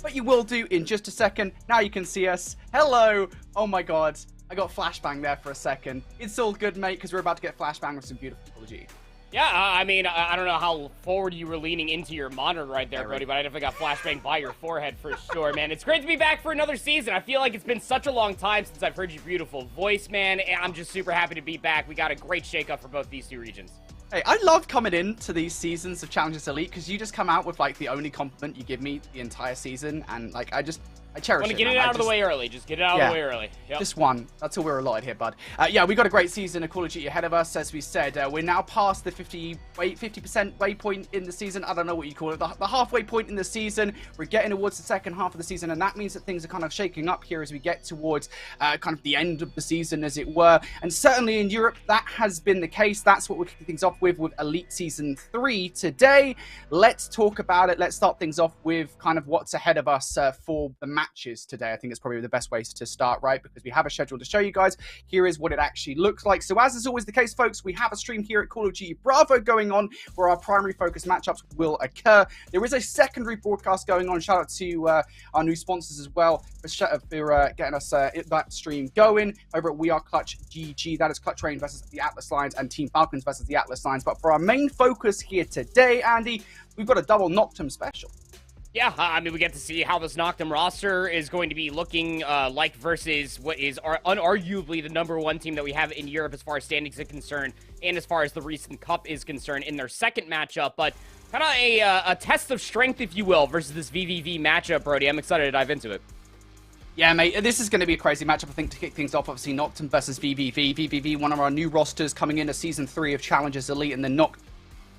but you will do in just a second. Now you can see us. Hello. Oh my god. I got flashbang there for a second. It's all good, mate, because we're about to get flashbang with some beautiful apology. Yeah, I mean, I don't know how forward you were leaning into your monitor right there, Brody, but I definitely got flashbang by your forehead for sure, man. It's great to be back for another season. I feel like it's been such a long time since I've heard your beautiful voice, man. And I'm just super happy to be back. We got a great shakeup for both these two regions. Hey, I love coming into these seasons of Challengers Elite because you just come out with like the only compliment you give me the entire season, and like I cherish it. Want to get it out of the way early. Just get it out of the way early. Yep. Just one. That's all we're allotted here, bud. Yeah, we got a great season of Call of Duty ahead of us. As we said, we're now past the 50% waypoint in the season. I don't know what you call it. The halfway point in the season. We're getting towards the second half of the season, and that means that things are kind of shaking up here as we get towards kind of the end of the season, as it were. And certainly in Europe, that has been the case. That's what we're kicking things off with Elite Season 3 today. Let's talk about it. Let's start things off with kind of what's ahead of us for the matches today. I think it's probably the best way to start, right? Because we have a schedule to show you guys. Here is what it actually looks like. So as is always the case, folks, we have a stream here at Call of Duty Bravo going on where our primary focus matchups will occur. There is a secondary broadcast going on. Shout out to our new sponsors as well for getting us that stream going over at We Are Clutch GG. That is Clutch Rain versus the Atlas Lions and Team Falcons versus the Atlas Lions. But for our main focus here today, Andy, we've got a double Noctum special. Yeah, I mean, we get to see how this Noctum roster is going to be looking like versus what is unarguably the #1 team that we have in Europe as far as standings are concerned and as far as the recent cup is concerned in their second matchup. But kind of a test of strength, if you will, versus this VVV matchup, Brody. I'm excited to dive into it. Yeah, mate, this is going to be a crazy matchup, I think, to kick things off. Obviously, Noctum versus VVV. VVV, one of our new rosters coming into Season 3 of Challengers Elite, and then Noctum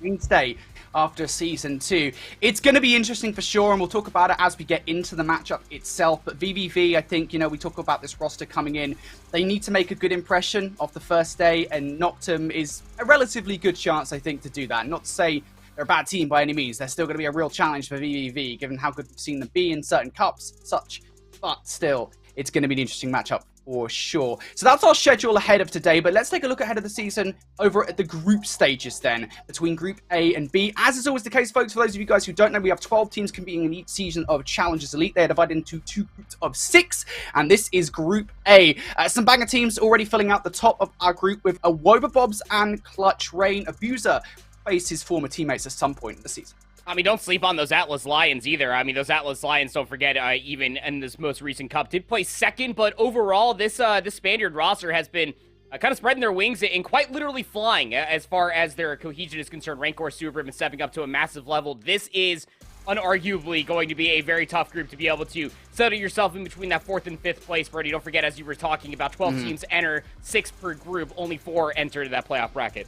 Wednesday after Season 2. It's going to be interesting for sure, and we'll talk about it as we get into the matchup itself. But VVV, I think, you know, we talk about this roster coming in. They need to make a good impression off the first day, and Noctum is a relatively good chance, I think, to do that. Not to say they're a bad team by any means. They're still going to be a real challenge for VVV, given how good we've seen them be in certain cups, such. But still, it's going to be an interesting matchup for sure. So that's our schedule ahead of today, but let's take a look ahead of the season over at the group stages then, between Group A and B. As is always the case, folks, for those of you guys who don't know, we have 12 teams competing in each season of Challengers Elite. They're divided into 2 groups of 6, and this is Group A. Some banger teams already filling out the top of our group with a Wubble Bubs and Clutch Rain. Abuser faced his former teammates at some point in the season. I mean, don't sleep on those Atlas Lions either. I mean, those Atlas Lions, don't forget, even in this most recent cup, did play second, but overall, this Spaniard roster has been kind of spreading their wings and quite literally flying as far as their cohesion is concerned. Rancor Super have been stepping up to a massive level. This is unarguably going to be a very tough group to be able to settle yourself in between that 4th and 5th place, Brady. Don't forget, as you were talking about, 12 teams enter, 6 per group, only 4 enter that playoff bracket.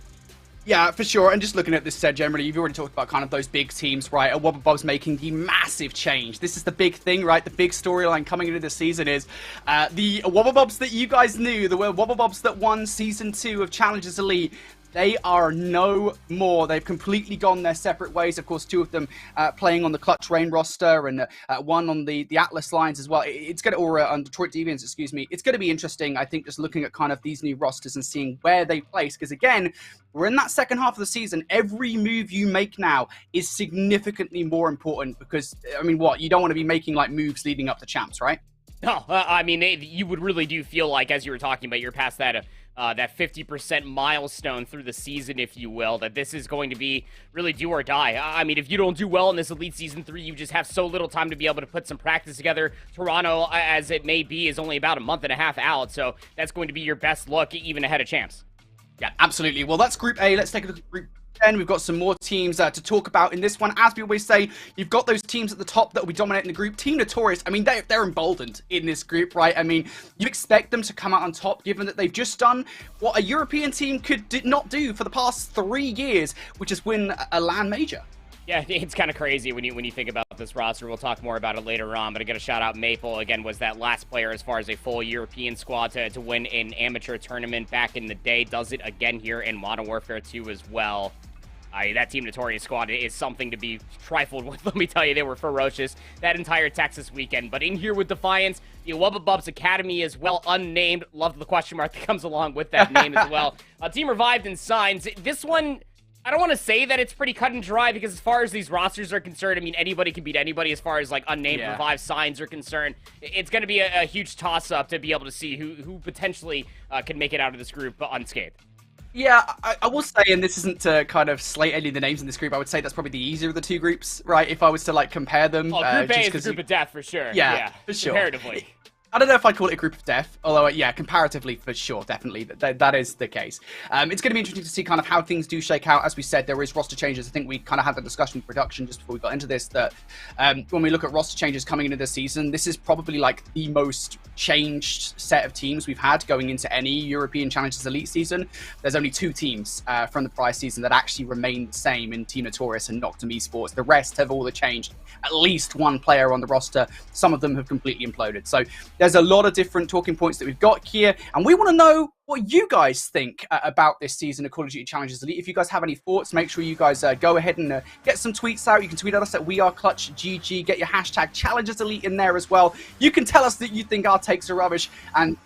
Yeah, for sure. And just looking at this set generally, you've already talked about kind of those big teams, right? A Wubble Bubs making the massive change. This is the big thing, right? The big storyline coming into this season is the Wubble Bubs that you guys knew, the Wubble Bubs that won Season 2 of Challengers Elite. They are no more. They've completely gone their separate ways. Of course, 2 of them playing on the Clutch Rain roster and 1 on the Atlas Lions as well. It's going to, or on Detroit Deviants, excuse me. It's going to be interesting, I think, just looking at kind of these new rosters and seeing where they place. Because again, we're in that second half of the season. Every move you make now is significantly more important because, I mean, what? You don't want to be making like moves leading up to champs, right? No, I mean, you would really do feel like, as you were talking about, you're past that that 50% milestone through the season, if you will, that this is going to be really do or die. I mean, if you don't do well in this Elite Season 3, you just have so little time to be able to put some practice together. Toronto, as it may be, is only about a month and a half out, so that's going to be your best look, even ahead of champs. Yeah, absolutely. Well, that's Group A. Let's take a look at Group 10. We've got some more teams to talk about in this one. As we always say, you've got those teams at the top that will be dominating the group. Team Notorious, I mean, they're emboldened in this group, right? I mean, you expect them to come out on top, given that they've just done what a European team did not do for the past 3 years, which is win a LAN major. Yeah, it's kind of crazy when you think about this roster. We'll talk more about it later on, but I got to shout out Maple. Again, was that last player as far as a full European squad to win an amateur tournament back in the day. Does it again here in Modern Warfare 2 as well. That Team Notorious squad is something to be trifled with. Let me tell you, they were ferocious that entire Texas weekend. But in here with Defiance, the Wubble Bubs Academy as well, Unnamed. Love the question mark that comes along with that name as well. Team Revived and Signs. This one, I don't want to say that it's pretty cut and dry, because as far as these rosters are concerned, I mean, anybody can beat anybody as far as, like, unnamed revive signs are concerned. It's going to be a huge toss-up to be able to see who potentially can make it out of this group unscathed. Yeah, I will say, and this isn't to kind of slate any of the names in this group, I would say that's probably the easier of the two groups, right? If I was to, like, compare them. Well, Group A is a group of death, for sure. Yeah, for sure. Comparatively. I don't know if I'd call it a group of death, although, yeah, comparatively, for sure, definitely, that is the case. It's going to be interesting to see kind of how things do shake out. As we said, there is roster changes. I think we kind of had the discussion with production just before we got into this, that when we look at roster changes coming into this season, this is probably, like, the most changed set of teams we've had going into any European Challengers Elite season. There's only 2 teams from the prior season that actually remain the same in Team Notorious and Noctum Esports. The rest have all changed. At least one player on the roster. Some of them have completely imploded. So there's a lot of different talking points that we've got here, and we want to know what you guys think about this season of Call of Duty Challengers Elite. If you guys have any thoughts, make sure you guys go ahead and get some tweets out. You can tweet at us at WeAreClutchGG. Get your hashtag Challengers Elite in there as well. You can tell us that you think our takes are rubbish, and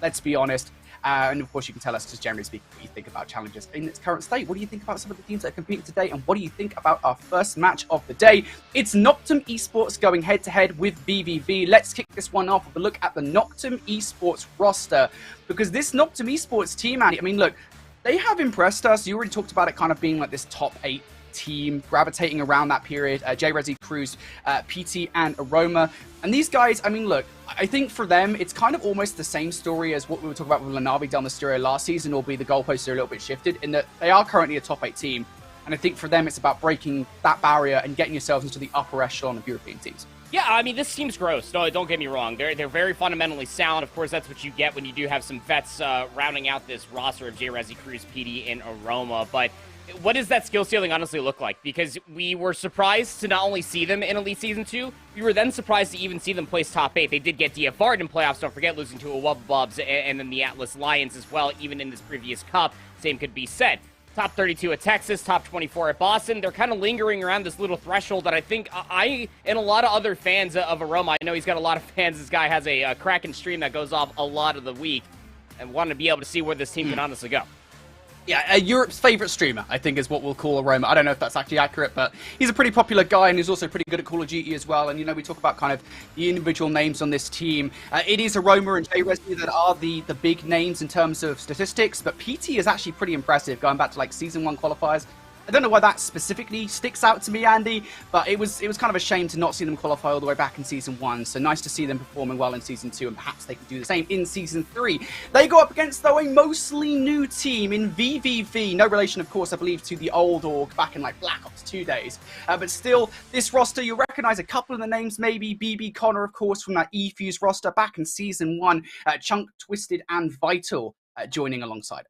let's be honest. And of course, you can tell us, just generally speaking, what you think about Challengers in its current state. What do you think about some of the teams that are competing today? And what do you think about our first match of the day? It's Noctum Esports going head-to-head with BVV. Let's kick this one off with a look at the Noctum Esports roster. Because this Noctum Esports team, Andy, I mean, look, they have impressed us. You already talked about it kind of being like this top 8 team gravitating around that period. J-Resi, Cruz, PT, and Aroma. And these guys, I mean, look, I think for them, it's kind of almost the same story as what we were talking about with Lanavi Del Mysterio last season, albeit the goalposts are a little bit shifted, in that they are currently a top 8 team. And I think for them, it's about breaking that barrier and getting yourselves into the upper echelon of European teams. Yeah, I mean, this team's gross. No, don't get me wrong. They're very fundamentally sound. Of course, that's what you get when you do have some vets rounding out this roster of J-Resi, Cruz, PD, and Aroma. But what does that skill ceiling honestly look like? Because we were surprised to not only see them in Elite Season 2, we were then surprised to even see them place top 8. They did get DFR'd in playoffs, don't forget, losing to a Wubble Bubs and then the Atlas Lions as well, even in this previous cup. Same could be said. Top 32 at Texas, top 24 at Boston. They're kind of lingering around this little threshold that I think I and a lot of other fans of Aroma, I know he's got a lot of fans. This guy has a Kraken stream that goes off a lot of the week, and want to be able to see where this team can honestly go. Yeah, Europe's favourite streamer, I think, is what we'll call Aroma. I don't know if that's actually accurate, but he's a pretty popular guy, and he's also pretty good at Call of Duty as well. And, you know, we talk about kind of the individual names on this team. It is Aroma and J-Resi that are the big names in terms of statistics, but PT is actually pretty impressive, going back to, like, Season 1 qualifiers. I don't know why that specifically sticks out to me, Andy, but it was kind of a shame to not see them qualify all the way back in Season 1, so nice to see them performing well in Season 2, and perhaps they can do the same in Season 3. They go up against, though, a mostly new team in VVV, no relation, of course, I believe, to the old org back in, like, Black Ops 2 days, but still, this roster, you'll recognize a couple of the names, maybe BB Connor, of course, from that E-Fuse roster back in Season 1, Chunk, Twisted, and Vital joining alongside.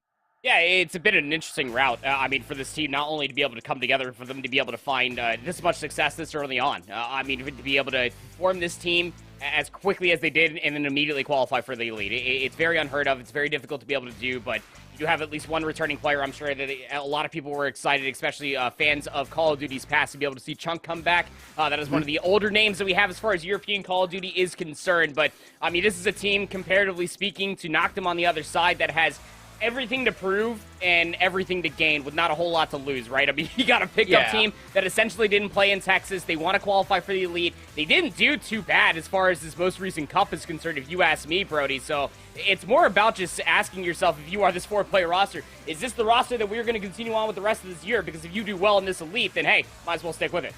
Yeah, it's a bit of an interesting route. I mean, for this team, not only to be able to come together, for them to be able to find this much success this early on. I mean, to be able to form this team as quickly as they did and then immediately qualify for the Elite. It's very unheard of. It's very difficult to be able to do, but you do have at least one returning player. I'm sure that a lot of people were excited, especially fans of Call of Duty's past, to be able to see Chunk come back. That is one of the older names that we have as far as European Call of Duty is concerned. But, I mean, this is a team, comparatively speaking, to Noctum on the other side that has everything to prove and everything to gain with not a whole lot to lose, right? I mean, you got a pickup team that essentially didn't play in Texas. They want to qualify for the Elite. They didn't do too bad as far as this most recent cup is concerned, if you ask me, Brody. So it's more about just asking yourself, if you are this 4-player roster, is this the roster that we're going to continue on with the rest of this year? Because if you do well in this Elite, then hey, might as well stick with it.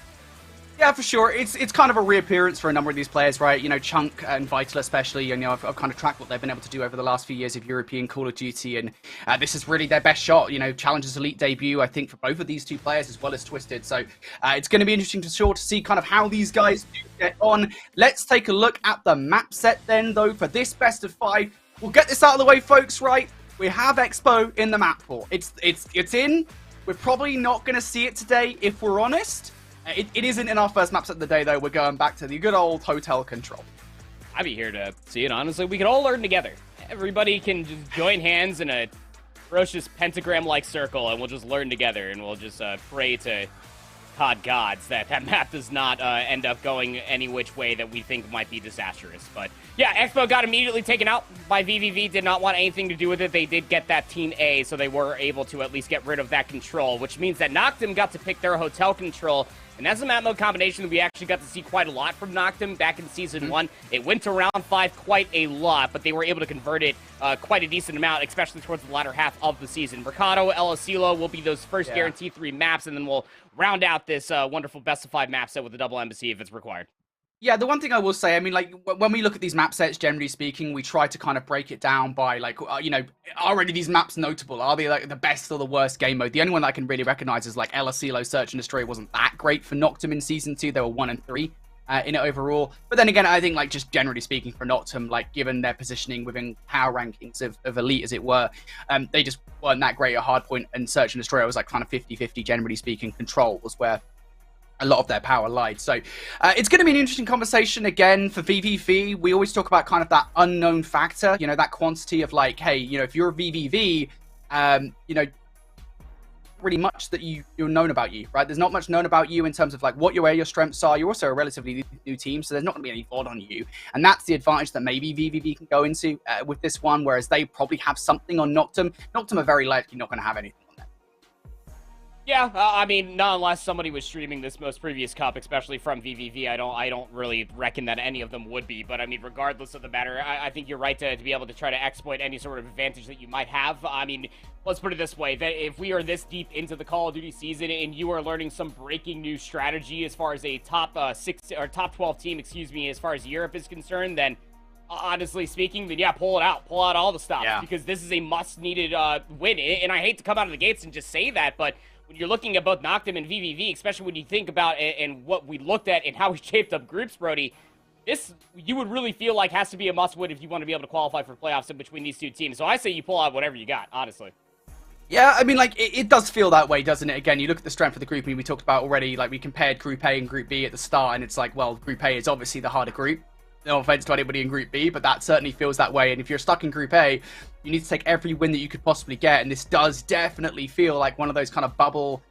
Yeah, for sure. It's kind of a reappearance for a number of these players, right? You know, Chunk and Vital especially, you know, I've kind of tracked what they've been able to do over the last few years of European Call of Duty, and this is really their best shot, you know, Challengers Elite debut, I think, for both of these two players, as well as Twisted. So it's going to be interesting to see kind of how these guys do get on. Let's take a look at the map set then, though, for this best of 5. We'll get this out of the way, folks, right? We have Expo in the map pool. It's in. We're probably not going to see it today, if we're honest. It isn't in our first maps of the day, though. We're going back to the good old hotel control. I'd be here to see it, honestly. We can all learn together. Everybody can just join hands in a ferocious pentagram-like circle, and we'll just learn together, and we'll just pray to COD gods that that map does not end up going any which way that we think might be disastrous. But yeah, Expo got immediately taken out by VVV, did not want anything to do with it. They did get that Team A, so they were able to at least get rid of that control, which means that Noctum got to pick their hotel control. And that's a map mode combination that we actually got to see quite a lot from Noctum back in Season 1. It went to round 5 quite a lot, but they were able to convert it quite a decent amount, especially towards the latter half of the season. Mercado, El Asilo will be those first guaranteed 3 maps, and then we'll round out this wonderful best of 5 map set with the double embassy if it's required. Yeah, the one thing I will say, I mean, like, when we look at these map sets, generally speaking, we try to kind of break it down by, like, you know, are any of these maps notable? Are they, like, the best or the worst game mode? The only one that I can really recognize is, like, El Asilo Search and Destroy wasn't that great for Noctum in Season 2. They were 1 and 3 in it overall. But then again, I think, like, just generally speaking for Noctum, like, given their positioning within power rankings of Elite, as it were, they just weren't that great at Hardpoint, and Search and Destroy was, like, kind of 50-50, generally speaking. Control was where a lot of their power lied. So it's going to be an interesting conversation again for VVV. We always talk about kind of that unknown factor, you know, that quantity of like, hey, you know, if you're a VVV, you know, really much that you're known about you, right? There's not much known about you in terms of like where your strengths are. You're also a relatively new team, so there's not going to be any VOD on you. And that's the advantage that maybe VVV can go into with this one, whereas they probably have something on Noctum. Noctum are very likely not going to have anything. Yeah, I mean, not unless somebody was streaming this most previous cup, especially from VVV. I don't really reckon that any of them would be. But I mean, regardless of the matter, I think you're right to be able to try to exploit any sort of advantage that you might have. I mean, let's put it this way: that if we are this deep into the Call of Duty season and you are learning some breaking new strategy as far as a top 6 or top 12 team, excuse me, as far as Europe is concerned, then honestly speaking, then yeah, pull out all the stops, because this is a must-needed win. And I hate to come out of the gates and just say that, but when you're looking at both Noctum and VVV, especially when you think about it and what we looked at and how we shaped up groups, Brody, this you would really feel like has to be a must-win if you want to be able to qualify for playoffs in between these two teams. So I say you pull out whatever you got, honestly. Yeah, I mean, like, it does feel that way, doesn't it? Again, you look at the strength of the group, and we talked about already, like, we compared Group A and Group B at the start, and it's like, well, Group A is obviously the harder group. No offense to anybody in Group B, but that certainly feels that way. And if you're stuck in Group A, you need to take every win that you could possibly get, and this does definitely feel like one of those kind of bubble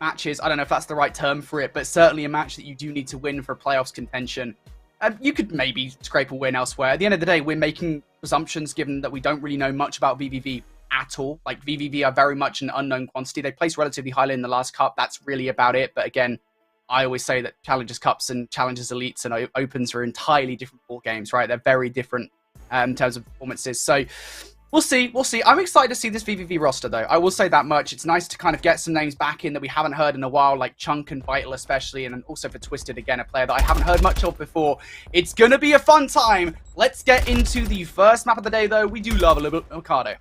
matches. I don't know if that's the right term for it, but certainly a match that you do need to win for playoffs contention. You could maybe scrape a win elsewhere. At the end of the day, we're making presumptions given that we don't really know much about VVV at all. Like, VVV are very much an unknown quantity. They placed relatively highly in the last cup. That's really about it. But again, I always say that Challengers Cups and Challengers Elites and Opens are entirely different ball games, right? They're very different in terms of performances. So we'll see. We'll see. I'm excited to see this VVV roster, though. I will say that much. It's nice to kind of get some names back in that we haven't heard in a while, like Chunk and Vital especially, and also for Twisted, again, a player that I haven't heard much of before. It's going to be a fun time. Let's get into the first map of the day, though. We do love a little bit of Mercado.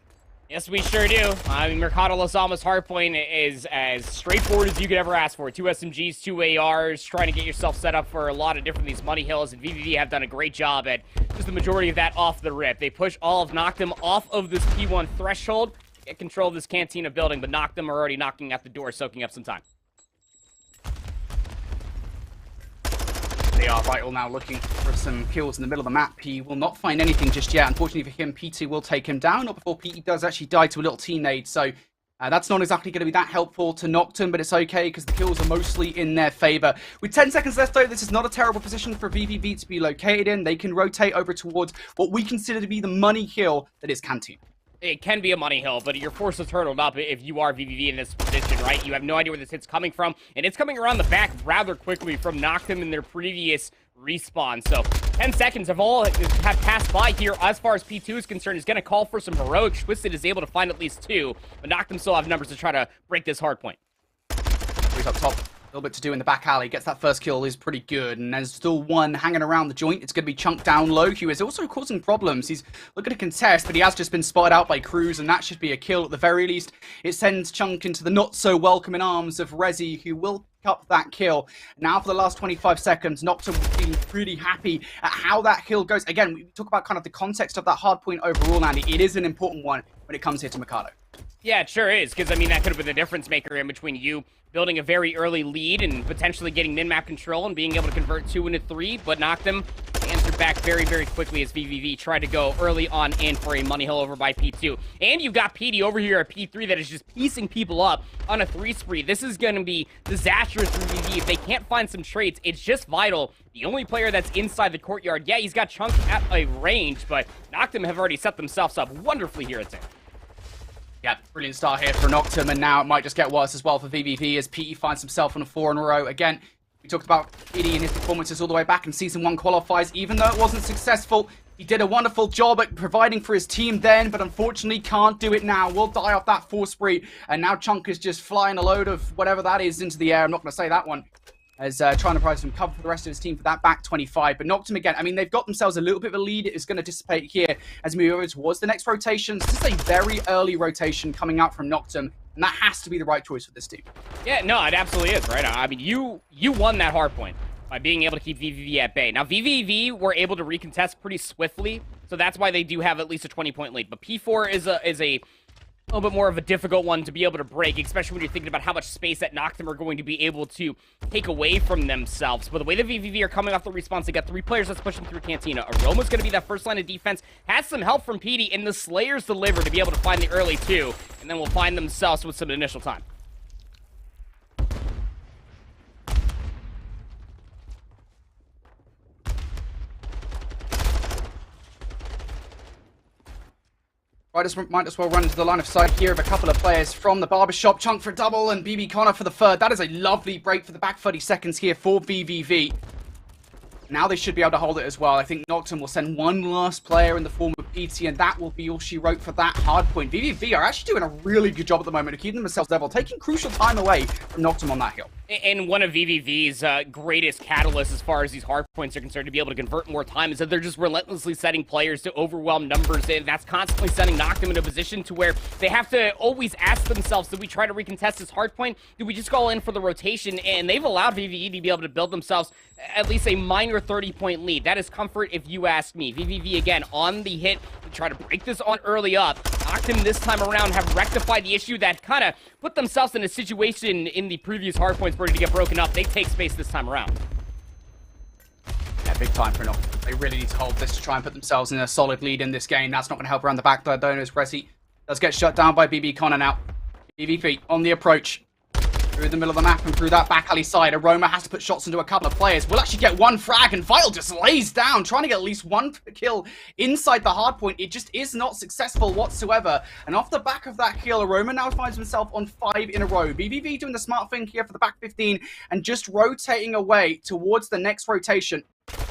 Yes, we sure do. I mean, Mercado Los Alamos Hardpoint is as straightforward as you could ever ask for. 2 SMGs, 2 ARs, trying to get yourself set up for a lot of different these money hills, and VVV have done a great job at just the majority of that off the rip. They push all of Noctum off of this P1 threshold, get control of this Cantina building, but Noctum are already knocking at the door, soaking up some time. They are Vital now looking for some kills in the middle of the map. He will not find anything just yet. Unfortunately for him, P2 will take him down, not before P does actually die to a little team nade. So that's not exactly going to be that helpful to Noctum, but it's okay because the kills are mostly in their favor. With 10 seconds left, though, this is not a terrible position for VVV to be located in. They can rotate over towards what we consider to be the money hill that is Cantina. It can be a money hill, but you're forced to turtle up if you are VVV in this position, right? You have no idea where this hit's coming from, and it's coming around the back rather quickly from Noctum in their previous respawn. So 10 seconds have passed by here as far as P2 is concerned. Is going to call for some heroics. Twisted is able to find at least 2, but Noctum still have numbers to try to break this hard point. He's up top. A little bit to do in the back alley. Gets that first kill, is pretty good. And there's still one hanging around the joint. It's going to be Chunk down low. He is also causing problems. He's looking to contest, but he has just been spotted out by Cruz, and that should be a kill at the very least. It sends Chunk into the not-so-welcoming arms of Rezi, who will pick up that kill. Now for the last 25 seconds, Noctum feeling pretty happy at how that kill goes. Again, we talk about kind of the context of that hard point overall, Andy. It is an important one when it comes here to Mercado. Yeah, it sure is, because, I mean, that could have been the difference maker in between you building a very early lead and potentially getting min-map control and being able to convert 2 into 3, but Noctum answered back very, very quickly as VVV tried to go early on in for a money hill over by P2. And you've got PD over here at P3 that is just piecing people up on a 3 spree. This is going to be disastrous for VVV. If they can't find some traits, it's just Vital, the only player that's inside the courtyard. Yeah, he's got Chunk at a range, but Noctum have already set themselves up wonderfully here at 10. Yeah, brilliant start here for Noctum, and now it might just get worse as well for VVV as PE finds himself on a 4 in a row. Again, we talked about PD and his performances all the way back in Season 1 qualifiers. Even though it wasn't successful, he did a wonderful job at providing for his team then, but unfortunately can't do it now. Will die off that 4 spree, and now Chunk is just flying a load of whatever that is into the air. I'm not going to say that one. As trying to provide some cover for the rest of his team for that back 25. But Noctum again, I mean, they've got themselves a little bit of a lead. It's going to dissipate here as we move over towards the next rotation. This is a very early rotation coming out from Noctum, and that has to be the right choice for this team. Yeah, no, it absolutely is, right? I mean, you won that hard point by being able to keep VVV at bay. Now, VVV were able to recontest pretty swiftly, so that's why they do have at least a 20-point lead. But P4 is a little bit more of a difficult one to be able to break, especially when you're thinking about how much space that Noctum are going to be able to take away from themselves. But the way the VVV are coming off the response, they got 3 players that's pushing through Cantina. Aroma's going to be that first line of defense, has some help from PD, and the Slayers deliver to be able to find the early 2, and then will find themselves with some initial time. Might as well run into the line of sight here of a couple of players from the barbershop. Chunk for double and BB Connor for the third. That is a lovely break for the back 30 seconds here for VVV. Now they should be able to hold it as well. I think Noctum will send one last player in the form of PT, and that will be all she wrote for that hard point. VVV are actually doing a really good job at the moment of keeping themselves level, taking crucial time away from Noctum on that hill. And one of VVV's greatest catalysts as far as these hard points are concerned to be able to convert more time is that they're just relentlessly setting players to overwhelm numbers, and that's constantly setting Noctum in a position to where they have to always ask themselves, do we try to recontest this hard point? Do we just go in for the rotation? And they've allowed VVV to be able to build themselves at least a minor 30-point lead. That is comfort if you ask me. VVV again on the hit to try to break this on early up. Noctum this time around have rectified the issue that kind of put themselves in a situation in the previous hard points ready to get broken up. They take space this time around. Yeah, big time for Noctum. They really need to hold this to try and put themselves in a solid lead in this game. That's not going to help around the back though, as Resi does get shut down by BB Connor now. BVV on the approach. Through the middle of the map and through that back alley side. Aroma has to put shots into a couple of players. We'll actually get one frag, and Vital just lays down, trying to get at least one kill inside the hard point. It just is not successful whatsoever. And off the back of that kill, Aroma now finds himself on 5 in a row. BVV doing the smart thing here for the back 15 and just rotating away towards the next rotation.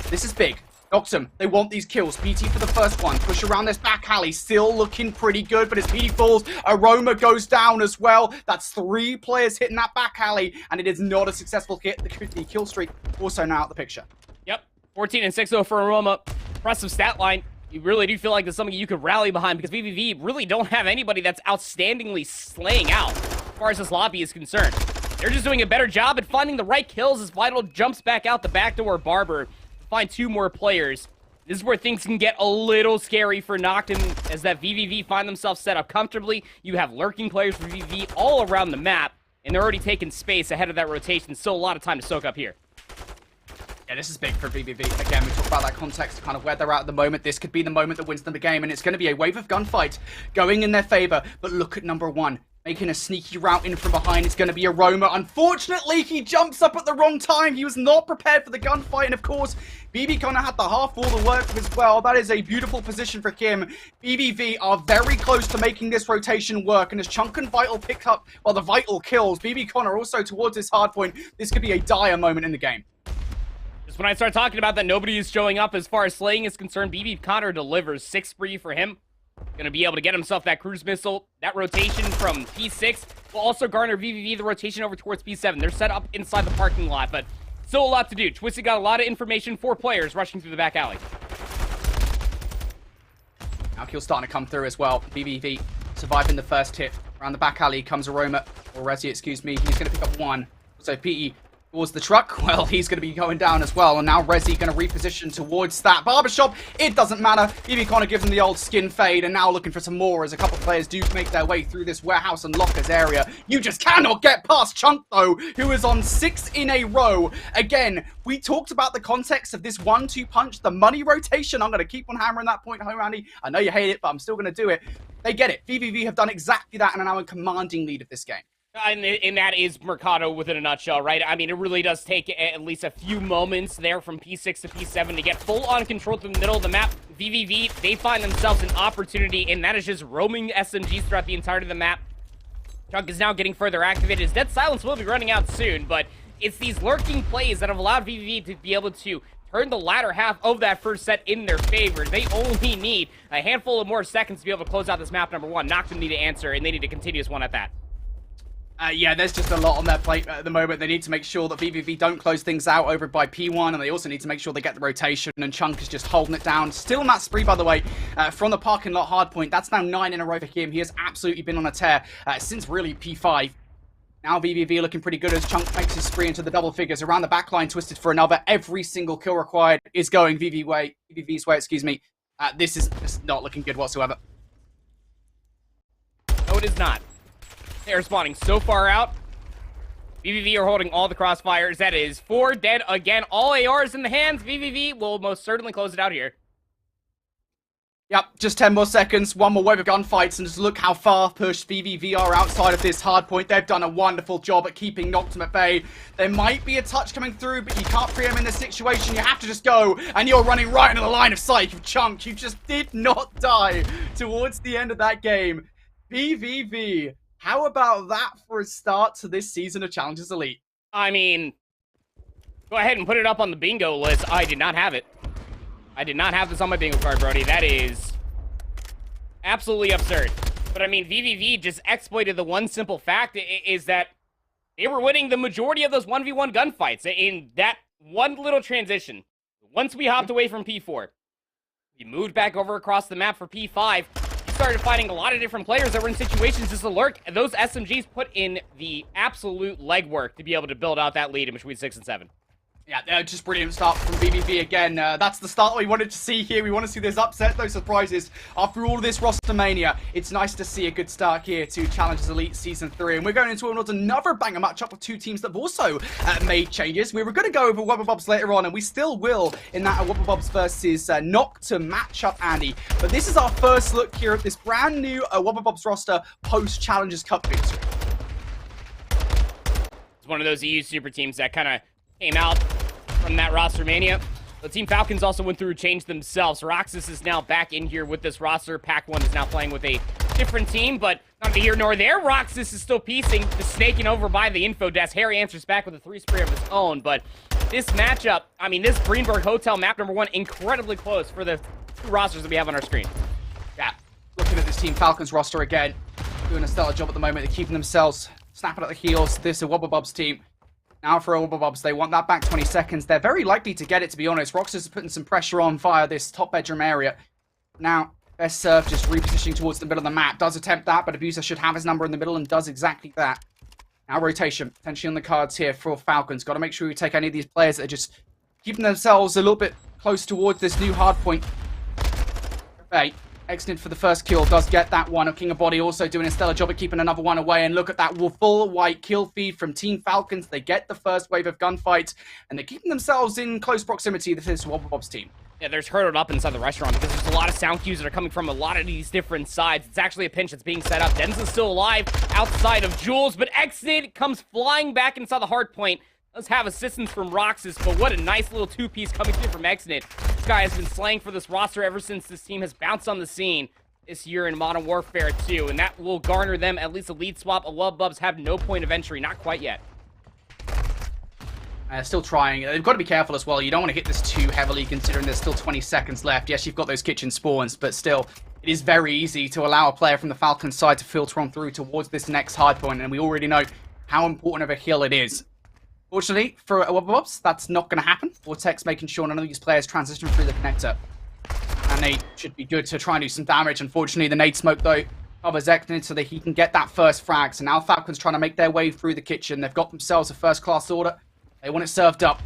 This is big. Noctum, they want these kills. PT for the first one. Push around this back alley. Still looking pretty good, but as PT falls, Aroma goes down as well. That's 3 players hitting that back alley, and it is not a successful hit. The kill streak also now out the picture. Yep, 14 and 6 for Aroma. Impressive stat line. You really do feel like there's something you could rally behind because VVV really don't have anybody that's outstandingly slaying out as far as this lobby is concerned. They're just doing a better job at finding the right kills as Vital jumps back out the back door. Barber find 2 more players. This is where things can get a little scary for Noctum as that VVV find themselves set up comfortably. You have lurking players for VVV all around the map, and they're already taking space ahead of that rotation. Still a lot of time to soak up here. Yeah, this is big for VVV. Again, we talk about that context, kind of where they're at the moment. This could be the moment that wins them the game, and it's going to be a wave of gunfight going in their favor. But look at number 1. Making a sneaky route in from behind. It's going to be Aroma. Unfortunately, he jumps up at the wrong time. He was not prepared for the gunfight. And of course, BB Connor had the half wall to work with as well. That is a beautiful position for him. BBV are very close to making this rotation work. And as Chunk and Vital pick up, well, the Vital kills, BB Connor also towards this hard point. This could be a dire moment in the game. Just when I start talking about that nobody is showing up as far as slaying is concerned, BB Connor delivers 6 spree for him. Gonna be able to get himself that cruise missile. That rotation from P6 will also garner VVV the rotation over towards P7. They're set up inside the parking lot, but still a lot to do. Twisted got a lot of information for players rushing through the back alley. Now kill's starting to come through as well. VVV surviving the first hit. Around the back alley comes Aroma, or Resi, excuse me. He's gonna pick up 1. So PE towards the truck. Well, he's going to be going down as well. And now Resi going to reposition towards that barbershop. It doesn't matter. BB Connor gives him the old skin fade and now looking for some more as a couple of players do make their way through this warehouse and lockers area. You just cannot get past Chunk, though, who is on 6 in a row. Again, we talked about the context of this 1-2 punch, the money rotation. I'm going to keep on hammering that point home, Andy. I know you hate it, but I'm still going to do it. They get it. VVV have done exactly that and are now in commanding lead of this game. And that is Mercado within a nutshell, right? I mean, it really does take at least a few moments there from P6 to P7 to get full-on control through the middle of the map. VVV, they find themselves an opportunity, and that is just roaming SMGs throughout the entirety of the map. Chunk is now getting further activated. His Dead Silence will be running out soon, but it's these lurking plays that have allowed VVV to be able to turn the latter half of that first set in their favor. They only need a handful of more seconds to be able to close out this map number one. Noctum need to answer, and they need a continuous one at that. Yeah, there's just a lot on their plate at the moment. They need to make sure that VVV don't close things out over by P1, and they also need to make sure they get the rotation, and Chunk is just holding it down. Still on that spree, by the way, from the parking lot Hardpoint. That's now 9 in a row for him. He has absolutely been on a tear since really P5. Now VVV looking pretty good as Chunk makes his spree into the double figures. Around the backline, twisted for another. Every single kill required is going VVV's way, excuse me. This is just not looking good whatsoever. No, it is not. They're spawning so far out. VVV are holding all the crossfires. That is 4 dead again. All ARs in the hands. VVV will most certainly close it out here. Yep, just 10 more seconds. One more wave of gunfights, and just look how far pushed VVV are outside of this hard point. They've done a wonderful job at keeping Noctum at bay. There might be a touch coming through, but you can't pre-em in this situation. You have to just go, and you're running right into the line of sight of Chunk. You just did not die towards the end of that game. VVV. How about that for a start to this season of Challengers Elite? I mean, go ahead and put it up on the bingo list. I did not have it. I did not have this on my bingo card, Brody. That is absolutely absurd. But I mean, VVV just exploited the one simple fact is that they were winning the majority of those 1v1 gunfights in that one little transition. Once we hopped away from P4, we moved back over across the map for P5. Started fighting a lot of different players that were in situations just to lurk, and those SMGs put in the absolute legwork to be able to build out that lead in between 6 and 7. Yeah, just brilliant start from VVV again. That's the start we wanted to see here. We want to see this upset, those surprises. After all of this roster mania, it's nice to see a good start here to Challengers Elite Season 3. And we're going into another banger matchup with two teams that have also made changes. We were going to go over Wubble Bubs later on, and we still will in that Wubble Bubs versus Noctum matchup, Andy. But this is our first look here at this brand new Wubble Bubs roster post-Challengers Cup victory. It's one of those EU super teams that kind of came out from that roster mania. The Team Falcons also went through a change themselves. Roxas is now back in here with this roster. Pac-1 is now playing with a different team, but neither here nor there. Roxas is still piecing, just snaking over by the info desk. Harry answers back with a 3-spray of his own, but this matchup, I mean, this Greenberg Hotel map number 1, incredibly close for the two rosters that we have on our screen. Yeah, looking at this Team Falcons roster again, doing a stellar job at the moment. They're keeping themselves snapping at the heels. This is a Wubble Bubs team. Now for Wubble Bubs, they want that back 20 seconds. They're very likely to get it, to be honest. Roxas is putting some pressure on via this top bedroom area. Now, best serve just repositioning towards the middle of the map. Does attempt that, but Abuser should have his number in the middle and does exactly that. Now rotation, potentially on the cards here for Falcons. Got to make sure we take any of these players that are just keeping themselves a little bit close towards this new hardpoint. Hey. Excellent for the first kill, does get that one. King of Body also doing a stellar job at keeping another one away. And look at that full white kill feed from Team Falcons. They get the first wave of gunfight, and they're keeping themselves in close proximity to this Wubble Bob's team. Yeah, they're hurdled up inside the restaurant because there's a lot of sound cues that are coming from a lot of these different sides. It's actually a pinch that's being set up. Denzel's still alive outside of Jules, but Exit comes flying back inside the hardpoint. Does have assistance from Roxas, but what a nice little two-piece coming through from Exit. This guy has been slaying for this roster ever since this team has bounced on the scene this year in Modern Warfare 2, and that will garner them at least a lead swap. Wubble Bubs have no point of entry, not quite yet. Still trying. They've got to be careful as well. You don't want to hit this too heavily considering there's still 20 seconds left. Yes, you've got those kitchen spawns, but still, it is very easy to allow a player from the Falcon side to filter on through towards this next hardpoint, and we already know how important of a hill it is. Fortunately, for Wubble Bubs, that's not going to happen. Vortex making sure none of these players transition through the connector. And they should be good to try and do some damage. Unfortunately, the nade smoke, though, covers Eknid so that he can get that first frag. So now Falcons trying to make their way through the kitchen. They've got themselves a first-class order. They want it served up.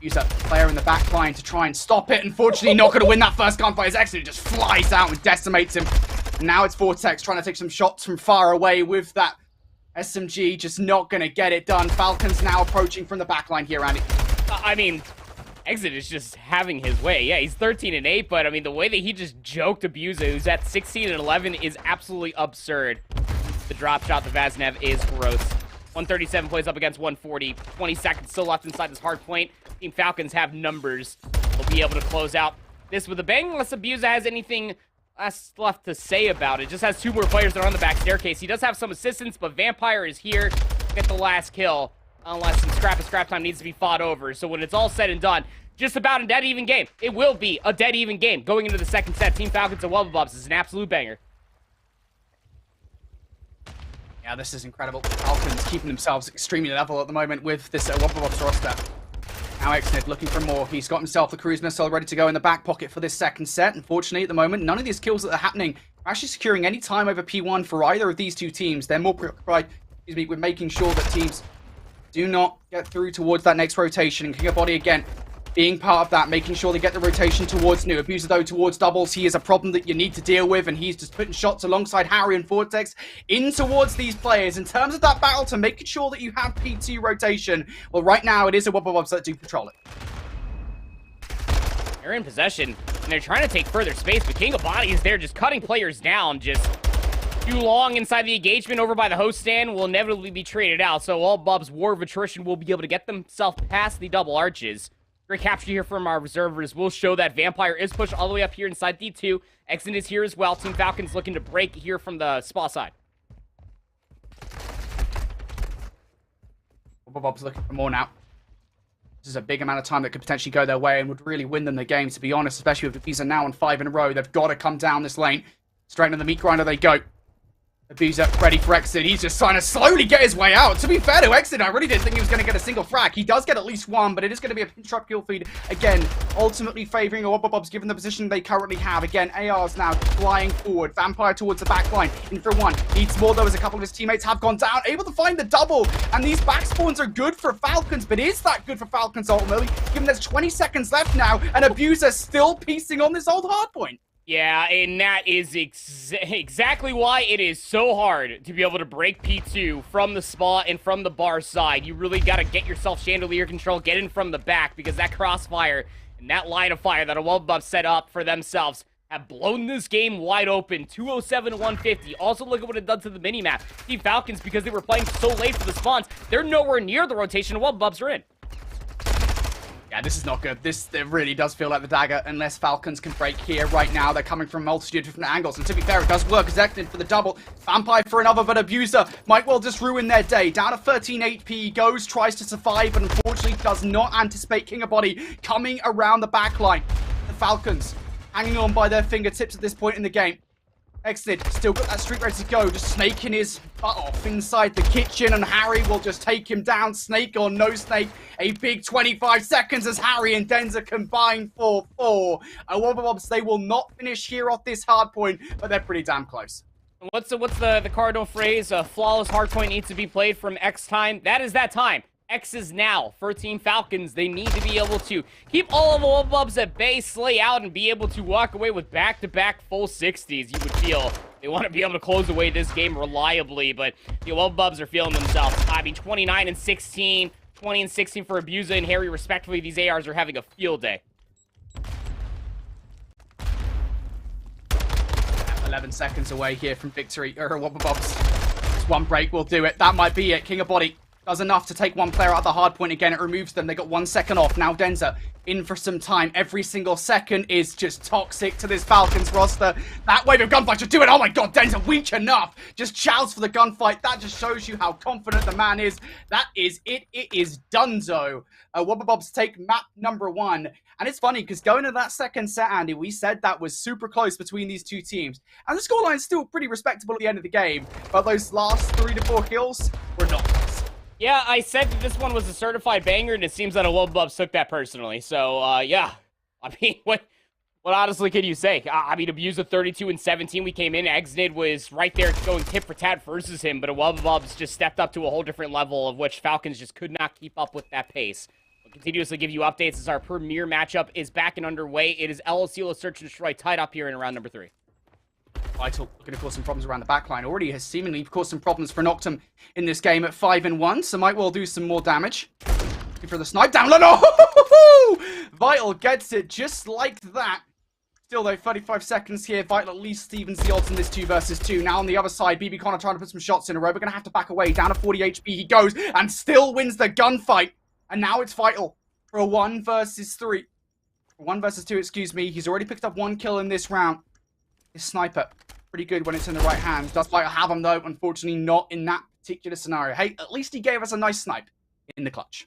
Use that player in the back line to try and stop it. Unfortunately, not going to win that first gunfight. His exit just flies out and decimates him. And now it's Vortex trying to take some shots from far away with that SMG. Just not going to get it done. Falcons now approaching from the back line here, Andy. I mean, Exit is just having his way. Yeah, he's 13-8, but I mean, the way that he just joked Abuza, who's at 16-11, is absolutely absurd. The drop shot, the Vaznev is gross. 137 plays up against 140. 20 seconds still left inside this hard point. Team Falcons have numbers. They'll be able to close out this with a bang, unless Abuza has anything left to say about it. Just has 2 more players that are on the back staircase. He does have some assistance, but Vampire is here to get the last kill. Unless some scrap time needs to be fought over. So when it's all said and done, just about a dead even game. It will be a dead even game going into the second set. Team Falcons and Wubble Bubs is an absolute banger. Yeah, this is incredible. Falcons keeping themselves extremely level at the moment with this Wubble Bubs roster. Now Xnid looking for more. He's got himself the cruise missile ready to go in the back pocket for this second set. Unfortunately, at the moment, none of these kills that are happening are actually securing any time over P1 for either of these 2 teams. They're more preoccupied, with making sure that teams do not get through towards that next rotation. And King of Body, again, being part of that, making sure they get the rotation towards New. Abuser, though, towards doubles. He is a problem that you need to deal with, and he's just putting shots alongside Harry and Vortex in towards these players. In terms of that battle to making sure that you have P2 rotation, well, right now, it is a Wubble Bubs that do control it. They're in possession, and they're trying to take further space, but King of Body is there just cutting players down, just too long inside the engagement over by the host stand will inevitably be traded out, so all Bubs' war of attrition will be able to get themselves past the double arches. Great capture here from our reservers. We'll show that Vampire is pushed all the way up here inside D2. Exit is here as well. Team Falcons looking to break here from the spa side. Wubble Bubs looking for more now. This is a big amount of time that could potentially go their way and would really win them the game, to be honest, especially with Abuser now on 5 in a row. They've got to come down this lane. Straight into the meat grinder they go. Abuser ready for Exit. He's just trying to slowly get his way out. To be fair to Exit, I really didn't think he was going to get a single frag. He does get at least 1, but it is going to be a pinch drop kill feed. Again, ultimately favoring Wubble Bubs given the position they currently have. Again, AR's now flying forward. Vampire towards the back line. In for 1. Needs more though as a couple of his teammates have gone down. Able to find the double. And these back spawns are good for Falcons, but is that good for Falcons ultimately? Given there's 20 seconds left now, and Abuser still piecing on this old hardpoint. Yeah, and that is exactly why it is so hard to be able to break P2 from the spa and from the bar side. You really got to get yourself chandelier control, get in from the back, because that crossfire and that line of fire that a Wubble Bubs set up for themselves have blown this game wide open. 207-150. Also, look at what it done to the minimap. Team Falcons, because they were playing so late for the spawns, they're nowhere near the rotation Wubble Bubs are in. Yeah, this is not good. This it really does feel like the dagger, unless Falcons can break here right now. They're coming from a multitude of different angles, and to be fair, it does work. Executed for the double. Vampire for another, but Abuser might well just ruin their day. Down to 13 HP, goes, tries to survive, but unfortunately does not anticipate King of Body coming around the back line. The Falcons hanging on by their fingertips at this point in the game. Exit, still got that streak ready to go, just snaking his butt off inside the kitchen, and Harry will just take him down, snake or no snake. A big 25 seconds as Harry and Denza combine for 4. Wubble Bubs, they will not finish here off this hard point, but they're pretty damn close. What's the cardinal phrase? A flawless hardpoint needs to be played from X time. That is that time. X is now for Team Falcons. They need to be able to keep all of the Wubble Bubs at bay, slay out, and be able to walk away with back-to-back full 60s. You would feel they want to be able to close away this game reliably, but the Wubble Bubs are feeling themselves. I mean, 29-16, 20-16 for Abuza and Harry, respectively. These ARs are having a field day. 11 seconds away here from victory. Wubble Bubs. Just one break will do it. That might be it. King of Body does enough to take one player out of the hard point. Again, it removes them. They got 1 second off. Now Denza in for some time. Every single second is just toxic to this Falcons roster. That wave of gunfight should do it. Oh my god, Denza weak enough. Just shouts for the gunfight. That just shows you how confident the man is. That is it. It is donezo. Wubble Bubs take map number 1. And it's funny because going to that second set, Andy, we said that was super close between these two teams. And the scoreline's still pretty respectable at the end of the game. But those last 3 to 4 kills were not close. Yeah, I said that this one was a certified banger, and it seems that a Wubble Bubs took that personally. So, yeah. I mean, What honestly can you say? I mean, Abuse of 32 and 17, we came in. Exnid was right there going tit for tat versus him, but Wubble Bubs just stepped up to a whole different level of which Falcons just could not keep up with that pace. We'll continuously give you updates as our premier matchup is back and underway. It is LSU Search and Destroy tied up here in round number 3. Vital looking to cause some problems around the backline. Already has seemingly caused some problems for Noctum in this game at 5-1, so might well do some more damage. Looking for the snipe down. Oh! Vital gets it just like that. Still though, 35 seconds here. Vital at least evens the odds in this 2 versus 2. Now on the other side, BB Connor trying to put some shots in a row. We're going to have to back away. Down to 40 HP he goes and still wins the gunfight. And now it's Vital for a 1 versus 3. 1 versus 2, excuse me. He's already picked up 1 kill in this round. His sniper, pretty good when it's in the right hands. Does Vital have him though? Unfortunately not in that particular scenario. Hey, at least he gave us a nice snipe in the clutch.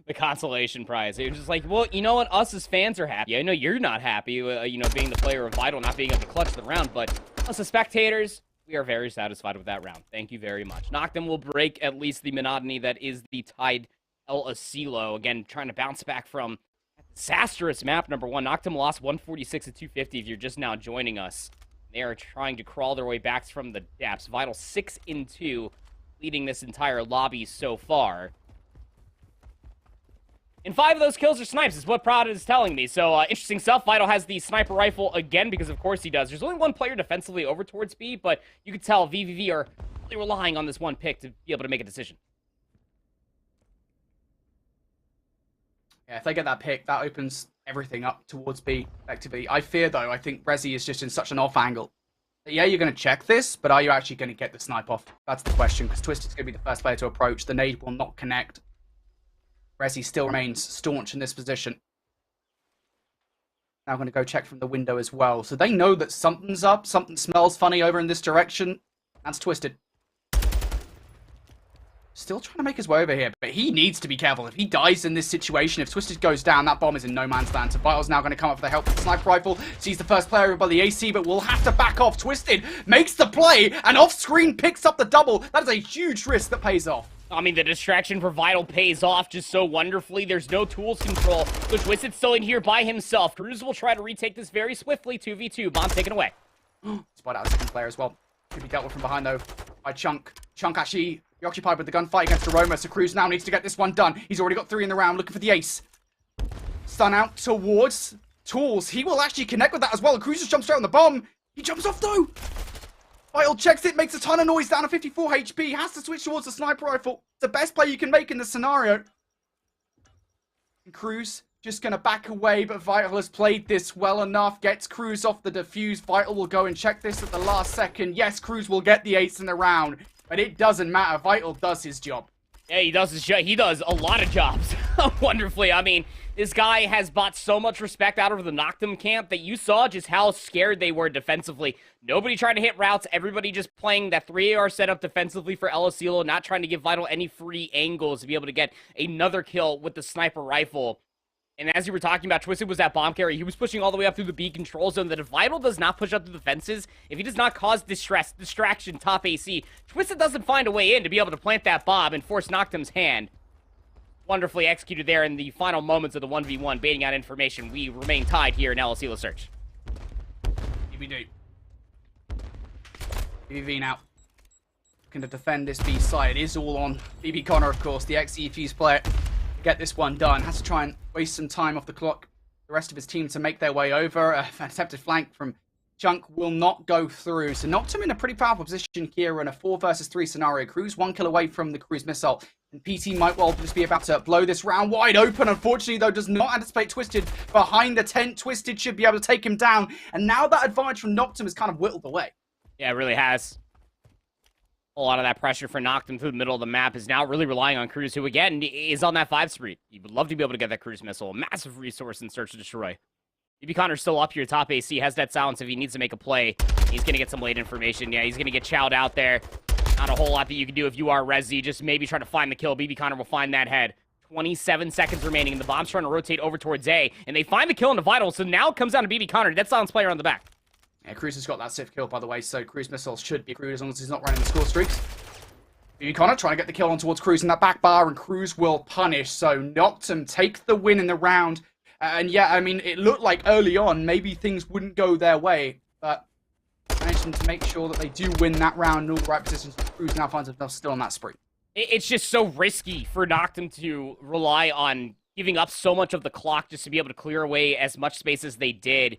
The consolation prize. It was just like, well, you know what? Us as fans are happy. I know you're not happy, you know, being the player of Vital, not being able to clutch the round, but us as spectators, we are very satisfied with that round. Thank you very much. Noctum will break at least the monotony that is the tied El Asilo. Again, trying to bounce back from disastrous map number 1. Noctum lost 146 to 250 if you're just now joining us. They are trying to crawl their way back from the depths. Vital 6-2, leading this entire lobby so far. And 5 of those kills are snipes, is what Prada is telling me. So, interesting stuff. Vital has the sniper rifle again, because of course he does. There's only one player defensively over towards B, but you can tell VVV are really relying on this one pick to be able to make a decision. Yeah, if they get that pick, that opens everything up towards B, effectively. I fear, though, I think Rezi is just in such an off angle. Yeah, you're going to check this, but are you actually going to get the snipe off? That's the question, because Twisted's going to be the first player to approach. The nade will not connect. Rezi still remains staunch in this position. Now going to go check from the window as well. So they know that something's up. Something smells funny over in this direction. That's Twisted. Still trying to make his way over here, but he needs to be careful. If he dies in this situation, if Twisted goes down, that bomb is in no man's land. So Vital's now going to come up for the help with the sniper rifle. Sees the first player by the AC, but will have to back off. Twisted makes the play, and off-screen picks up the double. That is a huge risk that pays off. I mean, the distraction for Vital pays off just so wonderfully. There's no tools control. So Twisted's still in here by himself. Cruz will try to retake this very swiftly. 2v2. Bomb taken away. Spot out a second player as well. Could be dealt with from behind, though, by Chunk. Chunk actually preoccupied with the gunfight against Aroma, so Cruz now needs to get this one done. He's already got 3 in the round, looking for the ace. Stun out towards Tools. He will actually connect with that as well. Cruz just jumps straight on the bomb. He jumps off, though. Vital checks it, makes a ton of noise, down to 54 HP. Has to switch towards the sniper rifle. It's the best play you can make in this scenario. And Cruz just going to back away, but Vital has played this well enough. Gets Cruz off the defuse. Vital will go and check this at the last second. Yes, Cruz will get the ace in the round, but it doesn't matter. Vital does his job. Yeah, he does his job. He does a lot of jobs wonderfully. I mean, this guy has bought so much respect out of the Noctum camp that you saw just how scared they were defensively. Nobody trying to hit routes. Everybody just playing that 3AR setup defensively for El Asilo, not trying to give Vital any free angles to be able to get another kill with the sniper rifle. And as you were talking about, Twisted was that bomb carry. He was pushing all the way up through the B control zone. That if Vital does not push up through the fences, if he does not cause distraction top AC, Twisted doesn't find a way in to be able to plant that bomb and force Noctum's hand. Wonderfully executed there in the final moments of the 1v1, baiting out information. We remain tied here in LSU Search. BBD. BBV now. Looking to defend this B side. It is all on BB Connor, of course, the X ESG player. Get this one done. Has to try and waste some time off the clock. The rest of his team to make their way over. An attempted flank from Chunk will not go through. So Noctum in a pretty powerful position here in a 4 versus 3 scenario. Cruz 1 kill away from the cruise missile. And PT might well just be about to blow this round wide open. Unfortunately, though, does not anticipate Twisted behind the tent. Twisted should be able to take him down. And now that advantage from Noctum is kind of whittled away. Yeah, it really has. A lot of that pressure for Noctum through the middle of the map is now really relying on Cruz, who, again, is on that 5 spree. You would love to be able to get that cruise missile. A massive resource in Search to Destroy. BB Connor's still up here, top AC, has that silence if he needs to make a play. He's going to get some late information. Yeah, he's going to get chowed out there. Not a whole lot that you can do if you are Rezi. Just maybe try to find the kill. BB Connor will find that head. 27 seconds remaining, and the bomb's trying to rotate over towards A. And they find the kill in the Vital, so now it comes down to BB Connor. Dead silence player on the back. Yeah, Cruz has got that safe kill, by the way, so Cruz missiles should be accrued as long as he's not running the score streaks. BB Connor trying to get the kill on towards Cruz in that back bar, and Cruz will punish. So Noctum take the win in the round And yeah, I mean, it looked like early on maybe things wouldn't go their way, but managing to make sure that they do win that round in all the right positions. Cruz now finds himself still on that spree. It's just so risky for Noctum to rely on giving up so much of the clock just to be able to clear away as much space as they did.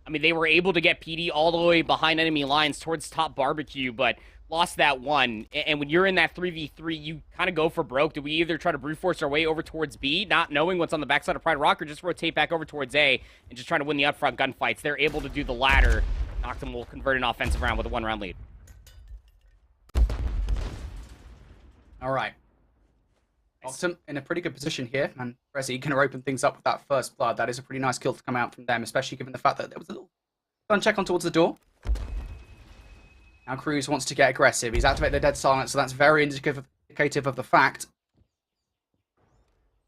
I mean, they were able to get PD all the way behind enemy lines towards top barbecue, but lost that one. And when you're in that 3v3, you kind of go for broke. Do we either try to brute force our way over towards B, not knowing what's on the backside of Pride Rock, or just rotate back over towards A and just try to win the upfront gunfights? They're able to do the latter. Noctum will convert an offensive round with a 1-round lead. All right. Noctum in a pretty good position here, and Resi going to open things up with that first blood. That is a pretty nice kill to come out from them, especially given the fact that there was a little gun check on towards the door. Now Cruz wants to get aggressive. He's activated the dead silence, so that's very indicative of the fact.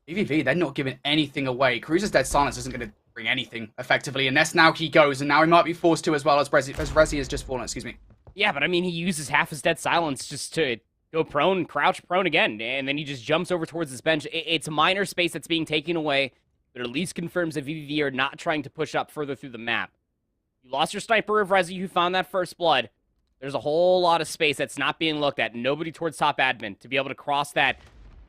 VVV, they're not giving anything away. Cruz's dead silence isn't going to bring anything effectively, unless now he goes, and now he might be forced to as well as Resi has just fallen, excuse me. Yeah, but I mean, he uses half his dead silence just to go prone, crouch prone again, and then he just jumps over towards his bench. It's minor space that's being taken away, but at least confirms that VVV are not trying to push up further through the map. You lost your sniper of Resi, who found that first blood. There's a whole lot of space that's not being looked at. Nobody towards top admin to be able to cross that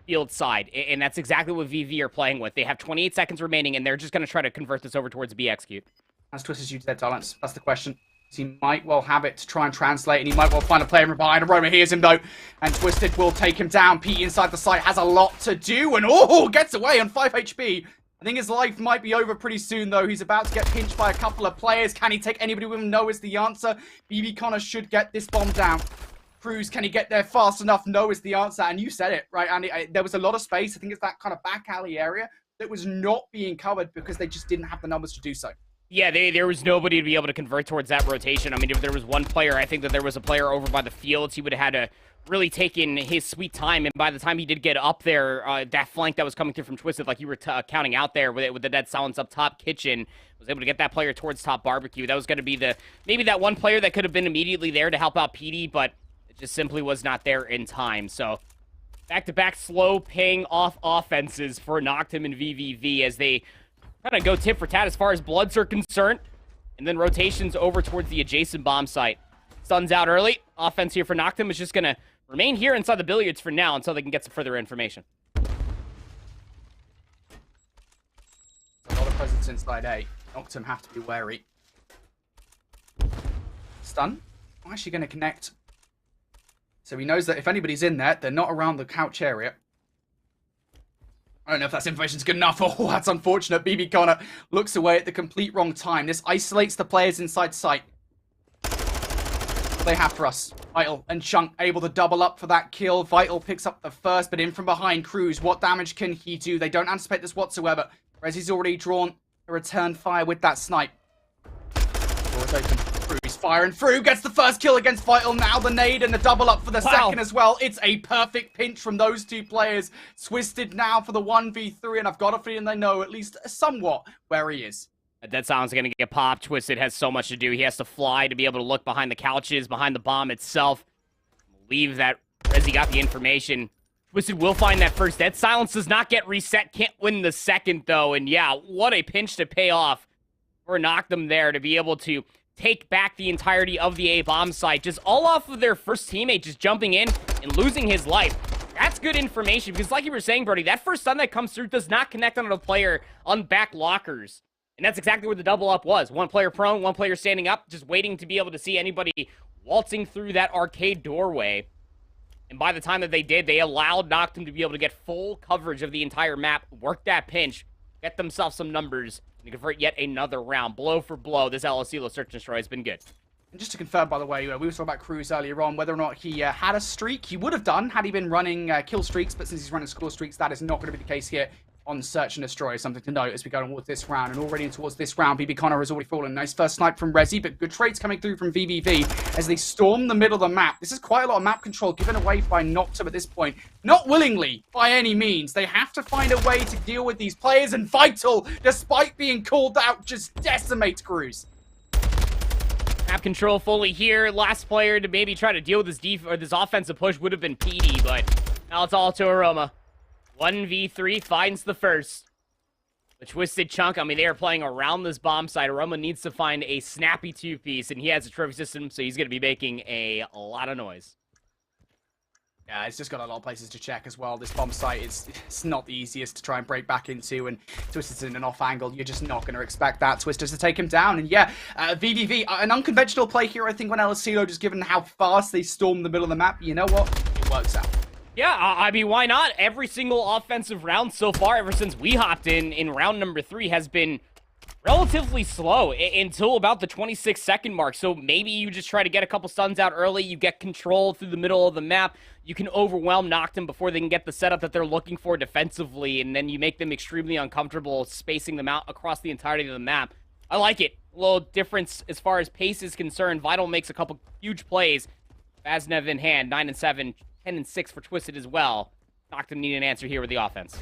field side, and that's exactly what VV are playing with. They have 28 seconds remaining, and they're just going to try to convert this over towards B execute. As Twisted used dead silence, that's the question. He might well have it to try and translate, and he might well find a player from behind. Aroma hears him, though, and Twisted will take him down. Pete inside the site has a lot to do, and gets away on 5 HP. I think his life might be over pretty soon, though. He's about to get pinched by a couple of players. Can he take anybody with him? No is the answer. BB Connor should get this bomb down. Cruz, can he get there fast enough? No is the answer, and you said it, right, Andy? There was a lot of space. I think it's that kind of back alley area that was not being covered because they just didn't have the numbers to do so. Yeah, there was nobody to be able to convert towards that rotation. I mean, if there was one player, I think that there was a player over by the fields. He would have had to really take in his sweet time, and by the time he did get up there, that flank that was coming through from Twisted, like you were counting out there with the dead silence up top, Kitchen was able to get that player towards top barbecue. That was going to be maybe that one player that could have been immediately there to help out PD, but it just simply was not there in time. So back-to-back slow paying off offenses for Noctum and VVV as they kind of go tit for tat as far as bloods are concerned, and then rotations over towards the adjacent bomb site. Sun's out early. Offense here for Noctum is just going to remain here inside the billiards for now until they can get some further information. A lot of presence inside A. Noctum have to be wary. Stun. I'm actually going to connect. So he knows that if anybody's in there, they're not around the couch area. I don't know if that information's good enough. Oh, that's unfortunate. BB Connor looks away at the complete wrong time. This isolates the players inside sight. They have for us. Vital and Chunk able to double up for that kill. Vital picks up the first, but in from behind Cruz. What damage can he do? They don't anticipate this whatsoever. Resi's already drawn a return fire with that snipe. Door is open. Cruz firing through. Gets the first kill against Vital. Now the nade and the double up for the second as well. It's a perfect pinch from those two players. Twisted now for the 1v3, and I've got a feeling they know at least somewhat where he is. That sounds going to get popped. Twisted has so much to do. He has to fly to be able to look behind the couches, behind the bomb itself. Believe that Resi got the information. Twisted will find that first. That silence does not get reset. Can't win the second, though. And yeah, what a pinch to pay off for Noctum there to be able to take back the entirety of the A bomb site. Just all off of their first teammate just jumping in and losing his life. That's good information because like you were saying, Brody, that first stun that comes through does not connect on a player on back lockers. And that's exactly where the double up was. One player prone, one player standing up, just waiting to be able to see anybody waltzing through that arcade doorway. And by the time that they did, they allowed Noctum to be able to get full coverage of the entire map, work that pinch, get themselves some numbers, and convert yet another round. Blow for blow, this LSCLO Search and Destroy has been good. And just to confirm, by the way, we were talking about Cruz earlier on, whether or not he had a streak. He would have done had he been running kill streaks, but since he's running score streaks, that is not going to be the case here on Search and Destroy. Something to note as we go towards this round. And already towards this round, BB Connor has already fallen. Nice first snipe from Resi, but good trades coming through from VVV as they storm the middle of the map. This is quite a lot of map control given away by Noctum at this point. Not willingly, by any means. They have to find a way to deal with these players, and Vital, despite being called out, just decimates Cruz. Map control fully here. Last player to maybe try to deal with this offensive push would have been PD, but now it's all to Aroma. 1v3 finds the first. The Twisted Chunk, I mean, they are playing around this bomb site. Aroma needs to find a snappy two-piece, and he has a trophy system, so he's going to be making a lot of noise. Yeah, it's just got a lot of places to check as well. This bomb site it's not the easiest to try and break back into, and Twister's in an off angle. You're just not going to expect that Twister to take him down. And yeah, VVV, an unconventional play here, I think, on LSCO, just given how fast they stormed the middle of the map. You know what? It works out. Yeah, I mean, why not? Every single offensive round so far, ever since we hopped in round number 3, has been relatively slow until about the 26-second mark. So maybe you just try to get a couple stuns out early, you get control through the middle of the map, you can overwhelm Noctum before they can get the setup that they're looking for defensively, and then you make them extremely uncomfortable spacing them out across the entirety of the map. I like it. A little difference as far as pace is concerned. Vital makes a couple huge plays. Vaznev in hand, 9-7, 10-6 for Twisted as well. Noctum need an answer here with the offense.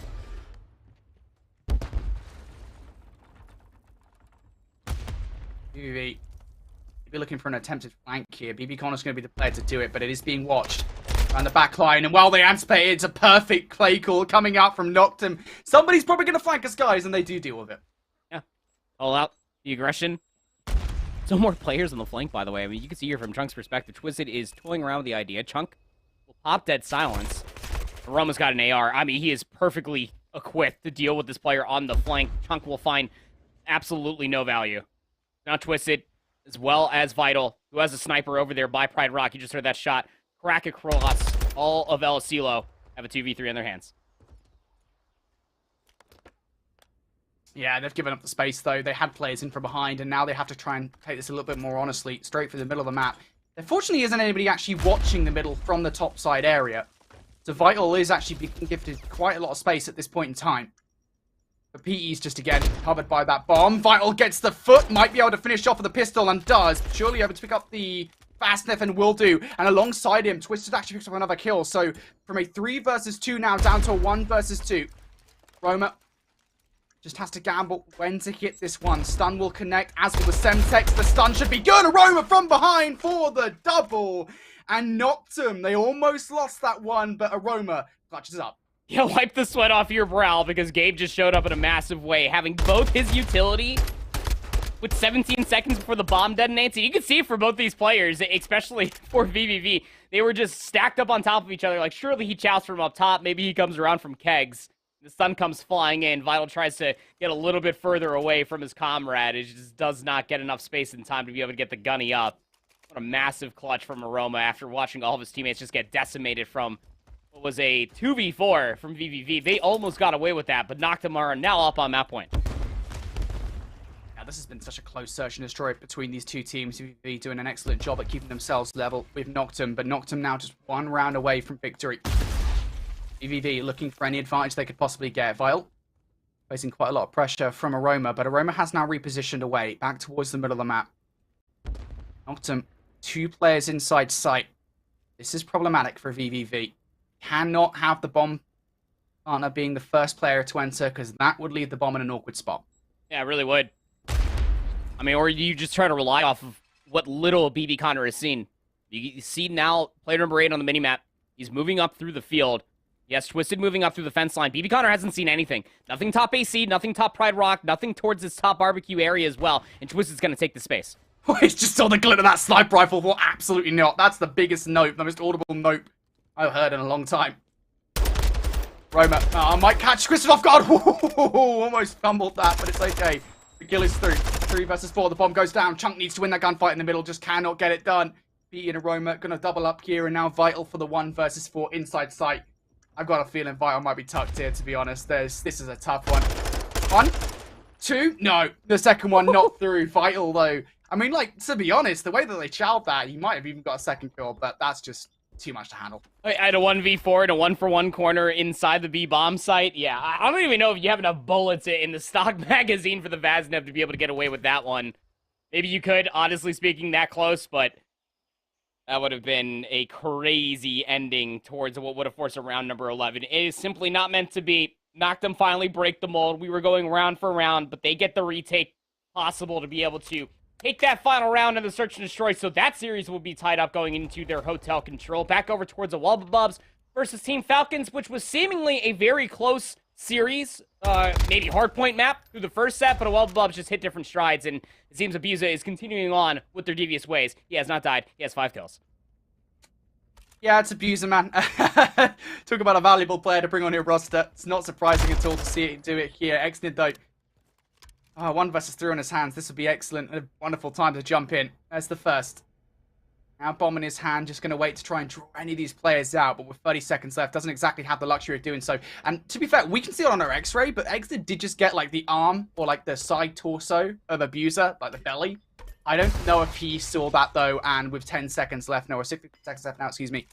BB, be looking for an attempted flank here. BB Connor's going to be the player to do it, but it is being watched around the back line. And while they anticipate, it's a perfect play call coming out from Noctum. Somebody's probably going to flank us, guys, and they do deal with it. Yeah. All out. The aggression. So more players on the flank, by the way. I mean, you can see here from Chunk's perspective, Twisted is toying around with the idea. Chunk will pop dead silence. Aroma's got an AR. I mean, he is perfectly equipped to deal with this player on the flank. Chunk will find absolutely no value. Now Twisted, as well as Vital, who has a sniper over there by Pride Rock. You just heard that shot. Crack across all of El Asilo. Have a 2v3 in their hands. Yeah, they've given up the space, though. They had players in from behind, and now they have to try and take this a little bit more honestly, straight through the middle of the map. There fortunately isn't anybody actually watching the middle from the top side area. So Vital is actually being gifted quite a lot of space at this point in time. But PE's just, again, covered by that bomb. Vital gets the foot, might be able to finish off with a pistol, and does. Surely able to pick up the fastness, and will do. And alongside him, Twisted actually picks up another kill. So from a 3 versus 2 now, down to a 1 versus 2. Roma just has to gamble when to hit this one. Stun will connect, as will the Semtex. The stun should be good. Aroma from behind for the double. And Noctum, they almost lost that one, but Aroma clutches up. Yeah, wipe the sweat off your brow, because Gabe just showed up in a massive way, having both his utility with 17 seconds before the bomb detonates. And you can see it for both these players, especially for VVV. They were just stacked up on top of each other. Like, surely he chows from up top. Maybe he comes around from kegs. The sun comes flying in. Vital tries to get a little bit further away from his comrade. It just does not get enough space and time to be able to get the gunny up. What a massive clutch from Aroma after watching all of his teammates just get decimated from what was a 2v4 from VVV. They almost got away with that, but Noctum are now up on map point. Yeah, this has been such a close search and destroy between these two teams. VVV doing an excellent job at keeping themselves level with Noctum, but Noctum now just 1 round away from victory. VVV looking for any advantage they could possibly get. Vital facing quite a lot of pressure from Aroma, but Aroma has now repositioned away, back towards the middle of the map. Noctum, 2 players inside sight. This is problematic for VVV. Cannot have the bomb partner being the first player to enter, because that would leave the bomb in an awkward spot. Yeah, it really would. I mean, or you just try to rely off of what little BB Connor has seen. You see now, player number 8 on the minimap. He's moving up through the field. Yes, Twisted moving up through the fence line. BB Connor hasn't seen anything. Nothing top AC, nothing top Pride Rock, nothing towards this top barbecue area as well. And Twisted's going to take the space. It's just saw the glint of that sniper rifle. Well, absolutely not. That's the biggest note, the most audible note I've heard in a long time. Roma might catch Twisted off guard. Almost fumbled that, but it's okay. The kill is through. 3 versus 4. The bomb goes down. Chunk needs to win that gunfight in the middle. Just cannot get it done. B and Aroma going to double up here, and now Vital for the 1 versus 4 inside sight. I've got a feeling Vital might be tucked here, to be honest. This is a tough one. 1, 2. No, the second one not through. Vital, though. I mean, like, to be honest, the way that they chowed that, he might have even got a second kill, but that's just too much to handle. I had a 1v4 and a 1-for-1 corner inside the B bomb site. Yeah, I don't even know if you have enough bullets in the stock magazine for the Vaznev to be able to get away with that one. Maybe you could, honestly speaking, that close, but that would have been a crazy ending towards what would have forced a round number 11. It is simply not meant to be. Noctum finally break the mold. We were going round for round, but they get the retake possible to be able to take that final round in the search and destroy. So that series will be tied up going into their hotel control. Back over towards the Wubble Bubs versus Team Falcons, which was seemingly a very close series, maybe Hardpoint map through the first set, but Bubs just hit different strides, and it seems Abusa is continuing on with their devious ways. He has not died. He has 5 kills. Yeah, it's Abuser, man. Talk about a valuable player to bring on your roster. It's not surprising at all to see it do it here. Exnid, though. 1 versus 3 on his hands. This would be excellent. A wonderful time to jump in. There's the first. Now bomb in his hand, just going to wait to try and draw any of these players out, but with 30 seconds left, doesn't exactly have the luxury of doing so. And to be fair, we can see it on our x-ray, but Exit did just get like the arm or like the side torso of Abuser, like the belly. I don't know if he saw that though, and with 10 seconds left, no, or 60 seconds left now, excuse me.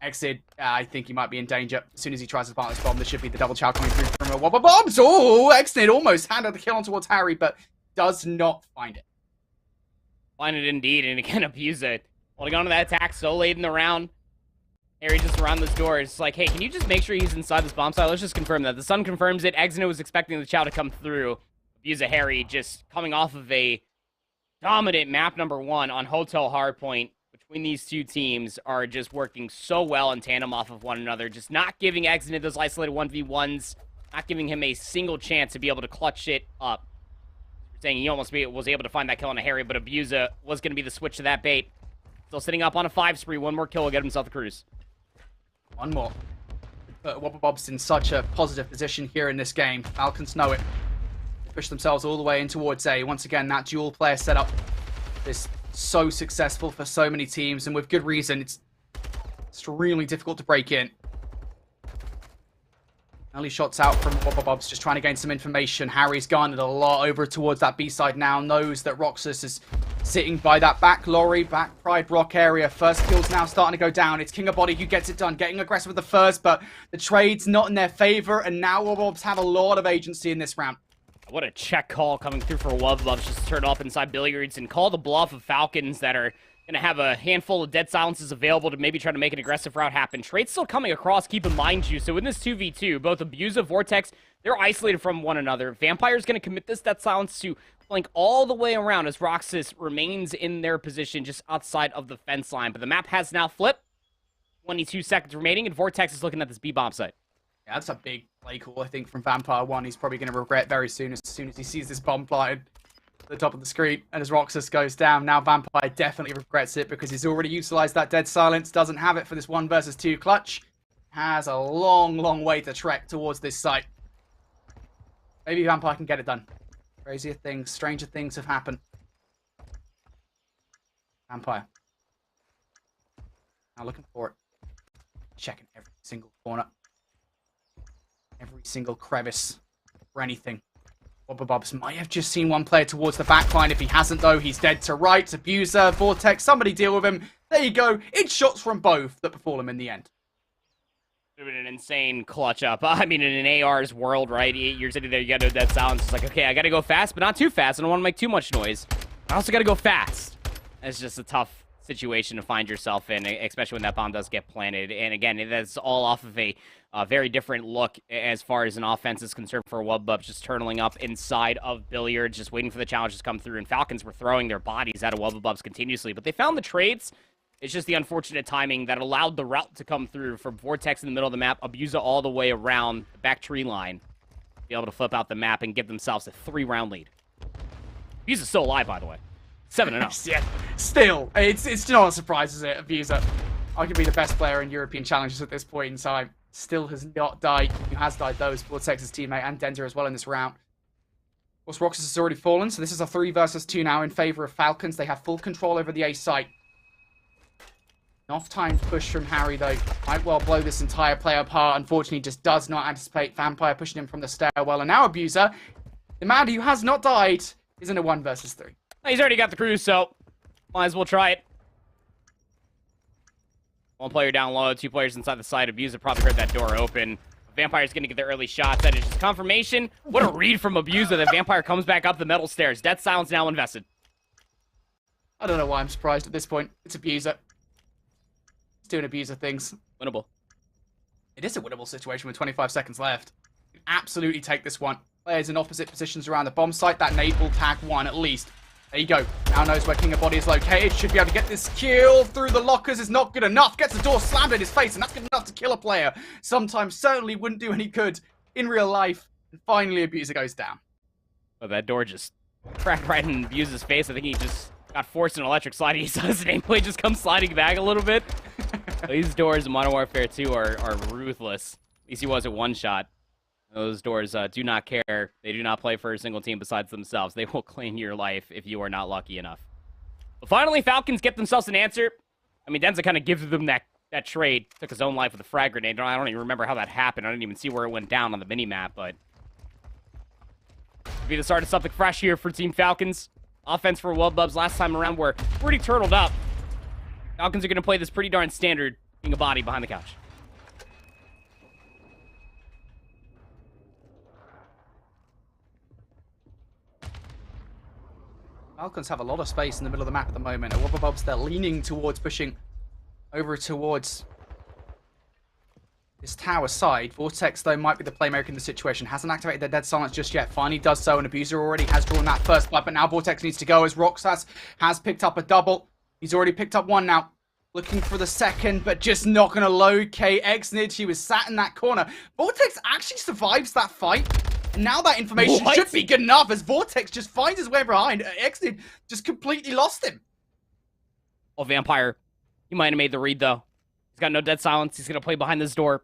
Exit, I think he might be in danger. As soon as he tries to plant this bomb, there should be the double chow coming through from a Wubble Bobs. Oh, Exit almost handed the kill on towards Harry, but does not find it. Find it indeed, and again, Abuser holding on to that attack so late in the round. Harry just around this door. It's like, hey, can you just make sure he's inside this bomb site? Let's just confirm that. The sun confirms it. Exino was expecting the chow to come through. Abuser Harry just coming off of a dominant map number 1 on Hotel Hardpoint. Between these two teams are just working so well in tandem off of one another. Just not giving Exino those isolated 1v1s. Not giving him a single chance to be able to clutch it up. Saying he almost was able to find that kill on a Harry, but Abuser was going to be the switch to that bait. Still sitting up on a 5 spree. 1 more kill will get himself the cruise. 1 more. But Wubble Bobs in such a positive position here in this game. Falcons know it. Push themselves all the way in towards A. Once again, that dual player setup is so successful for so many teams, and with good reason. It's extremely difficult to break in. Early shots out from Wubble Bobs, just trying to gain some information. Harry's garnered a lot over towards that B side now. Knows that Roxas is sitting by that back lorry, back Pride Rock area. First kill's now starting to go down. It's King of Body who gets it done, getting aggressive with the first, but the trade's not in their favor, and now Wubble Bobs have a lot of agency in this round. What a check call coming through for Wubble Bobs. Just turn off inside Billiards and call the bluff of Falcons that are going to have a handful of dead silences available to maybe try to make an aggressive route happen. Trade's still coming across, keep in mind, you. So in this 2v2, both Abusa, Vortex, they're isolated from one another. Vampire's going to commit this dead silence to flank all the way around as Roxas remains in their position just outside of the fence line. But the map has now flipped. 22 seconds remaining, and Vortex is looking at this B-bomb site. Yeah, that's a big play call, I think, from Vampire 1. He's probably going to regret very soon as he sees this bomb planted at the top of the screen. And as Roxas goes down, now Vampire definitely regrets it because he's already utilized that dead silence. Doesn't have it for this 1 versus 2 clutch. Has a long, long way to trek towards this site. Maybe Vampire can get it done. Crazier things, stranger things have happened. Vampire. Now looking for it. Checking every single corner. Every single crevice. For anything. Wubble Bobs might have just seen one player towards the back line. If he hasn't, though, he's dead to right. Abuser, Vortex, somebody deal with him. There you go. It's shots from both that befall him in the end. It's been an insane clutch up. I mean, in an AR's world, right? You're sitting there, you got to do that silence. It's like, okay, I got to go fast, but not too fast. I don't want to make too much noise. I also got to go fast. It's just a tough situation to find yourself in, especially when that bomb does get planted. And again, that's all off of a very different look as far as an offense is concerned for Wubble Bobs, just turtling up inside of Billiards, just waiting for the challenges to come through. And Falcons were throwing their bodies out of Wubble Bobs continuously, but they found the trades. It's just the unfortunate timing that allowed the route to come through from Vortex in the middle of the map, Abusa all the way around the back tree line, be able to flip out the map and give themselves a 3-round lead. Abusa's still alive, by the way. 7-0. Yeah, still, it's not a surprise, is it? Abuser, arguably the best player in European challenges at this point in time, still has not died. Who has died, though, is Vortex's teammate and Denzer as well in this round. Of course, Roxas has already fallen, so this is a 3 versus 2 now in favor of Falcons. They have full control over the A site. Enough time push from Harry, though. Might well blow this entire play apart. Unfortunately, just does not anticipate Vampire pushing him from the stairwell. And now Abuser, the man who has not died, is in a 1 versus 3. He's already got the cruise, so might as well try it. 1 player down low, 2 players inside the site. Abuser probably heard that door open. Vampire's going to get the early shots. That is just confirmation. What a read from Abuser. That Vampire comes back up the metal stairs. Death Silence now invested. I don't know why I'm surprised at this point. It's Abuser. It's doing Abuser things. Winnable. It is a winnable situation with 25 seconds left. You can absolutely take this one. Players in opposite positions around the bomb site. That nade will tag 1 at least. There you go. Now knows where King of Body is located. Should be able to get this kill through the lockers. Is not good enough. Gets the door slammed in his face, and that's good enough to kill a player. Sometimes certainly wouldn't do any good in real life. And finally, Abuser goes down. Oh, that door just cracked right in Abuser's face. I think he just got forced an electric slide. He saw his nameplate just come sliding back a little bit. These doors in Modern Warfare 2 are ruthless. At least he was at one shot. Those doors do not care. They do not play for a single team besides themselves. They will claim your life if you are not lucky enough. But finally, Falcons get themselves an answer. I mean, Denza kind of gives them that trade. Took his own life with a frag grenade. I don't even remember how that happened. I didn't even see where it went down on the mini-map, but could be the start of something fresh here for Team Falcons. Offense for Bubs last time around were pretty turtled up. Falcons are going to play this pretty darn standard, being a body behind the couch. Falcons have a lot of space in the middle of the map at the moment. At Bubs, they're leaning towards pushing over towards this tower side. Vortex, though, might be the playmaker in the situation. Hasn't activated their Dead Silence just yet. Finally does so, and Abuser already has drawn that first blood, but now Vortex needs to go as Roxas has picked up a double. He's already picked up one now. Looking for the second, but just not going to locate Xnid. She was sat in that corner. Vortex actually survives that fight. And now that information should be good enough as Vortex just finds his way behind. Xnid just completely lost him. Oh, Vampire. He might have made the read, though. He's got no Dead Silence. He's going to play behind this door.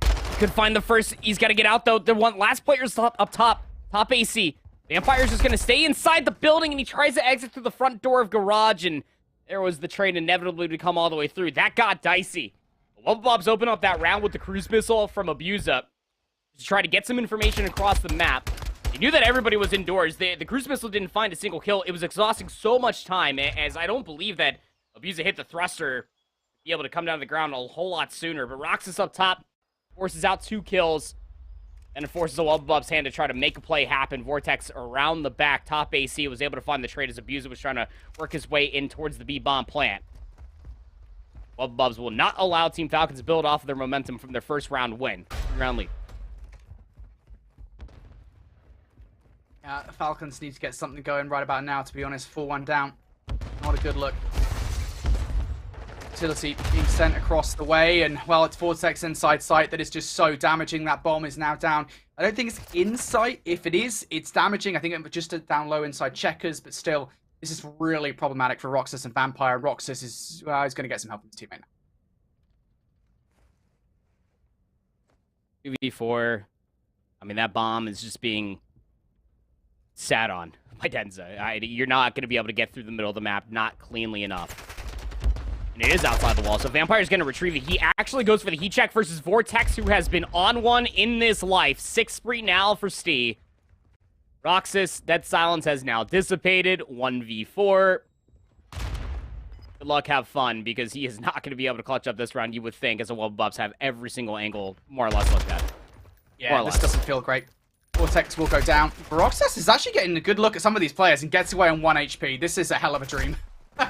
Could find the first. He's got to get out, though. The last player's up top. Top AC. Vampire's just going to stay inside the building, and he tries to exit through the front door of Garage, and there was the trade inevitably to come all the way through. That got dicey. Bubs open up that round with the cruise missile from Abuser to try to get some information across the map. He knew that everybody was indoors. The cruise missile didn't find a single kill. It was exhausting so much time, as I don't believe that Abuser hit the thruster to be able to come down to the ground a whole lot sooner. But Roxas up top forces out 2 kills, and it forces a Bubs hand to try to make a play happen. Vortex around the back. Top AC was able to find the trade as Abuser was trying to work his way in towards the B-bomb plant. Bubs will not allow Team Falcons to build off of their momentum from their first round win. 3-round lead. Falcons need to get something going right about now, to be honest. 4-1 down. Not a good look. Utility being sent across the way, and, well, it's Vortex inside sight that is just so damaging. That bomb is now down. I don't think it's in sight. If it is, it's damaging. I think it was just down low inside checkers, but still, this is really problematic for Roxas and Vampire. Roxas is he's going to get some help from his teammate now. 2v4. I mean, that bomb is just being sat on by Denza. You're not going to be able to get through the middle of the map, not cleanly enough. And it is outside the wall, so Vampire's going to retrieve it. He actually goes for the heat check versus Vortex, who has been on one in this life. 6 spree now for Stee. Roxas, Dead Silence has now dissipated. 1v4. Good luck, have fun, because he is not going to be able to clutch up this round, you would think, as a Bubs have every single angle more or less looked at. Yeah, this doesn't feel great. Vortex will go down. Roxas is actually getting a good look at some of these players and gets away on 1 HP. This is a hell of a dream.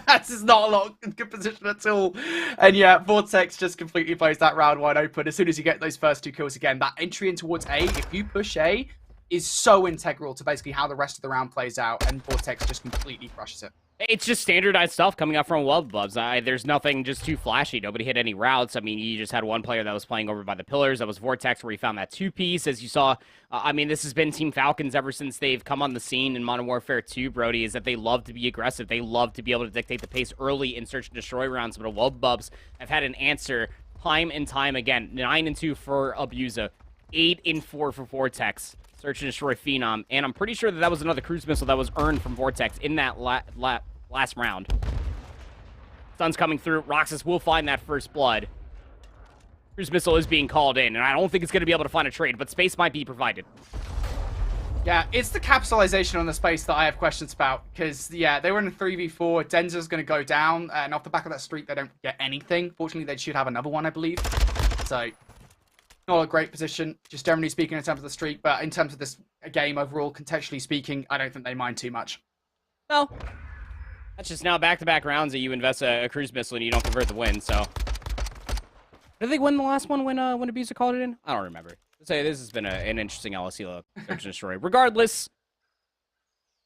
This is not a lot of good position at all. And yeah, Vortex just completely plays that round wide open. As soon as you get those first 2 kills again, that entry in towards A, if you push A, is so integral to basically how the rest of the round plays out, and Vortex just completely crushes it. It's just standardized stuff coming out from Bubs. There's nothing just too flashy. Nobody hit any routes. I mean, you just had one player that was playing over by the pillars. That was Vortex, where he found that 2-piece. As you saw, I mean, this has been Team Falcons ever since they've come on the scene in Modern Warfare 2, Brody, is that they love to be aggressive. They love to be able to dictate the pace early in search and destroy rounds. But Bubs have had an answer time and time again. 9-2 for Abuser. 8-4 for Vortex. Search and destroy Phenom. And I'm pretty sure that was another cruise missile that was earned from Vortex in that last round. Sun's coming through. Roxas will find that first blood. Cruise missile is being called in, and I don't think it's going to be able to find a trade, but space might be provided. Yeah, it's the capitalization on the space that I have questions about, because, yeah, they were in a 3v4. Denza's going to go down, and off the back of that streak, they don't get anything. Fortunately, they should have another one, I believe. So, not a great position, just generally speaking in terms of the streak, but in terms of this game overall, contextually speaking, I don't think they mind too much. Well, that's just now back-to-back rounds that you invest a cruise missile and you don't convert the win, so. Did they win the last one when Abuser called it in? I don't remember. Let's say this has been an interesting LSE look. Search and destroy. Regardless,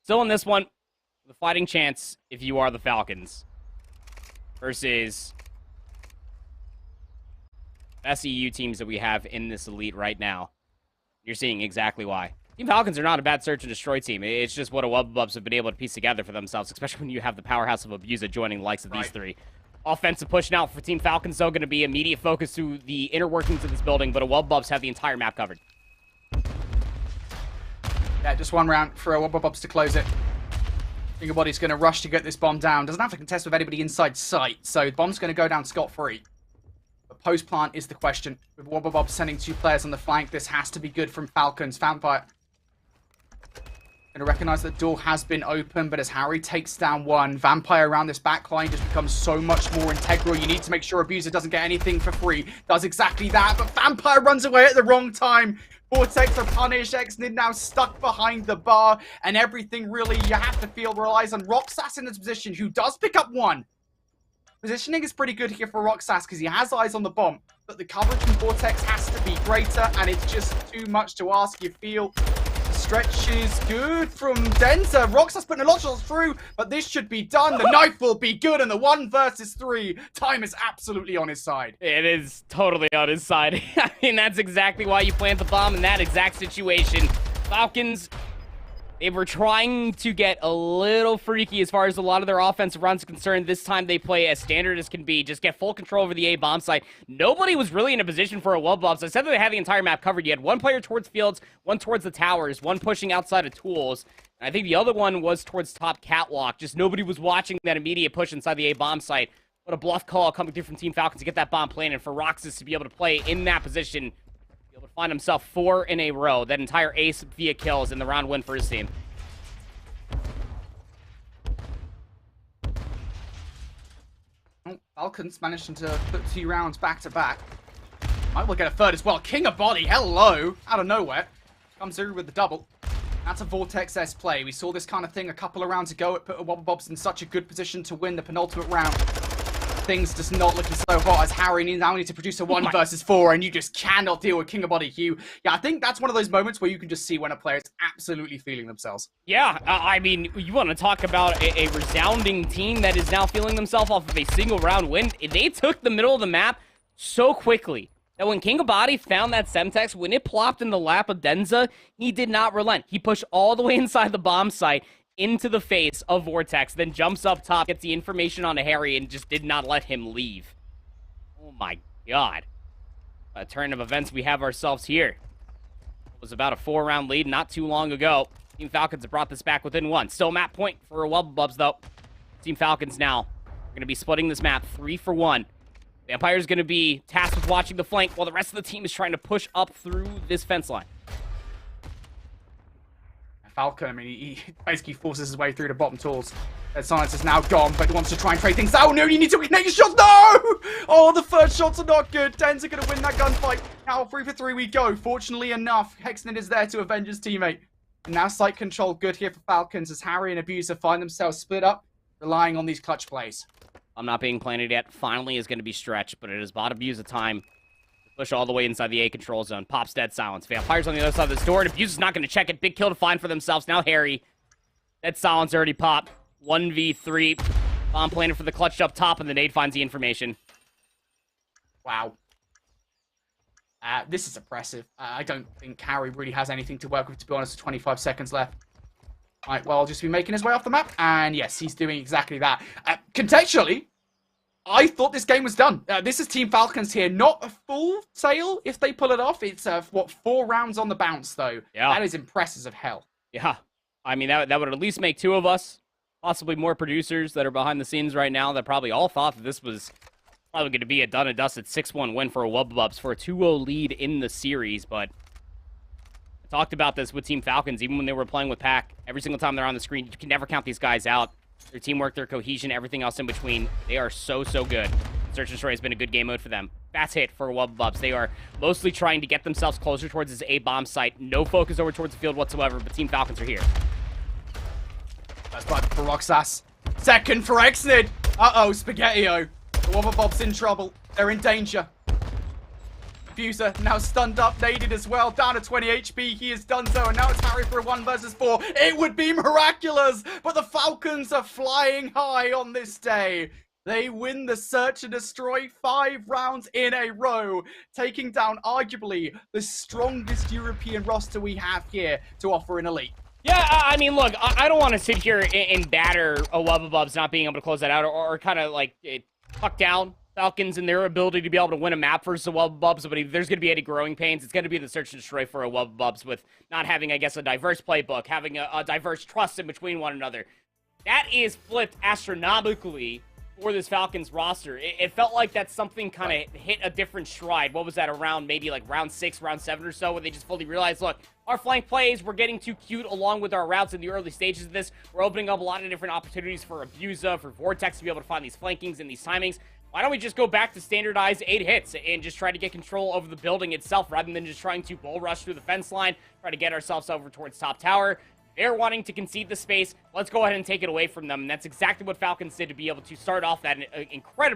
still in this one, the fighting chance if you are the Falcons versus best EU teams that we have in this elite right now. You're seeing exactly why. Team Falcons are not a bad search and destroy team. It's just what a Wubble Bubs have been able to piece together for themselves, especially when you have the powerhouse of Abusa joining the likes of these three. Offensive push now for Team Falcons, though, going to be immediate focus to the inner workings of this building, but a Wubble Bubs have the entire map covered. Yeah, just one round for a Wubble Bubs to close it. Fingerbody's going to rush to get this bomb down. Doesn't have to contest with anybody inside sight, so the bomb's going to go down scot-free. But post-plant is the question. With Wubble Bubs sending 2 players on the flank, this has to be good from Falcons. Vampire going to recognize that door has been open, but as Harry takes down one, Vampire around this backline just becomes so much more integral. You need to make sure Abuser doesn't get anything for free. Does exactly that, but Vampire runs away at the wrong time. Vortex are punished. X-Nid now stuck behind the bar, and everything really, you have to feel, relies on Roxas in this position, who does pick up one. Positioning is pretty good here for Roxas because he has eyes on the bomb, but the coverage from Vortex has to be greater, and it's just too much to ask. You feel stretch is good from Denza. Roxas putting a lot of shots through, but this should be done. The knife will be good, and the 1 versus 3 time is absolutely on his side. It is totally on his side. I mean, that's exactly why you plant the bomb in that exact situation. Falcons, they were trying to get a little freaky as far as a lot of their offensive runs are concerned. This time they play as standard as can be. Just get full control over the A bomb site. Nobody was really in a position for a Wubble Bubs. I said that they had the entire map covered. You had one player towards fields, one towards the towers, one pushing outside of tools. And I think the other one was towards top catwalk. Just nobody was watching that immediate push inside the A bomb site. What a bluff call coming through from Team Falcons to get that bomb planted, and for Roxas to be able to play in that position, be able to find himself 4 in a row. That entire ace via kills in the round win for his team. Falcons managing to put 2 rounds back to back. Might well get a third as well. King of Body, hello, out of nowhere. Comes through with the double. That's a Vortex S play. We saw this kind of thing a couple of rounds ago. It put a Wubble Bubs in such a good position to win the penultimate round. Things just not looking so hot as Harry now needs to produce a 1 versus 4, and you just cannot deal with King of Body Hugh. Yeah, I think that's one of those moments where you can just see when a player is absolutely feeling themselves. Yeah, I mean, you want to talk about a resounding team that is now feeling themselves off of a single round win. They took the middle of the map so quickly that when King of Body found that Semtex, when it plopped in the lap of Denza, he did not relent. He pushed all the way inside the bomb site into the face of Vortex, then jumps up top, gets the information on Harry, and just did not let him leave. Oh my god. A turn of events we have ourselves here. It was about a 4-round lead not too long ago. Team Falcons have brought this back within 1. Still map point for Wubble Bubs, though. Team Falcons now are going to be splitting this map 3 for 1. Vampire's going to be tasked with watching the flank while the rest of the team is trying to push up through this fence line. Falcon, I mean, he basically forces his way through the bottom tools. Silence is now gone, but he wants to try and trade things. Oh no, you need to connect your shots. No! Oh, the first shots are not good. Den's are going to win that gunfight. Now 3 for 3 we go. Fortunately enough, Hexnet is there to avenge his teammate. And now site control good here for Falcons as Harry and Abuser find themselves split up, relying on these clutch plays. I'm not being planted yet. Finally is going to be stretched, but it is bot Abuser time. Push all the way inside the A control zone. Pops dead silence. Vampire's on the other side of this door, and Abuser's not going to check it. Big kill to find for themselves. Now Harry. Dead silence already popped. 1v3. Bomb planted for the clutch up top, and the nade finds the information. Wow. This is impressive. I don't think Harry really has anything to work with, to be honest, with 25 seconds left. All right, well, I'll just be making his way off the map, and yes, he's doing exactly that. Contextually, I thought this game was done. This is Team Falcons here. Not a full sale if they pull it off. It's, 4 rounds on the bounce, though. Yeah. That is impressive as hell. Yeah. I mean, that would at least make 2 of us, possibly more producers that are behind the scenes right now that probably all thought that this was probably going to be a done and dusted 6-1 win for a Wubble Bubs for a 2-0 lead in the series. But I talked about this with Team Falcons, even when they were playing with Pack. Every single time they're on the screen, you can never count these guys out. Their teamwork, their cohesion, everything else in between. They are so, so good. Search and Destroy has been a good game mode for them. Fast hit for Wubble Bubs. They are mostly trying to get themselves closer towards this A-bomb site. No focus over towards the field whatsoever, but Team Falcons are here. That's bad for Roxas. Second for Exnid. Uh-oh, Spaghetti-O. The Wubble Bubs in trouble. They're in danger. Abuser now stunned up, naded as well, down to 20 HP. He is done so, and now it's Harry for a 1 versus 4. It would be miraculous, but the Falcons are flying high on this day. They win the Search and Destroy 5 rounds in a row, taking down arguably the strongest European roster we have here to offer in Elite. Yeah, I mean, look, I don't want to sit here and batter a Wubble Bubs not being able to close that out or kind of like tuck down Falcons and their ability to be able to win a map versus a Wubble Bubs, but if there's going to be any growing pains, it's going to be the Search and Destroy for a Wubble Bubs with not having, I guess, a diverse playbook, having a diverse trust in between one another. That is flipped astronomically for this Falcons roster. It felt like that something kind of hit a different stride. What was that, around maybe like round 6, round 7 or so, where they just fully realized, look, our flank plays, we're getting too cute along with our routes in the early stages of this. We're opening up a lot of different opportunities for Abusa, for Vortex to be able to find these flankings and these timings. Why don't we just go back to standardized 8 hits and just try to get control over the building itself rather than just trying to bull rush through the fence line, try to get ourselves over towards top tower. They're wanting to concede the space. Let's go ahead and take it away from them. And that's exactly what Falcons did to be able to start off that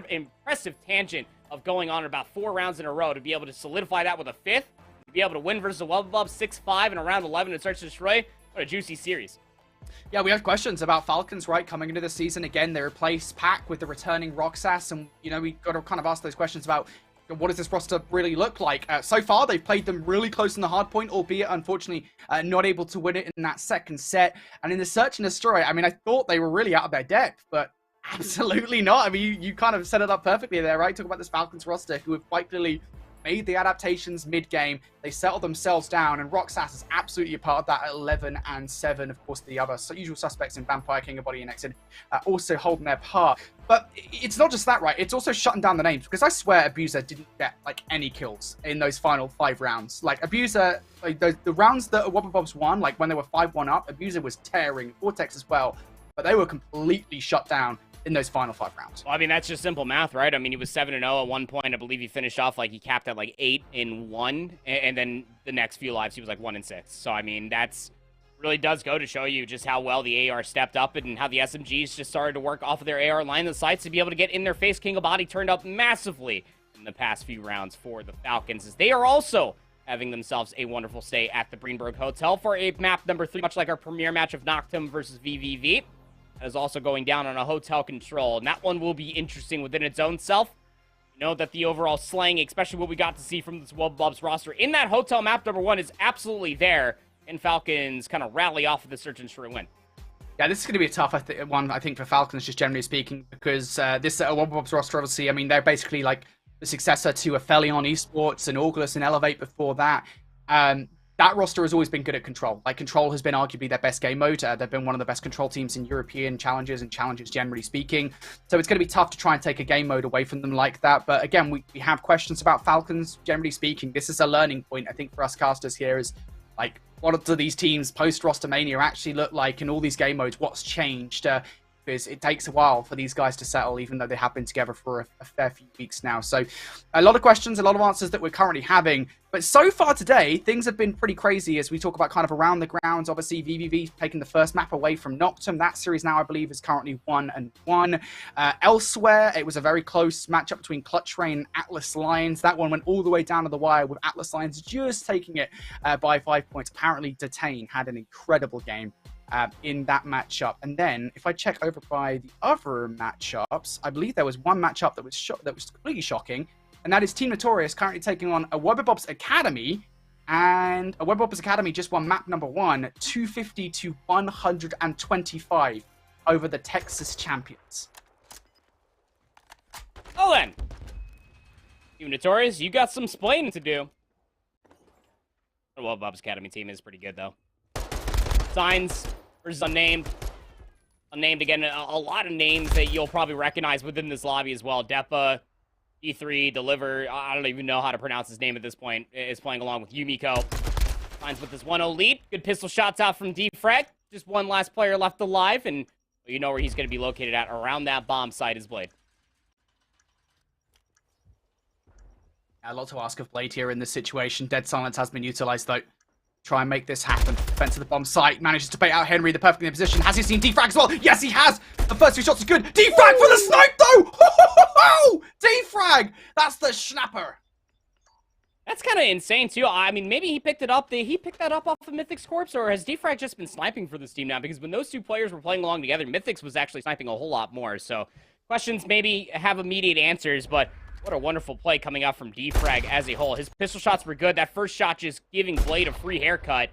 impressive tangent of going on about 4 rounds in a row, to be able to solidify that with a 5th, to be able to win versus a Wubble Bubs 6-5 in around 11 and Search and Destroy. What a juicy series. Yeah, we have questions about Falcons, right, coming into the season. Again, they replace Pac with the returning Roxas, and, you know, we got to kind of ask those questions about what does this roster really look like? So far, they've played them really close in the hardpoint, albeit, unfortunately, not able to win it in that second set. And in the Search and Destroy, I mean, I thought they were really out of their depth, but absolutely not. I mean, you kind of set it up perfectly there, right? Talk about this Falcons roster, who have quite clearly made the adaptations mid-game. They settled themselves down, and Roxas is absolutely a part of that at 11 and 7. Of course, the other usual suspects in Vampire, King of Body, and Exit also holding their part. But it's not just that, right? It's also shutting down the names, because I swear Abuser didn't get, like, any kills in those final 5 rounds. Like, Abuser, like, the rounds that Wubble Bubs won, like, when they were 5-1 up, Abuser was tearing, Vortex as well, but they were completely shut down in those final 5 rounds. Well, I mean, that's just simple math, right? I mean, he was 7-0 at one point. I believe he finished off, like, he capped at, like, 8-1, and then the next few lives, he was, like, 1-6. So, I mean, that's really does go to show you just how well the AR stepped up and how the SMGs just started to work off of their AR line of sights to be able to get in their face. King of Body turned up massively in the past few rounds for the Falcons, as they are also having themselves a wonderful stay at the Greenberg Hotel for a map number 3, much like our premiere match of Noctum versus VVV. That is also going down on a hotel control, and that one will be interesting within its own self. You know that the overall slang, especially what we got to see from this Wubble Bubs roster in that hotel map number 1, is absolutely there, and Falcons kind of rally off of the Search and Destroy win. Yeah, this is going to be a tough one, I think, for Falcons, just generally speaking, because this Wubble Bubs roster, obviously, I mean, they're basically like the successor to a Felion Esports and August and Elevate before that. That roster has always been good at Control. Like, Control has been arguably their best game mode. They've been one of the best Control teams in European challenges and challenges generally speaking. So it's going to be tough to try and take a game mode away from them like that. But again, we have questions about Falcons, generally speaking. This is a learning point, I think, for us casters here, is like, what do these teams post-Roster Mania actually look like in all these game modes? What's changed? Because it takes a while for these guys to settle, even though they have been together for a fair few weeks now. So a lot of questions, a lot of answers that we're currently having. But so far today, things have been pretty crazy as we talk about kind of around the grounds. Obviously, VVV taking the first map away from Noctum. That series now, I believe, is currently 1-1. Elsewhere, it was a very close matchup between Clutch Rain and Atlas Lions. That one went all the way down to the wire, with Atlas Lions just taking it by 5 points. Apparently, Detain had an incredible game in that matchup. And then if I check over by the other matchups, I believe there was one matchup that was completely shocking, and that is Team Notorious currently taking on a Wubble Bubs Academy, and a Wubble Bubs Academy just won map number 1, 250 to 125 over the Texas champions. Oh, then, Team Notorious, you got some splaining to do. The Wubble Bubs Academy team is pretty good, though. Signs versus Unnamed. Unnamed, again, a lot of names that you'll probably recognize within this lobby as well. Depa, E3, Deliver, I don't even know how to pronounce his name at this point, is playing along with Yumiko. Signs with this 1-0 lead. Good pistol shots out from D-Frag. Just one last player left alive, and you know where he's going to be located at. Around that bomb site is Blade. A lot to ask of Blade here in this situation. Dead Silence has been utilized, though. Try and make this happen. Defense of the bomb site. Manages to bait out Henry, the perfect in position. Has he seen D-Frag as well? Yes, he has! The first 2 shots are good. D-Frag for the snipe, though! D-Frag! That's the schnapper. That's kind of insane, too. I mean, maybe he picked it up. Did he pick that up off of Mythic's corpse, or has D-Frag just been sniping for this team now? Because when those 2 players were playing along together, Mythic's was actually sniping a whole lot more. So questions maybe have immediate answers, but what a wonderful play coming out from Defrag as a whole. His pistol shots were good. That first shot just giving Blade a free haircut.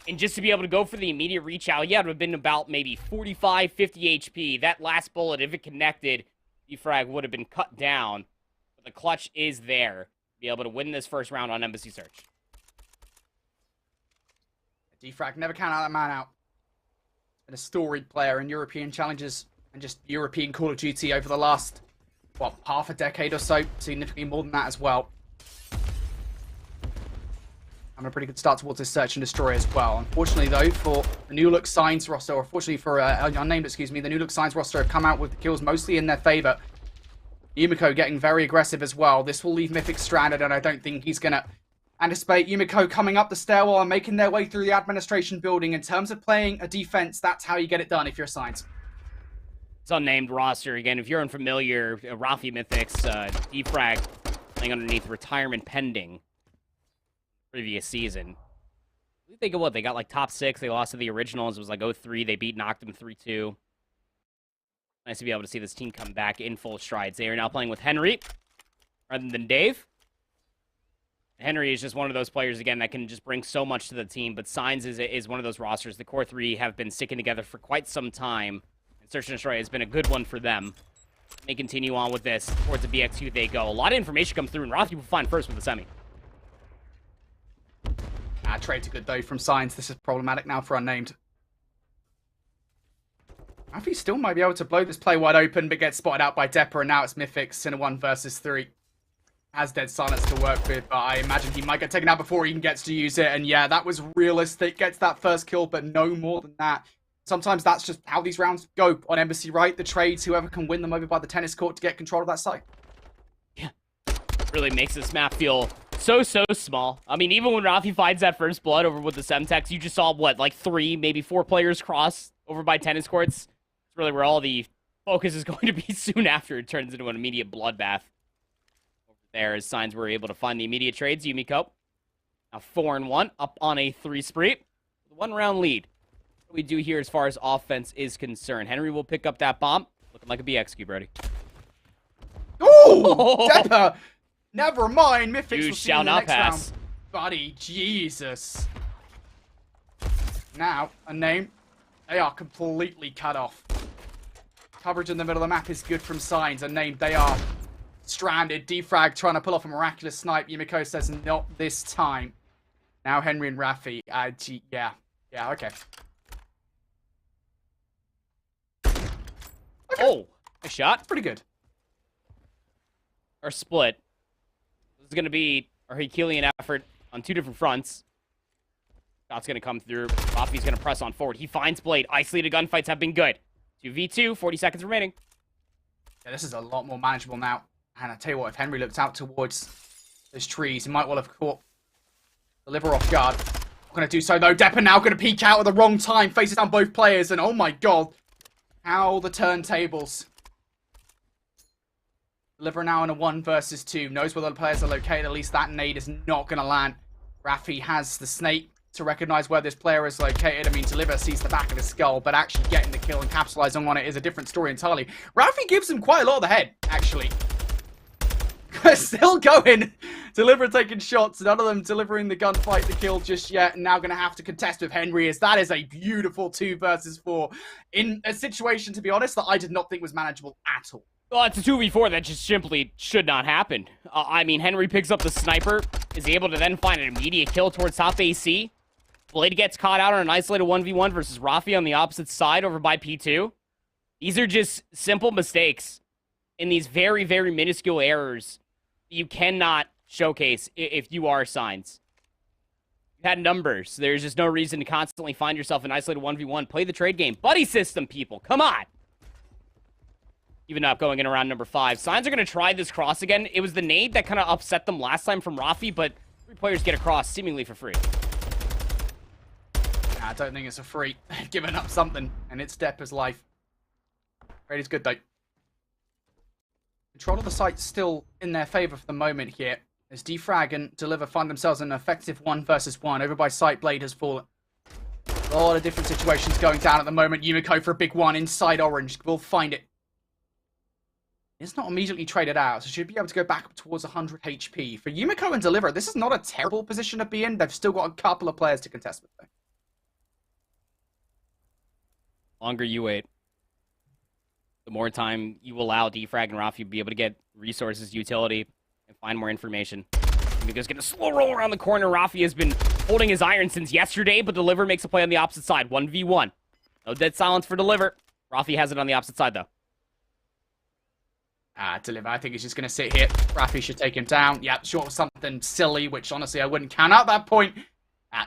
And just to be able to go for the immediate reach out, yeah, it would have been about maybe 45, 50 HP. That last bullet, if it connected, Defrag would have been cut down. But the clutch is there to be able to win this first round on Embassy Search. Defrag never counted that man out. Been a storied player in European challenges and just European Call of Duty over the last, what, half a decade or so. Significantly more than that as well. Having a pretty good start towards this search and destroy as well. Unfortunately, though, for the New Look Signs roster, or fortunately for Unnamed, excuse me, the New Look Signs roster have come out with the kills mostly in their favor. Yumiko getting very aggressive as well. This will leave Mythic stranded, and I don't think he's going to anticipate Yumiko coming up the stairwell and making their way through the administration building. In terms of playing a defense, that's how you get it done if you're Signs. It's Unnamed roster. Again, if you're unfamiliar, Rafi Mythics, Defrag playing underneath retirement pending previous season. Think of what they got, like top 6. They lost to the originals. It was like 0-3. They beat Noctum 3-2. Nice to be able to see this team come back in full strides. They are now playing with Henry rather than Dave. Henry is just one of those players, again, that can just bring so much to the team. But Signs is one of those rosters. The core 3 have been sticking together for quite some time. And Search and Destroy has been a good one for them. They continue on with this. Towards the BX2 they go. A lot of information comes through, and Rothi will find first with the semi. Trade to good, though, from Signs. This is problematic now for Unnamed. Rafi still might be able to blow this play wide open, but gets spotted out by Depper, and now it's Mythics in a 1 versus 3. Has Dead Silence to work with, but I imagine he might get taken out before he even gets to use it. And yeah, that was realistic. Gets that first kill, but no more than that. Sometimes that's just how these rounds go on Embassy, right? The trades, whoever can win them over by the tennis court to get control of that site. Yeah. Really makes this map feel so small. I mean, even when Rafi finds that first blood over with the Semtex, you just saw, what, like 3, maybe 4 players cross over by tennis courts. It's really where all the focus is going to be soon after it turns into an immediate bloodbath. There, as Signs were able to find the immediate trades. Yumiko, now 4-1, up on a 3 spree. 1-round lead. What do we do here as far as offense is concerned? Henry will pick up that bomb. Looking like a BX cube, Brody. Ooh! Depper! Never mind, Mythics You will see shall in the not next pass. round. Buddy, Jesus. Now, Unnamed, they are completely cut off. Coverage in the middle of the map is good from Signs. Unnamed, they are stranded. Defrag trying to pull off a miraculous snipe. Yumiko says, not this time. Now Henry and Rafi. Yeah, okay. Oh, a shot. Pretty good. Or split. This is going to be a Herculean effort on 2 different fronts. Shot's going to come through. Rafi's going to press on forward. He finds Blade. Isolated gunfights have been good. 2v2, 40 seconds remaining. Yeah, this is a lot more manageable now. And I tell you what, if Henry looked out towards those trees, he might well have caught the liver off guard. Not going to do so, though. Depper now going to peek out at the wrong time. Faces down both players. And oh my god. How the turntables. Liver now in a 1 versus 2. Knows where the players are located. At least that nade is not going to land. Rafi has the snake to recognize where this player is located. I mean, Deliver sees the back of his skull, but actually getting the kill and capitalizing on it is a different story entirely. Rafi gives him quite a lot of the head, actually. Still going. Deliver taking shots. None of them delivering the gunfight, the kill just yet. And now going to have to contest with Henry, as that is a beautiful 2 versus 4 in a situation, to be honest, that I did not think was manageable at all. Well, it's a 2v4 that just simply should not happen. I mean, Henry picks up the sniper, is able to then find an immediate kill towards top AC. Blade gets caught out on an isolated 1v1 versus Rafi on the opposite side over by P2. These are just simple mistakes in these very, very minuscule errors you cannot showcase if you are Signs. You had numbers. There's just no reason to constantly find yourself in isolated 1v1. Play the trade game. Buddy system, people. Come on. Even up going in around number 5. Signs are going to try this cross again. It was the nade that kind of upset them last time from Rafi, but 3 players get across seemingly for free. I don't think it's a free. They've given up something, and it's Depper's life. Brady's good, though. Control of the site's still in their favor for the moment here, as Defrag and Deliver find themselves in an effective 1 versus 1. Over by site, Blade has fallen. A lot of different situations going down at the moment. Yumiko for a big one inside orange. We'll find it. It's not immediately traded out, so should be able to go back up towards 100 HP. For Yumiko and Deliver, this is not a terrible position to be in. They've still got a couple of players to contest with, though. Longer you wait, the more time you allow Defrag and Rafi to be able to get resources, utility, and find more information. Yumiko's getting a slow roll around the corner. Rafi has been holding his iron since yesterday, but Deliver makes a play on the opposite side. 1v1. No dead silence for Deliver. Rafi has it on the opposite side, though. Deliver, I think he's just going to sit here. Rafi should take him down. Yeah, short of something silly, which honestly I wouldn't count out at that point.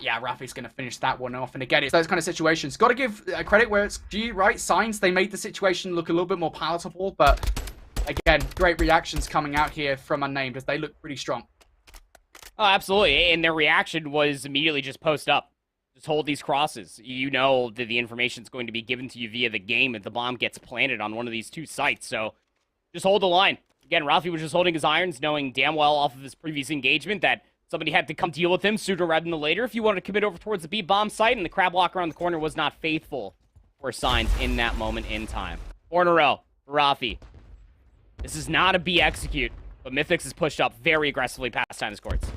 Yeah, Rafi's going to finish that one off. And again, it's those kind of situations. Got to give credit where it's due, right? Signs, they made the situation look a little bit more palatable. But again, great reactions coming out here from Unnamed as they look pretty strong. Oh, absolutely. And their reaction was immediately just post up. Just hold these crosses. You know that the information is going to be given to you via the game if the bomb gets planted on one of these two sites. So just hold the line. Again, Rafi was just holding his irons, knowing damn well off of his previous engagement that somebody had to come deal with him sooner rather than later if you wanted to commit over towards the B bomb site, and the crab walk around the corner was not faithful for Signs in that moment in time. 4 in a row for Rafi. This is not a B execute, but Mythix is pushed up very aggressively past tennis courts.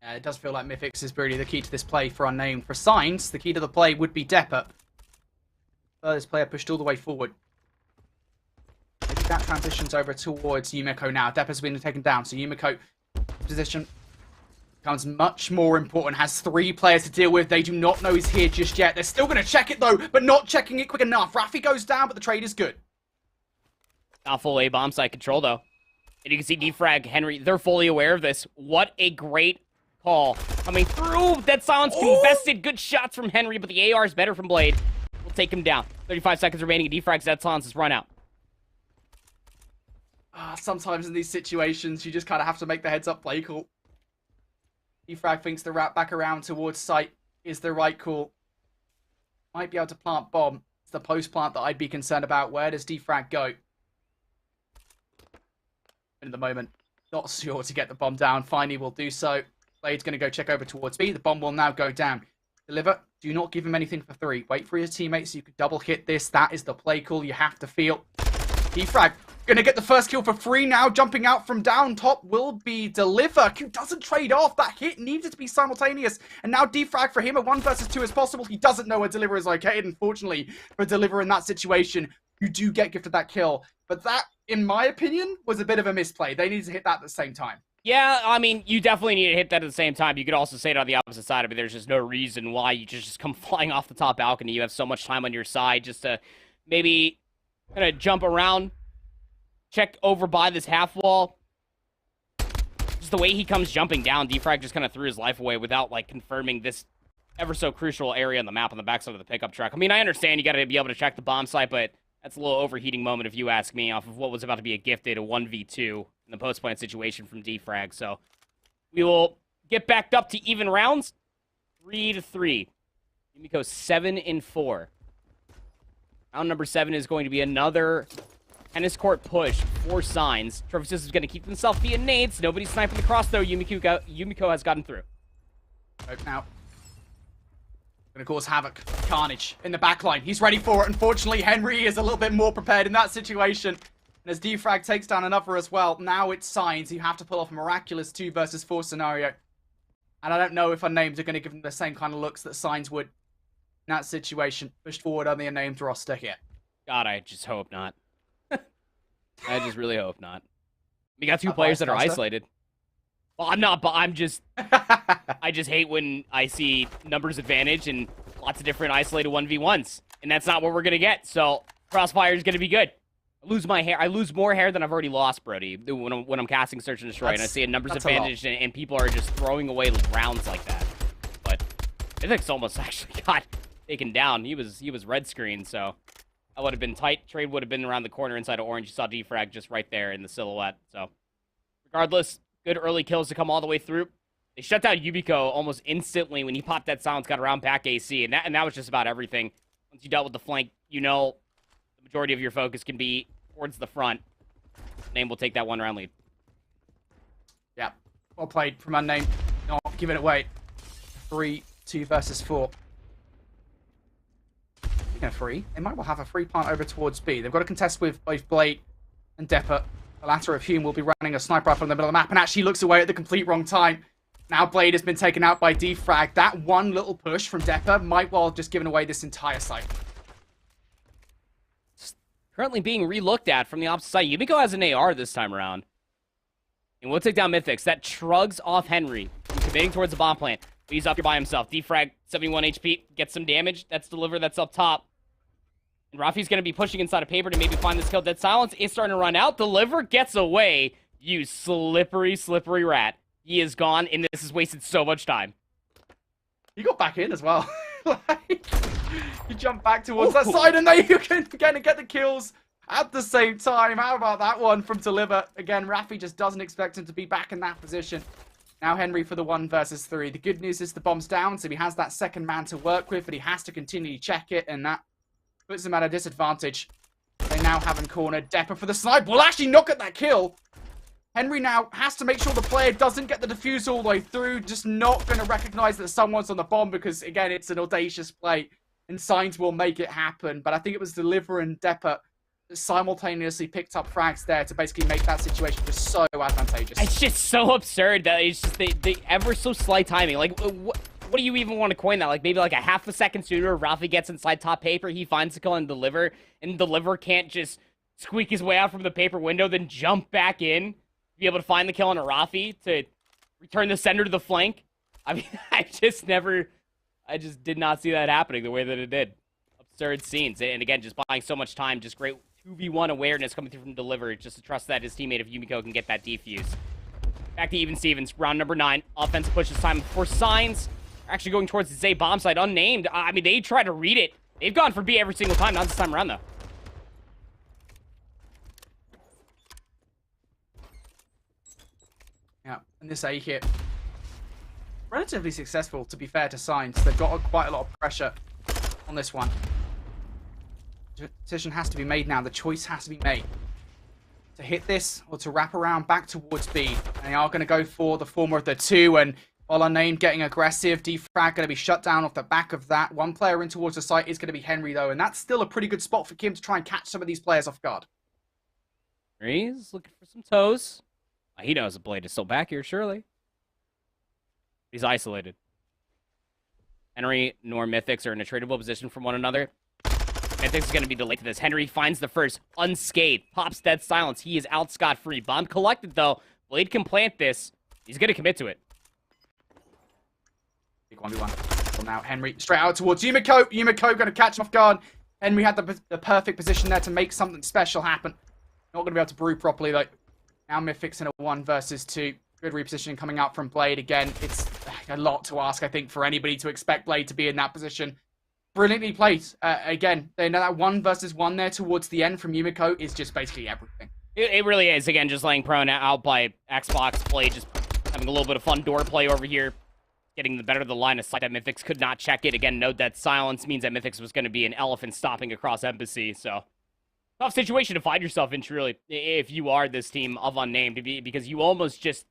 It does feel like Mythix is really the key to this play for Unnamed. For Signs, the key to the play would be Depper. Furthest player pushed all the way forward. Maybe that transitions over towards Yumiko now. Depper's been taken down, so Yumiko position becomes much more important. Has 3 players to deal with. They do not know he's here just yet. They're still going to check it, though, but not checking it quick enough. Rafi goes down, but the trade is good. Not full A bomb site control, though. And you can see Defrag, Henry, they're fully aware of this. What a great call coming through. Dead silence contested. Good shots from Henry, but the AR is better from Blade. We'll take him down. 35 seconds remaining. Defrag's dead silence is run out. Sometimes in these situations, you just kind of have to make the heads-up play call. Defrag thinks the wrap back around towards site is the right call. Might be able to plant bomb. It's the post-plant that I'd be concerned about. Where does Defrag go? In the moment, not sure to get the bomb down. Finally, will do so. Blade's going to go check over towards B. The bomb will now go down. Deliver. Do not give him anything for 3. Wait for your teammates so you can double hit this. That is the play call you have to feel. Defrag going to get the first kill for free now. Jumping out from down top will be Deliver. Q doesn't trade off. That hit needed to be simultaneous. And now Defrag for him, a 1 versus 2 is possible. He doesn't know where Deliver is located. Unfortunately, for Deliver in that situation, you do get gifted that kill. But that, in my opinion, was a bit of a misplay. They needed to hit that at the same time. Yeah, I mean, you definitely need to hit that at the same time. You could also say it on the opposite side. I mean, there's just no reason why you just come flying off the top balcony. You have so much time on your side just to maybe kind of jump around, check over by this half wall. Just the way he comes jumping down, Defrag just kind of threw his life away without, like, confirming this ever so crucial area on the map on the backside of the pickup truck. I mean, I understand you got to be able to check the bomb site, but that's a little overheating moment if you ask me, off of what was about to be a gifted, a 1v2 in the post-plant situation from Defrag. So we will get backed up to even rounds. 3-3. Yumiko 7-4. Round number 7 is going to be another tennis court push for Signs. Trophy is going to keep himself via nades. Nobody's sniping the cross, though. Yumiko has gotten through. Right now. Going to cause havoc. Carnage in the backline. He's ready for it. Unfortunately, Henry is a little bit more prepared in that situation. And as Defrag takes down another as well, now it's Signs. You have to pull off a miraculous 2 versus 4 scenario. And I don't know if Unnamed are going to give them the same kind of looks that Signs would in that situation. Pushed forward on the Unnamed roster here. God, I just hope not. I just really hope not. We got 2 players that are isolated. Well, I'm not, but I'm just... I just hate when I see numbers advantage and lots of different isolated 1v1s. And that's not what we're going to get. So, Crossfire is going to be good. I lose my hair. I lose more hair than I've already lost, Brody, when I'm casting Search and Destroy. And I see a numbers advantage and people are just throwing away rounds like that. But I think almost actually got taken down. He was red screen, so that would have been tight. Trade would have been around the corner inside of orange. You saw Defrag just right there in the silhouette. So, regardless, good early kills to come all the way through. They shut down Yumiko almost instantly when he popped that silence, got around back AC, and that was just about everything. Once you dealt with the flank, you know the majority of your focus can be towards the front. Name will take that 1 round lead. Yeah, well played from Unnamed. Not giving it away. 3, 2 versus 4. a free. They might well have a free plant over towards B. They've got to contest with both Blade and Depper. The latter of whom will be running a sniper rifle in the middle of the map and actually looks away at the complete wrong time. Now Blade has been taken out by Defrag. That one little push from Depper might well have just given away this entire site. Currently being re-looked at from the opposite side. Yumiko has an AR this time around. And we'll take down Mythix. That shrugs off Henry from committing towards the bomb plant. But he's up here by himself. Defrag, 71 HP, gets some damage. That's Deliver, that's up top. And Rafi's going to be pushing inside of paper to maybe find this kill. Dead Silence is starting to run out. Deliver gets away. You slippery, slippery rat. He is gone, and this has wasted so much time. He got back in as well. Like, you jump back towards that side, and then you can get the kills at the same time. How about that one from Deliver? Again, Rafi just doesn't expect him to be back in that position. Now Henry for the 1 versus 3. The good news is the bomb's down, so he has that second man to work with, but he has to continue to check it, and that puts him at a disadvantage. They now have him cornered. Depper for the snipe will actually knock at that kill. Henry now has to make sure the player doesn't get the defuse all the way through. Just not going to recognize that someone's on the bomb because, again, it's an audacious play. And Signs will make it happen. But I think it was Deliver and Depper that simultaneously picked up frags there to basically make that situation just so advantageous. It's just so absurd that it's just the ever so slight timing. Like, what do you even want to coin that? Like, maybe like a half a second sooner, Rafi gets inside top paper, he finds the kill and Deliver can't just squeak his way out from the paper window, then jump back in, be able to find the kill on a Rafi to return the sender to the flank. I mean, I just did not see that happening the way that it did. Absurd scenes. And again, just buying so much time, just great 2v1 awareness coming through from Deliver, just to trust that his teammate of Yumiko can get that defuse. Back to Even Stevens, round number 9. Offensive push this time for Signs. Actually going towards the Zay bomb site, Unnamed. I mean, they try to read it. They've gone for B every single time, not this time around, though. Yeah, and this A hit, relatively successful, to be fair to Signs. They've got quite a lot of pressure on this one. The decision has to be made now. The choice has to be made. To hit this or to wrap around back towards B. And they are going to go for the former of the two. And while Unnamed getting aggressive, Defrag going to be shut down off the back of that. One player in towards the site is going to be Henry, though. And that's still a pretty good spot for Kim to try and catch some of these players off guard. He's looking for some toes. He knows the Blade is still back here, surely. He's isolated. Henry nor Mythix are in a tradable position from one another. Mythix is going to be delayed to this. Henry finds the first, unscathed, pops Dead Silence. He is out scot-free. Bomb collected, though. Blade can plant this. He's going to commit to it. Big 1v1. Well, now Henry straight out towards Yumiko. Yumiko going to catch him off guard. Henry had the perfect position there to make something special happen. Not going to be able to brew properly, though. Now Mythix in a 1 versus 2. Good repositioning coming out from Blade. Again, it's a lot to ask, I think, for anybody to expect Blade to be in that position. Brilliantly played. Again, they know that 1 versus 1 there towards the end from Yumiko is just basically everything. It really is. Again, just laying prone out by Xbox. Blade just having a little bit of fun door play over here. Getting the better of the line of sight. That Mythix could not check it. Again, note that silence means that Mythix was going to be an elephant stopping across Embassy, so... Tough situation to find yourself in, truly, if you are this team of Unnamed, because you almost just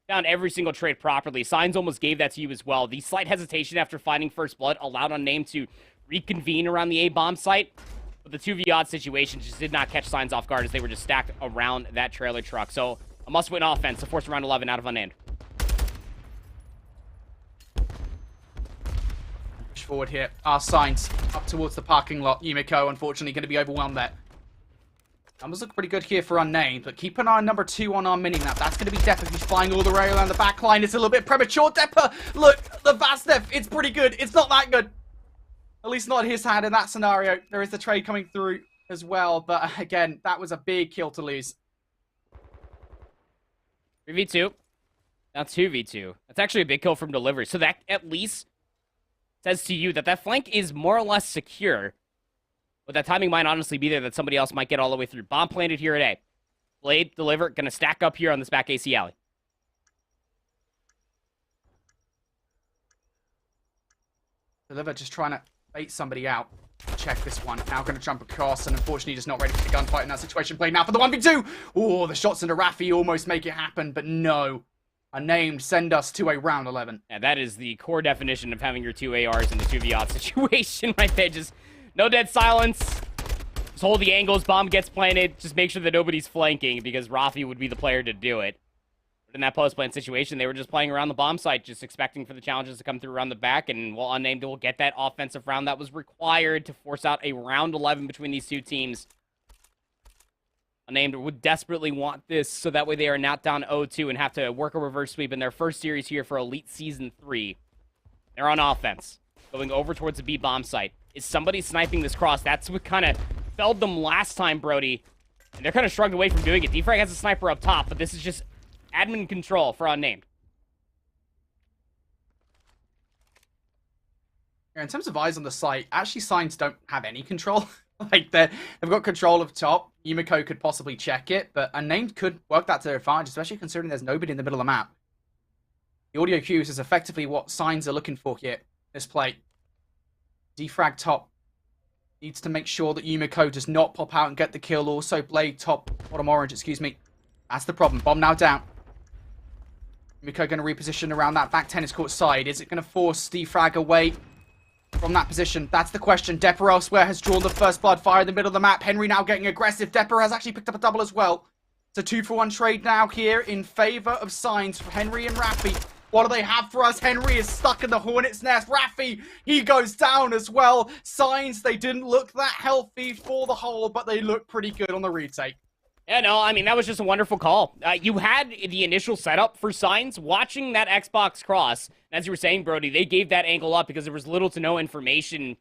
found every single trade properly. Signs almost gave that to you as well. The slight hesitation after finding First Blood allowed Unnamed to reconvene around the A-bomb site, but the 2v-odd situation just did not catch Signs off guard as they were just stacked around that trailer truck. So, a must-win offense to force round 11 out of Unnamed. Push forward here. Our Signs up towards the parking lot. Yumiko, unfortunately, going to be overwhelmed there. Numbers look pretty good here for Unnamed, but keep an eye on number 2 on our mini-map. That's going to be Depper, who's flying all the way around the back line. It's a little bit premature. Depper, look, the Vastef, it's pretty good. It's not that good. At least not his hand in that scenario. There is the trade coming through as well, but again, that was a big kill to lose. 3v2. Now 2v2. That's actually a big kill from Delivery. So that at least says to you that that flank is more or less secure. But that timing might honestly be there that somebody else might get all the way through. Bomb planted here at A. Blade, Deliver, gonna stack up here on this back AC alley. Deliver just trying to bait somebody out. Check this one. Now going to jump across, and unfortunately just not ready for the gunfight in that situation. Blade now for the 1v2. Oh, the shots into Rafi almost make it happen, but no. Unnamed send us to a round 11. Yeah, that is the core definition of having your 2 ARs in the 2v-odd situation right there. Just No dead silence. Just hold the angles, bomb gets planted. Just make sure that nobody's flanking, because Rafi would be the player to do it. But in that post-plant situation, they were just playing around the bomb site, just expecting for the challenges to come through around the back, and while Unnamed will get that offensive round that was required to force out a round 11 between these two teams. Unnamed would desperately want this, so that way they are not down 0-2 and have to work a reverse sweep in their first series here for Elite Season 3. They're on offense, going over towards the B bomb site. Is somebody sniping this cross? That's what kind of felled them last time, Brody. And they're kind of shrugged away from doing it. Defrag has a sniper up top, but this is just admin control for Unnamed. In terms of eyes on the site, actually Signs don't have any control. Like, they've got control of top. Yumiko could possibly check it, but Unnamed could work that to their advantage, especially considering there's nobody in the middle of the map. The audio cues is effectively what Signs are looking for here. This play. Defrag top. Needs to make sure that Yumiko does not pop out and get the kill. Also, Blade top, bottom orange, excuse me. That's the problem. Bomb now down. Yumiko going to reposition around that back tennis court side. Is it going to force Defrag away from that position? That's the question. Depper elsewhere has drawn the first blood fire in the middle of the map. Henry now getting aggressive. Depper has actually picked up a double as well. It's a 2-for-1 trade now here in favor of Signs for Henry and Rafi. What do they have for us? Henry is stuck in the Hornet's nest. Rafi, he goes down as well. Signs, they didn't look that healthy for the hole, but they look pretty good on the retake. Yeah, no, I mean, that was just a wonderful call. You had the initial setup for Signs. Watching that Xbox cross, as you were saying, Brody, they gave that angle up because there was little to no information.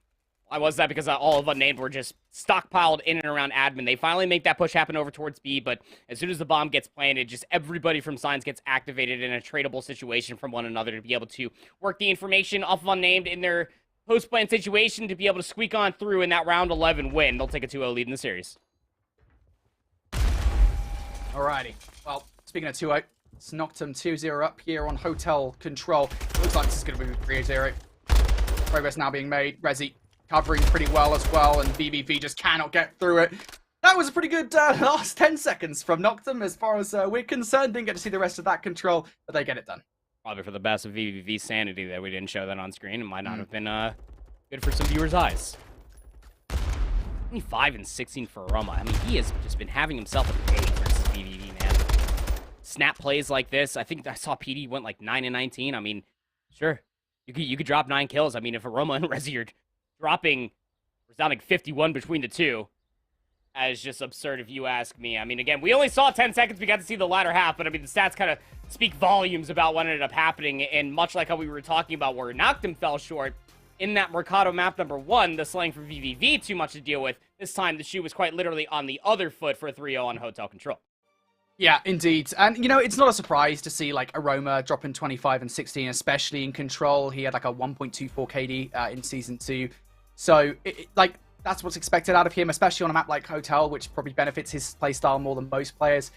Why was that? Because all of Unnamed were just stockpiled in and around admin. They finally make that push happen over towards B, but as soon as the bomb gets planted, just everybody from Signs gets activated in a tradable situation from one another to be able to work the information off of Unnamed in their post-plant situation to be able to squeak on through in that round 11 win. They'll take a 2-0 lead in the series. Alrighty. Well, speaking of 2-0, it's Noctum 2-0 up here on Hotel Control. Looks like this is going to be 3-0. Progress now being made. Rezi covering pretty well as well, and BBV just cannot get through it. That was a pretty good last 10 seconds from Noctum as far as we're concerned. Didn't get to see the rest of that control, but they get it done. Probably for the best of VVV's sanity that we didn't show that on screen. It might not have been good for some viewers' eyes. 25 and 16 for Aroma. I mean, he has just been having himself a day versus VVV, man. Snap plays like this. I think I saw PD went like 9 and 19. I mean, sure, you could drop 9 kills. I mean, if Aroma and Rezi are dropping, resounding 51 between the two, that is just absurd if you ask me. I mean, again, we only saw 10 seconds. We got to see the latter half, but I mean, the stats kind of speak volumes about what ended up happening. And much like how we were talking about where Noctum fell short in that Mercado map number 1, the slang for VVV too much to deal with. This time, the shoe was quite literally on the other foot for a 3-0 on Hotel Control. Yeah, indeed. And, you know, it's not a surprise to see, like, Aroma dropping 25 and 16, especially in Control. He had, like, a 1.24 KD in Season 2. So, that's what's expected out of him, especially on a map like Hotel, which probably benefits his playstyle more than most players.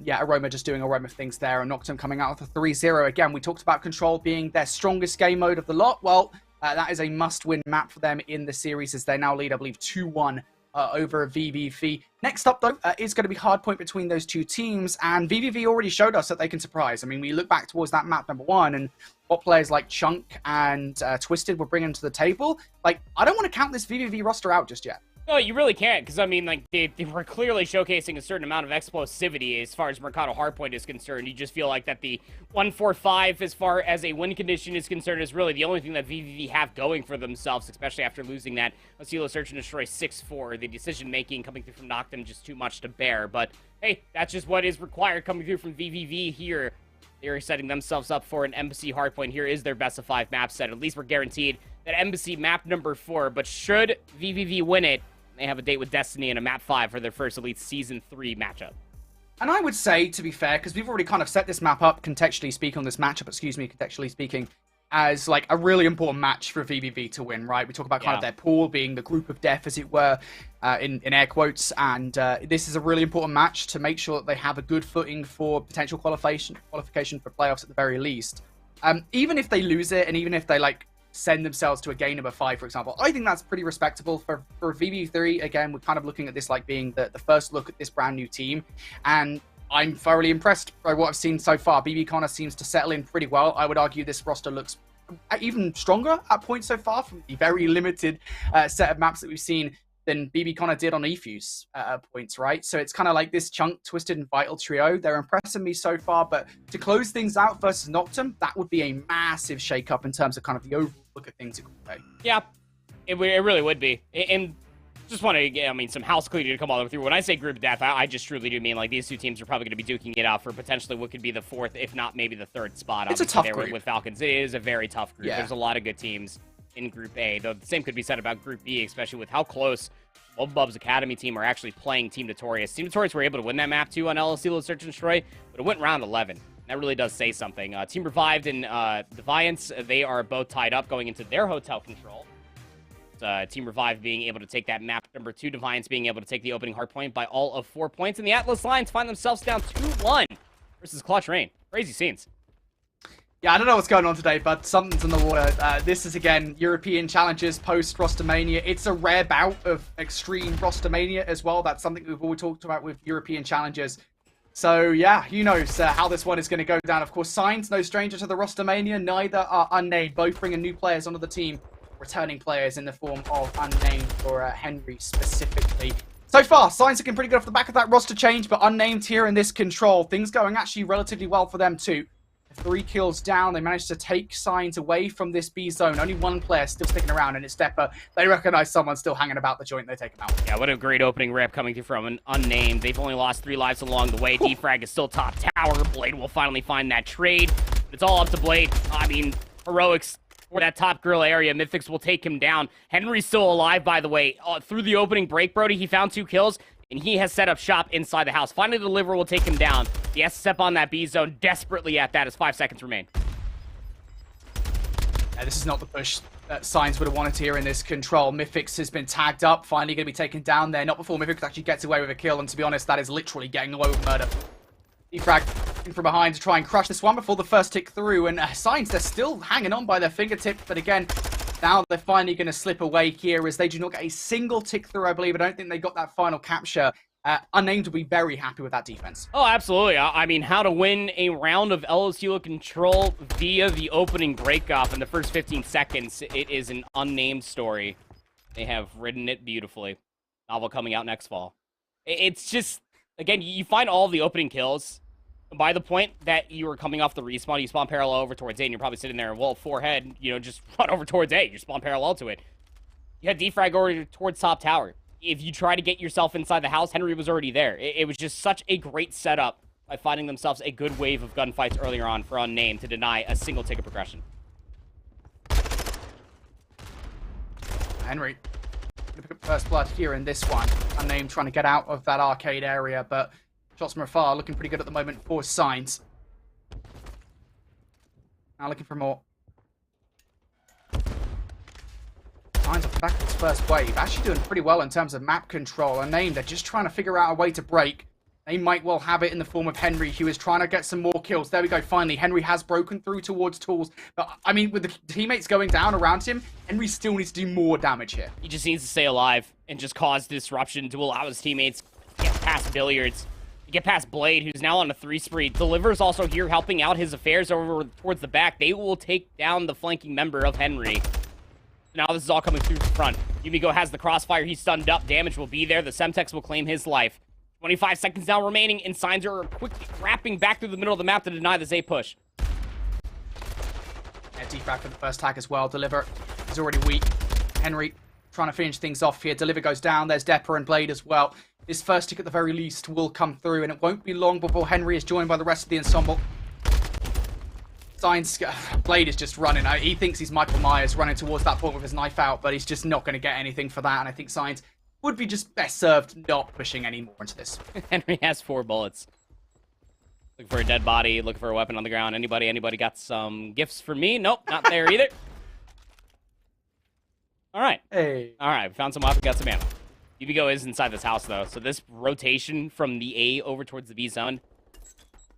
Yeah, Aroma just doing Aroma things there, and Noctum coming out with a 3-0. Again, we talked about Control being their strongest game mode of the lot. Well, that is a must-win map for them in the series, as they now lead, I believe, 2-1 over VVV. Next up, though, is going to be Hardpoint between those two teams, and VVV already showed us that they can surprise. I mean, we look back towards that map number 1, and what players like Chunk and Twisted were bringing to the table. Like, I don't want to count this VVV roster out just yet. No, you really can't, because, I mean, like, they were clearly showcasing a certain amount of explosivity as far as Mercado Hardpoint is concerned. You just feel like that the 1-4-5, as far as a win condition is concerned, is really the only thing that VVV have going for themselves, especially after losing that Osilo Search and Destroy 6-4. The decision-making coming through from Noctum just too much to bear. But, hey, that's just what is required coming through from VVV here. They're setting themselves up for an Embassy Hardpoint. Here is their best of 5 map set. At least we're guaranteed that Embassy map number 4. But should VVV win it, they have a date with Destiny in a map 5 for their first Elite Season 3 matchup. And I would say, to be fair, because we've already kind of set this map up, contextually speaking, contextually speaking, as like a really important match for VVV to win, right? We talk about kind of their pool being the group of death, as it were, in air quotes, and this is a really important match to make sure that they have a good footing for potential qualification for playoffs at the very least. Even if they lose it, and even if they like send themselves to a game number 5, for example, I think that's pretty respectable for VV3. Again, we're kind of looking at this like being the first look at this brand new team, and I'm thoroughly impressed by what I've seen so far. BB Connor seems to settle in pretty well. I would argue this roster looks even stronger at points so far from the very limited set of maps that we've seen than BB kind of did on eFuse points, right? So it's kind of like this Chunk, Twisted, and Vital trio. They're impressing me so far, but to close things out versus Noctum, that would be a massive shake-up in terms of kind of the overall look at things at Group A. Yeah, it really would be. And just want to get, some house cleaning to come all the way through. When I say group death, I just truly do mean like these two teams are probably going to be duking it out for potentially what could be the fourth, if not maybe the third spot. It's a tough group. With Falcons. It is a very tough group. Yeah. There's a lot of good teams in Group A, though the same could be said about Group B, especially with how close Bubs Academy team are actually playing Team Notorious. Team Notorious were able to win that map too on LSC Low Search and Destroy, but it went round 11. That really does say something. Team Revived and Defiance, they are both tied up going into their hotel control. Team Revive being able to take that map number 2, Defiance being able to take the opening hardpoint by all of 4 points, and the Atlas Lions find themselves down 2-1 versus Clutch Rain. Crazy scenes. Yeah, I don't know what's going on today, but something's in the water. This is, again, European challenges post-Rostermania. It's a rare bout of extreme Rostermania as well. That's something we've always talked about with European challenges. So, yeah, who knows how this one is going to go down. Of course, Signs, no stranger to the Rostermania. Neither are Unnamed. Both bringing new players onto the team. Returning players in the form of Unnamed or Henry specifically. So far, Signs looking pretty good off the back of that roster change, but Unnamed here in this control. Things going actually relatively well for them too. 3 kills down, they managed to take Signs away from this B zone. Only one player still sticking around, and it's Depper. They recognize someone still hanging about the joint, they take him out. Yeah, what a great opening rip coming through from an Unnamed. They've only lost 3 lives along the way. Defrag is still top tower. Blade will finally find that trade. It's all up to Blade. Heroics for that top grill area. Mythics will take him down. Henry's still alive, by the way. Through the opening break, Brody, he found 2 kills, and he has set up shop inside the house. Finally, the deliverer will take him down. He has to step on that B zone desperately at that as 5 seconds remain. Yeah, this is not the push that Signs would have wanted here in this control. Mythics has been tagged up, finally going to be taken down there. Not before Mythics actually gets away with a kill, and to be honest, that is literally getting away with murder. Defrag from behind to try and crush this one before the first tick through, and Signs, they're still hanging on by their fingertips, but again, now they're finally going to slip away here as they do not get a single tick through, I believe. I don't think they got that final capture. Unnamed will be very happy with that defense. Oh, absolutely. How to win a round of LSU control via the opening breakoff in the first 15 seconds. It is an Unnamed story. They have written it beautifully. Novel coming out next fall. It's just, again, you find all the opening kills. By the point that you were coming off the respawn, you spawn parallel over towards A, and you're probably sitting there, well, forehead, just run over towards A. You spawn parallel to it. You had defrag over towards top tower. If you try to get yourself inside the house, Henry was already there. It was just such a great setup by finding themselves a good wave of gunfights earlier on for Unnamed to deny a single ticket progression. Henry gonna pick up first blood here in this one. Unnamed trying to get out of that arcade area, but shots from afar looking pretty good at the moment for Signs. Now looking for more. Signs off the back of his first wave. Actually doing pretty well in terms of map control. Unnamed, they're just trying to figure out a way to break. They might well have it in the form of Henry, who is trying to get some more kills. There we go, finally. Henry has broken through towards Tools. But, with the teammates going down around him, Henry still needs to do more damage here. He just needs to stay alive and just cause disruption to allow his teammates to get past Billiards. Get past Blade, who's now on a 3 spree. Deliver's also here helping out his affairs over towards the back. They will take down the flanking member of Henry. Now this is all coming through the front. Yumiko has the crossfire. He's stunned up. Damage will be there. The Semtex will claim his life. 25 seconds now remaining, and Signs are quickly wrapping back through the middle of the map to deny this A push. Yeah, defrag for the first tag as well. Deliver is already weak. Henry trying to finish things off here. Deliver goes down. There's Depper and Blade as well. This first tick at the very least will come through, and it won't be long before Henry is joined by the rest of the ensemble. Signs, Blade is just running. He thinks he's Michael Myers running towards that point with his knife out, but he's just not going to get anything for that, and I think Signs would be just best served not pushing any more into this. Henry has 4 bullets. Looking for a dead body, looking for a weapon on the ground. Anybody got some gifts for me? Nope, not there either. All right. Hey. All right, found some weapon, got some ammo. Yubigo is inside this house, though, so this rotation from the A over towards the B zone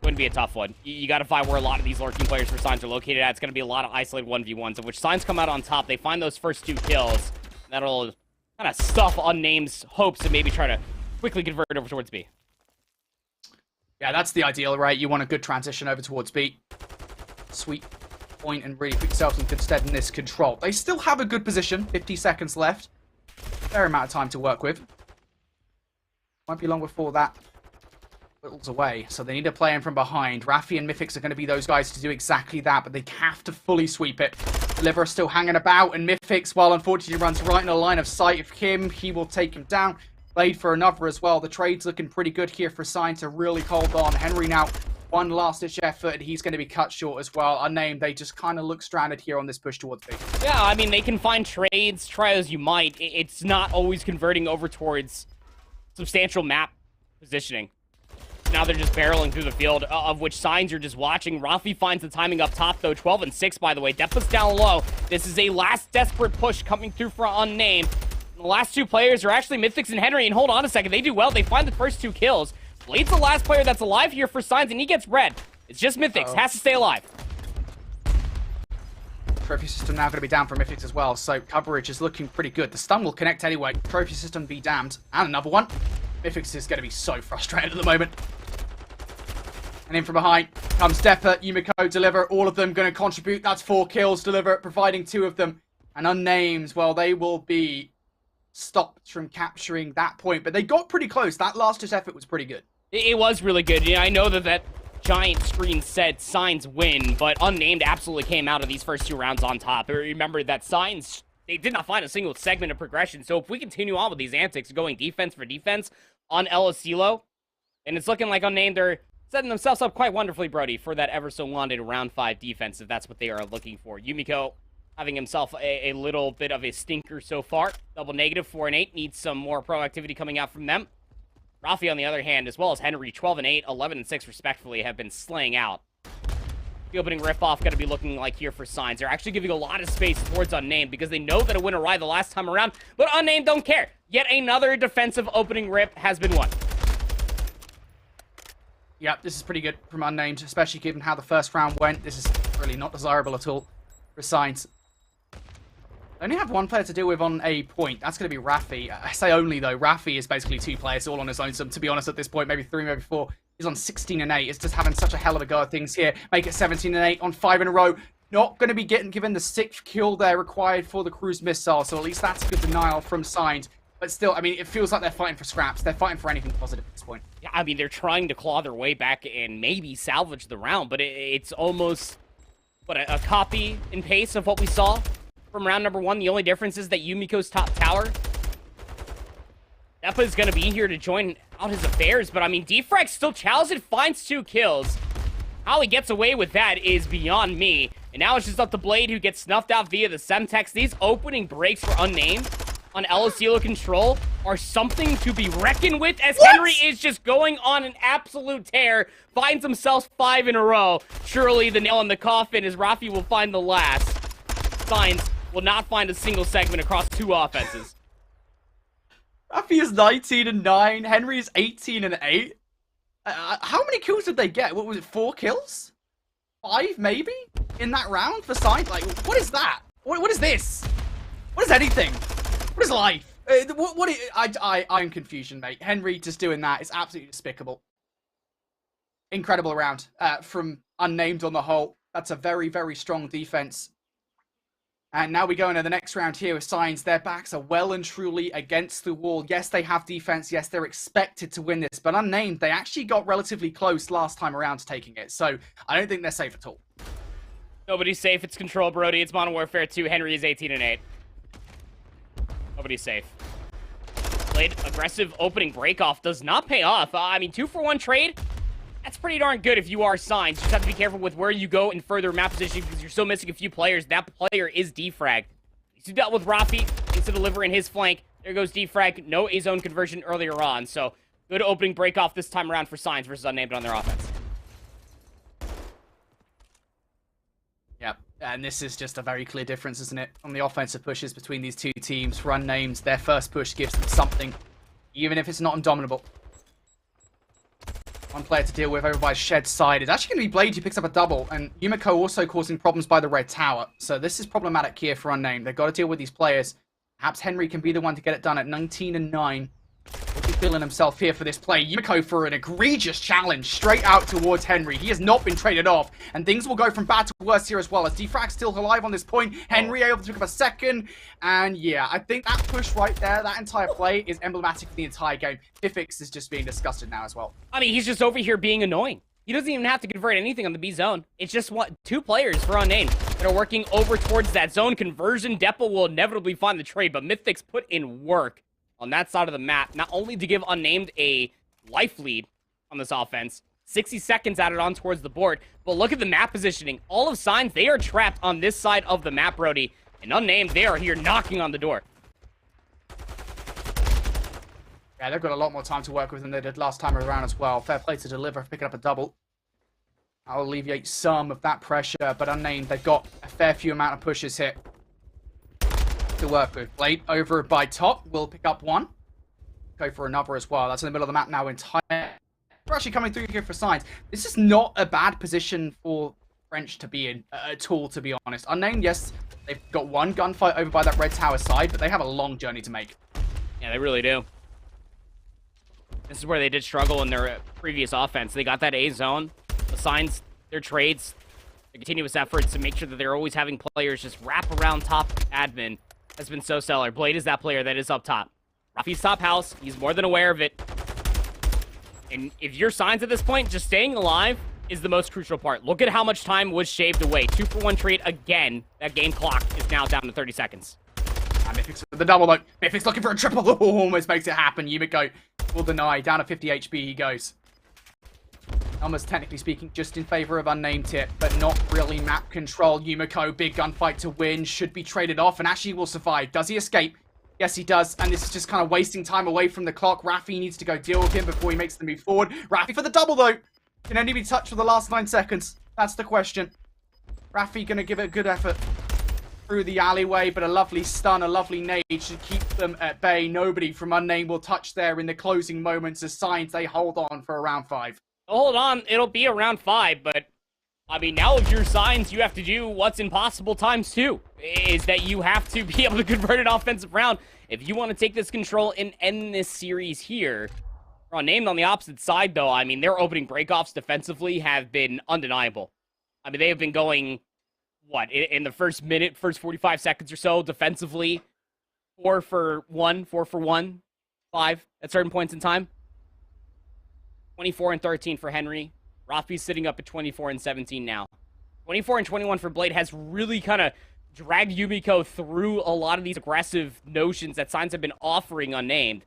wouldn't be a tough one. You got to find where a lot of these lurking players for Signs are located at. It's going to be a lot of isolated 1v1s, of which Signs come out on top. They find those first 2 kills. That'll kind of stuff Unnamed's hopes and maybe try to quickly convert over towards B. Yeah, that's the ideal, right? You want a good transition over towards B. Sweet. point and really put yourself in good stead in this control. They still have a good position, 50 seconds left. Fair amount of time to work with. Won't be long before that whittles away, so they need to play in from behind. Raffi and Mythics are going to be those guys to do exactly that, but they have to fully sweep it. Deliver still hanging about, and Mythics, while unfortunately runs right in a line of sight of him, he will take him down. Blade for another as well. The trade's looking pretty good here for Sign to really hold on. Henry now, one last-ditch effort, and he's going to be cut short as well. Unnamed, they just kind of look stranded here on this push towards B. Yeah, I mean, they can find trades, try as you might. It's not always converting over towards substantial map positioning. Now they're just barreling through the field, of which Signs you're just watching. Raffi finds the timing up top, though. 12 and 6, by the way. Depth's down low. This is a last desperate push coming through for Unnamed. The last two players are actually Mythics and Henry, and hold on a second. They do well. They find the first two kills. Blade's the last player that's alive here for Signs, and he gets red. It's just Mythics. Has to stay alive. Trophy system now going to be down for Mythics as well, so coverage is looking pretty good. The stun will connect anyway. Trophy system be damned. And another one. Mythics is going to be so frustrated at the moment. And in from behind comes Deppa, Yumiko, Deliver. All of them going to contribute. That's 4 kills. Deliver, providing 2 of them. And Unnamed, well, they will be stopped from capturing that point. But they got pretty close. That last-ditch effort was pretty good. It was really good. Yeah, I know that giant screen said Signs win, but Unnamed absolutely came out of these first 2 rounds on top. Remember that Signs, they did not find a single segment of progression. So if we continue on with these antics, going defense for defense on El Asilo, and it's looking like Unnamed are setting themselves up quite wonderfully, Brody, for that ever-so-wanted round 5 defense, if that's what they are looking for. Yumiko having himself a little bit of a stinker so far. Double negative, 4 and 8. Needs some more proactivity coming out from them. Raffi, on the other hand, as well as Henry, 12 and 8, 11 and 6, respectively, have been slaying out. The opening rip-off going to be looking like here for Signs. They're actually giving a lot of space towards Unnamed because they know that it went awry the last time around, but Unnamed don't care. Yet another defensive opening rip has been won. Yep, this is pretty good from Unnamed, especially given how the first round went. This is really not desirable at all for Signs. They only have 1 player to deal with on a point. That's going to be Raffi. I say only, though. Raffi is basically 2 players all on his own. So, to be honest, at this point, maybe 3, maybe 4. He's on 16 and 8. It's just having such a hell of a go at things here. Make it 17 and 8 on 5 in a row. Not going to be given the 6th kill there required for the cruise missile. So, at least that's a good denial from Signs. But still, I mean, it feels like they're fighting for scraps. They're fighting for anything positive at this point. Yeah, I mean, they're trying to claw their way back and maybe salvage the round, but it's almost, what, a copy and paste of what we saw from round number 1. The only difference is that Yumiko's top tower, Deppa is going to be here to join out his affairs, but I mean, Defrag still challenges it, finds 2 kills. How he gets away with that is beyond me. And now it's just up to Blade, who gets snuffed out via the Semtex. These opening breaks for Unnamed on El Asilo control are something to be reckoned with, as Henry is just going on an absolute tear, finds himself 5 in a row. Surely the nail in the coffin is Raffi will find the last. Signs will not find a single segment across 2 offenses. Raffi is 19 and 9. Henry is 18 and 8. How many kills did they get? What was it, 4 kills? 5, maybe? In that round for Signs? Like, what is that? What is this? What is anything? What is life? I'm confusion, mate. Henry just doing that is absolutely despicable. Incredible round from Unnamed on the whole. That's a very, very strong defense. And now we go into the next round here with Signs. Their backs are well and truly against the wall. Yes, they have defense. Yes, they're expected to win this. But Unnamed, they actually got relatively close last time around to taking it. So I don't think they're safe at all. Nobody's safe. It's Control, Brody. It's Modern Warfare 2. Henry is 18 and 8. Nobody's safe. Blade, aggressive opening breakoff does not pay off. I mean, 2-for-1 trade, that's pretty darn good if you are Signs. You just have to be careful with where you go in further map positioning because you're still missing a few players. That player is Defrag. He's dealt with Raffi. Needs to deliver in his flank. There goes Defrag. No A-zone conversion earlier on. So, good opening breakoff this time around for Signs versus Unnamed on their offense. Yep, and this is just a very clear difference, isn't it? On the offensive pushes between these 2 teams. For Unnamed, their first push gives them something, even if it's not undominable. 1 player to deal with over by Shed's side. It's actually going to be Blade who picks up a double, and Yumiko also causing problems by the red tower. So this is problematic here for Unnamed. They've got to deal with these players. Perhaps Henry can be the one to get it done at 19 and 9. Would be feeling himself here for this play. Yumiko for an egregious challenge straight out towards Henry. He has not been traded off, and things will go from bad to worse here as well, as Defrag's still alive on this point. Henry able to pick up a second, and yeah, I think that push right there, that entire play is emblematic of the entire game. Diffix is just being disgusted now as well. I mean, he's just over here being annoying. He doesn't even have to convert anything on the B zone. It's just two players for Unnamed that are working over towards that zone conversion. Depo will inevitably find the trade, but Mythic's put in work on that side of the map, not only to give Unnamed a life lead on this offense, 60 seconds added on towards the board, but look at the map positioning. All of Signs, they are trapped on this side of the map, Brody, and Unnamed, they are here knocking on the door. Yeah, they've got a lot more time to work with than they did last time around as well. Fair play to Deliver, picking up a double. I'll alleviate some of that pressure, but Unnamed, they've got a fair few amount of pushes here to work with. Blade over by top, will pick up one. Go for another as well. That's in the middle of the map now entire. We're actually coming through here for Signs. This is not a bad position for French to be in at all, to be honest. Unnamed, yes, they've got one gunfight over by that red tower side, but they have a long journey to make. Yeah, they really do. This is where they did struggle in their previous offense. They got that A zone, the Signs, their trades, the continuous efforts to make sure that they're always having players just wrap around top admin has been so stellar. Blade is that player that is up top. Rafi's top house, he's more than aware of it. And if you're Signs at this point, just staying alive is the most crucial part. Look at how much time was shaved away. 2-for-1 trade again. That game clock is now down to 30 seconds. Mythic's with the double though. Mythic's looking for a triple. Almost makes it happen. Yumiko will deny. Down to 50 HP he goes. Almost technically speaking, just in favor of Unnamed here, but not really map control. Yumiko, big gunfight to win, should be traded off and actually will survive. Does he escape? Yes, he does, and this is just kind of wasting time away from the clock. Rafi needs to go deal with him before he makes the move forward. Rafi for the double, though. Can only be touched for the last 9 seconds. That's the question. Rafi going to give it a good effort through the alleyway, but a lovely stun, a lovely nade should keep them at bay. Nobody from Unnamed will touch there in the closing moments as Signs they hold on for round 5. Hold on, it'll be around 5, but I mean, now if you're Signs, you have to do what's impossible times 2, is that you have to be able to convert an offensive round. If you want to take this control and end this series here, Unnamed on the opposite side, though, I mean, their opening breakoffs defensively have been undeniable. I mean, they have been going, what, in the first minute, first 45 seconds or so, defensively, 4 for 1, 5 at certain points in time. 24 and 13 for Henry. Rafi's sitting up at 24 and 17 now. 24 and 21 for Blade has really kind of dragged Yumiko through a lot of these aggressive notions that Signs have been offering Unnamed.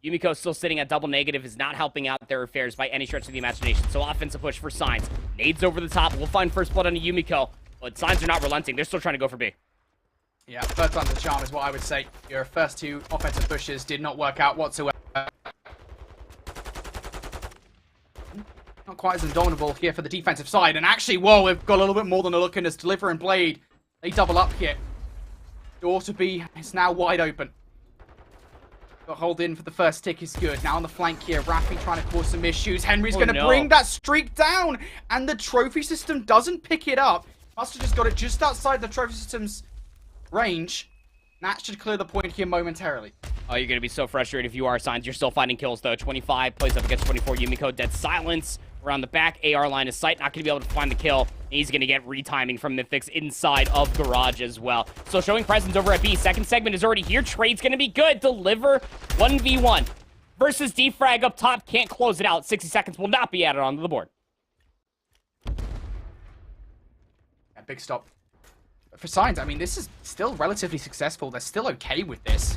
Yumiko still sitting at double negative, is not helping out their affairs by any stretch of the imagination. So offensive push for Signs. Nades over the top. We'll find first blood on a Yumiko, but Signs are not relenting. They're still trying to go for B. Yeah, first time the charm is what I would say. Your first 2 offensive pushes did not work out whatsoever. Not quite as indomitable here for the defensive side. And actually, whoa, we've got a little bit more than a look in as Deliver and Blade. They double up here. Door to B is now wide open. Got hold in for the first tick is good. Now on the flank here, Rafi trying to cause some issues. Henry's going to bring that streak down. And the trophy system doesn't pick it up. Must have just got it just outside the trophy system's range. That should clear the point here momentarily. Oh, you're going to be so frustrated if you are Signs. You're still finding kills, though. 25 plays up against 24. Yumiko, dead silence around the back. AR line of sight. Not going to be able to find the kill. He's going to get retiming from Mythics inside of Garage as well. So showing presence over at B. Second segment is already here. Trade's going to be good. Deliver 1v1 versus Defrag up top. Can't close it out. 60 seconds will not be added onto the board. Yeah, big stop. For Signs, I mean, this is still relatively successful. They're still okay with this.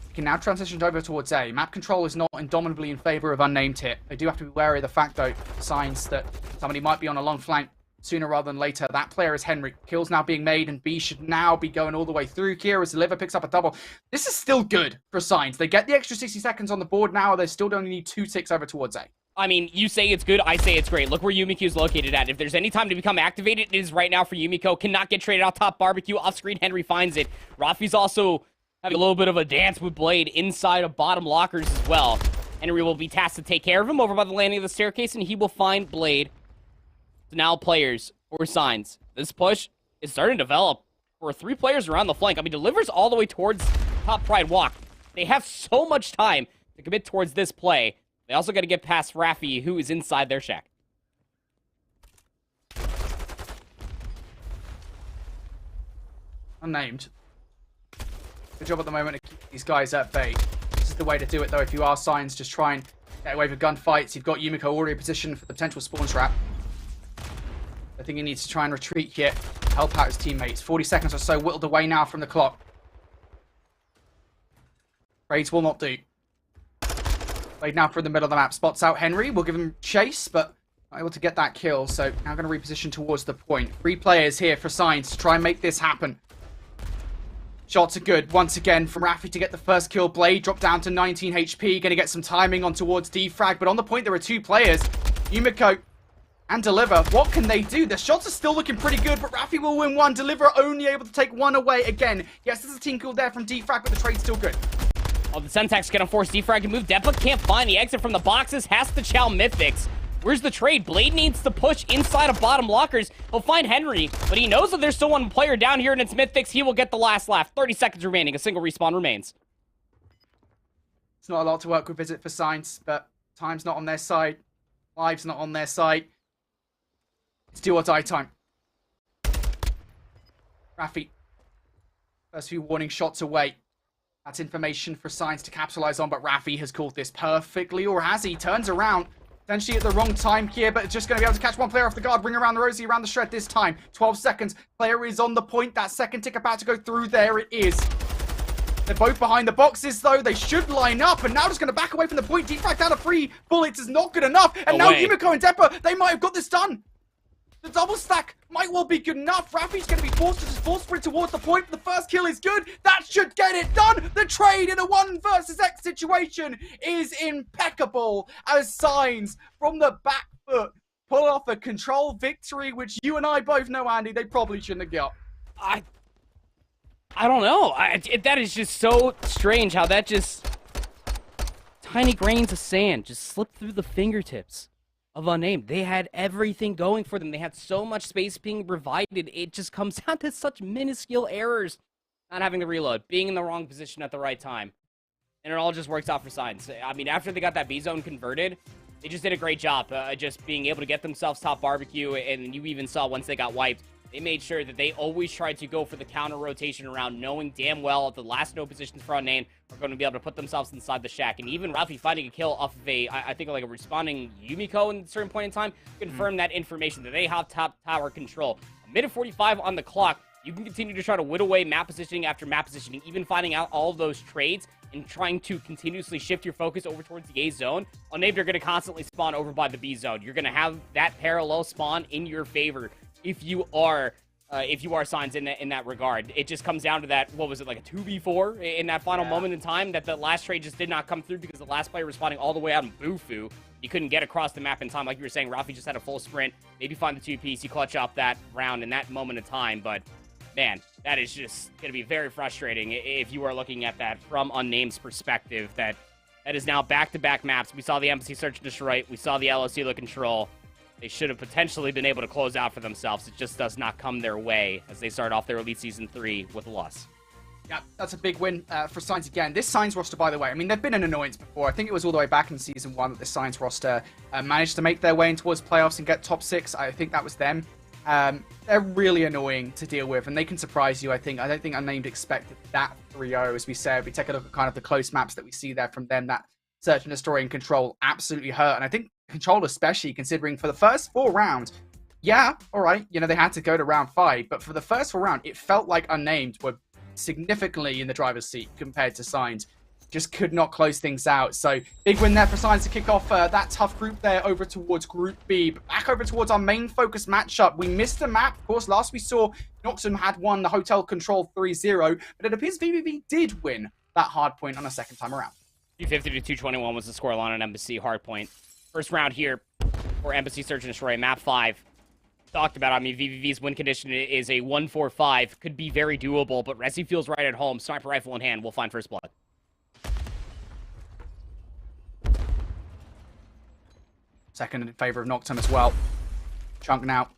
We can now transition over towards A. Map control is not indomitably in favor of Unnamed here. They do have to be wary of the fact, though, Signs, that somebody might be on a long flank sooner rather than later. That player is Henry. Kills now being made, and B should now be going all the way through here as Deliver picks up a double. This is still good for Signs. They get the extra 60 seconds on the board now. They still only need 2 ticks over towards A. I mean, you say it's good, I say it's great. Look where Yumiko is located at. If there's any time to become activated, it is right now for Yumiko. Cannot get traded out top. Barbecue off-screen. Henry finds it. Rafi's also having a little bit of a dance with Blade inside of bottom lockers as well. Henry will be tasked to take care of him over by the landing of the staircase, and he will find Blade. So now players or Signs. This push is starting to develop for 3 players around the flank. I mean, Delivers all the way towards top Pride Walk. They have so much time to commit towards this play. They also got to get past Raffi, who is inside their shack. Unnamed. Good job at the moment to keep these guys at bay. This is the way to do it, though. If you are Signs, just try and get away with gunfights. You've got Yumiko already positioned for the potential spawn trap. I think he needs to try and retreat here. Help out his teammates. 40 seconds or so whittled away now from the clock. Raids will not do. Played now through the middle of the map. Spots out Henry. We'll give him chase, but not able to get that kill. So now going to reposition towards the point. 3 players here for Signs to try and make this happen. Shots are good. Once again from Raffi to get the first kill. Blade dropped down to 19 HP. Going to get some timing on towards defrag. But on the point, there are 2 players. Yumiko and Deliver. What can they do? The shots are still looking pretty good, but Raffi will win 1. Deliver only able to take 1 away again. Yes, there's a team kill there from defrag, but the trade's still good. Oh, the Syntax gonna force defrag to move. Depa can't find the exit from the boxes. Has to chow Mythics. Where's the trade? Blade needs to push inside of bottom lockers. He'll find Henry, but he knows that there's still 1 player down here, and it's Mythics. He will get the last laugh. 30 seconds remaining. A single respawn remains. It's not a lot to work with, is it, for Signs? But time's not on their side. Live's not on their side. It's do or die time. Raffi. First few warning shots away. That's information for Signs to capitalize on, but Raffi has called this perfectly, or has he? Turns around. Potentially at the wrong time here, but just going to be able to catch 1 player off the guard. Bring around the Rosie, around the shred this time. 12 seconds. Player is on the point. That second tick about to go through. There it is. They're both behind the boxes, though. They should line up, and now just going to back away from the point. Defrag down to 3 bullets is not good enough. And now Yumiko and Depa, they might have got this done. The double stack might well be good enough. Raffi's going to be forced to just full sprint towards the point. The first kill is good. That should get it done. The trade in a 1 versus X situation is impeccable as Signs from the back foot pull off a control victory, which you and I both know, Andy, they probably shouldn't have got. I don't know. That is just so strange how that just... Tiny grains of sand just slipped through the fingertips of Unnamed. They had everything going for them. They had so much space being provided. It just comes down to such minuscule errors. Not having the reload, being in the wrong position at the right time. And it all just works out for Signs. I mean, after they got that B zone converted, they just did a great job just being able to get themselves top barbecue. And you even saw once they got wiped, they made sure that they always tried to go for the counter rotation around, knowing damn well the last no positions for Unnamed are going to be able to put themselves inside the shack. And even Raffi finding a kill off of I think like a responding Yumiko in a certain point in time, confirmed that information that they have top tower control. A minute 45 on the clock. You can continue to try to whittle away map positioning after map positioning, even finding out all of those trades and trying to continuously shift your focus over towards the A zone. Unnamed are going to constantly spawn over by the B zone. You're going to have that parallel spawn in your favor if you are Signs in that regard. It just comes down to that, what was it, like a 2v4 in that final moment in time, that the last trade just did not come through because the last player was spawning all the way out in Bufu. He couldn't get across the map in time. Like you were saying, Raffi just had a full sprint, maybe find the 2-piece, he clutch up that round in that moment of time, but man, that is just going to be very frustrating if you are looking at that from Unnamed's perspective. That is now back-to-back maps. We saw the Embassy Search and Destroy. We saw the LOC look control. They should have potentially been able to close out for themselves. It just does not come their way as they start off their Elite Season 3 with a loss. Yeah, that's a big win for Signs again. This Signs roster, by the way, I mean, they've been an annoyance before. I think it was all the way back in Season 1 that the Signs roster managed to make their way in towards playoffs and get top 6. I think that was them. They're really annoying to deal with, and they can surprise you, I think. I don't think Unnamed expected that 3-0, as we said. We take a look at kind of the close maps that we see there from them. That Search and Destroy and Control absolutely hurt, and I think Control especially, considering for the first 4 rounds, yeah, all right, you know, they had to go to round 5, but for the first 4 rounds, it felt like Unnamed were significantly in the driver's seat compared to Signs. Just could not close things out. So big win there for Signs to kick off that tough group there over towards Group B. But back over towards our main focus matchup. We missed a map. Of course, last we saw, Noctum had won the Hotel Control 3-0, but it appears VVV did win that Hardpoint on a second time around. 250 to 221 was the scoreline on Embassy Hardpoint. First round here for Embassy Search and Destroy, map 5. Talked about, I mean, VVV's win condition is a 1-4-5. Could be very doable, but Resi feels right at home. Sniper rifle in hand. We'll find first blood. Second in favor of Noctum as well. Chunk now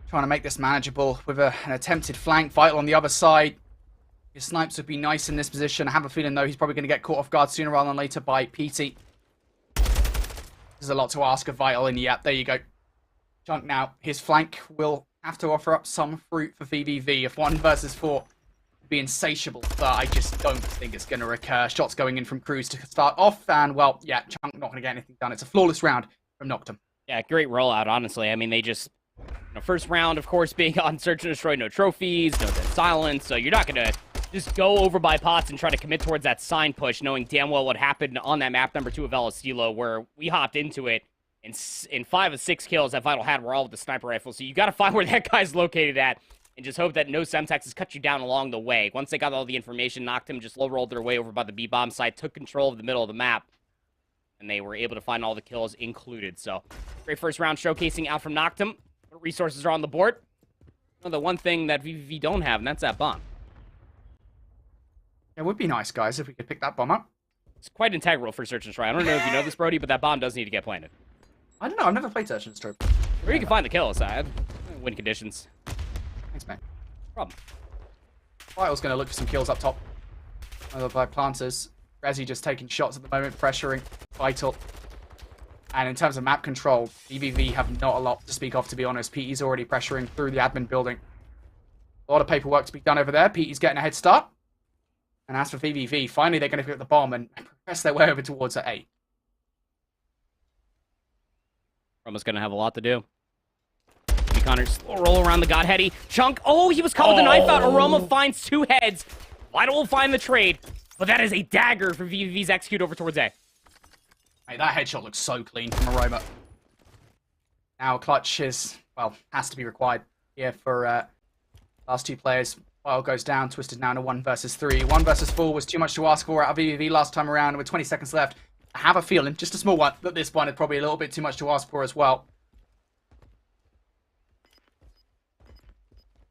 trying to make this manageable with an attempted flank. Vital on the other side. His snipes would be nice in this position. I have a feeling, though, he's probably going to get caught off guard sooner rather than later by PT. There's a lot to ask of Vital, and yeah, there you go. Chunk now. His flank will have to offer up some fruit for VVV. If 1 versus 4 would be insatiable, but I just don't think it's going to recur. Shots going in from Cruz to start off, and, well, yeah, Chunk not going to get anything done. It's a flawless round from Noctum. Yeah, great rollout, honestly. I mean, they just... first round, of course, being on Search and Destroy, no trophies, no dead silence, so you're not going to just go over by pots and try to commit towards that sign push, knowing damn well what happened on that map number 2 of El Estilo, where we hopped into it, and in 5 of 6 kills that Vital had were all with the sniper rifle, so you got to find where that guy's located at, and just hope that no Semtexes cut you down along the way. Once they got all the information, Noctum just low-rolled their way over by the B-bomb site, took control of the middle of the map, and they were able to find all the kills included. So, great first round showcasing out from Noctum. What resources are on the board? Well, the one thing that VVV don't have, and that's that bomb. It would be nice, guys, if we could pick that bomb up. It's quite integral for Search and Destroy. I don't know if you know this, Brody, but that bomb does need to get planted. I don't know. I've never played Search and Destroy. Or you can find the kills. Win conditions. Thanks, mate. Problem. Vital's going to look for some kills up top. By planters. Resi just taking shots at the moment, pressuring Vital. And in terms of map control, VVV have not a lot to speak of, to be honest. PT's already pressuring through the admin building. A lot of paperwork to be done over there. PT's getting a head start. And as for VVV, finally they're going to pick up the bomb and press their way over towards A. Roma's going to have a lot to do. Connor, slow roll around the Godheady. Chunk, oh, he was caught with a knife out. Aroma finds 2 heads. Vital will find the trade. But that is a dagger for VVV's execute over towards A. Hey, that headshot looks so clean from Aroma. Now, clutch is, well, has to be required here for last 2 players. Vital goes down, Twisted now to 1 versus 3. 1 versus 4 was too much to ask for out of VVV last time around. With 20 seconds left, I have a feeling, just a small one, that this one is probably a little bit too much to ask for as well.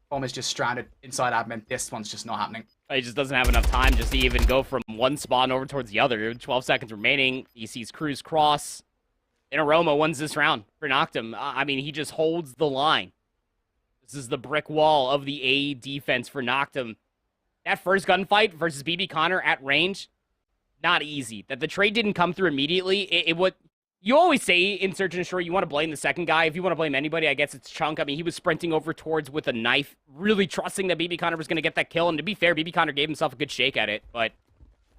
Bomb is just stranded inside admin. This one's just not happening. He just doesn't have enough time just to even go from one spawn over towards the other. 12 seconds remaining. He sees Cruz cross. And Aroma wins this round for Noctum. I mean, he just holds the line. This is the brick wall of the A defense for Noctum. That first gunfight versus BB Connor at range, not easy. That the trade didn't come through immediately. It would... You always say in Search and Destroy you want to blame the second guy. If you want to blame anybody, I guess it's Chunk. I mean, he was sprinting over towards with a knife, really trusting that BB Connor was going to get that kill. And to be fair, BB Connor gave himself a good shake at it, but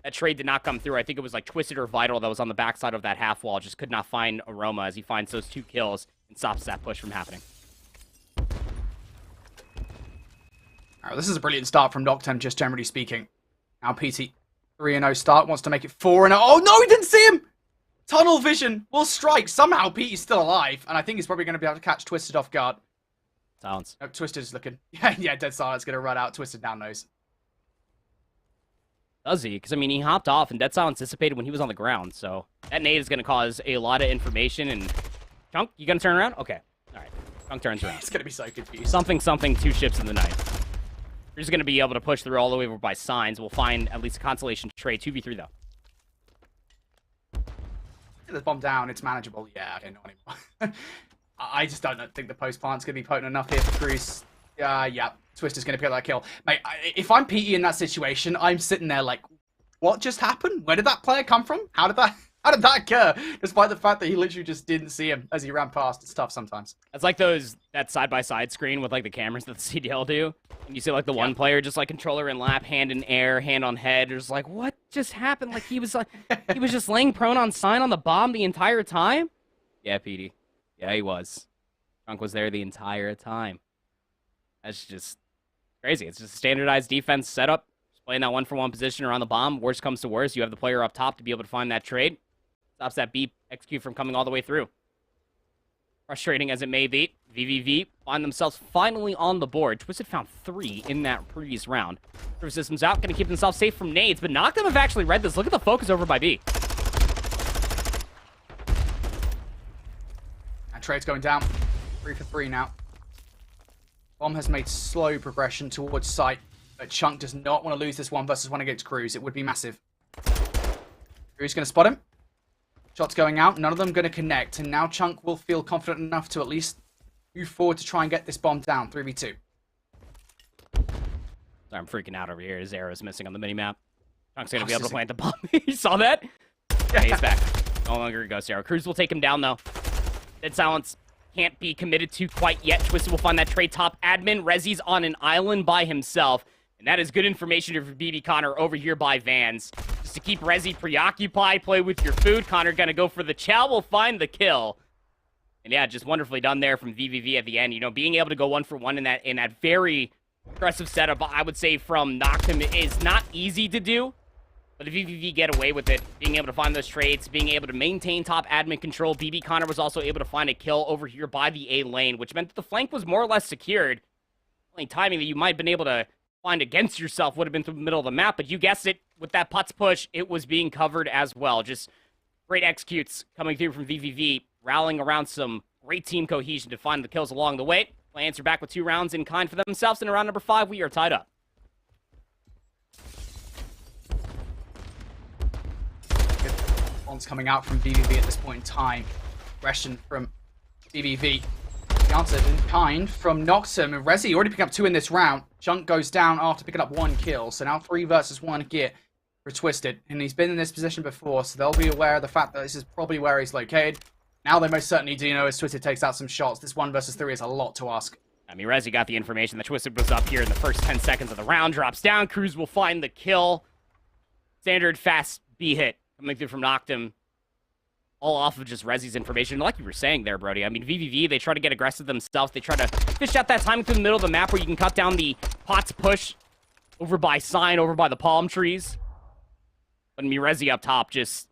that trade did not come through. I think it was like Twisted or Vital that was on the backside of that half wall. Just could not find Aroma as he finds those 2 kills and stops that push from happening. All right, this is a brilliant start from Noctum, just generally speaking. Now PT, 3-0 start, wants to make it 4-0. Oh, no, he didn't see him! Tunnel vision will strike. Somehow Pete's still alive, and I think he's probably going to be able to catch Twisted off guard. Silence. Nope, Twisted is looking. Yeah, dead silence going to run out. Twisted now knows. Does he? Because, I mean, he hopped off, and dead silence dissipated when he was on the ground, so that nade is going to cause a lot of information, and... Chunk, you going to turn around? Okay. All right. Chunk turns around. He's going to be so confused. Something, 2 ships in the night. We're just going to be able to push through all the way over by signs. We'll find at least a consolation trade. 2v3, though. The bomb down, it's manageable. Yeah, I don't know anymore. I just don't think the post plant's going to be potent enough here for Cruz. Yeah, Twister's going to pick up that kill. Mate, if I'm PT in that situation, I'm sitting there like, what just happened? Where did that player come from? How did that occur? Despite the fact that he literally just didn't see him as he ran past. It's tough sometimes. It's like that side-by-side screen with like the cameras that the CDL do. And you see like the one player just like controller in lap, hand in air, hand on head. It's like, what just happened? Like he was just laying prone on sign on the bomb the entire time? Yeah, PD. Yeah, he was. Chunk was there the entire time. That's just crazy. It's just a standardized defense setup. Just playing that 1-for-1 position around the bomb. Worst comes to worst, you have the player up top to be able to find that trade. Stops that beep execute from coming all the way through. Frustrating as it may be, VVV find themselves finally on the board. Twisted found 3 in that previous round. Server systems out, going to keep themselves safe from nades, but Noctum have actually read this. Look at the focus over by B. And trade's going down. 3 for 3 now. Bomb has made slow progression towards site, but Chunk does not want to lose this 1 versus 1 against Cruz. It would be massive. Cruz going to spot him. Shots going out, none of them going to connect, and now Chunk will feel confident enough to at least move forward to try and get this bomb down, 3v2. Sorry, I'm freaking out over here. His arrow's missing on the minimap. Chunk's gonna be Oh, able to plant the bomb. You saw that? Yeah, he's back. No longer a ghost arrow. Cruz will take him down, though. Dead Silence can't be committed to quite yet. Twisted will find that trade top admin. Rezi's on an island by himself. And that is good information for BB Connor over here by Vans. Just to keep Rezi preoccupied, play with your food. Connor gonna go for the chow, will find the kill. And yeah, just wonderfully done there from VVV at the end. You know, being able to go 1-for-1 in that very aggressive setup, I would say, from Noctum is not easy to do. But if VVV get away with it, being able to find those trades, being able to maintain top admin control, BB Connor was also able to find a kill over here by the A lane, which meant that the flank was more or less secured. Only timing that you might have been able to find against yourself would have been through the middle of the map, but you guessed it, with that putts push, it was being covered as well. Just great executes coming through from VVV, rallying around some great team cohesion to find the kills along the way. Lions are back with 2 rounds in kind for themselves, and in round number 5, we are tied up. Coming out from BBV at this point in time. Aggression from BBV. The answer in kind from Noctum. And Rezi already picking up 2 in this round. Junk goes down after picking up 1 kill. So now 3 versus 1 gear for Twisted. And he's been in this position before, so they'll be aware of the fact that this is probably where he's located. Now they most certainly do know as Twisted takes out some shots. This 1 versus 3 is a lot to ask. I mean, Rezi got the information that Twisted was up here in the first 10 seconds of the round. Drops down. Cruz will find the kill. Standard fast B hit coming through from Noctum. All off of just Rezi's information. Like you were saying there, Brody. I mean, VVV, they try to get aggressive themselves. They try to fish out that time through the middle of the map where you can cut down the pots push over by Sign, over by the palm trees. But I mean, Rezi up top just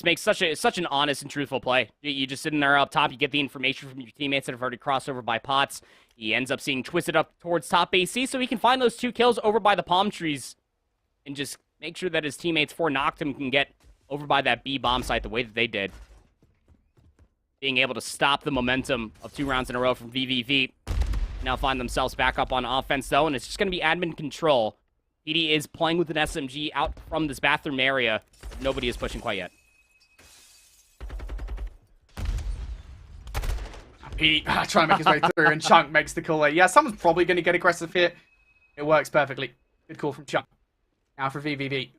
makes such an honest and truthful play. You just sit in there up top, you get the information from your teammates that have already crossed over by pots. He ends up seeing Twisted up towards top AC, so he can find those 2 kills over by the palm trees and just make sure that his teammates for Noctum can get over by that B bomb site the way that they did. Being able to stop the momentum of 2 rounds in a row from VVV. Now find themselves back up on offense, though, and it's just going to be admin control. PD is playing with an SMG out from this bathroom area. Nobody is pushing quite yet. Pete trying to make his way through, and Chunk makes the call. Yeah, someone's probably going to get aggressive here. It works perfectly. Good call from Chunk. Now for VVV.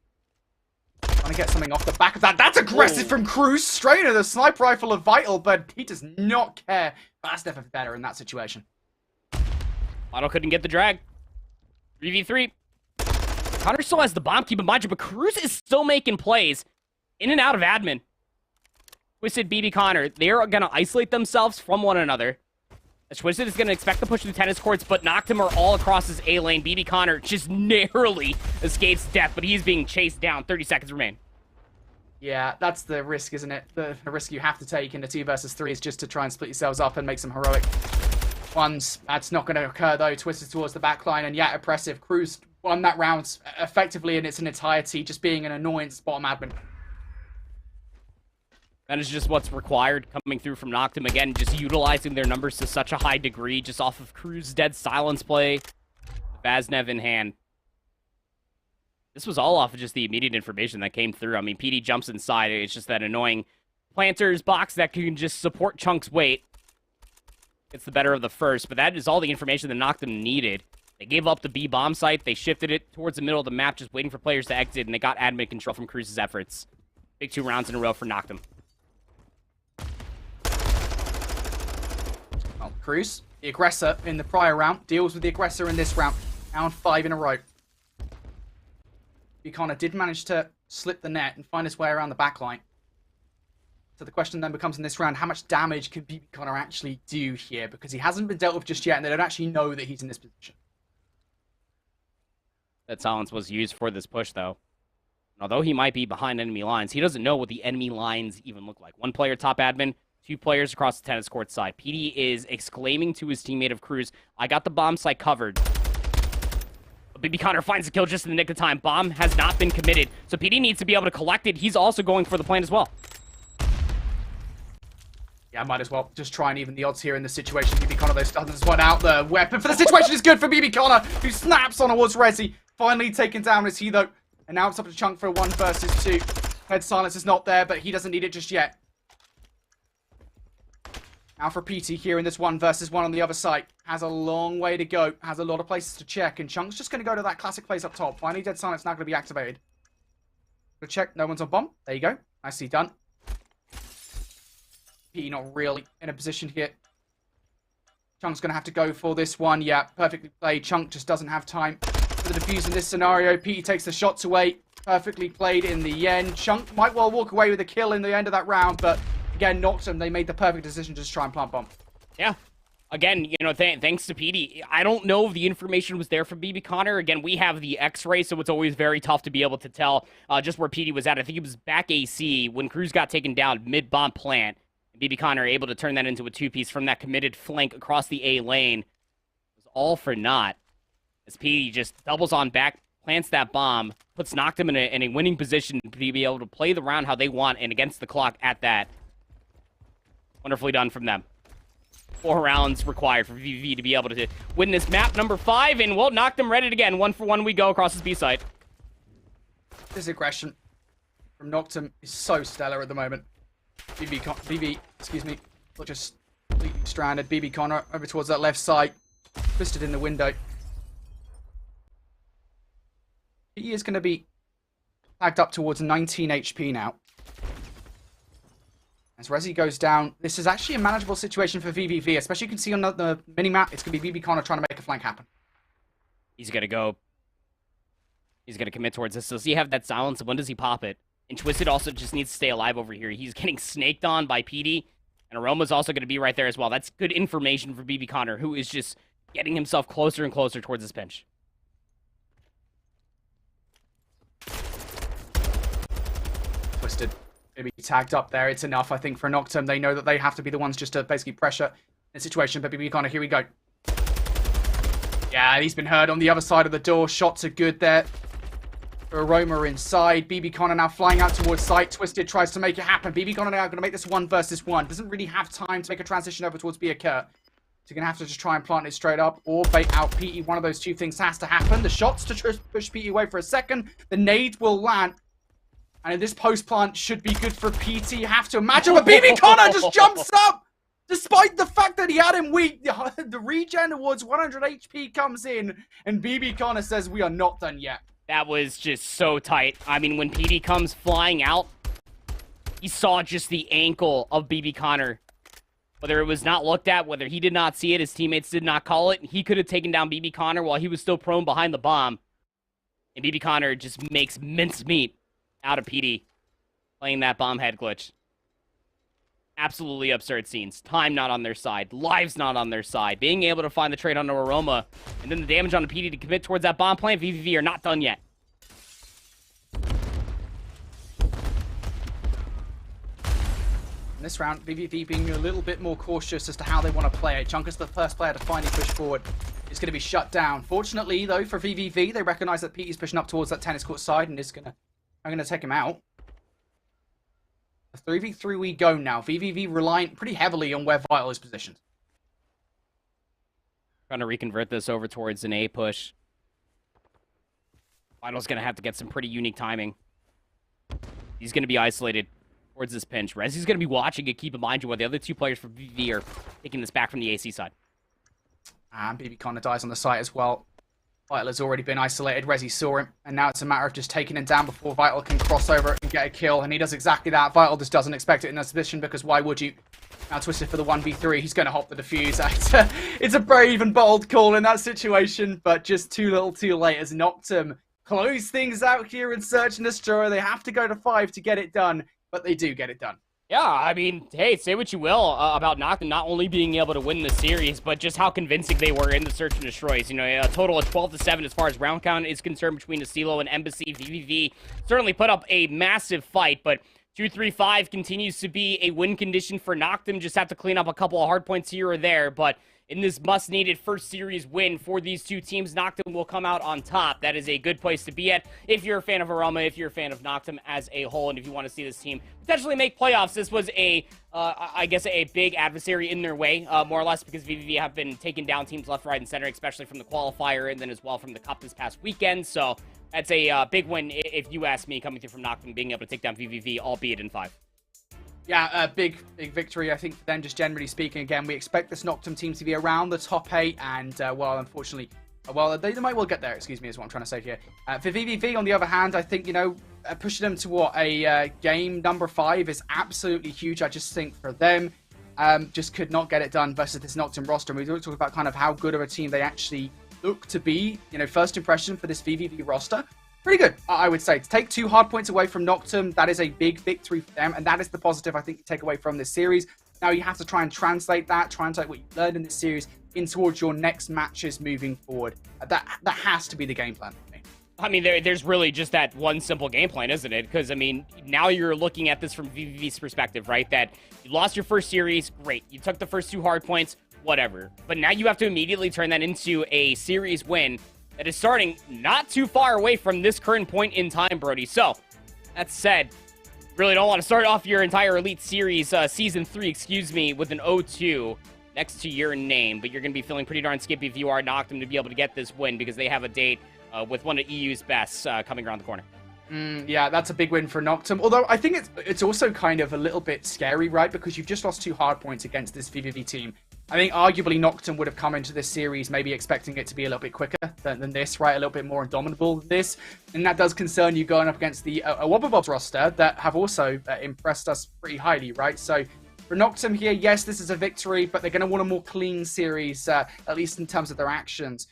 Trying to get something off the back of that. That's aggressive from Cruz. Straight into the sniper rifle of Vital, but he does not care. That's never better in that situation. Vital couldn't get the drag. 3v3. Connor still has the bomb, keep in mind, but Cruz is still making plays in and out of admin. Twisted, BB Connor, they're going to isolate themselves from one another. Twisted is going to expect to push through tennis courts, but Noctum are all across his A lane. BB Connor just narrowly escapes death, but he's being chased down. 30 seconds remain. Yeah, that's the risk, isn't it? The risk you have to take in the 2 versus 3 is just to try and split yourselves up and make some heroic ones. That's not going to occur, though. Twisted towards the back line, and yeah, oppressive. Cruz won that round effectively in its entirety, just being an annoyance bottom admin. That is just what's required coming through from Noctum. Again, just utilizing their numbers to such a high degree, just off of Cruz's dead silence play. Vaznev in hand. This was all off of just the immediate information that came through. I mean, PD jumps inside. It's just that annoying planter's box that can just support Chunk's weight. It's the better of the first, but that is all the information that Noctum needed. They gave up the B bomb site. They shifted it towards the middle of the map, just waiting for players to exit, and they got admin control from Cruz's efforts. Big 2 rounds in a row for Noctum. Well, Cruz, the aggressor in the prior round, deals with the aggressor in this round. Round 5 in a row. Connor did manage to slip the net and find his way around the back line. So the question then becomes in this round, how much damage can BB Connor actually do here? Because he hasn't been dealt with just yet, and they don't actually know that he's in this position. That silence was used for this push, though. Although he might be behind enemy lines, he doesn't know what the enemy lines even look like. 1 player top admin, 2 players across the tennis court side. PD is exclaiming to his teammate of Cruz, I got the bomb site covered. But BB Connor finds the kill just in the nick of time. Bomb has not been committed, so PD needs to be able to collect it. He's also going for the plant as well. Yeah, might as well just try and even the odds here in this situation. BB Connor, though, stuns one out. The weapon for the situation is good for BB Connor, who snaps on towards Rezi. Finally taken down is he, though. And now it's up to Chunk for a 1 versus 2. Head silence is not there, but he doesn't need it just yet. Now for PT here in this 1 versus 1 on the other side. has a long way to go, has a lot of places to check, and Chunk's just going to go to that classic place up top. Finally, Dead Silence now going to be activated. Go check, no one's on bomb. There you go. Nicely done. P not really in a position here. Chunk's going to have to go for this one. Yeah, perfectly played. Chunk just doesn't have time for the defuse in this scenario. P takes the shots away. Perfectly played in the end. Chunk might well walk away with a kill in the end of that round, but again, Noctum, they made the perfect decision to just try and plant bomb. Yeah. Again, you know, thanks to PD. I don't know if the information was there from BB Connor. Again, we have the X-ray, so it's always very tough to be able to tell just where PD was at. I think it was back AC when Cruz got taken down mid-bomb plant. BB Connor able to turn that into a two-piece from that committed flank across the A lane. It was all for naught. As PD just doubles on back, plants that bomb, puts Noctum in a winning position to be able to play the round how they want and against the clock at that. Wonderfully done from them. 4 rounds required for VVV to be able to win this map number 5, and well, Noctum read it again. 1 for 1 we go across his B side. This aggression from Noctum is so stellar at the moment. BB, excuse me, not just completely stranded. BB Connor over towards that left side, twisted in the window. He is going to be tagged up towards 19 HP now. As Resi goes down, this is actually a manageable situation for VVV, especially you can see on the mini-map, it's going to be BB Connor trying to make a flank happen. He's going to go. He's going to commit towards this. So does he have that silence? When does he pop it? And Twisted also just needs to stay alive over here. He's getting snaked on by PD, and Aroma's also going to be right there as well. That's good information for BB Connor, who is just getting himself closer and closer towards this bench. Twisted. Going to be tagged up there. It's enough, I think, for Noctum. They know that they have to be the ones just to basically pressure the situation. But BB Connor, here we go. Yeah, he's been hurt on the other side of the door. Shots are good there. Aroma inside. BB Connor now flying out towards site. Twisted tries to make it happen. BB Connor now going to make this 1 versus 1. Doesn't really have time to make a transition over towards B occur. So you're going to have to just try and plant it straight up or bait out PE. One of those two things has to happen. The shots to push PE away for a second. The nade will land. And this post plant should be good for PT. You have to imagine, but BB Connor just jumps up! Despite the fact that he had him weak, the regen towards 100 HP comes in, and BB Connor says we are not done yet. That was just so tight. I mean, when PD comes flying out, he saw just the ankle of BB Connor. Whether it was not looked at, whether he did not see it, his teammates did not call it, he could have taken down BB Connor while he was still prone behind the bomb. And BB Connor just makes mincemeat out of PD, playing that bomb head glitch. Absolutely absurd scenes. Time not on their side. Lives not on their side. Being able to find the trade on Aroma, and then the damage on the PD to commit towards that bomb plant. VVV are not done yet. In this round, VVV being a little bit more cautious as to how they want to play it. Chunk is the first player to finally push forward. It's going to be shut down. Fortunately, though, for VVV, they recognize that Pete is pushing up towards that tennis court side and is going to take him out. 3v3 we go now. VVV relying pretty heavily on where Vital is positioned. Trying to reconvert this over towards an A push. Vital's going to have to get some pretty unique timing. He's going to be isolated towards this pinch. Rezi's going to be watching it. Keep in mind while the other 2 players from VVV are taking this back from the AC side. And BB Connor dies on the site as well. Vital has already been isolated. Rezi saw him, and now it's a matter of just taking him down before Vital can cross over and get a kill, and he does exactly that. Vital just doesn't expect it in this position, because why would you? Now Twisted for the 1v3. He's going to hop the defuse. It's a brave and bold call in that situation, but just too little too late as Noctum close things out here in Search and Destroy. They have to go to 5 to get it done, but they do get it done. Yeah, I mean, hey, say what you will about Noctum not only being able to win the series, but just how convincing they were in the Search and Destroys. You know, a total of 12-7 as far as round count is concerned between Asilo and Embassy. VVV certainly put up a massive fight, but 2-3-5 continues to be a win condition for Noctum. Just have to clean up a couple of hard points here or there, but in this must-needed first series win for these 2 teams, Noctum will come out on top. That is a good place to be at if you're a fan of Aroma, if you're a fan of Noctum as a whole, and if you want to see this team potentially make playoffs. This was I guess, a big adversary in their way, more or less, because VVV have been taking down teams left, right, and center, especially from the qualifier and then as well from the Cup this past weekend. So that's a big win, if you ask me, coming through from Noctum, being able to take down VVV, albeit in 5. Yeah, a big victory, I think, for them, just generally speaking. Again, we expect this Noctum team to be around the top 8, and, well, unfortunately, they might well get there, excuse me, is what I'm trying to say here. For VVV, on the other hand, I think, pushing them to, a game number 5 is absolutely huge. I just think for them, just could not get it done versus this Noctum roster. And we talk about kind of how good of a team they actually look to be. First impression for this VVV roster. Pretty good, I would say. To take 2 hard points away from Noctum, that is a big victory for them, and that is the positive I think you take away from this series. Now you have to try and translate what you learned in this series in towards your next matches moving forward. That has to be the game plan for me. I mean, there's really just that one simple game plan, isn't it? Because, I mean, now you're looking at this from VVV's perspective, right? That you lost your first series, great. You took the first 2 hard points, whatever. But now you have to immediately turn that into a series win that is starting not too far away from this current point in time, Brody. So, that said, really don't want to start off your entire Elite Series, Season 3, with an 0-2 next to your name. But you're going to be feeling pretty darn skippy if you are Noctum to be able to get this win because they have a date with one of EU's best coming around the corner. Yeah, that's a big win for Noctum. Although I think it's also kind of a little bit scary, right? Because you've just lost 2 hard points against this VVV team. I think arguably Noctum would have come into this series maybe expecting it to be a little bit quicker than this, right? A little bit more indomitable than this. And that does concern you going up against the Wubble roster that have also impressed us pretty highly, right? So for Noctum here, yes, this is a victory, but they're going to want a more clean series, at least in terms of their actions.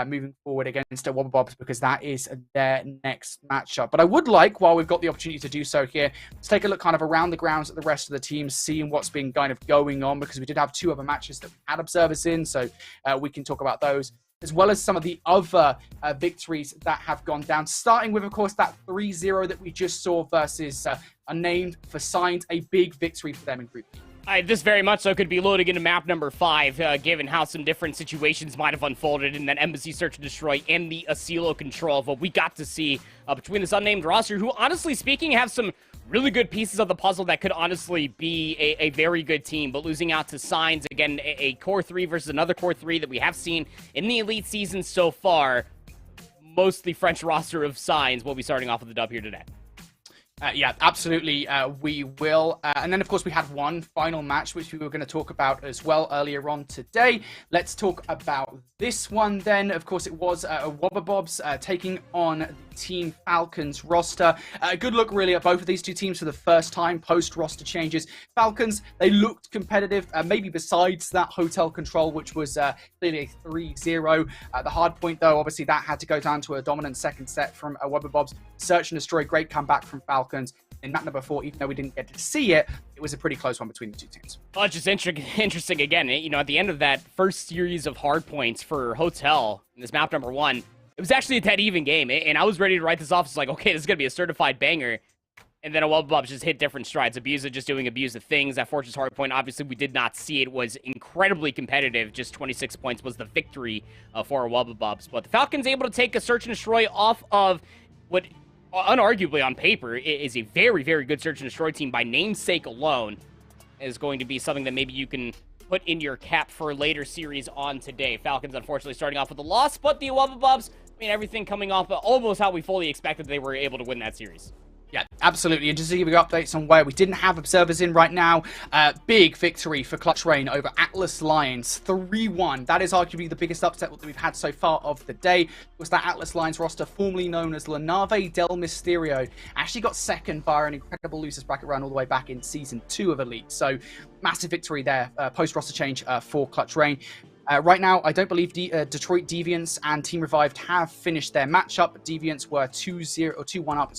Moving forward against the Wubble because that is their next matchup. But I would like, while we've got the opportunity to do so here, to take a look kind of around the grounds at the rest of the teams, seeing what's been kind of going on, because we did have 2 other matches that we had observers in, so we can talk about those, as well as some of the other victories that have gone down, starting with, of course, that 3-0 that we just saw versus Unnamed for Signs, a big victory for them in Group B. This very much so could be loading into map number 5, given how some different situations might have unfolded in that Embassy Search and Destroy and the Asilo control of what we got to see between this Unnamed roster, who, honestly speaking, have some really good pieces of the puzzle that could honestly be a very good team, but losing out to Signs, again, a Core 3 versus another Core 3 that we have seen in the Elite season so far. Mostly French roster of Signs will be starting off with the dub here today. Yeah, absolutely, we will. And then, of course, we had one final match, which we were going to talk about as well earlier on today. Let's talk about this one then. Of course, it was Bubs taking on the Team Falcons roster. A good look, really, at both of these 2 teams for the first time post-roster changes. Falcons, they looked competitive, maybe besides that hotel control, which was clearly a 3-0. The Hardpoint, though, obviously, that had to go down to a dominant second set from Bubs. Search and Destroy, great comeback from Falcons. In map number 4, even though we didn't get to see it, it was a pretty close one between the 2 teams. Well, it's just interesting again. At the end of that first series of hard points for Hotel in this map number 1, it was actually a dead even game, and I was ready to write this off. It's like, okay, this is gonna be a certified banger. And then Bubs just hit different strides. Abusa just doing abusive things. That Fortress Hardpoint, obviously, we did not see it. Was incredibly competitive. Just 26 points was the victory for Bubs. But the Falcons able to take a Search and Destroy off of what, unarguably on paper, is a very, very good Search and Destroy team by namesake alone, is going to be something that maybe you can put in your cap for a later series on today. Falcons, unfortunately, starting off with a loss, but the Bubs, I mean, everything coming off almost how we fully expected they were able to win that series. Yeah, absolutely. And just to give you updates on where we didn't have observers in right now, big victory for Clutch Rain over Atlas Lions, 3-1. That is arguably the biggest upset that we've had so far of the day. Was that Atlas Lions roster, formerly known as La Nave del Misterio, actually got second via an incredible losers bracket run all the way back in Season 2 of Elite. So, massive victory there, post-roster change for Clutch Rain. Right now, I don't believe Detroit Deviance and Team Revived have finished their matchup. Deviance were 2-1 up,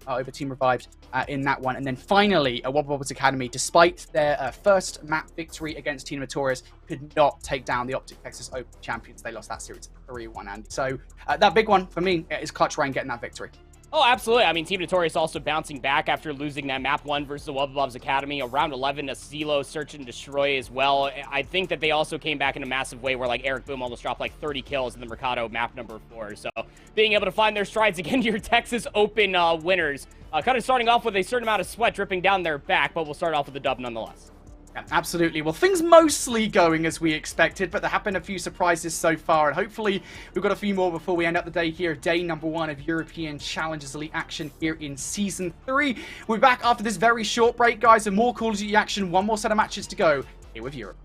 over Team Revived in that one. And then finally, Wubble Academy, despite their first map victory against Team Notorious, could not take down the Optic Texas Open champions. They lost that series 3-1. And so that big one for me is Clutch Rain getting that victory. Oh, absolutely. I mean, Team Notorious also bouncing back after losing that map 1 versus the Bubs Academy. Around 11, a Silo Search and Destroy as well. I think that they also came back in a massive way where, like, Eric Boom almost dropped, like, 30 kills in the Mercado map number 4. So, being able to find their strides again to your Texas Open winners. Kind of starting off with a certain amount of sweat dripping down their back, but we'll start off with a dub nonetheless. Yeah, absolutely. Well, things mostly going as we expected, but there have been a few surprises so far, and hopefully we've got a few more before we end up the day here. Day number 1 of European Challengers Elite action here in Season 3. We'll be back after this very short break, guys, and more Call of Duty action. One more set of matches to go here with Europe.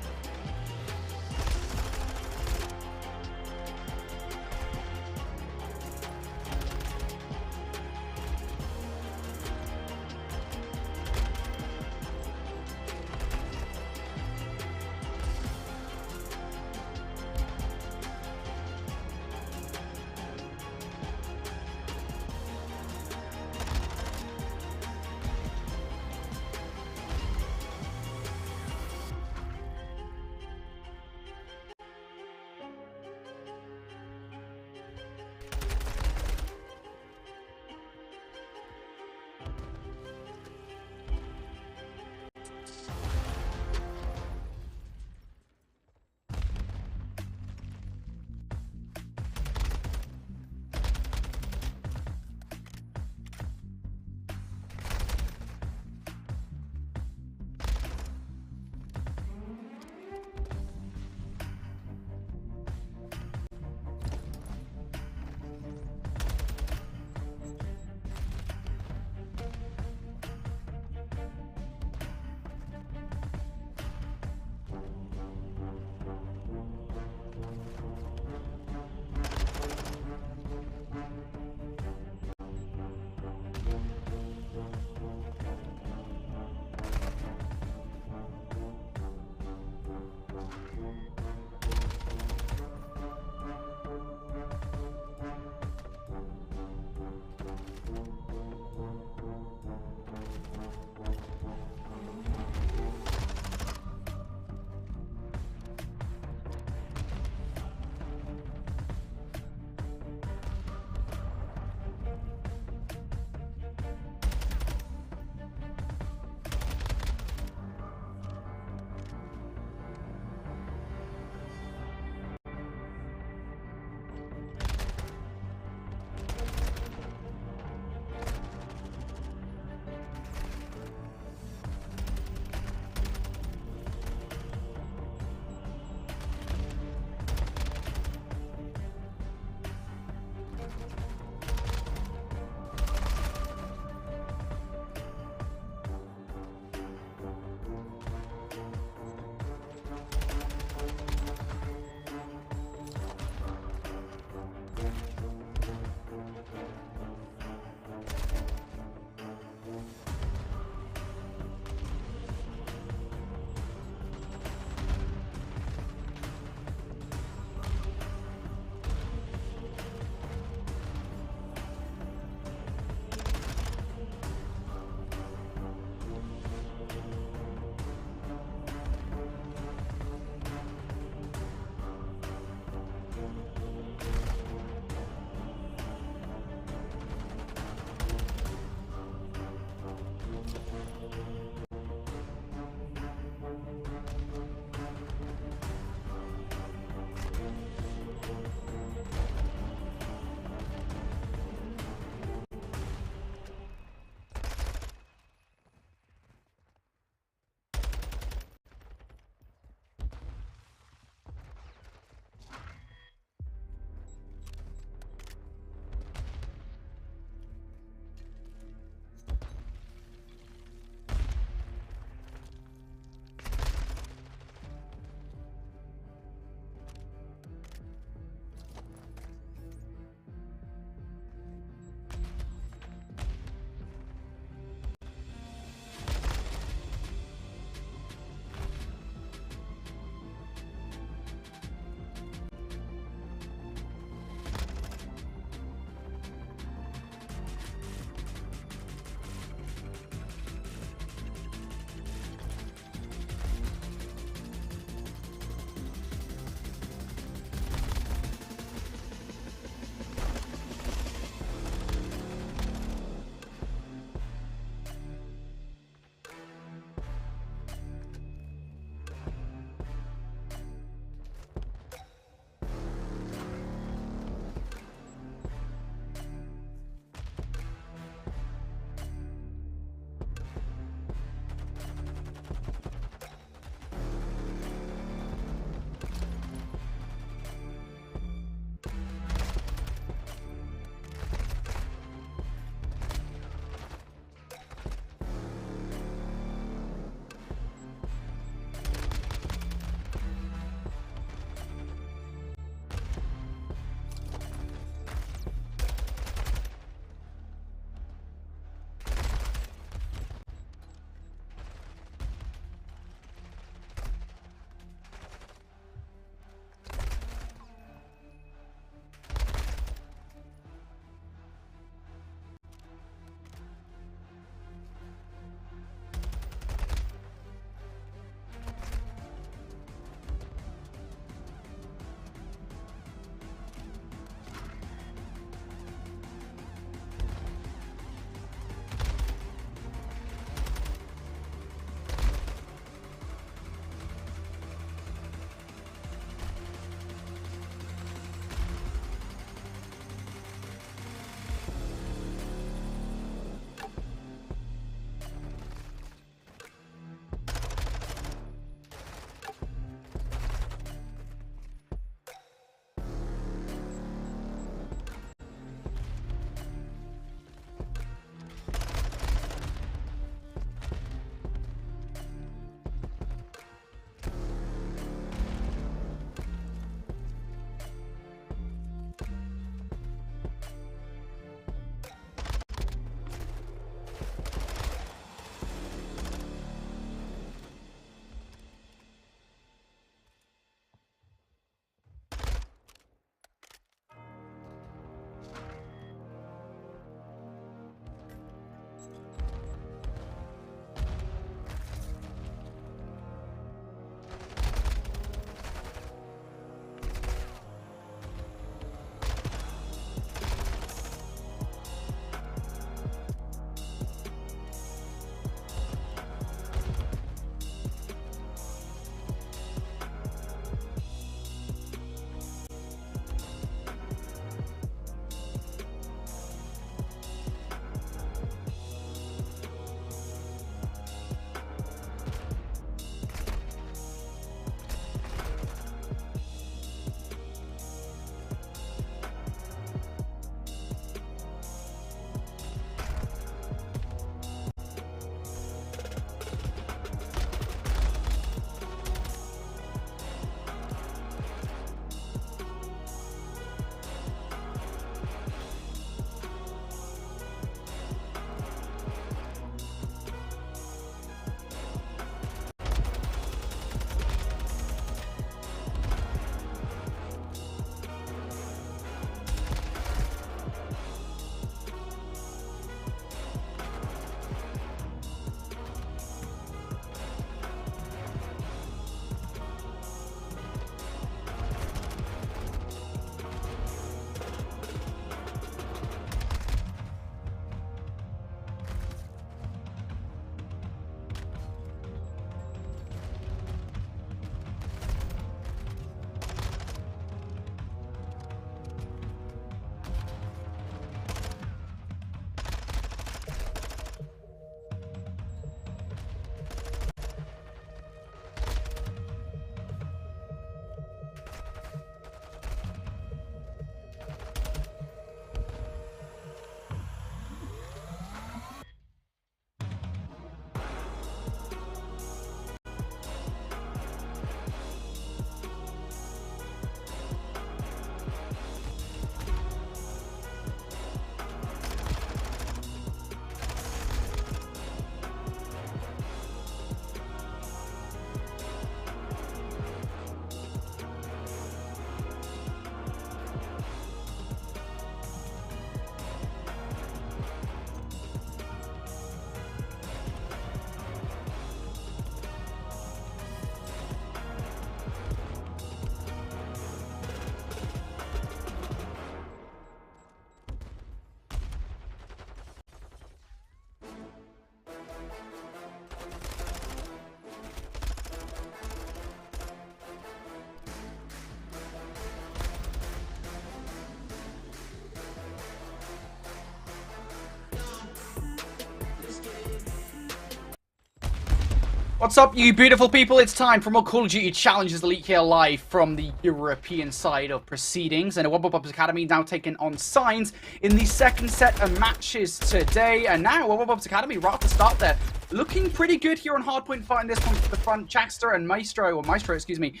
What's up, you beautiful people? It's time for more Call of Duty Challenges Elite here live from the European side of proceedings. And Bubs Academy now taking on Signs in the second set of matches today. And now Bubs Academy, right off the start there, looking pretty good here on Hardpoint, fighting this one to the front. Jackster and Maestro, excuse me,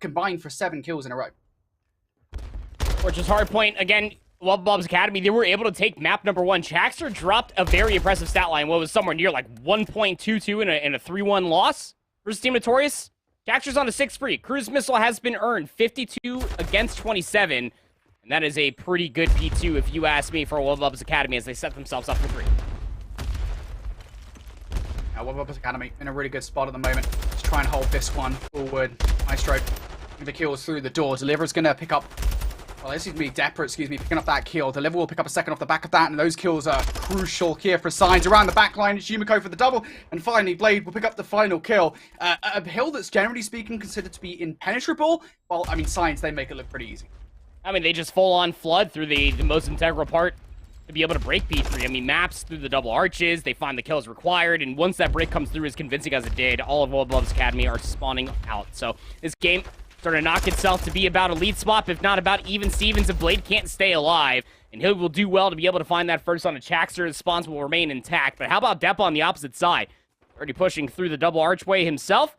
combined for 7 kills in a row. Which is Hardpoint, again, Bubs Academy, they were able to take map number 1. Jackster dropped a very impressive stat line, what was somewhere near like 1.22 in a 3-1 loss versus Team Notorious. Jackster's on a 6 free. Cruise Missile has been earned, 52 against 27. And that is a pretty good P2 if you ask me for Bubs Academy as they set themselves up for 3. Now Bubs Academy in a really good spot at the moment. Let's try and hold this one forward. Maestro, the kills through the door. Deliverer's going to pick up... Well, this is me, Depper, excuse me, picking up that kill. Deliver will pick up a second off the back of that, and those kills are crucial here for Signs. Around the back line, it's Yumiko for the double, and finally, Blade will pick up the final kill. A hill that's, generally speaking, considered to be impenetrable. Well, I mean, Signs, they make it look pretty easy. I mean, they just full-on flood through the most integral part to be able to break P3. I mean, maps through the double arches, they find the kills required, and once that break comes through as convincing as it did, all of Bubs Academy are spawning out. So, this game... starting to knock itself to be about a lead swap, if not about even Stevens, if Blade can't stay alive. And he will do well to be able to find that first on a Jackster. His spawns will remain intact. But how about Depp on the opposite side? Already pushing through the double archway himself.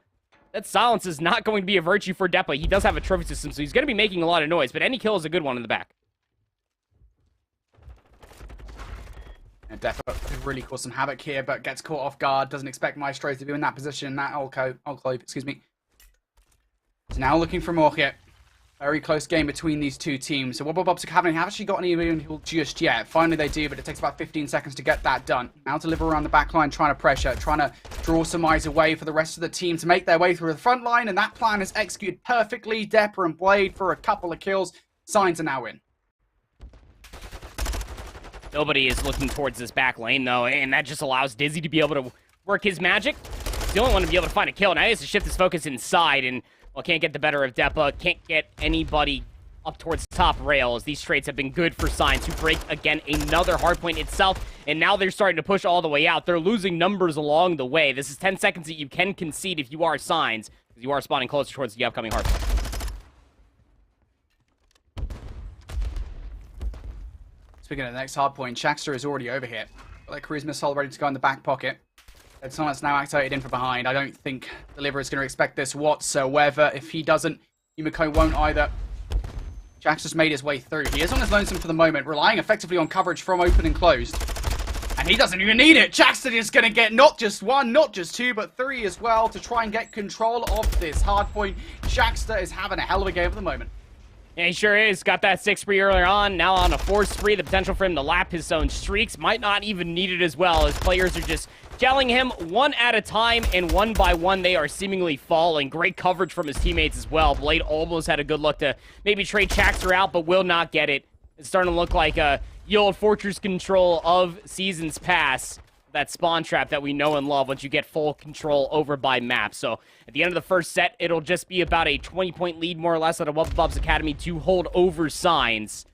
That silence is not going to be a virtue for Deppa. He does have a trophy system, so he's going to be making a lot of noise. But any kill is a good one in the back. And Deppa could really cause some havoc here, but gets caught off guard. Doesn't expect Maestro to be in that position. That Alcove, excuse me. So now looking for more here. Very close game between these two teams. So Bubs Academy haven't actually got anyone healed just yet. Finally they do, but it takes about 15 seconds to get that done. Now Deliver around the back line, trying to pressure, trying to draw some eyes away for the rest of the team to make their way through the front line, and that plan is executed perfectly. Depper and Blade for a couple of kills. Signs are now in. Nobody is looking towards this back lane, though, and that just allows Dizzy to be able to work his magic. He's the only one to be able to find a kill. Now he has to shift his focus inside, and well, can't get the better of Deppa, can't get anybody up towards top rails. These trades have been good for Signs, who break, again, another hardpoint itself, and now they're starting to push all the way out. They're losing numbers along the way. This is 10 seconds that you can concede if you are Signs, because you are spawning closer towards the upcoming hardpoint. Speaking of the next hardpoint, Jackster is already over here. Got that cruise missile ready to go in the back pocket. Someone's now activated in from behind. I don't think Deliver is going to expect this whatsoever. If he doesn't, Yumiko won't either. Jackster's made his way through. He is on his lonesome for the moment, relying effectively on coverage from open and closed. And he doesn't even need it. Jackster is going to get not just 1, not just 2, but 3 as well to try and get control of this hardpoint. Jackster is having a hell of a game at the moment. Yeah, he sure is. Got that 6 spree earlier on. Now on a 4 spree. The potential for him to lap his own streaks might not even need it as well, as players are just gelling him one at a time, and one by one they are seemingly falling. Great coverage from his teammates as well. Blade almost had a good look to maybe trade Jackster out, but will not get it. It's starting to look like the old Fortress control of seasons past. That spawn trap that we know and love once you get full control over by map. So at the end of the first set, it'll just be about a 20-point lead, more or less, out of Bubs Academy to hold over Signs.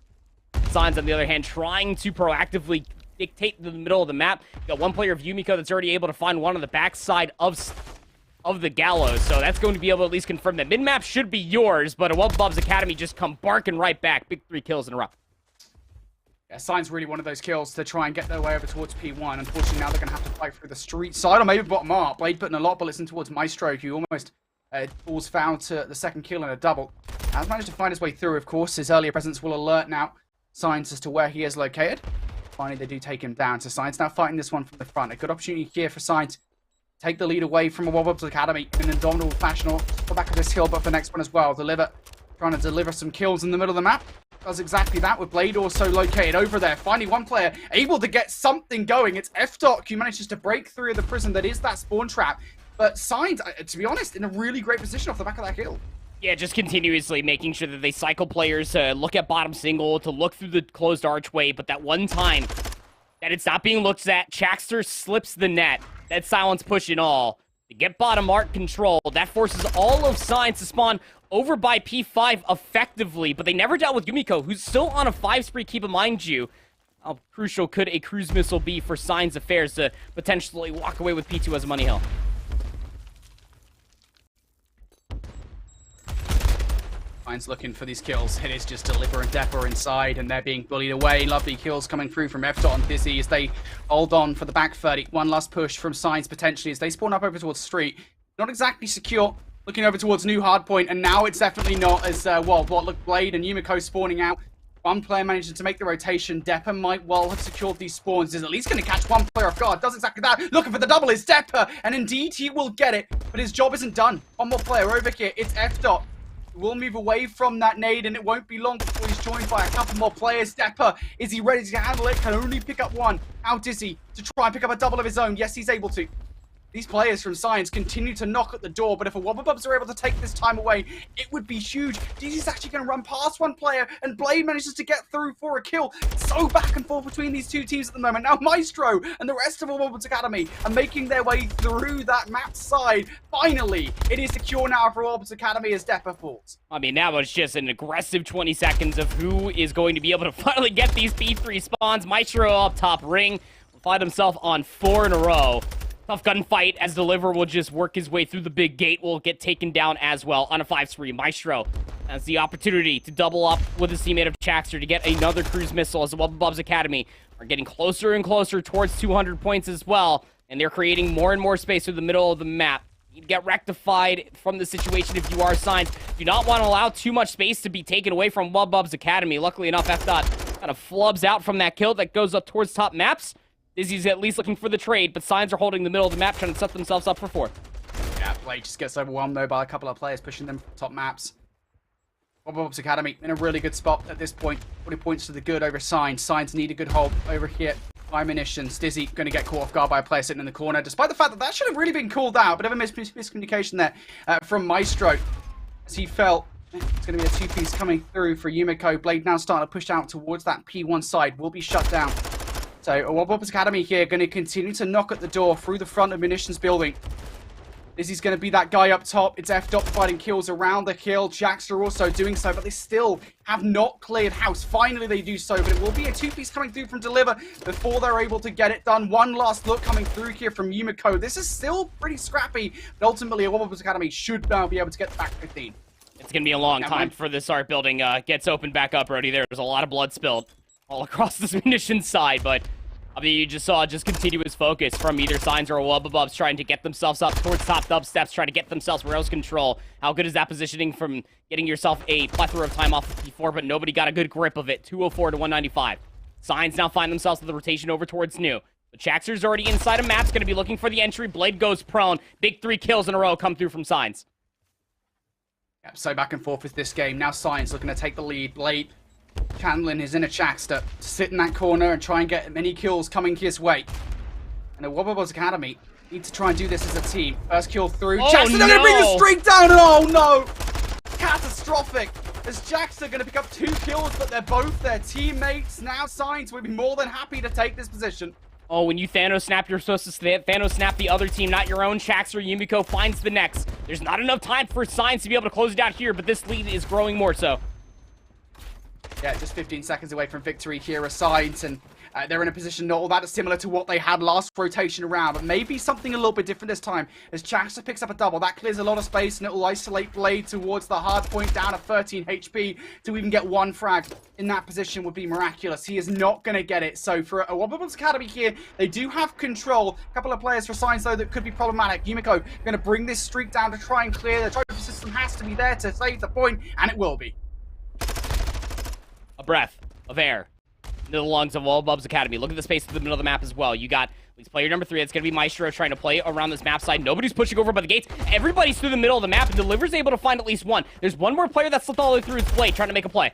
Signs, on the other hand, trying to proactively dictate the middle of the map. You got one player of Yumiko that's already able to find one on the backside of the gallows, so that's going to be able to at least confirm that mid-map should be yours, but Bubs Academy just come barking right back. Big 3 kills in a row. Yeah, Signs really one of those kills to try and get their way over towards P1. Unfortunately, now they're going to have to fight through the street side, or maybe bottom up. Blade putting a lot of bullets in towards Maestro, who almost falls foul to the second kill in a double. Has managed to find his way through, of course. His earlier presence will alert now Signs as to where he is located. Finally, they do take him down. So Signs now fighting this one from the front. A good opportunity here for Signs. Take the lead away from Bubs Academy in an indomitable fashion, or the back of this hill, but for the next one as well. Trying to deliver some kills in the middle of the map. Does exactly that, with Blade also located over there. Finally, one player able to get something going. It's F-Doc who manages to break through the prison that is that spawn trap. But Signs, to be honest, in a really great position off the back of that hill. Yeah, just continuously making sure that they cycle players to look at bottom single, to look through the closed archway, but that one time that it's not being looked at, Jackster slips the net. That silence push and all. To get bottom arc control, that forces all of Signs to spawn over by P5 effectively, but they never dealt with Yumiko, who's still on a 5 spree, keep in mind you. How crucial could a cruise missile be for Signs affairs to potentially walk away with P2 as a money hill? Signs looking for these kills. It is just Deliver and Depper inside, and they're being bullied away. Lovely kills coming through from F-Dot and Dizzy as they hold on for the back 30. One last push from Signs potentially as they spawn up over towards Street. Not exactly secure. Looking over towards new Hardpoint, and now it's definitely not as well. What look, Blade and Yumiko spawning out. One player managing to make the rotation. Depper might well have secured these spawns. Is at least going to catch one player off guard. Does exactly that. Looking for the double is Depper, and indeed he will get it. But his job isn't done. One more player over here. It's F-Dot. Will move away from that nade, and it won't be long before he's joined by a couple more players. Depper, is he ready to handle it? Can only pick up one. How Dizzy to try and pick up a double of his own? Yes, he's able to. These players from Science continue to knock at the door, but if a Wubble Bubs are able to take this time away, it would be huge. Dizzy's actually going to run past one player, and Blade manages to get through for a kill. It's so back and forth between these two teams at the moment. Now Maestro and the rest of Wubble Bubs Academy are making their way through that map side. Finally, it is secure now for Wubble Bubs Academy as Depper falls. I mean, that was just an aggressive 20 seconds of who is going to be able to finally get these B3 spawns. Maestro up top ring will find himself on 4 in a row. Tough gunfight as Deliver will just work his way through the big gate. Will get taken down as well on a 5-3. Maestro has the opportunity to double up with his teammate of Chaxter to get another cruise missile as the Wubble Bubs Academy are getting closer and closer towards 200 points as well. And they're creating more and more space through the middle of the map. You get rectified from the situation if you are Signs. Do not want to allow too much space to be taken away from Wubble Bubs Academy. Luckily enough, F-Dot kind of flubs out from that kill that goes up towards top maps. Dizzy's at least looking for the trade, but Signs are holding the middle of the map, trying to set themselves up for 4. Yeah, Blade just gets overwhelmed though by a couple of players pushing them top maps. Wubble Bubs Academy in a really good spot at this point. 40 points to the good over Signs. Signs need a good hold over here. 5 munitions. Dizzy going to get caught off guard by a player sitting in the corner, despite the fact that that should have really been called out. Bit of a miscommunication there from Maestro as he felt. It's going to be a 2-piece coming through for Yumiko. Blade now starting to push out towards that P1 side. Will be shut down. So, Wubble Bubs Academy here going to continue to knock at the door through the front of munitions building. Dizzy's going to be that guy up top. It's F-Dot fighting kills around the hill. Jackster also doing so, but they still have not cleared house. Finally, they do so, but it will be a 2-piece coming through from Deliver before they're able to get it done. One last look coming through here from Yumiko. This is still pretty scrappy, but ultimately, Wubble Bubs Academy should now be able to get back 15. It's going to be a long time before this art building gets opened back up, Brody. There's a lot of blood spilled all across this munitions side, but I mean, you just saw just continuous focus from either Signs or Wubble Bubs trying to get themselves up towards top dub steps, trying to get themselves rails control. How good is that positioning from getting yourself a plethora of time off of P4, but nobody got a good grip of it. 204 to 195. Signs now find themselves with the rotation over towards new. The Chaxter's already inside a map's going to be looking for the entry. Blade goes prone. Big 3 kills in a row come through from Signs. Yep, so back and forth with this game. Now Signs looking to take the lead. Blade channeling his inner Chaxter to sit in that corner and try and get many kills coming his way. And the Wubble Bubs Academy need to try and do this as a team. First kill through. Chaxter going to bring the streak down. Oh no! Catastrophic. As Jaxter going to pick up 2 kills, but they're both their teammates. Now Signs would be more than happy to take this position. Oh, when you Thanos snap, you're supposed to Thanos snap the other team, not your own. Chaxter Yumiko finds the next. There's not enough time for Signs to be able to close it out here, but this lead is growing more so. Yeah, just 15 seconds away from victory here are Signs, and they're in a position not all that similar to what they had last rotation around, but maybe something a little bit different this time. As Chaxter picks up a double, that clears a lot of space, and it will isolate Blade towards the hard point down to 13 HP to even get 1 frag in that position would be miraculous. He is not going to get it. So for a Wubble Bubs Academy here, they do have control. A couple of players for Signs, though, that could be problematic. Yumiko going to bring this streak down to try and clear. The trophy system has to be there to save the point, and it will be. A breath of air into the lungs of Wubble Bubs Academy. Look at the space in the middle of the map as well. You got at least player number 3. That's going to be Maestro trying to play around this map side. Nobody's pushing over by the gates. Everybody's through the middle of the map, and Deliver's able to find at least one. There's one more player that slipped all the way through his Blade trying to make a play.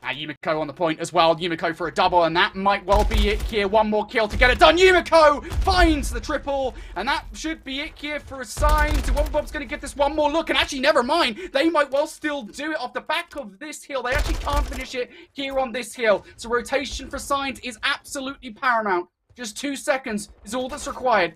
Yumiko on the point as well. Yumiko for a double, and that might well be it here. One more kill to get it done. Yumiko finds the triple, and that should be it here for a Sign. So Wubble Bubs going to get this one more look, and actually, never mind. They might well still do it off the back of this hill. They actually can't finish it here on this hill. So rotation for Signs is absolutely paramount. Just 2 seconds is all that's required.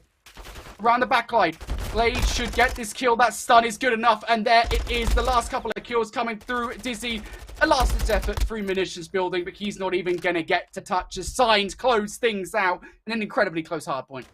Around the backline. Blade should get this kill. That stun is good enough, and there it is. The last couple of kills coming through. Dizzy, a last effort through munitions building, but he's not even going to get to touch as Signs close things out in an incredibly close hard point.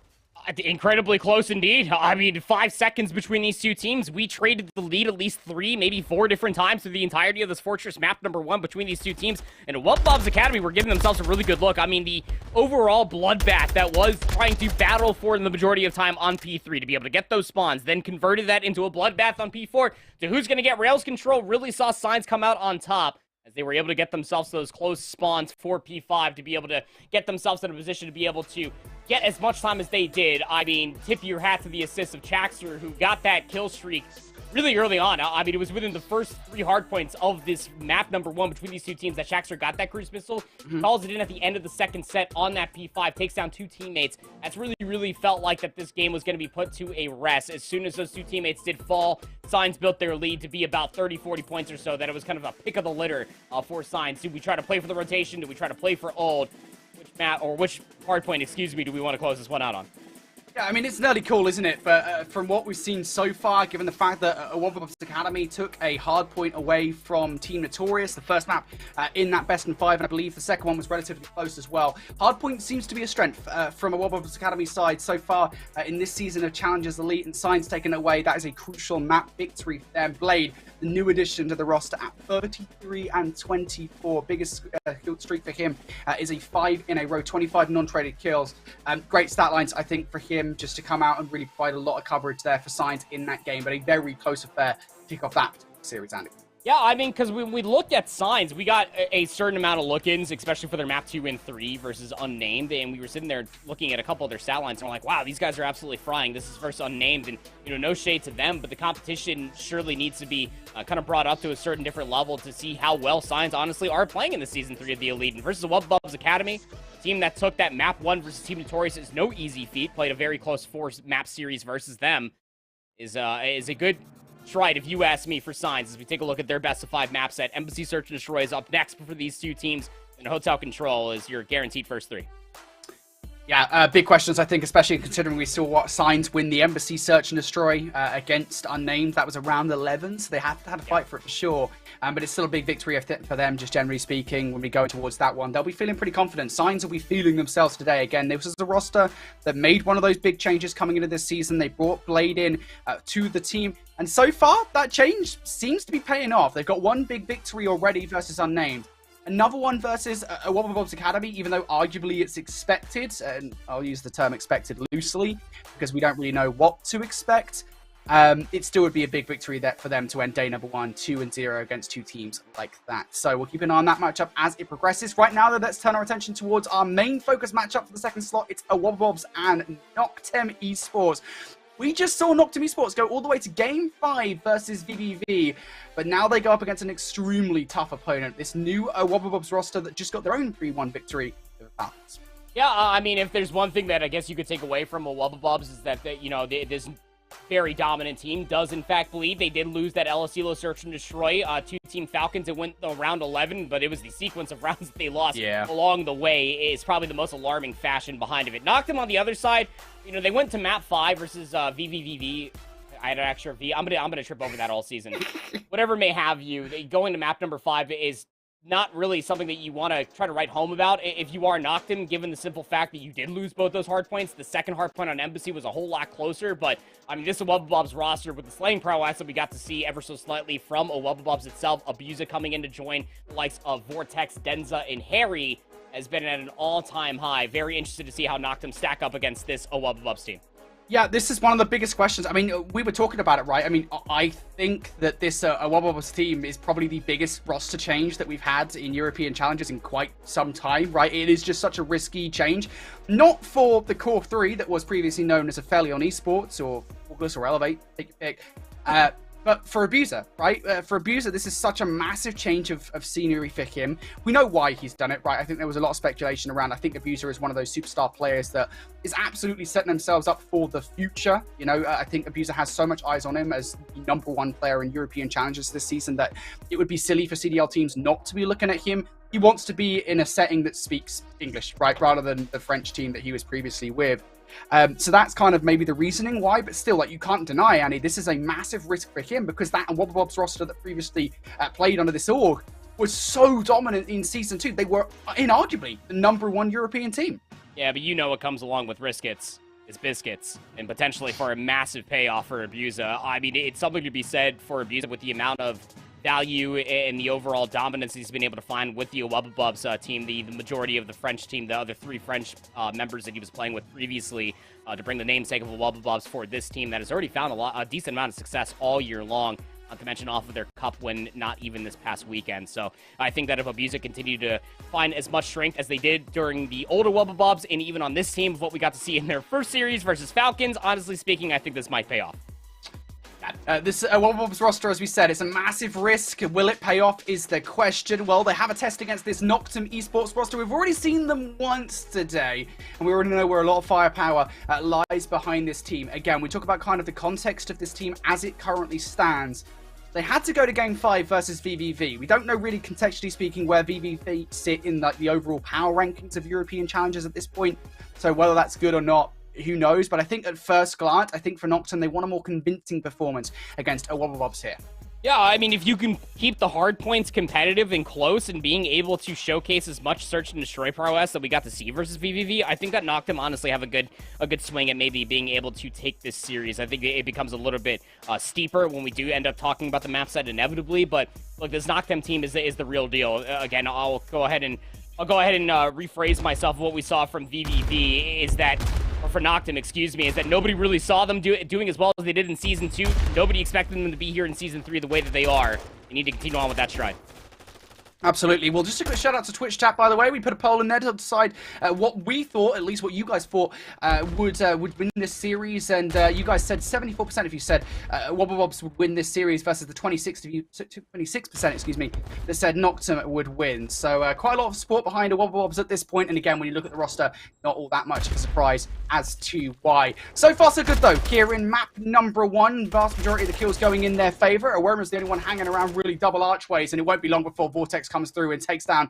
Incredibly close indeed. I mean, 5 seconds between these two teams. We traded the lead at least 3, maybe 4 different times through the entirety of this Fortress map #1 between these two teams. And what Bubs Academy were giving themselves a really good look. I mean, the overall bloodbath that was trying to battle for in the majority of time on P3 to be able to get those spawns, then converted that into a bloodbath on P4 to who's going to get Rails control. Really saw Signs come out on top, as they were able to get themselves those close spawns for P5 to be able to get themselves in a position to be able to get as much time as they did. I mean, tip your hat to the assist of Chaxer, who got that kill streak really early on. I mean, it was within the first 3 hardpoints of this map #1 between these two teams that Chaxer got that cruise missile, calls it in at the end of the second set on that P5, takes down 2 teammates. That's really felt like that this game was going to be put to a rest. As soon as those 2 teammates did fall, Signs built their lead to be about 30-40 points or so. That it was kind of a pick of the litter for Signs. Do we try to play for the rotation? Do we try to play for old? Which map, or which hardpoint, excuse me, do we want to close this one out on? Yeah, I mean, it's nearly cool, isn't it? But from what we've seen so far, given the fact that Wubble Academy took a hard point away from Team Notorious, the first map in that best in 5, and I believe the second one was relatively close as well. Hardpoint seems to be a strength from a Wubble Academy side so far in this season of Challengers Elite, and Signs taken away. That is a crucial map victory for them. Blade, the new addition to the roster at 33 and 24. Biggest kill streak for him is a 5 in a row, 25 non-traded kills. Great stat lines, I think, for him, just to come out and really provide a lot of coverage there for Signs in that game, but a very close affair to kick off that series, Andy. Yeah, I mean, because when we looked at Signs, we got a certain amount of look-ins, especially for their map 2 and 3 versus Unnamed, and we were sitting there looking at a couple of their stat lines, and we're like, wow, these guys are absolutely frying. This is versus Unnamed, and, you know, no shade to them, but the competition surely needs to be kind of brought up to a certain different level to see how well Signs honestly are playing in the Season 3 of the Elite. And versus Bubs Academy, a team that took that map 1 versus Team Notorious is no easy feat, played a very close 4-map series versus them, is a good stride, if you ask me, for Signs, as we take a look at their best of 5 map set. Embassy Search and Destroy is up next for these two teams, and Hotel Control is your guaranteed first 3. Yeah, big questions, I think, especially considering we saw what Signs win the Embassy Search and Destroy against Unnamed. That was around 11, so they had to fight for it for sure. But it's still a big victory for them, just generally speaking. When we go towards that one, they'll be feeling pretty confident. Signs will be feeling themselves today. Again, this was a roster that made one of those big changes coming into this season. They brought Blade in to the team. And so far, that change seems to be paying off. They've got one big victory already versus Unnamed. Another one versus a Bubs Academy, even though arguably it's expected, and I'll use the term expected loosely, because we don't really know what to expect. It still would be a big victory there for them to end day #1, 2-0 against 2 teams like that. So we'll keep an eye on that matchup as it progresses. Right now, though, let's turn our attention towards our main focus matchup for the second slot. It's a Bubs and Noctum Esports. We just saw Noctum Esports go all the way to Game 5 versus VVV, but now they go up against an extremely tough opponent. This new Bubs roster that just got their own 3-1 victory over Falcons. Yeah, I mean, if there's one thing that I guess you could take away from Bubs is that, you know, this very dominant team does in fact bleed. They did lose that LSELO Search and Destroy to Team Falcons. It went round 11, but it was the sequence of rounds that they lost along the way is probably the most alarming fashion behind of it. Noctum on the other side, you know, they went to map 5 versus VVVV. I had an extra V. I'm gonna trip over that all season. Whatever may have you, going to map number 5 is not really something that you want to try to write home about if you are Noctum, given the simple fact that you did lose both those hard points. The second hard point on Embassy was a whole lot closer, but I mean, this is Bubs roster with the slaying prowess that we got to see ever so slightly from Bubs itself. Abusa coming in to join the likes of Vortex, Denza, and Harry has been at an all-time high. Very interested to see how Noctum stack up against this Bubs team. Yeah, this is one of the biggest questions. I mean, we were talking about it, right? I mean, I think that this Wubble team is probably the biggest roster change that we've had in European challenges in quite some time, right? It is just such a risky change. Not for the core 3 that was previously known as a Fairly on Esports or August or Elevate, take your pick. But for Abusa, right? For Abusa, this is such a massive change of scenery for him. We know why he's done it, right? I think there was a lot of speculation around. I think Abusa is one of those superstar players that is absolutely setting themselves up for the future. You know, I think Abusa has so much eyes on him as the #1 player in European challenges this season that it would be silly for CDL teams not to be looking at him. He wants to be in a setting that speaks English, right? Rather than the French team that he was previously with. So that's kind of maybe the reasoning why, but still, like, you can't deny, Annie, this is a massive risk for him because that and Bubs roster that previously played under this org was so dominant in Season 2. They were inarguably the #1 European team. Yeah, but you know what comes along with risk. It's is biscuits, and potentially for a massive payoff for Abusa. I mean, it's something to be said for Abusa with the amount of value and the overall dominance he's been able to find with the Wubble Bubs team, the majority of the French team, the other 3 French members that he was playing with previously, to bring the namesake of the Wubble Bubs for this team that has already found a decent amount of success all year long. Not to mention off of their cup win, not even this past weekend. So I think that if Abusa continue to find as much strength as they did during the older Wubble Bubs, and even on this team of what we got to see in their first series versus Falcons, honestly speaking, I think this might pay off. This Wubble Bubs roster, as we said, is a massive risk. Will it pay off is the question. Well, they have a test against this Noctum esports roster. We've already seen them once today, and we already know where a lot of firepower lies behind this team. Again, we talk about kind of the context of this team as it currently stands. They had to go to Game 5 versus VVV. We don't know really, contextually speaking, where VVV sit in like the overall power rankings of European challengers at this point. So whether that's good or not, who knows? But I think at first glance, I think for Noctum, they want a more convincing performance against a Wubble Bubs here. Yeah, I mean, if you can keep the hard points competitive and close and being able to showcase as much search and destroy prowess that we got to see versus VVV, I think that Noctum honestly have a good swing at maybe being able to take this series. I think it becomes a little bit steeper when we do end up talking about the map set inevitably, but look, this Noctum team is the real deal. Again, I'll go ahead and rephrase myself. What we saw from VVV is that, or for Noctum, excuse me, is that nobody really saw them doing as well as they did in Season 2. Nobody expected them to be here in Season 3 the way that they are. They need to continue on with that stride. Absolutely. Well, just a quick shout out to Twitch chat, by the way. We put a poll in there to decide what we thought, at least what you guys thought, would win this series. And you guys said 74% of you said Wubble Bubs would win this series versus the 26%, excuse me, that said Noctum would win. So quite a lot of support behind a Wubble Bubs at this point. And again, when you look at the roster, not all that much of a surprise as to why. So far, so good, though. Here in map number 1, vast majority of the kills going in their favor. Awareness is the only one hanging around really double archways, and it won't be long before Vortex comes through and takes down.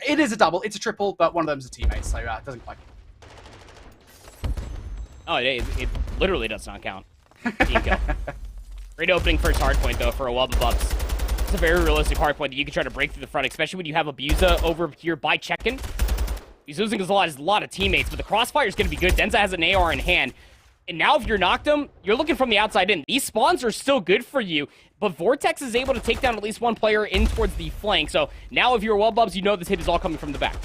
It is a double, it's a triple, but one of them's a teammate, so it doesn't quite. Oh, it literally does not count. Team kill. Great opening first hardpoint, though, for a Wubble Bubs. It's a very realistic hardpoint that you can try to break through the front, especially when you have Abusa over here by check-in. He's losing a lot of teammates, but the crossfire is going to be good. Denza has an AR in hand. And now if you're Noctum, you're looking from the outside in. These spawns are still good for you, but Vortex is able to take down at least one player in towards the flank. So now if you're Wubble Bubs, you know this hit is all coming from the back.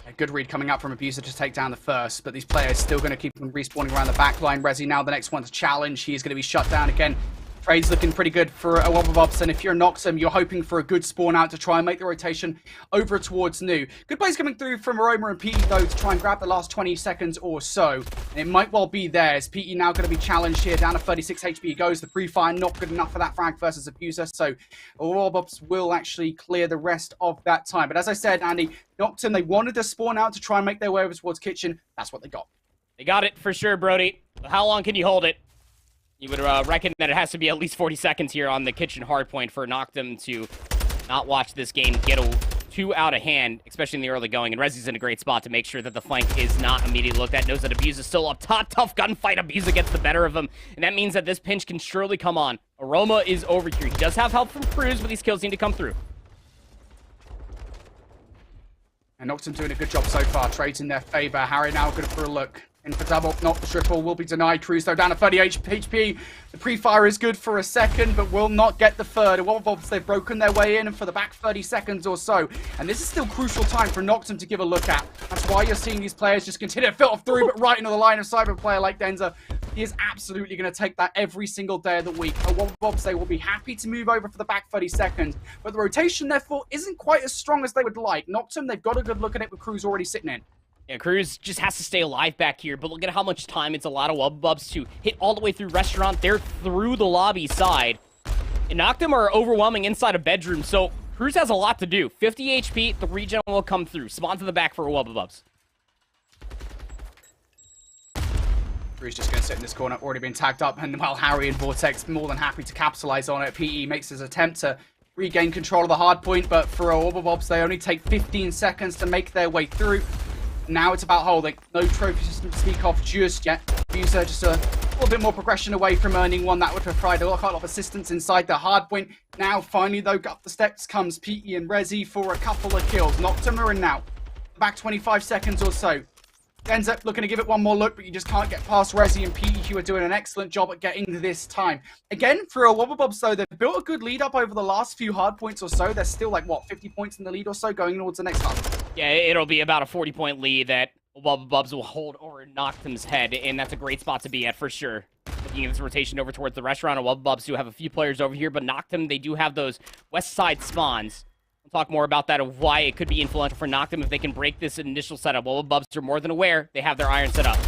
A good read coming out from Abuser to take down the first, but these players still going to keep them respawning around the back line. Rezi now the next one to challenge. He is going to be shut down again. Trade's looking pretty good for a Wubble Bubs, and if you're Noctum, you're hoping for a good spawn out to try and make the rotation over towards New. Good plays coming through from Aroma and PE, though, to try and grab the last 20 seconds or so. And it might well be theirs. PE now going to be challenged here, down to 36 HP he goes. The pre-fire not good enough for that frag versus Abuser, so Wubble Bubs will actually clear the rest of that time. But as I said, Andy, Noctum, they wanted to spawn out to try and make their way over towards Kitchen. That's what they got. They got it for sure, Brody. How long can you hold it? You would reckon that it has to be at least 40 seconds here on the Kitchen hardpoint for Noctum to not watch this game get too out of hand, especially in the early going. And Rezi's in a great spot to make sure that the flank is not immediately looked at. Knows that Abuse is still up top. Tough gunfight. Abuse gets the better of him. And that means that this pinch can surely come on. Aroma is over here. He does have help from Cruz, but these kills need to come through. And Noctum doing a good job so far. Trades in their favor. Harry now good for a look. In for double, not the triple, will be denied. Cruz, though, down to 30 HP. The pre-fire is good for a second, but will not get the third. Wubble Bubs, they've broken their way in for the back 30 seconds or so. And this is still crucial time for Noctum to give a look at. That's why you're seeing these players just continue to filter through, but right into the line of sight of a player like Denza. He is absolutely going to take that every single day of the week. Wubble Bubs, they will be happy to move over for the back 30 seconds, but the rotation, therefore, isn't quite as strong as they would like. Noctum, they've got a good look at it with Cruz already sitting in. Yeah, Cruz just has to stay alive back here, but look at how much time it's allowed Wubble Bubs to hit all the way through Restaurant. They're through the lobby side. And Noctum are overwhelming inside a bedroom, so Cruz has a lot to do. 50 HP, the regen will come through. Spawn to the back for Wubble Bubs. Cruz just going to sit in this corner, already been tagged up, and while Harry and Vortex more than happy to capitalize on it. PE makes his attempt to regain control of the hard point, but for Wubble Bubs, they only take 15 seconds to make their way through. Now it's about holding. No trophy system to speak of just yet. User just a little bit more progression away from earning one. That would provide a lot of assistance inside the hard point. Now, finally, though, up the steps comes PE and Rezi for a couple of kills. Noctum are in now. Back 25 seconds or so. Denza looking to give it one more look, but you just can't get past Resi and PEQ are doing an excellent job at getting this time. Again, for a Wubble Bubs, though, they've built a good lead up over the last few hard points or so. They're still like, what, 50 points in the lead or so going towards the next hard. Yeah, it'll be about a 40-point lead that Wubble Bubs will hold over Noctum's head, and that's a great spot to be at for sure. Looking at this rotation over towards the restaurant, Wubble Bubs do have a few players over here, but Noctum, they do have those west side spawns. We'll talk more about that of why it could be influential for Noctum if they can break this initial setup. Wubble Bubs are more than aware they have their iron set up.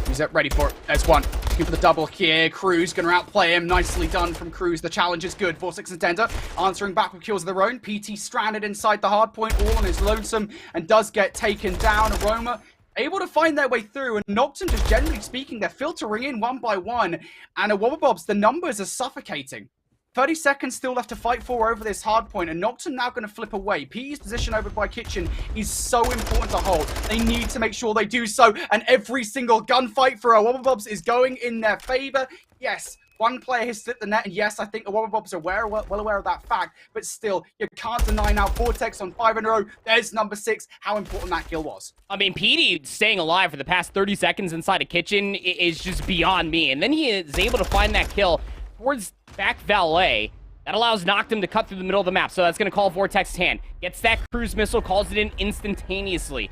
He's ready for it. There's one. Looking for the double here. Cruz going to outplay him. Nicely done from Cruz. The challenge is good. Vortex and Denza answering back with kills of their own. PT stranded inside the hard point, all on his lonesome, and does get taken down. Aroma able to find their way through, and Noctum, just generally speaking, they're filtering in one by one. And at Wubble Bobs, the numbers are suffocating. 30 seconds still left to fight for over this hard point, and Noctum now going to flip away. PE's position over by Kitchen is so important to hold. They need to make sure they do so, and every single gunfight for a Wubble Bobs is going in their favor. Yes, one player has slipped the net, and yes, I think the Wubble Bobs are well aware of that fact, but still, you can't deny now Vortex on 5 in a row. There's number 6, how important that kill was. I mean, PD staying alive for the past 30 seconds inside a kitchen is just beyond me, and then he is able to find that kill towards back valet. That allows Noctum to cut through the middle of the map, so that's going to call Vortex's hand. Gets that cruise missile, calls it in instantaneously.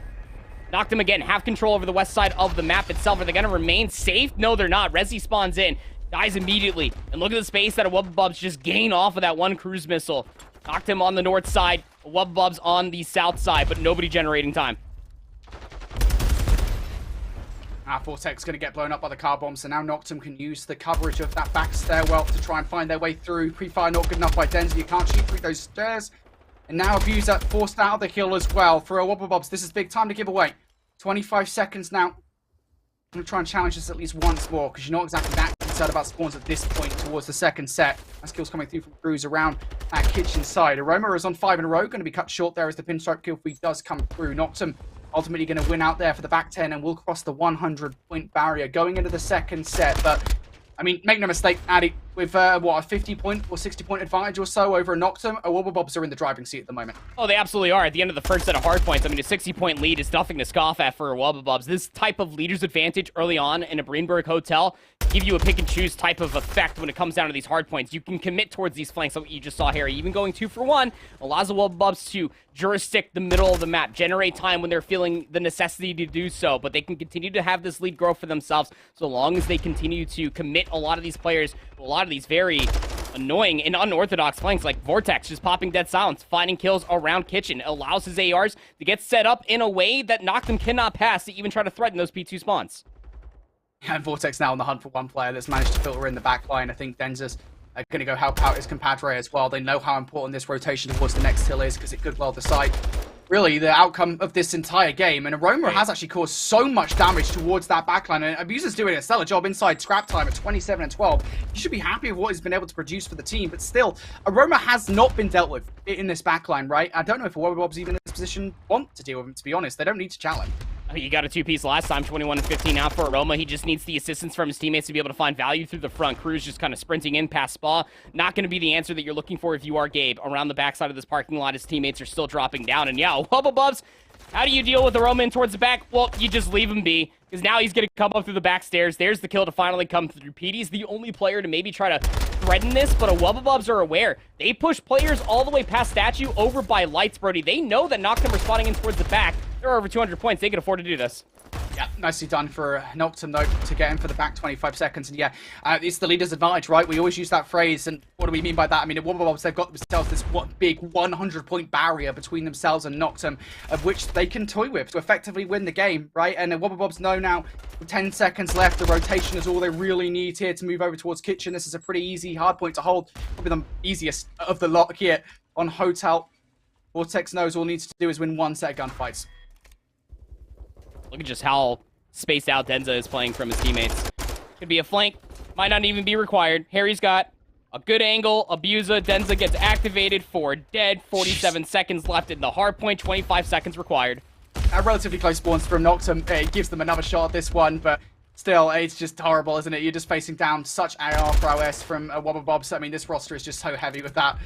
Noctum, again, have control over the west side of the map itself. Are they going to remain safe? No, they're not. Resi spawns in, dies immediately. And look at the space that a Wubble Bubs just gain off of that one cruise missile. Noctum on the north side, Wubble Bubs on the south side, but nobody generating time. Vortex going to get blown up by the car bomb, so now Noctum can use the coverage of that back stairwell to try and find their way through. Pre-fire not good enough by Denza. You can't shoot through those stairs. And now Abuser forced out of the kill as well. For a Wubble Bobs, this is big time to give away. 25 seconds now. I'm going to try and challenge this at least once more, because you're not exactly that concerned about spawns at this point towards the second set. That skill's coming through from Cruz around that kitchen side. Aroma is on 5 in a row. Going to be cut short there as the pinstripe kill feed does come through. Noctum ultimately going to win out there for the back 10 and will cross the 100-point barrier going into the second set. But, I mean, make no mistake, Addy, with, what, a 50-point or 60-point advantage or so over a Noctum, Wubble Bobs are in the driving seat at the moment. Oh, they absolutely are. At the end of the first set of hard points, I mean, a 60-point lead is nothing to scoff at for a Wubble Bobs. This type of leader's advantage early on in a Greenberg hotel give you a pick-and-choose type of effect when it comes down to these hard points. You can commit towards these flanks like what you just saw here. Even going 2 for 1 allows the Wubble Bobs to jurisdict the middle of the map, generate time when they're feeling the necessity to do so, but they can continue to have this lead grow for themselves so long as they continue to commit a lot of these players, a lot of these very annoying and unorthodox flanks like Vortex just popping dead silence, finding kills around kitchen, allows his ARs to get set up in a way that Noctum cannot pass to even try to threaten those P2 spawns. And Vortex now on the hunt for one player that's managed to filter in the back line. I think Denza's going to go help out his compadre as well. They know how important this rotation towards the next hill is, because it could well decide really the outcome of this entire game. And Aroma has actually caused so much damage towards that backline, and Abuser's doing a stellar job inside scrap time at 27 and 12. You should be happy with what he's been able to produce for the team, but still, Aroma has not been dealt with in this backline, right? I don't know if Wubble Bobs even in this position want to deal with him, to be honest. They don't need to challenge. He got a 2-piece last time, 21 and 15 out for Aroma. He just needs the assistance from his teammates to be able to find value through the front. Cruz just kind of sprinting in past Spa. Not going to be the answer that you're looking for if you are Gabe. Around the backside of this parking lot, his teammates are still dropping down. And yeah, Wubble Bubs, how do you deal with Aroma in towards the back? Well, you just leave him be, because now he's going to come up through the back stairs. There's the kill to finally come through. PD's the only player to maybe try to threaten this, but a Wubble Bubs are aware. They push players all the way past Statue over by Lights, Brody. They know that Noctum are spawning in towards the back. They're over 200 points. They can afford to do this. Yeah, nicely done for Noctum, though, to get in for the back 25 seconds. And yeah, it's the leader's advantage, right? We always use that phrase. And what do we mean by that? I mean, at Wubble Bobs, they've got themselves this big 100-point barrier between themselves and Noctum, of which they can toy with to effectively win the game, right? And the Wubble Bobs know now, with 10 seconds left, the rotation is all they really need here to move over towards Kitchen. This is a pretty easy hard point to hold. Probably the easiest of the lot here on Hotel. Vortex knows all needs to do is win one set of gunfights. Look at just how spaced out Denza is playing from his teammates. Could be a flank. Might not even be required. Harry's got a good angle. Abuser. Denza gets activated for dead. 47 seconds left in the hard point. 25 seconds required. Relatively close spawns from Noctum. It gives them another shot at this one, but still, it's just horrible, isn't it? You're just facing down such AR prowess from Wubble Bobs. I mean, this roster is just so heavy with that.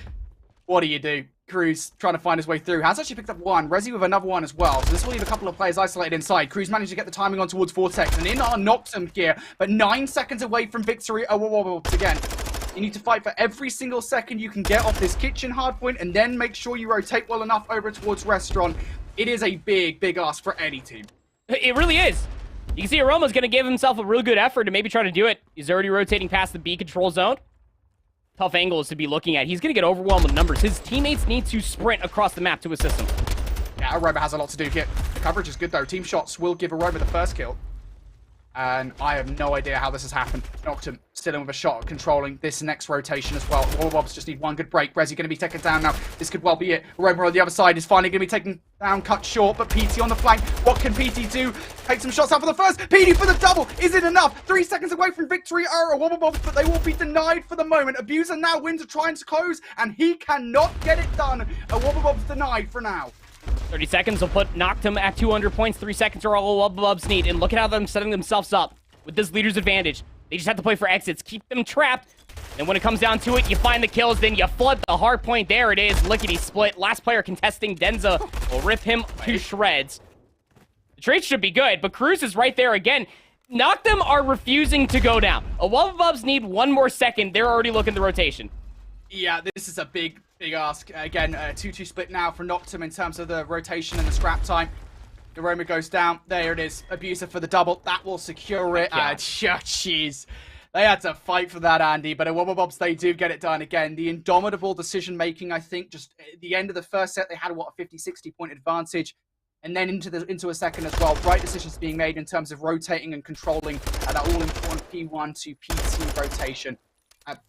What do you do? Cruz trying to find his way through. Has actually picked up one. Rezi with another one as well. So this will leave a couple of players isolated inside. Cruz managed to get the timing on towards Vortex. And in our Noctum gear, but 9 seconds away from victory. Oh, whoa. Again, you need to fight for every single second you can get off this kitchen hardpoint. And then make sure you rotate well enough over towards restaurant. It is a big ask for any team. It really is. You can see Aroma's going to give himself a real good effort to maybe try to do it. He's already rotating past the B control zone. Tough angles to be looking at. He's going to get overwhelmed with numbers. His teammates need to sprint across the map to assist him. Yeah, Aroma has a lot to do here. The coverage is good, though. Team shots will give Aroma the first kill. And I have no idea how this has happened. Noctum still in with a shot, controlling this next rotation as well. Wubbles just need one good break. Rezi going to be taken down now. This could well be it. Aroma on the other side is finally going to be taken down, cut short. But PT on the flank. What can PT do? Take some shots out for the first. PT for the double. Is it enough? 3 seconds away from victory. Wubble, but they will be denied for the moment. Abuser now wins a try and close, and he cannot get it done. Wubble denied for now. 30 seconds will put Noctum at 200 points. 3 seconds are all Bubs need. And look at how they're setting themselves up with this leader's advantage. They just have to play for exits, keep them trapped. And when it comes down to it, you find the kills, then you flood the hard point. There it is, lickety split. Last player contesting, Denza will rip him to shreds. The trade should be good, but Cruz is right there again. Noctum are refusing to go down. Bubs need one more second. They're already looking the rotation. Yeah, this is a big ask. Again, 2-2 split now for Noctum in terms of the rotation and the scrap time. Aroma goes down. There it is. Abuser for the double. That will secure it. Jeez. They had to fight for that, Andy. But at Bubs, they do get it done. Again, the indomitable decision-making, I think, just at the end of the first set, they had, what, a 50-60 point advantage. And then into a second as well. Right decisions being made in terms of rotating and controlling that all-important P1 to P2 rotation.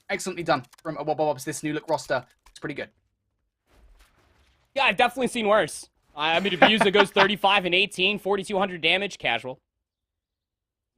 Excellently done from Bubs. This new look roster. It's pretty good. Yeah, I've definitely seen worse. I mean, Abuser goes 35 and 18, 4,200 damage, casual.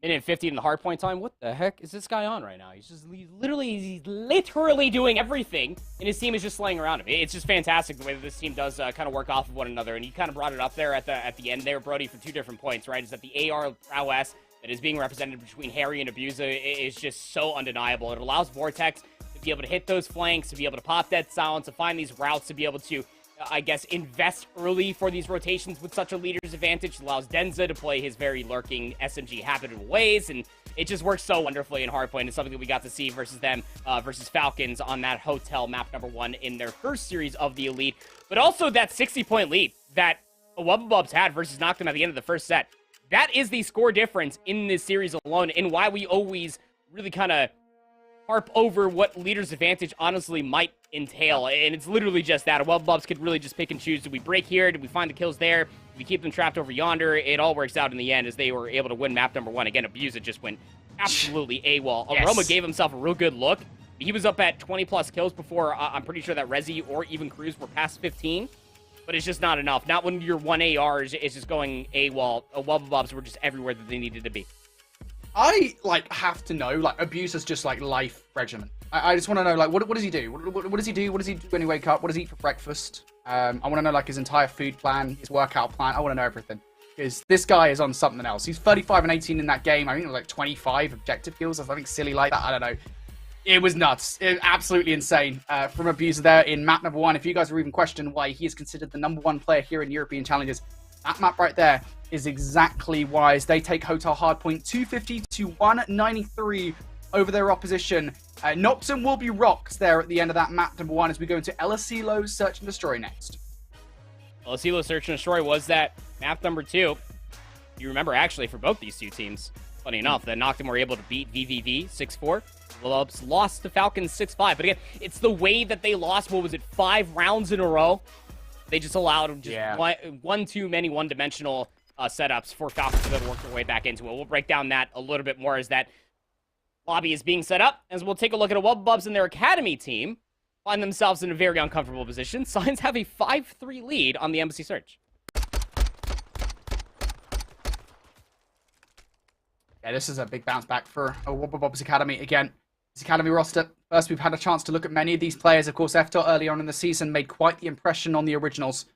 Minute 50 in the hardpoint time. What the heck is this guy on right now? He's literally doing everything, and his team is just slaying around him. It's just fantastic the way that this team does kind of work off of one another. And you kind of brought it up there at the end there, Brody, for 2 different points, right? Is that the AR prowess that is being represented between Harry and Abuser is just so undeniable. It allows Vortex to be able to hit those flanks, to be able to pop that silence, to find these routes, to be able to, I guess, invest early for these rotations with such a leader's advantage. It allows Denza to play his very lurking SMG habitual ways, and it just works so wonderfully in Hardpoint. It's something that we got to see versus them, versus Falcons on that hotel map #1 in their first series of the Elite. But also that 60-point lead that Bubs had versus Noctum at the end of the first set. That is the score difference in this series alone, and why we always really kind of harp over what leader's advantage honestly might entail. And it's literally just that. Bubs could really just pick and choose. Did we break here? Did we find the kills there? Did we keep them trapped over yonder? It all works out in the end as they were able to win map #1. Again, Abuser just went absolutely AWOL. Yes. Aroma gave himself a real good look. He was up at 20+ kills before I'm pretty sure that Rezi or even Cruz were past 15. But it's just not enough. Not when your 1 AR is just going AWOL. Bubs were just everywhere that they needed to be. I, have to know, Abuser's just, life regimen. I just want to know, what does he do? What does he do? What does he do when he wake up? What does he eat for breakfast? I want to know, his entire food plan, his workout plan. I want to know everything. Because this guy is on something else. He's 35 and 18 in that game. I think it was, 25 objective kills or something silly like that. I don't know. It was nuts. It was absolutely insane from Abuser there in map #1. If you guys are even questioning why he is considered the #1 player here in European Challenges, that map right there is exactly why. As they take Hotel Hardpoint 250 to 193 over their opposition. Noctum will be rocks there at the end of that map #1 as we go into Elasilo Search and Destroy next. Elasilo Search and Destroy was that map #2. You remember, actually, for both these two teams, funny enough, that Noctum were able to beat VVV 6-4. Bubs lost to Falcons 6-5. But again, it's the way that they lost, 5 rounds in a row? They just allowed one too many one-dimensional setups for Falcons to be able to work their way back into it. We'll break down that a little bit more as that lobby is being set up, as we'll take a look at Bubs and their academy team find themselves in a very uncomfortable position. Signs have a 5-3 lead on the Embassy Search. Yeah, this is a big bounce back for Bubs Academy again. This Academy roster, first we've had a chance to look at many of these players. Of course, FTOR early on in the season made quite the impression on the originals.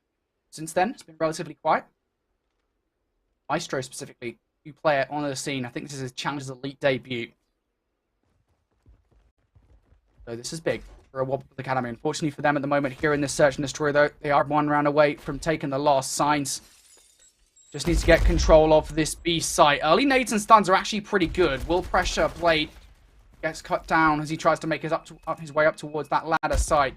Since then, it's been relatively quiet. Maestro specifically, new player on the scene. I think this is his Challenger's Elite debut. So this is big. for a Wubble Academy. Unfortunately for them at the moment here in this search and destroy, though, they are 1 round away from taking the loss. Signs just needs to get control of this B site. Early nades and stuns are actually pretty good. Will pressure. Blade gets cut down as he tries to make his way up towards that ladder site.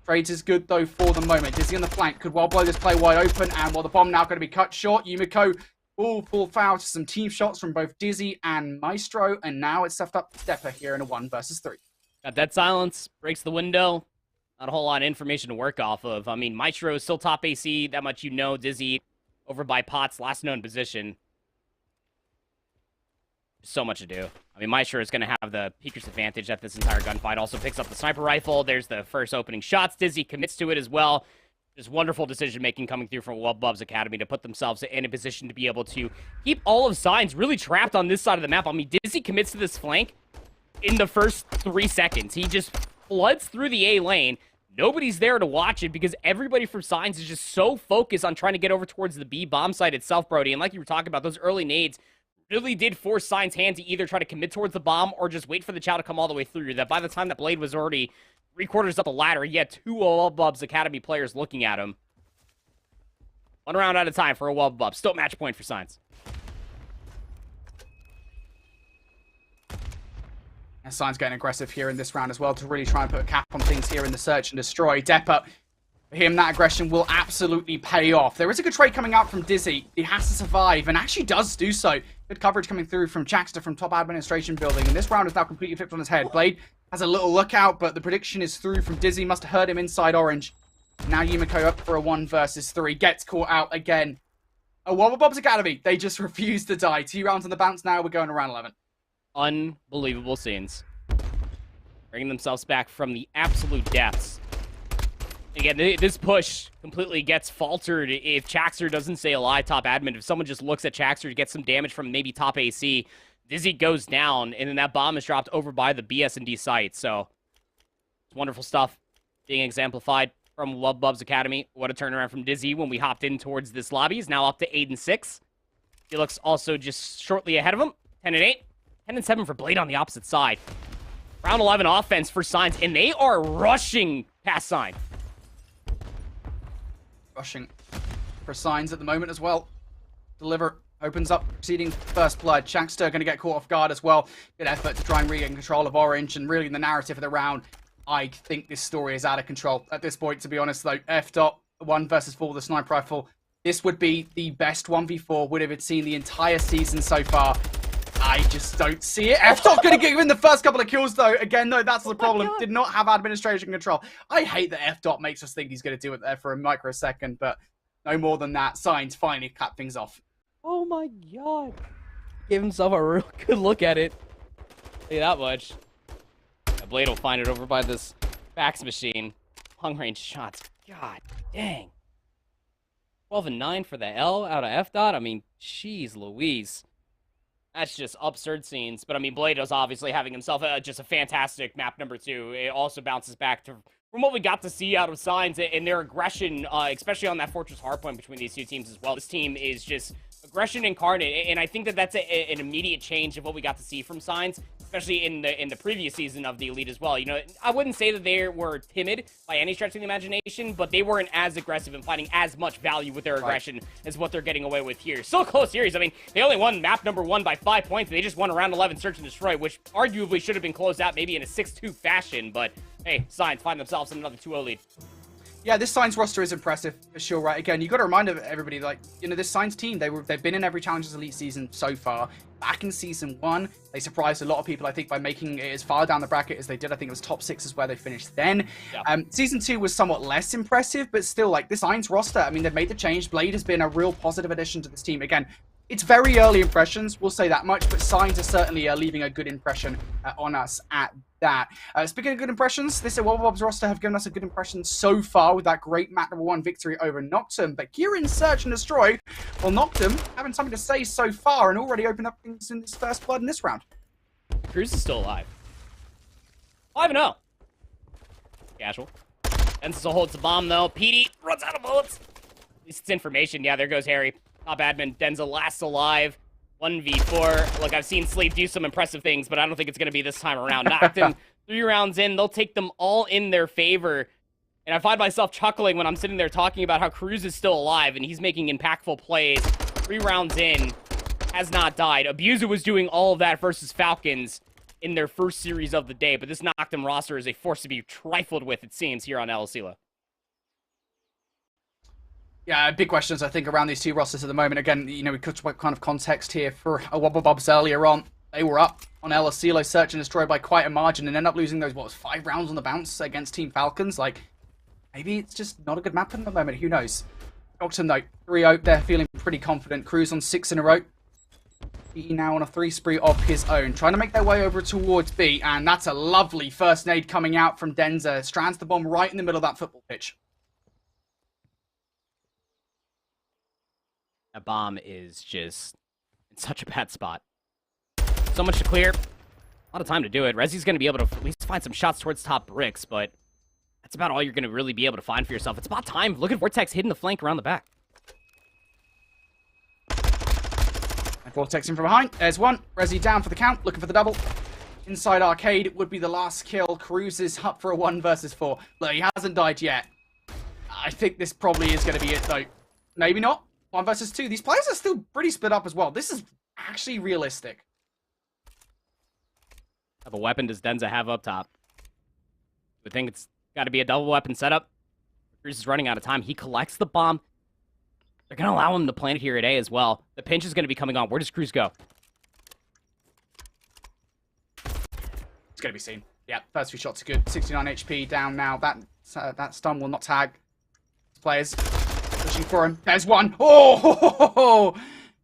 Trades is good, though, for the moment. Dizzy on the flank could well blow this play wide open, and the bomb now going to be cut short. Yumiko will fall foul to some team shots from both Dizzy and Maestro, and now it's left up to Depper here in a 1 versus 3. Got dead silence, breaks the window. Not a whole lot of information to work off of. I mean, Maestro is still top AC, that much you know. Dizzy over by Potts, last known position. So much to do. I mean, Maestro is going to have the peeker's advantage at this entire gunfight. Also picks up the sniper rifle. There's the first opening shots. Dizzy commits to it as well. Just wonderful decision-making coming through from Bubs Academy to put themselves in a position to be able to keep all of Signs really trapped on this side of the map. I mean, Dizzy commits to this flank in the first 3 seconds. He just floods through the A lane. Nobody's there to watch it because everybody from Signs is just so focused on trying to get over towards the B bomb site itself, Brody. And like you were talking about, those early nades really did force Signs' hand to either try to commit towards the bomb or just wait for the chow to come all the way through. That by the time that Blade was already 3/4 up the ladder, he had 2 Bubs Academy players looking at him. 1 round at a time for a Wubble. Still match point for Signs. And Signs getting aggressive here in this round as well to really try and put a cap on things here in the search and destroy. Depper, for him, that aggression will absolutely pay off. There is a good trade coming out from Dizzy. He has to survive, and actually does do so. Good coverage coming through from Jackster from top administration building, and this round is now completely flipped on his head. Blade has a little lookout, but the prediction is through from Dizzy. Must have heard him inside orange. Now Yumiko up for a 1 versus 3. Gets caught out again. A Bubs Academy. They just refuse to die. 2 rounds on the bounce now. We're going to round 11. Unbelievable scenes. Bringing themselves back from the absolute depths. Again, this push completely gets faltered if Chaxter doesn't stay alive top admin. If someone just looks at Chaxter to get some damage from maybe top AC, Dizzy goes down, and then that bomb is dropped over by the S&D site. So, it's wonderful stuff being exemplified from Bubs Academy. What a turnaround from Dizzy when we hopped in towards this lobby. He's now up to 8-6. Felix also just shortly ahead of him, 10-8. 10-7 for Blade on the opposite side. Round 11 offense for Signs, and they are rushing past Sign. Rushing for Signs at the moment as well. Deliver opens up, proceeding first blood. Shankster going to get caught off guard as well. Good effort to try and regain control of Orange, and really the narrative of the round. I think this story is out of control at this point, to be honest, though. F-Dot, 1 versus 4 with the sniper rifle. This would be the best 1v4 would have seen the entire season so far. I just don't see it. F-Dot going to get in the first couple of kills, though. Again, though, that's the problem. Did not have administration control. I hate that F-Dot makes us think he's going to do it there for a microsecond, but no more than that. Signs finally cut things off. Oh my god. Give himself a real good look at it. Say that much. Blade will find it over by this fax machine. Long range shots. God dang. 12-9 for the L out of F-Dot. I mean, jeez Louise. That's just absurd scenes. But I mean, Blade is obviously having himself just a fantastic map number 2. It also bounces back to from what we got to see out of Signs and their aggression, especially on that Fortress Hardpoint between these two teams as well. This team is just aggression incarnate, and I think that that's an immediate change of what we got to see from Signs, especially in the previous season of the Elite as well. You know, I wouldn't say that they were timid by any stretch of the imagination, but they weren't as aggressive and finding as much value with their aggression as what they're getting away with here. So close series. I mean, they only won map number 1 by 5 points. They just won a round 11 search and destroy, which arguably should have been closed out maybe in a 6-2 fashion, but hey, Signs find themselves in another 2-0 lead. Yeah, this Signs roster is impressive for sure, right? Again, you got to remind everybody, like, you know, this Signs team, they've been in every Challengers Elite season so far. Back in season 1, they surprised a lot of people, I think, by making it as far down the bracket as they did. I think it was top 6 is where they finished then. Yeah. Season 2 was somewhat less impressive, but still, like, this Signs roster, I mean, they've made the change. Blade has been a real positive addition to this team. Again, it's very early impressions, we'll say that much, but Signs are certainly leaving a good impression on us at that. Speaking of good impressions, this Bubs roster have given us a good impression so far with that great map number 1 victory over Noctum. But here in Search and Destroy, well, Noctum having something to say so far and already opened up things in this first blood in this round. Cruz is still alive. 5-0. Casual. Enzo holds the bomb, though. PD runs out of bullets. At least it's information. Yeah, there goes Harry. Top admin, Denzel last alive. 1v4. Look, I've seen Sleep do some impressive things, but I don't think it's going to be this time around. Noctum 3 rounds in, they'll take them all in their favor. And I find myself chuckling when I'm sitting there talking about how Cruz is still alive and he's making impactful plays. 3 rounds in, has not died. Abuser was doing all of that versus Falcons in their first series of the day, but this Noctum roster is a force to be trifled with, it seems, here on El Sila. Yeah, big questions, I think, around these two rosters at the moment. Again, we could talk about kind of context here for a Wubble Bubs earlier on. They were up on El Silo, search and destroy by quite a margin, and end up losing those, 5 rounds on the bounce against Team Falcons. Like, maybe it's just not a good map at the moment. Who knows? Noctum, though, 3-0. They're feeling pretty confident. Cruz on 6 in a row. He now on a 3 spree of his own. Trying to make their way over towards B. And that's a lovely first nade coming out from Denza. Strands the bomb right in the middle of that football pitch. That bomb is just in such a bad spot. So much to clear. A lot of time to do it. Rezi's going to be able to at least find some shots towards top bricks, but that's about all you're going to really be able to find for yourself. It's about time. Look at Vortex hitting the flank around the back. And Vortex in from behind. There's one. Rezi down for the count. Looking for the double. Inside arcade would be the last kill. Cruz is up for a 1 versus 4. Look, he hasn't died yet. I think this probably is going to be it, though. Maybe not. 1 versus 2. These players are still pretty split up as well. This is actually realistic. What type of weapon does Denza have up top? I think it's got to be a double weapon setup. Cruz is running out of time. He collects the bomb. They're going to allow him to plant it here at A as well. The pinch is going to be coming on. Where does Cruz go? It's going to be seen. Yeah, first few shots are good. 69 HP down now. That stun will not tag. Players pushing for him. There's one. Oh!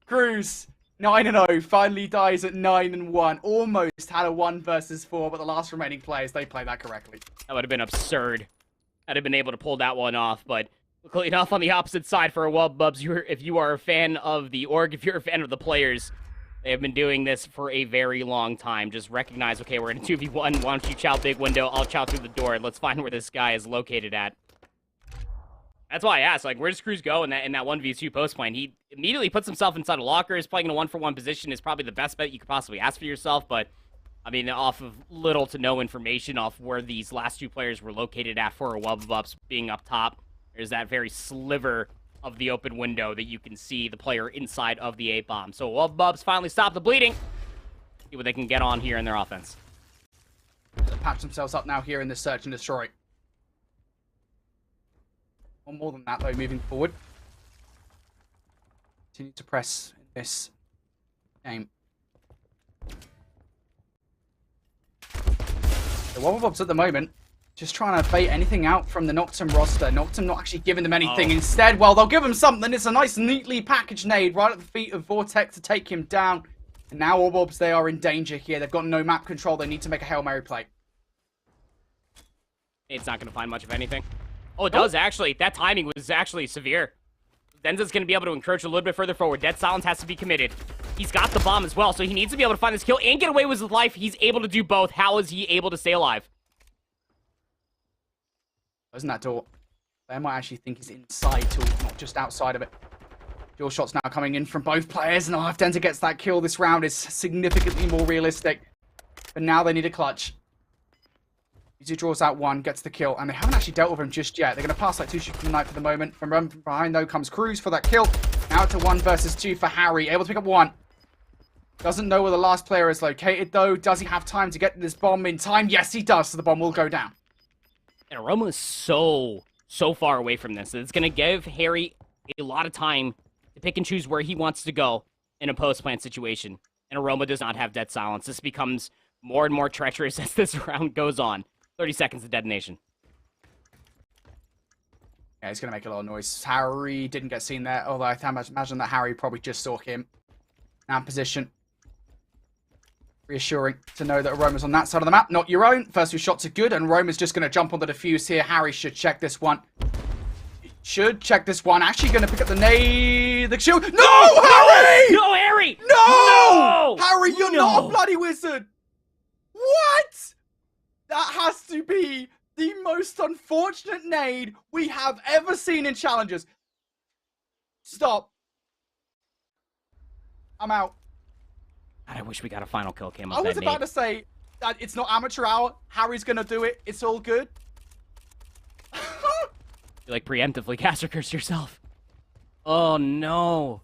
Cruz, 9-0. Finally dies at 9-1. Almost had a 1 versus 4, but the last remaining players, they played that correctly. That would have been absurd. I'd have been able to pull that one off, but luckily enough on the opposite side for a Wubble Bubs, if you are a fan of the org, if you're a fan of the players, they have been doing this for a very long time. Just recognize, okay, we're in a 2v1. Why don't you chow big window? I'll chow through the door. Let's find where this guy is located at. That's why I asked, like, where does Cruz go in that 1v2 post plan? He immediately puts himself inside a locker. Is playing in a 1-for-1 position is probably the best bet you could possibly ask for yourself, but I mean, off of little to no information off where these last 2 players were located at for a Wubble Bubs being up top, there's that very sliver of the open window that you can see the player inside of the A-bomb. So Wubble Bubs finally stop the bleeding. See what they can get on here in their offense. They patch themselves up now here in this search and destroy. One more than that, though, moving forward. Continue to press in this game. The Wubble Bubs at the moment, just trying to bait anything out from the Noctum roster. Noctum not actually giving them anything. Instead, well, they'll give them something. It's a nice, neatly packaged nade right at the feet of Vortex to take him down. And now Wubble Bubs, they are in danger here. They've got no map control. They need to make a Hail Mary play. It's not going to find much of anything. Oh, it does, actually. That timing was actually severe. Denza's going to be able to encroach a little bit further forward. Dead Silence has to be committed. He's got the bomb as well, so he needs to be able to find this kill and get away with his life. He's able to do both. How is he able to stay alive? Closing that door. They might actually think he's inside too, not just outside of it. Dual shots now coming in from both players, and if Denza gets that kill this round, is significantly more realistic. But now they need a clutch. He draws out 1, gets the kill, and they haven't actually dealt with him just yet. They're going to pass like 2 shoot from the night for the moment. From behind, though, comes Cruz for that kill. Now it's a 1 versus 2 for Harry. Able to pick up 1. Doesn't know where the last player is located, though. Does he have time to get this bomb in time? Yes, he does, so the bomb will go down. And Aroma is so far away from this. It's going to give Harry a lot of time to pick and choose where he wants to go in a post-plant situation. And Aroma does not have Dead Silence. This becomes more and more treacherous as this round goes on. 30 seconds to detonation. Yeah, he's going to make a lot of noise. Harry didn't get seen there, although I imagine that Harry probably just saw him. Now in position. Reassuring to know that Aroma's on that side of the map, not your own. First 2 shots are good, and Aroma's just going to jump on the defuse here. Harry should check this one. Should check this one. Actually going to pick up the nade. The shield. No, Harry! No, Harry! No! Harry, you're not a bloody wizard! What? That has to be the most unfortunate nade we have ever seen in challenges. Stop. I'm out. God, I wish we got a final kill cam I of that was about nade. to say, It's not amateur hour. Harry's gonna do it. It's all good. You like preemptively caster curse yourself. Oh no.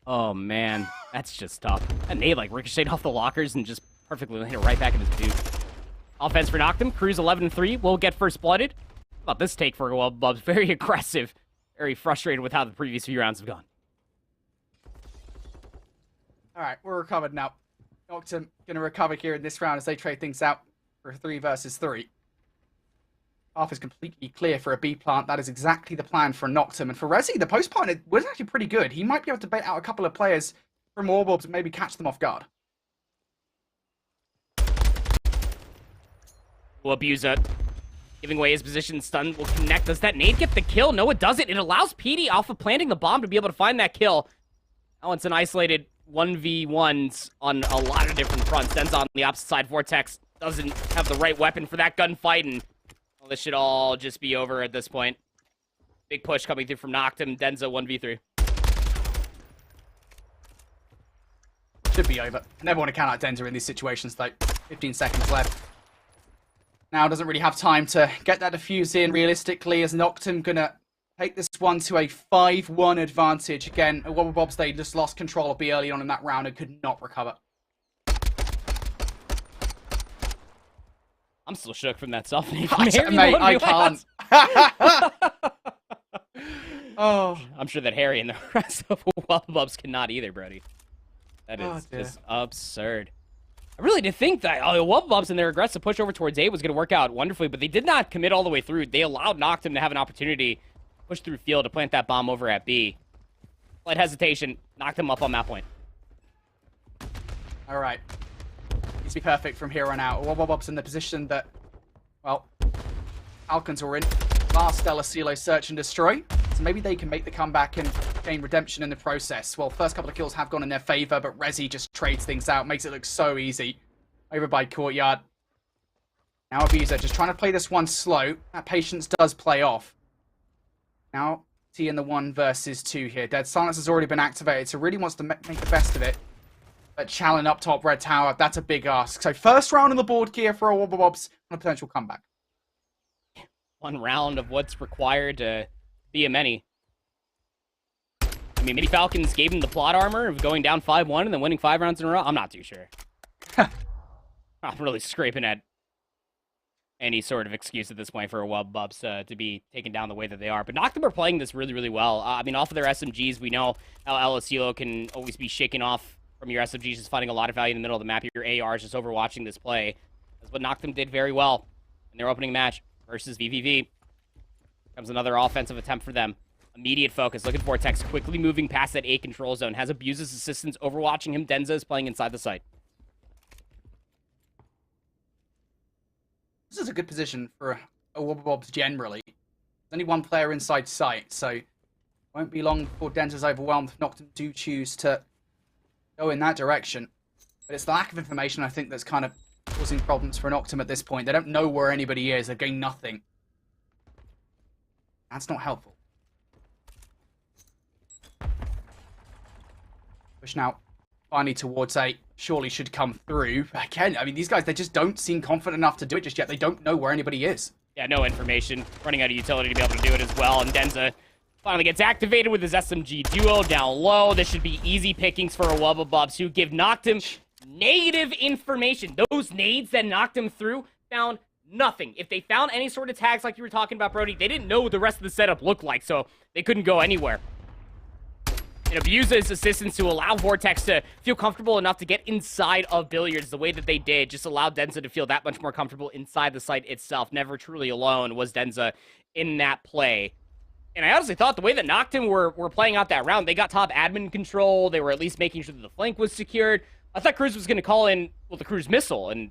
Oh man, that's just tough. And they like ricocheted off the lockers and just perfectly hit it right back in his boot. Offense for Noctum. Crew's 11-3. Will get first blooded. How about this take for Bubs? Very aggressive. Very frustrated with how the previous few rounds have gone. All right, we're recovered now. Noctum gonna recover here in this round as they trade things out for 3 versus 3. Path is completely clear for a B plant. That is exactly the plan for Noctum. And for Resi, the post partner was actually pretty good. He might be able to bait out a couple of players from Wubble and maybe catch them off guard. Will abuse it. Giving away his position. Stun will connect. Does that nade get the kill? No, it doesn't. It allows PD off of planting the bomb to be able to find that kill. Now it's an isolated 1v1s on a lot of different fronts. Denza on the opposite side. Vortex doesn't have the right weapon for that gunfight, and well, this should all just be over at this point. Big push coming through from Noctum. Denza 1v3. Should be over. I never want to count out Denza in these situations, though. 15 seconds left. Now doesn't really have time to get that defuse in realistically, as Noctum gonna take this one to a 5-1 advantage. Again, Wubble Bobs, they just lost control of B early on in that round and could not recover. I'm still shook from that self name. Mate, I can't. Oh, I'm sure that Harry and the rest of Wubble Bobs cannot either, Brody. That is just absurd. I really did think that Wubble Bobs and their aggressive push over towards A was going to work out wonderfully, but they did not commit all the way through. They allowed Noctum to have an opportunity to push through field to plant that bomb over at B. Slight hesitation, knocked him up on that point. All right. Needs to be perfect from here on out. Wubble Bob's in the position that, well, Falcons were in. Last Stellar Silo search and destroy. So maybe they can make the comeback and gain redemption in the process. Well, first couple of kills have gone in their favor, but Resi just trades things out, makes it look so easy. Over by Courtyard. Now Abuser just trying to play this one slow. That patience does play off. Now T in the 1 versus 2 here. Dead Silence has already been activated, so really wants to make the best of it. But Challenge up top, Red Tower, that's a big ask. So first round on the board here for a Wubble Bobs on a potential comeback. One round of what's required to be a many. I mean, maybe Falcons gave him the plot armor of going down 5-1 and then winning 5 rounds in a row. I'm not too sure. I'm really scraping at any sort of excuse at this point for a Wubble Bobs to be taken down the way that they are. But Noctum are playing this really, really well. I mean, off of their SMGs, we know how LSELO can always be shaken off from your SMGs, just finding a lot of value in the middle of the map. Your ARs just overwatching this play. That's what Noctum did very well in their opening match versus VVV. Comes another offensive attempt for them. Immediate focus. Look at Vortex quickly moving past that A control zone. Has Abuse's assistants overwatching him. Denza is playing inside the site. This is a good position for a Wubble Bobs generally. There's only one player inside sight, so it won't be long before Denza's overwhelmed if Noctum do choose to go in that direction. But it's the lack of information, I think, that's kind of causing problems for Noctum at this point. They don't know where anybody is. They've gained nothing. That's not helpful. Push now finally towards A. Surely should come through. Again, I mean, these guys, they just don't seem confident enough to do it just yet. They don't know where anybody is. Yeah, no information. Running out of utility to be able to do it as well. And Denza finally gets activated with his SMG duo down low. This should be easy pickings for a Wubble Bobs who give Noctum negative information. Those nades that knocked him through found nothing. If they found any sort of tags like you were talking about, Brody, they didn't know what the rest of the setup looked like, so they couldn't go anywhere. And abuse his assistance to allow Vortex to feel comfortable enough to get inside of Billiards the way that they did. Just allowed Denza to feel that much more comfortable inside the site itself. Never truly alone was Denza in that play. And I honestly thought the way that Noctum were playing out that round, they got top admin control. They were at least making sure that the flank was secured. I thought Cruz was going to call in, well, the Cruz missile, and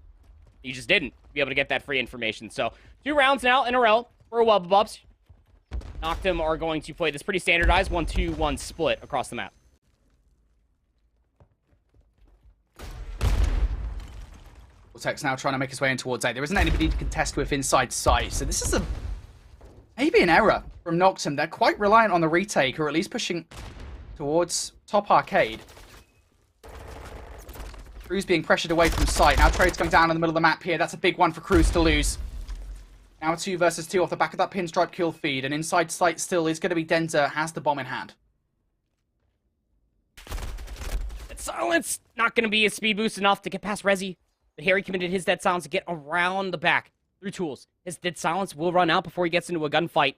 he just didn't be able to get that free information. So 2 rounds now in a row for a Wubble Bobs. Noctum are going to play this pretty standardized 1-2-1 split across the map. Vortex now trying to make his way in towards A. There isn't anybody to contest with inside sight, so this is maybe an error from Noctum. They're quite reliant on the retake, or at least pushing towards top arcade. Cruz being pressured away from sight. Now Trade's going down in the middle of the map here. That's a big one for Cruz to lose. Now 2 versus 2 off the back of that pinstripe kill feed. And inside sight still is going to be Denza, has the bomb in hand. That silence not going to be a speed boost enough to get past Rezi. But Harry committed his dead silence to get around the back through tools. His dead silence will run out before he gets into a gunfight.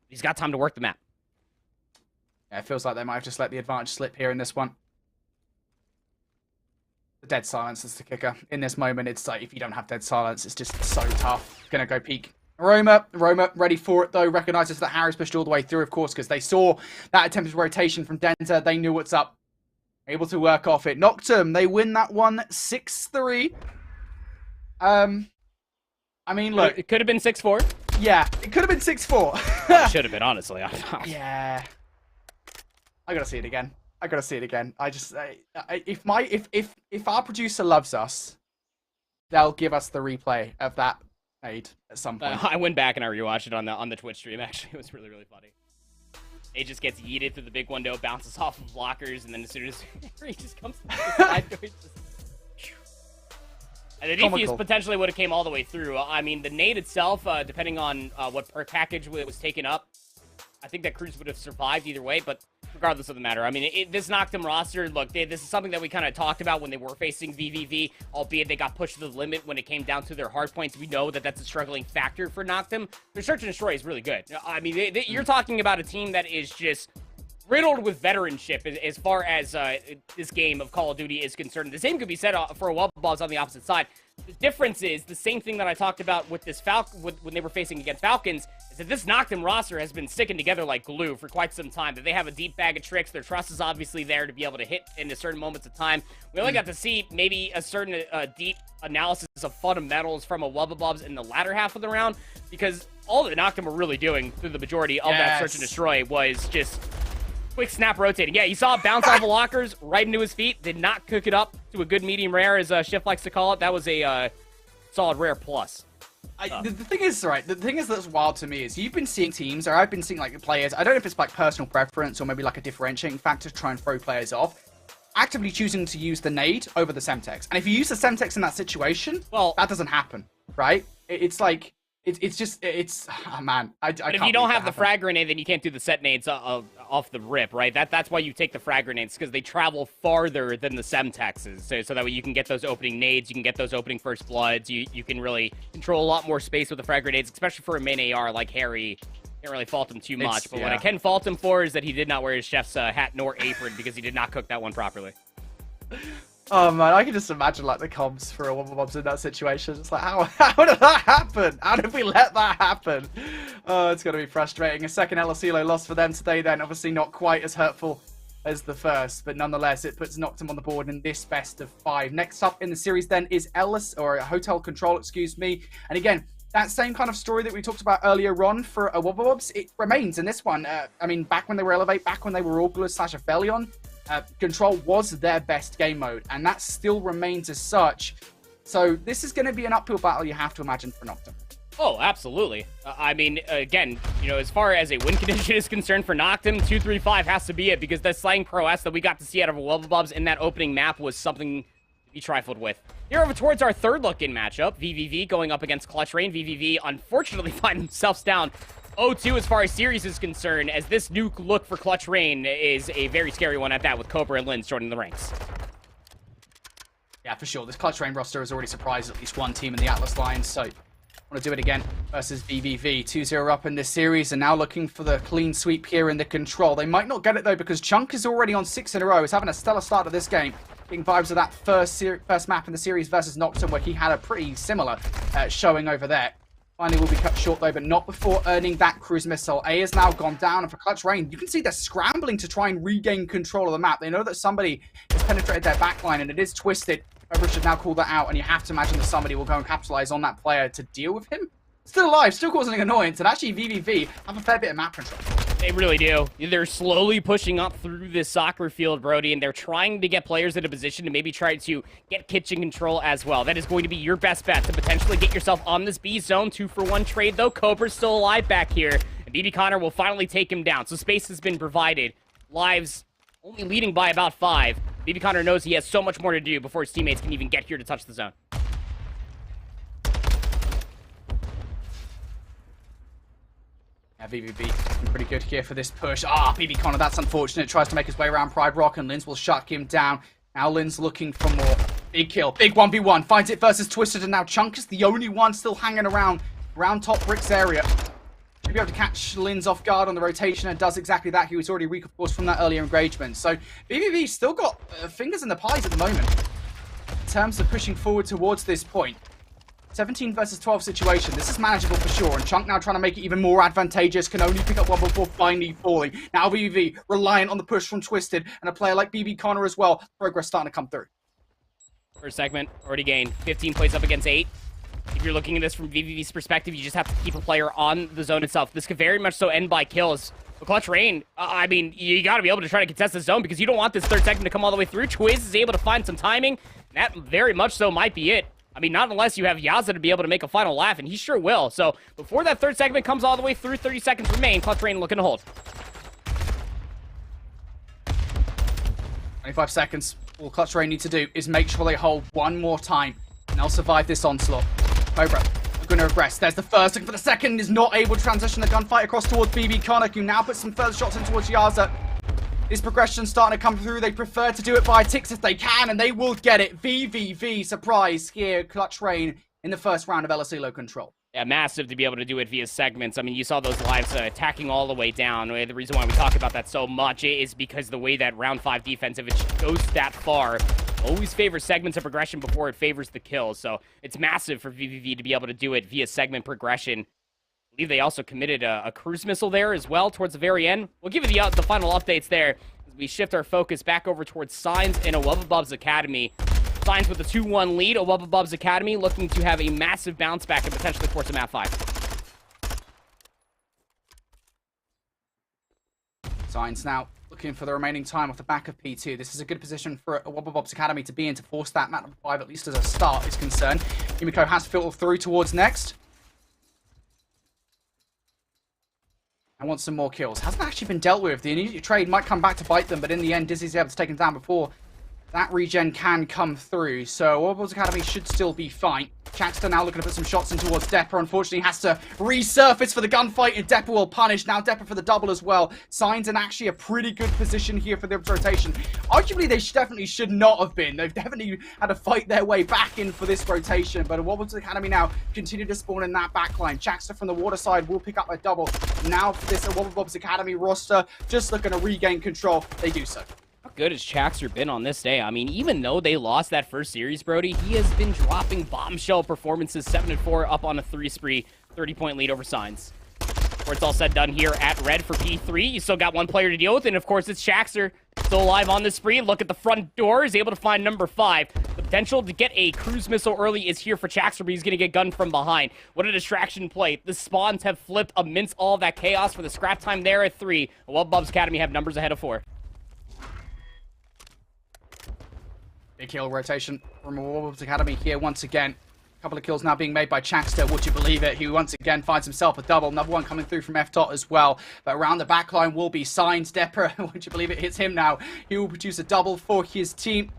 He's got time to work the map. Yeah, it feels like they might have just let the advantage slip here in this one. The dead silence is the kicker. In this moment, it's like, if you don't have dead silence, it's just so tough. Gonna go peek. Roma ready for it, though. Recognizes that Harry's pushed all the way through, of course, because they saw that attempted rotation from Denza. They knew what's up. Able to work off it. Noctum, they win that one 6-3. I mean, look. It could have been 6-4. Yeah, it could have been 6-4. Should have been, honestly. Yeah. I gotta see it again. I just, if our producer loves us, they'll give us the replay of that made at some point. I went back and I rewatched it on the Twitch stream. Actually, it was really, really funny. It just gets yeeted through the big window, bounces off of blockers, and then as soon as he just comes to the side, and the defuse potentially would have came all the way through. I mean, the nade itself, depending on what per package was taken up, I think that Cruz would have survived either way, but regardless of the matter, I mean, this Noctum roster, look, this is something that we kind of talked about when they were facing VVV, albeit they got pushed to the limit when it came down to their hard points. We know that that's a struggling factor for Noctum. Their search and destroy is really good. I mean, you're talking about a team that is just riddled with veteranship as far as this game of Call of Duty is concerned. The same could be said for a Wubble on the opposite side. The difference is the same thing that I talked about with this when they were facing against Falcons, is that this Noctum roster has been sticking together like glue for quite some time. That they have a deep bag of tricks. Their trust is obviously there to be able to hit in certain moments of time. We only got to see maybe a certain deep analysis of fundamentals from a Wubble in the latter half of the round, because all that Noctum were really doing through the majority of that search and destroy was just quick snap rotating. Yeah, you saw it bounce off of lockers right into his feet. Did not cook it up to a good medium rare, as Shift likes to call it. That was a solid rare plus. The thing is, right, the thing is that's wild to me is you've been seeing teams, or I've been seeing like players, I don't know if it's like personal preference or maybe like a differentiating factor to try and throw players off, actively choosing to use the nade over the Semtex. And if you use the Semtex in that situation, well, that doesn't happen, right? It's like, oh man, I but if you don't have the frag grenade, then you can't do the set nades off the rip, right? That's why you take the frag grenades, because they travel farther than the Semtexes, so that way you can get those opening nades, you can get those opening first bloods, you can really control a lot more space with the frag grenades, especially for a main AR like Harry. Can't really fault him too much, but what I can fault him for is that he did not wear his chef's hat nor apron, because he did not cook that one properly. Oh man, I can just imagine like the comms for a Wubble in that situation. It's like, how did that happen? How did we let that happen? Oh, it's going to be frustrating. A second LSELO loss for them today then. Obviously not quite as hurtful as the first, but nonetheless, it puts Noctum on the board in this best of 5. Next up in the series then is Hotel Control, excuse me. And again, that same kind of story that we talked about earlier on for a Wubble, it remains in this one. I mean, back when they were Elevate, back when they were Augulus/Aphelion, Control was their best game mode, and that still remains as such. So this is going to be an uphill battle, you have to imagine, for Noctum. Oh, absolutely. I mean, again, you know, as far as a win condition is concerned for Noctum, 2-3-5 has to be it, because the slaying prowess that we got to see out of Wubble in that opening map was something to be trifled with. Here over towards our third look-in matchup, VVV going up against Clutch Rain. VVV unfortunately find themselves down 0-2 as far as series is concerned, as this new look for Clutch Rain is a very scary one at that, with Cobra and Lins joining the ranks. Yeah, for sure. This Clutch Rain roster has already surprised at least one team in the Atlas Lions, so want to do it again versus VVV. 2-0 up in this series, and now looking for the clean sweep here in the Control. They might not get it, though, because Chunk is already on 6 in a row. He's having a stellar start to this game. Getting vibes of that first map in the series versus Noctum, where he had a pretty similar showing over there. Finally will be cut short, though, but not before earning that cruise missile. A has now gone down, and for Clutch Rain, you can see they're scrambling to try and regain control of the map. They know that somebody has penetrated their backline, and it is twisted. Whoever should now call that out, and you have to imagine that somebody will go and capitalize on that player to deal with him. Still alive, still causing an annoyance, and actually VVV have a fair bit of map control. They really do. They're slowly pushing up through this soccer field, Brody, and they're trying to get players in a position to maybe try to get kitchen control as well. That is going to be your best bet to potentially get yourself on this B zone. 2-for-1 trade, though. Cobra's still alive back here, and BD Connor will finally take him down. So space has been provided. Lives only leading by about 5. BB Connor knows he has so much more to do before his teammates can even get here to touch the zone. Yeah, VVV pretty good here for this push. BB Connor, that's unfortunate. Tries to make his way around Pride Rock, and Linz will shut him down. Now Linz looking for more. Big kill. Big 1v1. Finds it versus Twisted, and now Chunk is the only one still hanging around top bricks area. Should be able to catch Linz off guard on the rotation, and does exactly that. He was already weak, of course, from that earlier engagement. So VVV still got fingers in the pies at the moment in terms of pushing forward towards this point. 17 versus 12 situation. This is manageable for sure. And Chunk now trying to make it even more advantageous. Can only pick up one before finally falling. Now VVV reliant on the push from Twisted and a player like BB Connor as well. Progress starting to come through. First segment already gained. 15 plays up against 8. If you're looking at this from VVV's perspective, you just have to keep a player on the zone itself. This could very much so end by kills. But Clutch Rain, I mean, you got to be able to try to contest the zone because you don't want this third segment to come all the way through. Twiz is able to find some timing. That very much so might be it. I mean, not unless you have Yaza to be able to make a final laugh, and he sure will. So, before that third segment comes all the way through, 30 seconds remain. Clutch Rain looking to hold. 25 seconds. All Clutch Rain need to do is make sure they hold one more time, and they'll survive this onslaught. Cobra, going to regress. There's the first, looking for the second, is not able to transition the gunfight across towards BB Connor, who now puts some further shots in towards Yaza. This progression starting to come through. They prefer to do it by ticks if they can, and they will get it. VVV, surprise here, Clutch Rain in the first round of LSE low control. Yeah, massive to be able to do it via segments. I mean, you saw those lives attacking all the way down. The reason why we talk about that so much is because the way that round 5 defense, if it goes that far, always favors segments of progression before it favors the kills. So it's massive for VVV to be able to do it via segment progression. I believe they also committed a cruise missile there as well towards the very end. We'll give you the final updates there as we shift our focus back over towards Signs and Wubble Bubs Academy. Signs with a 2-1 lead. Wubble Bubs Academy looking to have a massive bounce back and potentially force a map 5. Signs now looking for the remaining time off the back of P2. This is a good position for Wubble Bubs Academy to be in to force that map 5, at least as a start is concerned. Yumiko has filtered through towards next. I want some more kills. Hasn't actually been dealt with. The immediate trade might come back to bite them, but in the end, Dizzy's able to take him down before that regen can come through. So Wubble Academy should still be fine. Chaxter now looking to put some shots in towards Depper. Unfortunately, has to resurface for the gunfight, and Depper will punish. Now Depper for the double as well. Signs in actually a pretty good position here for the rotation. Arguably, they definitely should not have been. They've definitely had to fight their way back in for this rotation. But Wubble Academy now continue to spawn in that backline. Chaxter from the water side will pick up a double. Now for this Wubble Bubs Academy roster, just looking to regain control. They do so. How good has Chaxter been on this day? I mean, even though they lost that first series, Brody, he has been dropping bombshell performances, 7-4, up on a 3 spree, 30-point lead over Signs. Before it's all said done here at red for P3, you still got one player to deal with, and of course it's Chaxter, still alive on the spree. Look at the front door, is able to find number 5. The potential to get a cruise missile early is here for Chaxter, but he's going to get gunned from behind. What a distraction play. The spawns have flipped amidst all of that chaos for the scrap time there at 3. Wubble Bubs Academy have numbers ahead of 4. Big kill rotation from Wubble Bubs Academy here once again. A couple of kills now being made by Chaxter, would you believe it? He once again finds himself a double. Another one coming through from F-Dot as well. But around the backline will be Signs. Depper, would you believe it, hits him now. He will produce a double for his team.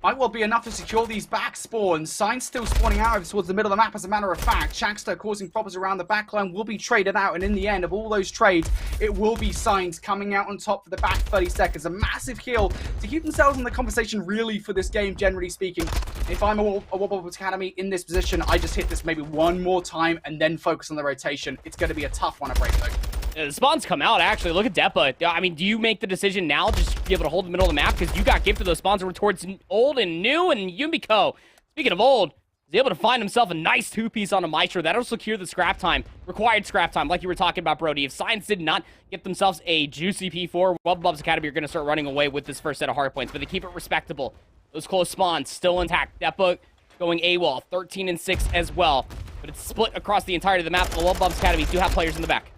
Might well be enough to secure these back spawns. Signs still spawning out towards the middle of the map, as a matter of fact. Chaxter causing problems around the backline will be traded out, and in the end of all those trades, it will be Signs coming out on top for the back 30 seconds. A massive kill to keep themselves in the conversation, really, for this game, generally speaking. If I'm a Wubble Bubs Academy in this position, I just hit this maybe one more time and then focus on the rotation. It's going to be a tough one to break, though. The spawns come out, actually. Look at Depa. I mean, do you make the decision now just to be able to hold the middle of the map? Because you got gifted those spawns over towards old and new, and Yumiko, speaking of old, is able to find himself a nice 2-piece on a Maestro. That'll secure the scrap time, required scrap time, like you were talking about, Brody. If Signs did not get themselves a juicy P4, Wubble Bubs Academy are going to start running away with this first set of hard points, but they keep it respectable. Those close spawns still intact. Depa going AWOL, 13-6 as well. But it's split across the entirety of the map. The Wubble Bubs Academy do have players in the back.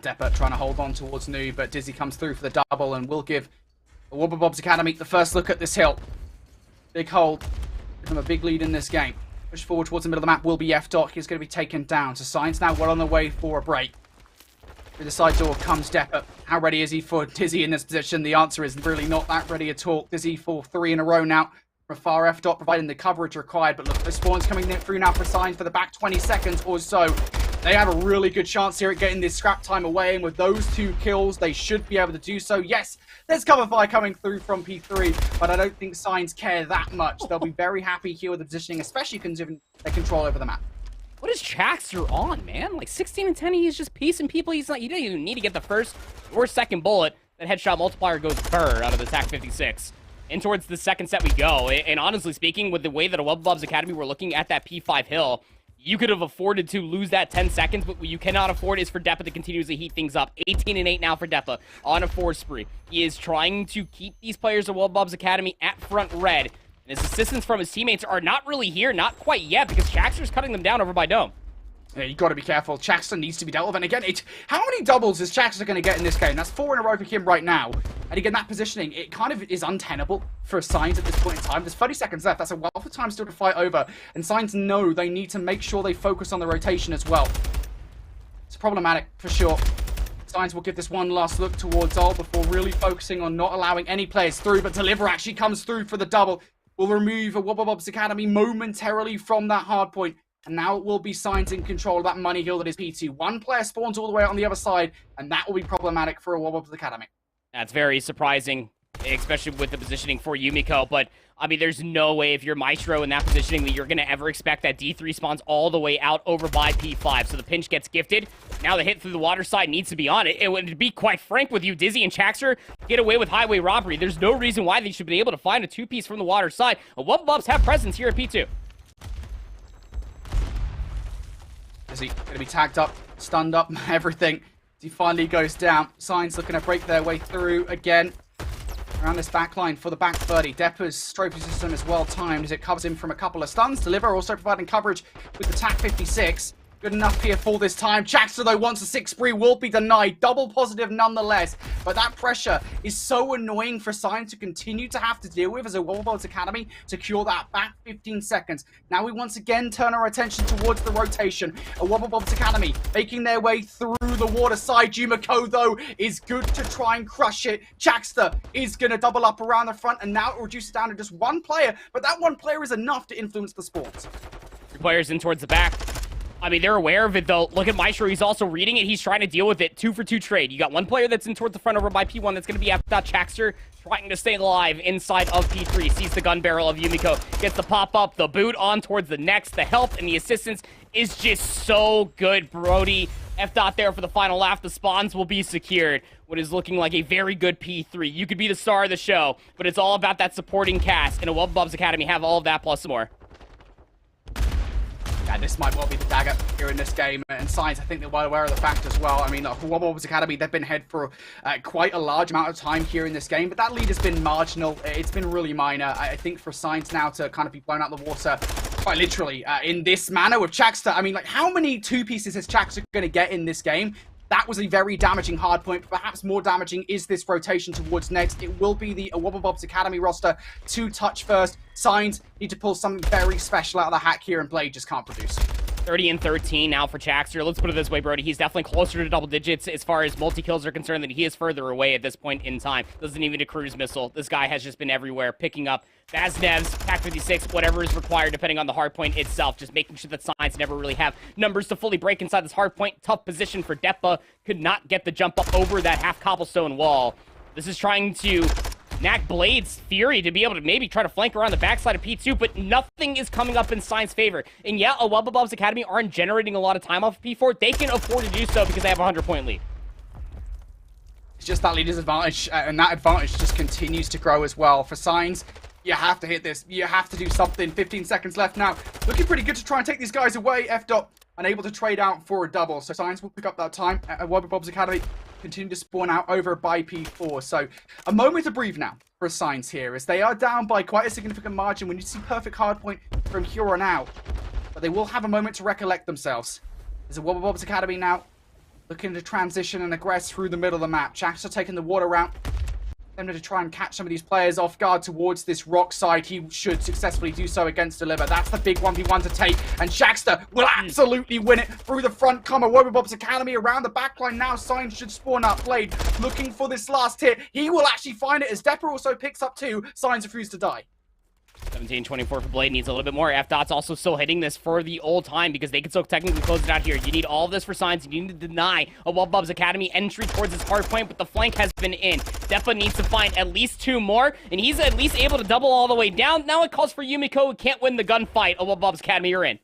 Depper trying to hold on towards New, but Dizzy comes through for the double and will give the Wubble Bubs Academy the first look at this hill. Big hold. Give them a big lead in this game. Push forward towards the middle of the map will be F-Dot. He's going to be taken down. So Signs now well on the way for a break. Through the side door comes Depper. How ready is he for Dizzy in this position? The answer is really not that ready at all. Dizzy for 3 in a row now. From far F dot, providing the coverage required. But look, the spawn's coming through now for Signs for the back 20 seconds or so. They have a really good chance here at getting this scrap time away, and with those 2 kills, they should be able to do so. Yes, there's cover fire coming through from P3, but I don't think Signs care that much. They'll be very happy here with the positioning, especially considering their control over the map. What is Chaxter on, man? Like 16 and 10, he's just piecing people. He's not. You don't even need to get the first or second bullet. That headshot multiplier goes burr out of the TAC 56. And towards the second set we go. And honestly speaking, with the way that a Wubble Bubs Academy were looking at that P5 hill, you could have afforded to lose that 10 seconds, but what you cannot afford is for Depa to continuously heat things up. 18 and 8 now for Depa on a 4 spree. He is trying to keep these players of Wubble Bubs Academy at front red. And his assistance from his teammates are not really here, not quite yet, because Chaxter's cutting them down over by Dome. Yeah, you got to be careful. Chaxter needs to be dealt with. And again, how many doubles is Chaxter going to get in this game? That's 4 in a row for him right now. And again, that positioning, it kind of is untenable for Signs at this point in time. There's 30 seconds left. That's a wealth of time still to fight over. And Signs know they need to make sure they focus on the rotation as well. It's problematic for sure. Signs will give this one last look towards Ol before really focusing on not allowing any players through. But Deliver actually comes through for the double. Will remove a Wubble Bubs Academy momentarily from that hard point. And now it will be Signs in control of that money hill that is P2. One player spawns all the way out on the other side, and that will be problematic for a Wubble Bubs Academy. That's very surprising, especially with the positioning for Yumiko. But, I mean, there's no way if you're Maestro in that positioning that you're going to ever expect that D3 spawns all the way out over by P5. So the pinch gets gifted. Now the hit through the water side needs to be on it. It would be quite frank with you, Dizzy and Chaxter get away with highway robbery. There's no reason why they should be able to find a 2-piece from the water side. Wubble Bubs have presence here at P2. Is he going to be tagged up, stunned up, everything? He finally goes down. Signs looking to break their way through again. Around this back line for the back 30. Depper's trophy system is well timed as it covers him from a couple of stuns. Deliver also providing coverage with the TAC 56. Good enough here for this time. Chaxter, though, wants a 6 spree, will be denied. Double positive nonetheless. But that pressure is so annoying for Signs to continue to have to deal with as a Wubble Bubs Academy to cure that back 15 seconds. Now we once again turn our attention towards the rotation. A Wubble Bubs Academy making their way through the water side. Yumiko, though, is good to try and crush it. Chaxter is going to double up around the front, and now it reduces down to just one player. But that one player is enough to influence the spawns. 2 players in towards the back. I mean, they're aware of it, though. Look at Maestro. He's also reading it. He's trying to deal with it. 2-for-2 trade. You got one player that's in towards the front over by P1 that's going to be after that. Chaxter trying to stay alive inside of P3. Sees the gun barrel of Yumiko. Gets the pop-up, the boot on towards the next. The help and the assistance is just so good, Brody. F-dot there for the final laugh. The spawns will be secured. What is looking like a very good P3. You could be the star of the show, but it's all about that supporting cast. And a Wubble Bubs Academy have all of that plus some more. Yeah, this might well be the dagger here in this game, and Signs, I think they're well aware of the fact as well. I mean, the Wubble Bubs Academy, they've been ahead for quite a large amount of time here in this game, but that lead has been marginal. It's been really minor. I think for Signs now to kind of be blown out of the water, quite literally, in this manner with Chaxter. I mean, like, how many 2-pieces is Chaxter going to get in this game? That was a very damaging hard point. Perhaps more damaging is this rotation towards next. It will be the Wubble Bubs Academy roster to touch first. Signs need to pull something very special out of the hat here, and Blade just can't produce. 30 and 13 now for Chaxter. Let's put it this way, Brody. He's definitely closer to double digits as far as multi-kills are concerned than he is further away at this point in time. Doesn't even a cruise missile. This guy has just been everywhere, picking up Vaznevs, TAC 56, whatever is required depending on the hardpoint itself. Just making sure that Signs never really have numbers to fully break inside this hardpoint. Tough position for Depa. Could not get the jump up over that half cobblestone wall. This is trying to knack Blade's Fury to be able to maybe try to flank around the backside of P2, but nothing is coming up in Signs' favor. And yeah, a Wubble Bubs Academy aren't generating a lot of time off of P4. They can afford to do so because they have a 100-point lead. It's just that leader's advantage, and that advantage just continues to grow as well. For Signs, you have to hit this. You have to do something. 15 seconds left now. Looking pretty good to try and take these guys away. F-dot unable to trade out for a double, so Signs will pick up that time. Wubble Bubs Academy continue to spawn out over by P4. So a moment to breathe now for Signs here, as they are down by quite a significant margin. We need to see perfect hardpoint from here on out, but they will have a moment to recollect themselves. There's a Wubble Bubs Academy now looking to transition and aggress through the middle of the map. Chaxter taking the water route. them to try and catch some of these players off guard towards this rock side. He should successfully do so against Deliver. That's the big 1v1 to take, and Shaxter will absolutely win it through the front comer. Bubs Academy around the backline now. Signs should spawn up. Blade looking for this last hit. He will actually find it as Depper also picks up 2. Signs refuse to die. 17-24 for Blade, needs a little bit more. F-Dot's also still hitting this for the old time because they can still technically close it out here. You need all of this for Signs. You need to deny a Bubs Academy entry towards his hard point, but the flank has been in. Depa needs to find at least 2 more, and he's at least able to double all the way down. Now it calls for Yumiko, who can't win the gunfight. A Bubs Academy are in.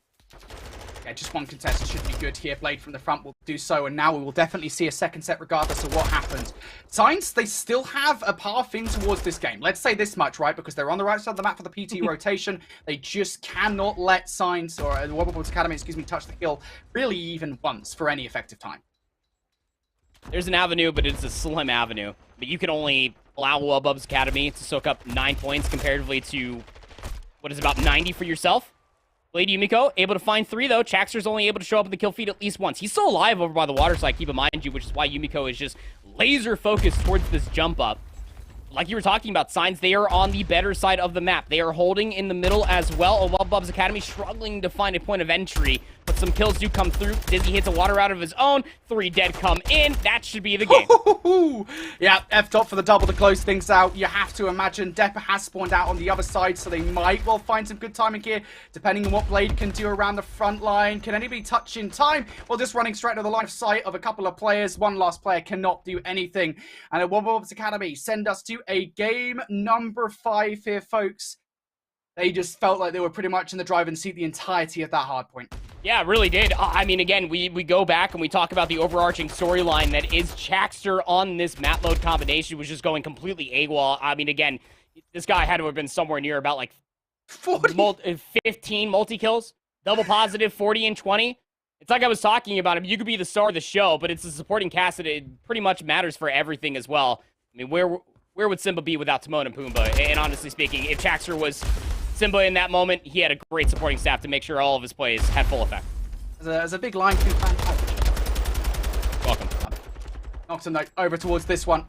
Yeah, just one contestant should be good here. Blade from the front will do so, and now we will definitely see a second set regardless of what happens. Signs, they still have a path in towards this game. Let's say this much, right? Because they're on the right side of the map for the PT rotation. They just cannot let Signs, or the Wubble Academy, excuse me, touch the hill really even once for any effective time. There's an avenue, but it's a slim avenue. But you can only allow Bubs Academy to soak up 9 points comparatively to, what is about 90 for yourself. Blade Yumiko, able to find 3, though. Chaxter's only able to show up in the kill feed at least once. He's still alive over by the water side, keep in mind you, which is why Yumiko is just laser focused towards this jump up. Like you were talking about, Signs, they are on the better side of the map. They are holding in the middle as well. While Bubs Academy struggling to find a point of entry, but some kills do come through. Dizzy hits a water out of his own. 3 dead come in. That should be the game. Yeah, F-Top for the double to close things out. You have to imagine Depper has spawned out on the other side, so they might well find some good timing here, depending on what Blade can do around the front line. Can anybody touch in time? Well, just running straight to the line of sight of a couple of players. One last player cannot do anything. And at Bubs Academy send us to a game number 5 here, folks. They just felt like they were pretty much in the driving seat the entirety of that hard point. Yeah, it really did. I mean, again, we go back and we talk about the overarching storyline that is Chaxter on this map mode combination, was just going completely AWOL. I mean, again, this guy had to have been somewhere near about like 15 multi-kills, double positive, 40 and 20. It's like I was talking about him. You could be the star of the show, but it's the supporting cast that it pretty much matters for everything as well. I mean, where would Simba be without Timon and Pumbaa? And honestly speaking, if Chaxter was Simba in that moment, he had a great supporting staff to make sure all of his plays had full effect. As a big line through fan. Welcome. Noctum, though, over towards this one.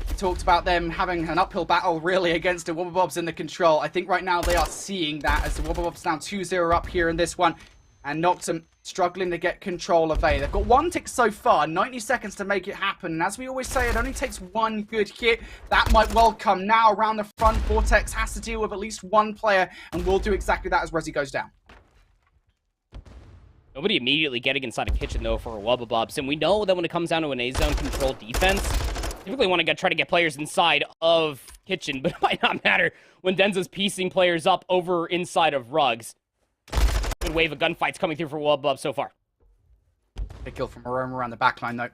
We talked about them having an uphill battle, really, against the Wubble in the control. I think right now they are seeing that as the Wubble now 2-0 up here in this one. And Noctum struggling to get control of A. They've got 1 tick so far, 90 seconds to make it happen. And as we always say, it only takes 1 good hit. That might well come now around the front. Vortex has to deal with at least 1 player, and will do exactly that as Resi goes down. Nobody immediately getting inside a kitchen, though, for Bubs. And we know that when it comes down to an A-zone control defense, typically want to try to get players inside of kitchen, but it might not matter when Denza's piecing players up over inside of rugs. Good wave of gunfights coming through for Bubs so far. Big kill from Aroma around the backline, though.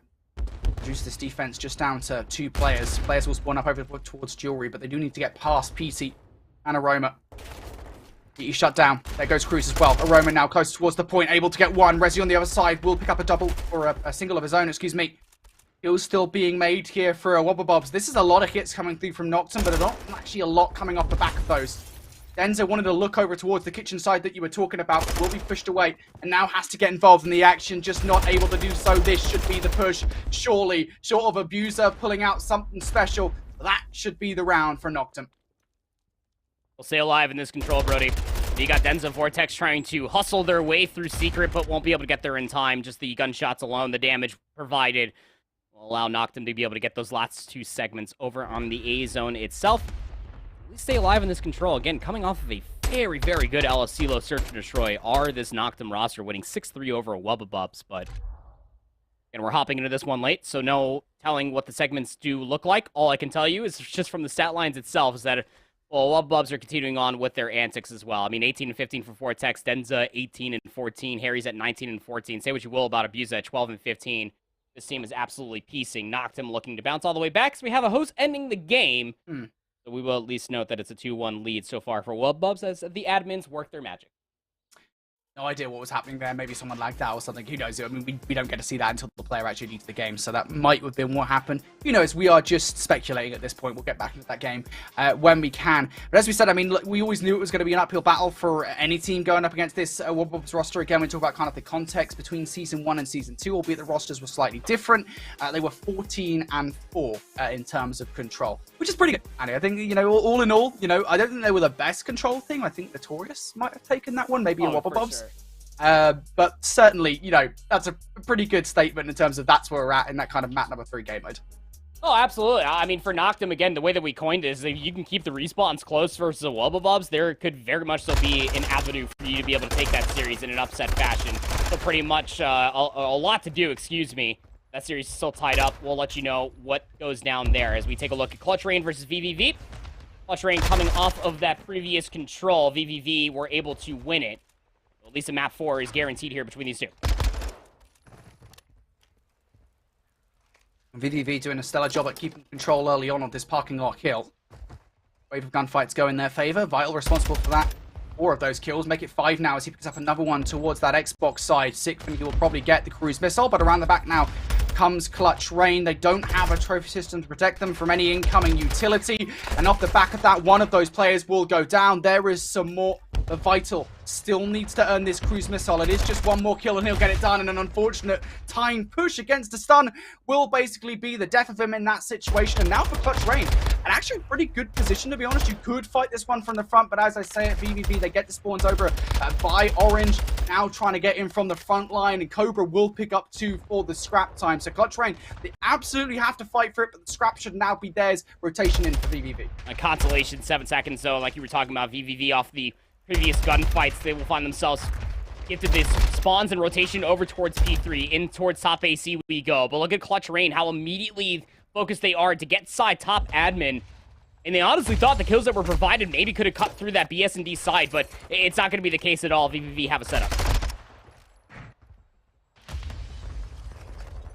Reduce this defense just down to 2 players. Players will spawn up over towards Jewelry, but they do need to get past PT and Aroma. He shut down. There goes Cruz as well. Aroma now close towards the point, able to get 1. Resi on the other side will pick up a double, or a single of his own, excuse me. Kills still being made here for Bubs. This is a lot of hits coming through from Noctum, but not actually a lot coming off the back of those. Denza wanted to look over towards the kitchen side that you were talking about, will be pushed away, and now has to get involved in the action, just not able to do so. This should be the push, surely. Short of Abuser pulling out something special, that should be the round for Noctum. We'll stay alive in this control, Brody. You got Denza Vortex trying to hustle their way through Secret, but won't be able to get there in time. Just the gunshots alone, the damage provided, will allow Noctum to be able to get those last 2 segments over on the A-zone itself. We stay alive in this control. Again, coming off of a very, very good LSCLO Search and Destroy are this Noctum roster, winning 6-3 over Bubs, but and we're hopping into this one late, so no telling what the segments do look like. All I can tell you is just from the stat lines itself is that, well, Bubs are continuing on with their antics as well. I mean, 18 and 15 for Vortex, Denza 18 and 14, Harry's at 19 and 14. Say what you will about Abusa at 12 and 15. This team is absolutely piecing. Noctum looking to bounce all the way back, so we have a host ending the game. So we will at least note that it's a 2-1 lead so far for Bubs as the admins work their magic. No idea what was happening there. Maybe someone lagged out or something. Who knows? I mean, we don't get to see that until the player actually leaves the game. So that might have been what happened. Who knows? We are just speculating at this point. We'll get back into that game when we can. But as we said, I mean, look, we always knew it was going to be an uphill battle for any team going up against this Wubble roster. Again, we talk about kind of the context between Season 1 and Season 2, albeit the rosters were slightly different. They were 14-4 in terms of control, which is pretty good. And I think, you know, all in all, you know, I don't think they were the best control thing. I think Notorious might have taken that one, maybe a Wubble Bubs. Sure. But certainly, you know, that's a pretty good statement in terms of that's where we're at in that kind of map number 3 game mode. Oh, absolutely. I mean, for Noctum, again, the way that we coined it is if you can keep the respawns close versus a Wubble Bubs, there could very much so be an avenue for you to be able to take that series in an upset fashion. So pretty much a lot to do, excuse me. That series is still tied up. We'll let you know what goes down there as we take a look at Clutch Rain versus VVV. Clutch Rain coming off of that previous control. VVV were able to win it. At least a map 4 is guaranteed here between these two. VVV doing a stellar job at keeping control early on of this parking lot kill. Wave of gunfights go in their favor. Vital responsible for that. 4 of those kills. Make it 5 now as he picks up another one towards that Xbox side. Sickman, he will probably get the cruise missile, but around the back now comes Clutch Rain. They don't have a trophy system to protect them from any incoming utility. And off the back of that, one of those players will go down. There is some more. But Vital still needs to earn this cruise missile. It is just one more kill and he'll get it done. And an unfortunate time push against the stun will basically be the death of him in that situation. And now for Clutch Rain, an actually pretty good position, to be honest. You could fight this one from the front, but as I say at VVV, they get the spawns over by Orange. Now trying to get in from the front line, and Cobra will pick up 2 for the scrap time. So Clutch Rain, they absolutely have to fight for it, but the scrap should now be theirs. Rotation in for VVV. A consolation, 7 seconds, so like you were talking about, VVV off the previous gunfights, they will find themselves gifted this spawns and rotation over towards P3, in towards top AC we go. But look at Clutch Rain, how immediately focused they are to get side top admin. And they honestly thought the kills that were provided maybe could have cut through that BS&D side, but it's not going to be the case at all. VVV have a setup.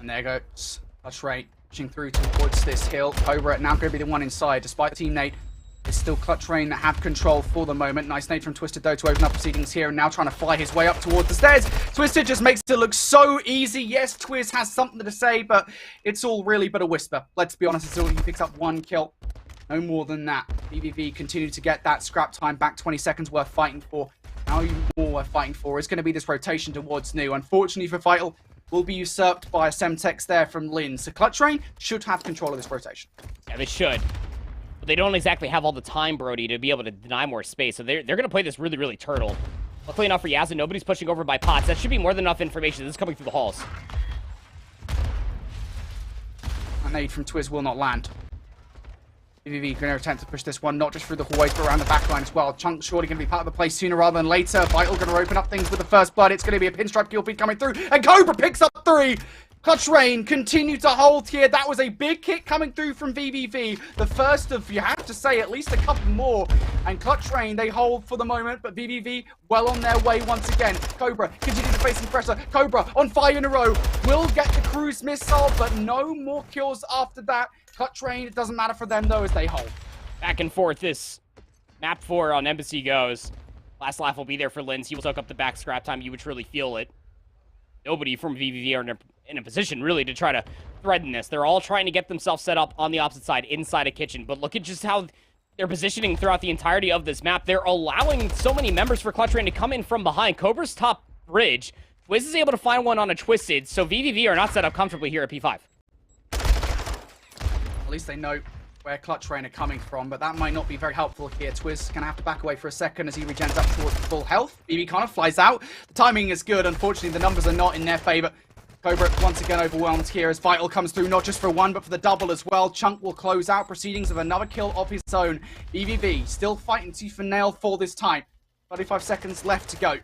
And there goes Clutch Rain pushing through towards this hill. Cobra now going to be the one inside, despite the teammate. It's still Clutch Rain that have control for the moment. Nice nade from Twisted, though, to open up proceedings here, and now trying to fly his way up towards the stairs. Twisted just makes it look so easy. Yes, Twiz has something to say, but it's all really but a whisper. Let's be honest, he picks up 1 kill. No more than that. VVV continue to get that scrap time back. 20 seconds worth fighting for. Now even more worth fighting for is going to be this rotation towards New. Unfortunately for Vital, will be usurped by a Semtex there from Lin. So Clutch Rain should have control of this rotation. Yeah, they should. But they don't exactly have all the time, Brody, to be able to deny more space. So they're going to play this really, really turtle. Luckily enough for Yazin, nobody's pushing over by pots. That should be more than enough information. This is coming through the halls. A nade from Twiz will not land. VVV going to attempt to push this one, not just through the hallways, but around the back line as well. Chunk surely going to be part of the play sooner rather than later. Vital going to open up things with the first blood. It's going to be a pinstripe kill feed coming through. And Cobra picks up 3. Clutch Rain continue to hold here. That was a big kick coming through from VVV. The first of, you have to say, at least a couple more. And Clutch Rain, they hold for the moment, but VVV well on their way once again. Cobra continue to face some pressure. Cobra on 5 in a row. Will get the cruise missile, but no more kills after that. Clutch Rain, it doesn't matter for them, though, as they hold. Back and forth, this map 4 on Embassy goes. Last laugh will be there for Linz. He will soak up the back scrap time. You would truly feel it. Nobody from VVV are in a position, really, to try to threaten this. They're all trying to get themselves set up on the opposite side, inside a kitchen. But look at just how they're positioning throughout the entirety of this map. They're allowing so many members for Clutch Rain to come in from behind. Cobra's top bridge. Wiz is able to find one on a Twisted, so VVV are not set up comfortably here at P5. At least they know where Clutch Rain are coming from, but that might not be very helpful here. Twiz gonna have to back away for a second as he regens up towards full health. BB kind of flies out. The timing is good. Unfortunately, the numbers are not in their favor. Cobra once again overwhelmed here as Vital comes through, not just for 1, but for the double as well. Chunk will close out proceedings of another kill of his own. BVV still fighting tooth and nail for this time. 35 seconds left to go.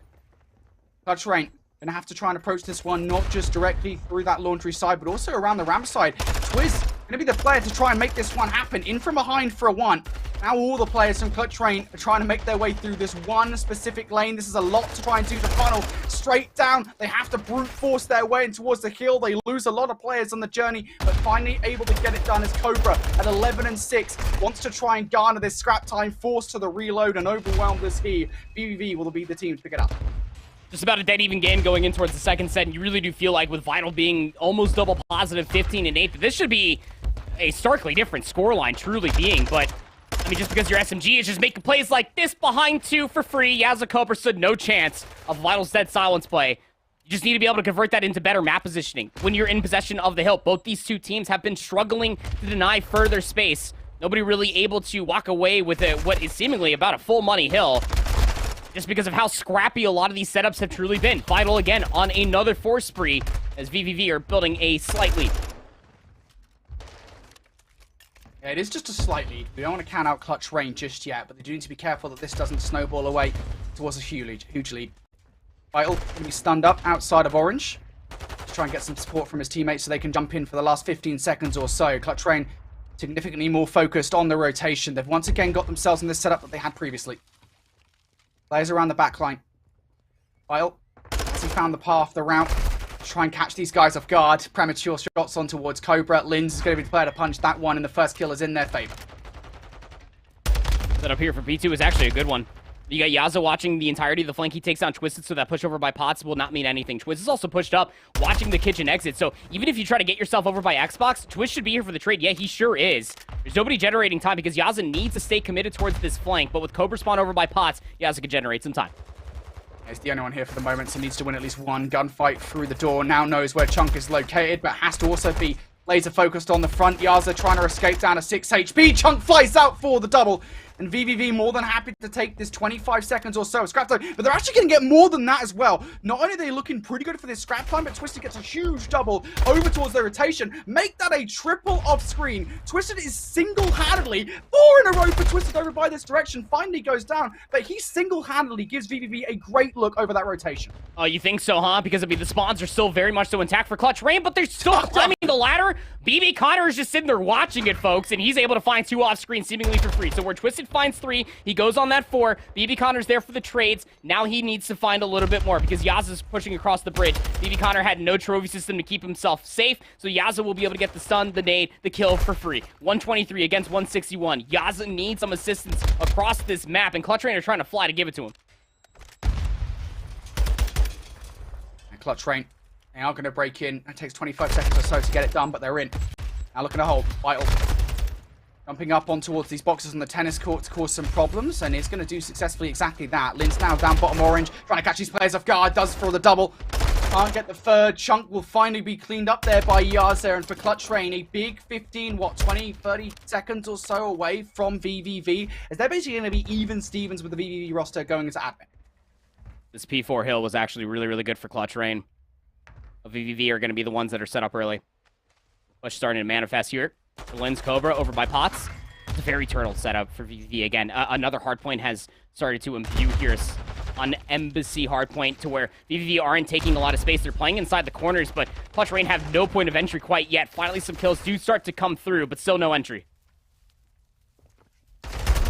Clutch Rain gonna have to try and approach this one, not just directly through that laundry side, but also around the ramp side. Twiz gonna be the player to try and make this one happen. In from behind for a 1. Now all the players from Clutch Rain are trying to make their way through this one specific lane. This is a lot to try and do the funnel straight down. They have to brute force their way in towards the hill. They lose a lot of players on the journey, but finally able to get it done as Cobra at 11-6 wants to try and garner this scrap time, forced to the reload and overwhelmed as he. BBV will be the team to pick it up. Just about a dead even game going in towards the second set, and you really do feel like with Vital being almost double positive, 15 and 8, that this should be a starkly different scoreline, truly being, but I mean, just because your SMG is just making plays like this behind 2 for free, Yaza Cobra stood no chance of Vital's dead silence play. You just need to be able to convert that into better map positioning. When you're in possession of the hill, both these two teams have been struggling to deny further space. Nobody really able to walk away with what is seemingly about a full money hill, just because of how scrappy a lot of these setups have truly been. Vital again on another 4 spree as VVV are building a slight lead. Yeah, it is just a slight lead. We don't want to count out Clutch Rain just yet, but they do need to be careful that this doesn't snowball away towards a huge lead. Vital going to be stunned up outside of Orange. Just try and get some support from his teammates so they can jump in for the last 15 seconds or so. Clutch Rain significantly more focused on the rotation. They've once again got themselves in this setup that they had previously. Players around the back line. Vital, as he found the path, the route, try and catch these guys off guard. Premature shots on towards Cobra. Linz is going to be the player to punch that one, and the first kill is in their favor. That up here for B2 is actually a good one. You got Yaza watching the entirety of the flank. He takes down Twisted, so that push over by Potts will not mean anything. Twist is also pushed up, watching the kitchen exit. So even if you try to get yourself over by Xbox, Twist should be here for the trade. Yeah, he sure is. There's nobody generating time because Yaza needs to stay committed towards this flank. But with Cobra spawn over by Potts, Yaza can generate some time. He's the only one here for the moment, so needs to win at least one gunfight through the door. Now knows where Chunk is located, but has to also be laser focused on the front. Yaza trying to escape down to 6 HP. Chunk flies out for the double. And VVV more than happy to take this 25 seconds or so of scrap time. But they're actually going to get more than that as well. Not only are they looking pretty good for this scrap time, but Twisted gets a huge double over towards their rotation. Make that a triple off screen. Twisted is single-handedly, 4 in a row for Twisted over by this direction. Finally goes down, but he single-handedly gives VVV a great look over that rotation. Oh, you think so, huh? Because I mean, the spawns are still very much so intact for Clutch Rain, but they're still climbing the ladder. BB Connor is just sitting there watching it, folks, and he's able to find 2 off screen seemingly for free. So where Twisted finds 3, he goes on that 4. BB Connor's there for the trades. Now he needs to find a little bit more because Yaza's pushing across the bridge. BB Connor had no trophy system to keep himself safe, so Yaza will be able to get the stun, the nade, the kill for free. 123 against 161. Yaza needs some assistance across this map, and Clutch Rain are trying to fly to give it to him. And Clutch Rain, they are going to break in. It takes 25 seconds or so to get it done, but they're in. Now looking to hold. Vital. Jumping up on towards these boxes on the tennis court to cause some problems, and is going to do successfully exactly that. Lin's now down bottom Orange, trying to catch these players off guard, does for the double. Can't get the third. Chunk will finally be cleaned up there by Yaza, and for Clutch Rain, a big 15, 20, 30 seconds or so away from VVV, as they're basically going to be even Stevens with the VVV roster going as admin. This P4 hill was actually really good for Clutch Rain. VVV are going to be the ones that are set up early. Push starting to manifest here. Lin's Cobra over by Potts. It's a very turtle setup for VVV again. Another hardpoint has started to imbue here on Embassy Hardpoint to where VVV aren't taking a lot of space. They're playing inside the corners, but Clutch Rain have no point of entry quite yet. Finally, some kills do start to come through, but still no entry.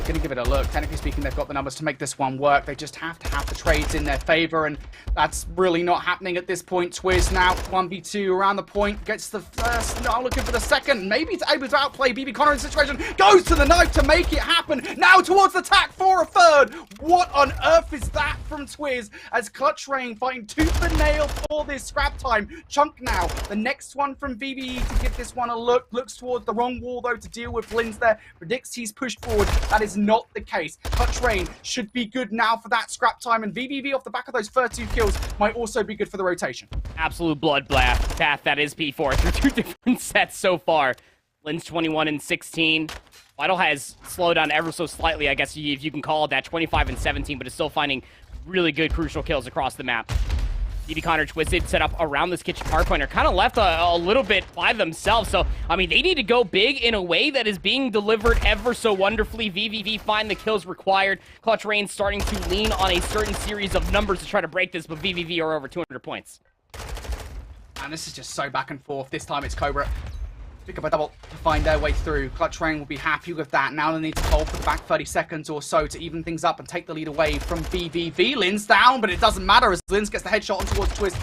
Going to give it a look. Technically speaking, they've got the numbers to make this one work. They just have to have the trades in their favor, and that's really not happening at this point. Twiz now 1v2 around the point, gets the first, now looking for the second. Maybe it's able to outplay BB Connor in the situation. Goes to the knife to make it happen. Now towards the attack for a third. What on earth is that from Twiz? As Clutch Rain fighting tooth and nail for this scrap time. Chunk now, the next one from VVE to give this one a look. Looks towards the wrong wall though to deal with Linz there. Predicts he's pushed forward. That is not the case. Clutch Rain should be good now for that scrap time, and VVV off the back of those first 2 kills might also be good for the rotation. Absolute bloodbath path that is P4 through 2 different sets so far. Lin's 21 and 16. Vital has slowed down ever so slightly, I guess if you can call it that, 25 and 17, but is still finding really good crucial kills across the map. BB Connor Twisted set up around this kitchen hardpoint are kind of left a little bit by themselves. So, I mean, they need to go big in a way that is being delivered ever so wonderfully. VVV find the kills required. Clutch Rain starting to lean on a certain series of numbers to try to break this, but VVV are over 200 points. And this is just so back and forth. This time it's Cobra. Pick up a double to find their way through. Clutch Rain will be happy with that. Now they need to hold for the back 30 seconds or so to even things up and take the lead away from VVV. Lin's down, but it doesn't matter as Linz gets the headshot on towards Twist.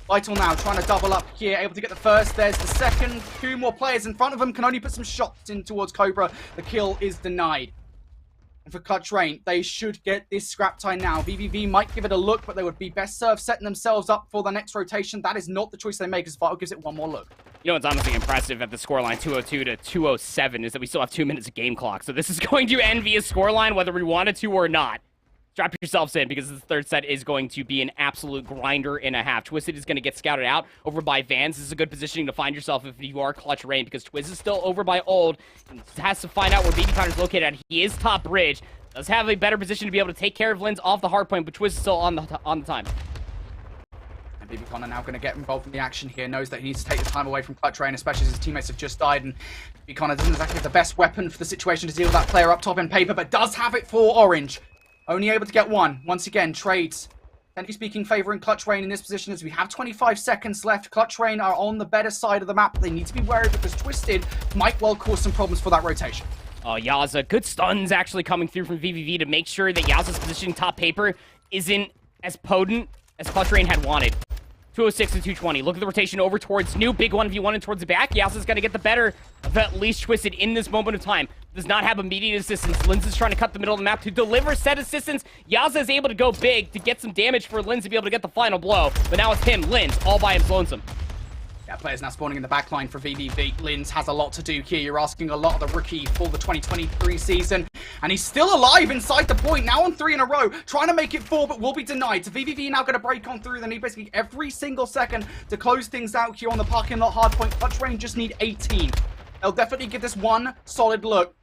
Vital now trying to double up here, able to get the first. There's the second. 2 more players in front of them can only put some shots in towards Cobra. The kill is denied. And for Clutch Rain, they should get this scrap tie now. VVV might give it a look, but they would be best served setting themselves up for the next rotation. That is not the choice they make, as Vital gives it one more look. You know what's honestly impressive at the scoreline 202 to 207 is that we still have 2 minutes of game clock. So this is going to end via scoreline whether we wanted to or not. Strap yourselves in because this third set is going to be an absolute grinder and a half. Twisted is going to get scouted out over by Vans. This is a good positioning to find yourself if you are Clutch Rain because Twiz is still over by Old and has to find out where Baby Connor's located at. He is top bridge. Does have a better position to be able to take care of Linz off the hard point, but Twiz is still on the time. And Baby Connor now going to get involved in the action here. Knows that he needs to take the time away from Clutch Rain, especially as his teammates have just died. And Baby Connor doesn't exactly have the best weapon for the situation to deal with that player up top in paper, but does have it for Orange. Only able to get one. Once again, trades, technically speaking, favoring Clutch Rain in this position as we have 25 seconds left. Clutch Rain are on the better side of the map. They need to be wary because Twisted might well cause some problems for that rotation. Oh, Yaza. Good stuns actually coming through from VVV to make sure that Yaza's positioning top paper isn't as potent as Clutch Rain had wanted. 206 and 220. Look at the rotation over towards New. Big 1v1 and towards the back. Yaza's going to get the better of at least Twisted in this moment of time. Does not have immediate assistance. Linz is trying to cut the middle of the map to deliver set assistance. Yaza is able to go big to get some damage for Linz to be able to get the final blow. But now it's him, Linz, all by his lonesome. Yeah, players now spawning in the backline for VVV. Linz has a lot to do here. You're asking a lot of the rookie for the 2023 season. And he's still alive inside the point. Now on 3 in a row. Trying to make it 4, but will be denied. So VVV now going to break on through. They need basically every single second to close things out here on the parking lot hardpoint. Clutch Rain just need 18. They'll definitely give this one solid look.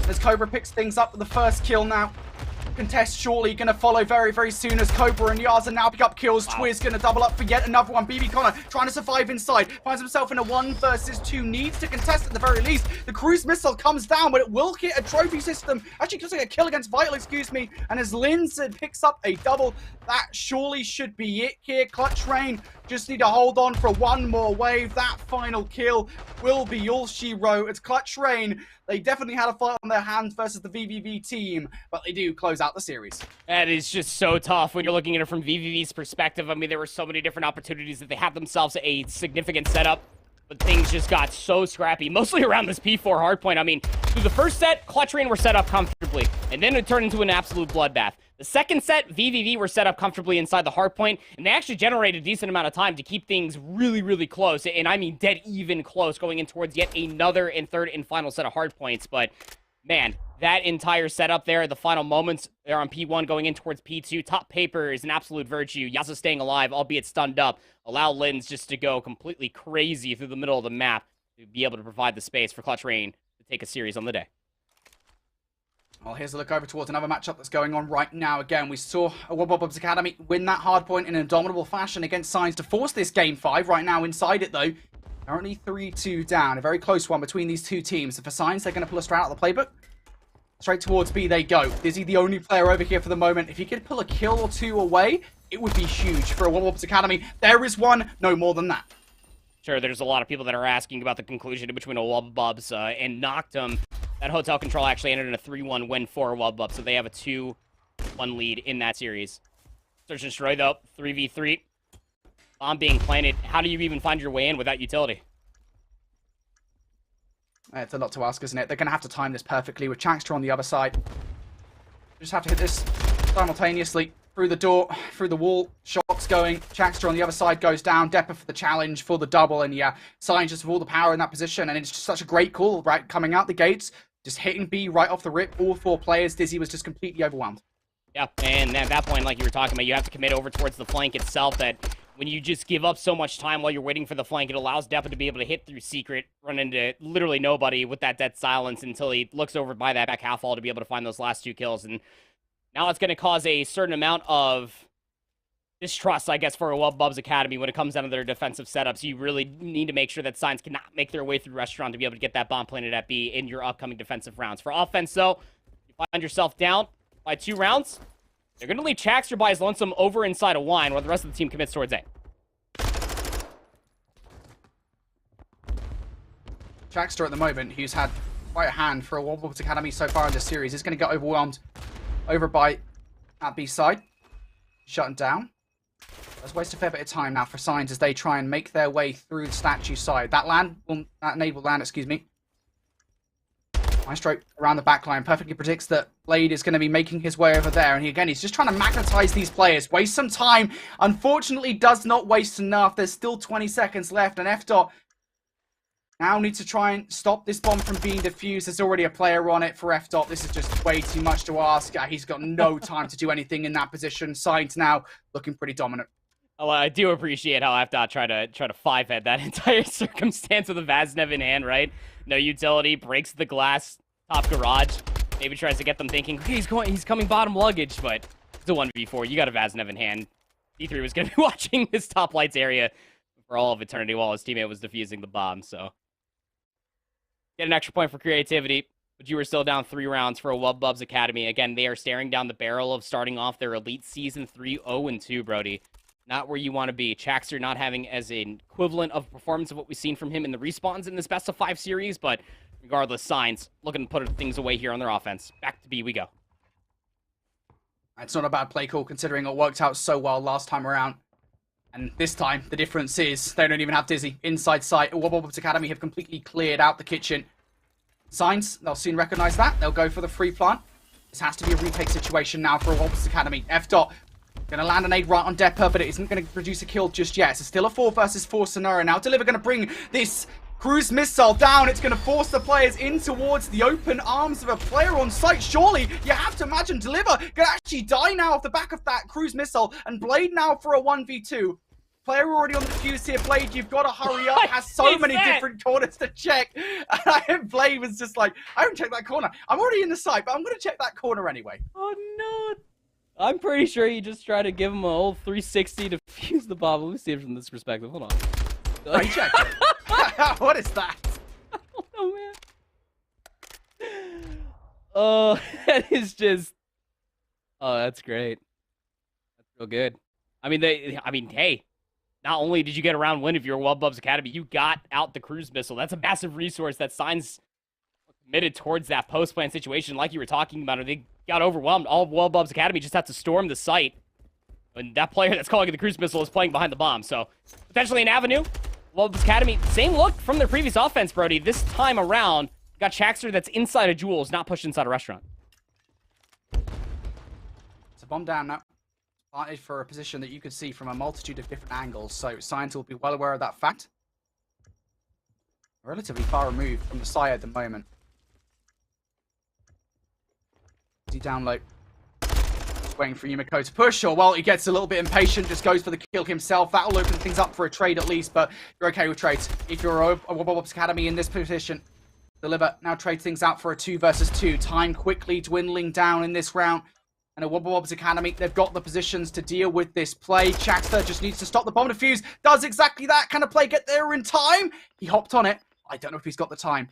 As Cobra picks things up with the first kill now. Contest shortly going to follow very, very soon as Cobra and Yaza now pick up kills. Wow. Twiz going to double up for yet another one. BB Connor trying to survive inside. Finds himself in a 1 versus 2. Needs to contest at the very least. The cruise missile comes down, but it will hit a trophy system. Actually, looks like a kill against Vital, excuse me. And as Linz picks up a double, that surely should be it here. Clutch Rain just need to hold on for one more wave. That final kill will be all she wrote. It's Clutch Rain. They definitely had a fight on their hands versus the VVV team, but they do close out the series. That is just so tough when you're looking at it from VVV's perspective. I mean, there were so many different opportunities that they had themselves a significant setup, but things just got so scrappy, mostly around this P4 hardpoint. I mean, through the first set, Clutch Rain were set up comfortably, and then it turned into an absolute bloodbath. The second set, VVV were set up comfortably inside the hardpoint, and they actually generated a decent amount of time to keep things really, really close, and I mean dead even close, going in towards yet another and third and final set of hardpoints. But, man, that entire setup there, the final moments there on P1 going in towards P2, top paper is an absolute virtue. Yaza staying alive, albeit stunned up, allow Linz just to go completely crazy through the middle of the map to be able to provide the space for Clutch Rain to take a series on the day. Well, here's a look over towards another matchup that's going on right now. Again, we saw Bubs Academy win that hardpoint in an indomitable fashion against Signs to force this Game 5. Right now, inside it, though, currently 3-2 down. A very close one between these two teams. So for Signs, they're going to pull us straight out of the playbook. Straight towards B they go. Dizzy, the only player over here for the moment. If he could pull a kill or two away, it would be huge for a Bubs Academy. There is one, no more than that. Sure, there's a lot of people that are asking about the conclusion between a Bubs and Noctum. That hotel control actually ended in a 3-1 win for Wubble, so they have a 2-1 lead in that series. Search and destroy, though. 3v3. Bomb being planted. How do you even find your way in without utility? It's a lot to ask, isn't it? They're going to have to time this perfectly with Chankster on the other side. Just have to hit this simultaneously. Through the door, through the wall, shots going. Chankster on the other side goes down. Deppa for the challenge, for the double, and yeah, Signs just with all the power in that position, and it's just such a great call, right? Coming out the gates, just hitting B right off the rip, all 4 players. Dizzy was just completely overwhelmed. Yeah, and at that point, like you were talking about, you have to commit over towards the flank itself. That when you just give up so much time while you're waiting for the flank, it allows Deppa to be able to hit through secret, run into literally nobody with that dead silence until he looks over by that back half wall to be able to find those last 2 kills. And now it's going to cause a certain amount of distrust, I guess, for Bubs Academy when it comes down to their defensive setups. You really need to make sure that Signs cannot make their way through Restaurant to be able to get that bomb planted at B in your upcoming defensive rounds. For offense, though, you find yourself down by 2 rounds. They're going to leave Chaxter by his lonesome over inside of Wine, while the rest of the team commits towards A. Chaxter at the moment, who's had quite a hand for a Bubs Academy so far in this series, is going to get overwhelmed over by that B side. Shutting down. Let's waste a fair bit of time now for Signs as they try and make their way through the statue side. That nade will land, excuse me. Maestro around the backline perfectly predicts that Blade is going to be making his way over there. And he's just trying to magnetize these players. Waste some time. Unfortunately, does not waste enough. There's still 20 seconds left. And F-Dot now needs to try and stop this bomb from being defused. There's already a player on it for F-Dot. This is just way too much to ask. He's got no time to do anything in that position. Signs now looking pretty dominant. Oh, I do appreciate how F-Dot try to five-head that entire circumstance with a Vaznev in hand, right? No utility, breaks the glass, top garage. Maybe tries to get them thinking, okay, he's coming bottom luggage, but it's a 1v4. You got a Vaznev in hand. D3 was going to be watching this top lights area for all of eternity while his teammate was defusing the bomb, so. Get an extra point for creativity, but you were still down 3 rounds for a Bubs Academy. Again, they are staring down the barrel of starting off their Elite Season 3 0-2, Brody. Not where you want to be. Chaxter not having as an equivalent of performance of what we've seen from him in the respawns in this best of 5 series, but regardless, Signs looking to put things away here on their offense. Back to B we go. It's not a bad play call considering it worked out so well last time around. And this time, the difference is they don't even have Dizzy inside sight. Bubs Academy have completely cleared out the kitchen. Signs, they'll soon recognize that. They'll go for the free plant. This has to be a retake situation now for Bubs Academy. F-Dot going to land an aid right on Depper, but it isn't going to produce a kill just yet. It's still a 4 versus 4 scenario. Now Deliver going to bring this cruise missile down. It's going to force the players in towards the open arms of a player on site. Surely, you have to imagine Deliver going to actually die now off the back of that cruise missile. And Blade now for a 1v2. Player already on the fuse here. Blade, you've got to hurry up. Has so many different corners to check. And Blade was just like, I haven't checked that corner. I'm already in the site, but I'm going to check that corner anyway. Oh, no. I'm pretty sure he just tried to give him an old 360 to fuse the bomb. Let me see it from this perspective. Hold on. Oh, he checked it. What is that? I don't know, man. Oh, that is just... Oh, that's great. That's real good. I mean, hey. Not only did you get a round win of your Bubs Academy, you got out the cruise missile. That's a massive resource that Signs committed towards that post-plan situation. Like you were talking about, they got overwhelmed. All Bubs Academy just had to storm the site. And that player that's calling it the cruise missile is playing behind the bomb. So, potentially an avenue. Bubs Academy, same look from their previous offense, Brody. This time around, got Chaxter that's inside of Jules, not pushed inside a restaurant. It's a bomb down now. Planted for a position that you could see from a multitude of different angles, so Science will be well aware of that fact. Relatively far removed from the site at the moment. Is he down low? Just waiting for Yumiko to push, or well, he gets a little bit impatient, just goes for the kill himself. That'll open things up for a trade at least, but you're okay with trades. If you're a Bubs Academy in this position, Deliver now trades things out for a 2 versus 2. Time quickly dwindling down in this round. And a Bubs Academy, they've got the positions to deal with this play. Chaxter just needs to stop the bomb defuse. Does exactly that. Can a play get there in time? He hopped on it. I don't know if he's got the time.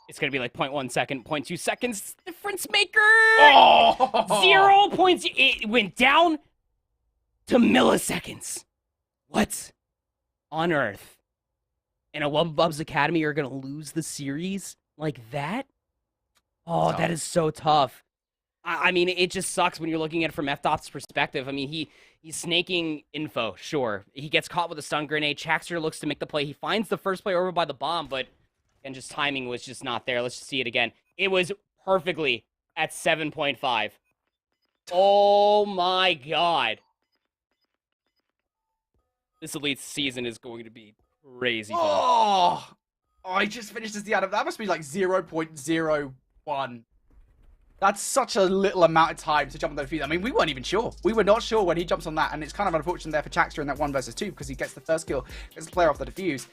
It's going to be like 0.1 second, 0.2 seconds. Difference maker! Oh! 0 points. It went down to milliseconds. What on earth? And a Bubs Academy are going to lose the series like that? Oh, that is so tough. I mean, it just sucks when you're looking at it from F-Dot's perspective. I mean, he's snaking info, sure. He gets caught with a stun grenade. Chaxter looks to make the play. He finds the first player over by the bomb, but and just timing was just not there. Let's just see it again. It was perfectly at 7.5. Oh my god. This Elite season is going to be crazy fun. Oh, I just finished as the Adam. That must be like 0.01. That's such a little amount of time to jump on the defuse. I mean, we weren't even sure. We were not sure when he jumps on that, and it's kind of unfortunate there for Chaxter in that 1 versus 2 because he gets the first kill, gets the player off the defuse.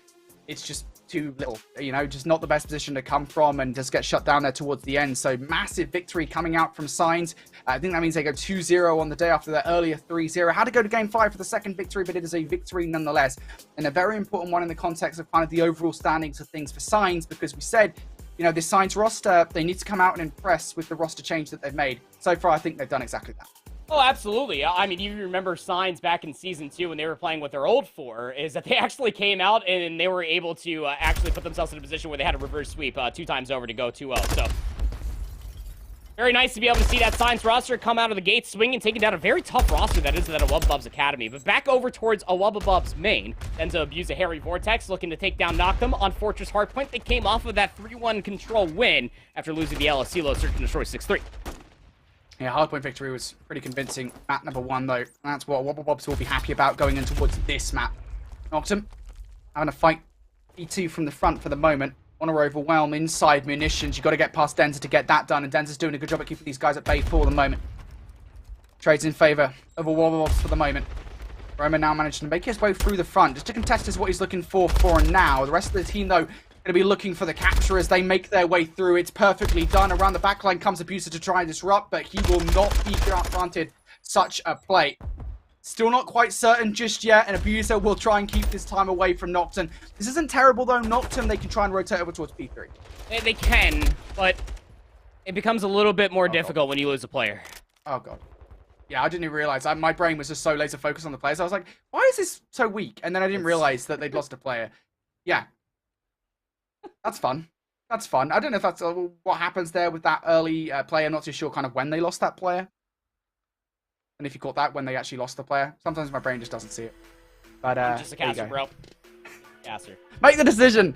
It's just too little, you know, just not the best position to come from and just get shut down there towards the end. So massive victory coming out from Signs. I think that means they go 2-0 on the day after their earlier 3-0. Had to go to game 5 for the second victory, but it is a victory nonetheless. And a very important one in the context of kind of the overall standings of things for Signs, because we said, you know, this Signs roster, they need to come out and impress with the roster change that they've made. So far, I think they've done exactly that. Oh, absolutely. I mean, you remember Signs back in Season 2 when they were playing with their old 4, is that they actually came out and they were able to actually put themselves in a position where they had a reverse sweep 2 times over to go 2-0. So, Very nice to be able to see that Science roster come out of the gate swinging, taking down a very tough roster that is that of Wubble Bubs Academy. But back over towards a Wubble Bubs main. Denzo abused a Harry Vortex, looking to take down Noctum on Fortress Hardpoint. They came off of that 3-1 control win after losing the LSCLO Search and Destroy 6-3. Yeah, Hardpoint victory was pretty convincing. Map number 1, though. That's what Wubble Bubs will be happy about going in towards this map. Noctum having a fight. E2 from the front for the moment. Want to overwhelm inside munitions. You've got to get past Denza to get that done, and Denza's doing a good job at keeping these guys at bay for the moment. Trades in favor of a Wubble Bobs for the moment. Roman now managed to make his way through the front. Just to contest is what he's looking for now. The rest of the team, though, going to be looking for the capture as they make their way through. It's perfectly done. Around the backline comes Abuser to try and disrupt, but he will not be granted such a play. Still not quite certain just yet, and Abuser will try and keep this time away from Noctum. This isn't terrible, though. Noctum, they can try and rotate over towards P3. They can, but it becomes a little bit more difficult when you lose a player. Oh, God. Yeah, I didn't even realize. My brain was just so laser focused on the players. I was like, why is this so weak? And then I didn't realize that they'd lost a player. Yeah. That's fun. That's fun. I don't know if that's what happens there with that early player. I'm not too sure kind of when they lost that player. And if you caught that when they actually lost the player. Sometimes my brain just doesn't see it. But I'm just a caster, bro. Caster. Make the decision.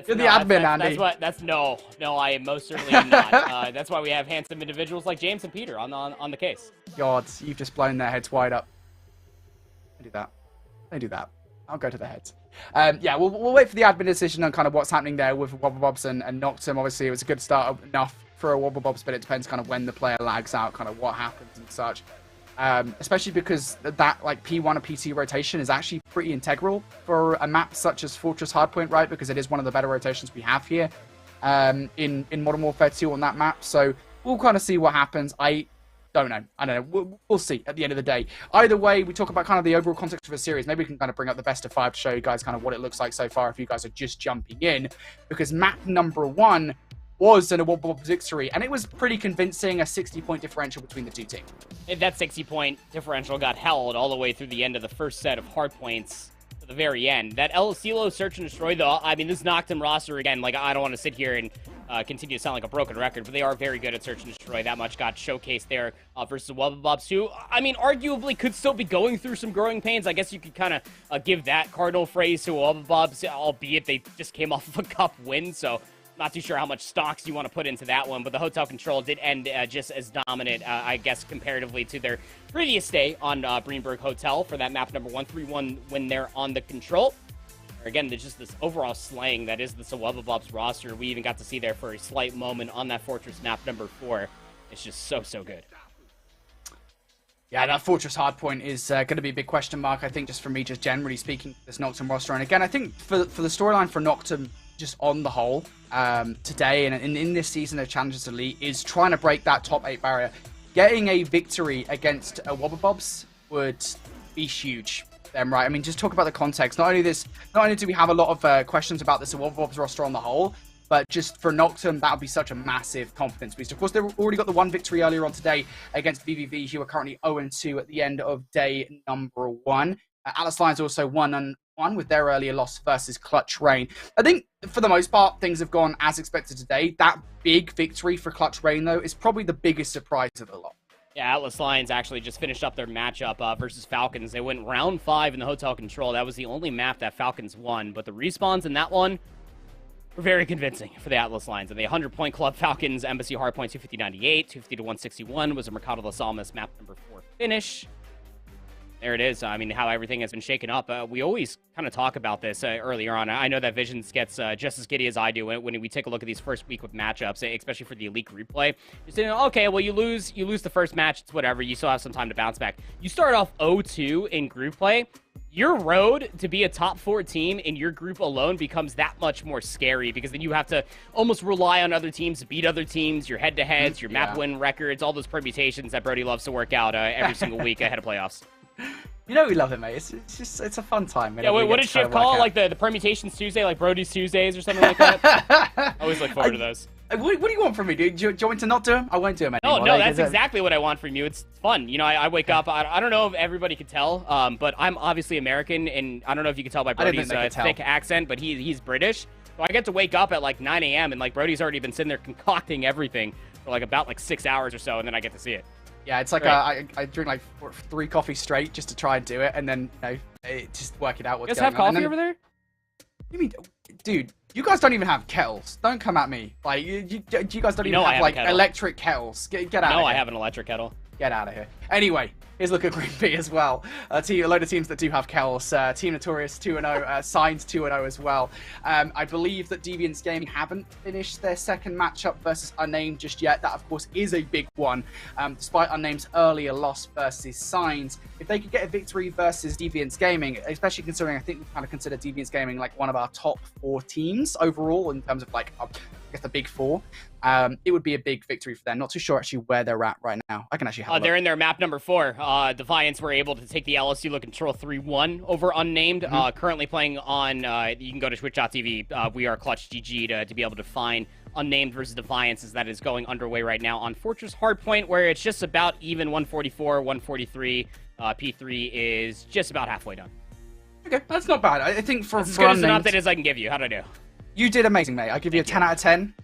You're the admin, Andy. No, I am most certainly not. That's why we have handsome individuals like James and Peter on the case. God, you've just blown their heads wide up. Don't do that. Don't do that. I'll go to the heads. Yeah, we'll wait for the admin decision on kind of what's happening there with Wubble Bobs and Noctum. Obviously, it was a good start enough for a Wubble Bobs, but it depends kind of when the player lags out, kind of what happens and such. Especially because that like P1 or P2 rotation is actually pretty integral for a map such as Fortress Hardpoint, right? Because it is one of the better rotations we have here in Modern Warfare 2 on that map. So we'll kind of see what happens. I don't know. We'll see at the end of the day. Either way, we talk about kind of the overall context of the series. Maybe we can kind of bring up the best of 5 to show you guys kind of what it looks like so far if you guys are just jumping in. Because map number 1 was an Wubble Bobs victory, and it was pretty convincing, a 60-point differential between the two teams. And that 60-point differential got held all the way through the end of the first set of hard points to the very end. That LSCLO Search and Destroy, though, I mean, this Noctum roster, again, like, I don't want to sit here and continue to sound like a broken record, but they are very good at Search and Destroy. That much got showcased there versus Wubble Bobs, who, I mean, arguably could still be going through some growing pains. I guess you could kind of give that cardinal phrase to Wubble Bobs, albeit they just came off of a cup win, so not too sure how much stocks you want to put into that one, but the hotel control did end just as dominant, I guess, comparatively to their previous stay on Greenberg Hotel for that map number 1, 3-1 when they're on the control. Again, there's just this overall slaying that is the Wubble Bobs roster. We even got to see there for a slight moment on that Fortress map number 4. It's just so good. Yeah, that Fortress Hardpoint is going to be a big question mark, I think, just for me, just generally speaking, this Noctum roster. And again, I think for the storyline for Noctum, just on the whole, today and in this season of Challengers Elite is trying to break that top 8 barrier. Getting a victory against a Wubble Bobs would be huge. Them, right? I mean, just talk about the context. Not only do we have a lot of questions about this Wubble Bobs roster on the whole, but just for Noctum, that would be such a massive confidence boost. Of course, they've already got the 1 victory earlier on today against VVV, who are currently 0-2 at the end of day number 1. Atlas Lions also 1-1 with their earlier loss versus Clutch Rain. I think, for the most part, things have gone as expected today. That big victory for Clutch Rain, though, is probably the biggest surprise of the lot. Yeah, Atlas Lions actually just finished up their matchup versus Falcons. They went round 5 in the hotel control. That was the only map that Falcons won, but the respawns in that one were very convincing for the Atlas Lions. And the 100-point club Falcons, Embassy Hardpoint 250-98, 250-161 was a Mercado Las Almas map number 4 finish. There it is. I mean, how everything has been shaken up. We always kind of talk about this earlier on. I know that Visions gets just as giddy as I do when we take a look at these first week of matchups, especially for the Elite Group play. You're saying, okay, well, you lose the first match. It's whatever. You still have some time to bounce back. You start off 0-2 in group play. Your road to be a top 4 team in your group alone becomes that much more scary because then you have to almost rely on other teams to beat other teams, your head-to-heads, your map win records, all those permutations that Brody loves to work out every single week ahead of playoffs. You know we love it, mate. It's a fun time. Yeah, what did Shift call? Like the Permutations Tuesday, like Brody's Tuesdays or something like that? I always look forward to those. What do you want from me, dude? Do you want me to not do them? I won't do them anymore. No, that's exactly what I want from you. It's fun. You know, I wake up, I don't know if everybody could tell, but I'm obviously American, and I don't know if you can tell by Brody's thick accent, but he's British. So I get to wake up at like 9 a.m., and like Brody's already been sitting there concocting everything for like about like 6 hours or so, and then I get to see it. Yeah, it's like I drink like 3 coffees straight just to try and do it, and then just work it out. What's you guys have coffee over there? You mean, dude? You guys don't even have kettles. Don't come at me. Like you guys don't even have like electric kettles. Get out of here. No, I have an electric kettle. Get out of here. Anyway, here's a look at Green B as well. A load of teams that do have kettles. Team Notorious 2-0, Signs 2-0 as well. I believe that Deviance Gaming haven't finished their second matchup versus Unnamed just yet. That, of course, is a big one. Despite Unnamed's earlier loss versus Signs, if they could get a victory versus Deviance Gaming, especially considering I think we kind of consider Deviance Gaming like one of our top 4 teams overall in terms of like, I guess the big 4. It would be a big victory for them. Not too sure actually where they're at right now. I can actually have a look. They're in their map number 4. Defiance were able to take the LSU look control 3-1 over Unnamed. Currently playing on, you can go to twitch.tv. We are Clutch GG to be able to find Unnamed versus Defiance, as that is going underway right now on Fortress Hardpoint, where it's just about even 144, 143. P3 is just about halfway done. Okay, that's not bad. I think for as good as an update as I can give you. How'd I do? You did amazing, mate. I give you a 10 out of 10.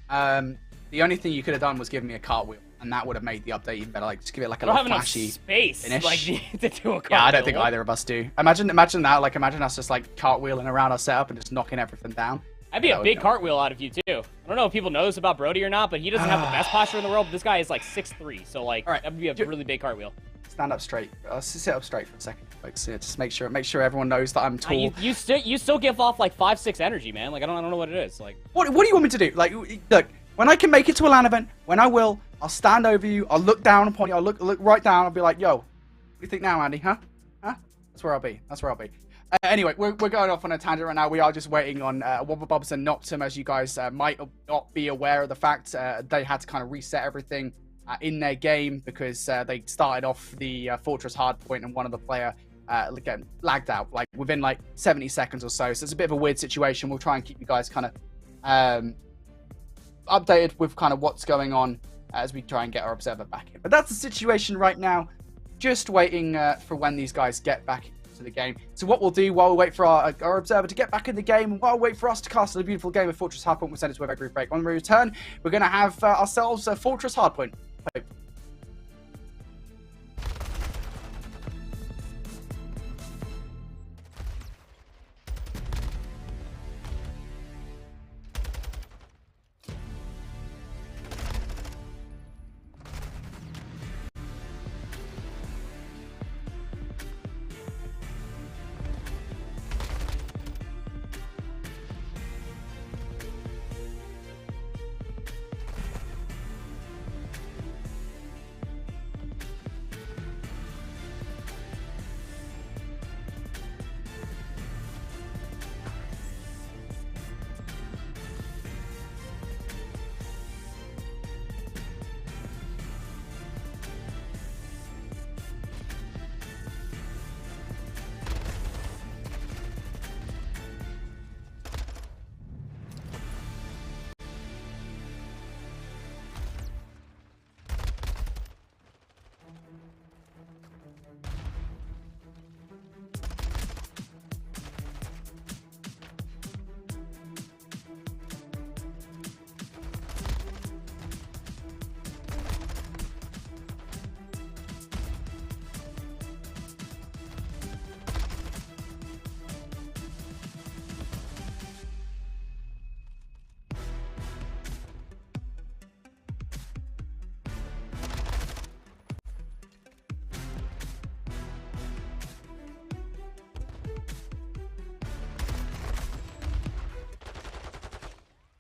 The only thing you could have done was give me a cartwheel, and that would have made the update even better. Like, just give it like a little flashy space finish. Like, to do a cartwheel. Yeah, I don't think either of us do. Imagine that. Like, imagine us just like cartwheeling around our setup and just knocking everything down. That'd be a big cartwheel out of you too. I don't know if people know this about Brody or not, but he doesn't have the best posture in the world. But this guy is like 6'3", so like that would be a really big cartwheel. Stand up straight. Sit up straight for a second, folks. Yeah, just make sure everyone knows that I'm tall. You still give off like 5'6" energy, man. Like I don't know what it is. Like what do you want me to do? Like, look, when I can make it to a LAN event, when I will, I'll stand over you. I'll look down upon you. I'll look right down. I'll be like, yo, what do you think now, Andy? Huh? That's where I'll be. Anyway, we're going off on a tangent right now. We are just waiting on Wubble, Bubs and Noctum. As you guys might not be aware of the fact, they had to kind of reset everything in their game because they started off the Fortress Hardpoint and one of the player again lagged out like within like 70 seconds or so. So it's a bit of a weird situation. We'll try and keep you guys kind of updated with kind of what's going on as we try and get our observer back in. But that's the situation right now. Just waiting for when these guys get back to the game. So what we'll do while we wait for our observer to get back in the game, and while we wait for us to cast a beautiful game of Fortress Hardpoint, we'll send it to a brief break. When we return, we're going to have ourselves a Fortress Hardpoint.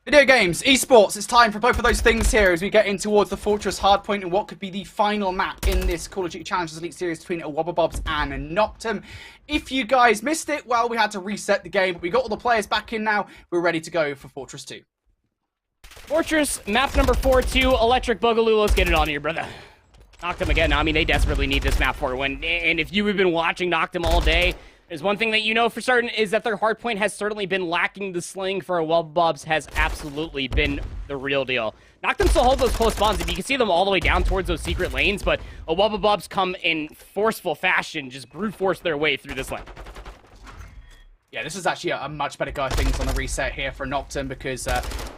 Video games, esports, it's time for both of those things here as we get in towards the Fortress Hardpoint and what could be the final map in this Call of Duty Challengers Elite series between Wubble, Bubs and Noctum. If you guys missed it, well, we had to reset the game, but we got all the players back in now. We're ready to go for Fortress 2. Fortress, map number 4-2, Electric Boogaloo. Let's get it on here, brother. Noctum again. I mean, they desperately need this map for when. And if you have been watching Noctum all day, there's one thing that you know for certain is that their hardpoint has certainly been lacking the sling. For a Wubble Bubs has absolutely been the real deal. Noctum still hold those close spawns. If you can see them all the way down towards those secret lanes, but a Wubble Bubs come in forceful fashion, just brute force their way through this lane. Yeah, this is actually a much better go of things on the reset here for Noctum because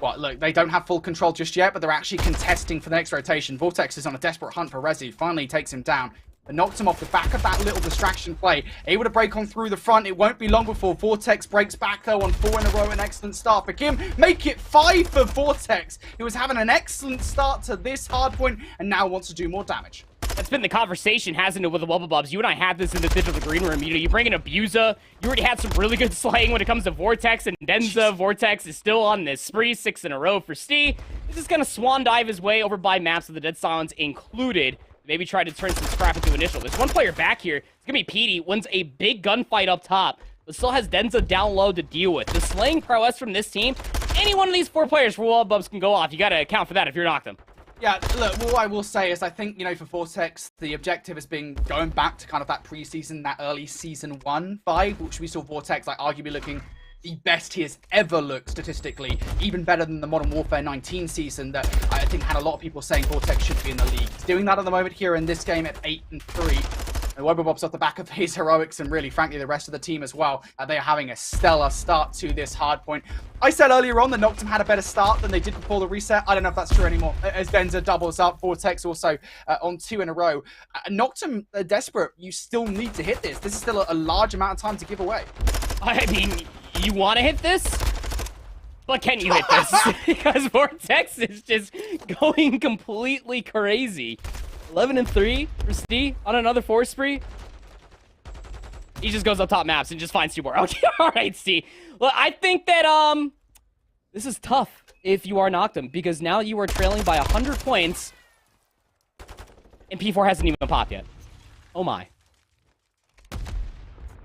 Well, look, they don't have full control just yet, but they're actually contesting for the next rotation. Vortex is on a desperate hunt for Resi. Finally takes him down. But knocked him off the back of that little distraction play. Able to break on through the front. It won't be long before Vortex breaks back, though, on 4 in a row. An excellent start for Kim. Make it 5 for Vortex. He was having an excellent start to this hardpoint and now wants to do more damage. That's been the conversation, hasn't it, with the Wubble Bubs? You and I had this in the digital green room. You know, you bring in Abusa. You already had some really good slaying when it comes to Vortex and Denza. Vortex is still on this spree, 6 in a row for Stee. He's just gonna swan dive his way over by maps with the Dead Silence included. Maybe try to turn some scrap into initial. There's one player back here. It's gonna be Petey. Wins a big gunfight up top, but still has Denza down low to deal with. The slaying prowess from this team, any one of these 4 players for Wubble Bubs can go off. You gotta account for that if you're Noctum. Yeah, look, what I will say is I think, you know, for Vortex, the objective has been going back to kind of that preseason, that early season 1 vibe, which we saw Vortex, like, arguably looking the best he has ever looked statistically, even better than the Modern Warfare 19 season that I think had a lot of people saying Vortex should be in the league. He's doing that at the moment here in this game at 8-3. And Wubble Bubs off the back of his heroics and really, frankly, the rest of the team as well. They are having a stellar start to this hardpoint. I said earlier on that Noctum had a better start than they did before the reset. I don't know if that's true anymore. As Denza doubles up, Vortex also on 2 in a row. Noctum, desperate. You still need to hit this. This is still a large amount of time to give away. I mean, you want to hit this? But can you hit this? Because Vortex is just going completely crazy. 11-3 for Stee on another 4 spree. He just goes up top maps and just finds 2 more. Okay, all right, Stee. Well, I think that this is tough if you are Noctum, because now you are trailing by 100 points, and P4 hasn't even popped yet. Oh my.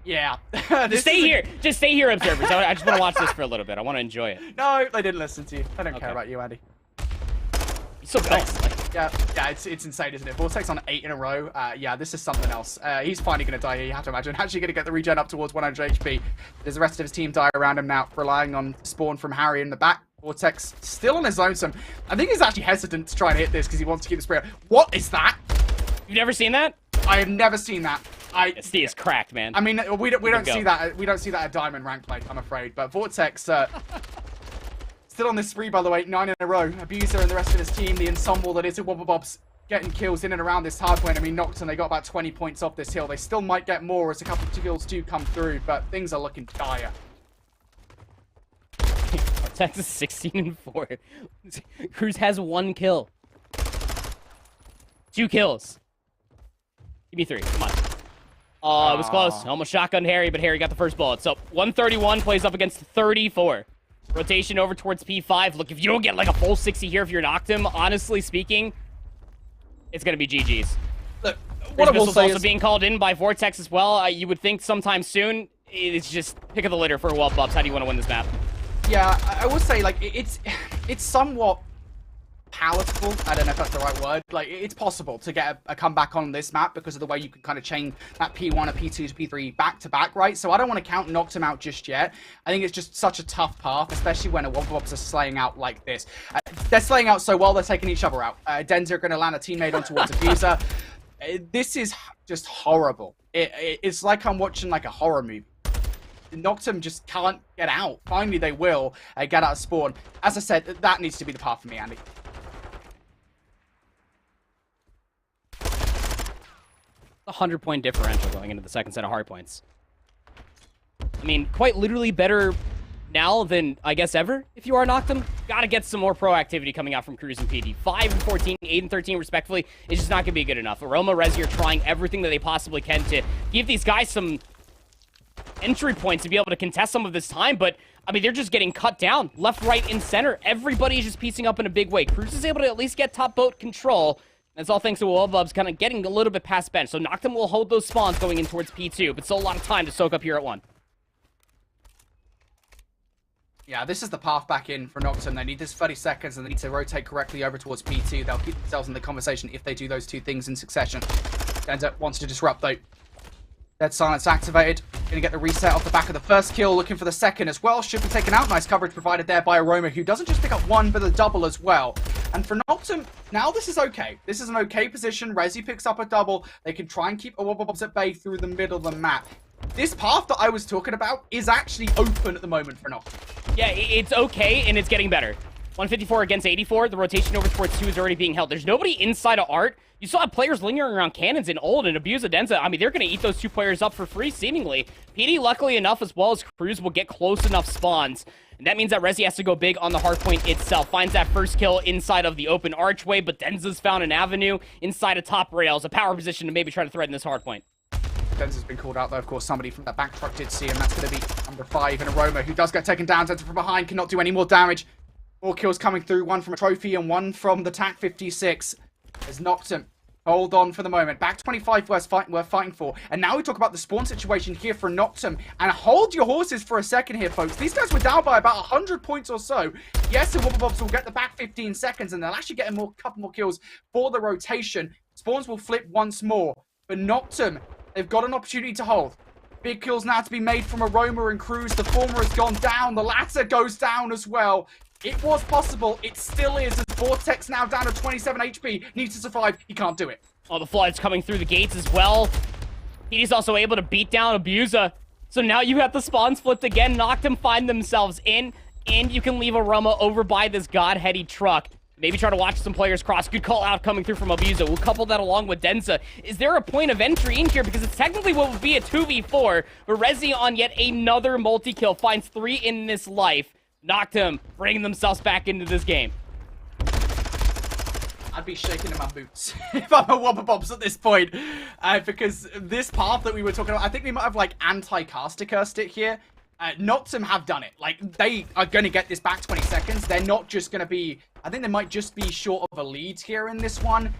Yeah. Just stay here. Just stay here, observers. I just want to watch this for a little bit. I want to enjoy it. No, they didn't listen to you. I don't care about you, Andy. He's so good. Yeah, it's insane, isn't it? Vortex on 8 in a row. Yeah, this is something else. He's finally going to die here, you have to imagine. Actually going to get the regen up towards 100 HP. There's the rest of his team die around him now, relying on spawn from Harry in the back. Vortex still on his lonesome. I think he's actually hesitant to try and hit this because he wants to keep the spray. What is that? You've never seen that? I have never seen that. Stee is cracked, man. I mean, we don't see that. We don't see that at Diamond rank play, I'm afraid. But Vortex still on this spree, by the way, 9 in a row. Abuser and the rest of his team, the ensemble that is Wubble Bubs, getting kills in and around this hardpoint. I mean, Noctum, they got about 20 points off this hill. They still might get more as a couple of kills do come through, but things are looking dire. Vortex is 16-4. Cruz has 1 kill. 2 kills. Give me 3. Come on. Oh, it was close. Almost shotgunned Harry, but Harry got the first bullet. So 131 plays up against 34. Rotation over towards P5. Look, if you don't get like a full 60 here, if you're Noctum, honestly speaking, it's going to be GG's. Look, what I will say also is being called in by Vortex as well. You would think sometime soon. It's just pick of the litter for Wubble Bubs. How do you want to win this map? Yeah, I will say, like, it's somewhat palatable. I don't know if that's the right word. Like, it's possible to get a comeback on this map because of the way you can kind of chain that P1 or P2 to P3 back to back, right? So I don't want to count Noctum out just yet. I think it's just such a tough path, especially when a Wubble Bubs are slaying out like this. They're slaying out so well, they're taking each other out. Denza are going to land a teammate on towards Abuser. This is just horrible. It's like I'm watching like a horror movie. Noctum just can't get out. Finally, they will get out of spawn. As I said, that needs to be the path for me, Andy. 100-point differential going into the second set of hardpoints. I mean, quite literally better now than, I guess, ever, if you are Noctum. Gotta get some more proactivity coming out from Cruz and PD. 5-14, 8-13, respectively, is just not gonna be good enough. Aroma, Resi are trying everything that they possibly can to give these guys some entry points to be able to contest some of this time, but, I mean, they're just getting cut down. Left, right, and center. Everybody is just piecing up in a big way. Cruz is able to at least get top boat control. That's all thanks to Wubble Bubs kind of getting a little bit past bench. So Noctum will hold those spawns going in towards P2, but still a lot of time to soak up here at 1. Yeah, this is the path back in for Noctum. They need this 30 seconds and they need to rotate correctly over towards P2. They'll keep themselves in the conversation if they do those 2 things in succession. Denza wants to disrupt though. Dead Silence activated. Gonna get the reset off the back of the first kill. Looking for the second as well. Should be taken out. Nice coverage provided there by Aroma, who doesn't just pick up 1, but a double as well. And for Noctum, now this is okay. This is an okay position. Resi picks up a double. They can try and keep a Wubble Bubs at bay through the middle of the map. This path that I was talking about is actually open at the moment for Noctum. Yeah, it's okay, and it's getting better. 154 against 84. The rotation over towards 2 is already being held. There's nobody inside of Art. You saw players lingering around cannons in Old and Abuse of Denza. I mean, they're going to eat those 2 players up for free, seemingly. PD, luckily enough, as well as Cruz, will get close enough spawns. And that means that Rezi has to go big on the hardpoint itself. Finds that first kill inside of the open archway, but Denza's found an avenue inside of top rails. A power position to maybe try to threaten this hardpoint. Denza's been called out, though. Of course, somebody from that back truck did see him. That's going to be number 5 in Aroma, who does get taken down. Denza from behind, cannot do any more damage. 4 kills coming through, 1 from a trophy and 1 from the TAC 56. As Noctum hold on for the moment. Back 25 worth fighting for. And now we talk about the spawn situation here for Noctum. And hold your horses for a second here, folks. These guys were down by about 100 points or so. Yes, the Wubble Bubs will get the back 15 seconds, and they'll actually get a couple more kills for the rotation. Spawns will flip once more. But Noctum, they've got an opportunity to hold. Big kills now to be made from Aroma and Cruz. The former has gone down. The latter goes down as well. It was possible. It still is. As Vortex now down to 27 HP. Needs to survive. He can't do it. Oh, the Flood's coming through the gates as well. He's also able to beat down Abusa. So now you have the spawns flipped again. Noctum find themselves in. And you can leave Aroma over by this God-heady truck. Maybe try to watch some players cross. Good call out coming through from Abusa. We'll couple that along with Denza. Is there a point of entry in here? Because it's technically what would be a 2v4. But Rezi on yet another multi-kill. Finds 3 in this life. Noctum bringing themselves back into this game. I'd be shaking in my boots if I'm a Wubble Bobs at this point. Because this path that we were talking about, I think we might have like anti-caster cursed it here. Noctum have done it. Like, they are going to get this back 20 seconds. They're not just going to be... I think they might just be short of a lead here in this one.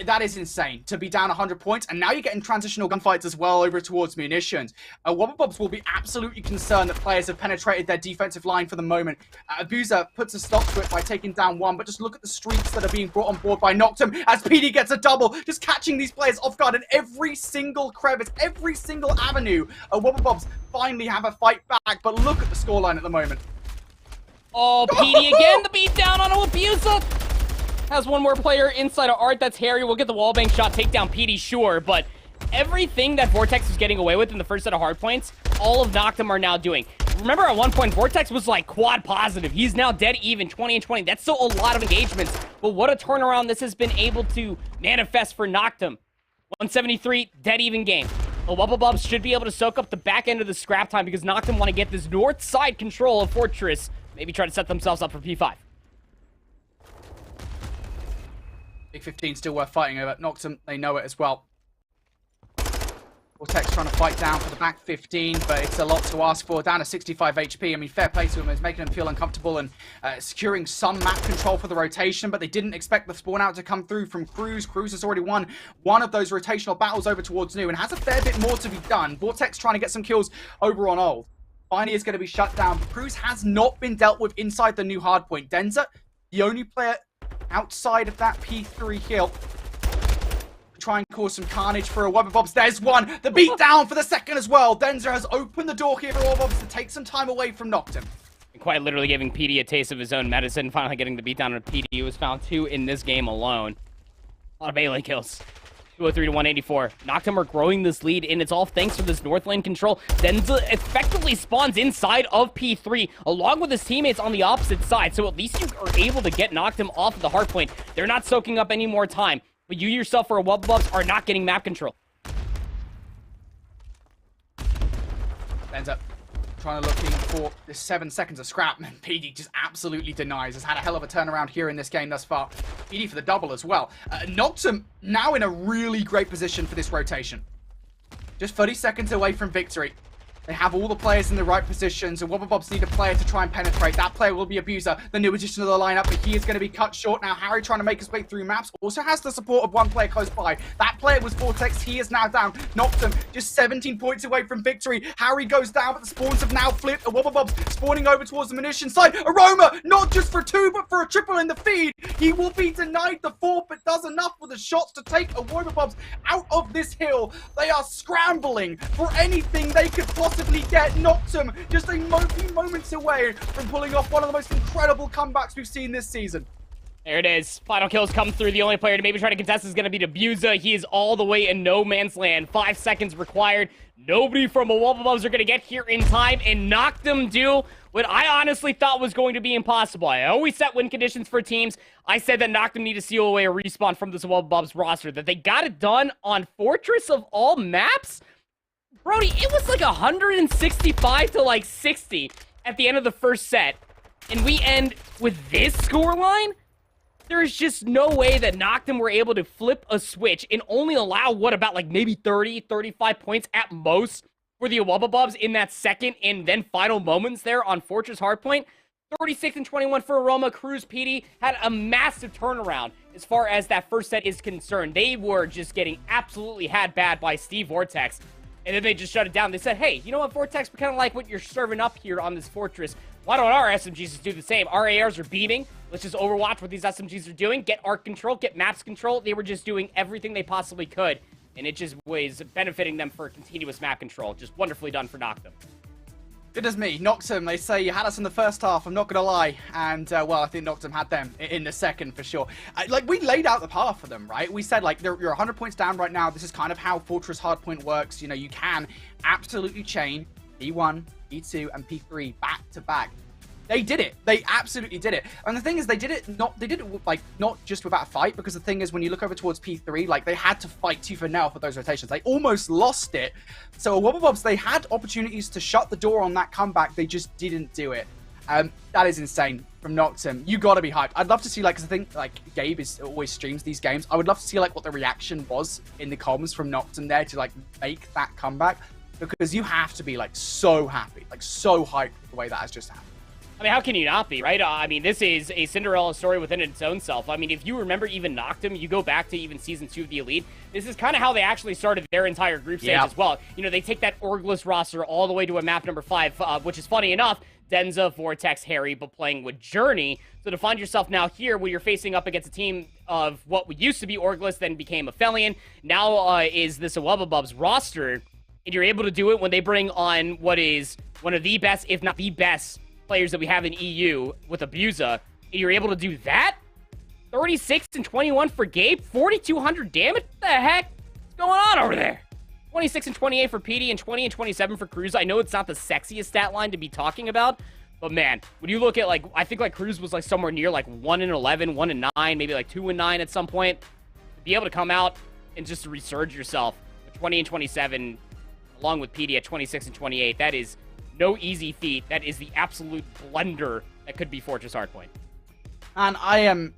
That is insane, to be down 100 points. And now you're getting transitional gunfights as well over towards munitions. Wubble Bobs will be absolutely concerned that players have penetrated their defensive line for the moment. Abuser puts a stop to it by taking down 1. But just look at the streaks that are being brought on board by Noctum as PD gets a double. Just catching these players off guard in every single crevice, every single avenue. Wubble Bobs finally have a fight back. But look at the scoreline at the moment. Oh, PD again, the beat down on Abusa. Has one more player inside of Art. That's Harry. We'll get the wallbang shot, take down PD, sure. But everything that Vortex was getting away with in the first set of hardpoints, all of Noctum are now doing. Remember at one point, Vortex was like quad positive. He's now dead even, 20 and 20. That's still a lot of engagements. But what a turnaround this has been able to manifest for Noctum. 173, dead even game. The Wubble Bubs should be able to soak up the back end of the scrap time because Noctum want to get this north side control of Fortress. Maybe try to set themselves up for P5. Big 15 still worth fighting over. Noctum, they know it as well. Vortex trying to fight down for the back 15, but it's a lot to ask for. Down to 65 HP. I mean, fair play to him. It's making them feel uncomfortable and securing some map control for the rotation, but they didn't expect the spawn out to come through from Cruz. Cruz has already won one of those rotational battles over towards New and has a fair bit more to be done. Vortex trying to get some kills over on Old. Finally is going to be shut down. Cruz has not been dealt with inside the new hardpoint. Denza, the only player outside of that P3 hill to try and cause some carnage for a Wubble Bobs. There's one. The beat down for the second as well. Denza has opened the door here for Wubble Bobs to take some time away from Noctum. Quite literally giving PD a taste of his own medicine. Finally getting the beat down on PD, who was found 2 in this game alone. A lot of melee kills. 203 to 184. Noctum are growing this lead, and it's all thanks to this north lane control. Denza effectively spawns inside of P3, along with his teammates on the opposite side, so at least you are able to get Noctum off of the hardpoint. They're not soaking up any more time, but you yourself for a Wubble Bubs are not getting map control. Denza trying to looking for this 7 seconds of scrap, and PD just absolutely denies. Has had a hell of a turnaround here in this game thus far. PD for the double as well. Noctum now in a really great position for this rotation. Just 30 seconds away from victory. They have all the players in the right positions, and Wubble Bobs need a player to try and penetrate. That player will be Abuser, the new addition to the lineup, but he is going to be cut short now. Harry trying to make his way through maps, also has the support of one player close by. That player was Vortex, he is now down. Noctum just 17 points away from victory. Harry goes down, but the spawns have now flipped. A Wubble Bobs spawning over towards the munition side. Aroma, not just for 2, but for a triple in the feed. He will be denied the 4th, but does enough with the shots to take a Wubble Bobs out of this hill. They are scrambling for anything they could possibly get. Noctum just a few moments away from pulling off one of the most incredible comebacks we've seen this season. There it is. Final kills come through. The only player to maybe try to contest is going to be Debuza. He is all the way in no man's land. 5 seconds required. Nobody from a Wubble Bubs are going to get here in time and knock them do what I honestly thought was going to be impossible. I always set win conditions for teams. I said that Noctum need to seal away a respawn from this Wubble Bubs roster. That they got it done on Fortress of all maps? Brody, it was like 165 to like 60 at the end of the first set. And we end with this scoreline? There is just no way that Noctum were able to flip a switch and only allow, what, about like maybe 30, 35 points at most for the Wubble Bubs in that second and then final moments there on Fortress Hardpoint. 36 and 21 for Aroma. Cruz PD had a massive turnaround as far as that first set is concerned. They were just getting absolutely had bad by Steve Vortex. And then they just shut it down. They said, hey, you know what, Vortex, we kind of like what you're serving up here on this Fortress. Why don't our SMGs just do the same? Our ARs are beaming. Let's just overwatch what these SMGs are doing. Get arc control, get maps control. They were just doing everything they possibly could. And it just was benefiting them for continuous map control. Just wonderfully done for Noctum. Good as me. Noctum, they say you had us in the first half, I'm not going to lie. And, well, I think Noctum had them in the second for sure. Like, we laid out the path for them, right? We said, like, you're 100 points down right now. This is kind of how Fortress Hardpoint works. You know, you can absolutely chain P1, P2, and P3 back to back. They did it. They absolutely did it. And the thing is, they did it not just without a fight, because the thing is, when you look over towards P3, like, they had to fight tooth and nail for those rotations. They almost lost it. So Wubble Bubs, they had opportunities to shut the door on that comeback. They just didn't do it. That is insane from Noctum. You gotta be hyped. I'd love to see, like, because I think, like, Gabe always streams these games. I would love to see, like, what the reaction was in the comms from Noctum there to, like, make that comeback, because you have to be, like, so happy, like, so hyped with the way that has just happened. I mean, how can you not be, right? I mean, this is a Cinderella story within its own self. I mean, if you remember even Noctum, you go back to even Season 2 of the Elite, this is kind of how they actually started their entire group stage as well. You know, they take that Orgless roster all the way to a map number 5, which is funny enough, Denza, Vortex, Harry, but playing with Journey. So to find yourself now here where you're facing up against a team of what used to be Orgless, then became Aphelion, now is this a Wubble Bubs roster, and you're able to do it when they bring on what is one of the best, if not the best, players that we have in EU with Abuza, and you're able to do that? 36 and 21 for Gabe, 4,200 damage? What the heck is going on over there? 26 and 28 for PD, and 20 and 27 for Cruz. I know it's not the sexiest stat line to be talking about, but man, when you look at, like, I think, like, Cruz was, like, somewhere near, like, 1 and 11, 1 and 9, maybe, like, 2 and 9 at some point. To be able to come out and just to resurge yourself with 20 and 27, along with PD at 26 and 28, that is no easy feat. That is the absolute blender that could be Fortress Hardpoint. And I am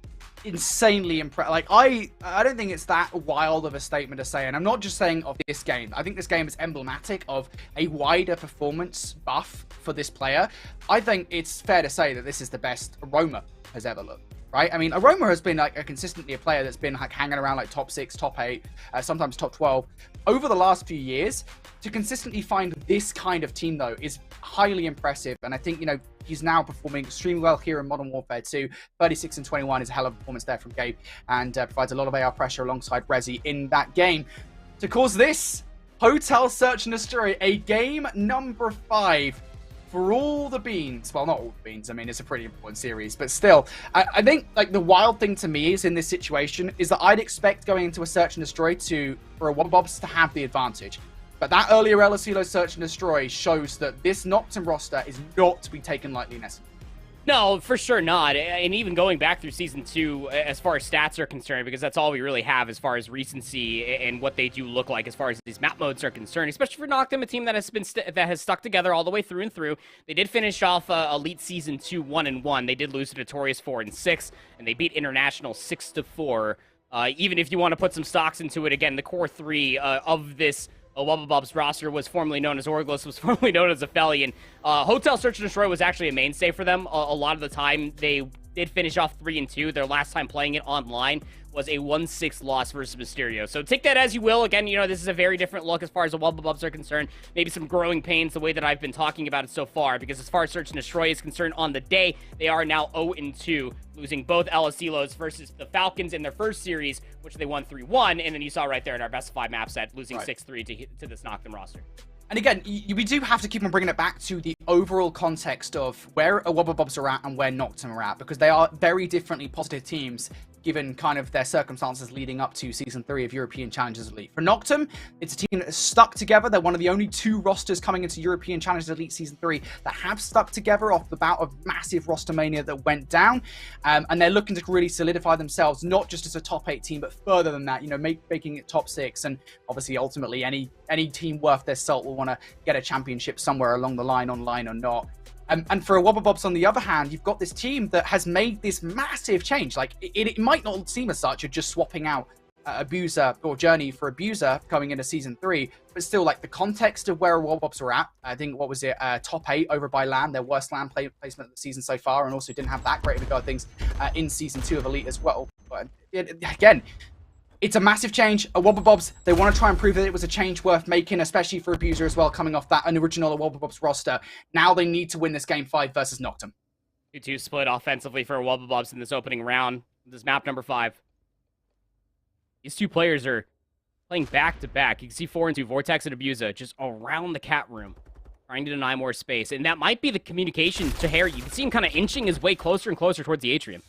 insanely impressed. Like, I don't think it's that wild of a statement to say, and I'm not just saying of this game. I think this game is emblematic of a wider performance buff for this player. I think it's fair to say that this is the best Aroma has ever looked. Right? I mean, Aroma has been, like, consistently a player that's been, like, hanging around, like, top 6, top 8, sometimes top 12 over the last few years. To consistently find this kind of team, though, is highly impressive. And I think, you know, he's now performing extremely well here in Modern Warfare 2. 36 and 21 is a hell of a performance there from Gabe, and provides a lot of AR pressure alongside Rezi in that game. To cause this, Hotel Search and Destroy, a game number 5. For all the beans, well, not all the beans, I mean, it's a pretty important series, but still, I think, like, the wild thing to me is in this situation is that I'd expect going into a Search and Destroy for a Wubble Bubs to have the advantage. But that earlier LSELO Search and Destroy shows that this Noctum roster is not to be taken lightly in essence. No, for sure not. And even going back through Season 2, as far as stats are concerned, because that's all we really have as far as recency and what they do look like as far as these map modes are concerned, especially for Noctum, a team that has stuck together all the way through and through. They did finish off Elite Season 2 1-1. They did lose to Notorious 4-6, and they beat International 6-4. Even if you want to put some stocks into it, again, the core 3 of this Wubble Bubs roster was formerly known as Orgless, was formerly known as Aphelion. Hotel Search and Destroy was actually a mainstay for them. A lot of the time, they did finish off 3-2. Their last time playing it online was a 1-6 loss versus Mysterio. So take that as you will. Again, you know, this is a very different look as far as the Wubble Bubs are concerned. Maybe some growing pains the way that I've been talking about it so far, because as far as Search and Destroy is concerned on the day, they are now 0-2, losing both LSELOs versus the Falcons in their first series, which they won 3-1, and then you saw right there in our best of 5 map set, losing 6-3 to this Noctum roster. And again, we do have to keep on bringing it back to the overall context of where Wubble Bubs are at and where Noctum are at, because they are very differently positive teams given kind of their circumstances leading up to Season 3 of European Challengers Elite. For Noctum, it's a team that is stuck together. They're one of the only 2 rosters coming into European Challengers Elite Season 3 that have stuck together off the bout of massive roster mania that went down. And they're looking to really solidify themselves, not just as a top 8 team, but further than that, you know, making it top 6. And obviously, ultimately, any team worth their salt will want to get a championship somewhere along the line, online or not. And for Wubble Bubs, on the other hand, you've got this team that has made this massive change. Like, it might not seem as such, you're just swapping out Abuser or Journey for Abuser coming into Season 3, but still, like, the context of where Wubble Bubs are at, I think, what was it, top 8 over by LAN, their worst LAN placement of the season so far, and also didn't have that great of a go of things in Season 2 of Elite as well. But again, it's a massive change. Wubble Bubs, they want to try and prove that it was a change worth making, especially for Abuser as well, coming off that original Wubble Bubs roster. Now they need to win this game 5 versus Noctum. 2-2 split offensively for Wubble Bubs in this opening round. This map number 5. These 2 players are playing back-to-back. You can see 4 and 2, Vortex and Abuser, just around the cat room, trying to deny more space. And that might be the communication to Harry. You can see him kind of inching his way closer and closer towards the atrium.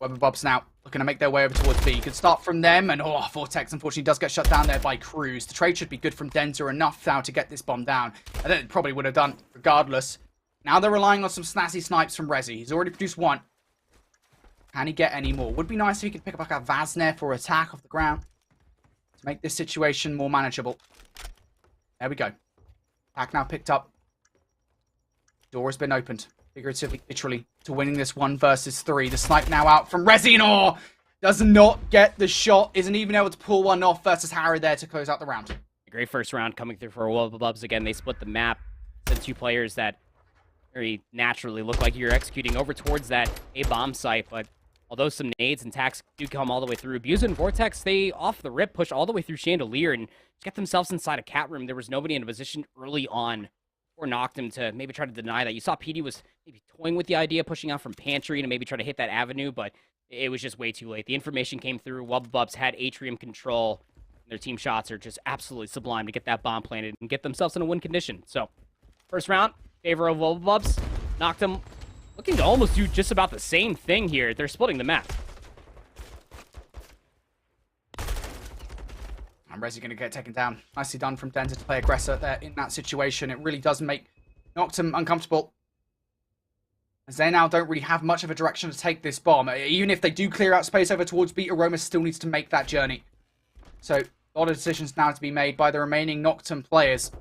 Wubble Bubs now looking to make their way over towards B. You could start from them, and Vortex unfortunately does get shut down there by Cruz. The trade should be good from Denzer enough now to get this bomb down. I think it probably would have done regardless. Now they're relying on some snazzy snipes from Rezi. He's already produced 1. Can he get any more? Would be nice if he could pick up like a Vaznev or attack off the ground to make this situation more manageable. There we go. Attack now picked up. Door has been opened. Figuratively, literally, to winning this 1 versus 3. The snipe now out from Resinor. Does not get the shot. Isn't even able to pull one off versus Harry there to close out the round. A great first round coming through for Wubble Bubs. Again, they split the map. Sent 2 players that very naturally look like you're executing over towards that A-bomb site. But although some nades and tacks do come all the way through, Abuser and Vortex, they off the rip push all the way through Chandelier and get themselves inside a cat room. There was nobody in a position early on or Noctum to maybe try to deny that. You saw PD was maybe toying with the idea, pushing out from Pantry to maybe try to hit that avenue, but it was just way too late. The information came through. Wubble Bubs had atrium control. Their team shots are just absolutely sublime to get that bomb planted and get themselves in a win condition. So, first round, favor of Wubble Bubs. Noctum looking to almost do just about the same thing here. They're splitting the map. And Rezi going to get taken down. Nicely done from Denzer to play aggressor there in that situation. It really does make Noctum uncomfortable, as they now don't really have much of a direction to take this bomb. Even if they do clear out space over towards B, Aroma still needs to make that journey. So, a lot of decisions now to be made by the remaining Noctum players.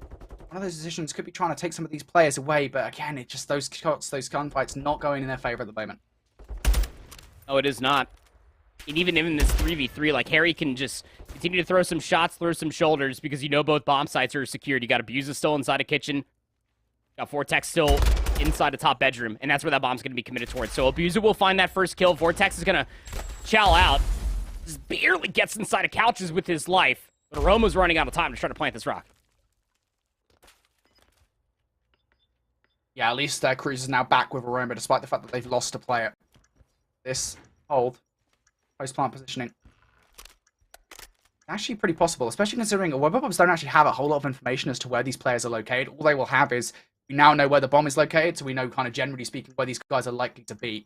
One of those decisions could be trying to take some of these players away, but again, it's just those shots, those gunfights not going in their favor at the moment. Oh, it is not. And even in this 3v3, like, Harry can just continue to throw some shots, throw some shoulders, because you know both bomb sites are secured. You got Abuser still inside a kitchen. Got Vortex still inside a top bedroom, and that's where that bomb's going to be committed towards. So Abuser will find that first kill. Vortex is going to chow out. Just barely gets inside of couches with his life, but Aroma's running out of time to try to plant this rock. Yeah, at least Cruz is now back with Aroma, despite the fact that they've lost a player. This hold, post-plant positioning, actually pretty possible, especially considering Wubble Bubs don't actually have a whole lot of information as to where these players are located. All they will have is, we now know where the bomb is located, so we know, kind of generally speaking, where these guys are likely to be.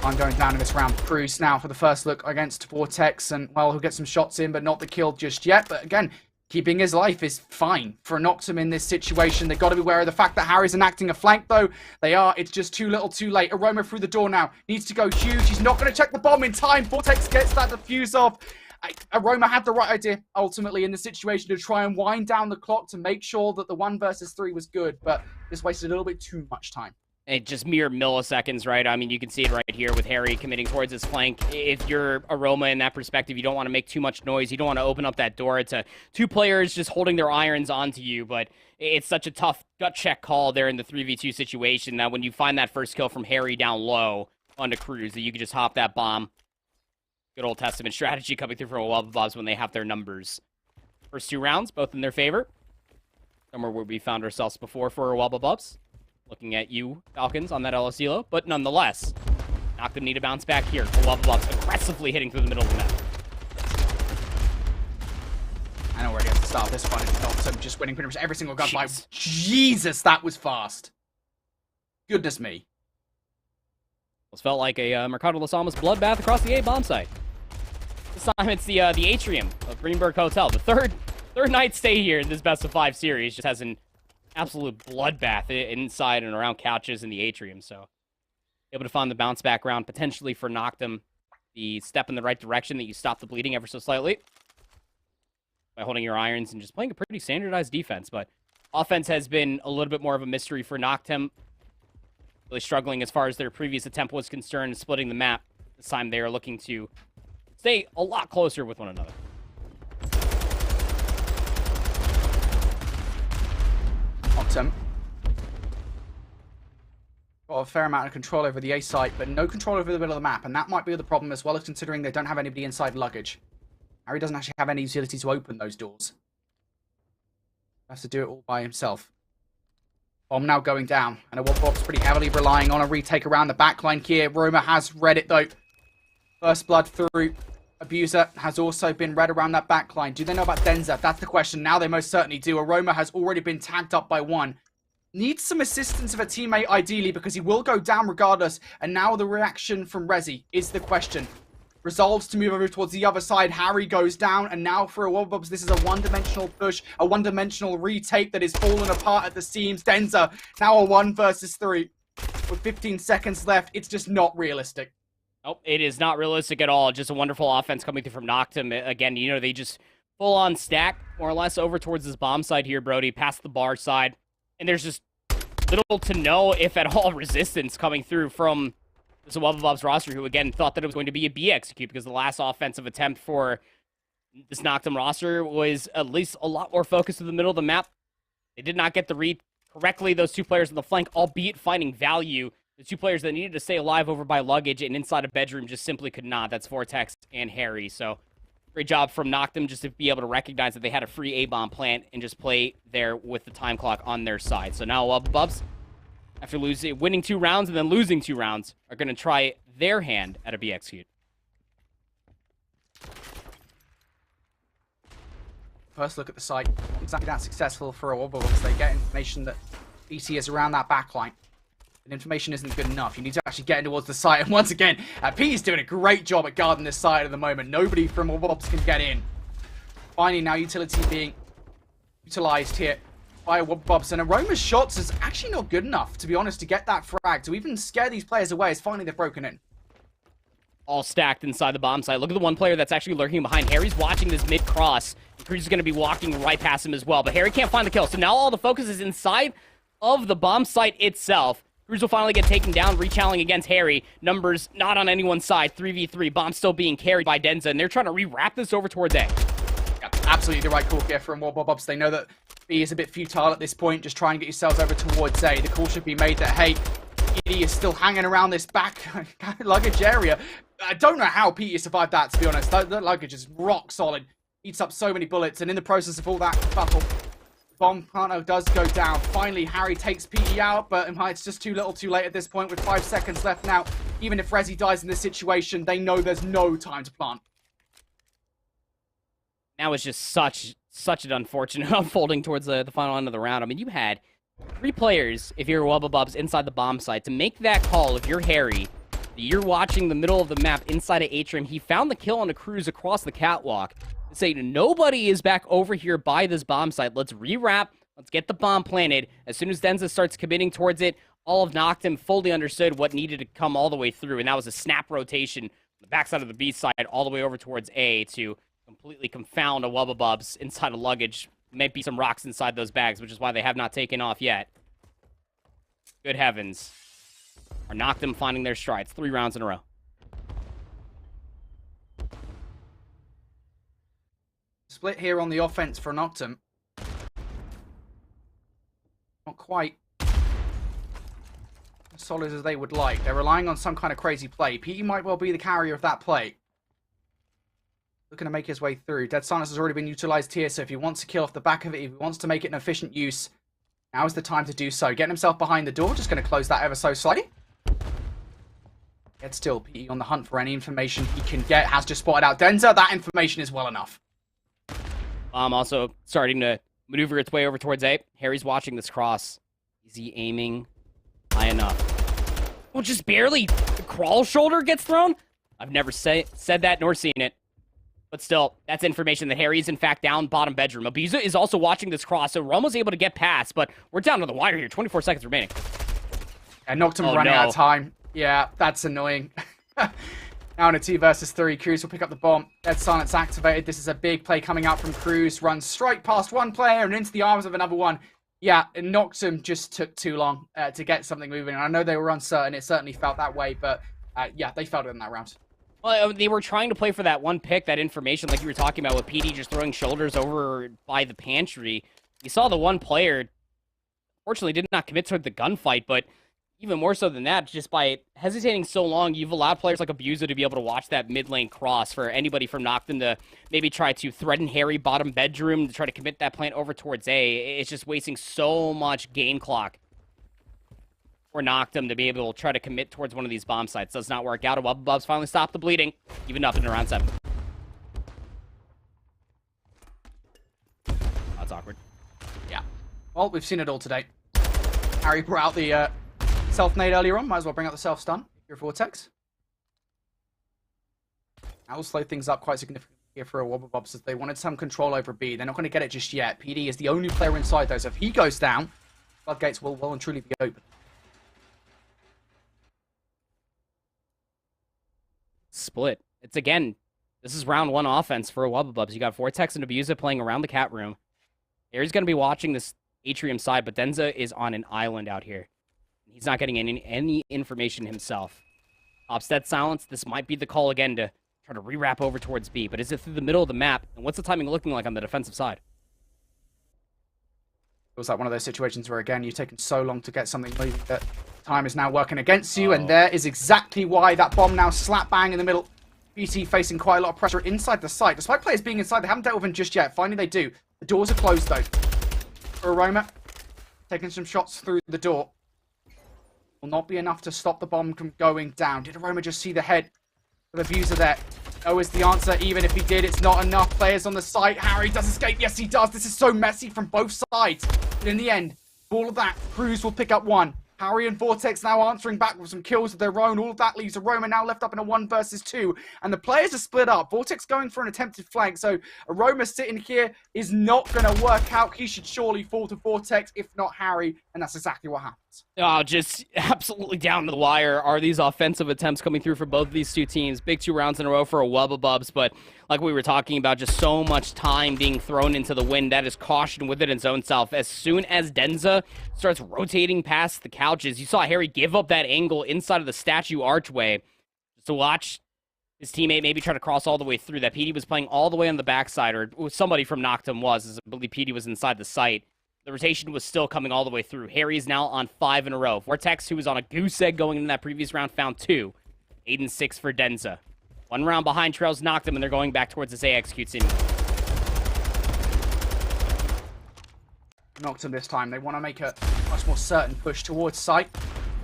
I'm going down in this round. Cruz now for the first look against Vortex, and, well, he'll get some shots in, but not the kill just yet. But again, keeping his life is fine for Noctum in this situation. They've got to be aware of the fact that Harry's enacting a flank, though. They are. It's just too little too late. Aroma through the door now. Needs to go huge. He's not going to check the bomb in time. Vortex gets that defuse off. Aroma had the right idea, ultimately, in the situation to try and wind down the clock to make sure that the 1 versus 3 was good, but just wasted a little bit too much time. It just mere milliseconds, right? I mean, you can see it right here with Harry committing towards his flank. If you're Aroma in that perspective, you don't want to make too much noise. You don't want to open up that door to 2 players just holding their irons onto you. But it's such a tough gut check call there in the 3v2 situation that when you find that first kill from Harry down low onto Cruz, that you can just hop that bomb. Good old Testament strategy coming through from Wubble Bubs when they have their numbers. First 2 rounds, both in their favor. Somewhere where we found ourselves before for Wubble Bubs. Looking at you, Falcons, on that LS elo, but nonetheless, Noctum need to bounce back here. Wubble Bubs aggressively hitting through the middle of the map. start of this one. It's Noctum just winning pretty much every single gunfight. Jeez. Jesus, that was fast. Goodness me. This felt like a Mercado Los Alamos bloodbath across the A bomb site. This time it's the atrium of Greenberg Hotel. The third night stay here in this best of 5 series just has an absolute bloodbath inside and around couches in the atrium. So able to find the bounce back round potentially for Noctum. The step in the right direction that you stop the bleeding ever so slightly by holding your irons and just playing a pretty standardized defense. But offense has been a little bit more of a mystery for Noctum. Really struggling as far as their previous attempt was concerned, splitting the map. This time they are looking to stay a lot closer with one another. Noctum. Got a fair amount of control over the A site, but no control over the middle of the map, and that might be the problem as well, as considering they don't have anybody inside luggage. Harry doesn't actually have any utility to open those doors. Has to do it all by himself. Bomb now going down, and a Wubble pretty heavily relying on a retake around the backline here. Roma has read it though. First blood through. Abuser has also been read around that backline. Do they know about Denza? That's the question. Now they most certainly do. Aroma has already been tagged up by one. Needs some assistance of a teammate, ideally, because he will go down regardless. And now the reaction from Rezi is the question. Resolves to move over towards the other side. Harry goes down. And now for a Wubble, this is a one-dimensional push. A one-dimensional retake that is falling apart at the seams. Denza now a 1 versus 3. With 15 seconds left, it's just not realistic. Nope, it is not realistic at all. Just a wonderful offense coming through from Noctum. Again, you know, they just full-on stack, more or less, over towards this bomb side here, Brody, past the bar side. And there's just little to no, if at all, resistance coming through from this Wubble roster, who, again, thought that it was going to be a B execute, because the last offensive attempt for this Noctum roster was at least a lot more focused in the middle of the map. They did not get the read correctly, those two players on the flank, albeit finding value. The two players that needed to stay alive over by luggage and inside a bedroom just simply could not. That's Vortex and Harry. So great job from Noctum just to be able to recognize that they had a free A-bomb plant and just play there with the time clock on their side. So now Bubs, after winning 2 rounds and then losing 2 rounds, are going to try their hand at a B execute. First look at the site. Exactly that successful for a Wubble once they get information that BT is around that backline. And information isn't good enough. You need to actually get in towards the site. And once again, P is doing a great job at guarding this side at the moment. Nobody from Wubble can get in. Finally, now utility being utilized here by Wubble. And Aroma's shots is actually not good enough, to be honest, to get that frag. To even scare these players away as finally they've broken in. All stacked inside the bomb site. Look at the one player that's actually lurking behind. Harry's watching this mid-cross. Cruz is going to be walking right past him as well. But Harry can't find the kill. So now all the focus is inside of the bomb site itself. Cruz will finally get taken down, rechalling against Harry. Numbers not on anyone's side. 3v3. Bomb still being carried by Denza, and they're trying to re-wrap this over towards A. Yeah, absolutely the right call here from Wubble. They know that B is a bit futile at this point. Just try and get yourselves over towards A. The call should be made that, hey, Petey is still hanging around this back luggage area. I don't know how Petey survived that, to be honest. That luggage is rock solid. Eats up so many bullets, and in the process of all that battle, bomb partner does go down. Finally, Harry takes Petey out, but it's just too little too late at this point with 5 seconds left now. Even if Rezi dies in this situation, they know there's no time to plant. Now it's just such an unfortunate unfolding towards the final end of the round. I mean, you had 3 players, if you're Wubble, inside the bomb site. To make that call, if you're Harry, you're watching the middle of the map inside of Atrium. He found the kill on a Cruz across the catwalk. Say nobody is back over here by this bomb site. Let's rewrap. Let's get the bomb planted. As soon as Denza starts committing towards it, all of Noctum fully understood what needed to come all the way through, and that was a snap rotation on the backside of the B side all the way over towards A to completely confound a Wubble inside a luggage. Might be some rocks inside those bags, which is why they have not taken off yet. Good heavens. Are Noctum finding their strides? 3 rounds in a row. Split here on the offense for Noctum. Not quite as solid as they would like. They're relying on some kind of crazy play. Petey might well be the carrier of that play. Looking to make his way through. Dead Silence has already been utilized here, so if he wants to kill off the back of it, if he wants to make it an efficient use, now is the time to do so. Getting himself behind the door, just going to close that ever so slightly. Yet still, Petey on the hunt for any information he can get. Has just spotted out Denza. That information is well enough. Bomb also starting to maneuver its way over towards A. Harry's watching this cross. Is he aiming high enough? Well, just barely. The crawl shoulder gets thrown? I've never said that nor seen it. But still, that's information that Harry is in fact down bottom bedroom. Abusa is also watching this cross, so Romo's able to get past, but we're down to the wire here. 24 seconds remaining. Yeah, Noctum running out of time. Yeah, that's annoying. Now in a 2 versus 3, Cruz will pick up the bomb. Dead Silence activated. This is a big play coming out from Cruz. Runs straight past one player and into the arms of another one. Yeah, and Noctum just took too long to get something moving. And I know they were uncertain. It certainly felt that way, but yeah, they felt it in that round. Well, they were trying to play for that one pick, that information, like you were talking about with PD just throwing shoulders over by the pantry. You saw the one player, fortunately, did not commit to the gunfight, but even more so than that, just by hesitating so long, you've allowed players like Abusa to be able to watch that mid lane cross for anybody from Noctum to maybe try to threaten Harry bottom bedroom to try to commit that plant over towards A. It's just wasting so much game clock for Noctum to be able to try to commit towards one of these bomb sites. Does not work out. Wubble Bubs finally stopped the bleeding, even up in round 7. That's awkward. Yeah. Well, we've seen it all today. Harry brought out the self-nade earlier on. Might as well bring out the self-stun. Your Vortex. That will slow things up quite significantly here for a Wubble Bubs as they wanted some control over B. They're not going to get it just yet. PD is the only player inside though, so if he goes down, floodgates will well and truly be open. Split. It's again, this is round 1 offense for Wubble Bubs. You got Vortex and Abusa playing around the cat room. Harry's going to be watching this atrium side, but Denza is on an island out here. He's not getting any information himself. Dead Silence, this might be the call again to try to rewrap over towards B, but is it through the middle of the map? And what's the timing looking like on the defensive side? It was like one of those situations where, again, you've taken so long to get something moving that time is now working against you, and there is exactly why that bomb now slap bang in the middle. BT facing quite a lot of pressure inside the site. Despite players being inside, they haven't dealt with him just yet. Finally, they do. The doors are closed, though. For Aroma, taking some shots through the door. Will not be enough to stop the bomb from going down. Did Aroma just see the head of the Abuser there? No is the answer. Even if he did, it's not enough. Players on the site. Harry does escape. Yes, he does. This is so messy from both sides. But in the end, all of that, Cruz will pick up 1. Harry and Vortex now answering back with some kills of their own. All of that leaves Aroma now left up in a 1 versus 2. And the players are split up. Vortex going for an attempted flank. So Aroma sitting here is not going to work out. He should surely fall to Vortex, if not Harry. And that's exactly what happens. Oh, just absolutely down to the wire are these offensive attempts coming through for both of these two teams. Big 2 rounds in a row for a Wubble Bubs, but like we were talking about, just so much time being thrown into the wind. That is caution within its own self. As soon as Denza starts rotating past the couches, you saw Harry give up that angle inside of the statue archway just to watch his teammate maybe try to cross all the way through. That PD was playing all the way on the backside, or somebody from Noctum was, as I believe PD was inside the site. The rotation was still coming all the way through. Harry's now on 5 in a row. Vortex, who was on a goose egg going in that previous round, found 2. 8 and 6 for Denza. 1 round behind trails Noctum, and they're going back towards this A executes in. Noctum this time. They want to make a much more certain push towards site.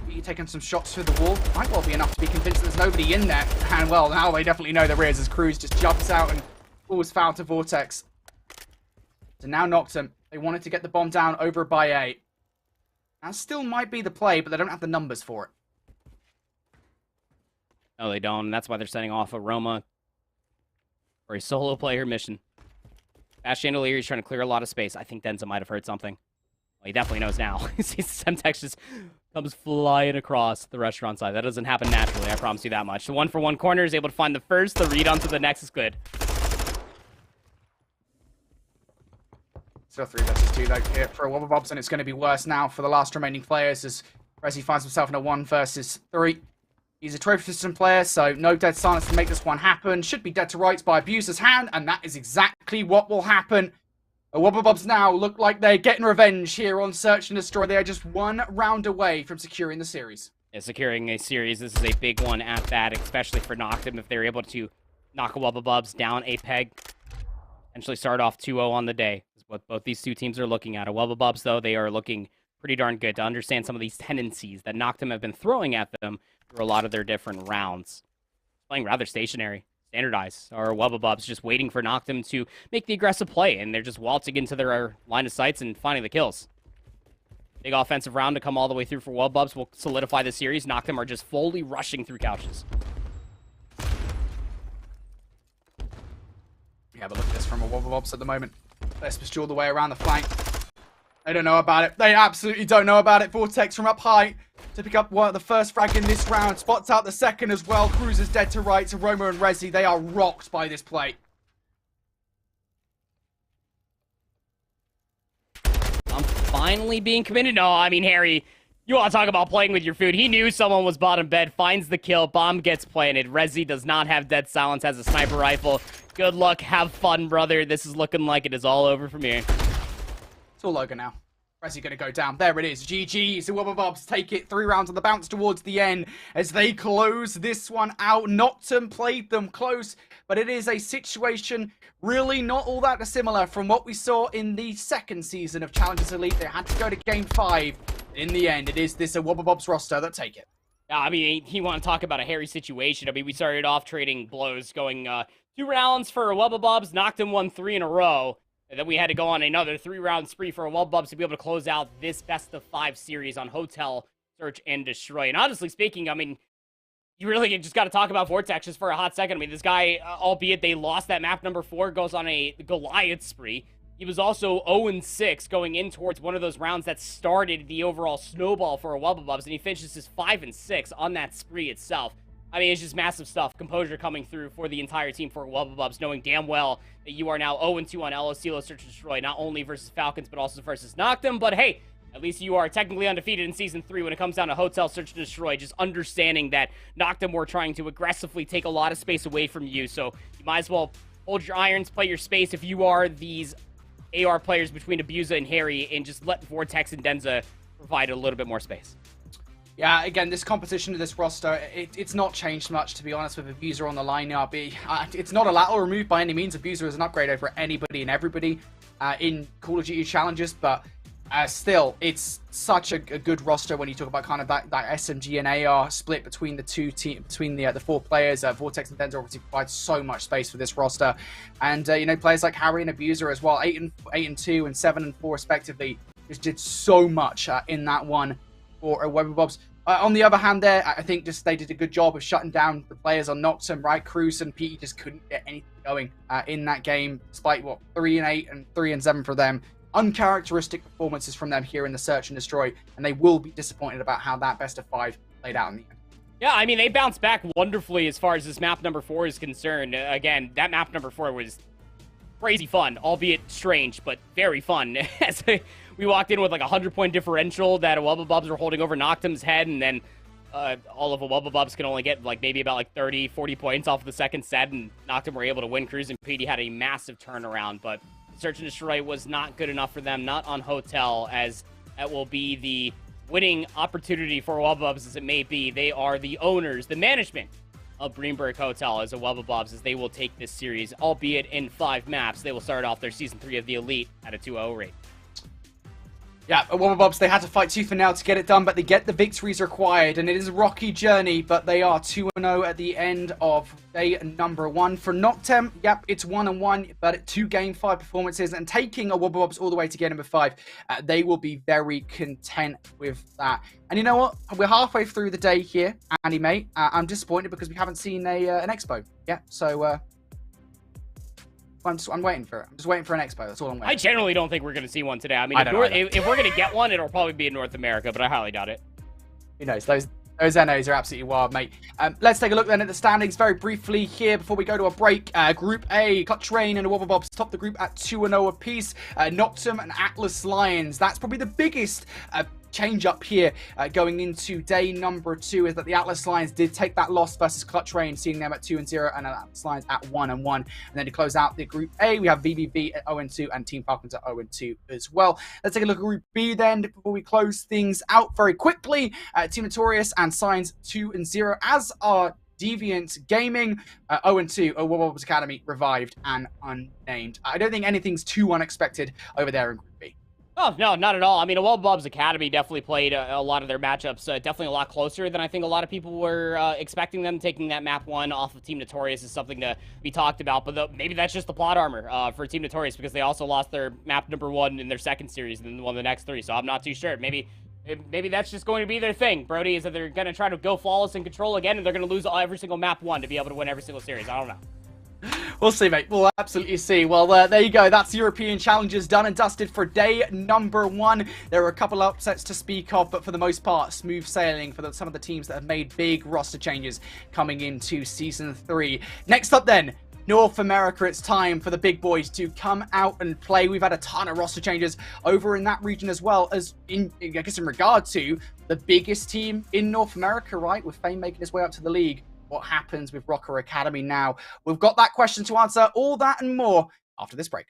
You're taking some shots through the wall. Might well be enough to be convinced there's nobody in there. And well, now they definitely know there is, as Cruz just jumps out and falls foul to Vortex. So now Noctum, they wanted to get the bomb down over by A. That still might be the play, but they don't have the numbers for it. No, they don't, and that's why they're sending off Aroma for a solo player mission. Fast Chandelier, he's trying to clear a lot of space. I think Denza might have heard something. Well, he definitely knows now. He sees Semtex just comes flying across the restaurant side. That doesn't happen naturally, I promise you that much. The 1-for-1 corner is able to find the first. The read onto the next is good. Still 3 versus 2 though here for a Wubble Bubs, and it's going to be worse now for the last remaining players as Resi finds himself in a 1 versus 3. He's a trophy system player, so no Dead Silence to make this one happen. Should be dead to rights by Abuser's hand, and that is exactly what will happen. The Wubble Bubs now look like they're getting revenge here on Search and Destroy. They are just 1 round away from securing the series. Yeah, securing a series, this is a big one at that, especially for Noctum if they're able to knock a Wubble Bubs down a peg. Potentially start off 2-0 on the day. What both these two teams are looking at. A Wubble Bubs, though, they are looking pretty darn good to understand some of these tendencies that Noctum have been throwing at them through a lot of their different rounds. Playing rather stationary. standardize, or Wubble Bubs just waiting for Noctum to make the aggressive play, and they're just waltzing into their line of sights and finding the kills. Big offensive round to come all the way through for Wubble Bubs will solidify the series. Noctum are just fully rushing through couches. Yeah, but look at this from a Wubble Bobs at the moment. Let's push all the way around the flank. They don't know about it. They absolutely don't know about it. Vortex from up high to pick up the first frag in this round. Spots out the second as well. Cruz is dead to right to Roma and Resi. They are rocked by this play. I'm finally being committed. No, I mean, Harry, you want to talk about playing with your food. He knew someone was bottom bed, finds the kill, bomb gets planted. Resi does not have dead silence, has a sniper rifle. Good luck, have fun, brother. This is looking like it is all over from here. It's all over now. Resi going to go down. There it is. GG. So Wubble Bobs take it 3 rounds on the bounce towards the end as they close this one out. Noctum played them close, but it is a situation really not all that dissimilar from what we saw in the second season of Challengers Elite. They had to go to Game 5. In the end, it is this Wubble Bobs roster that take it. I mean, you want to talk about a hairy situation. I mean, we started off trading blows, going 2 rounds for Wubble Bobs, Noctum won 3 in a row. And then we had to go on another 3-round spree for Wubble Bubs to be able to close out this best of 5 series on Hotel, Search, and Destroy. And honestly speaking, I mean, you really just got to talk about Vortex just for a hot second. I mean, this guy, albeit they lost that map number 4, goes on a Goliath spree. He was also 0-6 going in towards one of those rounds that started the overall snowball for a Wubble Bubs, and he finishes his 5-6 on that spree itself. I mean, it's just massive stuff. Composure coming through for the entire team for Wubble Bubs, knowing damn well that you are now 0-2 on LO, Search, and Destroy, not only versus Falcons, but also versus Noctum. But hey, at least you are technically undefeated in Season 3 when it comes down to Hotel, Search, and Destroy. Just understanding that Noctum were trying to aggressively take a lot of space away from you. So you might as well hold your irons, play your space if you are these AR players between Abusa and Harry, and just let Vortex and Denza provide a little bit more space. Yeah, again, this composition of this roster, it's not changed much, to be honest, with Abuser on the lineup. It's not a lateral remove by any means. Abuser is an upgrade over anybody and everybody in Call of Duty Challenges, but still, it's such a good roster when you talk about kind of that SMG and AR split between the two between the 4 players. Vortex and Denza obviously provide so much space for this roster, and you know, players like Harry and Abuser as well, 8-2 and 7-4 respectively, just did so much in that one for Wubble Bobs. On the other hand there, I think just they did a good job of shutting down the players on Noctum, right? Cruz and Petey just couldn't get anything going in that game, despite, 3-8 and 3-7 for them. Uncharacteristic performances from them here in the Search and Destroy, and they will be disappointed about how that best of 5 played out in the end. Yeah, I mean, they bounced back wonderfully as far as this map number 4 is concerned. Again, that map number 4 was crazy fun, albeit strange, but very fun. As we walked in with like a 100-point differential that a Wubble Bubs were holding over Noctum's head, and then all of a Wubble Bubs can only get like maybe about like 30, 40 points off the second set, and Noctum were able to win. Cruz and PD had a massive turnaround, but Search and Destroy was not good enough for them, not on Hotel, as that will be the winning opportunity for Wubble Bubs as it may be. They are the owners, the management of Greenberg Hotel as a Wubble Bobs, as they will take this series, albeit in 5 maps. They will start off their Season 3 of the Elite at a 2-0 rate. Yeah, Wubble Bobs, they had to fight tooth and nail to get it done, but they get the victories required, and it is a rocky journey, but they are 2-0 at the end of day number 1. For Noctem, yep, it's 1-1, but 2 Game 5 performances, and taking a Wubble Bobs all the way to game number 5, they will be very content with that. And you know what? We're halfway through the day here, Andy, mate. I'm disappointed because we haven't seen an Expo yet, so I'm waiting for it. I'm just waiting for an Expo. That's all I'm waiting. I generally don't think we're going to see one today. I mean, if we're going to get one, it'll probably be in North America, but I highly doubt it. Who knows? Those NOs are absolutely wild, mate. Let's take a look then at the standings very briefly here before we go to a break. Group A, Clutch Rain and the Wubble Bobs top the group at 2-0 apiece. Noctum and Atlas Lions. That's probably the biggest change up here going into day number 2, is that the Atlas Lions did take that loss versus Clutch Rain, seeing them at 2-0, and Atlas Lions at 1-1. And then to close out the Group A, we have VBV at 0-2 and Team Falcons at 0-2 as well. Let's take a look at Group B then before we close things out very quickly. Team Notorious and Signs 2-0, as are Deviant Gaming 0-2, Wubble Bobs Academy, Revived, and Unnamed. I don't think anything's too unexpected over there in Group B. Oh, no, not at all. I mean, well, Bubs Academy definitely played a lot of their matchups, definitely a lot closer than I think a lot of people were expecting them. Taking that map 1 off of Team Notorious is something to be talked about, but maybe that's just the plot armor for Team Notorious, because they also lost their map number 1 in their second series and then won the next 3, so I'm not too sure. Maybe that's just going to be their thing, Brody, is that they're going to try to go flawless and control again, and they're going to lose every single map 1 to be able to win every single series. I don't know. We'll see, mate. We'll absolutely see. Well, there you go. That's European Challenges done and dusted for day number 1. There were a couple of upsets to speak of, but for the most part, smooth sailing for some of the teams that have made big roster changes coming into Season 3. Next up then, North America. It's time for the big boys to come out and play. We've had a ton of roster changes over in that region, as well as in regard to the biggest team in North America, right? With Fame making his way up to the league. What happens with Rocker Academy now? We've got that question to answer, all that and more after this break.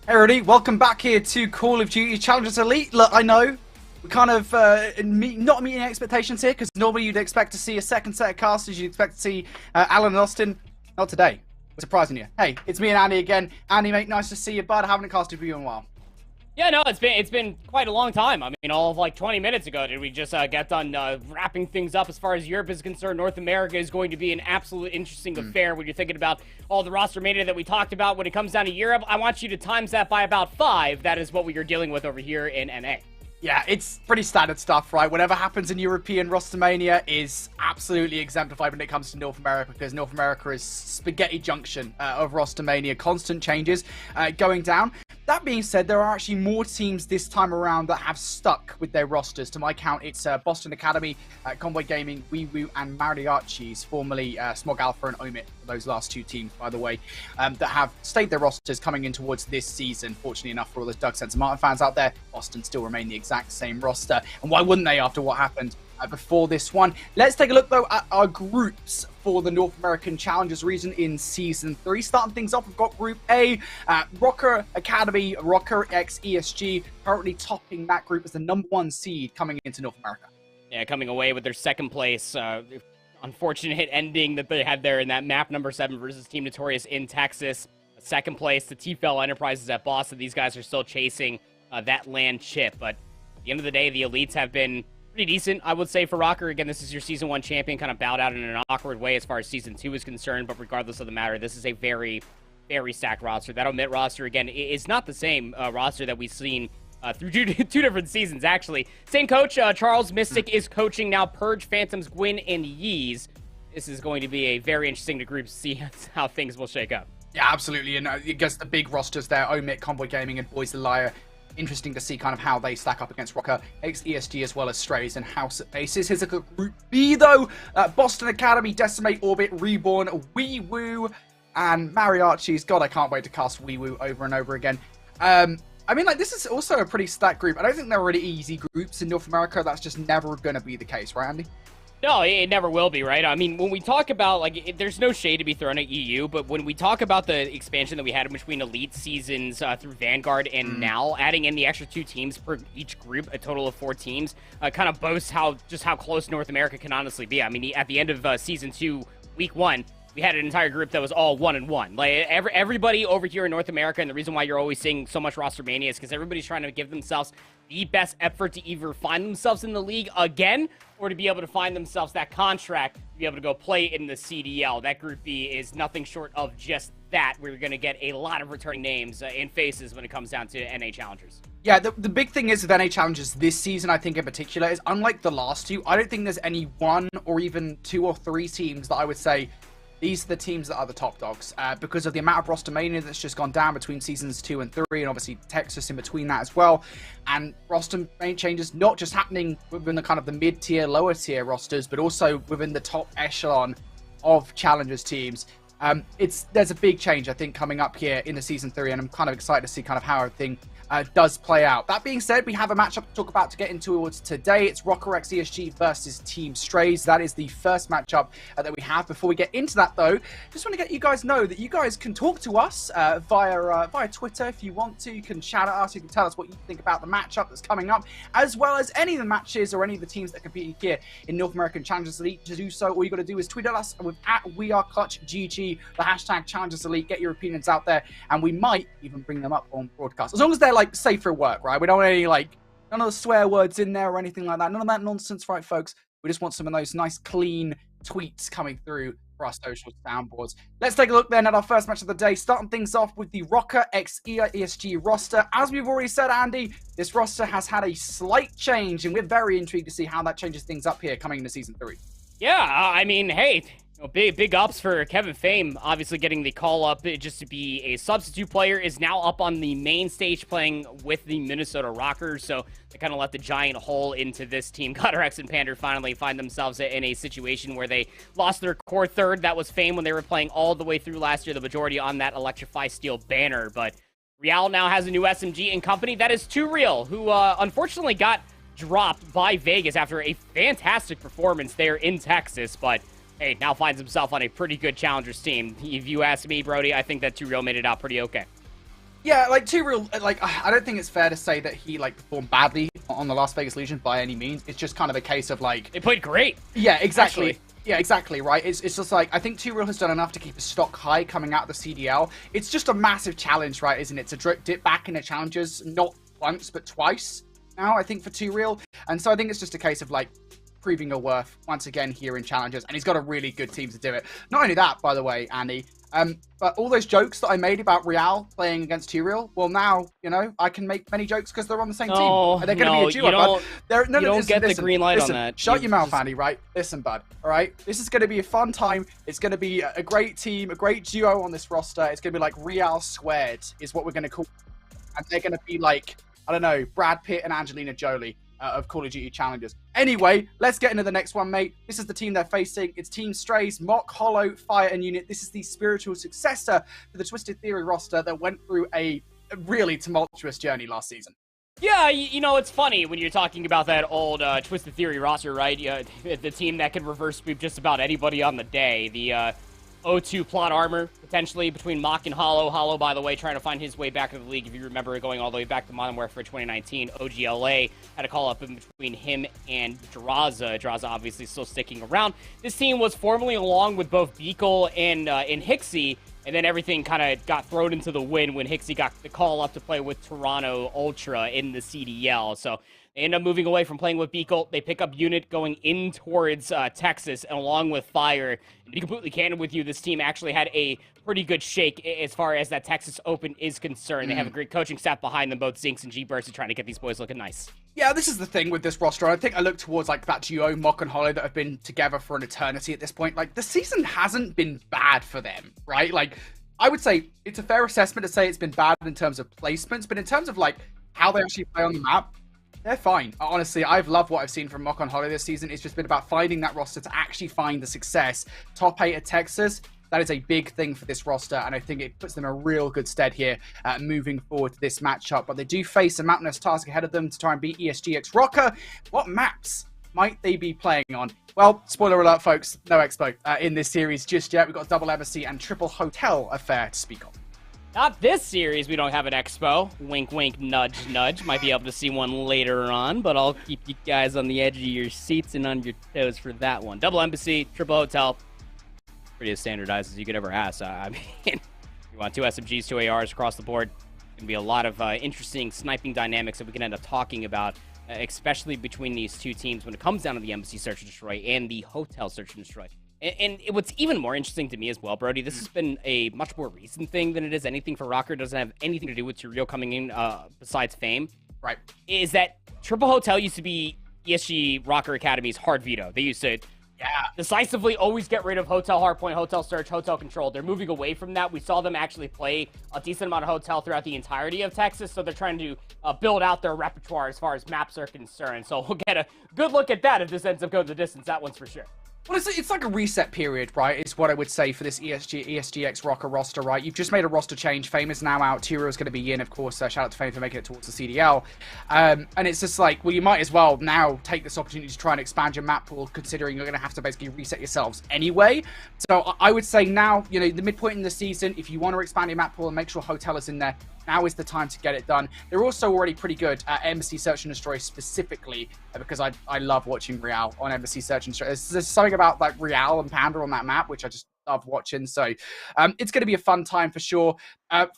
Hey everybody, welcome back here to Call of Duty Challengers Elite. Look, I know we're kind of not meeting expectations here, because normally you'd expect to see a second set of casters. You'd expect to see Alan and Austin. Not today. We're surprising you. Hey, it's me and Andy again. Andy, mate, nice to see you, bud. I haven't casted for you in a while. Yeah, no, it's been quite a long time. I mean, all of like 20 minutes ago, did we just get done wrapping things up as far as Europe is concerned. North America is going to be an absolute interesting affair when you're thinking about all the roster mania that we talked about. When it comes down to Europe, I want you to times that by about 5. That is what we are dealing with over here in NA. Yeah, it's pretty standard stuff, right? Whatever happens in European roster mania is absolutely exemplified when it comes to North America, because North America is spaghetti junction of roster mania, constant changes going down. That being said, there are actually more teams this time around that have stuck with their rosters. To my count, it's Boston Academy, Convoy Gaming, Wewoo, and Mariachis, formerly Smog Alpha and Omit, those last 2 teams, by the way, that have stayed their rosters coming in towards this season. Fortunately enough for all those Doug Sense Martin fans out there, Boston still remain the exact same roster. And why wouldn't they after what happened before this one? Let's take a look, though, at our groups for the North American Challengers region in Season 3. Starting things off, we've got Group A, Rocker Academy, Rocker X ESG, currently topping that group as the #1 seed coming into North America. Yeah, coming away with their second place. Unfortunate ending that they had there in that map number 7 versus Team Notorious in Texas. Second place, the TFL Enterprises at Boston. These guys are still chasing that land chip, but at the end of the day, the elites have been pretty decent, I would say, for Rocker. Again, this is your Season 1 champion, kind of bowed out in an awkward way as far as Season 2 is concerned, but regardless of the matter, this is a very, very stacked roster. That Omit roster, again, is not the same roster that we've seen through two different seasons, actually. Same coach, Charles Mystic, is coaching now. Purge, Phantoms, Gwyn, and Yeez. This is going to be a very interesting group to see how things will shake up. Yeah, absolutely, and it gets the big rosters there, Omit, Convoy Gaming, and Boys the Liar. Interesting to see kind of how they stack up against Rocker, X ESG, as well as Strays and House at Bases. Here's a good Group B, though. Boston Academy, Decimate, Orbit, Reborn, Wewoo, and Mariachis. God, I can't wait to cast Wewoo over and over again. I mean, like, this is also a pretty stacked group. I don't think there are really easy groups in North America. That's just never going to be the case, right, Andy? No, it never will be, right? I mean, when we talk about, like, there's no shade to be thrown at EU, but when we talk about the expansion that we had in between Elite seasons through Vanguard and now, adding in the extra 2 teams per each group, a total of 4 teams, kind of boasts how close North America can honestly be. I mean, at the end of Season 2, Week 1, we had an entire group that was all 1-1. Like, everybody over here in North America, and the reason why you're always seeing so much roster mania is because everybody's trying to give themselves the best effort to either find themselves in the league again or to be able to find themselves that contract to be able to go play in the CDL. That Group B is nothing short of just that. We're going to get a lot of returning names and faces when it comes down to NA Challengers. Yeah, the big thing is with NA Challengers this season, I think in particular, is unlike the last 2, I don't think there's any 1 or even 2 or 3 teams that I would say these are the teams that are the top dogs, because of the amount of roster mania that's just gone down between Seasons 2 and 3, and obviously Texas in between that as well. And roster changes not just happening within the kind of the mid-tier, lower-tier rosters, but also within the top echelon of Challengers teams. There's a big change, I think, coming up here in the Season 3, and I'm kind of excited to see kind of how everything does play out. That being said, we have a matchup to talk about to get into towards today. It's Rocker X ESG versus Team Strays. That is the first matchup that we have. Before we get into that, though, just want to get you guys know that you guys can talk to us via Twitter if you want to. You can shout at us. You can tell us what you think about the matchup that's coming up, as well as any of the matches or any of the teams that compete here in North American Challengers Elite. To do so, all you got to do is tweet at us with @WeAreClutchGG, the hashtag Challengers Elite. Get your opinions out there, and we might even bring them up on broadcast, as long as they're like safe for work, right? We don't want any like none of the swear words in there or anything like that. None of that nonsense, right, folks? We just want some of those nice, clean tweets coming through for our social soundboards. Let's take a look then at our first match of the day, starting things off with the Rocker X ESG roster. As we've already said, Andy, this roster has had a slight change, and we're very intrigued to see how that changes things up here coming into Season 3. Yeah, I mean, hey, big ups for Kevin Fame, obviously getting the call up just to be a substitute player, is now up on the main stage playing with the Minnesota Rockers, so they kind of left a giant hole into this team. Cutter X and Pander finally find themselves in a situation where they lost their core third. That was Fame when they were playing all the way through last year, the majority on that Electrify Steel banner, but Real now has a new SMG in company. That is Too Real, who unfortunately got dropped by Vegas after a fantastic performance there in Texas, but hey, now finds himself on a pretty good Challengers team. If you ask me, Brody, I think that Too Real made it out pretty okay. Yeah, like Two Real, like I don't think it's fair to say that he like performed badly on the Las Vegas Legion by any means. It's just kind of a case of like They played great. Yeah, exactly. Actually. Yeah, exactly, right? It's just like, I think Two Real has done enough to keep his stock high coming out of the CDL. It's just a massive challenge, right, isn't it? To dip back into challenges, not once, but twice now, I think, for Two Real. And so I think it's just a case of, like, proving your worth once again here in challenges. And he's got a really good team to do it. Not only that, by the way, Andy, but all those jokes that I made about Real playing against Two Real, well, now, you know, I can make many jokes because they're on the same team. They're going to be a duo, bud. You don't get the green light on that. Shut your mouth, Andy, right? Listen, bud, all right? This is going to be a fun time. It's going to be a great team, a great duo on this roster. It's going to be like Real squared is what we're going to call. And they're going to be like, I don't know, Brad Pitt and Angelina Jolie of Call of Duty Challengers. Anyway, let's get into the next one, mate. This is the team they're facing. It's Team Strays, Mock, Hollow, Fire, and Unit. This is the spiritual successor to the Twisted Theory roster that went through a really tumultuous journey last season. Yeah, you know, it's funny when you're talking about that old Twisted Theory roster, right? The team that could reverse sweep just about anybody on the day. The O2 plot armor, potentially, between Mock and Hollow. Hollow, by the way, trying to find his way back in the league. If you remember, going all the way back to Modern Warfare 2019, OGLA had a call-up in between him and Draza. Draza obviously still sticking around. This team was formerly along with both Beakle and Hixie, and then everything kind of got thrown into the wind when Hixie got the call up to play with Toronto Ultra in the CDL. So they end up moving away from playing with Beakle. They pick up Unit going in towards Texas, and along with Fire. And to be completely candid with you, this team actually had a pretty good shake as far as that Texas Open is concerned. They have a great coaching staff behind them, both Zinks and G-Burst, trying to get these boys looking nice. Yeah, this is the thing with this roster. I think I look towards like that duo, Mock and Hollow, that have been together for an eternity at this point. Like, the season hasn't been bad for them, right? Like, I would say it's a fair assessment to say it's been bad in terms of placements, but in terms of like how they actually play on the map, they're fine. Honestly, I've loved what I've seen from Mock on Hollow this season. It's just been about finding that roster to actually find the success. Top 8 at Texas, that is a big thing for this roster, and I think it puts them in a real good stead here moving forward to this matchup. But they do face a mountainous task ahead of them to try and beat ESGX Rocker. What maps might they be playing on? Well, spoiler alert, folks, no Expo in this series just yet. We've got double embassy and triple hotel affair to speak of. Not this series, we don't have an Expo. Wink, wink, nudge, nudge. Might be able to see one later on, but I'll keep you guys on the edge of your seats and on your toes for that one. Double embassy, triple hotel. Pretty as standardized as you could ever ask. I mean, you want 2 SMGs, 2 ARs across the board. Going to be a lot of interesting sniping dynamics that we can end up talking about, especially between these two teams when it comes down to the embassy search and destroy and the hotel search and destroy. And what's even more interesting to me as well, Brody, this has been a much more recent thing than it is anything for Rocker. It doesn't have anything to do with Turiel coming in besides fame. Right. Is that Triple Hotel used to be ESG Rocker Academy's hard veto. They used to decisively always get rid of Hotel Hardpoint, Hotel Search, Hotel Control. They're moving away from that. We saw them actually play a decent amount of Hotel throughout the entirety of Texas, so they're trying to build out their repertoire as far as maps are concerned. So we'll get a good look at that if this ends up going the distance. That one's for sure. Well, it's like a reset period, right, is what I would say for this ESGX Rocker roster, right? You've just made a roster change. Fame is now out. Turo is going to be in, of course. Shout out to Fame for making it towards the CDL. And it's just like, well, you might as well now take this opportunity to try and expand your map pool, considering you're going to have to basically reset yourselves anyway. So I would say now, you know, the midpoint in the season, if you want to expand your map pool and make sure Hotel is in there, now is the time to get it done. They're also already pretty good at Embassy Search and Destroy specifically, because I love watching Real on Embassy Search and Destroy. There's something about like Real and Panda on that map, which I just love watching. So it's going to be a fun time for sure.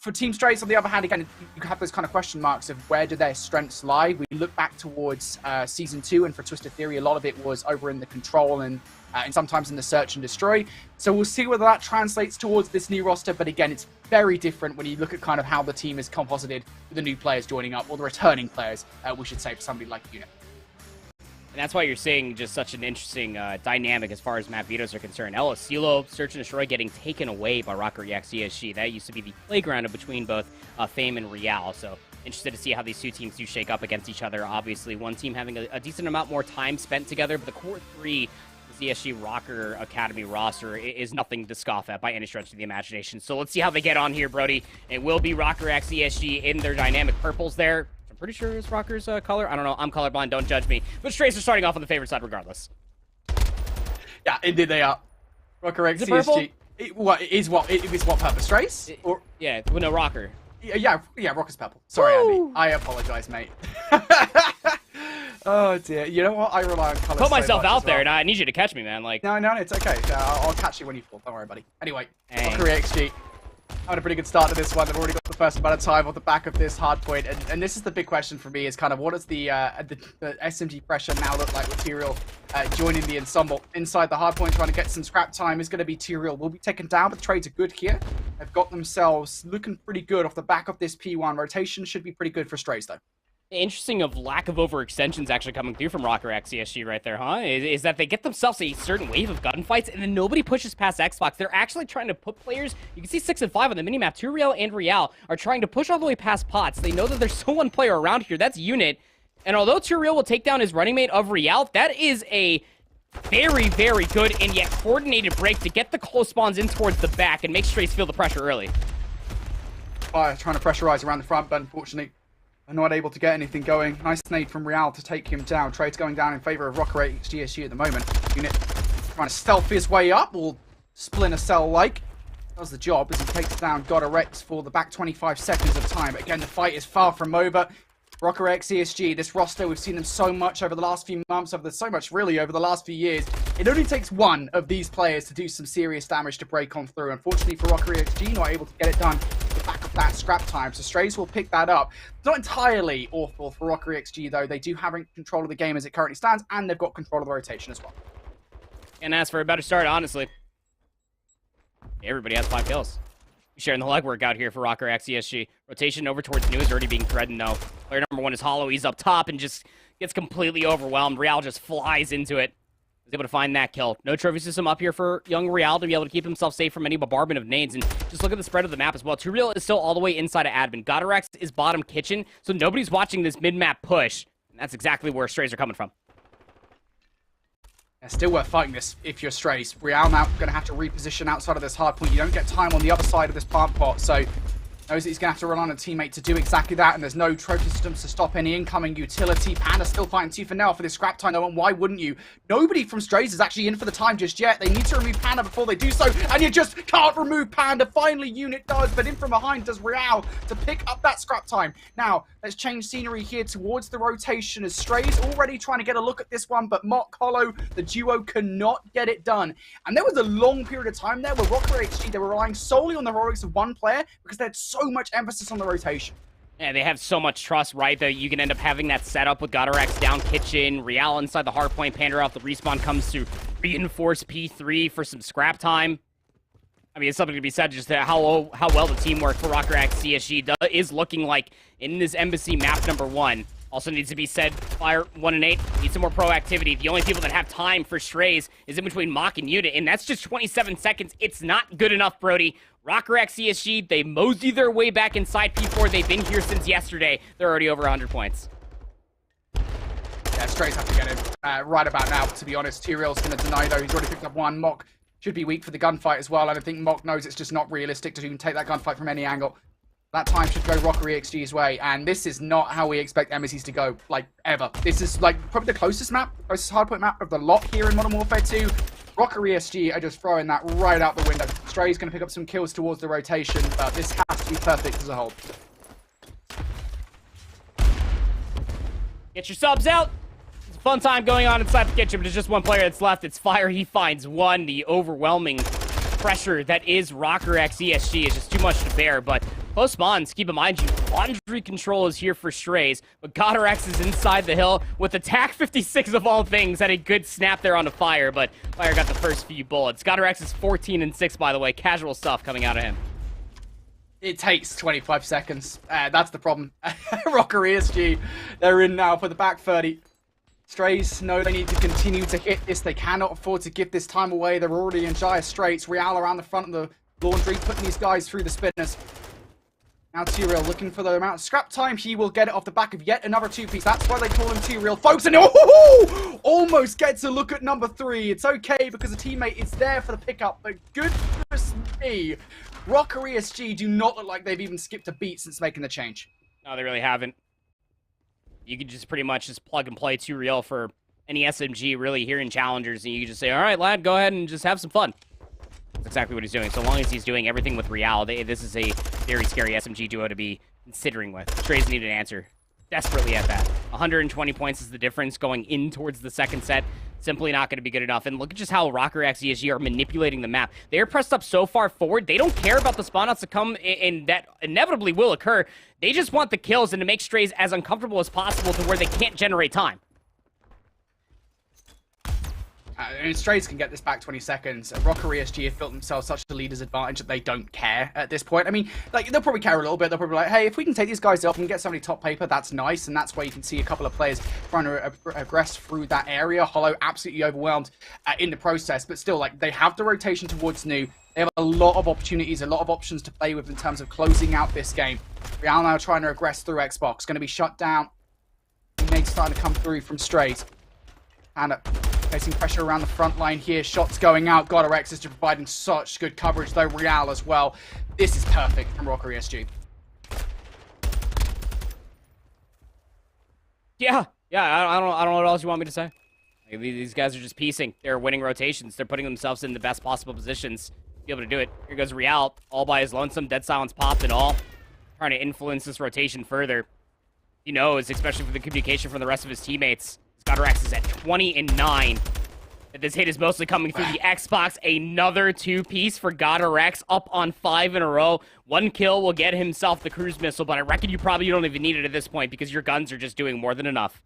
For Team Strays, on the other hand, again, you have those kind of question marks of where do their strengths lie. We look back towards Season 2, and for Twisted Theory, a lot of it was over in the control and sometimes in the search and destroy. So we'll see whether that translates towards this new roster. But again, it's very different when you look at kind of how the team is composited with the new players joining up, or the returning players, we should say, for somebody like Unit. And that's why you're seeing just such an interesting dynamic as far as map vetoes are concerned. El Asilo, Search and Destroy getting taken away by Rocker X ESG. That used to be the playground between both Fame and Real. So interested to see how these two teams do shake up against each other. Obviously, one team having a decent amount more time spent together, but the core three, the ESG Rocker Academy roster, is nothing to scoff at by any stretch of the imagination. So let's see how they get on here, Brody. It will be Rocker X ESG in their dynamic purples there. I'm pretty sure it's Rocker's color. I don't know. I'm colorblind. Don't judge me. But Strays are starting off on the favorite side regardless. Yeah, indeed they are. Rocker X ESG. It is what purpose? Strays? Yeah, well, no, Rocker. Yeah, Rock is purple. Sorry, Abby. I apologize, mate. Oh dear. You know what? I rely on colors. Put myself so out well. there, and I need you to catch me, man. Like, No, it's okay. I'll catch you when you fall. Don't worry, buddy. Anyway, Dang. Valkyrie XG. Having a pretty good start to this one. They've already got the first amount of time off the back of this hardpoint, and this is the big question for me: is kind of what does the SMG pressure now look like with Tyrael joining the ensemble inside the hardpoint, trying to get some scrap time? Is going to be Tyrael will be taken down, but the trades are good here. They've got themselves looking pretty good off the back of this P1 rotation. Should be pretty good for Strays though. interesting of lack of overextensions actually coming through from Rocker X ESG right there, huh? Is that they get themselves a certain wave of gunfights, and then nobody pushes past Xbox. They're actually trying to put players, you can see 6 and 5 on the minimap, Tyrael and Real are trying to push all the way past pots. They know that there's so one player around here, that's Unit, and although Tyrael will take down his running mate of Real, that is a very, very good and yet coordinated break to get the close spawns in towards the back and make Strays feel the pressure early. Fire trying to pressurize around the front, but unfortunately are not able to get anything going. Nice nade from Real to take him down. Trade's going down in favor of Rocker X GSG at the moment. Unit trying to stealth his way up, or Splinter Cell-like. Does the job as he takes down Godorex for the back 25 seconds of time. But again, the fight is far from over. Rocker X ESG, this roster, we've seen them so much over the last few months, over the last few years. It only takes one of these players to do some serious damage to break on through. Unfortunately for Rocker XG, not able to get it done at the back of that scrap time. So Strays will pick that up. Not entirely awful for Rocker XG though. They do have control of the game as it currently stands, and they've got control of the rotation as well. And as for a better start, honestly, everybody has 5 kills. Sharing the legwork out here for Rocker X ESG. Rotation over towards New is already being threatened though. Player number 1 is Hollow. He's up top and just gets completely overwhelmed. Real just flies into it. Is able to find that kill. No trophy system up here for young Real to be able to keep himself safe from any bombardment of nades. And just look at the spread of the map as well. Tyrael is still all the way inside of admin. Godorex is bottom kitchen, so nobody's watching this mid-map push. And that's exactly where Strays are coming from. Yeah, still worth fighting this if you're Strays. Real now going to have to reposition outside of this hard point. You don't get time on the other side of this plant pot, so knows that he's going to have to rely on a teammate to do exactly that, and there's no trophy systems to stop any incoming utility. Panda still fighting tooth and nail for this scrap time, though, and why wouldn't you? Nobody from Strays is actually in for the time just yet. They need to remove Panda before they do so, and you just can't remove Panda. Finally, Unit does, but in from behind does Real to pick up that scrap time. Now, let's change scenery here towards the rotation as Strays already trying to get a look at this one, but Mock Hollow, the duo, cannot get it done. And there was a long period of time there where Rocker XG, they were relying solely on the heroics of one player because they had so much emphasis on the rotation. Yeah, they have so much trust, right, that you can end up having that setup with Godorex down kitchen, Real inside the hardpoint, Panda off the respawn comes to reinforce P3 for some scrap time. I mean, it's something to be said just how well the teamwork for Rocker X CSG is looking like in this Embassy map number 1. Also needs to be said, Fire 1 and 8 need some more proactivity. The only people that have time for Strays is in between Mock and Unit, and that's just 27 seconds. It's not good enough, Brody. Rocker X CSG, they mosey their way back inside P4. They've been here since yesterday. They're already over 100 points. Yeah, Strays have to get him right about now, to be honest. Tyrael's going to deny, though. He's already picked up 1. Mock should be weak for the gunfight as well, and I think Mock knows it's just not realistic to even take that gunfight from any angle. That time should go Rocker XG's way, and this is not how we expect embassies to go, like, ever. This is, like, probably the closest hardpoint map of the lot here in Modern Warfare 2. Rocker ESG are just throwing that right out the window. Stray's going to pick up some kills towards the rotation, but this has to be perfect as a whole. Get your subs out. It's a fun time going on inside the kitchen, but there's just one player that's left. It's Fire. He finds 1. The overwhelming pressure that is Rocker X ESG is just too much to bear, but close spawns, keep in mind, laundry control is here for Strays, but Godorex is inside the hill with attack 56 of all things. Had a good snap there onto Fire, but Fire got the first few bullets. Godorex is 14 and 6, by the way. Casual stuff coming out of him. It takes 25 seconds. That's the problem. Rocker ESG, they're in now for the back 30. Strays know they need to continue to hit this. They cannot afford to give this time away. They're already in dire straits. Real around the front of the laundry, putting these guys through the spinners. Now Tyrael looking for the amount of scrap time. He will get it off the back of yet another 2-piece. That's why they call him Tyrael, folks. And almost gets a look at number 3. It's okay because the teammate is there for the pickup. But goodness me, Rocker ESG do not look like they've even skipped a beat since making the change. No, they really haven't. You can just pretty much just plug and play Tyrael for any SMG really here in Challengers, and you can just say, all right, lad, go ahead and just have some fun. That's exactly what he's doing. So long as he's doing everything with Real, this is a very scary SMG duo to be considering with. Strays need an answer desperately at that. 120 points is the difference going in towards the second set. Simply not going to be good enough. And look at just how Rocker X ESG are manipulating the map. They're pressed up so far forward. They don't care about the spawn-outs to come and that inevitably will occur. They just want the kills and to make Strays as uncomfortable as possible to where they can't generate time. And Strays can get this back 20 seconds. Rocker ESG have built themselves such a leader's advantage that they don't care at this point. I mean, like, they'll probably care a little bit. They'll probably be like, hey, if we can take these guys off and get somebody top paper, that's nice. And that's why you can see a couple of players trying to aggress through that area. Hollow absolutely overwhelmed in the process. But still, like, they have the rotation towards New. They have a lot of opportunities, a lot of options to play with in terms of closing out this game. Real now trying to aggress through Xbox. Going to be shut down. Nate's starting to come through from Strays. And facing pressure around the front line here. Shots going out. GodRx is providing such good coverage, though. Real as well. This is perfect from Rocker ESG. Yeah. I don't know what else you want me to say. Like, these guys are just piecing. They're winning rotations. They're putting themselves in the best possible positions to be able to do it. Here goes Real, all by his lonesome. Dead Silence popped and all. Trying to influence this rotation further. He knows, especially for the communication from the rest of his teammates. GodRx is at 20-9. This hit is mostly coming through the Xbox. Another two-piece for GodRx, up on 5 in a row. One kill will get himself the cruise missile, but I reckon you probably don't even need it at this point because your guns are just doing more than enough.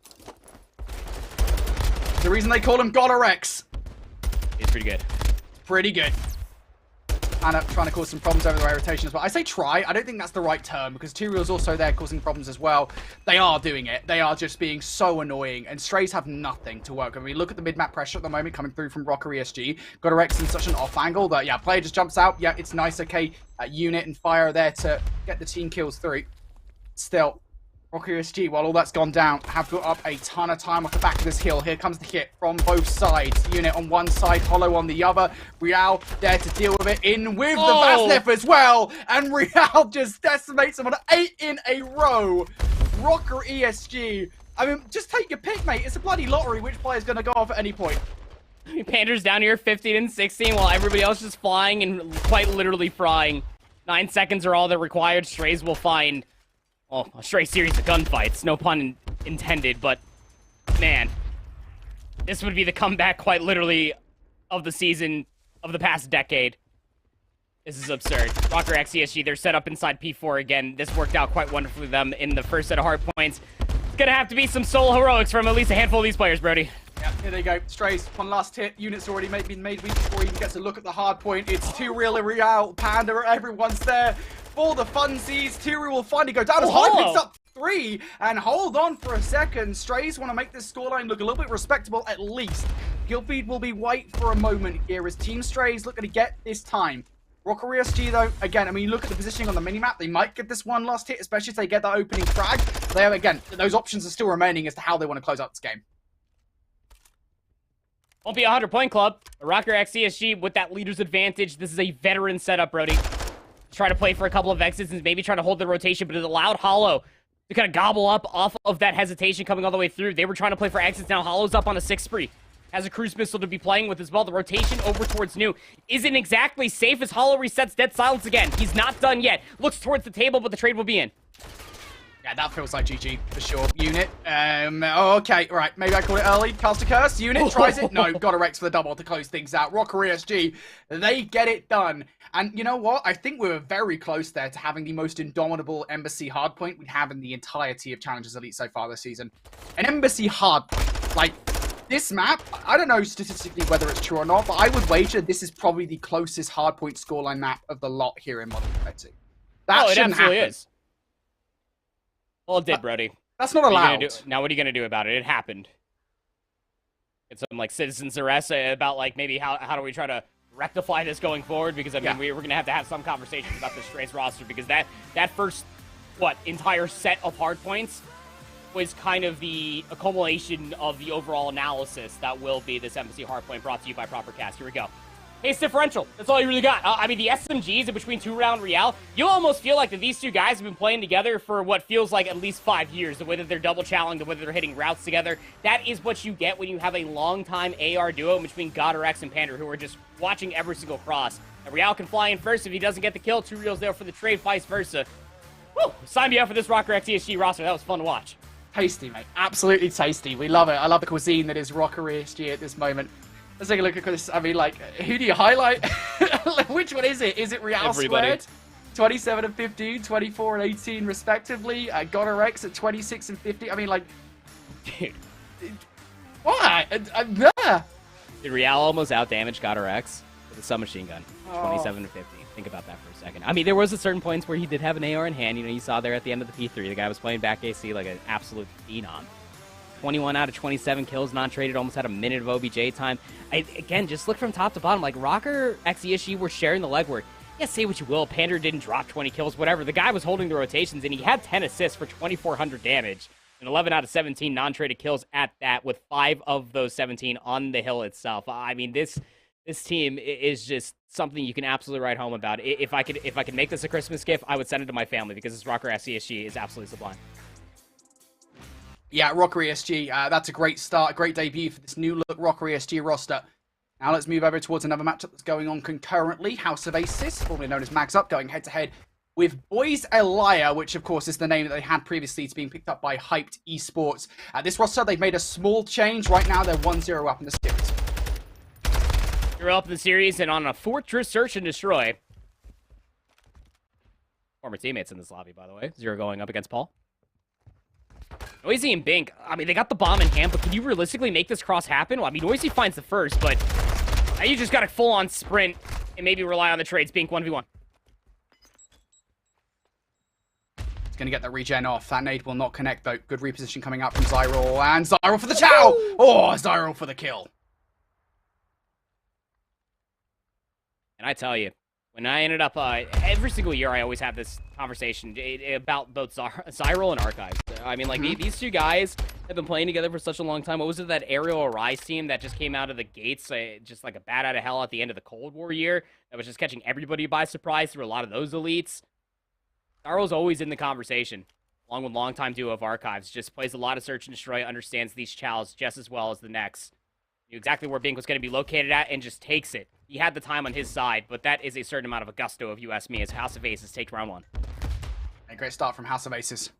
The reason they call him GodRx. It's pretty good. It's pretty good. And trying to cause some problems over the rotation as well. I say try. I don't think that's the right term because Two-Real's also there causing problems as well. They are doing it. They are just being so annoying. And Strays have nothing to work. I mean, look at the mid-map pressure at the moment coming through from Rocker ESG. GodRx in such an off angle that, yeah, player just jumps out. Yeah, it's nice. Okay, unit and fire there to get the team kills through. Still, Rocker ESG, while all that's gone down, have built up a ton of time off the back of this hill. Here comes the hit from both sides. Unit on one side, Hollow on the other. Real there to deal with it. In with the Vaslef as well. And Real just decimates them on 8 in a row. Rocker ESG. I mean, just take your pick, mate. It's a bloody lottery which player's going to go off at any point. Pander's down here 15-16 while everybody else is flying and quite literally frying. 9 seconds are all that required. Strays will find... well, a straight series of gunfights, no pun intended, but man, this would be the comeback quite literally of the season of the past decade. This is absurd. Rocker X ESG, they're set up inside P4 again. This worked out quite wonderfully for them in the first set of Hardpoints. It's gonna have to be some solo heroics from at least a handful of these players, Brody. Yeah, here they go. Strays, one last hit. Unit's already been made before he even gets a look at the hard point. It's Real, Panda, everyone's there. For the funsies, Two-Real will finally go down as Hollow picks up 3. And hold on for a second. Strays want to make this scoreline look a little bit respectable at least. Guildfeed will be wait for a moment here as Team Strays looking to get this time. Rocker ESG though, again, I mean, you look at the positioning on the minimap, they might get this one last hit, especially if they get that opening frag. They have, again, those options are still remaining as to how they want to close out this game. Won't be a 100-point club. Rocker X ESG with that leader's advantage. This is a veteran setup, Brody. Try to play for a couple of exits and maybe try to hold the rotation, but it allowed Hollow to kind of gobble up off of that hesitation coming all the way through. They were trying to play for exits. Now Hollow's up on a 6 spree. Has a cruise missile to be playing with as well. The rotation over towards New isn't exactly safe as Hollow resets Dead Silence again. He's not done yet. Looks towards the table, but the trade will be in. Yeah, that feels like GG for sure. Unit. Okay, right. Maybe I call it early. Cast a curse. Unit tries it. No, got a Rex for the double to close things out. Rocker ESG, they get it done. And you know what? I think we were very close there to having the most indomitable Embassy Hardpoint we have in the entirety of Challengers Elite so far this season. An Embassy Hardpoint. Like, this map, I don't know statistically whether it's true or not, but I would wager this is probably the closest Hardpoint scoreline map of the lot here in Modern Warfare 2. That it shouldn't absolutely happen. Is. Well, it did, Brody. That's not allowed. Now, what are you going to do about it? It happened. Get some, like, citizens arrest about, like, maybe how do we try to rectify this going forward? Because, I mean, we're going to have some conversations about this Strays roster because that first, entire set of Hardpoints was kind of the accumulation of the overall analysis that will be this Embassy Hardpoint brought to you by ProperCast. Here we go. Hey, it's differential. That's all you really got. I mean, the SMGs in between Two-Real and Real, you almost feel like that these two guys have been playing together for what feels like at least 5 years. The way that they're double challenging, the way that they're hitting routes together. That is what you get when you have a long-time AR duo between GodRx and Pander, who are just watching every single cross Real can fly in first if he doesn't get the kill. 2 Reals there for the trade, vice versa. Woo! Sign me up for this Rocker X ESG roster. That was fun to watch. Tasty, mate. Absolutely tasty. We love it. I love the cuisine that is Rocker ESG at this moment. Let's take a look at this. I mean, like, who do you highlight? Which one is it? Is it Real Everybody. Squared? 27 and 15, 24 and 18 respectively. Goner X at 26 and 50. I mean, like, Dude. What? Did Real almost outdamage Goner X with a submachine gun? 27 to 50. Think about that for a second. I mean, there was a certain points where he did have an AR in hand. You know, you saw there at the end of the P3, the guy was playing back AC like an absolute phenom. 21 out of 27 kills, non-traded, almost had a minute of OBJ time. Again, just look from top to bottom. Like, Rocker, X ESG were sharing the legwork. Yeah, say what you will. Pander didn't drop 20 kills, whatever. The guy was holding the rotations, and he had 10 assists for 2,400 damage. And 11 out of 17 non-traded kills at that, with 5 of those 17 on the hill itself. I mean, this team is just something you can absolutely write home about. If I could make this a Christmas gift, I would send it to my family, because this Rocker SCSG is absolutely sublime. Yeah, Rocker ESG, that's a great start, a great debut for this new look Rocker ESG roster. Now let's move over towards another matchup that's going on concurrently. House of Aces, formerly known as Mags Up, going head-to-head with Boys Elia, which of course is the name that they had previously. It's being picked up by Hyped Esports. This roster, they've made a small change. Right now, they're 1-0 up in the series. You're up in the series and on a Fortress Search and Destroy. Former teammates in this lobby, by the way. 0 going up against Paul. Noisy and Bink, I mean, they got the bomb in hand, but can you realistically make this cross happen? Well, I mean, Noisy finds the first, but now you just got a full-on sprint and maybe rely on the trades. Bink 1v1. He's going to get the regen off. That nade will not connect, though. Good reposition coming out from Zyril, and Zyril for the chow! Oh, Zyril for the kill. And I tell you, when I ended up, every single year I always have this conversation about both Zyril and Archives. I mean, like, these two guys have been playing together for such a long time. What was it, that Aerial Arise team that just came out of the gates, just like a bat out of hell at the end of the Cold War year, that was just catching everybody by surprise through a lot of those elites? Zyril's always in the conversation, along with longtime duo of Archives. Just plays a lot of Search and Destroy, understands these chows just as well as the next. Knew exactly where Bink was going to be located at and just takes it. He had the time on his side, but that is a certain amount of a gusto, if you ask me, as House of Aces takes round 1. A great start from House of Aces.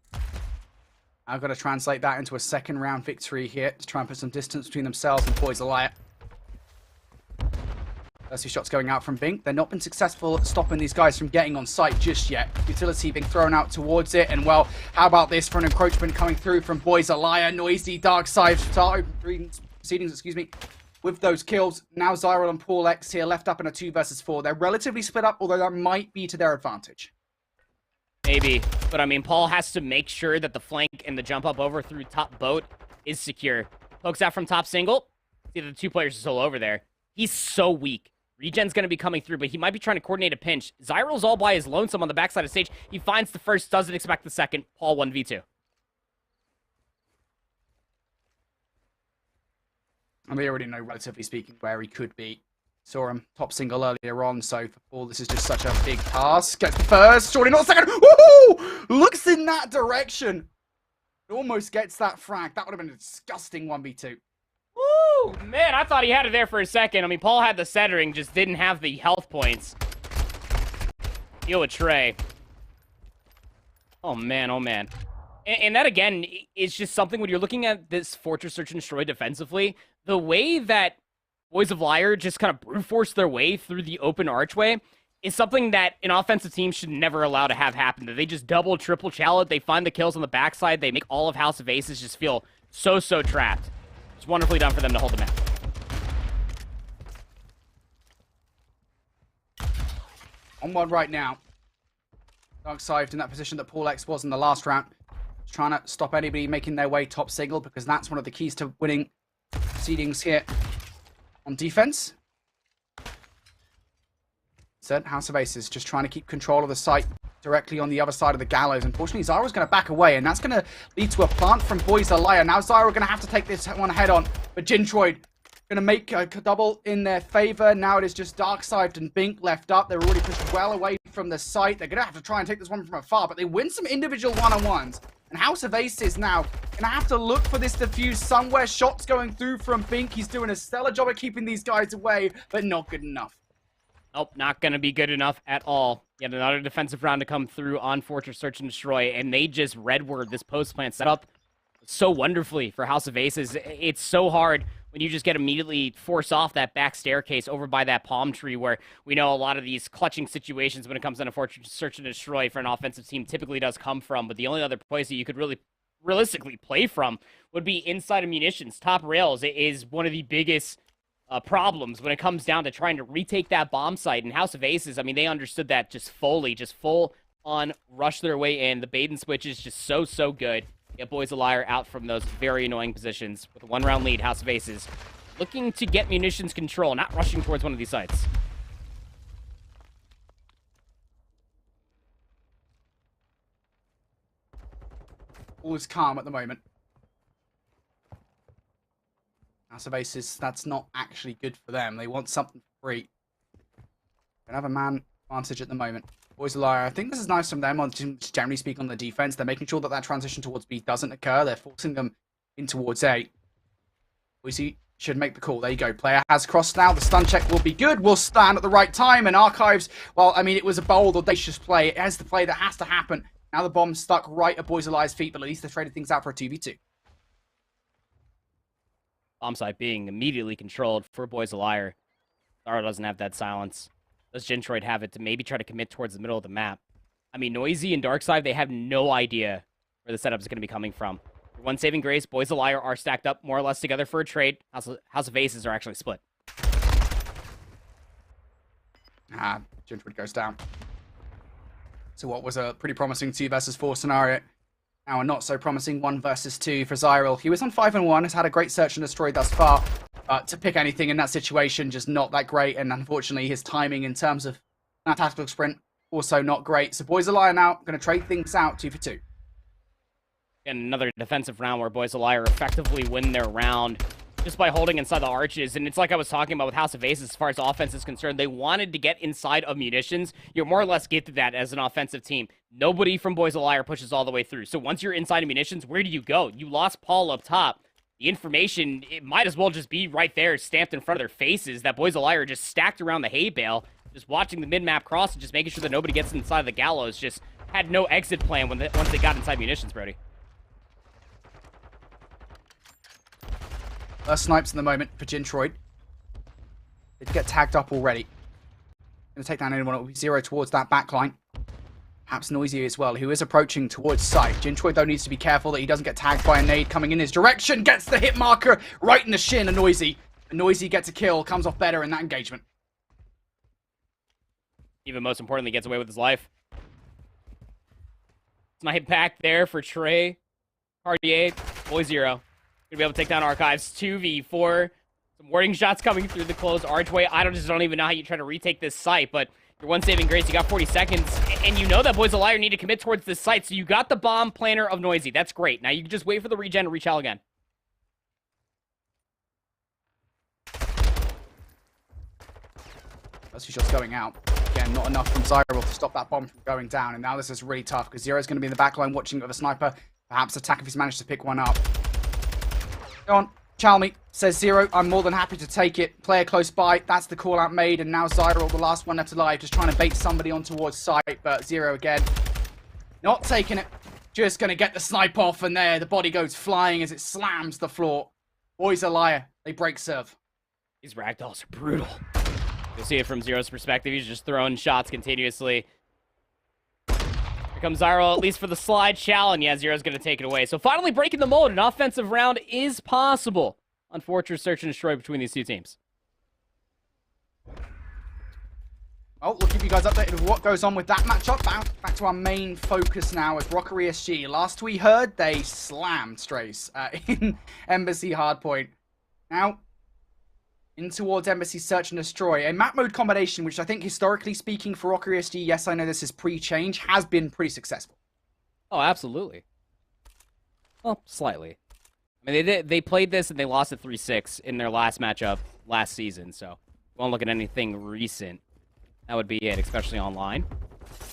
I've got to translate that into a second round victory here to try and put some distance between themselves and Boys Elia. First 2 shots going out from Bink. They've not been successful at stopping these guys from getting on site just yet. Utility being thrown out towards it, and well, how about this for an encroachment coming through from Boys Elia? Noisy dark side start proceedings, excuse me, with those kills. Now Zyril and Paul X here left up in a 2 versus 4. They're relatively split up, although that might be to their advantage. Maybe, but I mean, Paul has to make sure that the flank and the jump up over through top boat is secure. Pokes out from top single. See, the 2 players are still over there. He's so weak. Regen's going to be coming through, but he might be trying to coordinate a pinch. Zyril's all by his lonesome on the backside of stage. He finds the first, doesn't expect the second. Paul 1v2. And we already know, relatively speaking, where he could be. Saw him top single earlier on, so for Paul, this is just such a big task. Gets the first, surely not second. Woohoo! Looks in that direction. Almost gets that frag. That would have been a disgusting 1v2. Woo! Man, I thought he had it there for a second. I mean, Paul had the centering, just didn't have the health points. Deal with Trey. Oh, man, oh, man. And that, again, is just something when you're looking at this Fortress Search and Destroy defensively, the way that Boys of Liar just kind of brute force their way through the open archway is something that an offensive team should never allow to have happen. That they just double, triple challenge, they find the kills on the backside, they make all of House of Aces just feel so trapped. It's wonderfully done for them to hold the map. On one right now. Darkside in that position that Paul X was in the last round. Trying to stop anybody making their way top single, because that's one of the keys to winning proceedings here on defense. Said House of Aces just trying to keep control of the site directly on the other side of the gallows. Unfortunately, Zyril's going to back away, and that's going to lead to a plant from Boys Elia. Now Zyril going to have to take this one head on, but Gintroid going to make a double in their favor. Now it is just Darkside and Bink left up. They're already pushed well away from the site. They're going to have to try and take this one from afar, but they win some individual one-on-ones. And House of Aces now going to have to look for this defuse somewhere. Shots going through from Bink. He's doing a stellar job at keeping these guys away, but not good enough. Nope, not going to be good enough at all. Yet another defensive round to come through on Fortress Search and Destroy, and they just redword this post-plant setup so wonderfully for House of Aces. It's so hard when you just get immediately force off that back staircase over by that palm tree, where we know a lot of these clutching situations when it comes down to Fortress Search and Destroy for an offensive team typically does come from, but the only other place that you could really realistically play from would be inside of munitions. Top rails is one of the biggest problems when it comes down to trying to retake that bomb site. And House of Aces, I mean, they understood that just fully, just full on rush their way in. The bait and switch is just so good. Get Boys a Liar out from those very annoying positions. With a 1-round lead, House of Aces looking to get munitions control, not rushing towards one of these sites. All is calm at the moment. House of Aces, that's not actually good for them. They want something free. They have a man advantage at the moment. Boys a Liar, I think this is nice from them, on generally speaking, on the defense. They're making sure that that transition towards B doesn't occur. They're forcing them in towards A. Boise should make the call. There you go. Player has crossed now. The stun check will be good. Will stand at the right time. And Archives, well, I mean, it was a bold, audacious play. It has the play that has to happen. Now the bomb's stuck right at Boys a Liar's feet, but at least they've traded things out for a 2v2. Bomb site being immediately controlled for Boys a Liar. Zara doesn't have that silence. Does Gentroid have it to maybe try to commit towards the middle of the map? I mean, Noisy and Darkside, they have no idea where the setup is going to be coming from. For one saving grace, Boys a Liar are stacked up more or less together for a trade. House of Aces are actually split. Gentroid goes down. So what was a pretty promising 2 versus 4 scenario, now a not so promising 1 versus 2 for Zyril. He was on 5-1, has had a great search and destroy thus far. To pick anything in that situation, just not that great. And unfortunately, his timing in terms of that tactical sprint, also not great. So Boys a Liar now going to trade things out 2 for 2. And another defensive round where Boys a Liar effectively win their round just by holding inside the arches. And it's like I was talking about with House of Aces as far as offense is concerned. They wanted to get inside of munitions. You're more or less gifted that as an offensive team. Nobody from Boys a Liar pushes all the way through. So once you're inside of munitions, where do you go? You lost Paul up top. The information, it might as well just be right there, stamped in front of their faces, that Boys a Liar just stacked around the hay bale, just watching the mid-map cross and just making sure that nobody gets inside the gallows. Just had no exit plan once they got inside munitions, Brody. Snipes in the moment for Gentroid. They get tagged up already. Going to take down anyone. It will be 0 towards that backline. Perhaps Noisy as well, who is approaching towards site. Gentroid, though, needs to be careful that he doesn't get tagged by a nade coming in his direction. Gets the hit marker right in the shin of Noisy. And Noisy gets a kill, comes off better in that engagement. Even most importantly, gets away with his life. Snipe back there for Trey. Cartier, Boy 0. Gonna be able to take down Archives. 2v4. Some warding shots coming through the closed archway. I just don't even know how you try to retake this site, but your 1 saving grace, you got 40 seconds, and you know that Boys a Liar need to commit towards this site, so you got the bomb planner of Noisy. That's great. Now you can just wait for the regen to retell again. Those 2 shots going out. Again, not enough from Zyril to stop that bomb from going down, and now this is really tough, because Zero's going to be in the back line watching with a sniper. Perhaps attack if he's managed to pick one up. Go on. Chalmy says 0. I'm more than happy to take it. Player close by. That's the call out made. And now Zyril, the last one left alive, just trying to bait somebody on towards site. But 0 again. Not taking it. Just going to get the snipe off. And there, the body goes flying as it slams the floor. Boys a Liar. They break serve. These ragdolls are brutal. You'll see it from Zero's perspective. He's just throwing shots continuously. Here comes Zyril, at least for the slide shell, and yeah, Zero's going to take it away. So finally breaking the mold, an offensive round is possible on Fortress Search and Destroy between these two teams. Well, we'll keep you guys updated with what goes on with that matchup. Back to our main focus now as Rockery ESG. Last we heard, they slammed Strays in Embassy Hardpoint. Now, in towards Embassy Search and Destroy. A map mode combination, which I think historically speaking for Rockery ESG, yes, I know this is pre-change, has been pretty successful. Oh, absolutely. Well, slightly. I mean, they played this and they lost at 3-6 in their last matchup last season, so won't look at anything recent. That would be it, especially online.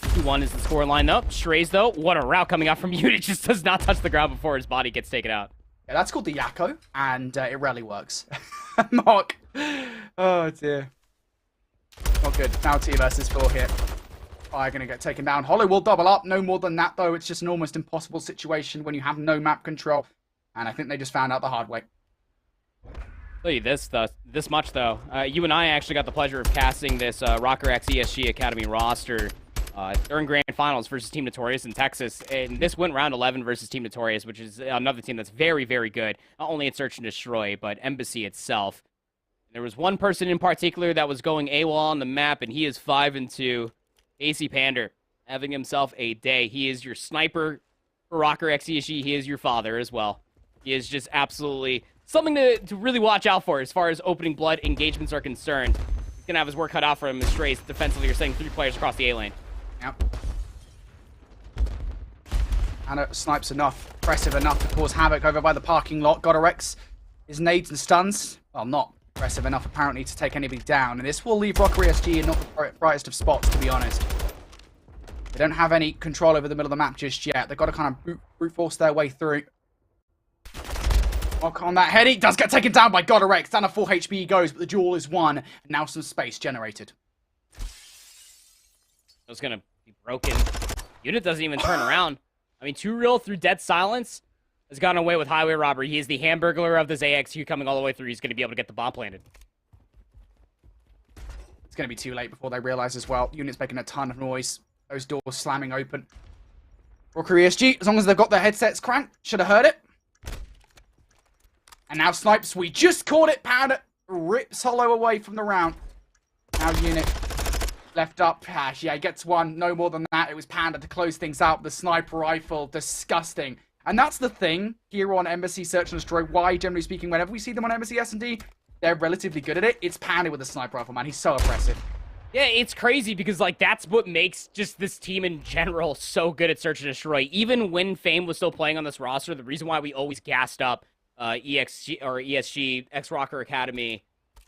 2-1 is the scoreline, though. Strays, though, what a route coming out from Unit. Just does not touch the ground before his body gets taken out. Yeah, that's called the Yakko, and it rarely works. Mark. Oh, dear. Not good. Now 2 versus 4 here. Fire going to get taken down. Hollow will double up. No more than that, though. It's just an almost impossible situation when you have no map control. And I think they just found out the hard way. Tell you this much, though. You and I actually got the pleasure of casting this Rocker X ESG Academy roster during Grand Finals versus Team Notorious in Texas. And this went round 11 versus Team Notorious, which is another team that's very, very good. Not only at Search and Destroy, but Embassy itself. There was one person in particular that was going AWOL on the map, and he is 5-2. AC Pander, having himself a day. He is your sniper for Rocker X ESG. He is your father as well. He is just absolutely something to really watch out for as far as opening blood engagements are concerned. He's going to have his work cut out for him as Strays defensively. You're saying 3 players across the A lane. Yep. And it snipes enough, impressive enough to cause havoc over by the parking lot. Godorex, his nades and stuns, well, not impressive enough apparently to take anybody down. And this will leave Rocker ESG in not the brightest of spots, to be honest. They don't have any control over the middle of the map just yet. They've got to kind of brute force their way through. Knock on that head. He does get taken down by Godorex. Down to 4 HP he goes, but the duel is won. And now some space generated. It's going to be broken. Unit doesn't even turn around. I mean, 2 Real through Dead Silence has gotten away with highway robbery. He is the Hamburglar of this AXQ coming all the way through. He's going to be able to get the bomb planted. It's going to be too late before they realize as well. Unit's making a ton of noise. Those doors slamming open. Rocker ESG, as long as they've got their headsets cranked, should have heard it. And now Snipes, we just caught it. Powder rips Hollow away from the round. Now Unit left up. Yeah, he gets one. No more than that. It was Panda to close things out. The sniper rifle, disgusting. And that's the thing here on Embassy Search and Destroy. Why, generally speaking, whenever we see them on Embassy S&D, they're relatively good at it. It's Panda with the sniper rifle, man. He's so oppressive. Yeah, it's crazy because, like, that's what makes just this team in general so good at Search and Destroy. Even when Fame was still playing on this roster, the reason why we always gassed up ESG, X-Rocker Academy,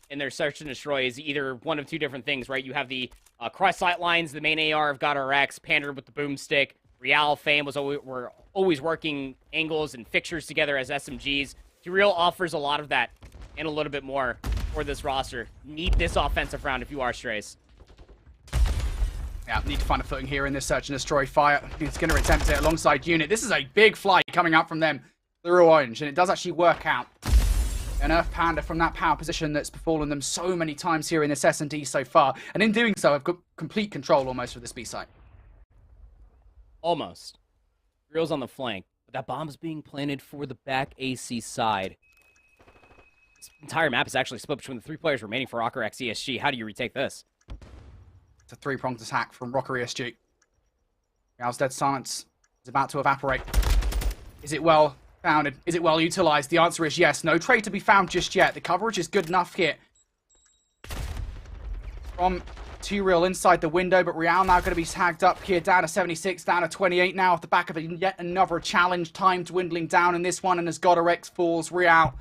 in their Search and Destroy is either one of 2 different things, right? You have the cross sight lines, the main AR of God RX, Pander with the boomstick. Real, Fame were always working angles and fixtures together as SMGs. Real offers a lot of that and a little bit more for this roster. Need this offensive round if you are Strays. Yeah, need to find a footing here in this Search and Destroy fire. He's going to attempt it alongside Unit. This is a big fly coming out from them through orange, and it does actually work out. An Earth Panda from that power position that's befallen them so many times here in this S&D so far. And in doing so, I've got complete control almost of this B site. Almost. Real's on the flank, but that bomb's being planted for the back AC side. This entire map is actually split between the 3 players remaining for Rocker X ESG. How do you retake this? It's a 3-pronged attack from Rocker ESG. Real's Dead Silence is about to evaporate. Is it well founded? Is it well utilized? The answer is yes. No trade to be found just yet. The coverage is good enough here. From 2 Real inside the window, but Real now going to be tagged up here, down to 76, down to 28 now off the back of yet another challenge. Time dwindling down in this one, and as Godorex falls, Real,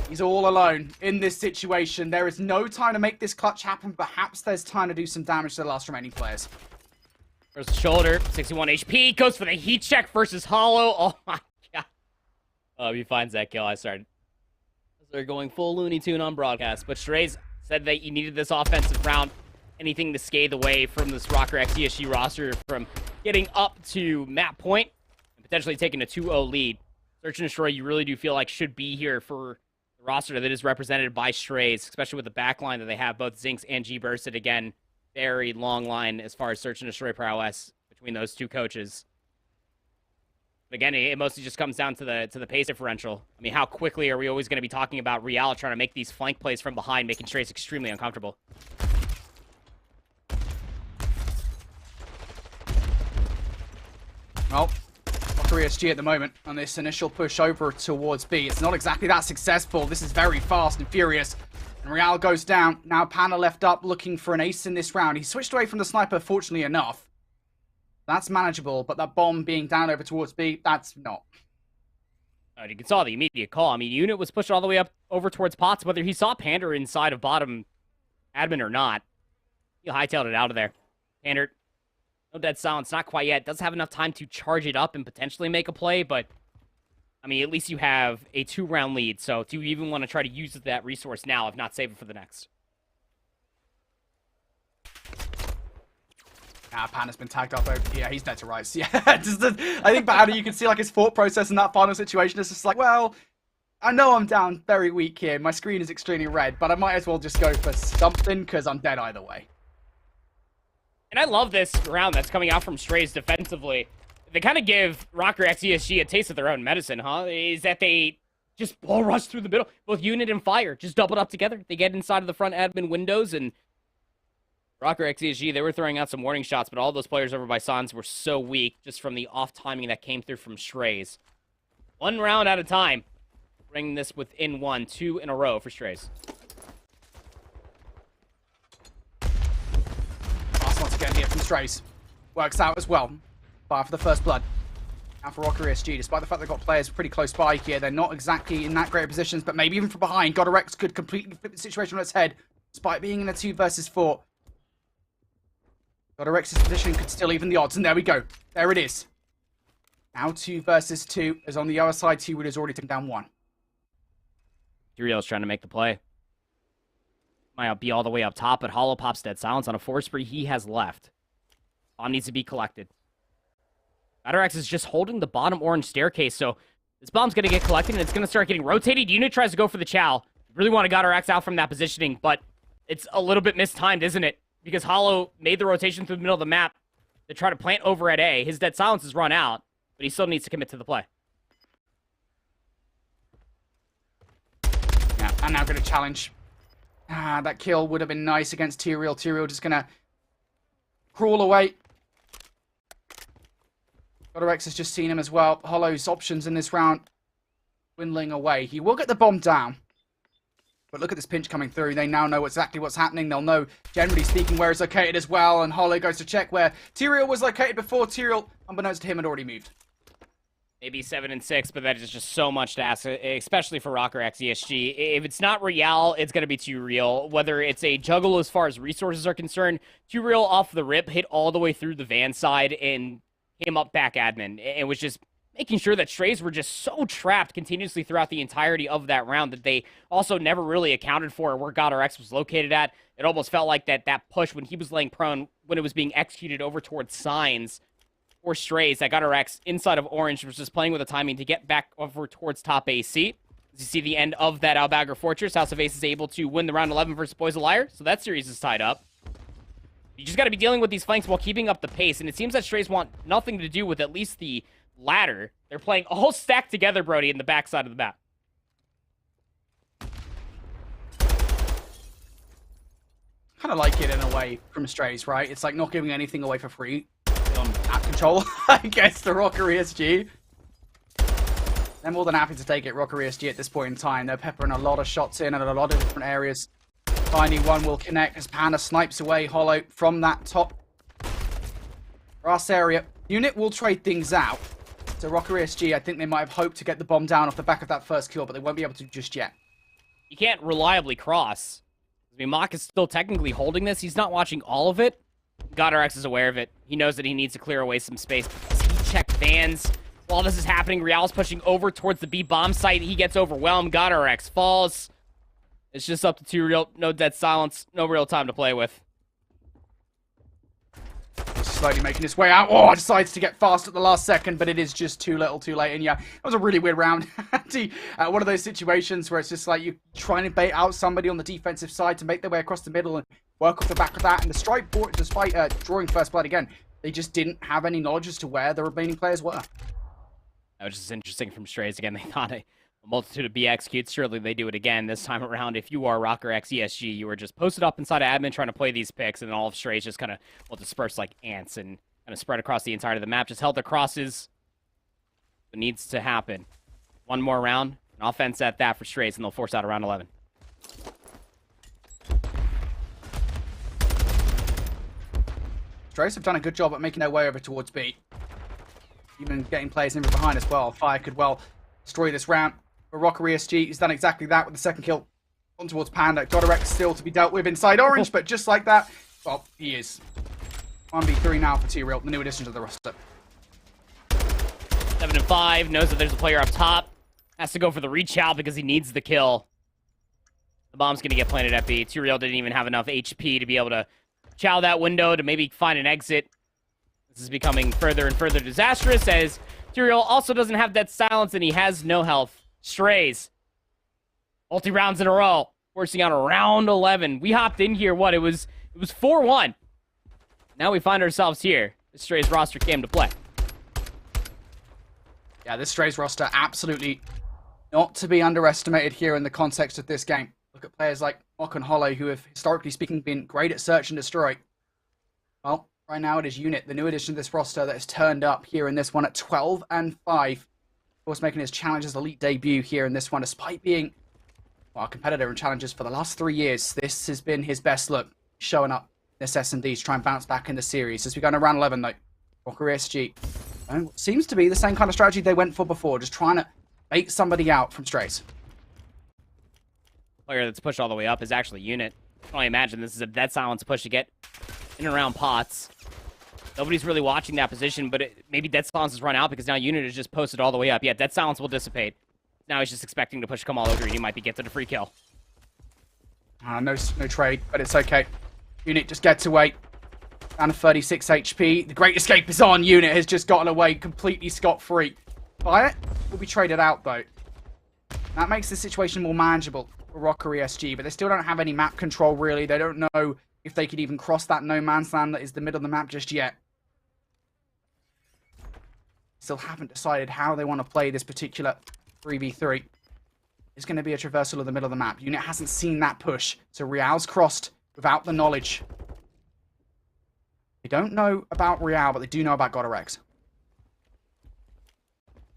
he's all alone in this situation. There is no time to make this clutch happen. Perhaps there's time to do some damage to the last remaining players. There's the shoulder, 61 HP, goes for the heat check versus Hollow. Oh my god. Oh, he finds that kill. I started. They're going full Looney Tune on broadcast, but Strays said that you needed this offensive round. Anything to scathe away from this Rocker X ESG roster from getting up to map point and potentially taking a 2-0 lead. Search and Destroy, you really do feel like should be here for the roster that is represented by Strays, especially with the back line that they have, both Zinx and G-Bursted. Again, very long line as far as Search and Destroy prowess between those 2 coaches. But again, it mostly just comes down to the pace differential. I mean, how quickly are we always going to be talking about Real trying to make these flank plays from behind, making Strays extremely uncomfortable? Well, Rocker ESG at the moment on this initial push over towards B. It's not exactly that successful. This is very fast and furious. And Real goes down. Now Panda left up looking for an ace in this round. He switched away from the sniper, fortunately enough. That's manageable, but that bomb being down over towards B, that's not. You can saw the immediate call. I mean, Unit was pushed all the way up over towards Potts, whether he saw Pander inside of bottom admin or not. He hightailed it out of there. Pander, no Dead Silence, not quite yet. Does have enough time to charge it up and potentially make a play, but I mean, at least you have a 2-round lead, so do you even want to try to use that resource now, if not save it for the next? Panda's been tagged up over. Yeah, he's dead to rights. Yeah, I think Panda, you can see like his thought process in that final situation is just like, well, I know I'm down very weak here. My screen is extremely red, but I might as well just go for something because I'm dead either way. And I love this round that's coming out from Strays defensively. They kind of give Rocker X ESG a taste of their own medicine, huh? Is that they just ball rush through the middle. Both Unit and Fire just doubled up together. They get inside of the front admin windows, and Rocker X ESG, they were throwing out some warning shots, but all those players over by Sans were so weak just from the off timing that came through from Strays. One round at a time. Bringing this within 2 in a row for Strays. Last one to get here from Strays. Works out as well. Fire for the first blood. Now for Rocker ESG, despite the fact they've got players pretty close by here, they're not exactly in that great positions, but maybe even from behind, Godorex could completely flip the situation on its head, despite being in a 2 versus 4. Godorex's position could still even the odds, and there we go. There it is. Now 2 versus 2, as on the other side, T-Wood has already taken down 1. Uriel's trying to make the play. Might not be all the way up top, but Hollow pops dead silence on a 4 spree he has left. Bomb needs to be collected. Godorex is just holding the bottom orange staircase, so this bomb's going to get collected, and it's going to start getting rotated. Unit tries to go for the chow. Really want to Godorex out from that positioning, but it's a little bit mistimed, isn't it? Because Hollow made the rotation through the middle of the map to try to plant over at A. His dead silence has run out, but he still needs to commit to the play. Yeah, and now going to challenge. That kill would have been nice against Tyrael. Tyrael just going to crawl away. Godorex has just seen him as well. Hollow's options in this round dwindling away. He will get the bomb down. But look at this pinch coming through. They now know exactly what's happening. They'll know, generally speaking, where it's located as well. And Hollow goes to check where Tyrael was located before. Tyrael, unbeknownst to him, had already moved. Maybe 7 and 6, but that is just so much to ask, especially for Rocker X ESG. If it's not Real, it's going to be too real. Whether it's a juggle as far as resources are concerned, too real off the rip, hit all the way through the van side and came up back admin. It was just making sure that Strays were just so trapped continuously throughout the entirety of that round that they also never really accounted for where Godorex was located at. It almost felt like that push when he was laying prone, when it was being executed over towards Signs or Strays, that Godorex inside of Orange was just playing with the timing to get back over towards top AC. As you see the end of that Albagger Fortress, House of Ace is able to win the round 11 versus Boys of Liar, so that series is tied up. You just got to be dealing with these flanks while keeping up the pace, and it seems that Strays want nothing to do with at least the ladder. They're playing all stacked together, Brody, in the backside of the map. Kind of like it in a way from Strays, right? It's like not giving anything away for free on app control, I guess, to Rocker ESG. They're more than happy to take it, Rocker ESG, at this point in time. They're peppering a lot of shots in at a lot of different areas. Finally, one will connect as Panda snipes away Hollow from that top grass area. Unit will trade things out. So Rocker ESG, I think they might have hoped to get the bomb down off the back of that first kill, but they won't be able to just yet. You can't reliably cross. I mean, Mock is still technically holding this. He's not watching all of it. Godorex is aware of it. He knows that he needs to clear away some space. He checked vans. While this is happening, Real's pushing over towards the B bomb site. He gets overwhelmed. Godorex falls. It's just up to Tyrael. No dead silence. No real time to play with. Slowly making his way out. Oh, decides to get fast at the last second, but it is just too little too late. And yeah, it was a really weird round. One of those situations where it's just like you trying to bait out somebody on the defensive side to make their way across the middle and work off the back of that. And the strike, despite drawing first blood again, they just didn't have any knowledge as to where the remaining players were. That was just interesting from Strays. Again, they thought a multitude of B executes. Surely they do it again this time around. If you are Rocker X ESG, you were just posted up inside of admin trying to play these picks, and then all of Strays just kind of, well, disperse like ants and kind of spread across the entirety of the map. Just held the crosses. It needs to happen. One more round. An offense at that for Strays, and they'll force out around 11. Strays have done a good job at making their way over towards B. Even getting players in from behind as well. Fire could well destroy this round. But Rocker ESG has done exactly that with the second kill on towards Panda. Godorex still to be dealt with inside Orange, but just like that, well, he is. 1v3 now for Tyrael, the new addition to the roster. 7 and 5, knows that there's a player up top. Has to go for the reach out because he needs the kill. The bomb's going to get planted at B. Tyrael didn't even have enough HP to be able to chow that window to maybe find an exit. This is becoming further and further disastrous as Tyrael also doesn't have that silence and he has no health. Strays. Multi-rounds in a row. Forcing out a round 11. We hopped in here, it was 4-1. Now we find ourselves here. The Strays roster came to play. Yeah, this Strays roster absolutely not to be underestimated here in the context of this game. Look at players like Mock and Hollow, who have, historically speaking, been great at search and destroy. Well, right now it is Unit, the new addition to this roster that has turned up here in this one at 12-5. Of course, making his Challengers Elite debut here in this one, despite being a competitor in Challengers for the last 3 years. This has been his best look, showing up this S&D to try and bounce back in the series. As we go into round 11, though, Rocker ESG seems to be the same kind of strategy they went for before, just trying to bait somebody out from Strays. Player that's pushed all the way up is actually Unit. I can only imagine this is a dead silence push to get in and around pots. Nobody's really watching that position, but maybe dead silence has run out because now Unit is just posted all the way up. Yeah, dead silence will dissipate. Now he's just expecting the push to come all over and he might be gifted a free kill. No trade, but it's okay. Unit just gets away. Down to 36 HP. The Great Escape is on. Unit has just gotten away completely scot-free. Fire will be traded out, though. That makes the situation more manageable for Rocker ESG, but they still don't have any map control, really. They don't know if they could even cross that no man's land that is the middle of the map just yet. Still haven't decided how they want to play this particular 3v3. It's going to be a traversal of the middle of the map. Unit hasn't seen that push, so Real's crossed without the knowledge. They don't know about Real, but they do know about Godorex.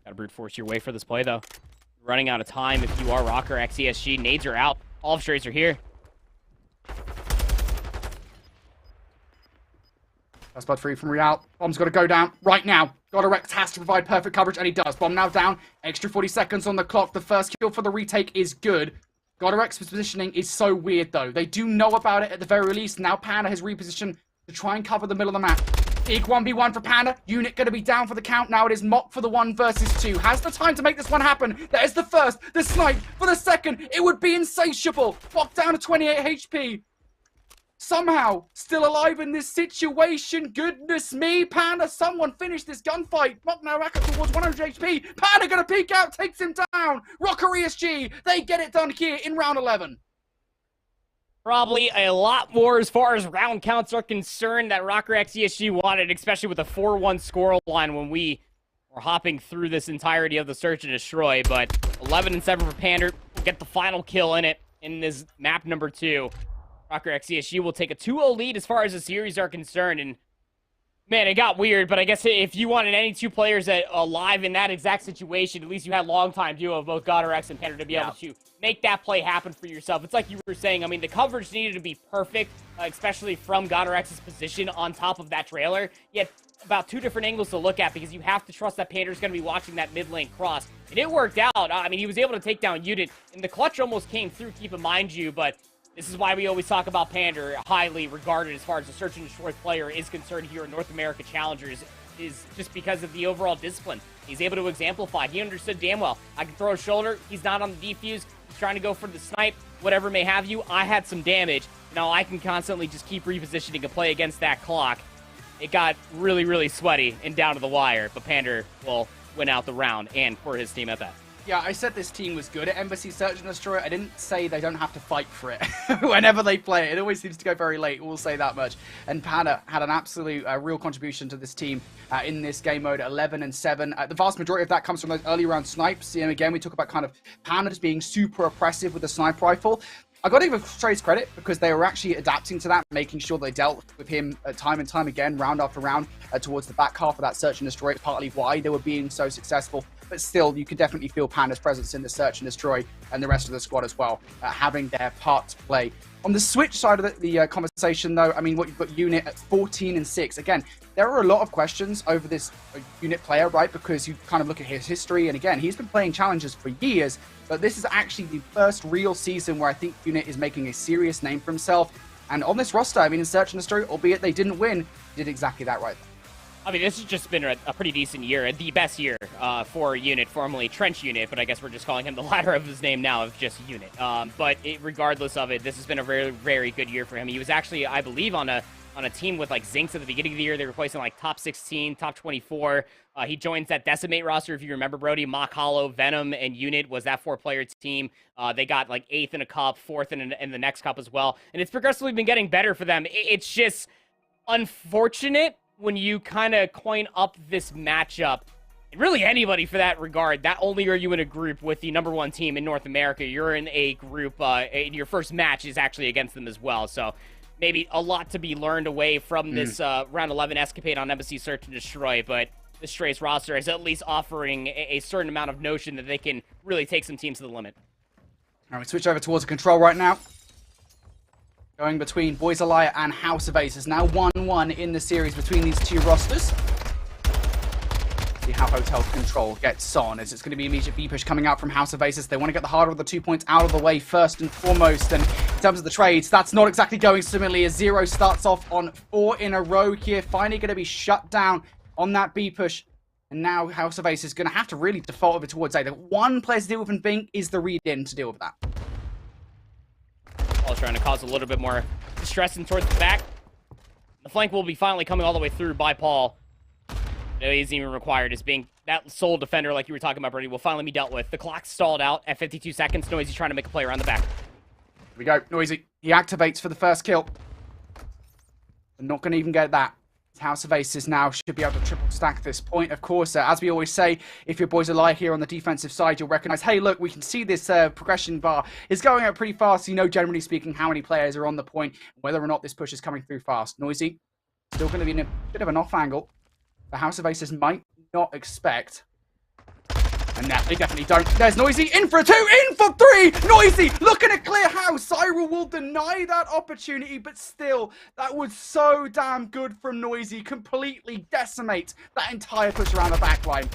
Gotta brute force your way for this play, though. Running out of time if you are Rocker. X ESG. Nades are out. All of Strays are here. That's Bud free from Real. Bomb's got to go down right now. Godorex has to provide perfect coverage, and he does. Bomb now down. Extra 40 seconds on the clock. The first kill for the retake is good. Godorex's positioning is so weird, though. They do know about it at the very least. Now Panda has repositioned to try and cover the middle of the map. Big 1v1 for Panda. Unit going to be down for the count now. It is Mock for the 1 versus 2. Has the time to make this one happen. That is the first. The snipe for the second. It would be insatiable. Mock down to 28 HP. Somehow still alive in this situation. Goodness me. Panda, someone finish this gunfight. Mock now back up towards 100 HP. Panda going to peek out. Takes him down. Rocker ESG. They get it done here in round 11. Probably a lot more as far as round counts are concerned that Rocker X ESG wanted, especially with a 4-1 score line when we were hopping through this entirety of the search and destroy. But 11-7 for Pander will get the final kill in it in this map number 2. Rocker X ESG will take a 2-0 lead as far as the series are concerned. And man, it got weird, but I guess if you wanted any two players alive in that exact situation, at least you had long-time duo of both Godorex and Pander to be able to make that play happen for yourself. It's like you were saying, I mean, the coverage needed to be perfect, especially from Godorex's position on top of that trailer. You had about 2 different angles to look at because you have to trust that Pander's going to be watching that mid lane cross. And it worked out. I mean, he was able to take down Unit, and the clutch almost came through, keep in mind you, but this is why we always talk about Pander, highly regarded as far as the search and destroy player is concerned here in North America Challengers, is just because of the overall discipline. He's able to exemplify. He understood damn well. I can throw a shoulder. He's not on the defuse. He's trying to go for the snipe, whatever may have you. I had some damage. Now I can constantly just keep repositioning and play against that clock. It got really, really sweaty and down to the wire, but Pander will win out the round, and for his team at that. Yeah, I said this team was good at Embassy Search and Destroy. I didn't say they don't have to fight for it whenever they play it. It always seems to go very late, we'll say that much. And Panda had an absolute real contribution to this team in this game mode, 11-7. The vast majority of that comes from those early round snipes. Again, we talk about kind of Panda just being super oppressive with the sniper rifle. I got to give Strays credit because they were actually adapting to that, making sure they dealt with him time and time again, round after round, towards the back half of that Search and Destroy. It's partly why they were being so successful. But still, you could definitely feel Panda's presence in the Search and Destroy and the rest of the squad as well, having their part to play. On the Switch side of the conversation, though, I mean, what you've got Unit at 14-6. Again, there are a lot of questions over this Unit player, right? Because you kind of look at his history, and again, he's been playing challenges for years, but this is actually the first real season where I think Unit is making a serious name for himself. And on this roster, I mean, in Search and Destroy, albeit they didn't win, did exactly that right. I mean, this has just been a pretty decent year, the best year for Unit, formerly Trench Unit, but I guess we're just calling him the latter of his name now of just Unit. But regardless of it, this has been a very, very good year for him. He was actually, I believe, on a on a team with like Zinx at the beginning of the year. They were placing like top 16, top 24. He joins that Decimate roster, if you remember, Brody. Mock Hollow, Venom, and Unit was that 4-player team. They got like 8th in a cup, 4th in the next cup as well. And it's progressively been getting better for them. It's just unfortunate when you kind of coin up this matchup. And really anybody for that regard. Not only are you in a group with the #1 team in North America, you're in a group, and your first match is actually against them as well. So maybe a lot to be learned away from this round 11 escapade on Embassy Search and Destroy, but the Strays roster is at least offering a certain amount of notion that they can really take some teams to the limit. All right, we switch over towards the control right now. Going between Boys of Liar and House of Aces. Now 1-1 in the series between these two rosters. See how Hotel Control gets on, as it's going to be immediate B-push coming out from House of Aces. They want to get the harder of the 2 points out of the way first and foremost. And in terms of the trades, that's not exactly going similarly, as Zero starts off on 4 in a row here. Finally going to be shut down on that B-push. And now House of Aces is going to have to really default over towards A. The one player to deal with in Bink is the read-in to deal with that. All trying to cause a little bit more distress in towards the back. The flank will be finally coming all the way through by Paul. No, he isn't even required. As being that sole defender, like you were talking about, Brody, will finally be dealt with. The clock stalled out at 52 seconds. Noisy trying to make a play around the back. Here we go. Noisy. He activates for the first kill. They're not going to even get that. House of Aces now should be able to triple stack this point. Of course, as we always say, if your boys are live here on the defensive side, you'll recognize, hey, look, we can see this progression bar is going up pretty fast. You know, generally speaking, how many players are on the point, whether or not this push is coming through fast. Noisy, still going to be in a bit of an off angle. The House of Aces might not expect. And now they definitely don't. There's Noisy in for 2, in for 3. Noisy looking to clear house. Cyril will deny that opportunity, but still, that was so damn good from Noisy. Completely decimate that entire push around the back line.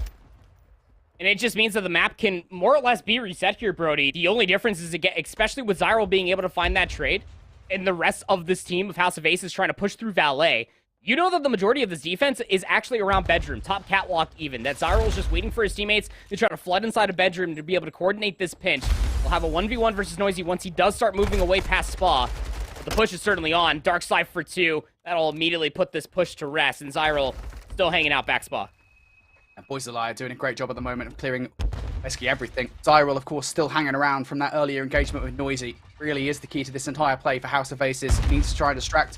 And it just means that the map can more or less be reset here, Brody. The only difference is, again, especially with Zyril being able to find that trade, and the rest of this team of House of Aces trying to push through Valet. You know that the majority of this defense is actually around bedroom, top catwalk even. That Zyril is just waiting for his teammates to try to flood inside a bedroom to be able to coordinate this pinch. We'll have a 1v1 versus Noisy once he does start moving away past Spa. But the push is certainly on. Dark Side for 2. That'll immediately put this push to rest. And Zyril still hanging out back Spa. And Boys Alive doing a great job at the moment of clearing basically everything. Zyril, of course, still hanging around from that earlier engagement with Noisy. Really is the key to this entire play for House of Aces. He needs to try and distract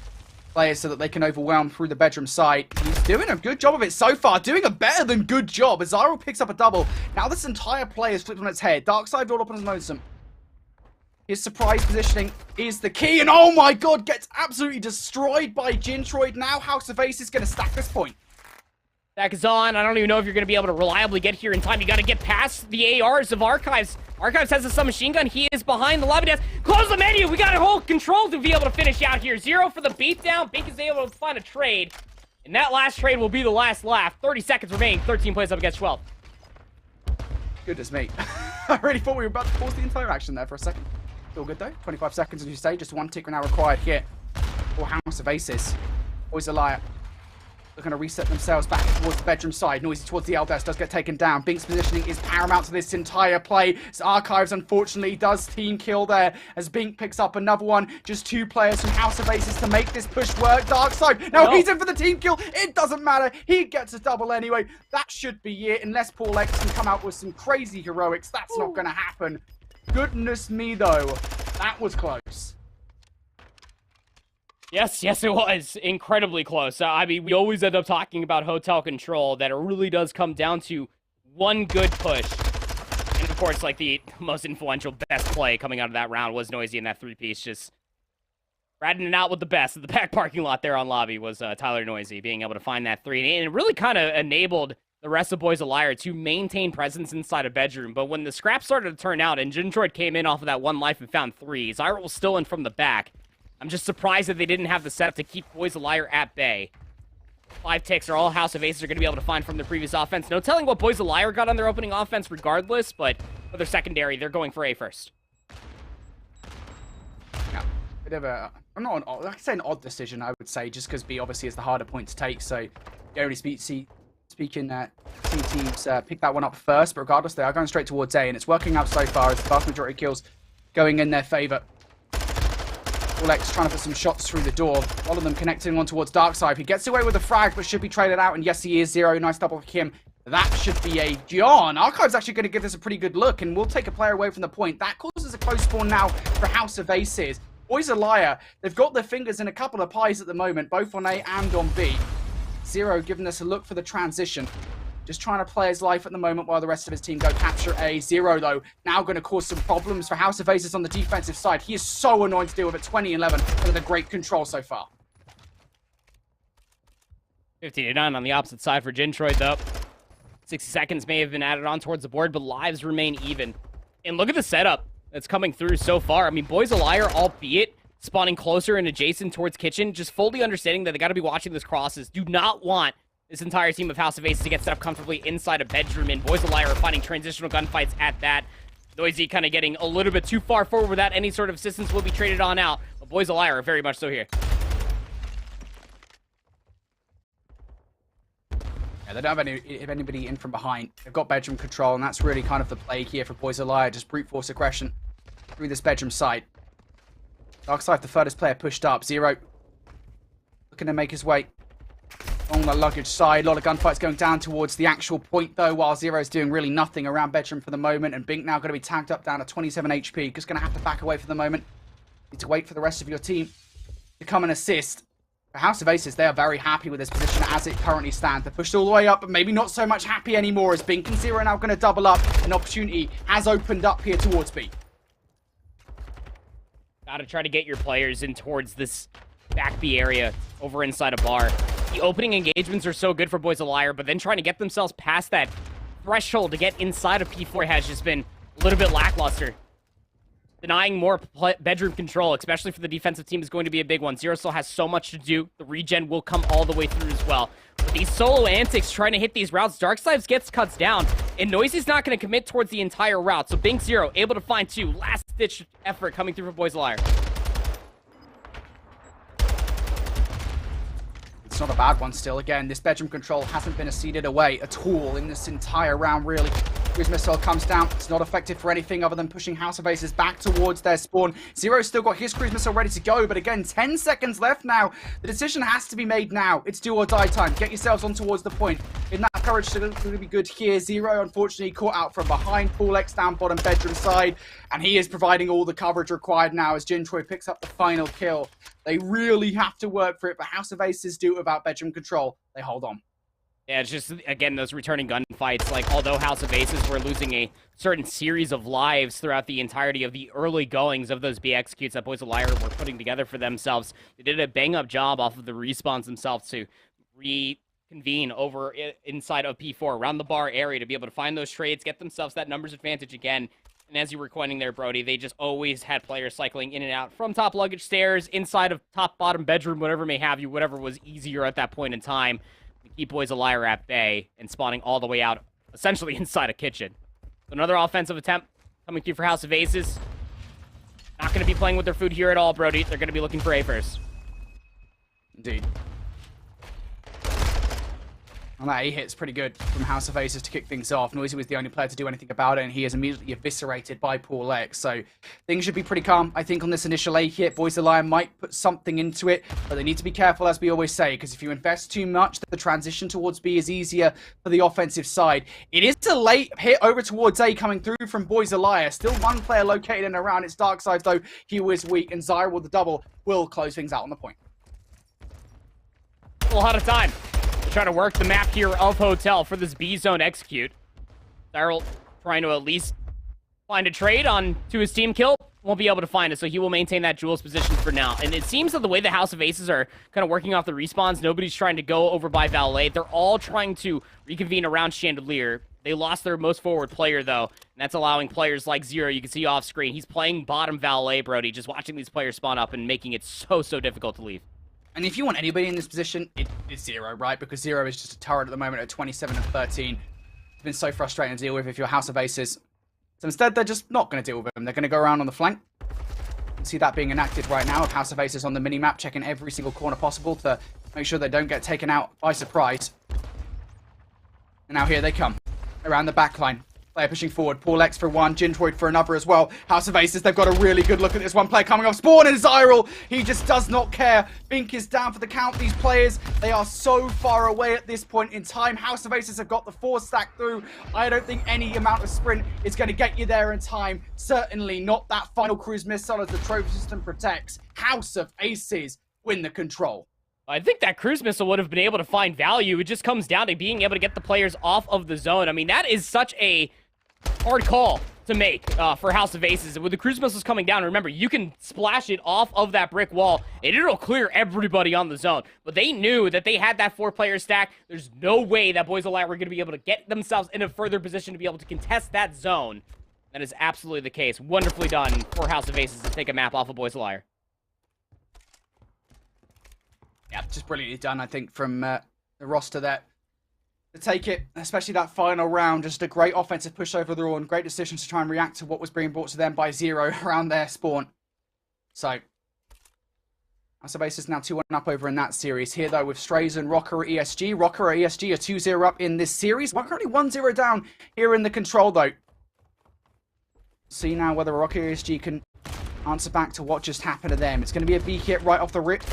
players so that they can overwhelm through the bedroom side. He's doing a good job of it so far, doing a better than good job as Zyril picks up a double. Now this entire play is flipped on its head. Darkside rolled up on his Nodesum. His surprise positioning is the key, and oh my god, gets absolutely destroyed by Gintroid. Now House of Ace is going to stack this point. Back is on. I don't even know if you're going to be able to reliably get here in time. You got to get past the ARs of Archives. Archives has a submachine gun. He is behind the lobby desk. Close the menu. We got to hold control to be able to finish out here. 0 for the beatdown. Bink is able to find a trade. And that last trade will be the last laugh. 30 seconds remaining. 13 plays up against 12. Goodness me. I really thought we were about to pause the entire action there for a second. Still good though. 25 seconds as you say. Just 1 tick now required here for House of Aces. Boys a liar. They're going to reset themselves back towards the bedroom side. Noisy towards the L desk does get taken down. Bink's positioning is paramount to this entire play. As Archives, unfortunately, does team kill there as Bink picks up another one. Just 2 players from House of Aces to make this push work. Darkside, now he's in for the team kill. It doesn't matter. He gets a double anyway. That should be it. Unless Paul X can come out with some crazy heroics. That's not going to happen. Goodness me, though. That was close. Yes, it was incredibly close. I mean, we always end up talking about Hotel Control, that it really does come down to one good push. And of course, like the most influential best play coming out of that round was Noisy in that 3-piece. Just ratting it out with the best. The back parking lot there on lobby was Tyler Noisy being able to find that 3. And it really kind of enabled the rest of Boys a Liar to maintain presence inside a bedroom. But when the scrap started to turn out and Gintroid came in off of that 1 life and found 3, Zyril was still in from the back. I'm just surprised that they didn't have the setup to keep Boys a Liar at bay. 5 ticks are all House of Aces are going to be able to find from their previous offense. No telling what Boys a Liar got on their opening offense regardless, but for their secondary, they're going for A first. Yeah, bit of a, I'm not an, like I say, an odd decision, I would say, just because B obviously is the harder point to take. So, generally speaking, teams pick that one up first, but regardless, they are going straight towards A, and it's working out so far as the vast majority of kills going in their favor. X trying to put some shots through the door. A lot of them connecting on towards Darkside. He gets away with a frag, but should be traded out. And yes, he is. Zero. Nice double kick him. That should be a John. Archive's actually going to give this a pretty good look, and we'll take a player away from the point. That causes a close spawn now for House of Aces. Boys a liar. They've got their fingers in a couple of pies at the moment, both on A and on B. Zero giving us a look for the transition. Just trying to play his life at the moment while the rest of his team go capture A. Zero, though, now going to cause some problems for House of Aces on the defensive side. He is so annoying to deal with at 20-11 with a great control so far. 15-9 on the opposite side for Gentroid, though. 60 seconds may have been added on towards the board, but lives remain even. And look at the setup that's coming through so far. I mean, Boys a Liar, albeit spawning closer and adjacent towards Kitchen, just fully understanding that they got to be watching those crosses. Do not want this entire team of House of Aces to get set up comfortably inside a bedroom, and Boys a Liar are finding transitional gunfights at that. Noisy kind of getting a little bit too far forward without any sort of assistance will be traded on out, but Boys a Liar are very much so here. Yeah, they don't have anybody in from behind. They've got bedroom control, and that's really kind of the play here for Boys a Liar. Just brute force aggression through this bedroom side. Darkside, the furthest player pushed up. Zero looking to make his way on the luggage side. A lot of gunfights going down towards the actual point, though, while Zero's doing really nothing around bedroom for the moment. And Bink now going to be tagged up down to 27 HP. Just going to have to back away for the moment. Need to wait for the rest of your team to come and assist. For House of Aces, they are very happy with this position as it currently stands. They're pushed all the way up, but maybe not so much happy anymore as Bink and Zero are now going to double up. An opportunity has opened up here towards B. Gotta try to get your players in towards this back B area over inside a bar. The opening engagements are so good for Boys a Liar, but then trying to get themselves past that threshold to get inside of P4 has just been a little bit lackluster. Denying more bedroom control, especially for the defensive team, is going to be a big one. Zero still has so much to do. The regen will come all the way through as well. But these solo antics trying to hit these routes, Darkside gets cuts down, and Noisy's not going to commit towards the entire route. So Bink Zero able to find two. Last-ditch effort coming through for Boys a Liar. It's not a bad one still. Again, this bedroom control hasn't been acceded away at all in this entire round, really. Cruise missile comes down. It's not effective for anything other than pushing House of Aces back towards their spawn. Zero's still got his cruise missile ready to go, but again, 10 seconds left now. The decision has to be made now. It's do or die time. Get yourselves on towards the point. In that courage to be good here. Zero, unfortunately, caught out from behind. Paul X down bottom bedroom side, and he is providing all the coverage required now as Jintroy picks up the final kill. They really have to work for it, but House of Aces do without bedroom control. They hold on. Yeah, it's just, again, those returning gunfights. Like, although House of Aces were losing a certain series of lives throughout the entirety of the early goings of those B executes that Boys a Liar were putting together for themselves, they did a bang-up job off of the respawns themselves to reconvene over inside of P4, around the bar area, to be able to find those trades, get themselves that numbers advantage again. And as you were coining there, Brody, they just always had players cycling in and out from top luggage stairs, inside of top bottom bedroom, whatever may have you, whatever was easier at that point in time. Keep Boys a Liar at bay and spawning all the way out, essentially inside a kitchen. So another offensive attempt coming through for House of Aces. Not going to be playing with their food here at all, Brody. They're going to be looking for A first. Indeed. And that A hit's pretty good from House of Aces to kick things off. Noisy was the only player to do anything about it, and he is immediately eviscerated by Paul X. So things should be pretty calm, I think, on this initial A hit. Boys a Liar might put something into it, but they need to be careful, as we always say, because if you invest too much, the transition towards B is easier for the offensive side. It is a late hit over towards A coming through from Boys a Liar. Still one player located in and around its dark side, though he was weak, and Zyra with the double will close things out on the point. A lot of time. Trying to work the map here of Hotel for this B zone execute. Cyril trying to at least find a trade on to his team kill. Won't be able to find it, so he will maintain that Jules position for now. And it seems that the way the House of Aces are kind of working off the respawns, nobody's trying to go over by Valet. They're all trying to reconvene around Chandelier. They lost their most forward player, though, and that's allowing players like Zero, you can see off screen. He's playing bottom Valet, Brody, just watching these players spawn up and making it so difficult to leave. And if you want anybody in this position, it's Zero, right? Because Zero is just a turret at the moment at 27 and 13. It's been so frustrating to deal with if you're House of Aces. So instead, they're just not going to deal with them. They're going to go around on the flank. You can see that being enacted right now of House of Aces on the minimap, checking every single corner possible to make sure they don't get taken out by surprise. And now here they come, around the back line. Player pushing forward. Paul X for one. Gintroid for another as well. House of Aces, they've got a really good look at this one player coming off spawn, and Zyral, he just does not care. Bink is down for the count. These players, they are so far away at this point in time. House of Aces have got the 4 stack through. I don't think any amount of sprint is going to get you there in time. Certainly not that final cruise missile as the trophy system protects. House of Aces win the control. I think that cruise missile would have been able to find value. It just comes down to being able to get the players off of the zone. I mean, that is such a hard call to make for House of Aces. With the cruise missiles coming down, remember, you can splash it off of that brick wall, and it'll clear everybody on the zone. But they knew that they had that 4-player stack. There's no way that Boys of Light were going to be able to get themselves in a further position to be able to contest that zone. That is absolutely the case. Wonderfully done for House of Aces to take a map off of Boys of Liar. Yeah, just brilliantly done, I think, from the roster there. To take it, especially that final round, just a great offensive push over the wall and great decisions to try and react to what was being brought to them by Zero around their spawn. So, House of Aces now 2-1 up over in that series. Here, though, with Strays and Rocker at ESG. Rocker at ESG are 2-0 up in this series. Rocker only 1-0 down here in the control, though. See now whether Rocker ESG can answer back to what just happened to them. It's going to be a B hit right off the rip.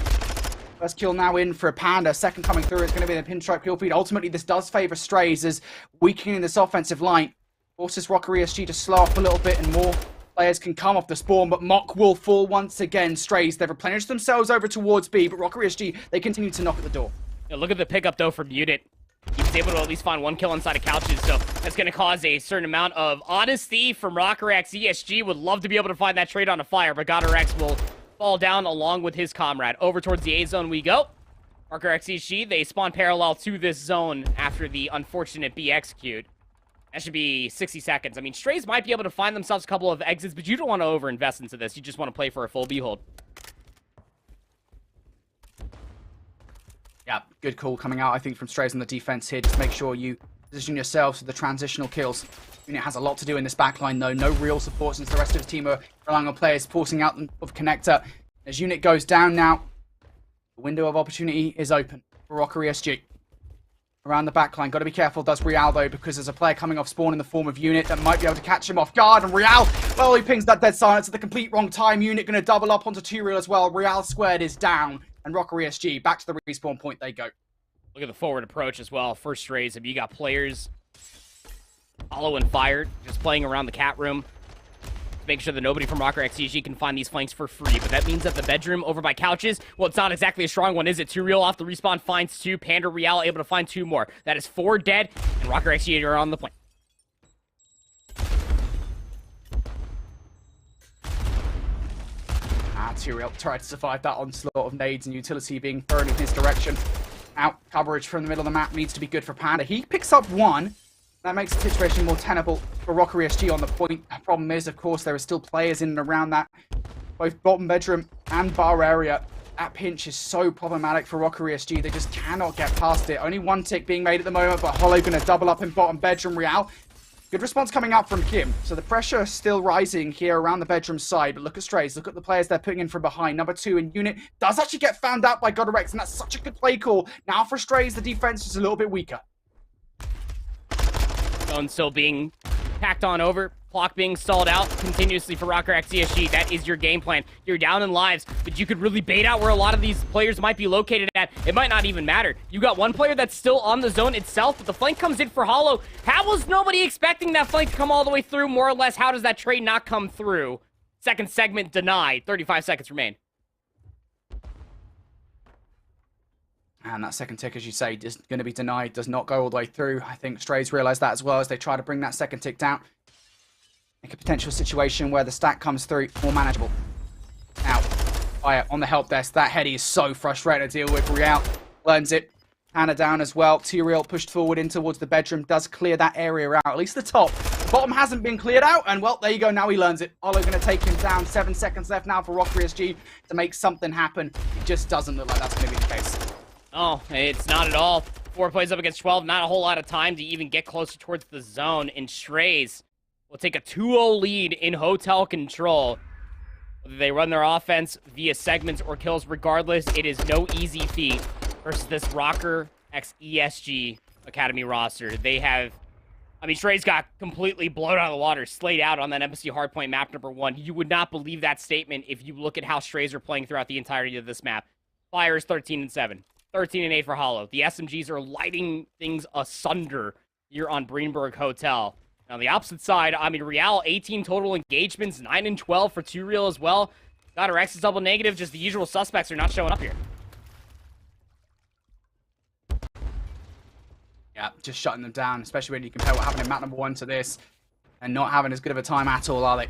First kill now in for a Panda. Second coming through is going to be the pinstripe kill feed. Ultimately, this does favour Strays as weakening this offensive line forces Rocker ESG to slow up a little bit and more players can come off the spawn, but Mock will fall once again. Strays, they've replenished themselves over towards B, but Rocker ESG, they continue to knock at the door. Yeah, look at the pickup, though, from Unit. He was able to at least find 1 kill inside of couches, so that's going to cause a certain amount of honesty from Rocker X. ESG would love to be able to find that trade on a fire, but Goddard X will fall down along with his comrade. Over towards the A zone we go. Rocker X ESG, they spawn parallel to this zone after the unfortunate B execute. That should be 60 seconds. I mean, Strays might be able to find themselves a couple of exits, but you don't want to over-invest into this. You just want to play for a full B-hold. Yeah, good call coming out, I think, from Strays on the defense here. Just make sure you position yourselves for the transitional kills. Unit has a lot to do in this backline, though. No real support since the rest of his team are relying on players forcing out of Connector. As Unit goes down now, the window of opportunity is open for Rocker ESG. Around the backline, got to be careful, does Real, though, because there's a player coming off spawn in the form of Unit that might be able to catch him off guard. And Real, well, he pings that dead silence at the complete wrong time. Unit going to double up onto 2 Real as well. Real squared is down. And Rocker ESG, back to the respawn point they go. Look at the forward approach as well. First Strays, I mean, you got players hollow and fired, just playing around the cat room to make sure that nobody from Rocker XCG can find these flanks for free. But that means that the bedroom over by couches, well, it's not exactly a strong one, is it? 2 Real off the respawn finds 2. Panda Real able to find 2 more. That is 4 dead, and Rocker XCG are on the point. Real tried to survive that onslaught of nades and utility being thrown in his direction. Out coverage from the middle of the map needs to be good for Panda. He picks up 1. That makes the situation more tenable for Rocker ESG on the point. The problem is, of course, there are still players in and around that, both bottom bedroom and bar area. That pinch is so problematic for Rocker ESG. They just cannot get past it. Only 1 tick being made at the moment, but Hollow going to double up in bottom bedroom. Real. Good response coming out from Kim. So the pressure is still rising here around the bedroom side. But look at Strays. Look at the players they're putting in from behind. Number 2 in Unit does actually get found out by Godorex, and that's such a good play call. Now for Strays, the defense is a little bit weaker. Zone still being packed on over. Clock being stalled out continuously for Rocker X ESG. That is your game plan. You're down in lives, but you could really bait out where a lot of these players might be located at. It might not even matter. You got 1 player that's still on the zone itself, but the flank comes in for Hollow. How was nobody expecting that flank to come all the way through? More or less, how does that trade not come through? Second segment denied. 35 seconds remain. And that second tick, as you say, is going to be denied. Does not go all the way through. I think Strays realize that as well as they try to bring that second tick down. Make a potential situation where the stack comes through more manageable. Now, fire on the help desk. That heady is so frustrating to deal with. Real learns it. Hannah down as well. 2 Real pushed forward in towards the bedroom. Does clear that area out. At least the top. The bottom hasn't been cleared out. And, well, there you go. Now he learns it. Olo going to take him down. 7 seconds left now for Rocker ESG to make something happen. It just doesn't look like that's going to be the case. Oh, it's not at all. 4 plays up against 12. Not a whole lot of time to even get closer towards the zone. And Strays will take a 2-0 lead in hotel control. Whether they run their offense via segments or kills, regardless, it is no easy feat versus this Rocker X ESG Academy roster. They have I mean, Strays got completely blown out of the water, slayed out on that Embassy Hardpoint map number 1. You would not believe that statement if you look at how Strays are playing throughout the entirety of this map. Fire is 13-7, 13-8 for Hollow. The SMGs are lighting things asunder here on Breenberg Hotel. Now, on the opposite side, I mean, Real, 18 total engagements, 9-12 for 2Real as well. Got her X is double negative, just the usual suspects are not showing up here. Yeah, just shutting them down, especially when you compare what happened in map number 1 to this, and not having as good of a time at all, are they?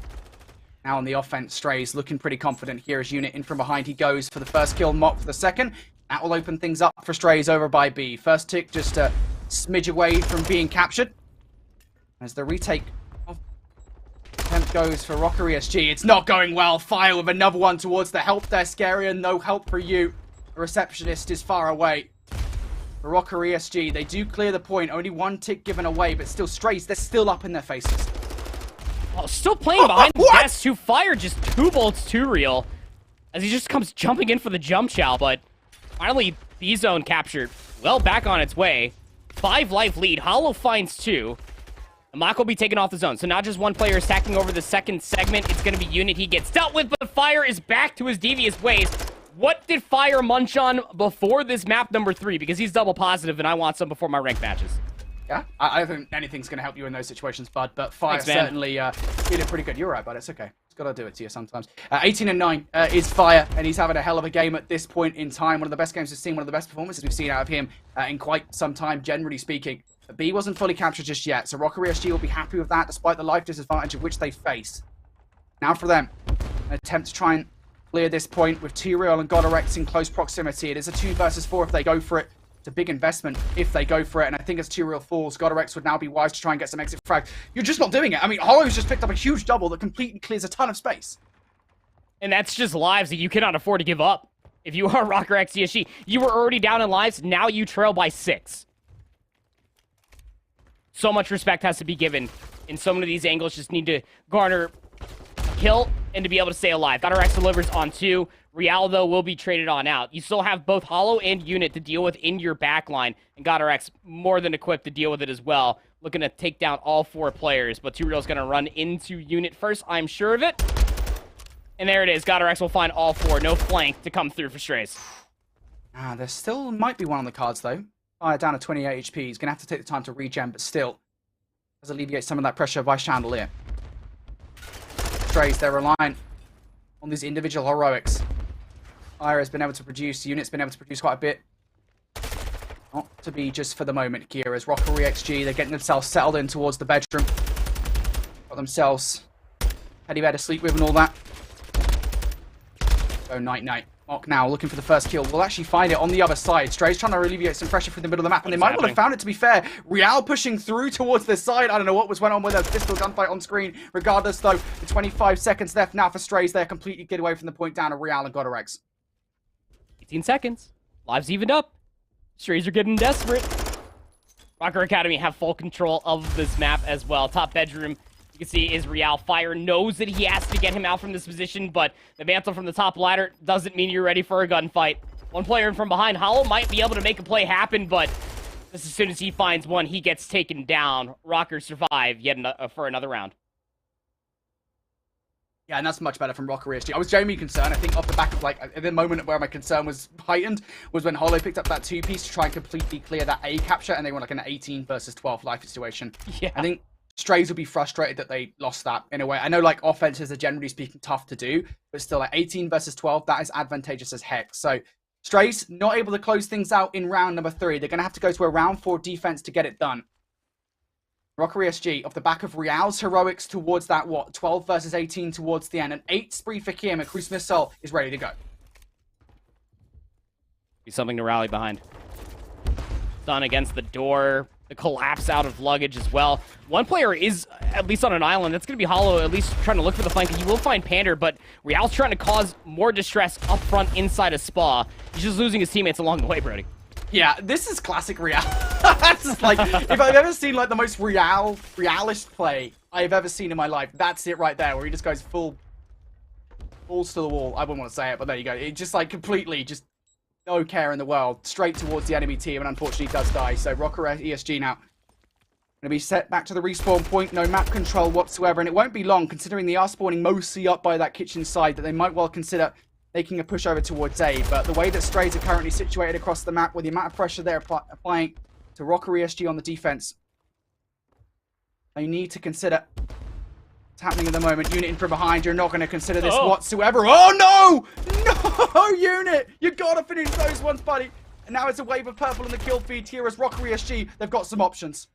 Now on the offense, Strays looking pretty confident here as Unit in from behind. He goes for the first kill, Mock for the second. That will open things up for Strays over by B. First tick just a smidge away from being captured. As the retake of attempt goes for Rocker ESG. It's not going well. Fire with another one towards the help desk area. No help for you. The receptionist is far away. For Rocker ESG, they do clear the point. Only one tick given away, but still Strays, they're still up in their faces. Oh, still playing behind the desk. Who fired just 2 bolts 2Real as he just comes jumping in for the jump chow, but finally B-zone captured. Well back on its way. 5 life lead. Hollow finds 2. And Mock will be taken off the zone. So not just one player is stacking over the second segment. It's going to be Unit. He gets dealt with, but Fire is back to his devious ways. What did Fire munch on before this map number 3? Because he's double positive, and I want some before my ranked matches. Yeah, I don't think anything's going to help you in those situations, bud. But Fire certainly did it pretty good. You're right, bud. It's okay. It's got to do it to you sometimes. 18-9 is Fire, and he's having a hell of a game at this point in time. One of the best games we've seen, one of the best performances we've seen out of him in quite some time, generally speaking. B wasn't fully captured just yet, so Rocker ESG will be happy with that, despite the life disadvantage of which they face. Now for them, an attempt to try and clear this point with 2Real and Godorex in close proximity. It is a 2 versus 4 if they go for it. It's a big investment if they go for it, and I think as 2Real falls, Godorex would now be wise to try and get some exit frag. You're just not doing it. I mean, Hollow's just picked up a huge double that completely clears a ton of space. And that's just lives that you cannot afford to give up. If you are Rocker X ESG, you were already down in lives, now you trail by 6. So much respect has to be given, and so many of these angles just need to garner a kill and to be able to stay alive. Godorex delivers on 2. Real, though, will be traded on out. You still have both Hollow and Unit to deal with in your backline, and Godorex more than equipped to deal with it as well. Looking to take down all 4 players, but 2Real's going to run into Unit first, I'm sure of it. And there it is. Godorex will find all 4. No flank to come through for Strays. There still might be one on the cards, though. Fire down to 28 HP. He's going to have to take the time to regen, but still does alleviate some of that pressure by Chandelier. Strays, they're relying on these individual heroics. Fire has been able to produce, Unit's been able to produce quite a bit. Not to be just for the moment here, as Rocker EXG, they're getting themselves settled in towards the bedroom. Got themselves teddy bear to sleep with and all that. So night-night. Mock now looking for the first kill. We'll actually find it on the other side. Strays trying to alleviate some pressure through the middle of the map, and they might well have found it, to be fair. Real pushing through towards this side. I don't know what went on with a pistol gunfight on screen. Regardless, though, the 25 seconds left now for Strays. They're completely get away from the point down of Real and Godorex. 18 seconds. Lives evened up. Strays are getting desperate. Rocker Academy have full control of this map as well. Top bedroom, you can see, is Real. Fire knows that he has to get him out from this position, but the mantle from the top ladder doesn't mean you're ready for a gunfight. One player in from behind. Hollow might be able to make a play happen, but just as soon as he finds one, he gets taken down. Rocker survive yet for another round. Yeah, and that's much better from Rocker ESG. I was genuinely concerned. I think off the back of, like, the moment where my concern was heightened was when Hollow picked up that 2-piece to try and completely clear that A capture, and they were like an 18 versus 12 life situation. Yeah. I think Strays will be frustrated that they lost that in a way. I know, like, offenses are generally speaking tough to do, but still, like, 18 versus 12, that is advantageous as heck. So, Strays not able to close things out in round number 3. They're going to have to go to a round 4 defense to get it done. Rocker ESG off the back of Real's heroics towards that, 12 versus 18 towards the end. An 8 spree for Kim, and Cruise Missile is ready to go. Be something to rally behind. Done against the door. The collapse out of luggage as well. One player is at least on an island. That's going to be Hollow, at least trying to look for the flank. He will find Pander, but Real's trying to cause more distress up front inside a spa. He's just losing his teammates along the way, Brody. Yeah, this is classic Real. That's just like, if I've ever seen like the most realist play I've ever seen in my life, that's it right there, where he just goes balls to the wall. I wouldn't want to say it, but there you go. It just like completely, just no care in the world, straight towards the enemy team, and unfortunately does die. So Rocker ESG now Going to be set back to the respawn point, no map control whatsoever, and it won't be long, considering they are spawning mostly up by that kitchen side, that they might well consider making a push over towards A. But the way that Strays are currently situated across the map, with the amount of pressure they're applying to Rocker ESG on the defense, they need to consider what's happening at the moment. Unit in from behind, you're not going to consider this whatsoever. Oh no! No, Unit! You gotta finish those ones, buddy! And now it's a wave of purple in the kill feed here as Rocker ESG, they've got some options.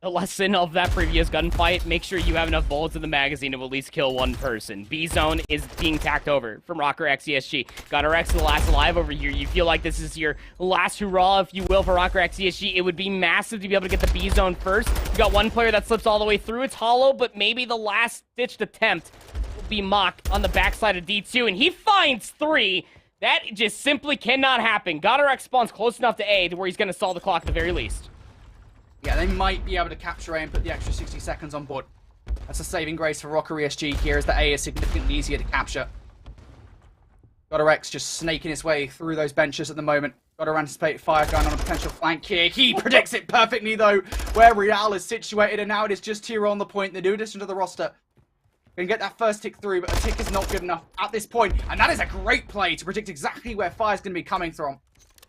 The lesson of that previous gunfight, make sure you have enough bullets in the magazine to at least kill one person. B-zone is being tacked over from Rocker X ESG. Gunner X, the last alive over here. You feel like this is your last hurrah, if you will, for Rocker X ESG. It would be massive to be able to get the B-zone first. You got one player that slips all the way through. It's hollow, but maybe the last-ditched attempt will be Mock on the backside of D2, and he finds 3. That just simply cannot happen. Gunner X spawns close enough to A to where he's going to stall the clock at the very least. Yeah, they might be able to capture A and put the extra 60 seconds on board. That's a saving grace for Rocker ESG here, as the A is significantly easier to capture. Gotta X just snaking his way through those benches at the moment. Gotta anticipate fire gun on a potential flank here. He predicts it perfectly, though, where Real is situated, and now it is just Tiro on the point. The new addition to the roster. Gonna get that first tick through, but a tick is not good enough at this point, and that is a great play to predict exactly where fire's gonna be coming from.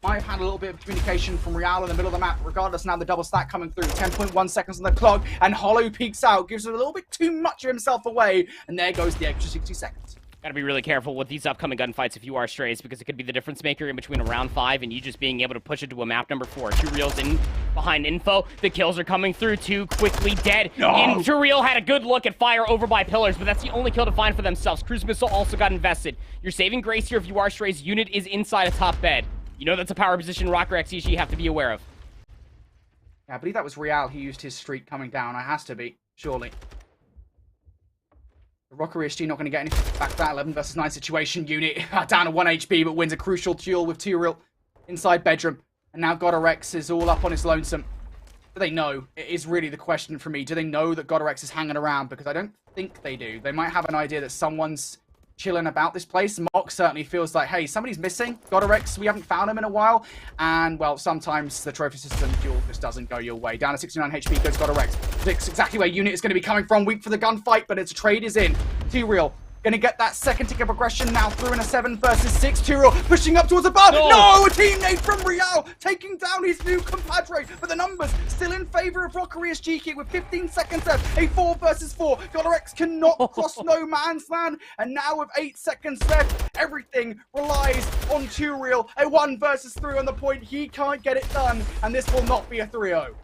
Might have had a little bit of communication from Real in the middle of the map. Regardless, now the double stack coming through. 10.1 seconds on the clock, and Hollow peeks out, gives him a little bit too much of himself away, and there goes the extra 60 seconds. Gotta be really careful with these upcoming gunfights if you are Strays, because it could be the difference maker in between a round 5 and you just being able to push it to a map number 4. 2 reels in behind info. The kills are coming through. 2 quickly dead. No. 2 reel had a good look at fire over by pillars, but that's the only kill to find for themselves. Cruise missile also got invested. Your saving grace here if you are Strays. Unit is inside a top bed. You know that's a power position Rocker XEG you have to be aware of. Yeah, I believe that was Real who used his streak coming down. It has to be, surely. The Rocker ESG not going to get anything back to that 11 versus 9 situation. Unit down to 1 HP, but wins a crucial duel with 2 real inside bedroom. And now Godorex is all up on his lonesome. Do they know? It is really the question for me. Do they know that Godorex is hanging around? Because I don't think they do. They might have an idea that someone's chilling about this place. Mock certainly feels like, hey, somebody's missing. Godorex, we haven't found him in a while. And, well, sometimes the trophy system duel just doesn't go your way. Down to 69 HP goes Godorex. Predicts exactly where Unit is going to be coming from. Weak for the gunfight, but its trade is in. 2 real. Going to get that second tick of progression now through in a 7 versus 6. 2 real pushing up towards the bar. No! A teammate from Real taking down his new compadre. But the numbers still in favor of Rocker ESG here with 15 seconds left. A 4 versus 4. Godorex cannot cross no man's land. And now with 8 seconds left, everything relies on 2 real. A 1 versus 3 on the point. He can't get it done. And this will not be a 3-0.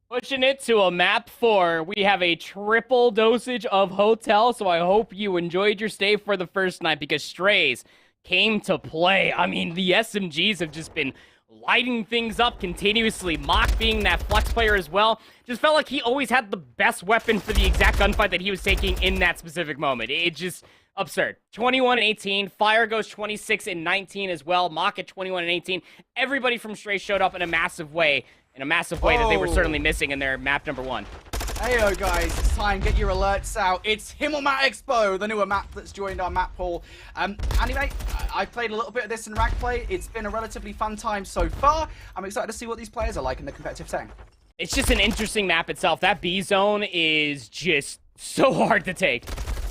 Pushing it to a map 4, we have a triple dosage of hotel, so I hope you enjoyed your stay for the first night, because Strays came to play. I mean, the SMGs have just been lighting things up continuously. Mock being that flex player as well. Just felt like he always had the best weapon for the exact gunfight that he was taking in that specific moment. It just absurd. 21-18. Fire goes 26-19 as well. Mock at 21-18. Everybody from Strays showed up in a massive way. That they were certainly missing in their map number 1. Heyo guys, it's time, get your alerts out. It's Himmelmat Expo, the newer map that's joined our map pool. Anyway, I played a little bit of this in rank play. It's been a relatively fun time so far. I'm excited to see what these players are like in the competitive setting. It's just an interesting map itself. That B zone is just so hard to take.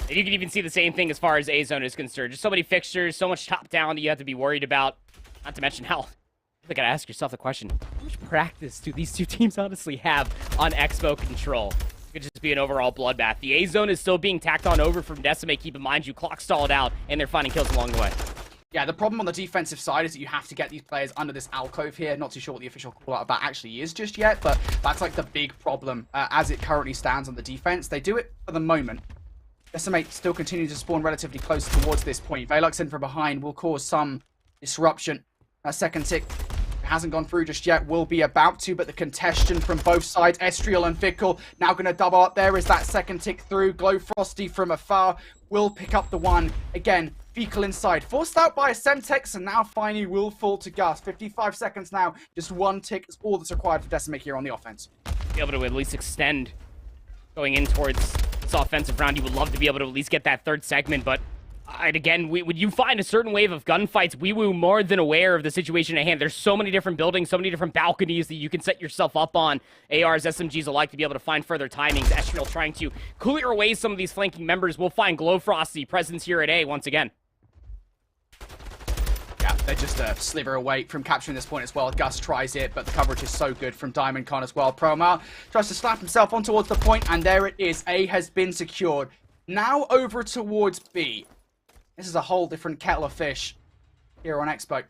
And you can even see the same thing as far as A zone is concerned. Just so many fixtures, so much top down that you have to be worried about. Not to mention how you gotta ask yourself the question, how much practice do these two teams honestly have on Expo control? It could just be an overall bloodbath. The A zone is still being tacked on over from Decimate. Keep in mind, you clock stalled out, and they're finding kills along the way. Yeah, the problem on the defensive side is that you have to get these players under this alcove here. Not too sure what the official call out of that actually is just yet, but that's like the big problem as it currently stands on the defense. They do it for the moment. Decimate still continues to spawn relatively close towards this point. Velux in from behind will cause some disruption. That second tick hasn't gone through just yet, will be about to, but the congestion from both sides, Estriel and Fickle, now going to double up. There is that second tick through. Glow Frosty from afar will pick up the one. Again, Fecal inside, forced out by a Semtex, and now finally will fall to Gus. 55 seconds now, just 1 tick is all that's required for Decimate here on the offense. Be able to at least extend going in towards this offensive round. You would love to be able to at least get that 3rd segment, but And again, when you find a certain wave of gunfights, Wewoo more than aware of the situation at hand. There's so many different buildings, so many different balconies that you can set yourself up on. ARs, SMGs alike to be able to find further timings. Estriel trying to clear away some of these flanking members. We'll find Glowfrosty presence here at A once again. Yeah, they're just a sliver away from capturing this point as well. Gus tries it, but the coverage is so good from Diamondcon as well. Promar tries to slap himself on towards the point, and there it is. A has been secured. Now over towards B. This is a whole different kettle of fish here on Expo.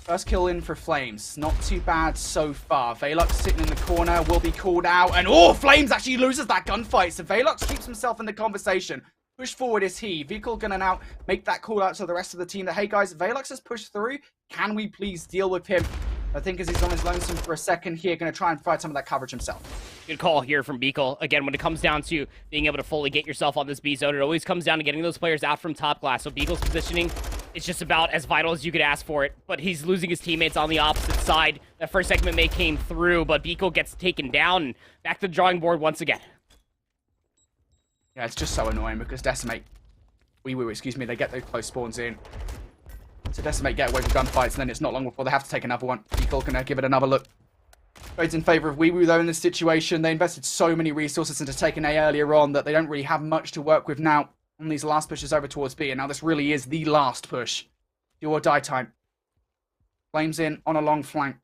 First kill in for Flames. Not too bad so far. Velux sitting in the corner will be called out. And Flames actually loses that gunfight. So Velux keeps himself in the conversation. Push forward is he. Vehicle gonna now make that call out to the rest of the team that, hey guys, Velux has pushed through. Can we please deal with him? I think as he's on his lonesome for a second here, going to try and provide some of that coverage himself. Good call here from Beekle. Again, when it comes down to being able to fully get yourself on this B zone, it always comes down to getting those players out from top glass. So Beekle's positioning is just about as vital as you could ask for it. But he's losing his teammates on the opposite side. That first segment may came through, but Beekle gets taken down and back to the drawing board once again. Yeah, it's just so annoying because Decimate, excuse me, they get those close spawns in. So Decimate get away with gunfights, and then it's not long before they have to take another one. Beekle gonna give it another look. Trades in favor of Wewoo though in this situation. They invested so many resources into taking A earlier on that they don't really have much to work with now on these last pushes over towards B. And now this really is the last push. Do or die time. Flames in on a long flank.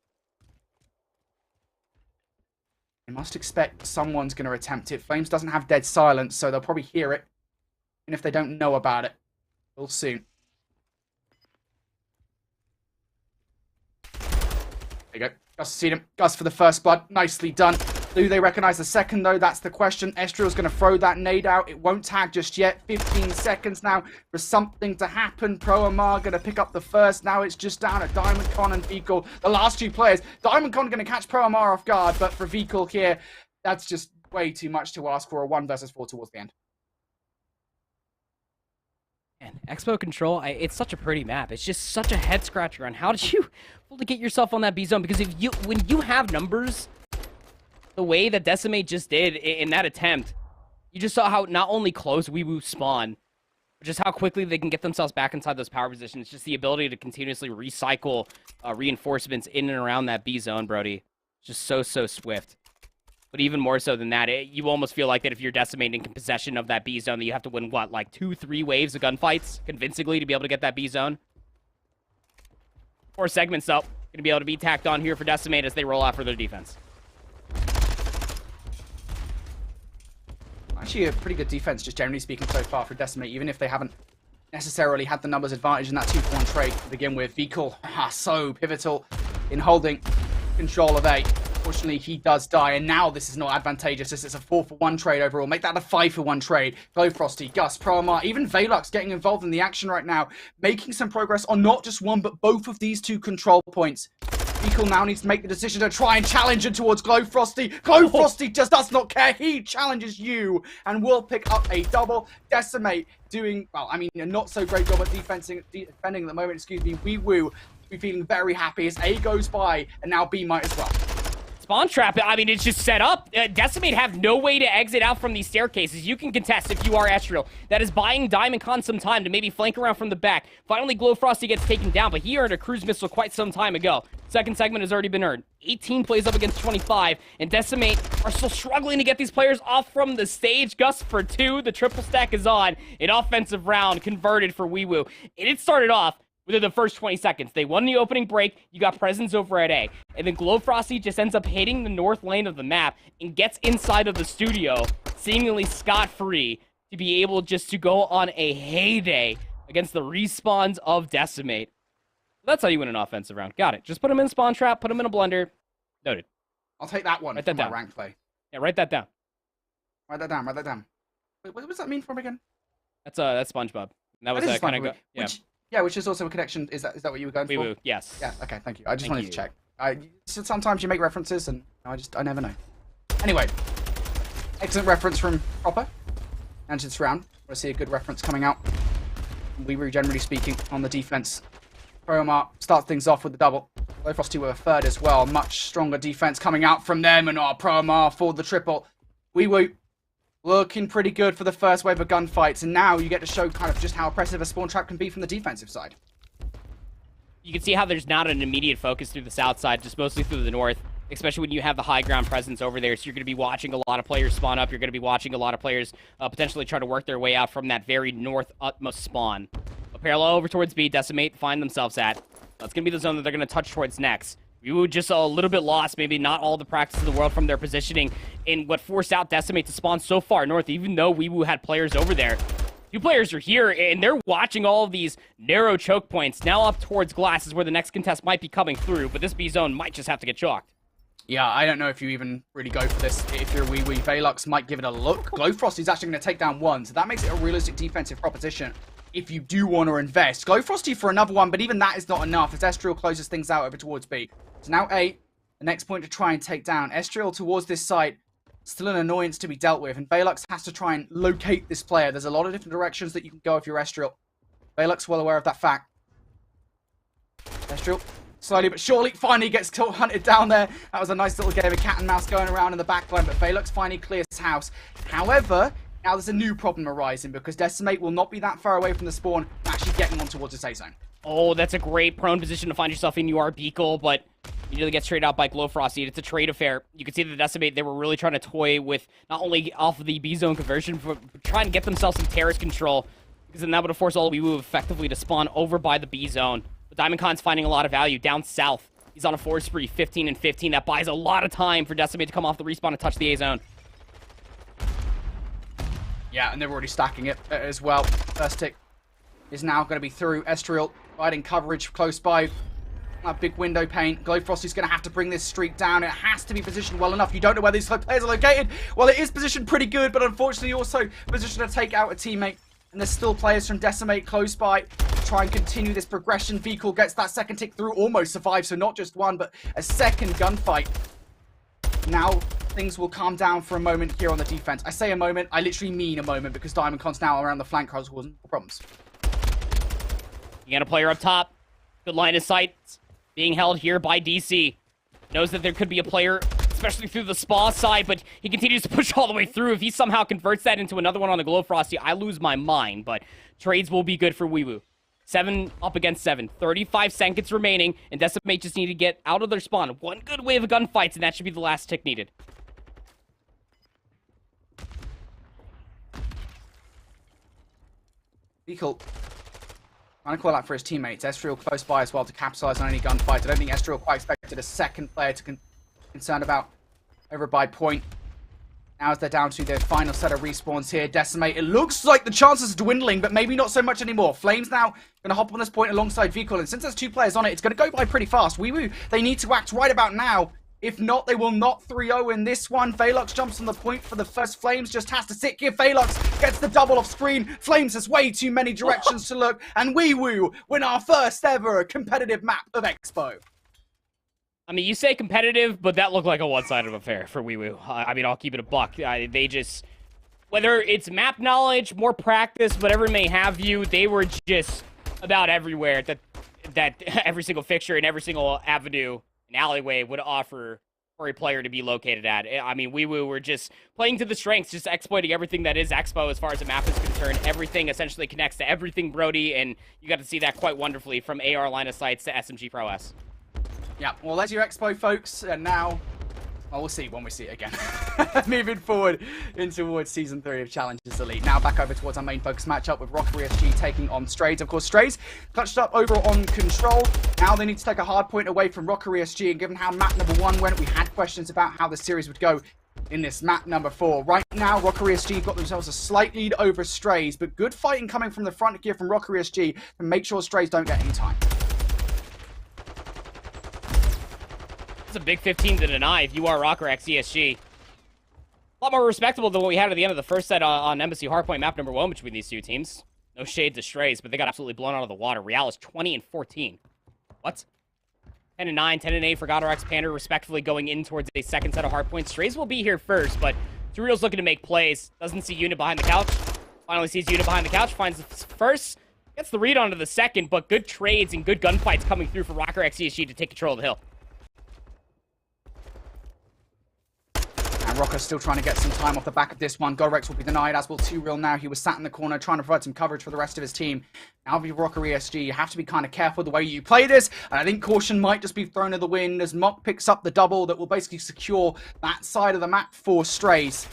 They must expect someone's going to attempt it. Flames doesn't have dead silence, so they'll probably hear it. And if they don't know about it, we'll soon. There you go. Gus has seen him. Gus for the first blood. Nicely done. Do they recognize the second, though? That's the question. Estriel's going to throw that nade out. It won't tag just yet. 15 seconds now for something to happen. Pro Amar going to pick up the first. Now it's just down at Diamondcon and Vehicle. The last two players. Diamondcon going to catch Pro Amar off guard, but for Vehicle here, that's just way too much to ask for a 1 versus 4 towards the end. Man, Expo Control, it's such a pretty map. It's just such a head scratcher on how did you fully get yourself on that B zone? Because when you have numbers the way that Decimate just did in that attempt, you just saw how not only close Wewoo spawn, but just how quickly they can get themselves back inside those power positions. Just the ability to continuously recycle reinforcements in and around that B zone, Brody. Just so swift. But even more so than that, you almost feel like that if you're Decimating in possession of that B zone, that you have to win, what, like 2-3 waves of gunfights convincingly to be able to get that B zone? 4 segments, though. Going to be able to be tacked on here for Decimate as they roll out for their defense. Actually, a pretty good defense, just generally speaking, so far for Decimate, even if they haven't necessarily had the numbers advantage in that 2-for-1 trade to begin with. Vehicle, so pivotal in holding control of A. Unfortunately, he does die, and now this is not advantageous. This is a 4-for-1 trade overall. Make that a 5-for-1 trade. Glowfrosty, Gus, Promar, even Velux getting involved in the action right now, making some progress on not just one, but both of these 2 control points. Vehicle now needs to make the decision to try and challenge it towards Glowfrosty. Glowfrosty just does not care. He challenges you and will pick up a double. Decimate doing, well, I mean, a not so great job at defending at the moment. Excuse me. Wewoo be feeling very happy as A goes by, and now B might as well. Spawn trap, I mean, it's just set up. Decimate have no way to exit out from these staircases. You can contest if you are Estriel. That is buying Diamondcon some time to maybe flank around from the back. Finally, Glowfrosty gets taken down, but he earned a cruise missile quite some time ago. Second segment has already been earned. 18 plays up against 25, and Decimate are still struggling to get these players off from the stage. Gus for 2, the triple stack is on. An offensive round converted for Wewoo. And it started off within the first 20 seconds. They won the opening break. You got presence over at A. And then Glowfrosty just ends up hitting the north lane of the map and gets inside of the studio, seemingly scot-free, to be able just to go on a heyday against the respawns of Decimate. That's how you win an offensive round. Got it. Just put him in spawn trap, put him in a blender. Noted. I'll take that one. Write that down. My rank play. Yeah, write that down. Write that down. Write that down. Wait, what does that mean for him again? That's SpongeBob. And that was kind of yeah. Which is also a connection. Is that what you were going for? Wewoo, yes. Yeah. Okay. Thank you. I just wanted to check. Sometimes you make references, and I never know. Anyway, excellent reference from Proper. And this round, I see a good reference coming out. Wewoo, generally speaking, on the defense. Promar starts things off with the double. Glowfrosty with a third as well. Much stronger defense coming out from them, and Promar for the triple. Wewoo Looking pretty good for the first wave of gunfights, and now you get to show kind of just how oppressive a spawn trap can be from the defensive side. You can see how there's not an immediate focus through the south side, just mostly through the north, especially when you have the high ground presence over there. So you're going to be watching a lot of players spawn up. You're going to be watching a lot of players potentially try to work their way out from that very north utmost spawn. A parallel over towards B, Decimate find themselves at. That's going to be the zone that they're going to touch towards next. We were just a little bit lost, maybe not all the practice in the world from their positioning in what forced out Decimate to spawn so far north, even though Weewoo had players over there. Two players are here, and they're watching all of these narrow choke points. Now up towards glass is where the next contest might be coming through, but this B zone might just have to get chalked. Yeah, I don't know if you even really go for this. If you're Wee Wee, Velux might give it a look. Glowfrost is actually going to take down one, so that makes it a realistic defensive proposition if you do want to invest. Glowfrosty for another one, but even that is not enough as Estriel closes things out over towards B. So now A, the next point to try and take down. Estriel towards this site. Still an annoyance to be dealt with, and Velux has to try and locate this player. There's a lot of different directions that you can go if you're Estriel. Velux well aware of that fact. Estriel, slowly but surely, finally gets hunted down there. That was a nice little game of cat and mouse going around in the backline, but Velux finally clears his house. However, now there's a new problem arising because Decimate will not be that far away from the spawn, actually getting on towards the safe zone. Oh, that's a great prone position to find yourself in. You are Beakle, but you nearly get traded out by Glowfrosty. It's a trade affair. You can see the Decimate, they were really trying to toy with not only off of the B zone conversion, but trying to get themselves some terrace control, because then that would have forced all Weewoo effectively to spawn over by the B zone. But Diamondcon's finding a lot of value down south. He's on a 4 spree, 15 and 15. That buys a lot of time for Decimate to come off the respawn and touch the A zone. Yeah, and they're already stacking it as well. First tick is now going to be through. Estriel providing coverage close by. A big window pane. Glowfrosty's going to have to bring this streak down. It has to be positioned well enough. You don't know where these players are located. Well, it is positioned pretty good, but unfortunately also positioned to take out a teammate. And there's still players from Decimate close by to try and continue this progression. Vehicle gets that second tick through, almost survives. So not just one, but a second gunfight. Now things will calm down for a moment here on the defense. I say a moment, I literally mean a moment, because Diamondcon's now around the flank causing problems. You got a player up top. Good line of sight. Being held here by DC. Knows that there could be a player, especially through the spa side, but he continues to push all the way through. If he somehow converts that into another one on the Glowfrosty, I lose my mind, but trades will be good for Weewoo. 7 up against 7. 35 seconds remaining, and Decimate just need to get out of their spawn. One good wave of gunfights, and that should be the last tick needed. Vehicle trying to call out for his teammates. Estriel close by as well to capitalize on any gunfight. I don't think Estriel quite expected a second player to concerned about over by point. Now as they're down to their final set of respawns here. Decimate, it looks like the chances are dwindling, but maybe not so much anymore. Flames now going to hop on this point alongside Vehicle, and since there's 2 players on it, it's going to go by pretty fast. Weewoo, they need to act right about now. If not, they will not 3-0 in this one. Velux jumps on the point for the first. Flames just has to sit here. Velux gets the double off screen. Flames has way too many directions to look. And Weewoo win our first ever competitive map of Expo. I mean, you say competitive, but that looked like a one-sided affair for Weewoo. I mean, I'll keep it a buck. They just, whether it's map knowledge, more practice, whatever it may have you, they were just about everywhere that every single fixture and every single avenue an alleyway would offer for a player to be located at. I mean, Weewoo were just playing to the strengths, just exploiting everything that is Expo as far as the map is concerned. Everything essentially connects to everything Brody, and you got to see that quite wonderfully from AR line of sights to SMG Pro S. Yeah, well, there's your Expo, folks, and now, well, we'll see when we see it again. Moving forward into towards Season 3 of Challenges Elite. Now back over towards our main focus matchup with Rockery SG taking on Strays. Of course, Strays clutched up over on Control. Now they need to take a hard point away from Rockery SG, and given how map number 1 went, we had questions about how the series would go in this map number 4. Right now, Rockery SG got themselves a slight lead over Strays, but good fighting coming from the front here from Rockery SG to make sure Strays don't get any time. It's a big 15 to deny if you are Rocker X ESG. A lot more respectable than what we had at the end of the first set on Embassy Hardpoint map number 1 between these two teams. No shade to Strays, but they got absolutely blown out of the water. Real is 20 and 14. What? 10 and 9, 10 and 8 for GodRx Panda, respectively going in towards a second set of Hardpoint. Strays will be here first, but Surreal's looking to make plays. Doesn't see Unit behind the couch. Finally sees Unit behind the couch. Finds the first. Gets the read onto the second, but good trades and good gunfights coming through for Rocker X ESG to take control of the hill. And Rocco's still trying to get some time off the back of this one. Godorex will be denied, as will 2Real now. He was sat in the corner trying to provide some coverage for the rest of his team. Now, if you're Rocker ESG, you have to be kind of careful the way you play this. And I think caution might just be thrown to the wind as Mock picks up the double that will basically secure that side of the map for Strays.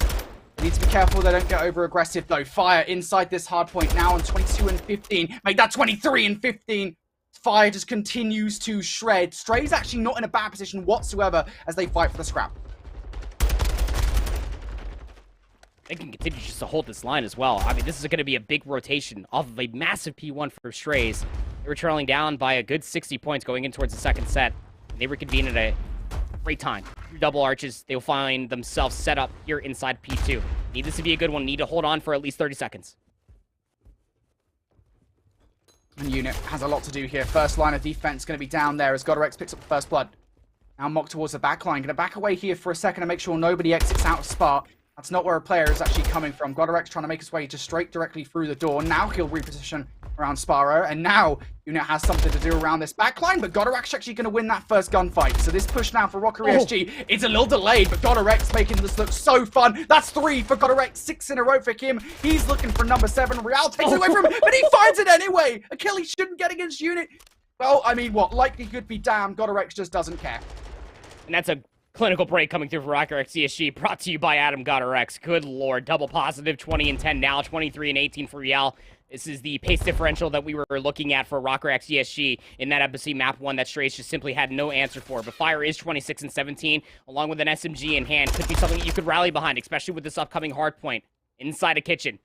They need to be careful they don't get over aggressive though. Fire inside this hard point now on 22 and 15. Make that 23 and 15. Fire just continues to shred. Strays actually not in a bad position whatsoever as they fight for the scrap. They can continue just to hold this line as well. I mean, this is going to be a big rotation off of a massive P1 for Strays. They were trailing down by a good 60 points going in towards the second set. And they reconvene at a great time. Through double arches, they'll find themselves set up here inside P2. Need this to be a good one. Need to hold on for at least 30 seconds. And Unit has a lot to do here. First line of defense going to be down there as Godorex picks up the first blood. Now Mock towards the back line. Going to back away here for a second to make sure nobody exits out of Spark. That's not where a player is actually coming from. Godorex trying to make his way just straight directly through the door. Now he'll reposition around Sparrow. And now Unit has something to do around this backline. But Godorex actually going to win that first gunfight. So this push now for Rocker ESG, it's a little delayed. But Godorex making this look so fun. That's 3 for Godorex. 6 in a row for him. He's looking for number 7. Real takes it away from him. But he finds it anyway. Achilles shouldn't get against Unit. Well, I mean, what? Likely could be damned. Godorex just doesn't care. And that's a clinical break coming through for Rocker X ESG, brought to you by Adam Godorex. Good lord, double positive, 20 and 10 now, 23 and 18 for Real. This is the pace differential that we were looking at for Rocker X ESG in that Embassy map 1 that Strays just simply had no answer for. But Fire is 26 and 17, along with an SMG in hand. Could be something that you could rally behind, especially with this upcoming Hardpoint inside a kitchen.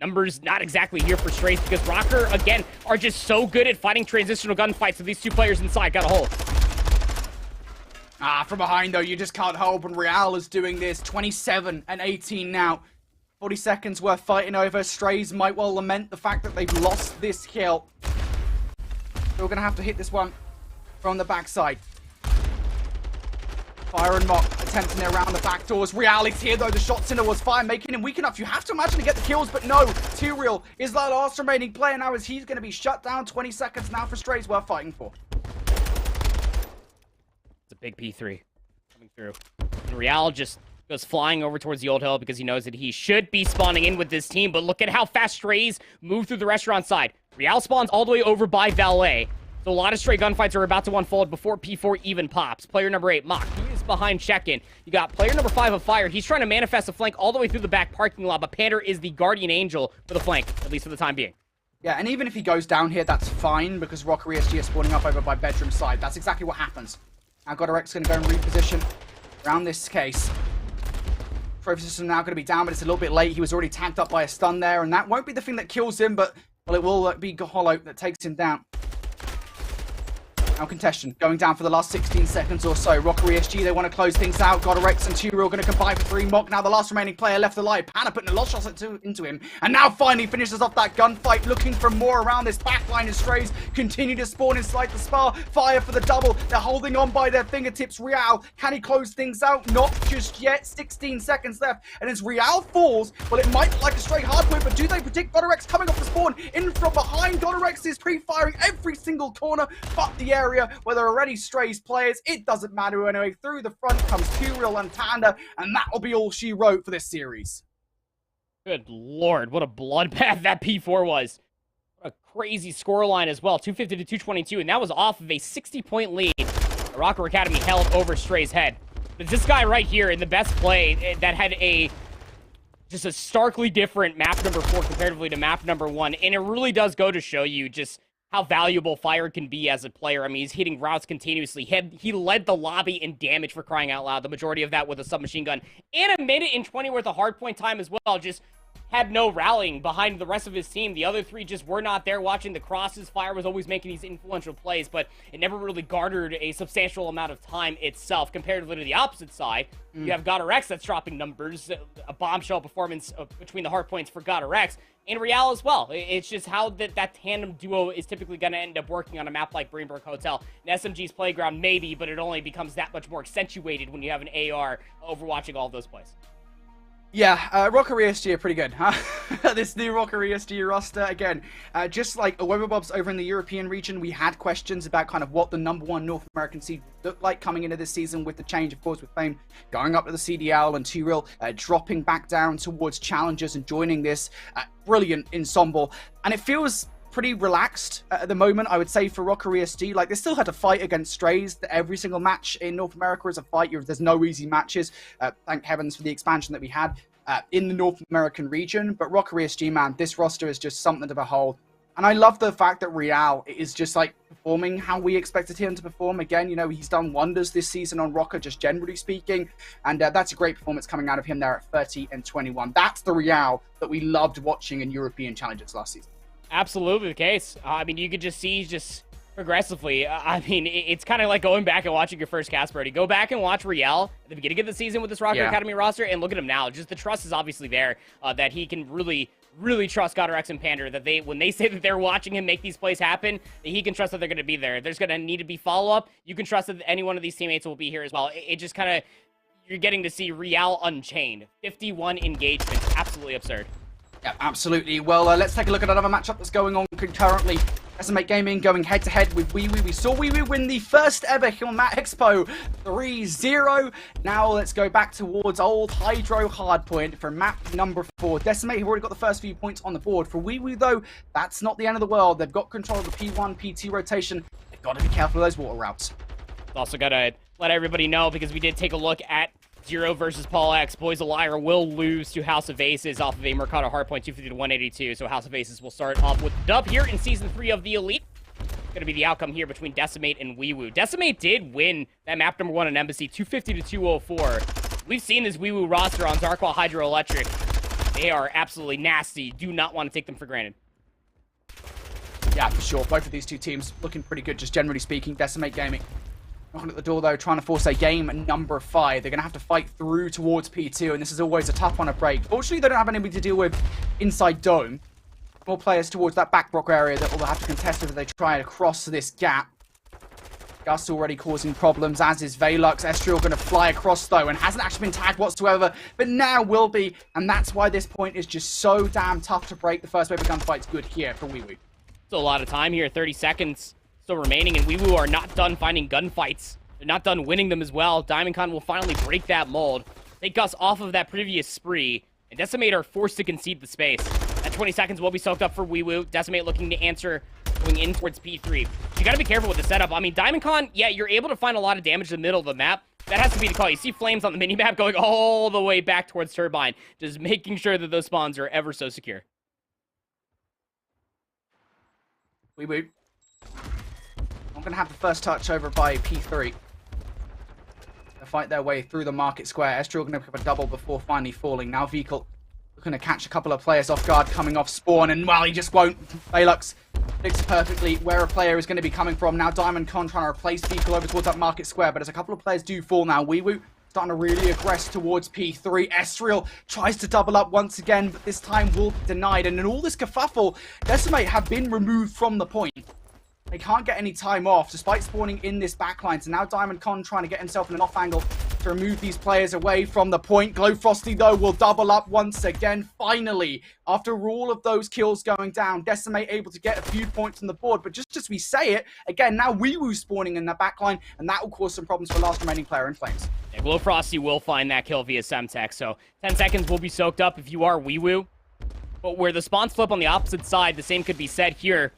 Numbers not exactly here for Strays because Rocker, again, are just so good at fighting transitional gunfights. So these two players inside got a hold. From behind, though, you just can't hold when Real is doing this. 27 and 18 now. 40 seconds worth fighting over. Strays might well lament the fact that they've lost this kill. We're going to have to hit this one from the backside. Fire and Mock attempting it around the back doors. Real is here, though. The shot center was Fire making him weak enough. You have to imagine to get the kills, but no. 2Real is that last remaining player now as he's going to be shut down. 20 seconds now for Strays worth fighting for. It's a big P3 coming through. And Real just goes flying over towards the old hill because he knows that he should be spawning in with this team. But look at how fast Strays move through the restaurant side. Real spawns all the way over by Valet. So a lot of Stray gunfights are about to unfold before P4 even pops. Player number 8, Mock, he is behind check-in. You got player number 5 of Fire. He's trying to manifest a flank all the way through the back parking lot. But Pander is the guardian angel for the flank, at least for the time being. Yeah, and even if he goes down here, that's fine because Rocker ESG is spawning up over by bedroom side. That's exactly what happens. Now Godorex going to go and reposition around this case. Trophy system now going to be down, but it's a little bit late. He was already tagged up by a stun there, and that won't be the thing that kills him, but, well, it will be Hollow that takes him down. Now Contestion going down for the last 16 seconds or so. Rocker ESG, they want to close things out. Godorex and 2Real going to combine for 3. Mock now the last remaining player left alive. Panna putting a lot of shots into him. And now finally finishes off that gunfight. Looking for more around this backline as Strays continue to spawn inside the Spar. Fire for the double. They're holding on by their fingertips. Real, can he close things out? Not just yet. 16 seconds left. And as Real falls, well, it might look like a straight hardpoint, but do they predict Godorex coming off the spawn? In from behind, Godorex is pre-firing every single corner but the area where there are already Strays players. It doesn't matter anyway. Through the front comes 2Real and Panda, and that'll be all she wrote for this series. Good lord, what a bloodbath that P4 was. What a crazy scoreline as well, 250 to 222, and that was off of a 60-point lead. The Rocker Academy held over Stray's head. But this guy right here in the best play that had just a starkly different map number 4 comparatively to map number 1, and it really does go to show you just how valuable Fire can be as a player. I mean, he's hitting routes continuously. He led the lobby in damage for crying out loud. The majority of that with a submachine gun. And a minute and 20 worth of hardpoint time as well. Just had no rallying behind the rest of his team. The other 3 just were not there watching the crosses. Fire was always making these influential plays, but it never really garnered a substantial amount of time itself. Comparatively to the opposite side, you have Godorex that's dropping numbers. A bombshell performance between the hardpoints for Godorex. And Real as well. It's just how that tandem duo is typically going to end up working on a map like Greenberg Hotel. An SMG's playground, maybe, but it only becomes that much more accentuated when you have an AR overwatching all of those plays. Yeah, Rocker ESG are pretty good, huh? This new Rocker ESG roster, again, just like Bubs over in the European region, we had questions about kind of what the #1 North American seed looked like coming into this season with the change, of course, with Fame going up to the CDL and T-Real dropping back down towards Challengers and joining this brilliant ensemble. And it feels pretty relaxed at the moment, I would say, for Rocker ESG. Like, they still had to fight against Strays. Every single match in North America is a fight. There's no easy matches. Thank heavens for the expansion that we had in the North American region. But Rocker ESG, man, this roster is just something to behold. And I love the fact that Real is just, like, performing how we expected him to perform. Again, you know, he's done wonders this season on Rocker, just generally speaking. And that's a great performance coming out of him there at 30 and 21. That's the Real that we loved watching in European Challenges last season. Absolutely the case. I mean, you could just see progressively. I mean, it's kind of like going back and watching your first cast party. Go back and watch Riel at the beginning of the season with this Rocker Academy roster, and look at him now. Just the trust is obviously there that he can really trust GodRx and Pander, that when they say that they're watching him make these plays happen, that he can trust that they're going to be there. There's going to need to be follow-up. You can trust that any one of these teammates will be here as well. It just kind of, you're getting to see Real unchained. 51 engagements. Absolutely absurd. Yeah, absolutely. Well, let's take a look at another matchup that's going on concurrently. Decimate Gaming going head-to-head with Wee. We saw Wee win the first ever Hilmat Expo 3-0. Now let's go back towards old Hydro Hardpoint for map number 4. Decimate have already got the first few points on the board. For Wee, though, that's not the end of the world. They've got control of the P1, P2 rotation. They've got to be careful of those water routes. Also got to let everybody know, because we did take a look at Zero versus Paul X. Boys a Liar will lose to House of Aces off of a Mercado Hardpoint 250 to 182. So House of Aces will start off with the dub here in Season 3 of the Elite. Going to be the outcome here between Decimate and Wee. Decimate did win that map number 1 in Embassy, 250 to 204. We've seen this Wee roster on Zarqwa Hydroelectric. They are absolutely nasty. Do not want to take them for granted. Yeah, for sure. Both of these two teams looking pretty good, just generally speaking. Decimate Gaming knocking at the door, though, trying to force a game number 5. They're going to have to fight through towards P2, and this is always a tough one to break. Fortunately, they don't have anybody to deal with inside Dome. More players towards that back block area that will have to contest if they try to cross this gap. Gus already causing problems, as is Velux. Estriel going to fly across, though, and hasn't actually been tagged whatsoever, but now will be, and that's why this point is just so damn tough to break. The first wave of gunfight's good here for Wee. Still a lot of time here, 30 seconds still remaining, and Wee are not done finding gunfights. They're not done winning them as well. Diamondcon will finally break that mold, take Gus off of that previous spree, and Decimate are forced to concede the space. That 20 seconds will be soaked up for Wee. Decimate looking to answer, going in towards P3. You gotta be careful with the setup. I mean, Diamondcon, yeah, you're able to find a lot of damage in the middle of the map. That has to be the call. You see flames on the minimap going all the way back towards Turbine, just making sure that those spawns are ever so secure. Wee. I'm going to have the first touch over by P3. They'll fight their way through the market square. Estriel going to pick up a double before finally falling. Now Vehicle looking to catch a couple of players off guard coming off spawn, and well, he just won't. Velux predicts perfectly where a player is going to be coming from. Now Diamondcon trying to replace Vehicle over towards that market square, but as a couple of players do fall now, Wee starting to really aggress towards P3. Estriel tries to double up once again, but this time will be denied. And in all this kerfuffle, Decimate have been removed from the point. They can't get any time off, despite spawning in this backline. So now Diamondcon trying to get himself in an off angle to remove these players away from the point. Glowfrosty, though, will double up once again. Finally, after all of those kills going down, Decimate able to get a few points on the board. But just as we say it, again, now Wee spawning in that backline, and that will cause some problems for last remaining player in Flames. Yeah, Glowfrosty will find that kill via Semtech, so 10 seconds will be soaked up if you are Wee. But where the spawns flip on the opposite side, the same could be said here.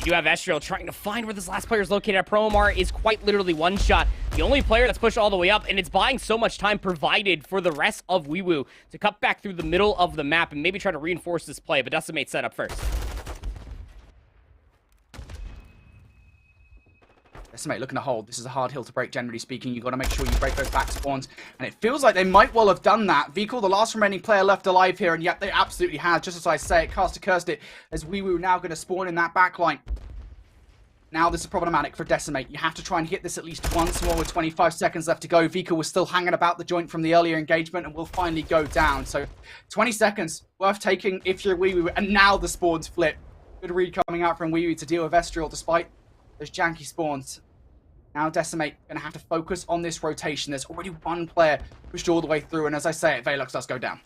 You have Estriel trying to find where this last player is located at. Promar is quite literally one shot. The only player that's pushed all the way up, and it's buying so much time provided for the rest of Wee to cut back through the middle of the map and maybe try to reinforce this play, but Decimate set up first. Decimate looking to hold. This is a hard hill to break, generally speaking. You've got to make sure you break those back spawns. And it feels like they might well have done that. Vehicle, the last remaining player left alive here, and yet they absolutely have. Just as I say it, Caster cursed it, as Wee now going to spawn in that backline. Now this is problematic for Decimate. You have to try and hit this at least once more with 25 seconds left to go. Vehicle was still hanging about the joint from the earlier engagement and will finally go down. So 20 seconds worth taking if you're Wee. And now the spawns flip. Good read coming out from Wee to deal with Estriel despite those janky spawns. Now Decimate going to have to focus on this rotation. There's already one player pushed all the way through, and as I say it, Velox does go down.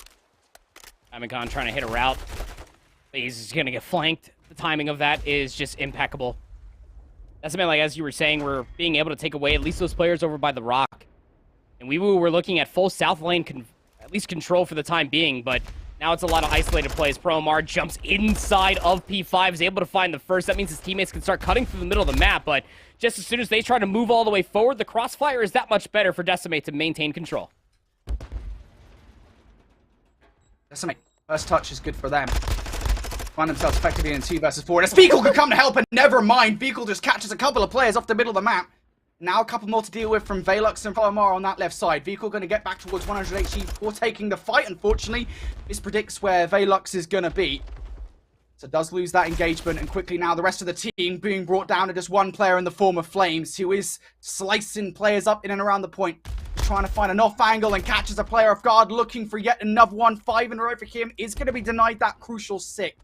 Diamondcon trying to hit a route. He's just going to get flanked. The timing of that is just impeccable. Decimate, like as you were saying, we're being able to take away at least those players over by the rock. And we were looking at full south lane, at least control for the time being, but now it's a lot of isolated plays. ProMar jumps inside of P5, is able to find the first. That means his teammates can start cutting through the middle of the map, but just as soon as they try to move all the way forward, the crossfire is that much better for Decimate to maintain control. Decimate, first touch is good for them. Find themselves effectively in 2 versus 4. And Beagle can come to help, and never mind. Beagle just catches a couple of players off the middle of the map. Now a couple more to deal with from Velox and ProMar on that left side. Vehicle going to get back towards 100 HP before taking the fight. Unfortunately, this predicts where Velox is going to be. So does lose that engagement, and quickly now the rest of the team being brought down to just one player in the form of Flames, who is slicing players up in and around the point. Trying to find an off angle and catches a player off guard, looking for yet another one. 5 in a row for him is going to be denied that crucial 6.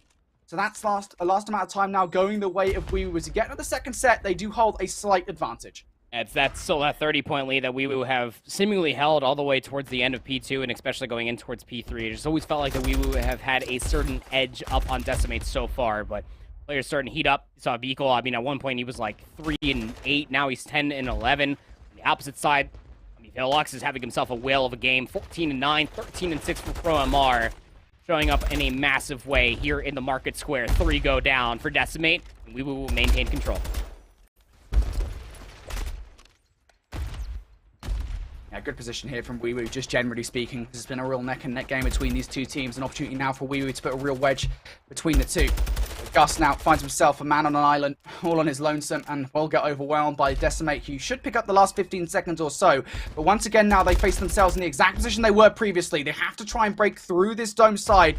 So that's last amount of time now going the way of Wee Woo. To get to the second set, they do hold a slight advantage. That's still that 30-point lead that we will have seemingly held all the way towards the end of P2, and especially going in towards P3. It just always felt like that we would have had a certain edge up on Decimate so far, but players starting to heat up. You saw Beagle, I mean, at one point he was like 3-8, now he's 10-11. On the opposite side, I mean, Velox is having himself a whale of a game, 14-9, 13-6 for ProMR, showing up in a massive way here in the Market Square. 3 go down for Decimate, and we will maintain control. Yeah, good position here from Wee Woo, just generally speaking. There's been a real neck-and-neck game between these two teams. An opportunity now for Wee Woo to put a real wedge between the two. Gus now finds himself a man on an island, all on his lonesome, and will get overwhelmed by Decimate, who should pick up the last 15 seconds or so. But once again, now they face themselves in the exact position they were previously. They have to try and break through this dome side.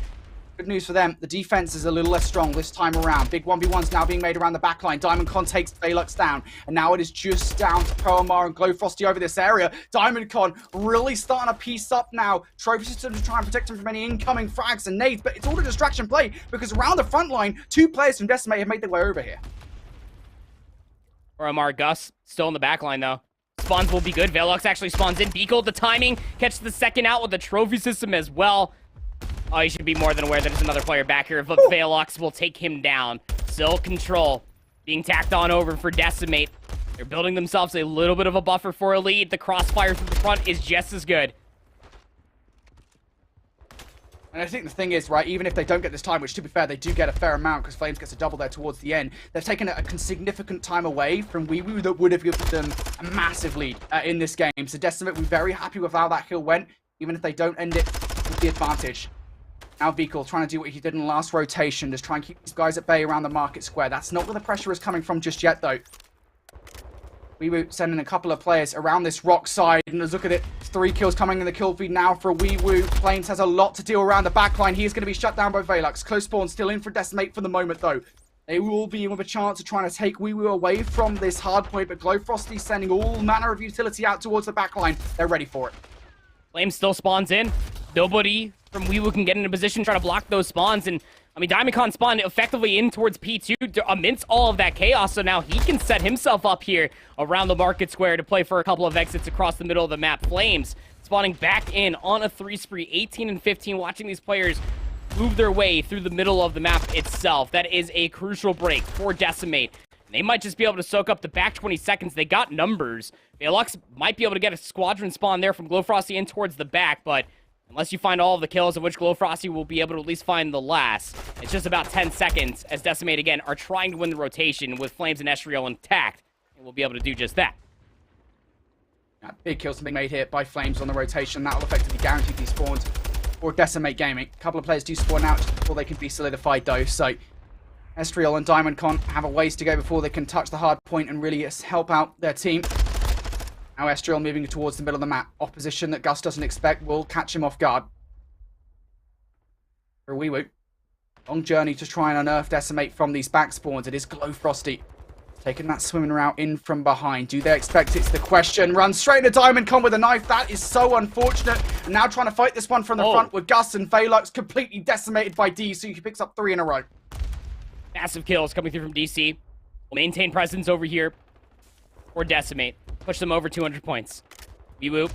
Good news for them, the defense is a little less strong this time around. Big 1v1s now being made around the backline. Diamondcon takes Velox down, and now it is just down to ProMar and Glowfrosty over this area. Diamondcon really starting to piece up now. Trophy system to try and protect him from any incoming frags and nades, but it's all a distraction play, because around the front line, 2 players from Decimate have made their way over here. ProMar, Gus, still in the backline though. Spawns will be good. Velox actually spawns in. Beagle, the timing, catches the second out with the trophy system as well. Oh, you should be more than aware that there's another player back here, but Velox will take him down. Still control being tacked on over for Decimate. They're building themselves a little bit of a buffer for a lead. The crossfire from the front is just as good. And I think the thing is, right, even if they don't get this time, which to be fair, they do get a fair amount because Flames gets a double there towards the end, they've taken a significant time away from Wee Woo that would have given them a massive lead in this game. So Decimate, we're very happy with how that kill went, even if they don't end it with the advantage. Now Beagle trying to do what he did in the last rotation, just try and keep these guys at bay around the Market Square. That's not where the pressure is coming from just yet, though. Wee Woo sending a couple of players around this rock side, and let's look at it. 3 kills coming in the kill feed now for Wee Woo. Flames has a lot to deal around the backline. He is going to be shut down by Velox. Close spawn still in for Decimate for the moment, though. They will be with a chance of trying to take Wee Woo away from this hard point, but Glowfrosty sending all manner of utility out towards the backline. They're ready for it. Flame still spawns in. Nobody from Wee Woo can get in a position trying to block those spawns. And, I mean, Diamondcon spawned effectively in towards P2 amidst all of that chaos. So now he can set himself up here around the Market Square to play for a couple of exits across the middle of the map. Flames spawning back in on a 3 spree, 18 and 15, watching these players move their way through the middle of the map itself. That is a crucial break for Decimate. They might just be able to soak up the back 20 seconds. They got numbers. Velox might be able to get a squadron spawn there from Glowfrosty in towards the back, but unless you find all of the kills, of which Glowfrosty will be able to at least find the last, it's just about 10 seconds as Decimate, again, are trying to win the rotation with Flames and Estriel intact, and we'll be able to do just that. Big kills being made here by Flames on the rotation. That will effectively guarantee these spawns for Decimate Gaming. A couple of players do spawn out just before they can be solidified, though, so Estriel and Diamondcon have a ways to go before they can touch the hard point and really help out their team. Now Estriel moving towards the middle of the map. Opposition that Gus doesn't expect will catch him off guard. For Wee Woo. Long journey to try and unearth Decimate from these back spawns. It is Glowfrosty taking that swimming route in from behind. Do they expect it's the question? Runs straight into Diamondcon with a knife. That is so unfortunate. And now trying to fight this one from the front with Gus and Velox completely decimated by DC. He picks up 3 in a row. Massive kills coming through from DC. We'll maintain presence over here. or Decimate. Push them over 200 points. Wubble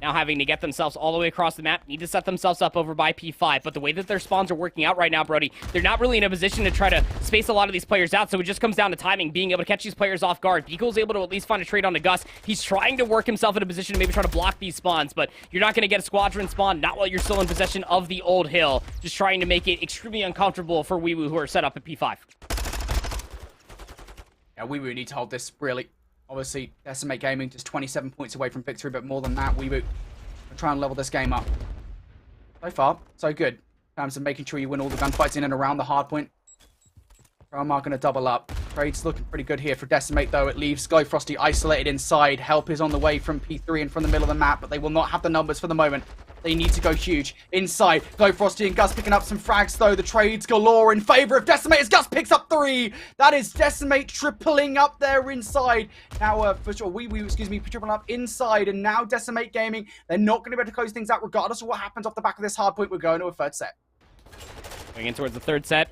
now having to get themselves all the way across the map. Need to set themselves up over by P5. But the way that their spawns are working out right now, Brody, they're not really in a position to try to space a lot of these players out. So it just comes down to timing, being able to catch these players off guard. Beagle's able to at least find a trade on the Gus. He's trying to work himself in a position to maybe try to block these spawns. But you're not going to get a squadron spawn, not while you're still in possession of the old hill. Just trying to make it extremely uncomfortable for Wubble, who are set up at P5. Yeah, Wubble need to hold this, really. Obviously, Decimate Gaming just 27 points away from victory, but more than that, Wubble try and level this game up. So far, so good. In terms of making sure you win all the gunfights in and around the hardpoint. Promar going to double up. Trade's looking pretty good here for Decimate, though. It leaves Glowfrosty isolated inside. Help is on the way from P3 and from the middle of the map, but they will not have the numbers for the moment. They need to go huge. Inside, Glowfrosty and Gus picking up some frags, though. The trades galore in favor of Decimate as Gus picks up 3. That is Decimate tripling up there inside. Now, for sure, tripling up inside, and now Decimate Gaming, they're not going to be able to close things out regardless of what happens off the back of this hardpoint. We're going to a third set. Going in towards the third set.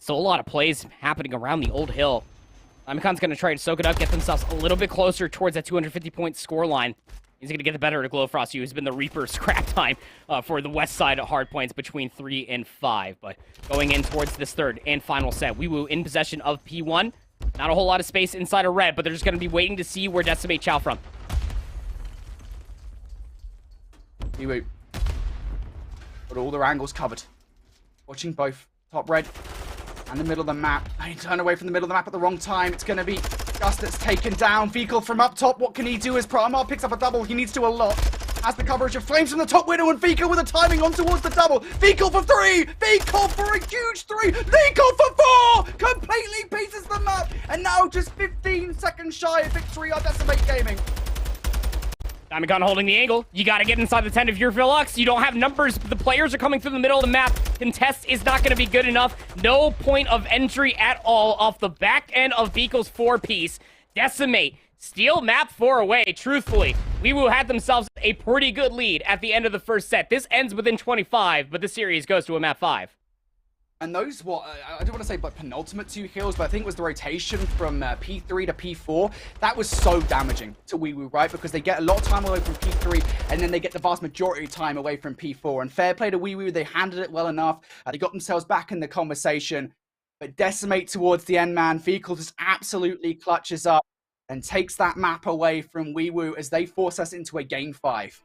Still a lot of plays happening around the old hill. Diamondcon's going to try to soak it up, get themselves a little bit closer towards that 250-point score line. He's going to get the better of Glowfrosty, who's been the Reaper scrap time for the west side of Hardpoints between 3 and 5. But going in towards this third and final set, Wubble in possession of P1. Not a whole lot of space inside of red, but they're just going to be waiting to see where Decimate chow from. Wubble got all their angles covered. Watching both top red and the middle of the map. They turn away from the middle of the map at the wrong time. It's going to be Gus that's taken down. Vehicle from up top. What can he do as Promar picks up a double? He needs to a lot. Has the coverage of Flames from the top window, and Vehicle with a timing on towards the double. Vehicle for 3. Vehicle for a huge 3. Vehicle for 4. Completely pieces the map. And now just 15 seconds shy of victory on Decimate Gaming. Diamondcon holding the angle. You got to get inside the tent if you're Philux. You don't have numbers. The players are coming through the middle of the map. Contest is not going to be good enough. No point of entry at all off the back end of Beagle's 4-piece. Decimate. Steal map 4 away. Truthfully, Wubble had themselves a pretty good lead at the end of the first set. This ends within 25, but the series goes to a map 5. And those, I don't want to say like penultimate 2 kills, but I think it was the rotation from P3 to P4. That was so damaging to Wubble, right? Because they get a lot of time away from P3, and then they get the vast majority of time away from P4. And fair play to Wubble, they handled it well enough. They got themselves back in the conversation. But Decimate towards the end, man. Vehicle just absolutely clutches up and takes that map away from Wubble as they force us into a game 5.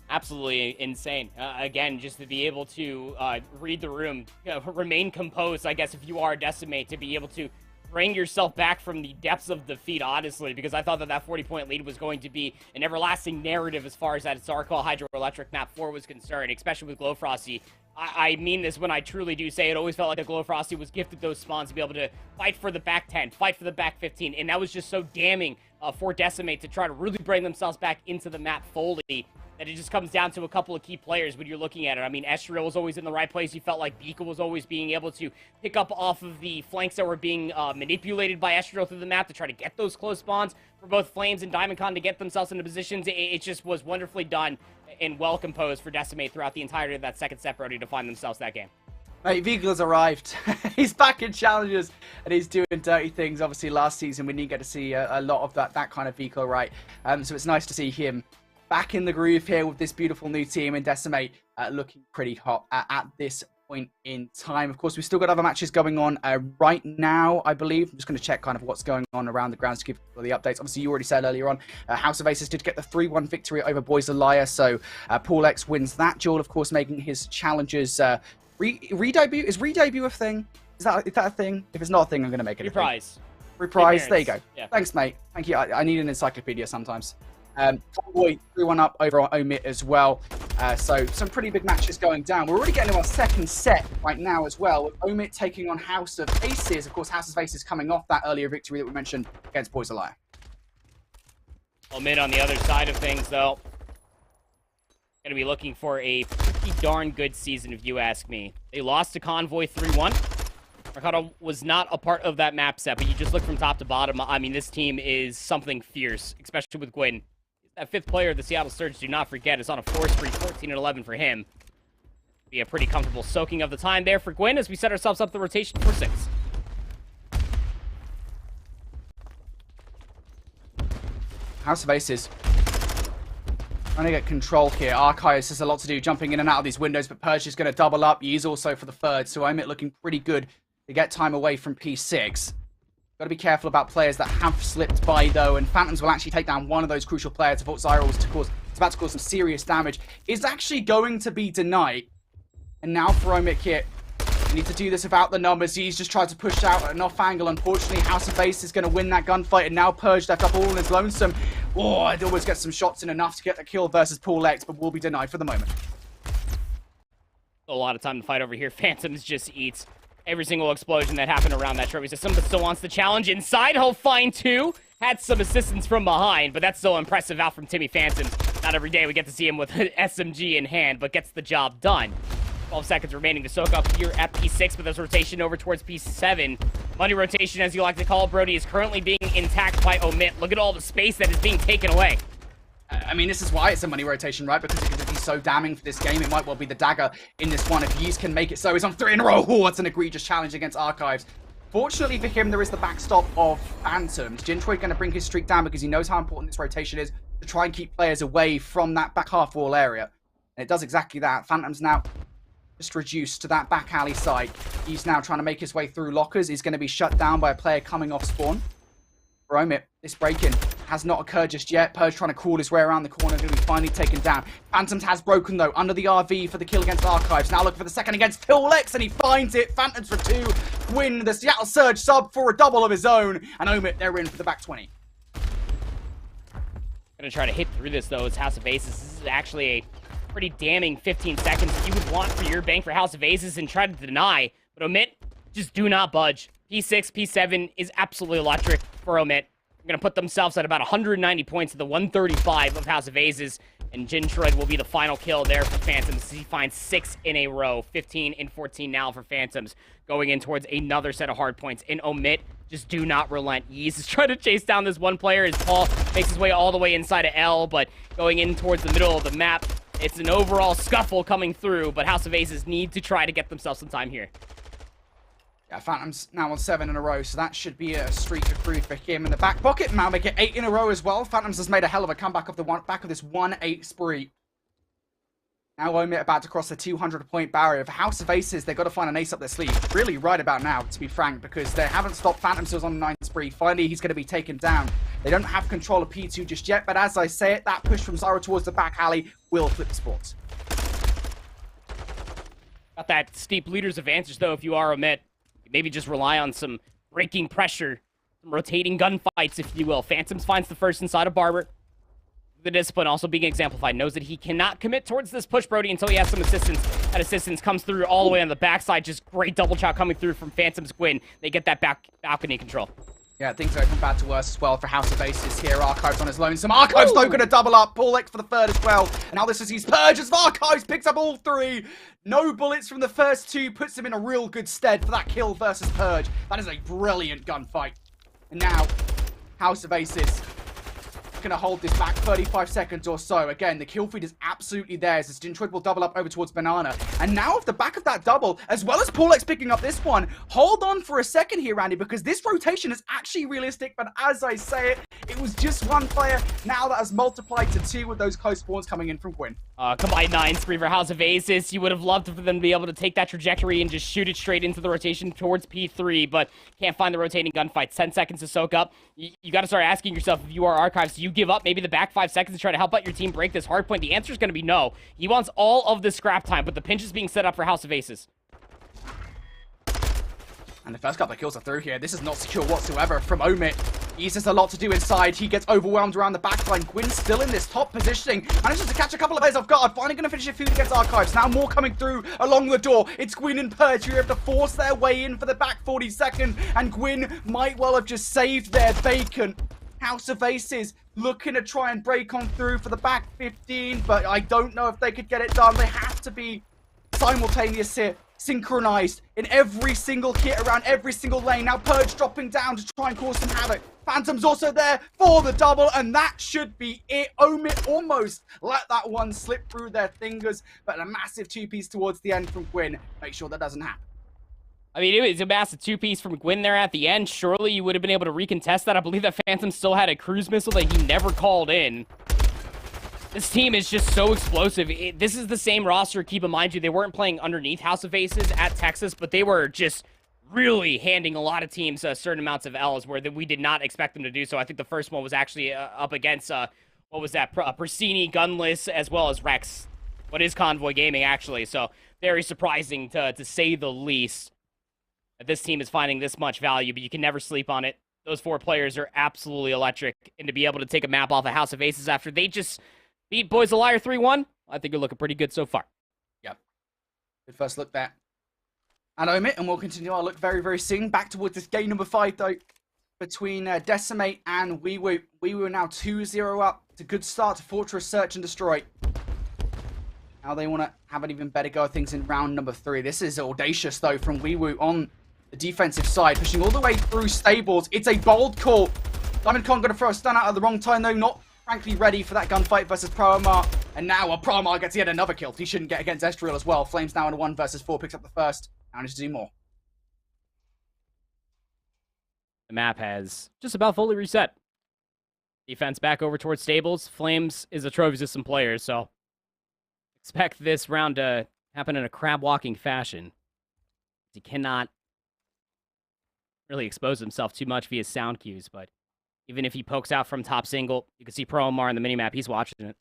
Absolutely insane. Again, just to be able to read the room, remain composed, I guess, if you are Decimate, to be able to bring yourself back from the depths of defeat, honestly, because I thought that that 40-point lead was going to be an everlasting narrative as far as that Zarkal Hydroelectric map 4 was concerned, especially with Glowfrosty. I mean this when I truly do say it. Always felt like the Glowfrosty was gifted those spawns to be able to fight for the back 10, fight for the back 15, and that was just so damning for Decimate to try to really bring themselves back into the map fully. That it just comes down to a couple of key players when you're looking at it. I mean, Estriel was always in the right place. You felt like Beagle was always being able to pick up off of the flanks that were being manipulated by Estriel through the map to try to get those close spawns for both Flames and Diamondcon to get themselves into positions. It just was wonderfully done and well composed for Decimate throughout the entirety of that second set, Brody, to find themselves that game. Mate, Vigil's arrived. He's back in challenges and he's doing dirty things. Obviously, last season we didn't get to see a lot of that kind of Vigil, right? So it's nice to see him back in the groove here with this beautiful new team, and Decimate looking pretty hot at this point in time. Of course, we've still got other matches going on right now, I believe. I'm just going to check kind of what's going on around the grounds to give you the updates. Obviously, you already said earlier on, House of Aces did get the 3-1 victory over Boys of Liar, so Paul X wins that duel, of course, making his challenges re-debut. Is re-debut a thing? Is that a thing? If it's not a thing, I'm going to make it Reprise. Reprise. There you go. Yeah. Thanks, mate. Thank you. I need an encyclopedia sometimes. Convoy 3-1 up over on Omit as well. So some pretty big matches going down. We're already getting to our second set right now as well, with Omit taking on House of Aces. Of course, House of Aces coming off that earlier victory that we mentioned against Boys of Liar. Omit on the other side of things, though, going to be looking for a pretty darn good season, if you ask me. They lost to Convoy 3-1. Mercado was not a part of that map set, but you just look from top to bottom. I mean, this team is something fierce, especially with Gwyn. That 5th player of the Seattle Surge, do not forget, is on a 4 spree, 14-11 for him. Be a pretty comfortable soaking of the time there for Gwyn as we set ourselves up the rotation for 6. House of Aces trying to get control here. Archives has a lot to do, jumping in and out of these windows, but Purge is going to double up. He's also for the third, so Omit looking pretty good to get time away from P6. Got to be careful about players that have slipped by, though, and Phantoms will actually take down one of those crucial players. I thought Zyra was about to cause some serious damage. Is actually going to be denied. And now for Omit here. You need to do this without the numbers. He's just tried to push out at an off angle. Unfortunately, House of Base is going to win that gunfight, and now Purge left up all on his lonesome. Oh, I'd always get some shots in enough to get the kill versus Pool X, but will be denied for the moment. A lot of time to fight over here. Phantoms just eats every single explosion that happened around that trophy system, but still wants the challenge inside. He'll find two. Had some assistance from behind, but that's still impressive out from Timmy Phantom. Not every day we get to see him with an SMG in hand, but gets the job done. 12 seconds remaining to soak up here at P6, but there's rotation over towards P7. Money rotation, as you like to call it, Brody, is currently being intact by Omit. Look at all the space that is being taken away. I mean, this is why it's a money rotation, right? Because it could be so damning for this game. It might well be the dagger in this one if Yeast can make it so. He's on 3 in a row. Oh, that's an egregious challenge against Archives. Fortunately for him, there is the backstop of Phantoms. Gintroid going to bring his streak down because he knows how important this rotation is to try and keep players away from that back half wall area. And it does exactly that. Phantoms now just reduced to that back alley side. He's now trying to make his way through lockers. He's going to be shut down by a player coming off spawn. For Omit, this break-in has not occurred just yet. Purge trying to crawl his way around the corner, going to be finally taken down. Phantoms has broken, though, under the RV for the kill against Archives. Now looking for the second against Pool X, and he finds it. Phantoms for 2 win the Seattle Surge sub for a double of his own. And Omit, they're in for the back 20. Gonna try to hit through this, though, as House of Aces. This is actually a pretty damning 15 seconds that you would want for your bank for House of Aces and try to deny. But Omit, just do not budge. P6, P7 is absolutely electric for Omit. They're going to put themselves at about 190 points to the 135 of House of Aces. And Gintroid will be the final kill there for Phantoms. He finds 6 in a row. 15 and 14 now for Phantoms. Going in towards another set of hard points. And Omit, just do not relent. Yeast is trying to chase down this one player as Paul makes his way all the way inside of L. But going in towards the middle of the map, it's an overall scuffle coming through. But House of Aces need to try to get themselves some time here. Yeah, Phantom's now on 7 in a row, so that should be a streak accrued for him in the back pocket. Now make it 8 in a row as well. Phantoms has made a hell of a comeback off the back of this 1-8 spree. Now Omit about to cross the 200-point barrier. For House of Aces, they've got to find an ace up their sleeve. Really right about now, to be frank, because they haven't stopped Phantoms on a 9 spree. Finally, he's going to be taken down. They don't have control of P2 just yet, but as I say it, that push from Zyra towards the back alley will flip the sports. Got that steep leader's advantage, though, if you are Omit. Maybe just rely on some breaking pressure, some rotating gunfights, if you will. Phantoms finds the first inside of Barber. The discipline also being exemplified. Knows that he cannot commit towards this push, Brody, until he has some assistance. That assistance comes through all the way on the backside. Just great double shot coming through from Phantoms Gwyn. They get that balcony control. Yeah, things are from bad to worse as well for House of Aces here. Archives on his lonesome. Archives though going to double up. Pool X for the third as well. And now this is his Purge as Archives picks up all 3. No bullets from the first 2 puts him in a real good stead for that kill versus Purge. That is a brilliant gunfight. And now, House of Aces going to hold this back 35 seconds or so. Again, the kill feed is absolutely theirs as Gintroid will double up over towards Banana. And now off the back of that double, as well as Pool X picking up this one, hold on for a second here, Randy, because this rotation is actually realistic, but as I say it, it was just one player. Now that has multiplied to 2 with those close spawns coming in from Gwyn. Combined 9 spree for House of Aces. You would have loved for them to be able to take that trajectory and just shoot it straight into the rotation towards P3, but can't find the rotating gunfights. 10 seconds to soak up. You got to start asking yourself, if you are Archives, do you give up maybe the back 5 seconds to try to help out your team break this hard point? The answer is going to be no. He wants all of the scrap time, but the pinch is being set up for House of Aces. And the first couple of kills are through here. This is not secure whatsoever from Omit. He's just a lot to do inside. He gets overwhelmed around the backline. Gwyn's still in this top positioning. Manages to catch a couple of players off guard. Finally going to finish a feud against Archives. Now more coming through along the door. It's Gwyn and Purge who are able to force their way in for the back 40 seconds. And Gwyn might well have just saved their bacon. House of Aces looking to try and break on through for the back 15. But I don't know if they could get it done. They have to be simultaneous here. Synchronized in every single hit around every single lane. Now Purge dropping down to try and cause some havoc. Phantom's also there for the double, and that should be it. Omit almost let that one slip through their fingers, but a massive 2-piece towards the end from Gwyn. Make sure that doesn't happen. I mean, it was a massive two-piece from Gwyn there at the end. Surely you would have been able to recontest that. I believe that Phantom still had a cruise missile that he never called in. This team is just so explosive. This is the same roster, keep in mind, they weren't playing underneath House of Aces at Texas, but they were just really handing a lot of teams certain amounts of L's where we did not expect them to do so. I think the first one was actually up against, what was that, Persini, Gunless, as well as Rex. What is Convoy Gaming, actually? So very surprising to say the least that this team is finding this much value, but you can never sleep on it. Those 4 players are absolutely electric, and to be able to take a map off of House of Aces after they just beat Boys a Liar 3-1, I think you're looking pretty good so far. Yep. Good first look there. Unnamed, and we'll continue our look very, very soon. Back towards this game number 5, though, between Decimate and Weewoo. Weewoo are now 2-0 up. It's a good start to Fortress Search and Destroy. Now they want to have an even better go of things in round number 3. This is audacious, though, from Weewoo on the defensive side, pushing all the way through stables. It's a bold call. Diamond Con going to throw a stun out at the wrong time, though. Not frankly ready for that gunfight versus Proamar. And now Proamar gets yet another kill. He shouldn't get against Estriel as well. Flames now in a 1 versus 4, picks up the first. Now needs to do more. The map has just about fully reset. Defense back over towards stables. Flames is a trophy-resistant player, so expect this round to happen in a crab-walking fashion. He cannot really expose himself too much via sound cues, but even if he pokes out from top single, you can see Proamar in the minimap. He's watching it.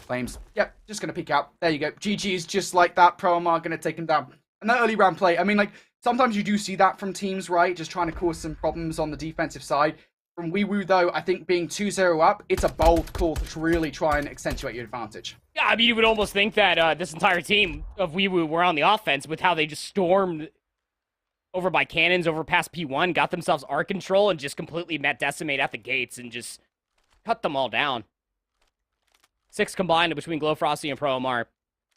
Flames, yep, just going to peek out. There you go. GG's just like that. Proamar going to take him down. And that early round play, I mean, like, sometimes you do see that from teams, right? Just trying to cause some problems on the defensive side. From Weewoo, though, I think being 2-0 up, it's a bold call to really try and accentuate your advantage. Yeah, I mean, you would almost think that this entire team of Weewoo were on the offense with how they just stormed over by cannons, over past P1, got themselves arc control, and just completely met Decimate at the gates and just cut them all down. 6 combined between Glowfrosty and Proamar.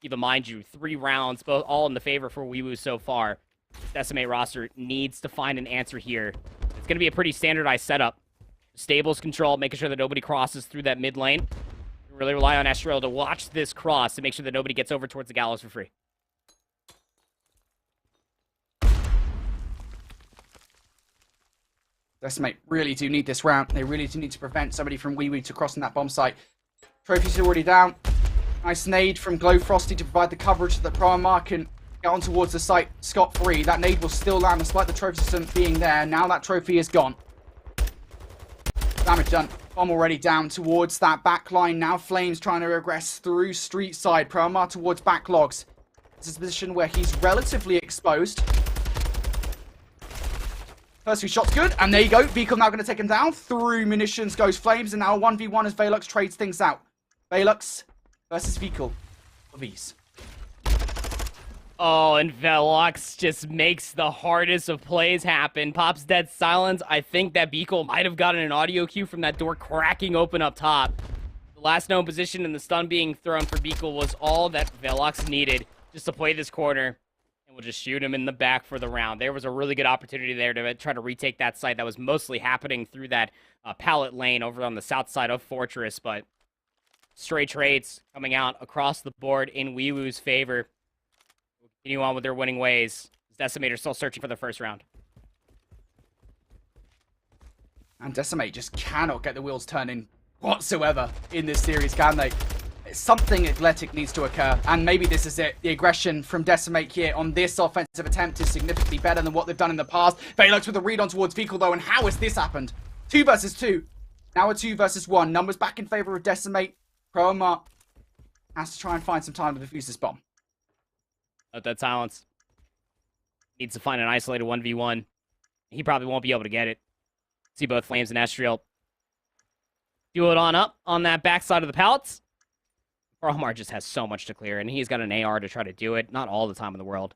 Even mind you, 3 rounds, both all in the favor for Weewoo so far. Decimate roster needs to find an answer here. It's going to be a pretty standardized setup. Stables control, making sure that nobody crosses through that mid lane. Really rely on Estriel to watch this cross to make sure that nobody gets over towards the gallows for free. Decimate really do need this round. They really do need to prevent somebody from Weewoo to crossing that bomb site. Trophy's already down. Nice nade from Glowfrosty to provide the coverage so that Proamar can get on towards the site scot-free. That nade will still land despite the trophy system being there. Now that trophy is gone. Damage done. Bomb already down towards that back line. Now Flames trying to regress through street side. Proamar towards backlogs. This is a position where he's relatively exposed. First 2 shots good. And there you go. Beacon now going to take him down. Through munitions goes Flames. And now a 1v1 as Velux trades things out. Velux versus Vehicle for V's. Oh, and Velox just makes the hardest of plays happen. Pops dead silence. I think that Beakle might have gotten an audio cue from that door cracking open up top. The last known position and the stun being thrown for Beakle was all that Velox needed just to play this corner. And we'll just shoot him in the back for the round. There was a really good opportunity there to try to retake that site that was mostly happening through that pallet lane over on the south side of Fortress. But stray trades coming out across the board in Weewoo's favor. Continue on with their winning ways. Decimator still searching for the first round. And Decimate just cannot get the wheels turning whatsoever in this series, can they? Something athletic needs to occur, and maybe this is it. The aggression from Decimate here on this offensive attempt is significantly better than what they've done in the past. Velux with a read on towards Vehicle, though, and how has this happened? 2 versus 2. Now a 2 versus 1. Numbers back in favor of Decimate. Proamar has to try and find some time to defuse this bomb. Let that silence. Needs to find an isolated 1v1. He probably won't be able to get it. See both Flames and Estriel do it on up on that backside of the pallets. Proamar just has so much to clear, and he's got an AR to try to do it. Not all the time in the world.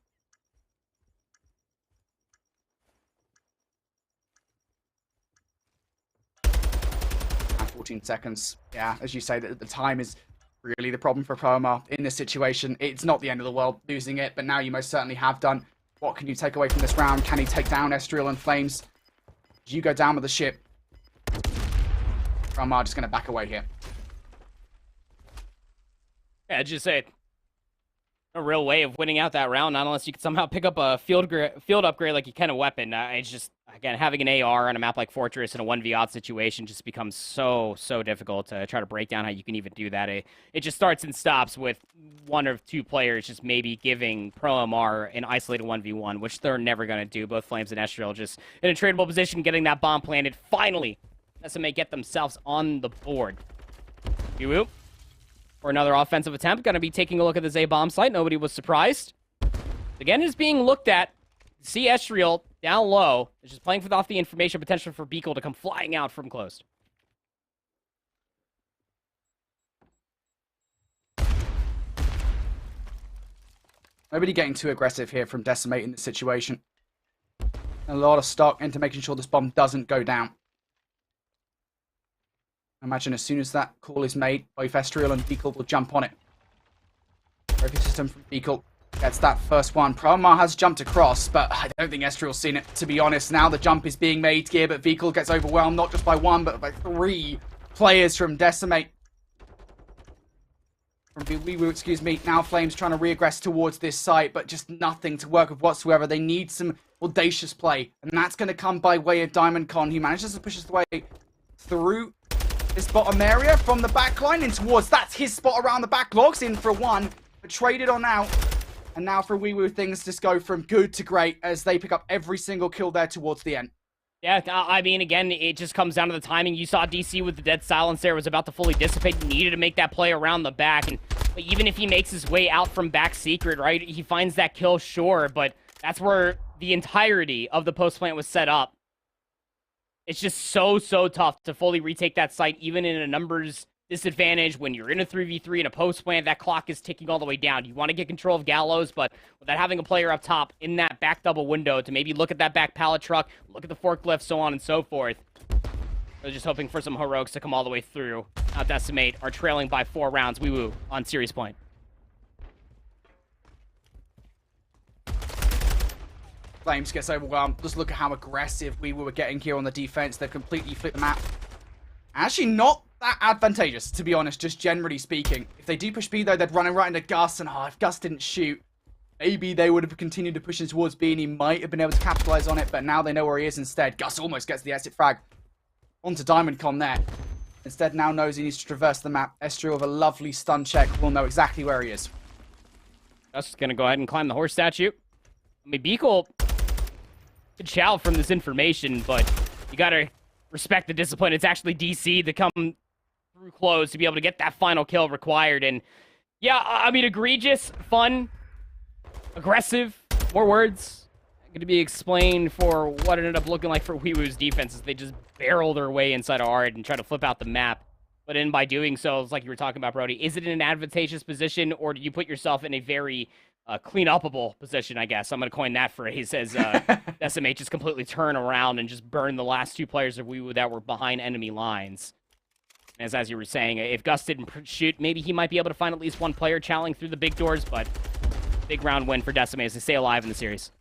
14 seconds. Yeah, as you say, the time is really the problem for Proamar in this situation. It's not the end of the world losing it, but now you most certainly have done. What can you take away from this round? Can he take down Estriel and Flames? Do you go down with the ship? Proamar just going to back away here. Yeah, just say a real way of winning out that round, not unless you can somehow pick up a field upgrade like you can a weapon. It's just, again, having an AR on a map like Fortress in a 1v odd situation just becomes so difficult to try to break down how you can even do that. It just starts and stops with one or two players just maybe giving Pro MR an isolated 1v1, which they're never going to do. Both Flames and Estriel just in a tradable position, getting that bomb planted. Finally, Decimate get themselves on the board. Woo-woo. For another offensive attempt, going to be taking a look at the Z bomb site. Nobody was surprised. Again, is being looked at. See Estriel down low. It's just playing off the information potential for Beagle to come flying out from close. Nobody getting too aggressive here from Decimate in this situation. A lot of stock into making sure this bomb doesn't go down. I imagine as soon as that call is made, both Estriel and Beagle will jump on it. Trophy system from Beagle gets that first one. Promar has jumped across, but I don't think Estriel's seen it, to be honest. Now the jump is being made here, but Beagle gets overwhelmed, not just by one, but by three players from Decimate. From Wewoo, excuse me. Now Flames trying to re-aggress towards this site, but just nothing to work with whatsoever. They need some audacious play, and that's going to come by way of Diamondcon. He manages to push his way through this bottom area from the back line in towards. That's his spot around the back. Logs in for one, but traded on out. And now for Wewoo, things just go from good to great as they pick up every single kill there towards the end. Yeah, I mean, again, it just comes down to the timing. You saw DC with the dead silence there, was about to fully dissipate. Needed to make that play around the back. And even if he makes his way out from back secret, right, he finds that kill, sure. But that's where the entirety of the post plant was set up. It's just so tough to fully retake that site, even in a numbers disadvantage. When you're in a 3v3 in a post plant, that clock is ticking all the way down. You want to get control of Gallows, but without having a player up top in that back double window to maybe look at that back pallet truck, look at the forklift, so on and so forth. They're just hoping for some heroics to come all the way through. Now Decimate are trailing by 4 rounds. Wewoo on series point. Flames gets overwhelmed. Just look at how aggressive we were getting here on the defense. They've completely flipped the map. Actually, not that advantageous, to be honest, just generally speaking. If they do push B, though, they'd run right into Gus, and if Gus didn't shoot, maybe they would have continued to push in towards B, and he might have been able to capitalize on it, but now they know where he is instead. Gus almost gets the exit frag onto Diamondcon there. Instead, now knows he needs to traverse the map. Estriel with a lovely stun check will know exactly where he is. Gus is going to go ahead and climb the horse statue. I mean, Beagle could shout from this information, but you got to respect the discipline. It's actually DC to come through close to be able to get that final kill required. And yeah, I mean, egregious, fun, aggressive, more words going to be explained for what it ended up looking like for Wewoo's defense as they just barrel their way inside of Ard and try to flip out the map. But in by doing so, it's like you were talking about, Brody, is it in an advantageous position, or do you put yourself in a very clean-upable position, I guess? I'm going to coin that phrase as Decimate just completely turn around and just burn the last 2 players of Wewoo that were behind enemy lines. As you were saying, if Gus didn't shoot, maybe he might be able to find at least 1 player challenging through the big doors, but big round win for Decimate as they stay alive in the series.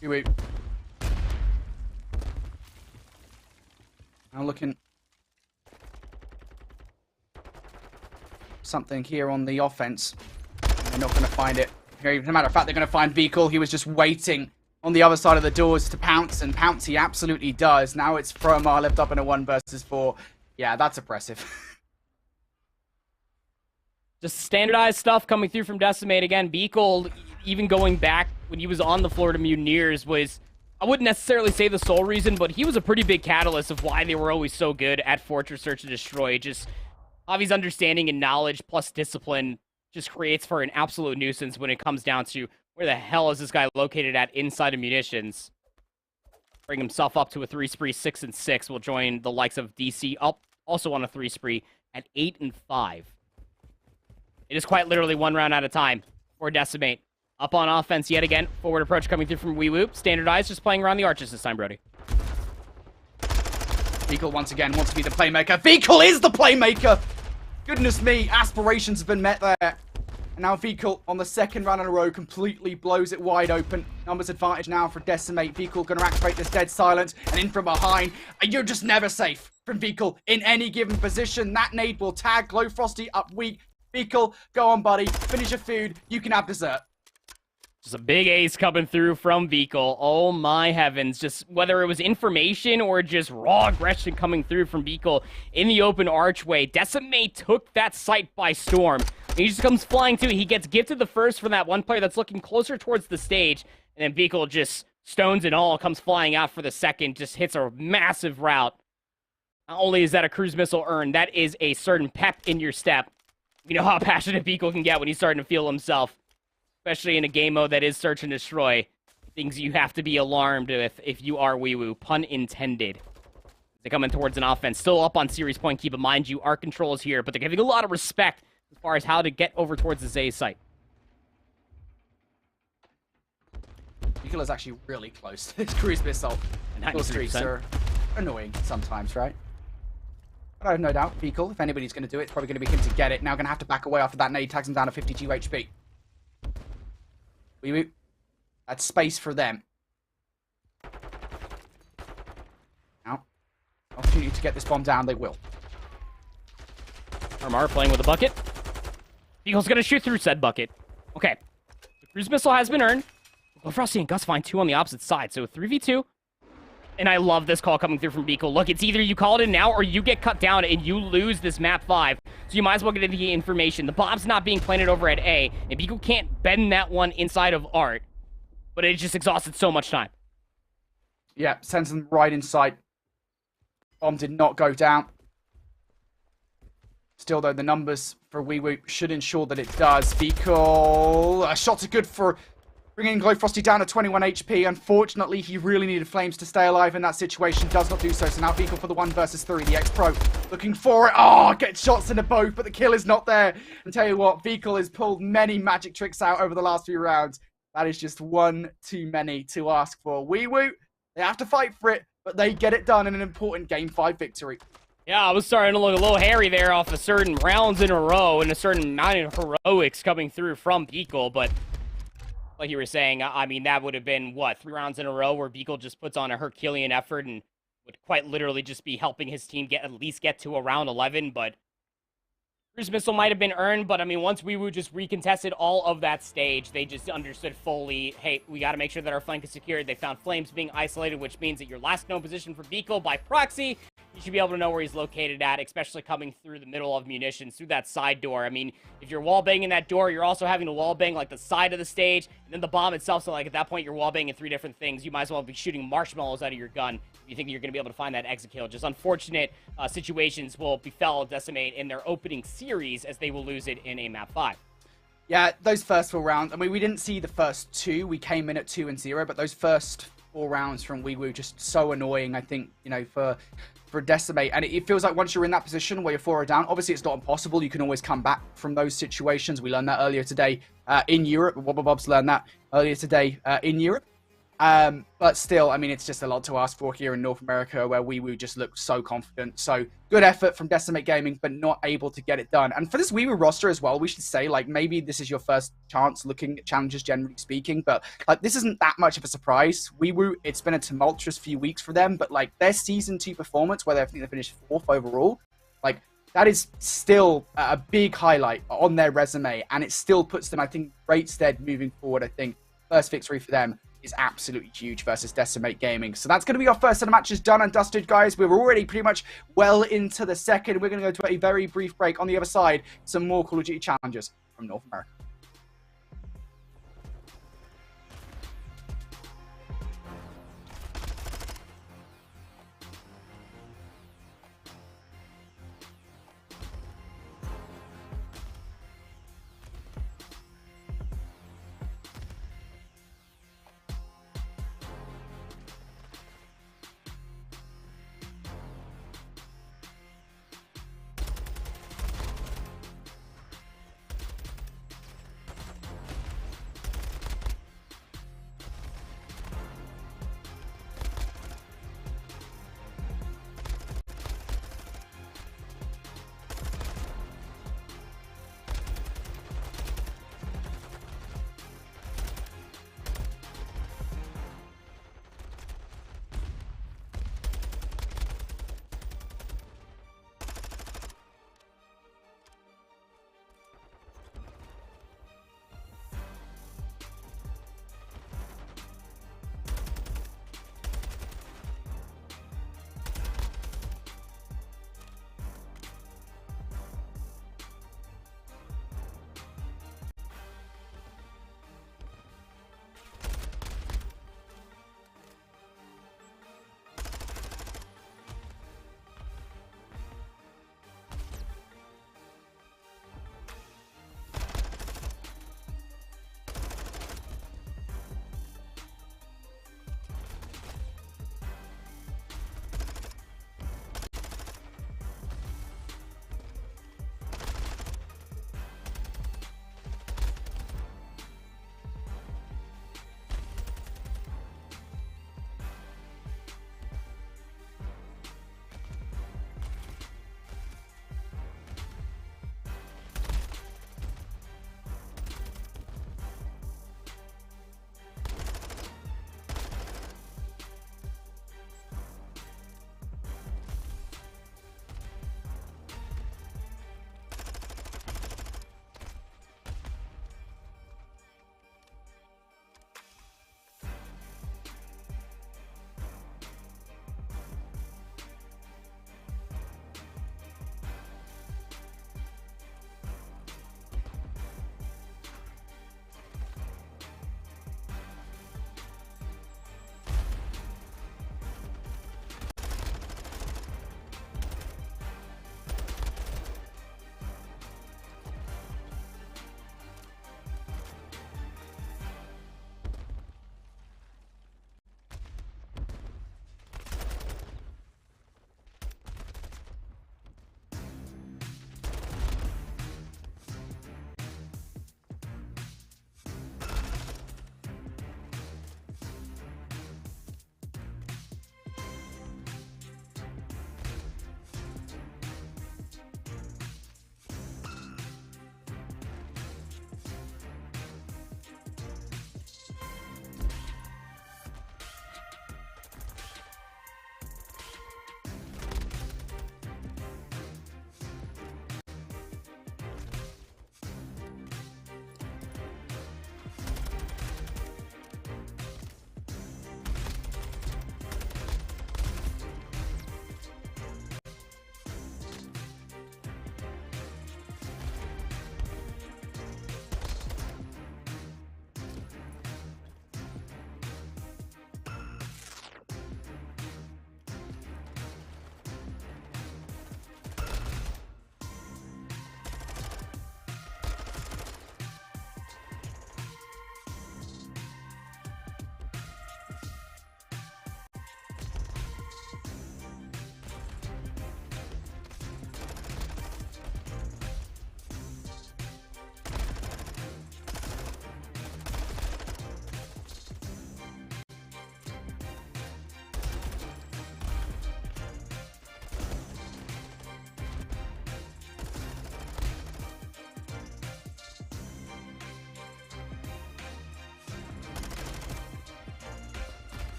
Wewoo. Now looking something here on the offense. They're not going to find it. As a matter of fact, they're going to find Beagle. He was just waiting on the other side of the doors to pounce, and pounce he absolutely does. Now it's Fromar left up in a 1 versus 4. Yeah, that's impressive. Just standardized stuff coming through from Decimate. Again, Beagle, even going back when he was on the Florida Mutineers, was, I wouldn't necessarily say the sole reason, but he was a pretty big catalyst of why they were always so good at Fortress Search and Destroy. Just Javi's understanding and knowledge plus discipline just creates for an absolute nuisance when it comes down to where the hell is this guy located at inside of munitions. Bring himself up to a 3 spree, 6 and 6. Will join the likes of DC up also on a 3 spree at 8 and 5. It is quite literally 1 round at a time for Decimate. Up on offense yet again. Forward approach coming through from Wewoo. Standardized, just playing around the arches this time, Brody. Beagle once again wants to be the playmaker. Beagle is the playmaker! Goodness me, aspirations have been met there. And now Vehicle on the second round in a row completely blows it wide open. Numbers advantage now for Decimate. Vehicle going to activate this dead silence and in from behind. And you're just never safe from Vehicle in any given position. That nade will tag Glowfrosty up weak. Vehicle, go on, buddy. Finish your food. You can have dessert. Just a big ace coming through from Vehicle. Oh my heavens. Just whether it was information or just raw aggression coming through from Vehicle in the open archway. Decimate took that site by storm. He just comes flying too. He gets gifted the first from that one player that's looking closer towards the stage. And then Vehicle just stones and all comes flying out for the second. Just hits a massive route. Not only is that a cruise missile earned, that is a certain pep in your step. You know how passionate Vehicle can get when he's starting to feel himself. Especially in a game mode that is search and destroy. Things you have to be alarmed with if you are Weewoo. Pun intended. They're coming towards an offense. Still up on series point. Keep in mind you are controls here. But they're giving a lot of respect as far as how to get over towards the Zay site. Vehicle is actually really close to this cruise missile. Kill streaks are annoying sometimes, right? But I have no doubt, Vehicle, if anybody's going to do it, it's probably going to be him to get it. Now going to have to back away after that nade. Tags him down to 52 HP. That's space for them. Now, opportunity to get this bomb down, they will. Armar playing with a bucket. Eagle's gonna shoot through said bucket. Okay. The cruise missile has been earned. Frosty and Gus find 2 on the opposite side, so 3v2. And I love this call coming through from Beagle. Look, it's either you call it in now or you get cut down and you lose this map 5. So you might as well get the information. The bomb's not being planted over at A, and Beagle can't bend that one inside of Art. But it just exhausted so much time. Yeah, sends them right inside. Bomb did not go down. Still, though, the numbers for Weewoo should ensure that it does. Beagle, shots are good for bringing Glowfrosty down to 21 HP. Unfortunately, he really needed Flames to stay alive in that situation. Does not do so. So now Beagle for the 1 versus 3. The X-Pro looking for it. Oh, gets shots into both, but the kill is not there. And tell you what, Beagle has pulled many magic tricks out over the last few rounds. That is just one too many to ask for. Weewoo, they have to fight for it, but they get it done in an important Game 5 victory. Yeah, I was starting to look a little hairy there off of certain rounds in a row and a certain amount of heroics coming through from Beagle, but like you were saying, I mean, that would have been, what, 3 rounds in a row where Beagle just puts on a Herculean effort and would quite literally just be helping his team at least get to around 11, but Cruise Missile might have been earned, but I mean, once Weewoo just recontested all of that stage, they just understood fully, hey, we got to make sure that our flank is secured. They found Flames being isolated, which means that your last known position for Beagle by proxy, you should be able to know where he's located at, especially coming through the middle of munitions, through that side door. I mean, if you're wallbanging that door, you're also having to wallbang, like, the side of the stage, and then the bomb itself, so, like, at that point, you're wallbanging 3 different things. You might as well be shooting marshmallows out of your gun if you think you're going to be able to find that exit kill. Just unfortunate situations will befell Decimate in their opening series, as they will lose it in a map 5. Yeah, those first 4 rounds, I mean, we didn't see the first 2. We came in at 2 and 0, but those first 4 rounds from Weewoo just so annoying, I think, you know, for Decimate. And it feels like once you're in that position where you're 4 down, obviously it's not impossible. You can always come back from those situations. We learned that earlier today in Europe. Wubble Bubs learned that earlier today in Europe. But still, I mean, it's just a lot to ask for here in North America, where Weewoo just looked so confident. So good effort from Decimate Gaming, but not able to get it done. And for this Weewoo roster as well, we should say, like, maybe this is your first chance looking at challenges, generally speaking, but like, this isn't that much of a surprise. Weewoo, it's been a tumultuous few weeks for them, but like their season 2 performance, where I think they finished 4th overall, like, that is still a big highlight on their resume, and it still puts them, I think, great stead moving forward. I think first victory for them is absolutely huge versus Decimate Gaming. So that's going to be our first set of matches done and dusted, guys. We're already pretty much well into the second. We're going to go to a very brief break. On the other side, some more Call of Duty challenges from North America.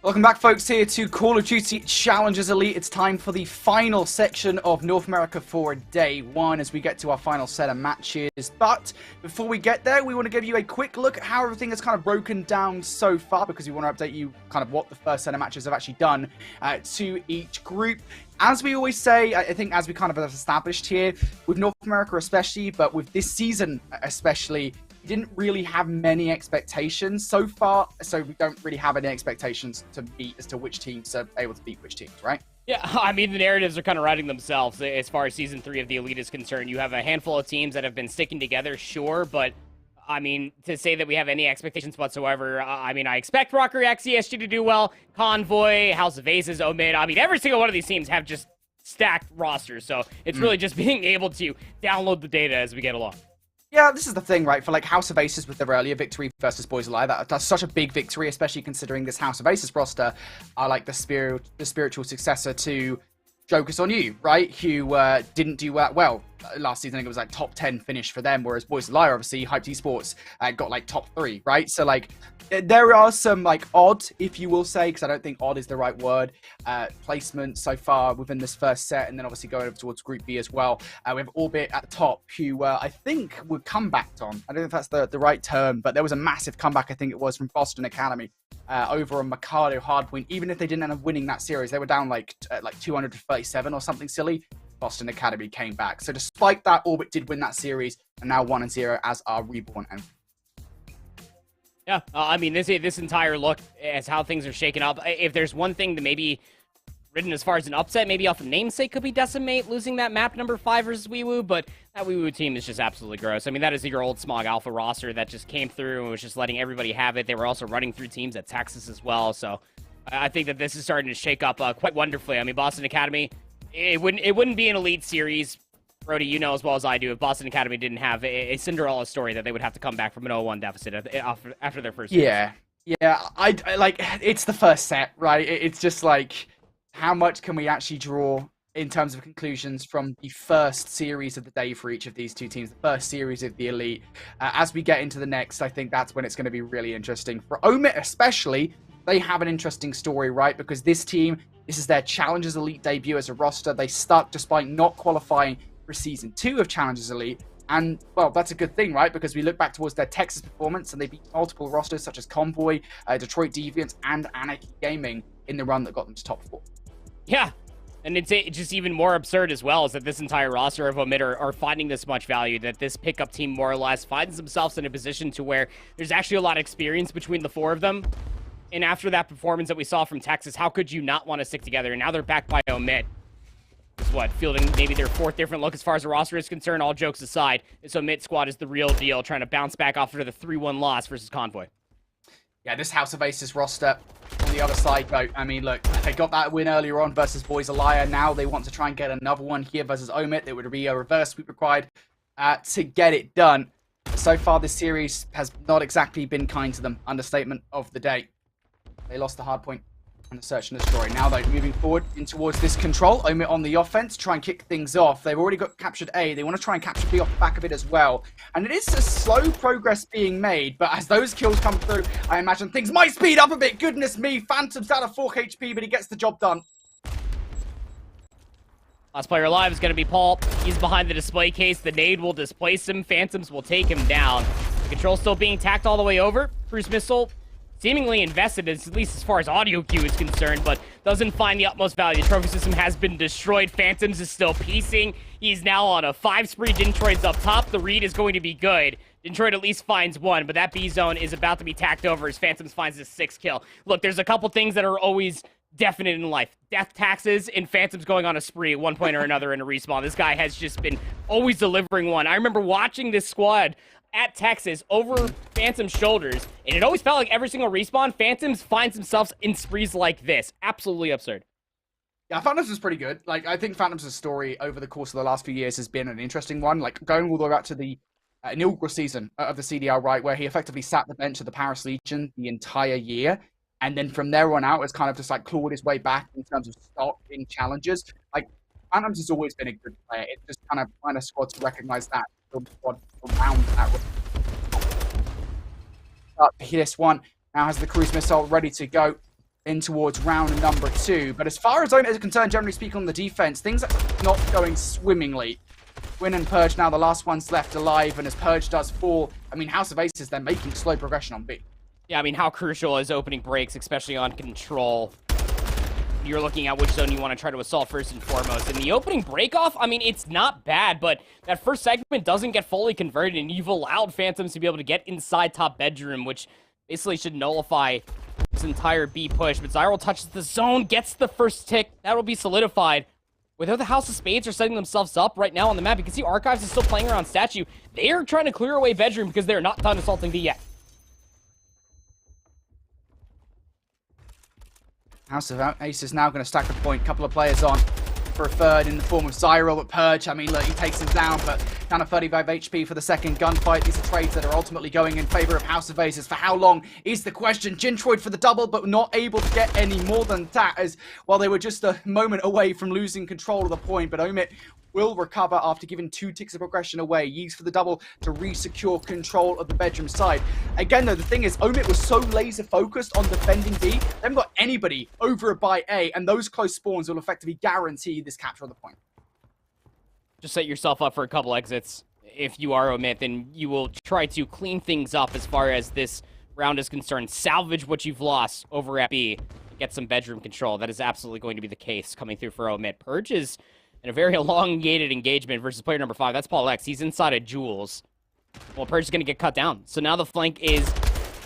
Welcome back, folks, here to Call of Duty Challengers Elite. It's time for the final section of North America for day one as we get to our final set of matches. But before we get there, we want to give you a quick look at how everything is kind of broken down so far, because we want to update you kind of what the first set of matches have actually done to each group. As we always say, I think as we kind of have established here, with North America especially, but with this season especially, we didn't really have many expectations so far, so we don't really have any expectations to beat as to which teams are able to beat which teams, right? Yeah, I mean, the narratives are kind of writing themselves as far as Season 3 of the Elite is concerned. You have a handful of teams that have been sticking together, sure, but I mean, to say that we have any expectations whatsoever, I mean, I expect Rocker X ESG to do well, Convoy, House of Aces, Omid. I mean, every single one of these teams have just stacked rosters, so it's really just being able to download the data as we get along. Yeah, this is the thing, right? For like House of Aces with their earlier victory versus Boys Alive, that's such a big victory, especially considering this House of Aces roster are like the spiritual successor to Focus on You, right? Who didn't do that well last season. I think it was like top 10 finish for them, whereas Boys of Liar, obviously, Hyped Esports got like top 3, right? So like there are some like odd, if you will say, because I don't think odd is the right word, placement so far within this first set, and then obviously going over towards Group B as well. We have Orbit at the top, who I think were comebacked on. I don't know if that's the right term, but there was a massive comeback, I think it was, from Boston Academy. Over on Mercado Hardpoint. Even if they didn't end up winning that series, they were down like 237 or something silly. Boston Academy came back. So despite that, Orbit did win that series, and now 1-0 as our Reborn. Yeah, I mean, this entire look as how things are shaking up. If there's one thing that maybe written as far as an upset, maybe off the namesake could be Decimate losing that map number 5 versus Weewoo, but that Weewoo team is just absolutely gross. I mean, that is your old Smog Alpha roster that just came through and was just letting everybody have it. They were also running through teams at Texas as well, so I think that this is starting to shake up quite wonderfully. I mean, Boston Academy, it wouldn't be an Elite series, Brody, you know as well as I do, if Boston Academy didn't have a Cinderella story that they would have to come back from an 0-1 deficit after their first series. Yeah, I like, it's the first set, right? It's just like, how much can we actually draw in terms of conclusions from the first series of the day for each of these two teams, the first series of the Elite? As we get into the next, I think that's when it's going to be really interesting. For Omit especially, they have an interesting story, right? Because this team, this is their Challengers Elite debut as a roster. They stuck despite not qualifying for Season 2 of Challengers Elite. And, well, that's a good thing, right? Because we look back towards their Texas performance, and they beat multiple rosters such as Convoy, Detroit Deviants, and Anarchy Gaming in the run that got them to top 4. Yeah, and it's just even more absurd as well is that this entire roster of Omid are finding this much value, that this pickup team more or less finds themselves in a position to where there's actually a lot of experience between the 4 of them. And after that performance that we saw from Texas, how could you not want to stick together? And now they're backed by Omid. It's what, fielding maybe their 4th different look as far as the roster is concerned, all jokes aside. This Omid squad is the real deal, trying to bounce back after the 3-1 loss versus Convoy. Yeah, this House of Aces roster on the other side, though. I mean, look, they got that win earlier on versus Boys a Liar. Now they want to try and get another one here versus Omit. There would be a reverse sweep required to get it done. So far, this series has not exactly been kind to them. Understatement of the day. They lost the hard point on the search and destroy. Now they're moving forward in towards this control. Omit on the offense, try and kick things off. They've already got captured A. They want to try and capture B off the back of it as well. And it is a slow progress being made, but as those kills come through, I imagine things might speed up a bit. Goodness me, Phantom's out of 4 HP, but he gets the job done. Last player alive is going to be Paul. He's behind the display case. The nade will displace him. Phantoms will take him down. The control still being tacked all the way over. Cruise missile seemingly invested, at least as far as audio queue is concerned, but doesn't find the utmost value. The trophy system has been destroyed. Phantoms is still piecing. He's now on a 5 spree. Detroit's up top. The read is going to be good. Detroit at least finds 1, but that B zone is about to be tacked over as Phantoms finds his 6th kill. Look, there's a couple things that are always definite in life. Death taxes and Phantoms going on a spree at one point or another in a respawn. This guy has just been always delivering one. I remember watching this squad at Texas over Phantom's shoulders, and it always felt like every single respawn, Phantoms finds themselves in sprees like this. Absolutely absurd. Yeah, Phantoms was pretty good. Like, I think Phantoms' story over the course of the last few years has been an interesting one. Like, going all the way back to the inaugural season of the CDL, right, where he effectively sat the bench of the Paris Legion the entire year. And then from there on out, has kind of just like clawed his way back in terms of stock in challenges. Like, Phantoms has always been a good player. It's just kind of find a squad to recognize that. Squad around that. This one now has the cruise missile ready to go. in towards round number 2. But as far as Omit is concerned, generally speaking on the defense, things are not going swimmingly. Win and Purge now the last ones left alive, and as Purge does fall, I mean, House of Aces, they're making slow progression on B. Yeah, I mean, how crucial is opening breaks, especially on control? You're looking at which zone you want to try to assault first and foremost. And the opening break-off, I mean, it's not bad, but that first segment doesn't get fully converted, and you've allowed Phantoms to be able to get inside top bedroom, which basically should nullify this entire B push. But Zyral touches the zone, gets the first tick. That'll be solidified. Whether the House of Spades are setting themselves up right now on the map, you can see Archives is still playing around Statue. They are trying to clear away bedroom because they're not done assaulting B yet. House of Aces now going to stack a point. Couple of players on for a third in the form of Zyral, but Purge, I mean, look, he takes him down, but down to 35 HP for the second gunfight. These are trades that are ultimately going in favor of House of Aces. For how long is the question? Gintroid for the double, but not able to get any more than that, as while they were just a moment away from losing control of the point. But Omit will recover after giving 2 ticks of progression away. Yeez for the double to re-secure control of the bedroom side. Again, though, the thing is, Omit was so laser-focused on defending B, they haven't got anybody over by A, and those close spawns will effectively guarantee this capture of the point. Just set yourself up for a couple exits. If you are Omit, then you will try to clean things up as far as this round is concerned. Salvage what you've lost over at B, get some bedroom control. That is absolutely going to be the case coming through for Omit. Purge is in a very elongated engagement versus player number 5. That's Paul X. He's inside of Jules. Well, Purge is going to get cut down. So now the flank is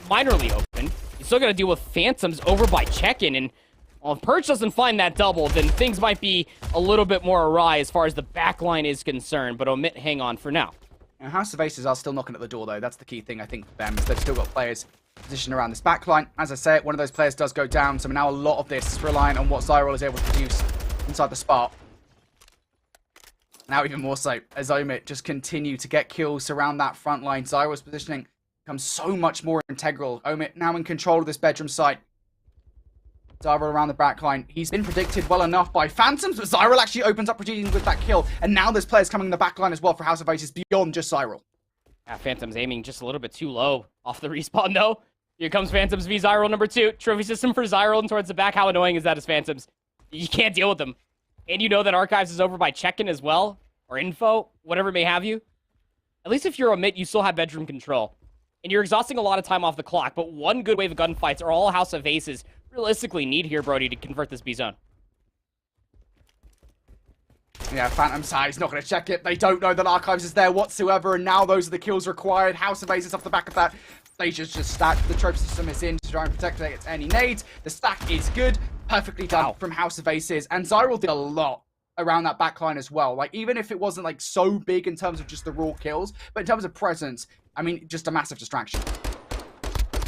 minorly open. You're still going to deal with Phantoms over by check-in. And well, if Purge doesn't find that double, then things might be a little bit more awry as far as the backline is concerned. But Omit, hang on for now. Now, House of Aces are still knocking at the door, though. That's the key thing, I think, for them, is they've still got players positioned around this backline. As I say, one of those players does go down, so now a lot of this is reliant on what Zyral is able to produce inside the spot. Now even more so, as Omit just continue to get kills around that front line. Zyral's positioning becomes so much more integral. Omit now in control of this bedroom site. Zyral around the back line. He's been predicted well enough by Phantoms, but Zyral actually opens up proceedings with that kill. And now there's players coming in the back line as well for House of Aces beyond just Zyral. Yeah, Phantoms aiming just a little bit too low off the respawn, though. Here comes Phantoms v Zyral number 2. Trophy system for Zyral and towards the back. How annoying is that as Phantoms? You can't deal with them. And you know that Archives is over by check-in as well, or info, whatever may have you. At least if you're Omit, you still have bedroom control. And you're exhausting a lot of time off the clock, but one good wave of gunfights are all House of Aces realistically need here, Brody, to convert this B zone. Yeah, Phantom's side is not going to check it. They don't know that Archives is there whatsoever, and now those are the kills required. House of Aces off the back of that. They just stack. The trophy system is in to try and protect against any nades. The stack is good. Perfectly done from House of Aces. And Zyral did a lot around that backline as well. Like, even if it wasn't, like, so big in terms of just the raw kills, but in terms of presence, I mean, just a massive distraction.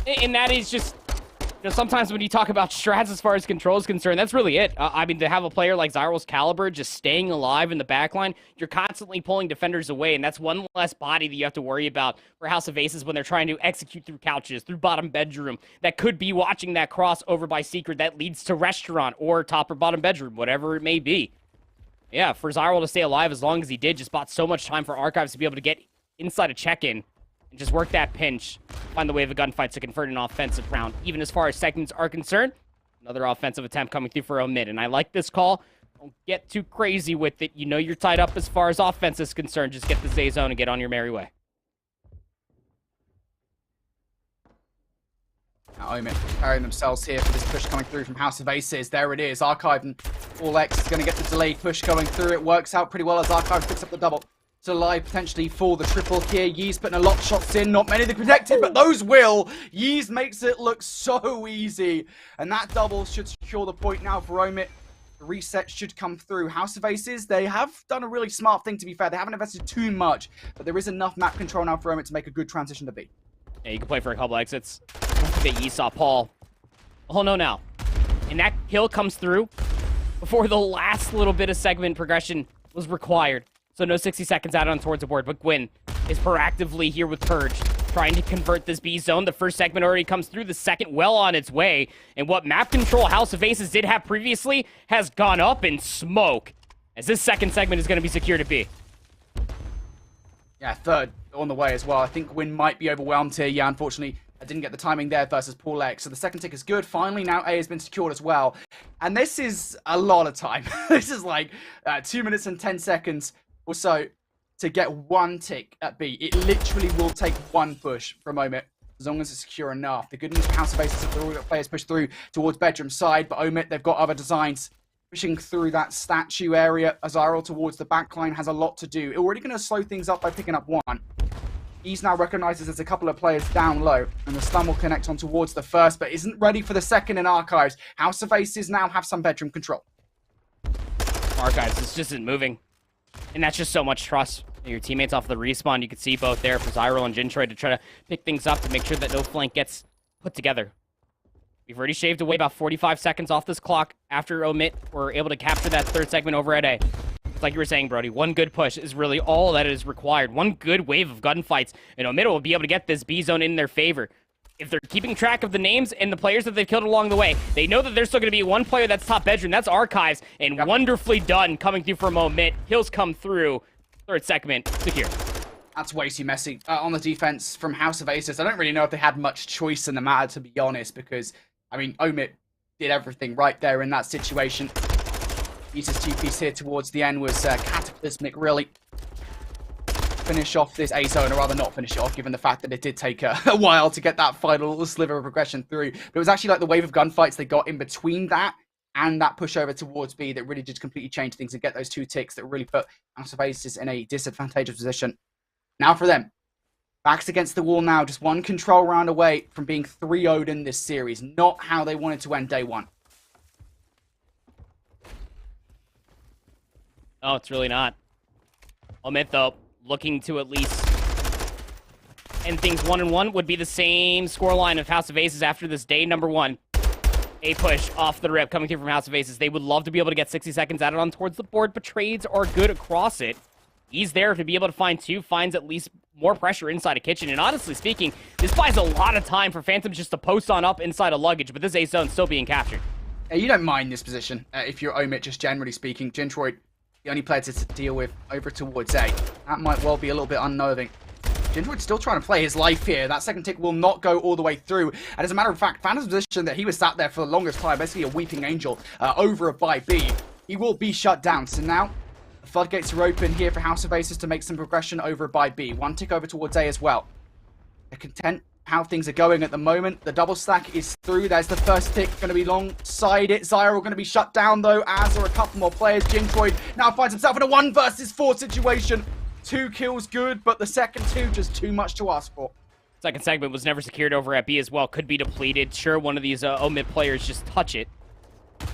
And that is just, you know, sometimes when you talk about strats as far as control is concerned, that's really it. I mean, to have a player like Zyral's caliber just staying alive in the backline, you're constantly pulling defenders away, and that's one less body that you have to worry about for House of Aces when they're trying to execute through couches, through bottom bedroom, that could be watching that cross over by Secret that leads to restaurant or top or bottom bedroom, whatever it may be. Yeah, for Zyral to stay alive as long as he did just bought so much time for Archives to be able to get inside a check-in and just work that pinch, find the wave of gunfights to convert an offensive round. Even as far as segments are concerned, another offensive attempt coming through for Omit, and I like this call. Don't get too crazy with it. You know you're tied up as far as offense is concerned. Just get the Z zone and get on your merry way. Now Omit preparing themselves here for this push coming through from House of Aces. There it is. Archive and All X is going to get the delayed push going through. It works out pretty well as Archive picks up the double. To live potentially for the triple here. Yeez putting a lot of shots in. Not many that protected, but those will. Yeez makes it look so easy. And that double should secure the point now for Omit. The reset should come through. House of Aces, they have done a really smart thing, to be fair. They haven't invested too much, but there is enough map control now for Omit to make a good transition to B. Yeah, you can play for a couple exits. That Yeez saw Paul. Oh no, now. And that kill comes through before the last little bit of segment progression was required. So no 60 seconds out on towards the board, but Gwyn is proactively here with Purge, trying to convert this B zone. The first segment already comes through, the second well on its way. And what map control House of Aces did have previously has gone up in smoke, as this second segment is going to be secure to B. Yeah, third on the way as well. I think Gwyn might be overwhelmed here. Yeah, unfortunately, I didn't get the timing there versus Paul X. So the second tick is good. Finally, now A has been secured as well. And this is a lot of time. This is like 2 minutes and 10 seconds or so to get one tick at B. It literally will take one push for a moment, as long as it's secure enough. The good news for House of Aces is that all the players push through towards bedroom side, but Omit, they've got other designs pushing through that statue area. Azarel towards the backline has a lot to do. Already going to slow things up by picking up one. He's now recognizes there's a couple of players down low, and the stun will connect on towards the first, but isn't ready for the second in Archives. House of Aces now have some bedroom control. Archives, this just isn't moving. And that's just so much trust. Your teammates off the respawn, you can see both there for Zyril and Jintroid to try to pick things up to make sure that no flank gets put together. We've already shaved away about 45 seconds off this clock after Omit. We're able to capture that third segment over at A. It's like you were saying, Brody, one good push is really all that is required. One good wave of gunfights, and Omit will be able to get this B zone in their favor. If they're keeping track of the names and the players that they've killed along the way, they know that there's still going to be one player that's top bedroom. That's Archives, and wonderfully done coming through from Omit. Kills come through. Third segment, secure. That's way too messy on the defense from House of Aces. I don't really know if they had much choice in the matter, to be honest, because, I mean, Omit did everything right there in that situation. Uses 2-piece here towards the end was cataclysmic, really. Finish off this A zone, or rather not finish it off, given the fact that it did take a while to get that final sliver of progression through. But it was actually like the wave of gunfights they got in between that and that push over towards B that really just completely changed things and get those two ticks that really put House of Aces in a disadvantageous position. Now for them. Backs against the wall now, just one control round away from being 3-0'd in this series. Not how they wanted to end day one. Oh, it's really not. Omit, though, looking to at least end things 1-1 would be the same scoreline of House of Aces after this day number one. A push off the rip coming through from House of Aces. They would love to be able to get 60 seconds added on towards the board, but trades are good across it. He's there to be able to find two, finds at least more pressure inside a kitchen. And honestly speaking, this buys a lot of time for Phantoms just to post on up inside a luggage, but this A zone still being captured. You don't mind this position if you're Omit, just generally speaking. Jintroid, the only player to deal with over towards A. That might well be a little bit unnerving. Jintroid's still trying to play his life here. That second tick will not go all the way through. And as a matter of fact, Phantom's position that he was sat there for the longest time, basically a weeping angel, over by B, he will be shut down. So now, the floodgates are open here for House of Aces to make some progression over by B. One tick over towards A as well. They're content how things are going at the moment. The double stack is through. There's the first tick, going to be alongside it. Zyril going to be shut down though, as are a couple more players. Jintroid now finds himself in a 1 versus 4 situation. 2 kills good, but the second 2 just too much to ask for. Second segment was never secured over at B as well. Could be depleted. Sure, one of these Omit players just touch it.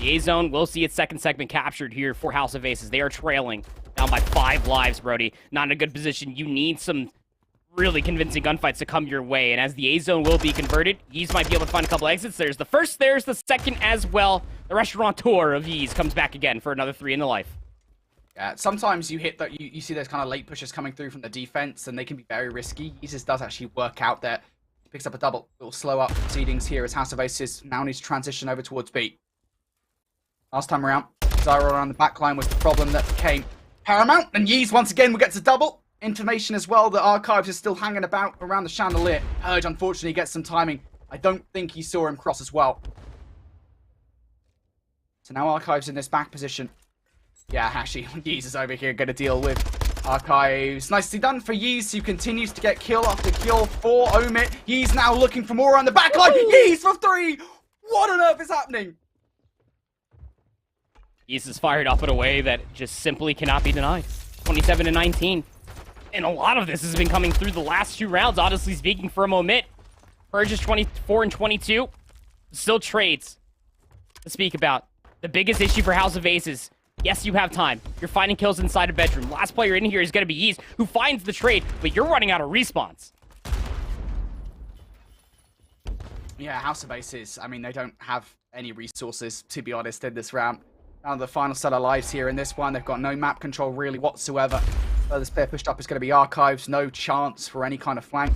The A zone will see its second segment captured here for House of Aces. They are trailing down by 5 lives, Brody. Not in a good position. You need some really convincing gunfights to come your way. And as the A zone will be converted, Yeez might be able to find a couple exits. There's the first, there's the second as well. The restaurateur of Yeez comes back again for another 3 in the life. Yeah, sometimes you hit that you see those kind of late pushes coming through from the defense, and they can be very risky. Yeezus does actually work out there. Picks up a double. It'll slow up proceedings here as House of Aces now needs to transition over towards B. Last time around, Zyril around the backline was the problem that became paramount, and Yeez once again will get to double. Information as well that Archives is still hanging about around the chandelier. Purge unfortunately gets some timing. I don't think he saw him cross as well. So now Archives in this back position. Yeah, actually, Yeez is over here going to deal with Archives. Nicely done for Yeez, who continues to get kill after kill for Omit. Yeez now looking for more on the backline. Yeez for 3! What on earth is happening? Yeez is fired up in a way that just simply cannot be denied. 27-19. And a lot of this has been coming through the last 2 rounds, honestly speaking, from Omit. Purge is 24-22. Still trades to speak about. The biggest issue for House of Aces. Yes, you have time. You're finding kills inside a bedroom. Last player in here is going to be Yeez, who finds the trade, but you're running out of respawns. Yeah, House of Aces, I mean, they don't have any resources, to be honest, in this round. Now the final set of lives here in this one. They've got no map control really whatsoever. Further player pushed up is going to be Archives. No chance for any kind of flank.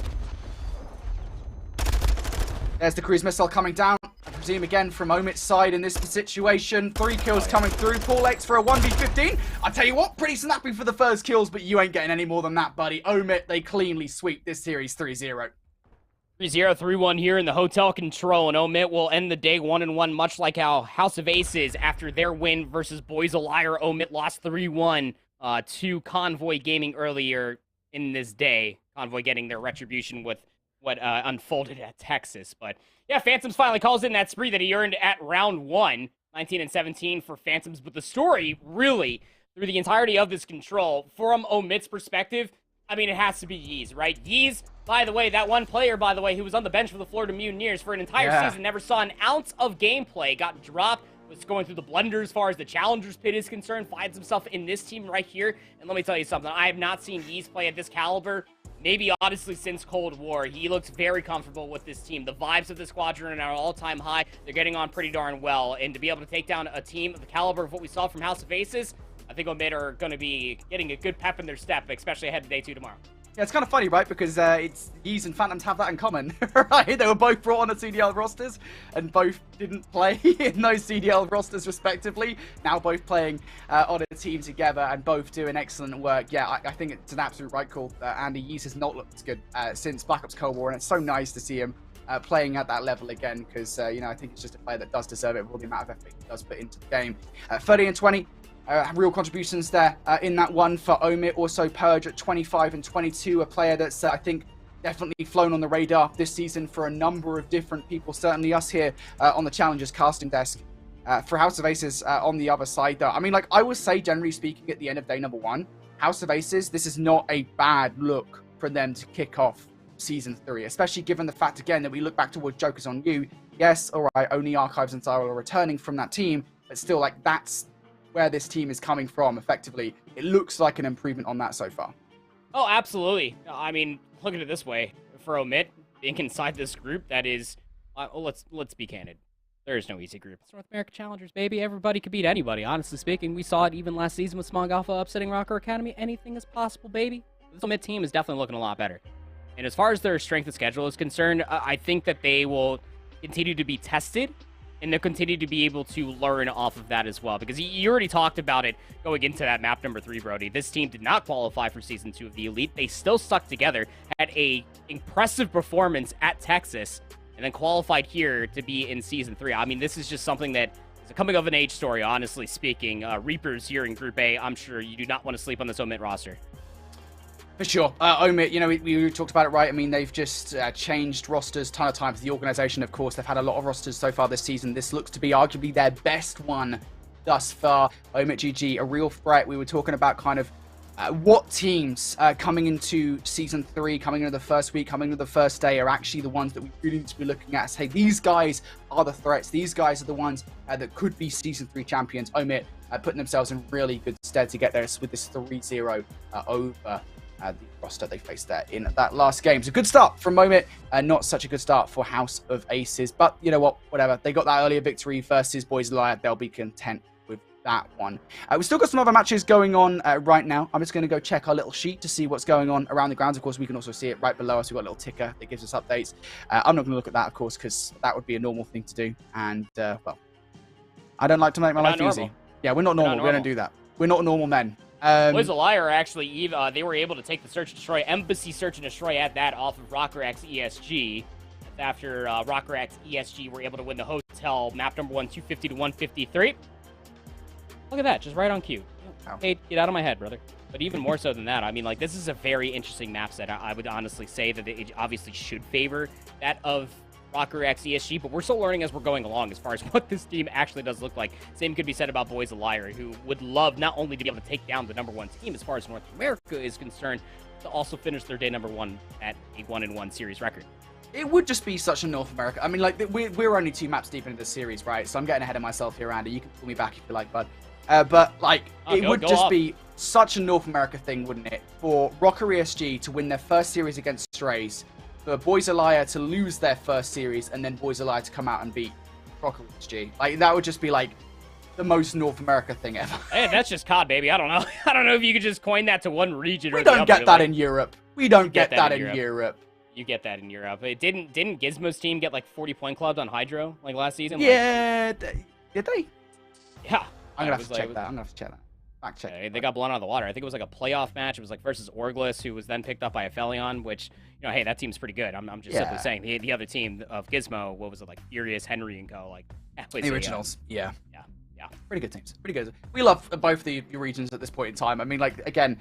There's the cruise missile coming down. I presume again from Omit's side in this situation. 3 kills coming through. Paul X for a 1v15. I tell you what, pretty snappy for the first kills, but you ain't getting any more than that, buddy. Omit, they cleanly sweep this series 3-0. 3-0, 3-1 here in the hotel control, and Omit will end the day 1-1, much like how House of Aces, after their win versus Boys a Liar, Omit lost 3-1 to Convoy Gaming earlier in this day. Convoy getting their retribution with what unfolded at Texas. But yeah, Phantoms finally calls in that spree that he earned at round 1, 19-17 for Phantoms. But the story, really, through the entirety of this control, from Omit's perspective, I mean, it has to be Yeez, right? Yeez, by the way, that one player, by the way, who was on the bench for the Florida Mutineers for an entire season, never saw an ounce of gameplay, got dropped, was going through the blender as far as the Challengers pit is concerned, finds himself in this team right here. And let me tell you something, I have not seen Yeez play at this caliber, maybe honestly since Cold War. He looks very comfortable with this team. The vibes of the squadron are all-time high. They're getting on pretty darn well. And to be able to take down a team of the caliber of what we saw from House of Aces, I think Omid are going to be getting a good pep in their step, especially ahead to day 2 tomorrow. Yeah, it's kind of funny, right? Because it's Yeez and Phantoms have that in common, right? They were both brought on the CDL rosters and both didn't play in those CDL rosters respectively. Now both playing on a team together and both doing excellent work. Yeah, I think it's an absolute right call. Andy Yeez has not looked good since Black Ops Cold War, and it's so nice to see him playing at that level again because, you know, I think it's just a player that does deserve it with all the amount of effort he does put into the game. 30 and 20. Real contributions there in that one for Omit. Also Purge at 25 and 22, a player that's, I think, definitely flown on the radar this season for a number of different people, certainly us here on the Challengers casting desk. For House of Aces on the other side, though, I mean, like, I would say, generally speaking, at the end of day number 1, House of Aces, this is not a bad look for them to kick off Season 3, especially given the fact, again, that we look back towards Jokers on You. Yes, all right, only Archives and Cyril are returning from that team, but still, like, that's where this team is coming from, effectively. It looks like an improvement on that so far. Oh, absolutely. I mean, look at it this way. For Omit, being inside this group, that is... let's be candid. There is no easy group. It's North America Challengers, baby. Everybody could beat anybody. Honestly speaking, we saw it even last season with Smog Alpha upsetting Rocker Academy. Anything is possible, baby. This Omit team is definitely looking a lot better. And as far as their strength of schedule is concerned, I think that they will continue to be tested, and they'll continue to be able to learn off of that as well. Because you already talked about it going into that map number 3, Brody. This team did not qualify for Season 2 of the Elite. They still stuck together, had a impressive performance at Texas, and then qualified here to be in Season 3. I mean, this is just something that is a coming-of-an-age story, honestly speaking. Reapers here in Group A, I'm sure you do not want to sleep on this Omit roster. For sure. Omit, you know, we talked about it, right? I mean, they've just changed rosters a ton of times. The organization, of course, they've had a lot of rosters so far this season. This looks to be arguably their best one thus far. Omit GG, a real threat. We were talking about kind of what teams coming into Season 3, coming into the first week, coming into the first day are actually the ones that we really need to be looking at. Say, these guys are the threats. These guys are the ones that could be Season 3 champions. Omit putting themselves in really good stead to get there with this 3-0 over the roster they faced there in that last game. It's a good start from Omit, not such a good start for House of Aces, but you know what, whatever. They got that earlier victory versus Boys Liar. They'll be content with that one. We've still got some other matches going on right now. I'm just going to go check our little sheet to see what's going on around the grounds. Of course, we can also see it right below us. We've got a little ticker that gives us updates. I'm not going to look at that, of course, because that would be a normal thing to do. And, well, I don't like to make my life easy. Yeah, we're not normal. We don't do that. We're not normal men. Boys a Liar actually, they were able to take the Search and Destroy, Embassy Search and Destroy at that off of Rocker X ESG. After Rocker X ESG were able to win the hotel map number 1, 250 to 153. Look at that, just right on cue. Hey, get out of my head, brother. But even more so than that, I mean, like, this is a very interesting map set. I would honestly say that it obviously should favor that of Rocker X ESG, but we're still learning as we're going along as far as what this team actually does look like. Same could be said about Boys a Liar, who would love not only to be able to take down the number 1 team as far as North America is concerned, to also finish their day number 1 at a 1-1 series record. It would just be such a North America. I mean, like, we're only 2 maps deep into this series, right? So I'm getting ahead of myself here, Andy. You can pull me back if you like, bud. But, like, it would just be such a North America thing, wouldn't it? For Rocker ESG to win their first series against Strays, for Boys a Liar to lose their first series, and then Boys a Liar to come out and beat Rocker ESG. Like, that would just be, like, the most North America thing ever. Hey, that's just COD, baby. I don't know. I don't know if you could just coin that to one region or the other. We don't get that in Europe. We don't get that in Europe. You get that in Europe. It didn't Gizmo's team get, like, 40-point clubs on Hydro, like, last season? Yeah, did they? Yeah. I'm going to have to check that. Fact check. They got blown out of the water. I think it was like a playoff match. It was like versus Orglis, who was then picked up by a Felion, which, you know, hey, that team's pretty good. I'm just simply saying the other team of Gizmo, what was it, like Furious, Henry, and co. Like the originals. Yeah. Pretty good teams. Pretty good. We love both the regions at this point in time. I mean, like, again,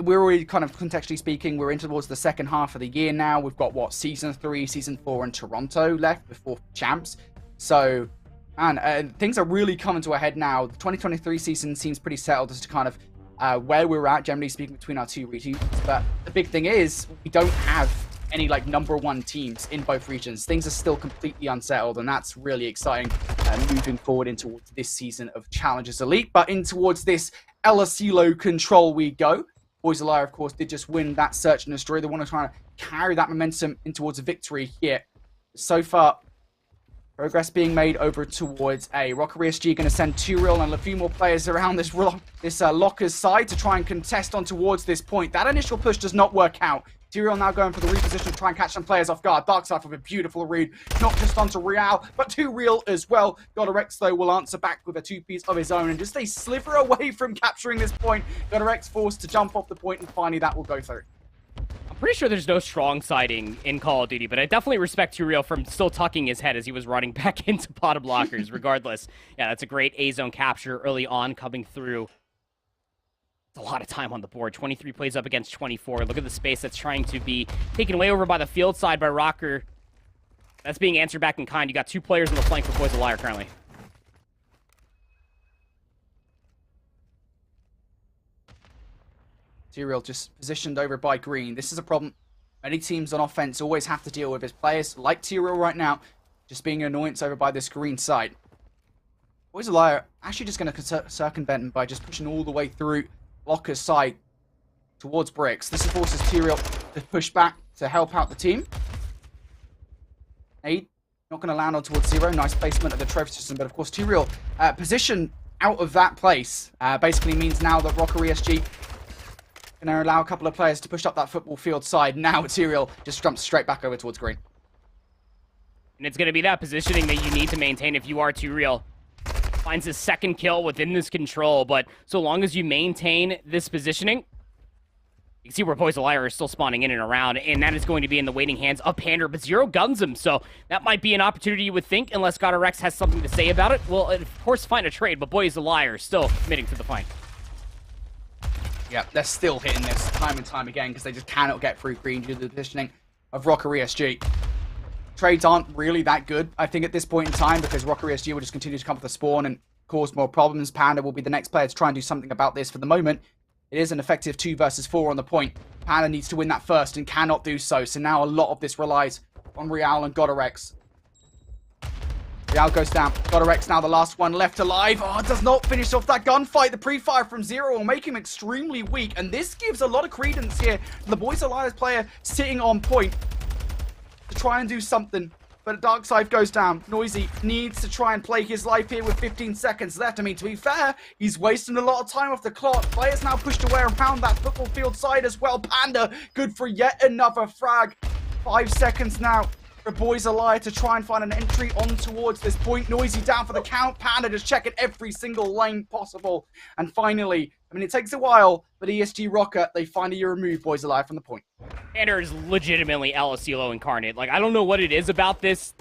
we're already kind of contextually speaking, we're into towards the second half of the year now. We've got what, season 3, season 4, and Toronto left before champs. So, man, things are really coming to a head now. The 2023 season seems pretty settled as to kind of where we're at, generally speaking, between our two regions. But the big thing is, we don't have any like #1 teams in both regions. Things are still completely unsettled, and that's really exciting moving forward in towards this season of Challengers Elite. But in towards this LSELO control we go. Boys Alive, of course, did just win that search and destroy. They want to try to carry that momentum in towards a victory here. So far, progress being made over towards A. Rockery SG going to send Turiel and a few more players around this Locker's side to try and contest on towards this point. That initial push does not work out. Turiel now going for the reposition to try and catch some players off guard. Darkside with a beautiful read, not just onto Real, but to Real as well. Godorex, though, will answer back with a 2-piece of his own and just a sliver away from capturing this point. Godorex forced to jump off the point, and finally that will go through. I'm pretty sure there's no strong siding in Call of Duty, but I definitely respect Turiel from still tucking his head as he was running back into pot of blockers, regardless. Yeah, that's a great A-zone capture early on coming through. It's a lot of time on the board. 23 plays up against 24. Look at the space that's trying to be taken away over by the field side by Rocker. That's being answered back in kind. You got 2 players on the flank for Boys of Liar currently. Turiel just positioned over by Green. This is a problem many teams on offense always have to deal with. As players like Turiel right now, just being an annoyance over by this Green side. Boys of Liar actually just going to circumvent him by just pushing all the way through Locker's side towards Bricks. This forces Turiel to push back to help out the team. Aid not going to land on towards 0. Nice placement of the trophy system, but of course Turiel position out of that place basically means now that Rockery SG going to allow a couple of players to push up that football field side. Now Turiel just jumps straight back over towards Green. And it's going to be that positioning that you need to maintain if you are Turiel. Finds his second kill within this control, but so long as you maintain this positioning, you can see where Boys of Liar are still spawning in and around, and that is going to be in the waiting hands of Pander, but Zero guns him, so that might be an opportunity you would think, unless Godorex has something to say about it. Well, of course, find a trade, but Boys of Liar still committing to the fight. Yeah, they're still hitting this time and time again because they just cannot get through Green due to the positioning of Rockery SG. Trades aren't really that good, I think, at this point in time, because Rockery SG will just continue to come for the spawn and cause more problems. Panda will be the next player to try and do something about this. For the moment, it is an effective 2 versus 4 on the point. Panda needs to win that first and cannot do so. So now a lot of this relies on Real and Godorex. Real goes down. Godorex now the last one left alive. Oh, does not finish off that gunfight. The pre-fire from Zero will make him extremely weak. And this gives a lot of credence here to the Boys Alliance player sitting on point to try and do something, but Darkside goes down. Noisy needs to try and play his life here with 15 seconds left. I mean, to be fair, he's wasting a lot of time off the clock. Players now pushed away around that football field side as well. Panda, good for yet another frag. 5 seconds now for Boys Alive to try and find an entry on towards this point. Noisy down for the count. Panda just checking every single lane possible. And finally, I mean, it takes a while, but ESG Rocker, they finally remove Boys Alive from the point. Pander is legitimately LSELO incarnate. Like, I don't know what it is about this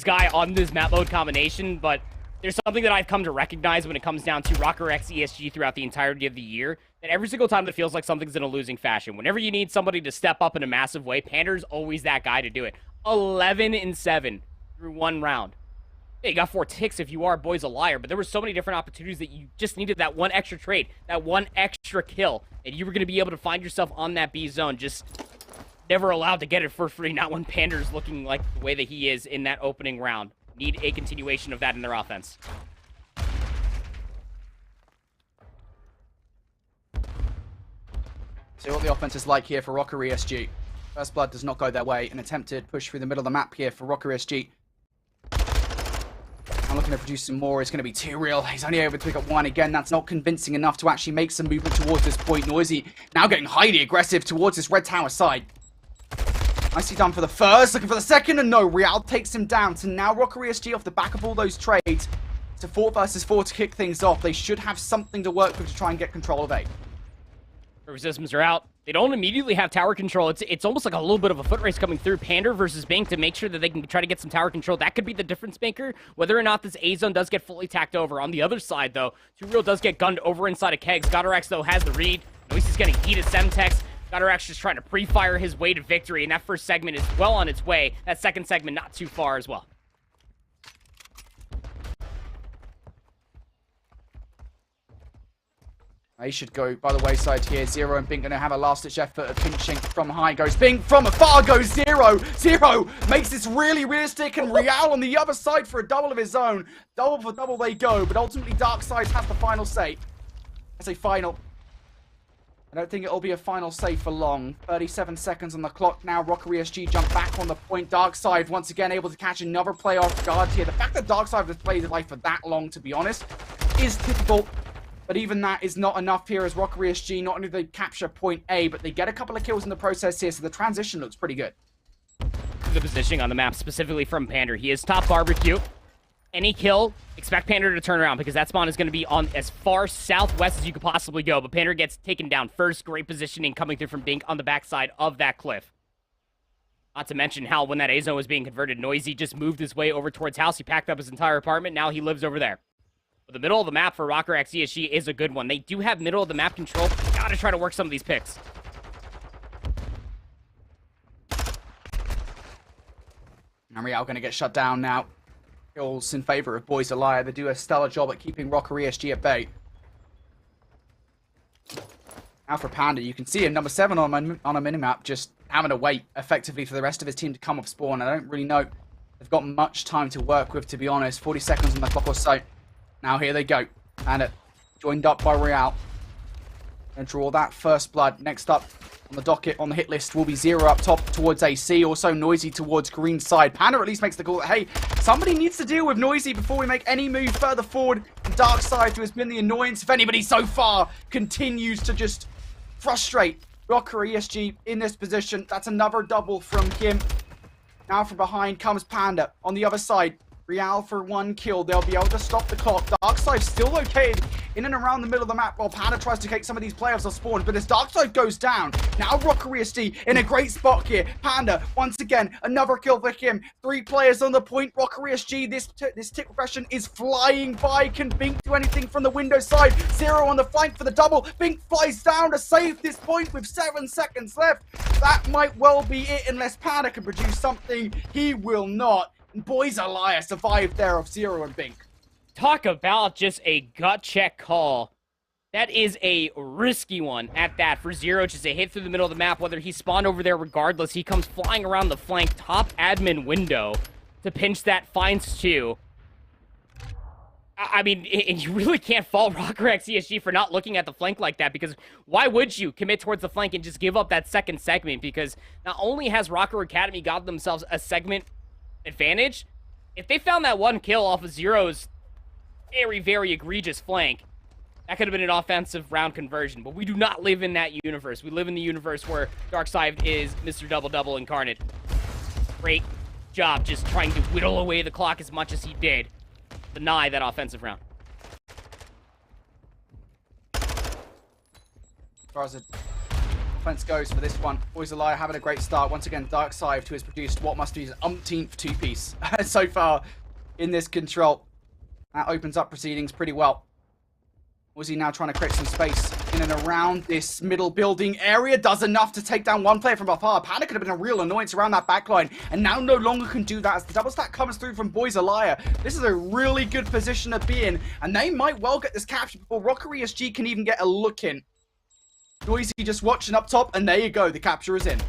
guy on this map mode combination, but there's something that I've come to recognize when it comes down to Rocker X ESG throughout the entirety of the year, that every single time it feels like something's in a losing fashion. Whenever you need somebody to step up in a massive way, Pander's always that guy to do it. 11-7 through 1 round. Yeah, you got 4 ticks if you are Boys a Liar, but there were so many different opportunities that you just needed that one extra trade, that one extra kill, and you were going to be able to find yourself on that B zone, just never allowed to get it for free, not when Pander's looking like the way that he is in that opening round. Need a continuation of that in their offense. See what the offense is like here for Rockery SG. First Blood does not go their way. An attempted push through the middle of the map here for Rockery SG. I'm looking to produce some more. It's going to be Turiel. He's only able to pick up 1 again. That's not convincing enough to actually make some movement towards this point. Noisy now getting highly aggressive towards this red tower side. Nicely done for the first. Looking for the second, and no. Real takes him down. So now Rockery SG off the back of all those trades. to 4 versus 4 to kick things off. They should have something to work with to try and get control of A. River systems are out. They don't immediately have tower control. It's almost like a little bit of a foot race coming through. Pander versus Bink to make sure that they can try to get some tower control. That could be the difference maker, whether or not this A zone does get fully tacked over. On the other side, though, 2Real does get gunned over inside of Kegs. Godorax, though, has the read. Noisy's getting heated Semtex. Godorax just trying to pre-fire his way to victory, and that first segment is well on its way. That second segment not too far as well. They should go by the wayside here. Zero and Bink going to have a last-ditch effort of pinching from high. Goes Bink, from afar goes Zero. Zero makes this really realistic, and Real on the other side for a double of his own. Double for double they go, but ultimately Darkside has the final say. I say final. I don't think it'll be a final say for long. 37 seconds on the clock now. Rockery SG jump back on the point. Darkside once again able to catch another play off guard here. The fact that Darkside has played his life for that long, to be honest, is difficult. But even that is not enough here as Rockery SG, not only do they capture point A, but they get a couple of kills in the process here, so the transition looks pretty good. The positioning on the map, specifically from Pander. He is top barbecue. Any kill, expect Pander to turn around, because that spawn is going to be on as far southwest as you could possibly go. But Pander gets taken down first. Great positioning coming through from Bink on the backside of that cliff. Not to mention how when that A zone was being converted, Noisy just moved his way over towards house. He packed up his entire apartment. Now he lives over there. But the middle of the map for Rocker X ESG is a good one. They do have middle of the map control. Gotta try to work some of these picks. And Real going to get shut down now. Kills in favor of Boys a Liar. They do a stellar job at keeping Rockery SG at bay. Now for Panda, you can see him, number 7 on a minimap, just having to wait effectively for the rest of his team to come off spawn. I don't really know they've got much time to work with, to be honest. 40 seconds on the clock or so. Now here they go. Panda joined up by Real. And draw that first blood. Next up on the docket, on the hit list, will be Zero up top towards AC. Also Noisy towards green side. Panda at least makes the call that, hey, somebody needs to deal with Noisy before we make any move further forward. And Darkside, who has been the annoyance, if anybody so far, continues to just frustrate Rocker ESG in this position. That's another double from him. Now from behind comes Panda on the other side. Real for 1 kill. They'll be able to stop the clock. Darkside still located in and around the middle of the map while Panda tries to take some of these players off spawn. But as Darkside goes down, now Rockery SG in a great spot here. Panda, once again, another kill for him. 3 players on the point. Rockery SG, this tick progression is flying by. Can Bink do anything from the window side? Zero on the flank for the double. Bink flies down to save this point with 7 seconds left. That might well be it unless Panda can produce something. He will not. Boys a Liar survived there of Zero and Bink. Talk about just a gut check call. That is a risky one at that for Zero. Just a hit through the middle of the map. Whether he spawned over there regardless, he comes flying around the flank, top admin window to pinch that, finds 2. I mean, and you really can't fault Rocker X ESG for not looking at the flank like that, because why would you commit towards the flank and just give up that second segment? Because not only has Rocker Academy got themselves a segment advantage, if they found that 1 kill off of Zero's very, very egregious flank, that could have been an offensive round conversion. But we do not live in that universe. We live in the universe where Darkside is Mr. Double-Double incarnate. Great job just trying to whittle away the clock as much as he did. Deny that offensive round. As far as the offense goes for this one, Boys a Liar having a great start. Once again, Darkside, who has produced what must be his umpteenth 2-piece so far in this control. That opens up proceedings pretty well. Was he now trying to create some space in and around this middle building area? Does enough to take down 1 player from afar. Panda could have been a real annoyance around that backline, and now no longer can do that as the double stack comes through from Boys a Liar. This is a really good position to be in, and they might well get this capture before Rocker ESG can even get a look in. Noisy just watching up top, and there you go, the capture is in.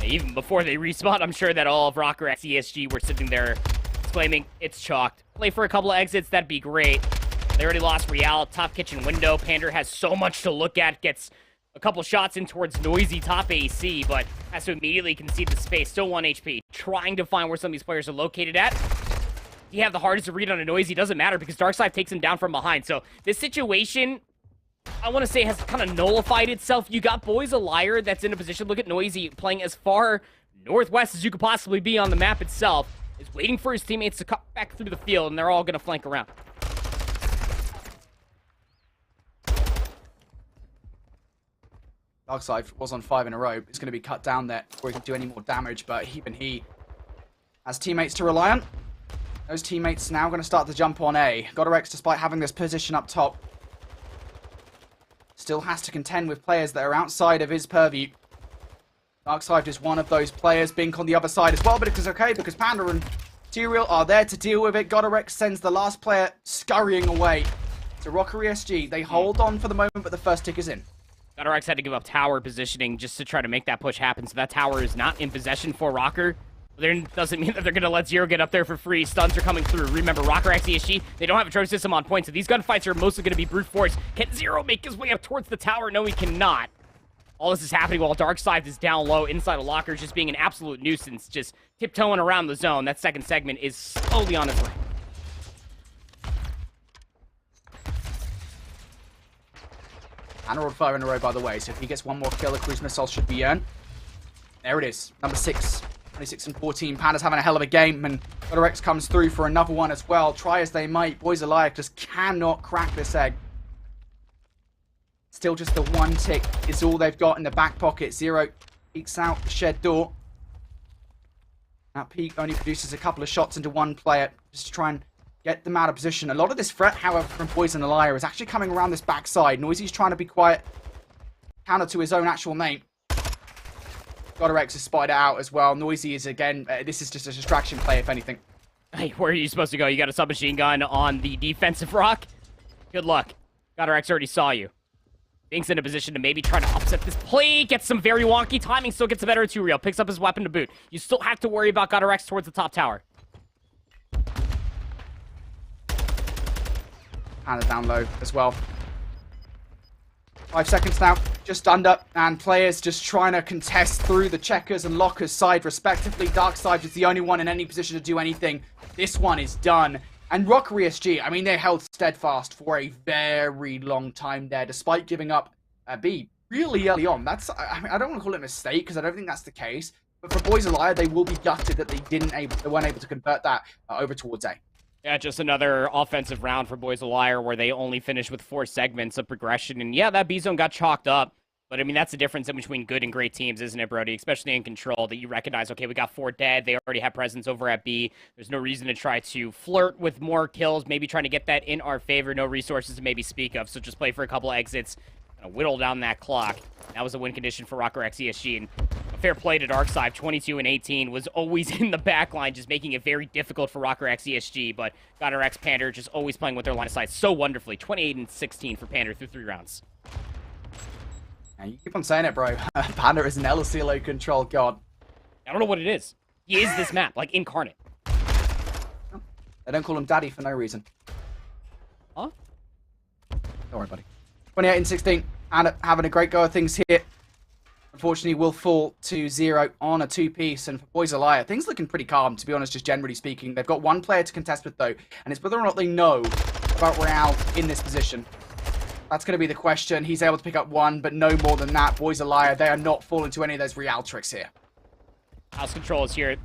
Even before they respawn, I'm sure that all of Rocker X ESG were sitting there exclaiming, it's chalked. Play for a couple of exits, that'd be great. They already lost Real, top kitchen window. Pander has so much to look at, gets a couple shots in towards Noisy, top AC, but has to immediately concede the space. Still 1 HP, trying to find where some of these players are located at. You have the hardest to read on a Noisy, doesn't matter because Darkside takes him down from behind. So this situation, I want to say, has kind of nullified itself. You got Boys a Liar that's in a position, look at Noisy playing as far northwest as you could possibly be on the map itself, is waiting for his teammates to cut back through the field, and they're all going to flank around. Darkside was on 5 in a row. It's going to be cut down there before he can do any more damage, but even he has teammates to rely on. Those teammates now going to start to jump on A. Godorex, despite having this position up top, still has to contend with players that are outside of his purview. Darkside is one of those players. Bink on the other side as well, but it's okay because Panda and Tyrael are there to deal with it. Godorex sends the last player scurrying away to Rocker ESG. They hold on for the moment, but the first tick is in. Godorex had to give up tower positioning just to try to make that push happen, so that tower is not in possession for Rocker. But doesn't mean that they're going to let Zero get up there for free. Stuns are coming through. Remember, Rocker X ESG, they don't have a trophy system on point, so these gunfights are mostly going to be brute force. Can Zero make his way up towards the tower? No, he cannot. All this is happening while Darkside is down low inside of lockers, just being an absolute nuisance, just tiptoeing around the zone. That second segment is slowly on its way. And rolled 5 in a row, by the way, so if he gets one more kill, a cruise missile should be earned. There it is, number 6. 26 and 14. Panda's having a hell of a game, and Godorex comes through for another one as well. Try as they might, Boys Alive just cannot crack this egg. Still just the one tick is all they've got in the back pocket. Zero peeks out the shed door. That peek only produces a couple of shots into one player, just to try and get them out of position. A lot of this threat, however, from Poison Liar is actually coming around this backside. Noisy's trying to be quiet, counter to his own actual name. Godorex is spied out as well. Noisy is, again, this is just a distraction play, if anything. Hey, where are you supposed to go? You got a submachine gun on the defensive rock? Good luck. Godorex already saw you. Bink's in a position to maybe try to upset this play. Gets some very wonky timing, still gets a better 2-reel. Picks up his weapon to boot. You still have to worry about Godorex towards the top tower. Panda down low as well. 5 seconds now, just under, and players just trying to contest through the checkers and lockers side respectively. Darkside is the only one in any position to do anything. This one is done. And Rocker ESG, I mean, they held steadfast for a very long time there, despite giving up a B really early on. That's, I don't want to call it a mistake, because I don't think that's the case. But for Boys Alive, they will be gutted that they weren't able to convert that over towards A. Yeah, just another offensive round for Boys a Liar where they only finished with 4 segments of progression. And yeah, that B zone got chalked up. But I mean, that's the difference in between good and great teams, isn't it, Brody? Especially in control, that you recognize, okay, we got 4 dead. They already have presence over at B. There's no reason to try to flirt with more kills, maybe trying to get that in our favor. No resources to maybe speak of. So just play for a couple exits, kind of whittle down that clock. That was a win condition for Rocker X ESG. And a fair play to Darkside. 22 and 18 was always in the back line, just making it very difficult for Rocker X ESG. But Godorex Pander just always playing with their line of sight so wonderfully. 28 and 16 for Pander through 3 rounds. And you keep on saying it, bro. Panda is an LCLO control god. I don't know what it is. He is this map, like incarnate. They don't call him daddy for no reason. Huh? Don't worry, buddy. 28 and 16. And having a great go of things here. Unfortunately, will fall to 0 on a 2-piece. And for Boys a Liar, things looking pretty calm, to be honest, just generally speaking. They've got one player to contest with, though. And it's whether or not they know about Real in this position. That's going to be the question. He's able to pick up 1, but no more than that. Boys a Liar, they are not falling to any of those Real tricks here. House control is here.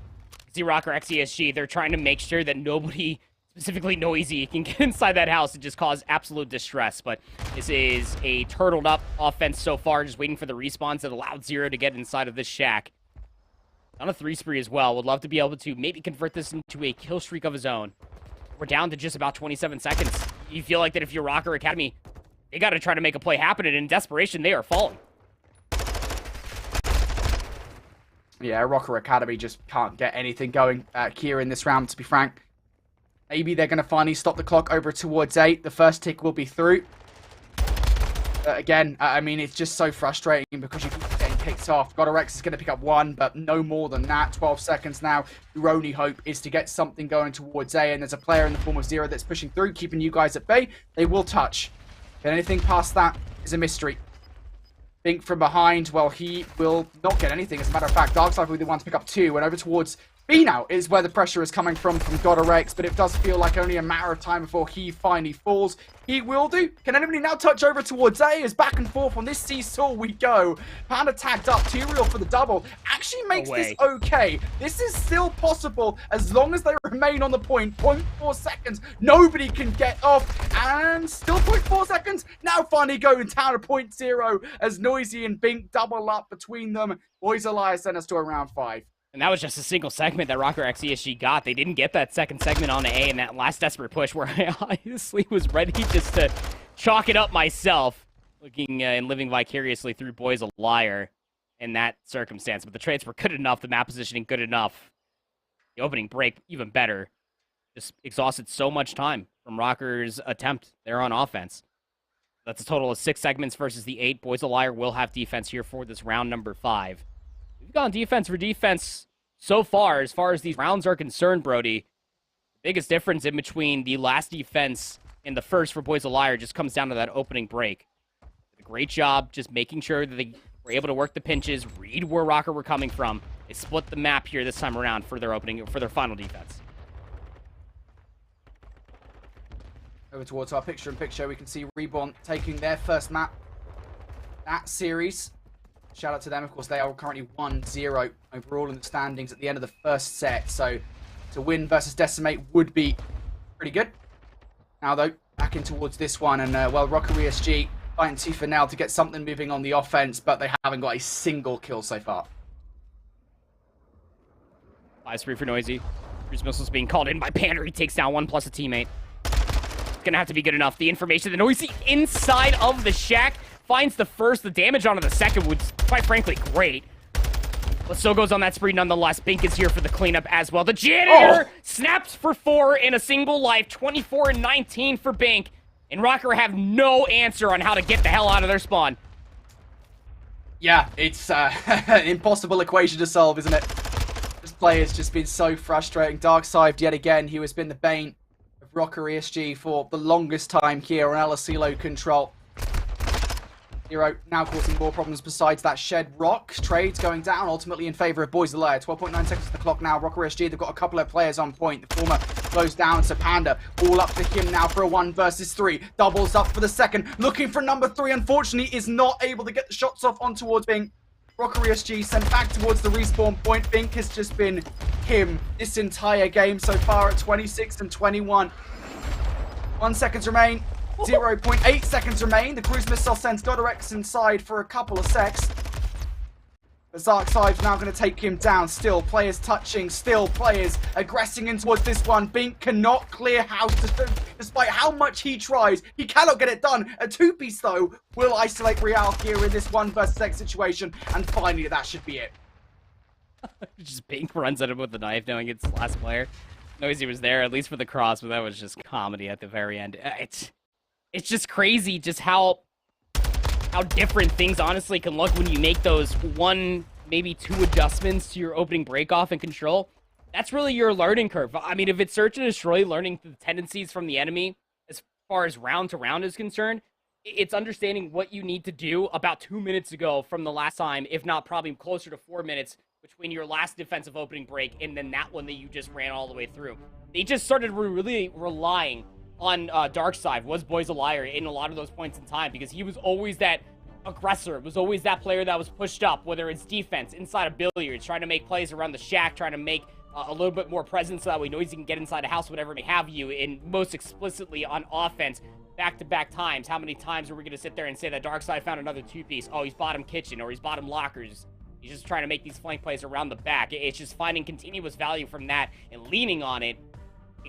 Z-Rocker X ESG, they're trying to make sure that nobody, specifically Noisy, can get inside that house and just cause absolute distress. But this is a turtled up offense so far, just waiting for the respawns that allowed Zero to get inside of this shack. On a 3 spree as well. Would love to be able to maybe convert this into a kill streak of his own. We're down to just about 27 seconds. You feel like that if you're Rocker Academy, they got to try to make a play happen, and in desperation, they are falling. Yeah, Rocker Academy just can't get anything going here in this round, to be frank. Maybe they're going to finally stop the clock over towards 8. The first tick will be through. Again, I mean, it's just so frustrating because you keep getting kicked off. Godorex is going to pick up 1, but no more than that. 12 seconds now. Your only hope is to get something going towards A, and there's a player in the form of Zero that's pushing through, keeping you guys at bay. They will touch. But anything past that is a mystery. Bink from behind, well, he will not get anything. As a matter of fact, Darkside will be the one to pick up 2, and over towards B now is where the pressure is coming from Godorex, but it does feel like only a matter of time before he finally falls. He will do. Can anybody now touch over towards A? As back and forth on this seesaw we go. Panda tagged up, Tyrael for the double. Actually makes this okay. This is still possible as long as they remain on the point. 0.4 seconds. Nobody can get off. And still 0.4 seconds. Now finally going down to 0.0 as Noisy and Bink double up between them. Boys Elias sent us to around 5. And that was just a single segment that Rocker X ESG got. They didn't get that second segment on A in that last desperate push where I honestly was ready just to chalk it up myself, looking and living vicariously through Boys a Liar in that circumstance. But the trades were good enough, the map positioning good enough. The opening break even better. Just exhausted so much time from Rocker's attempt there on offense. That's a total of 6 segments versus the 8. Boys a Liar will have defense here for this round number 5. We've gone defense for defense so far as these rounds are concerned, Brody. The biggest difference in between the last defense and the first for Boys a Liar just comes down to that opening break. A great job just making sure that they were able to work the pinches, read where Rocker were coming from. They split the map here this time around for their final defense. Over towards our picture-in-picture, we can see Reborn taking their first map that series. Shout out to them. Of course, they are currently 1-0 overall in the standings at the end of the first set. So to win versus Decimate would be pretty good. Now, though, back in towards this one. And, well, Rocker ESG fighting tooth for nail to get something moving on the offense, but they haven't got a single kill so far. Eyes free for Noisy. Cruise missiles being called in by Panda. He takes down 1 plus a teammate. It's going to have to be good enough. The information, the Noisy inside of the shack. Finds the first, the damage onto the second was, quite frankly, great. But still goes on that spree nonetheless. Bink is here for the cleanup as well. The janitor snaps for 4 in a single life. 24 and 19 for Bink. And Rocker have no answer on how to get the hell out of their spawn. Yeah, it's an impossible equation to solve, isn't it? This play has just been so frustrating. Darkside, yet again, he has been the bane of Rocker ESG for the longest time here on LSCLO control. Hero now causing more problems besides that shed rock. Trades going down ultimately in favor of Boys a Liar. 12.9 seconds to the clock now. Rocker SG, they've got a couple of players on point. The former goes down to Panda. All up to him now for a 1 versus 3. Doubles up for the second. Looking for number 3. Unfortunately, is not able to get the shots off on towards Bink. Rocker SG sent back towards the respawn point. Bink has just been him this entire game so far at 26 and 21. 1 second remain. 0.8 seconds remain. The cruise missile sends Godorex inside for a couple of secs. The Darkside's now going to take him down. Still players touching. Still players aggressing in towards this one. Bink cannot clear house despite how much he tries. He cannot get it done. A 2-piece though will isolate Real here in this 1 versus X situation. And finally that should be it. Just Bink runs at him with the knife knowing it's the last player. Noisy was there at least for the cross, but that was just comedy at the very end. It's just crazy just how different things honestly can look when you make those 1, maybe 2 adjustments to your opening break-off and control. That's really your learning curve. I mean, if it's search and destroy, learning the tendencies from the enemy as far as round to round is concerned, it's understanding what you need to do about 2 minutes ago from the last time, if not probably closer to 4 minutes between your last defensive opening break and then that one that you just ran all the way through. They just started really relying on Darkside, was Boys a Liar in a lot of those points in time, because he was always that aggressor, was always that player that was pushed up, whether it's defense, inside of billiards, trying to make plays around the shack, trying to make a little bit more presence so that way Noisy can get inside a house, whatever may have you, and most explicitly on offense, back-to-back times. How many times are we going to sit there and say that Darkside found another 2-piece? Oh, he's bottom kitchen, or he's bottom lockers. He's just trying to make these flank plays around the back. It's just finding continuous value from that and leaning on it,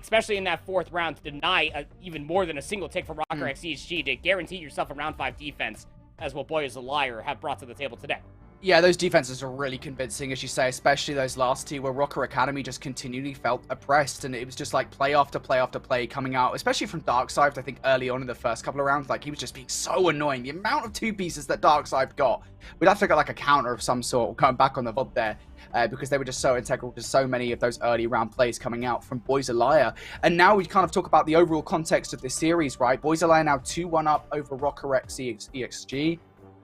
especially in that 4th round, to deny even more than a single tick from Rocker X ESG to guarantee yourself a round 5 defense, as what Boys a Liar have brought to the table today. Yeah, those defenses are really convincing, as you say, especially those last 2 where Rocker Academy just continually felt oppressed, and it was just like play after play after play coming out, especially from Darkside. I think early on in the first couple of rounds, like he was just being so annoying. The amount of 2-pieces that Darkside got, we'd have to get like a counter of some sort going back on the VOD there, because they were just so integral to so many of those early round plays coming out from Boys a Liar. And now we kind of talk about the overall context of this series, right? Boys a Liar now 2-1 up over Rocker X ESG.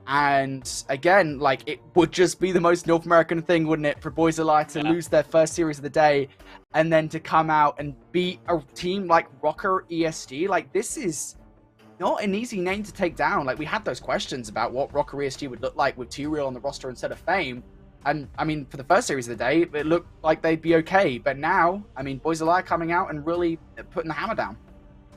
And again, like, it would just be the most North American thing, wouldn't it, for Boys Alive to lose their first series of the day and then to come out and beat a team like Rocker ESG. Like, this is not an easy name to take down. Like, we had those questions about what Rocker ESG would look like with T-Real on the roster instead of Fame. And, I mean, for the first series of the day, it looked like they'd be okay. But now, I mean, Boys Alive coming out and really putting the hammer down.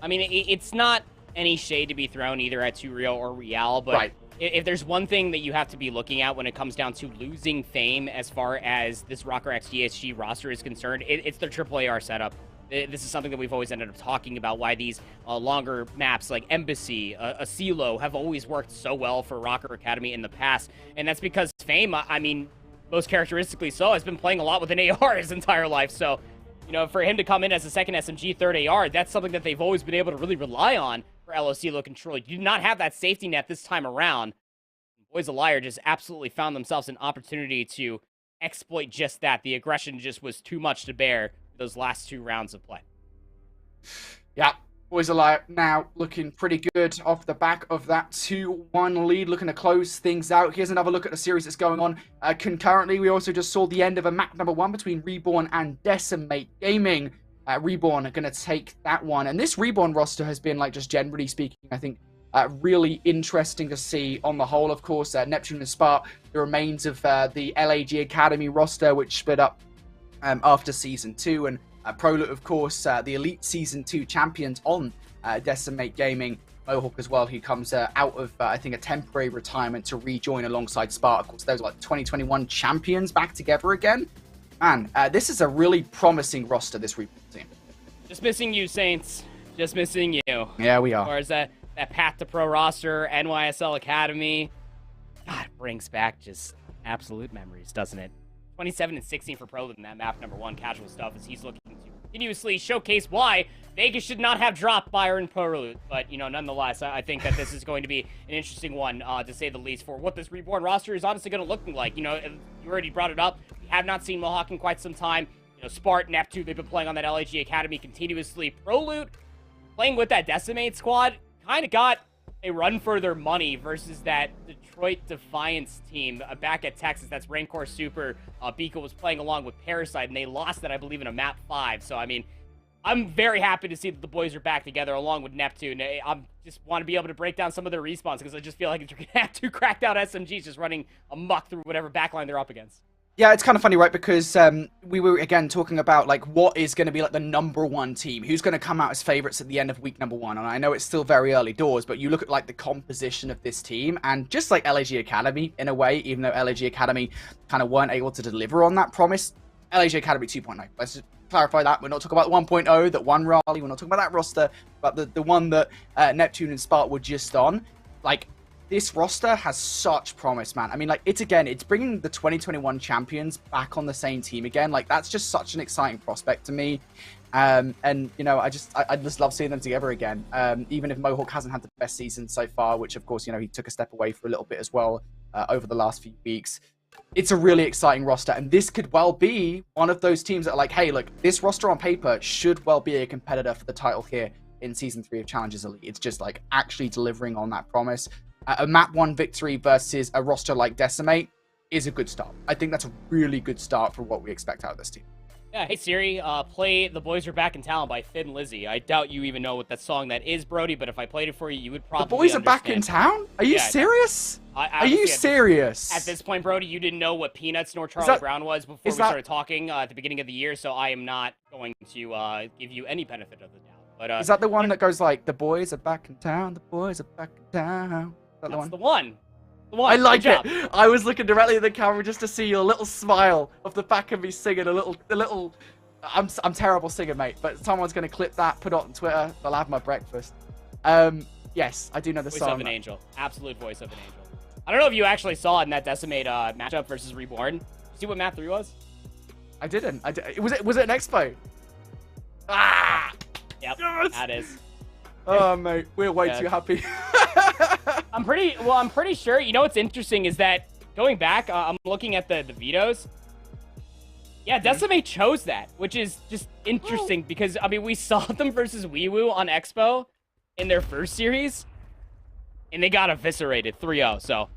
I mean, it's not any shade to be thrown either at T-Real or Real, but if there's one thing that you have to be looking at when it comes down to losing Fame as far as this Rocker X ESG roster is concerned, it's their AAAR setup. This is something that we've always ended up talking about, why these longer maps like Embassy, Asilo have always worked so well for Rocker Academy in the past. And that's because Fame, I mean, most characteristically so, has been playing a lot with an AR his entire life. So, you know, for him to come in as a second SMG, third AR, that's something that they've always been able to really rely on for Asilo Control. You do not have that safety net this time around. Boys of Liar just absolutely found themselves an opportunity to exploit just that. The aggression just was too much to bear those last 2 rounds of play. Yeah, Boys of Liar now looking pretty good off the back of that 2-1 lead, looking to close things out. Here's another look at the series that's going on. Concurrently, we also just saw the end of a map number 1 between Reborn and Decimate Gaming. Reborn are going to take that one. And this Reborn roster has been, like, just generally speaking, I think, really interesting to see on the whole. Of course, Neptune and Spark, the remains of the LAG Academy roster, which split up after Season 2. And Proloot, of course, the Elite Season 2 champions on Decimate Gaming. Mohawk as well, who comes out of, I think, a temporary retirement to rejoin alongside Spark. Of course, those are like 2021 champions back together again. Man, this is a really promising roster, this Reborn team. Just missing you, Saints. Just missing you. Yeah, we are. As far as that Path to Pro roster, NYSL Academy, God, it brings back just absolute memories, doesn't it? 27 and 16 for Pro in that map number 1 casual stuff, as he's looking to continuously showcase why Vegas should not have dropped Byron Proloot. But, you know, nonetheless, I think that this is going to be an interesting one, to say the least, for what this Reborn roster is honestly going to look like. You know, you already brought it up. We have not seen Mohawk in quite some time. You know, Spart, Neptune, they've been playing on that LAG Academy continuously. Proloot, playing with that Decimate squad, kind of got a run for their money versus that Detroit Defiance team back at Texas. That's Rancor Super. Beacon was playing along with Parasite, and they lost that, I believe, in a map 5. So, I mean, I'm very happy to see that the boys are back together along with Neptune. I just want to be able to break down some of their respawns because I just feel like you're going to have 2 cracked out SMGs just running amok through whatever backline they're up against. Yeah, it's kind of funny, right? Because we were, again, talking about, like, what is going to be, like, the number 1 team? Who's going to come out as favorites at the end of week number 1? And I know it's still very early doors, but you look at, like, the composition of this team, and just like LAG Academy, in a way, even though LAG Academy kind of weren't able to deliver on that promise, LAG Academy 2.0. Let's just clarify that. We're not talking about the 1.0 that won Raleigh. We're not talking about that roster, but the one that Neptune and Spark were just on. Like, this roster has such promise, man. I mean, like, it's bringing the 2021 champions back on the same team again. Like, that's just such an exciting prospect to me. And, you know, I just love seeing them together again. Even if Mohawk hasn't had the best season so far, which, of course, you know, he took a step away for a little bit as well over the last few weeks. It's a really exciting roster, and this could well be one of those teams that are like, hey, look, this roster on paper should well be a competitor for the title here in Season 3 of Challengers Elite. It's just, like, actually delivering on that promise. A map 1 victory versus a roster like Decimate is a good start. I think that's a really good start for what we expect out of this team. Yeah, hey Siri, play The Boys Are Back in Town by Thin Lizzy. I doubt you even know what that song that is, Brody, but if I played it for you, you would probably The Boys understand. Are Back in Town? Are you serious? Are you serious? At this point, Brody, you didn't know what Peanuts nor Charlie Brown was before we started talking at the beginning of the year, so I am not going to give you any benefit of the doubt. But is that the one that goes like, the boys are back in town, the boys are back in town? That's the one. I like it. I was looking directly at the camera just to see your little smile of the back of me singing a little. I'm terrible singer, mate. But someone's gonna clip that, put it on Twitter. I'll have my breakfast. Yes, I do know the song. Voice of an angel. Absolute voice of an angel. I don't know if you actually saw it in that Decimate matchup versus Reborn. See what map 3 was? I didn't. Was it an Expo? Ah. Yep. Yes! That is. Oh mate, we're way too happy. I'm pretty sure. You know what's interesting is that going back, I'm looking at the vetoes. Yeah, Decimate chose that, which is just interesting because I mean we saw them versus Weewoo on Expo in their first series, and they got eviscerated 3-0. So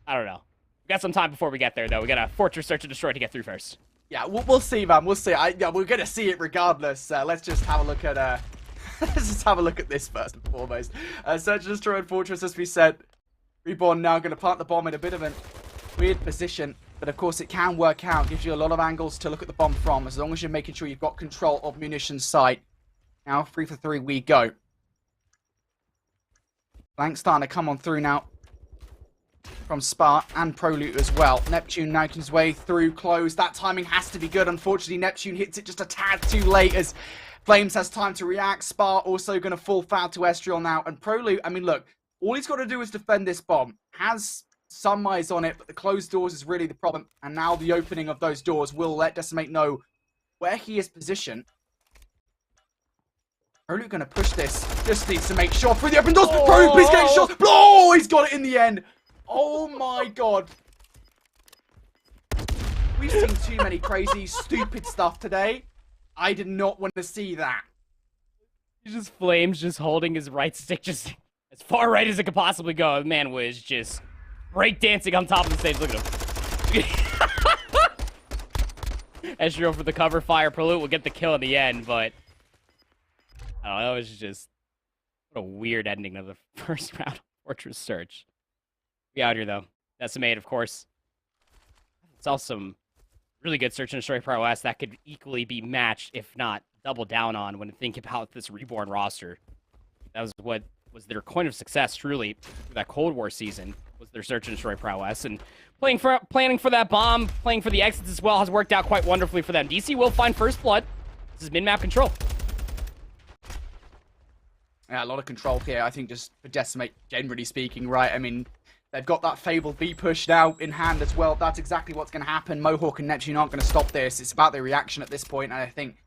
I don't know. We got some time before we get there, though. We got a Fortress Search and Destroy to get through first. Yeah, we'll see, man. We'll see. Yeah, we're gonna see it regardless. Let's just have a look at let's just have a look at this first and foremost. Search and Destroy and Fortress, as we said. Reborn now going to plant the bomb in a bit of a weird position, but of course it can work out. Gives you a lot of angles to look at the bomb from, as long as you're making sure you've got control of munitions site. Now 3 for 3 we go. Blank starting to come on through now from Spa and Proloot as well. Neptune making his way through close. That timing has to be good. Unfortunately, Neptune hits it just a tad too late as Flames has time to react. Spa also going to fall foul to Estriel now. And Proloot, I mean, look, all he's got to do is defend this bomb. Has some eyes on it, but the closed doors is really the problem. And now the opening of those doors will let Decimate know where he is positioned. Proloot going to push this. Just needs to make sure through the open doors. Oh. Proloot, please get a shot. Oh, he's got it in the end. Oh my god. We've seen too many crazy, stupid stuff today. I did not want to see that. Just Flames just holding his right stick just as far right as it could possibly go. The man was just breakdancing on top of the stage. Look at him. Estriel for the cover fire. Proloot will get the kill in the end, but I don't know. It was just what a weird ending of the first round of Fortress Search. Be out here, though. Decimate, of course. It's also some really good search and destroy prowess that could equally be matched, if not double down on, when thinking about this Reborn roster. That was what was their coin of success, truly, for that Cold War season, was their search and destroy prowess. And planning for that bomb, playing for the exits as well, has worked out quite wonderfully for them. DC will find first blood. This is min-map control. Yeah, a lot of control here, I think, just for Decimate, generally speaking, right? I mean, they've got that fabled B push now in hand as well. That's exactly what's going to happen. Mohawk and Neptune aren't going to stop this. It's about their reaction at this point, and I think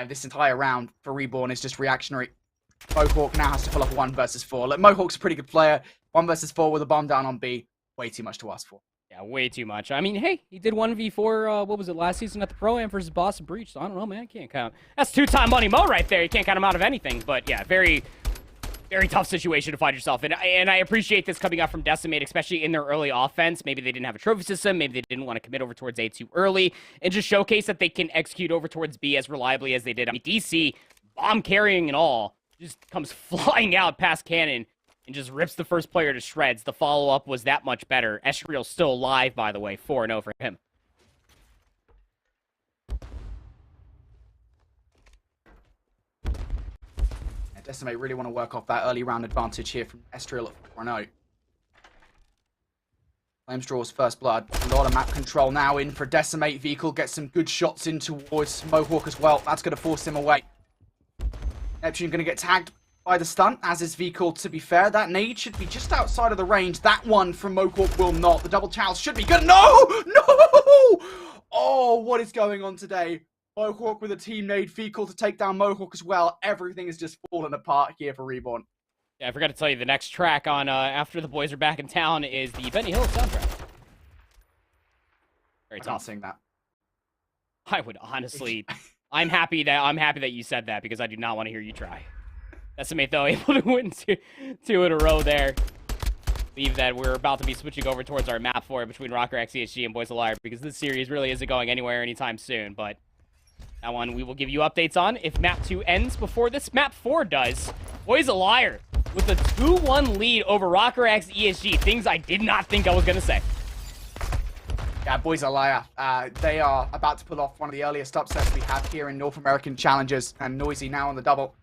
this entire round for Reborn is just reactionary. Mohawk now has to pull off 1 versus 4. Look, Mohawk's a pretty good player. 1 versus 4 with a bomb down on B. Way too much to ask for. Yeah, way too much. I mean, hey, he did 1v4, what was it, last season at the Pro-Am versus Boston Breach. So I don't know, man. I can't count. That's 2-time Money Mo right there. You can't count him out of anything. But yeah, very tough situation to find yourself in. And I appreciate this coming out from Decimate, especially in their early offense. Maybe they didn't have a trophy system. Maybe they didn't want to commit over towards A too early. And just showcase that they can execute over towards B as reliably as they did. I mean, DC, bomb carrying and all, just comes flying out past cannon and just rips the first player to shreds. The follow-up was that much better. Estriel still alive, by the way. 4-0 for him. Decimate really want to work off that early round advantage here from Estriel at 4-0. Flames draws first blood. A lot of map control now in for Decimate. Vehicle gets some good shots in towards Mohawk as well. That's going to force him away. Neptune going to get tagged by the stun, as is Vehicle, to be fair. That nade should be just outside of the range. That one from Mohawk will not. The double chow should be good. No! No! Oh, what is going on today? Mohawk with a team nade, Vehicle to take down Mohawk as well. Everything is just falling apart here for Reborn. Yeah, I forgot to tell you, the next track on After the Boys Are Back in Town is the Benny Hill soundtrack. Very tough. I'm not saying that. I would honestly... I'm happy that you said that, because I do not want to hear you try. Decimate, though, able to win two in a row there. I believe that we're about to be switching over towards our map for it between Rocker, X ESG, and Boys a Liar, because this series really isn't going anywhere anytime soon, but that one we will give you updates on if map 2 ends before this map 4 does. Boys a Liar with a 2-1 lead over Rocker X ESG. Things I did not think I was going to say. Yeah, Boys a Liar. They are about to pull off one of the earliest upsets we have here in North American Challenges, and Noisy now on the double.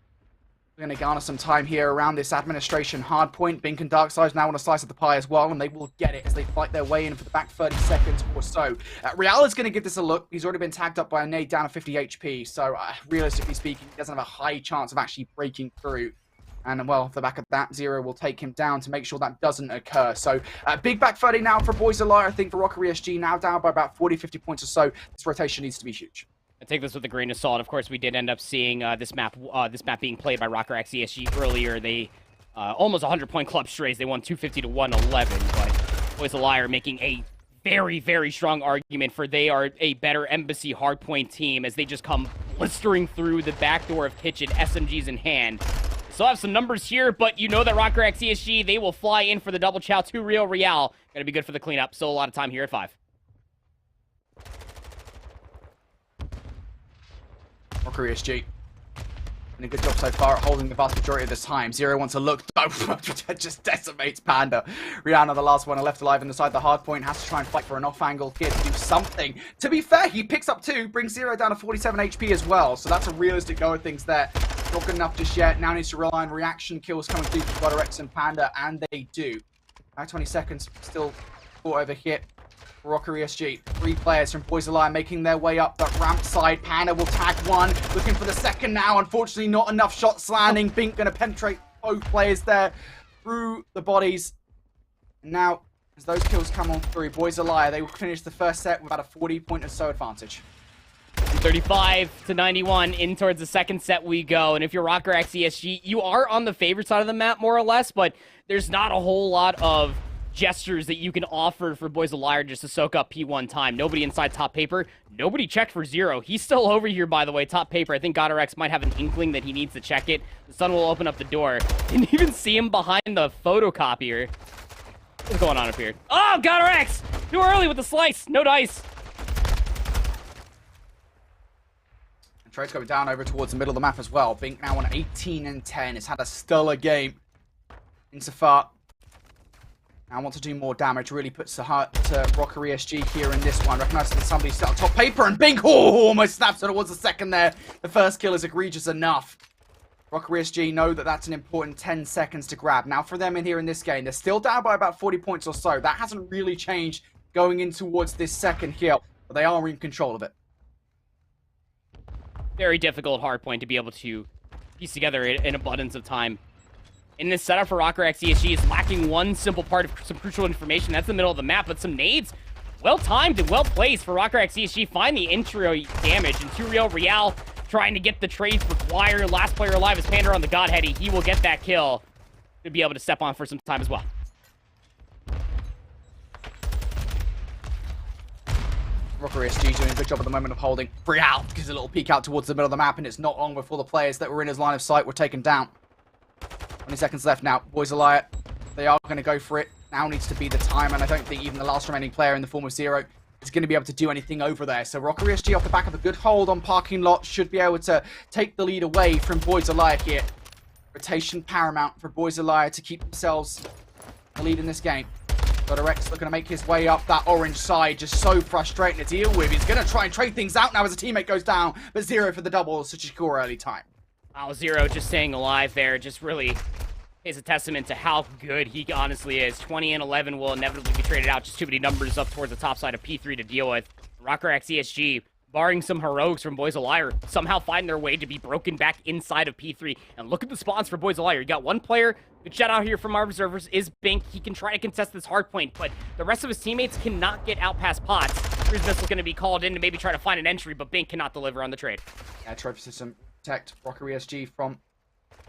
We're going to garner some time here around this administration hardpoint. Bink and Darkseid now on a slice of the pie as well, and they will get it as they fight their way in for the back 30 seconds or so. Real is going to give this a look. He's already been tagged up by a nade down to 50 HP, so realistically speaking, he doesn't have a high chance of actually breaking through. And, well, off the back of that, Zero will take him down to make sure that doesn't occur. So, big back 30 now for Boys a Liar. I think for Rocker ESG now down by about 40, 50 points or so. This rotation needs to be huge. I take this with a grain of salt. Of course, we did end up seeing this map being played by Rocker X ESG earlier. They almost 100-point club strays. They won 250 to 111. But Boys a Liar making a very, very strong argument for they are a better Embassy Hardpoint team as they just come blistering through the back door of Kitchen, SMGs in hand. Still have some numbers here, but you know that Rocker X ESG, they will fly in for the double chow. 2 Real Real. Gonna be good for the cleanup. Still a lot of time here at 5. Rocker ESG. And a good job so far at holding the vast majority of this time. Zero wants to look, just decimates Panda. Rihanna, the last one, left alive inside the hard point, has to try and fight for an off angle here to do something. To be fair, he picks up 2, brings Zero down to 47 HP as well. So that's a realistic go of things there. Not good enough just yet. Now needs to rely on reaction kills coming through from Godorex and Panda, and they do. Now 20 seconds, still fought over here. Rocker ESG, 3 players from Boys Alive making their way up that ramp side. Panda will tag 1, looking for the second now. Unfortunately, not enough shots landing. Bink going to penetrate both players there through the bodies. And now, as those kills come on through, Boys Alive, they will finish the first set with about a 40-point or so advantage. 35 to 91 in towards the second set we go. And if you're Rocker X ESG, you are on the favorite side of the map, more or less, but there's not a whole lot of gestures that you can offer for Boys of Liar just to soak up P1 time. Nobody inside top paper. Nobody checked for Zero. He's still over here, by the way, top paper. I think Godorex might have an inkling that he needs to check it. The sun will open up the door. Didn't even see him behind the photocopier. What's going on up here? Oh, Godorex! Too early with the slice. No dice. And Trade's going down over towards the middle of the map as well. Bink now on 18 and 10. Has had a stellar game insofar. Now want to do more damage, really puts the heart to Rocker ESG here in this one. Recognizing that somebody's still on top paper, and Bink, almost snaps it towards the second there. The first kill is egregious enough. Rocker ESG know that that's an important 10 seconds to grab. Now for them in here in this game, they're still down by about 40 points or so. That hasn't really changed going in towards this second kill, but they are in control of it. Very difficult Hardpoint to be able to piece together in abundance of time. In this setup for Rocker X ESG is lacking one simple part of some crucial information. That's the middle of the map, but some nades well-timed and well-placed for Rocker X ESG. Find the intro damage, and 2 Real trying to get the trades required. Last player alive is Panda on the Godheady. He will get that kill to be able to step on for some time as well. Rocker ESG doing a good job at the moment of holding. Real gives a little peek out towards the middle of the map, and it's not long before the players that were in his line of sight were taken down. 20 seconds left now. Boys are liar. They are going to go for it. Now needs to be the time, and I don't think even the last remaining player in the form of Zero is going to be able to do anything over there. So Rocker ESG off the back of a good hold on parking lot should be able to take the lead away from Boys are liar here. Rotation paramount for Boys are liar to keep themselves the lead in this game. Godorex looking to make his way up that orange side, just so frustrating to deal with. He's going to try and trade things out now as a teammate goes down, but Zero for the double, such a cool early time. Wow, Zero just staying alive there just really is a testament to how good he honestly is. 20 and 11 will inevitably be traded out. Just too many numbers up towards the top side of P3 to deal with. Rocker X ESG, barring some heroics from Boys of Liar, somehow find their way to be broken back inside of P3. And look at the spawns for Boys of Liar. You got one player. Good shout out here from our observers is Bink. He can try to contest this hard point, but the rest of his teammates cannot get out past pots. Cruise Missile going to be called in to maybe try to find an entry, but Bink cannot deliver on the trade. Yeah, trophy system protect Rocker ESG from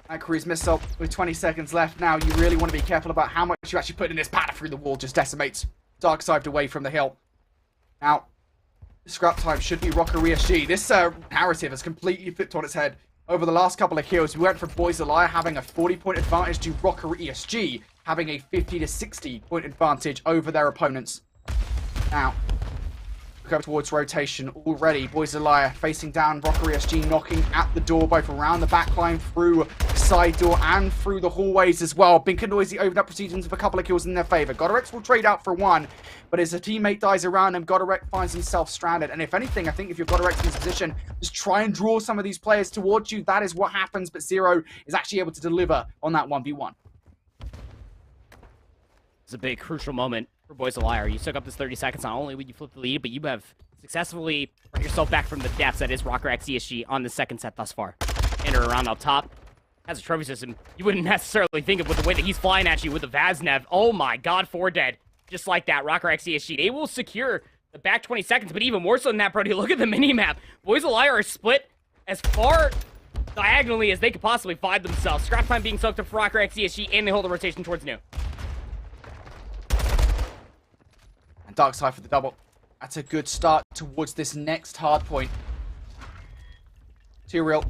that cruise missile. With 20 seconds left now, you really want to be careful about how much you actually put in this pattern through the wall. Just decimates dark side away from the hill. Now, scrap time should be Rocker ESG. This narrative has completely flipped on its head. Over the last couple of kills, we went from Boys of Liar having a 40-point advantage to Rocker ESG having a 50 to 60-point advantage over their opponents. Now, go towards rotation already. Boys of Liar facing down. Rocker ESG knocking at the door, both around the backline, through side door, and through the hallways as well. Bink and Noisy opened up proceedings with a couple of kills in their favor. Godorex will trade out for one, but as a teammate dies around him, Godorex finds himself stranded. And if anything, I think if you're Godorex in this position, just try and draw some of these players towards you. That is what happens, but Zero is actually able to deliver on that 1v1. It's a big, crucial moment for Boys of Liar. You took up this 30 seconds. Not only would you flip the lead, but you have successfully brought yourself back from the depths that is Rocker X ESG on the second set thus far. Enter around up top. Has a trophy system. You wouldn't necessarily think of with the way that he's flying at you with the Vaznev. Oh my god, 4 dead. Just like that, Rocker X ESG. They will secure the back 20 seconds, but even more so than that, Brody, look at the mini-map. Boys of Liar are split as far diagonally as they could possibly find themselves. Scrap time being soaked up for Rocker X ESG, and they hold the rotation towards new. Dark side for the double. That's a good start towards this next hard point. Too real.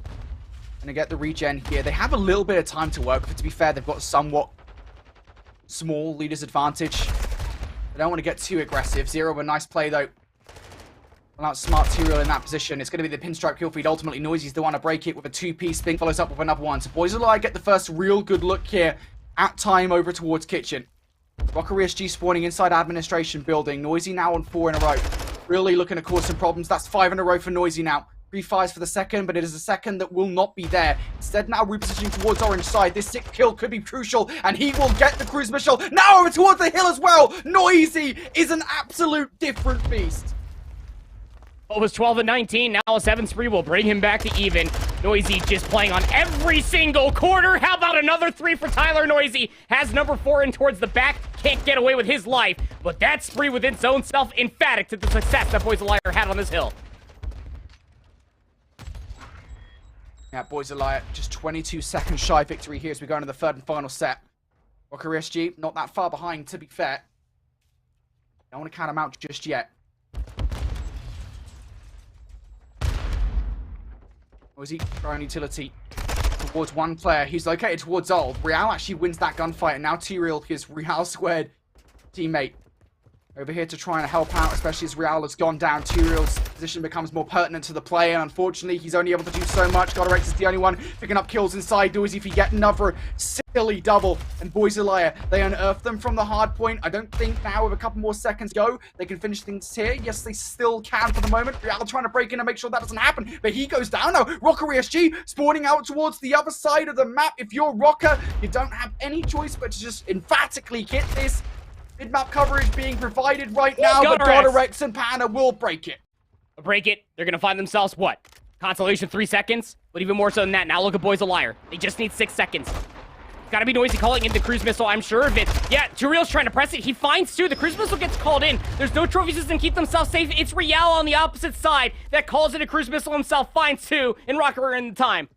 Gonna get the regen here. They have a little bit of time to work with. To be fair, they've got a somewhat small leader's advantage. They don't want to get too aggressive. Zero, a nice play though. Smart T-Real in that position. It's going to be the pinstripe kill feed. Ultimately, Noisy's the one to break it with a two-piece thing. Follows up with another one. So Boys Alive get the first real good look here at time over towards Kitchen. Rocker ESG spawning inside administration building. Noisy now on 4 in a row. Really looking to cause some problems. That's 5 in a row for Noisy now. 3 fires for the second, but it is a second that will not be there. Instead, now repositioning towards orange side. This 6th kill could be crucial, and he will get the cruise missile. Now over towards the hill as well. Noisy is an absolute different beast. It was 12 and 19. Now a 7 spree will bring him back to even. Noisy just playing on every single quarter. How about another 3 for Tyler Noisy? Has number 4 in towards the back. Can't get away with his life. But that spree within its own self, emphatic to the success that Boys Alive had on this hill. Yeah, Boys Alive just 22 seconds shy victory here as we go into the third and final set. Rocker ESG not that far behind, to be fair. Don't want to count him out just yet. Noisy throwing utility towards one player. He's located towards Old. Real actually wins that gunfight, and now T-Real, his Real squared teammate, over here to try and help out, especially as Real has gone down. T-Real's position becomes more pertinent to the play, and unfortunately, he's only able to do so much. Godorex is the only one picking up kills inside. Noisy for yet another silly double, and Boys Alive, they unearth them from the hard point. I don't think now, with a couple more seconds go, they can finish things here. Yes, they still can for the moment. Real trying to break in and make sure that doesn't happen, but he goes down now. Rocker ESG spawning out towards the other side of the map. If you're Rocker, you don't have any choice but to just emphatically hit this. Mid-map coverage being provided right now, but Godorex and Pana will break it. Break it. They're going to find themselves, what? Consolation 3 seconds? But even more so than that, now look at Boys Alive. They just need 6 seconds. Gotta be Noisy calling in the cruise missile, I'm sure of it. Yeah, T-Real's trying to press it. He finds 2. The cruise missile gets called in. There's no trophy system to keep themselves safe. It's Real on the opposite side that calls in a cruise missile himself, finds 2, and Rocker in the time.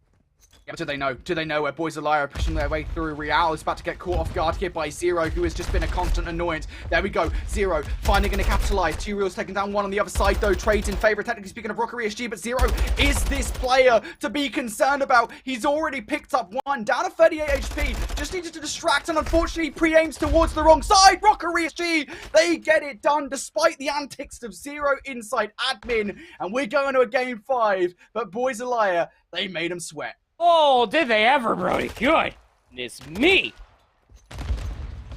Yeah, do they know? Do they know where Boys Alive are pushing their way through? Real is about to get caught off guard here by Zero, who has just been a constant annoyance. There we go. Zero finally going to capitalize. T-Real's taking down one on the other side, though. Trades in favor, technically speaking, of Rocker ESG, but Zero is this player to be concerned about. He's already picked up 1, down to 38 HP. Just needed to distract, and unfortunately pre-aims towards the wrong side. Rocker ESG, they get it done despite the antics of Zero inside admin, and we're going to a game 5, but Boys Alive, they made him sweat. Oh, did they ever, Brody? Goodness me.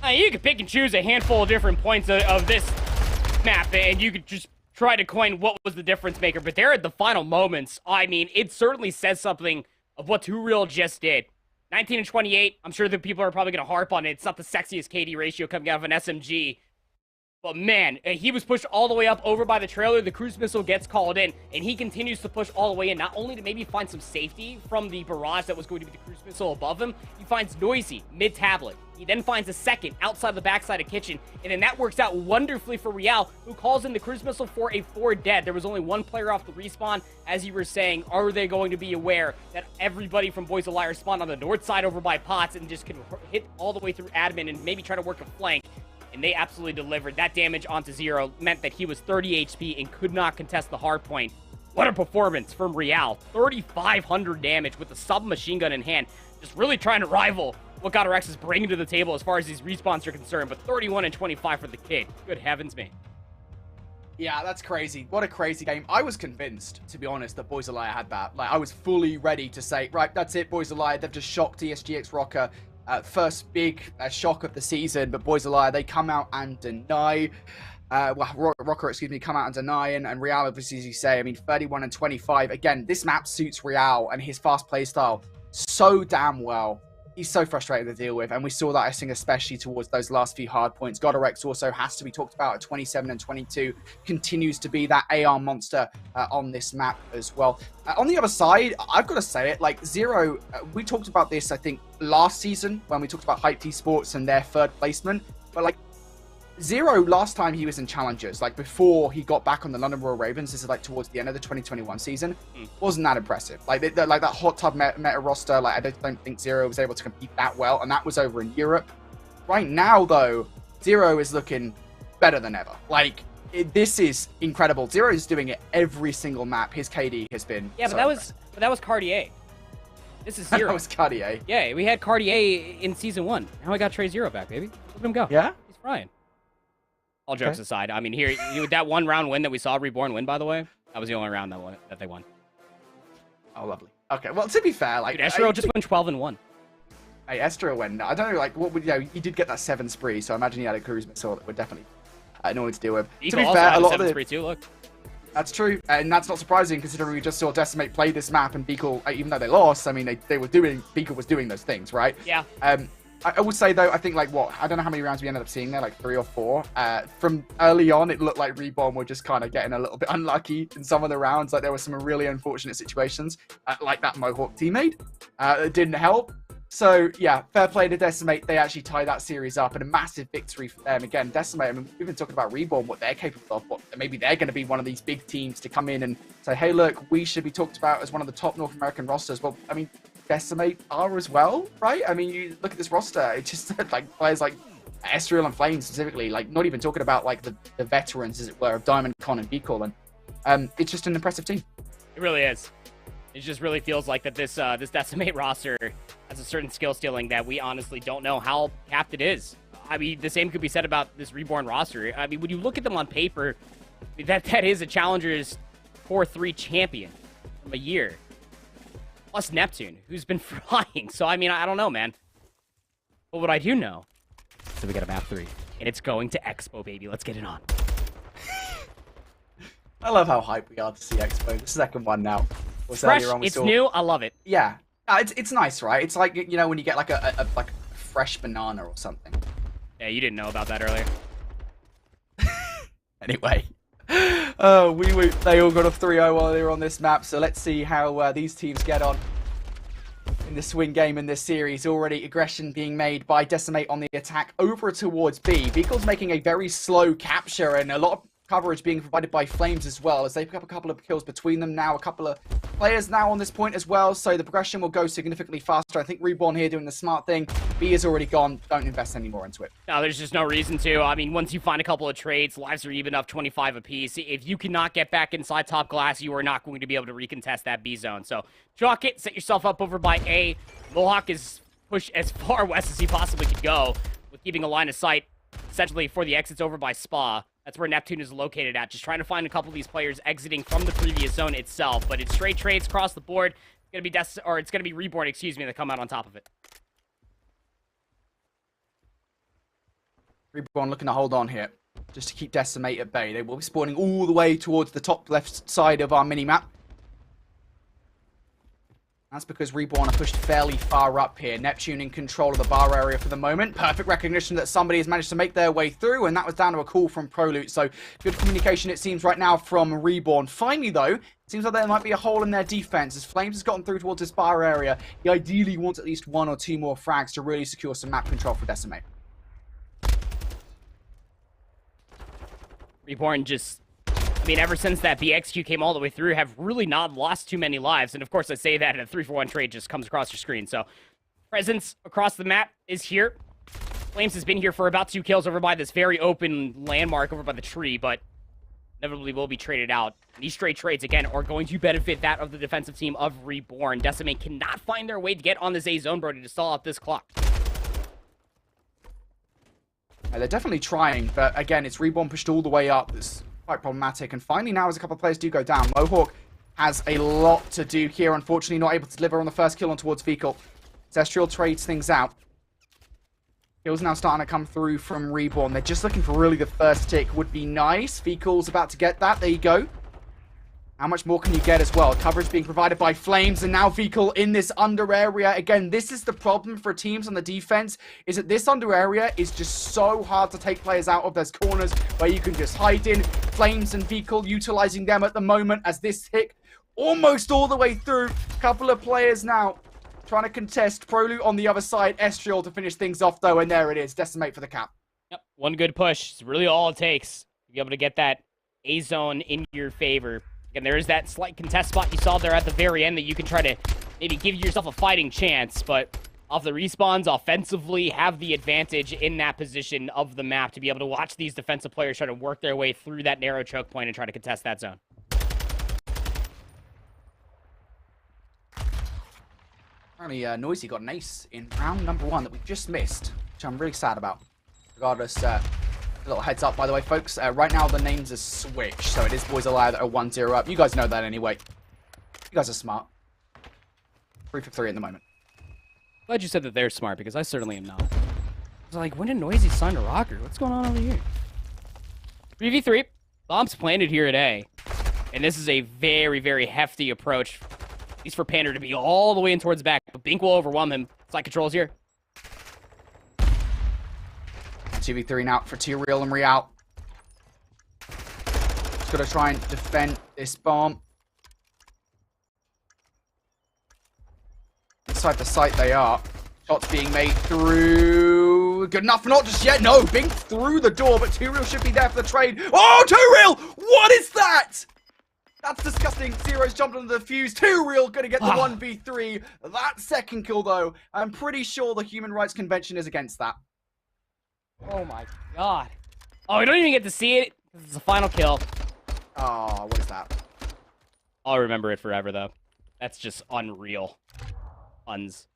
You could pick and choose a handful of different points of this map, and you could just try to coin what was the difference maker. But there at the final moments, I mean, it certainly says something of what T-Real just did. 19 and 28, I'm sure that people are probably going to harp on it. It's not the sexiest KD ratio coming out of an SMG. But man, he was pushed all the way up over by the trailer. The cruise missile gets called in, and he continues to push all the way in, not only to maybe find some safety from the barrage that was going to be the cruise missile above him. He finds Noisy mid-tablet. He then finds a second outside the backside of Kitchen, and then that works out wonderfully for Real, who calls in the cruise missile for a 4 dead. There was only 1 player off the respawn. As you were saying, are they going to be aware that everybody from Boys Alive spawned on the north side over by Potts and just can hit all the way through admin and maybe try to work a flank? And they absolutely delivered. That damage onto Zero meant that he was 30 HP and could not contest the hard point. What a performance from Real. 3,500 damage with the submachine gun in hand. Just really trying to rival what Godorex is bringing to the table as far as these respawns are concerned. But 31 and 25 for the kid. Good heavens, man. Yeah, that's crazy. What a crazy game. I was convinced, to be honest, that Boys Alive had that. Like, I was fully ready to say, right, that's it, Boys Alive. They've just shocked ESGX Rocker. First big shock of the season, but Boys Alive, they come out and deny. Rocker, excuse me, come out and deny, and Real, obviously, as you say, I mean, 31 and 25. Again, this map suits Real and his fast play style so damn well. He's so frustrating to deal with, and we saw that, I think, especially towards those last few hard points. Godorex also has to be talked about at 27 and 22, continues to be that AR monster on this map as well. On the other side, I've got to say it, like, Zero, we talked about this, I think, last season, when we talked about Hype Esports and their 3rd placement, but, like, Zero, last time he was in Challengers, like before he got back on the London Royal Ravens, this is like towards the end of the 2021 season, wasn't that impressive. Like like that hot tub meta roster, like I don't think Zero was able to compete that well, and that was over in Europe. Right now, though, Zero is looking better than ever. Like, this is incredible. Zero is doing it every single map. His KD has been but that was Cartier. This is That 0. was Cartier. Yeah, we had Cartier in Season 1. Now I got Trey 0 back, baby. Let him go. Yeah? He's frying. All jokes aside, I mean, here, with that one round win that we saw Reborn win, by the way, that was the only round that they won. Oh, lovely. Okay, well, to be fair, like... Dude, Estro just went 12-1. Hey, Estro went... I don't know, like, what would... You know, he did get that 7 spree, so I imagine he had a cruise missile that would definitely annoy to deal with. Eco to be also fair, had a lot of 7 the... spree too, look. That's true, and that's not surprising considering we just saw Decimate play this map and Beagle, even though they lost, I mean, they were doing... Beagle was doing those things, right? Yeah. I would say, though, I think, like, what? I don't know how many rounds we ended up seeing there, like 3 or 4. From early on, it looked like Reborn were just kind of getting a little bit unlucky in some of the rounds. Like, there were some really unfortunate situations, like that Mohawk teammate. It didn't help. So, yeah, fair play to Decimate. They actually tied that series up, and a massive victory for them. Again, Decimate, I mean, we've been talking about Reborn, what they're capable of, but maybe they're going to be one of these big teams to come in and say, hey, look, we should be talked about as one of the top North American rosters. Well, I mean, Decimate are as well, right? I mean, you look at this roster, it's just like players like Estriel and Flame specifically, like not even talking about like the veterans, as it were, of Diamond, Con, and Beacol, and it's just an impressive team. It really is. It just really feels like that this Decimate roster has a certain skill ceiling that we honestly don't know how capped it is. I mean, the same could be said about this Reborn roster. I mean, when you look at them on paper, that is a Challengers Core 3 champion from a year. Plus Neptune, who's been flying. So, I mean, I don't know, man. But what I do know is that we got a map 3. And it's going to Expo, baby. Let's get it on. I love how hyped we are to see Expo. The second one now. Fresh, it's new, I love it. Yeah. It's nice, right? It's like, you know, when you get like a fresh banana or something. Yeah, you didn't know about that earlier. Anyway. They all got a 3-0 while they were on this map, so let's see how these teams get on in the swing game in this series. Already aggression being made by Decimate on the attack over towards B. Beagle's making a very slow capture and a lot of coverage being provided by Flames as well as they pick up a couple of kills between them now. A couple of players now on this point as well, so the progression will go significantly faster. I think Reborn here doing the smart thing. B is already gone. Don't invest any more into it. No, there's just no reason to. I mean, once you find a couple of trades, lives are even up 25 apiece. If you cannot get back inside top glass, you are not going to be able to recontest that B zone. So chalk it, set yourself up over by A. Mohawk is pushed as far west as he possibly could go with keeping a line of sight essentially for the exits over by Spa. That's where Neptune is located at. Just trying to find a couple of these players exiting from the previous zone itself. But it's straight trades across the board. It's gonna be Reborn, excuse me, that come out on top of it. Reborn looking to hold on here, just to keep Decimate at bay. They will be spawning all the way towards the top left side of our mini-map. That's because Reborn are pushed fairly far up here. Neptune in control of the bar area for the moment. Perfect recognition that somebody has managed to make their way through, and that was down to a call from Prolute. So good communication, it seems, right now from Reborn. Finally, though, it seems like there might be a hole in their defense. As Flames has gotten through towards this bar area, he ideally wants at least 1 or 2 more frags to really secure some map control for Decimate. Reborn just... I mean, ever since that BXQ came all the way through, have really not lost too many lives. And of course, I say that, and a 3-for-1 trade just comes across your screen. So, presence across the map is here. Flames has been here for about 2 kills over by this very open landmark over by the tree, but inevitably will be traded out. And these straight trades, again, are going to benefit that of the defensive team of Reborn. Decimate cannot find their way to get on this A zone, bro, to stall out this clock. They're definitely trying, but again, it's Reborn pushed all the way up. It's quite problematic. And finally now, as a couple of players do go down, Mohawk has a lot to do here. Unfortunately, not able to deliver on the first kill on towards Fecal. Zestriel trades things out. Kills now starting to come through from Reborn. They're just looking for really the first tick. Would be nice. Fecal's about to get that. There you go. How much more can you get as well? Coverage being provided by Flames, and now Fecal in this under area. Again, this is the problem for teams on the defense, is that this under area is just so hard to take players out of. There's corners where you can just hide in. Flames and Fecal utilizing them at the moment as this tick almost all the way through. Couple of players now trying to contest. Prolute on the other side. Estriel to finish things off, though, and there it is. Decimate for the cap. Yep, one good push. It's really all it takes to be able to get that A zone in your favor. And there is that slight contest spot you saw there at the very end that you can try to maybe give yourself a fighting chance, but off the respawns, offensively, have the advantage in that position of the map to be able to watch these defensive players try to work their way through that narrow choke point and try to contest that zone. Apparently, Noisy got an ace in round number 1 that we just missed, which I'm really sad about. Regardless, a little heads up, by the way, folks. Right now, the names are switched, so it is Boys Alive that are 1-0 up. You guys know that anyway. You guys are smart. 3 for 3 at the moment. Glad you said that they're smart, because I certainly am not. I was like, when did Noisy sign to Rocker? What's going on over here? 3v3. Bombs planted here at A. And this is a very, very hefty approach. He's for Pander to be all the way in towards the back, but Bink will overwhelm him. Side controls here. 2v3 now for T-Real and Real. Just got to try and defend this bomb. Inside the site they are. Shots being made through. Good enough, not just yet. No, Bink through the door, but T-Real should be there for the trade. Oh, T-Real! What is that? That's disgusting. Zero's jumped under the fuse. T-Real gonna get the 1v3. That second kill, though, I'm pretty sure the Human Rights Convention is against that. Oh my god. Oh, we don't even get to see it. It's a final kill. Oh, what is that? I'll remember it forever, though. That's just unreal. Uns.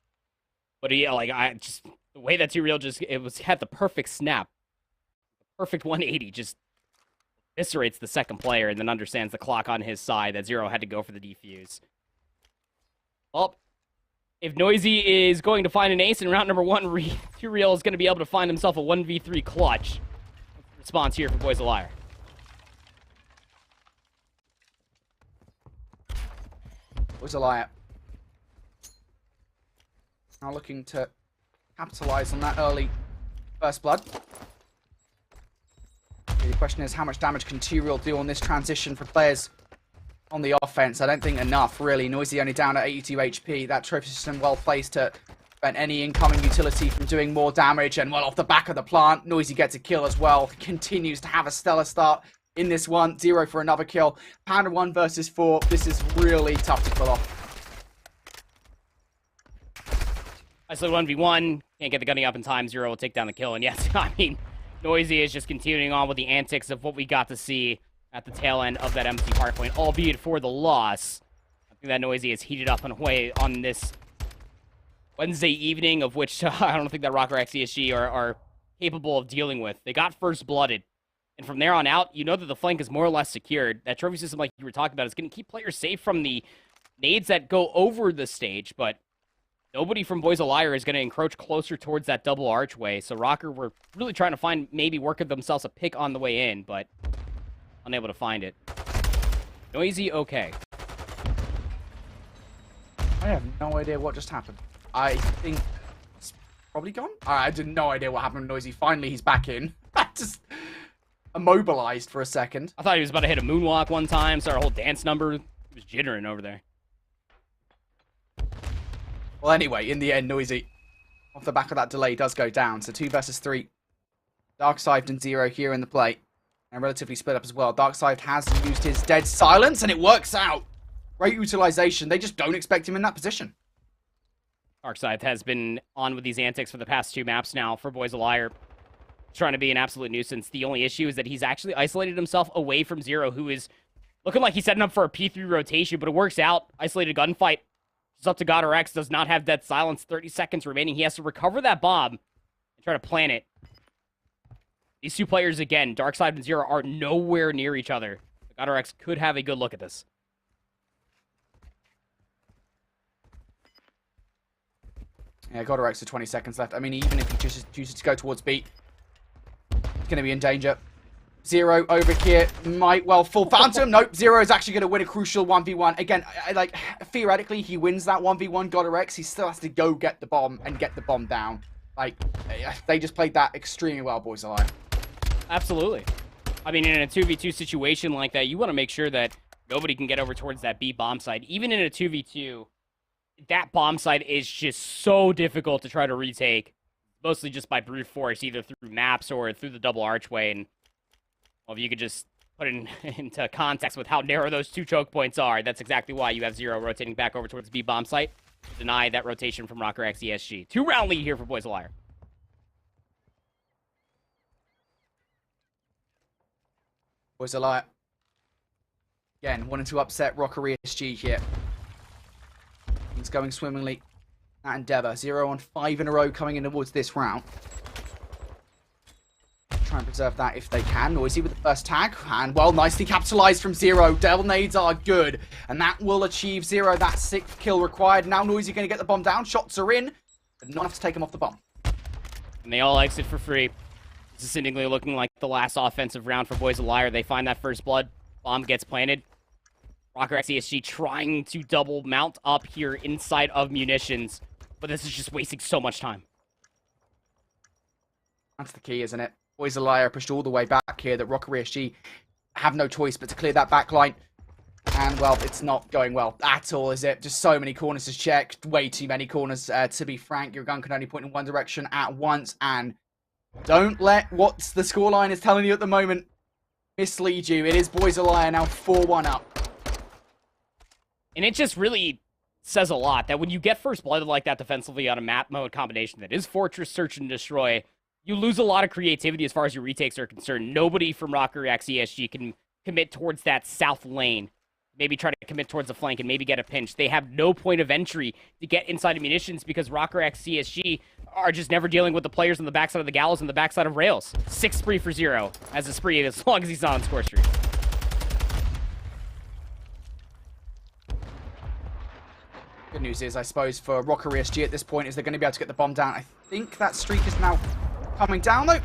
But yeah, like, the way that T-Real had the perfect snap. Perfect 180, just eviscerates the second player and then understands the clock on his side that Zero had to go for the defuse. Well, if Noisy is going to find an ace in round number 1, T-Real is going to be able to find himself a 1v3 clutch. Response here for Boys a Liar. Boys a Liar. Now looking to capitalize on that early first blood. The question is, how much damage can T-Real do on this transition for players on the offense? I don't think enough, really. Noisy only down at 82 HP. That trophy system well placed to prevent any incoming utility from doing more damage. And well, off the back of the plant, Noisy gets a kill as well. Continues to have a stellar start in this one. 0 for another kill. Panda 1 versus 4. This is really tough to pull off. Isolate 1v1. Can't get the gunning up in time. Zero will take down the kill. And yes, I mean, Noisy is just continuing on with the antics of what we got to see at the tail end of that empty hardpoint, albeit for the loss. I think that Noisy is heated up and away on this Wednesday evening, of which I don't think that Rocker X ESG are capable of dealing with. They got first blooded. And from there on out, you know that the flank is more or less secured. That trophy system, like you were talking about, is going to keep players safe from the nades that go over the stage, but nobody from Boys a Liar is going to encroach closer towards that double archway. So Rocker were really trying to find, maybe work of themselves a pick on the way in, but unable to find it. Noisy, okay. I have no idea what just happened. I think it's probably gone. I had no idea what happened to Noisy. Finally, he's back in. Just immobilized for a second. I thought he was about to hit a moonwalk one time, start a whole dance number. He was jittering over there. Well, anyway, in the end, Noisy, off the back of that delay, does go down. So 2 versus 3. Darkside and Zero here in the play. And relatively split up as well. Darkside has used his dead silence, and it works out. Great utilization. They just don't expect him in that position. Darkside has been on with these antics for the past 2 maps now for Boys a Liar. He's trying to be an absolute nuisance. The only issue is that he's actually isolated himself away from Zero, who is looking like he's setting up for a P3 rotation, but it works out. Isolated gunfight. It's up to God or X, does not have dead silence. 30 seconds remaining. He has to recover that bomb and try to plant it. These 2 players, again, Darkside and Zero, are nowhere near each other. God or X could have a good look at this. Yeah, God or X with 20 seconds left. I mean, even if he chooses to go towards B, he's going to be in danger. Zero over here might well fall. Phantom, nope. Zero is actually going to win a crucial 1v1. Again, like, theoretically, he wins that 1v1 God or X. He still has to go get the bomb and get the bomb down. Like, they just played that extremely well, Boys Alive. Absolutely. I mean, in a 2v2 situation like that, you want to make sure that nobody can get over towards that B bomb side. Even in a 2v2, that bomb side is just so difficult to try to retake. Mostly just by brute force, either through maps or through the double archway. And well, if you could just put it into context with how narrow those 2 choke points are, that's exactly why you have Zero rotating back over towards the B bomb site. Deny that rotation from Rocker X ESG. 2-round lead here for Boys a Liar. Boys a Liar. Again, wanting to upset Rocker ESG here. Things going swimmingly that endeavor. 0 on 5 in a row coming in towards this round. Try and preserve that if they can. Noisy with the first tag. And, well, nicely capitalized from Zero. Devil nades are good. And that will achieve Zero that 6th kill required. Now Noisy going to get the bomb down. Shots are in, but not enough to take him off the bomb. And they all exit for free. This is seemingly looking like the last offensive round for Boys of Liar. They find that first blood. Bomb gets planted. Rocker X ESG trying to double mount up here inside of munitions. But this is just wasting so much time. That's the key, isn't it? Boys of Liar pushed all the way back here, that Rocker ESG have no choice but to clear that back line. And, well, it's not going well at all, is it? Just so many corners to check. Way too many corners, to be frank. Your gun can only point in one direction at once. And don't let what the scoreline is telling you at the moment mislead you. It is Boys of Liar now 4-1 up. And it just really says a lot that when you get first blood like that defensively on a map mode combination that is Fortress, Search, and Destroy, you lose a lot of creativity as far as your retakes are concerned. Nobody from Rocker X ESG can commit towards that south lane. Maybe try to commit towards the flank and maybe get a pinch. They have no point of entry to get inside of munitions because Rocker X ESG are just never dealing with the players on the backside of the gallows and the backside of rails. 6 spree for Zero as a spree as long as he's not on score streak. Good news is, I suppose, for Rocker ESG at this point is they're going to be able to get the bomb down. I think that streak is now coming down, though.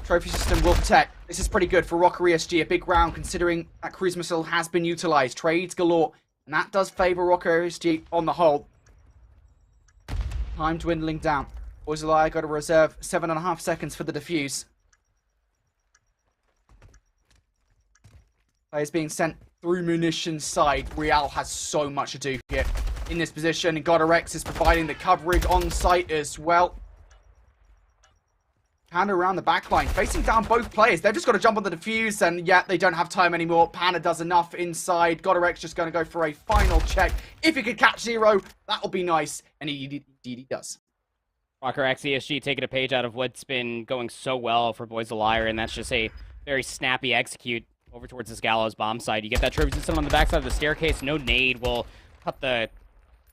Trophy system will protect. This is pretty good for Rocker ESG. A big round, considering that cruise missile has been utilized. Trades galore, and that does favor Rocker ESG on the whole. Time dwindling down. Boys of Liar got to reserve 7.5 seconds for the defuse. Players being sent through munitions side. Real has so much to do here in this position, and Godorex is providing the coverage on site as well. Panda around the backline, facing down both players. They've just got to jump on the defuse, and yeah, they don't have time anymore. Panda does enough inside. Godorex just going to go for a final check. If he could catch Zero, that'll be nice, and he does. Rocker X ESG taking a page out of what's been going so well for Boys of Liar, and that's just a very snappy execute over towards this gallows bomb site. You get that trophy system on the backside of the staircase. No nade will cut the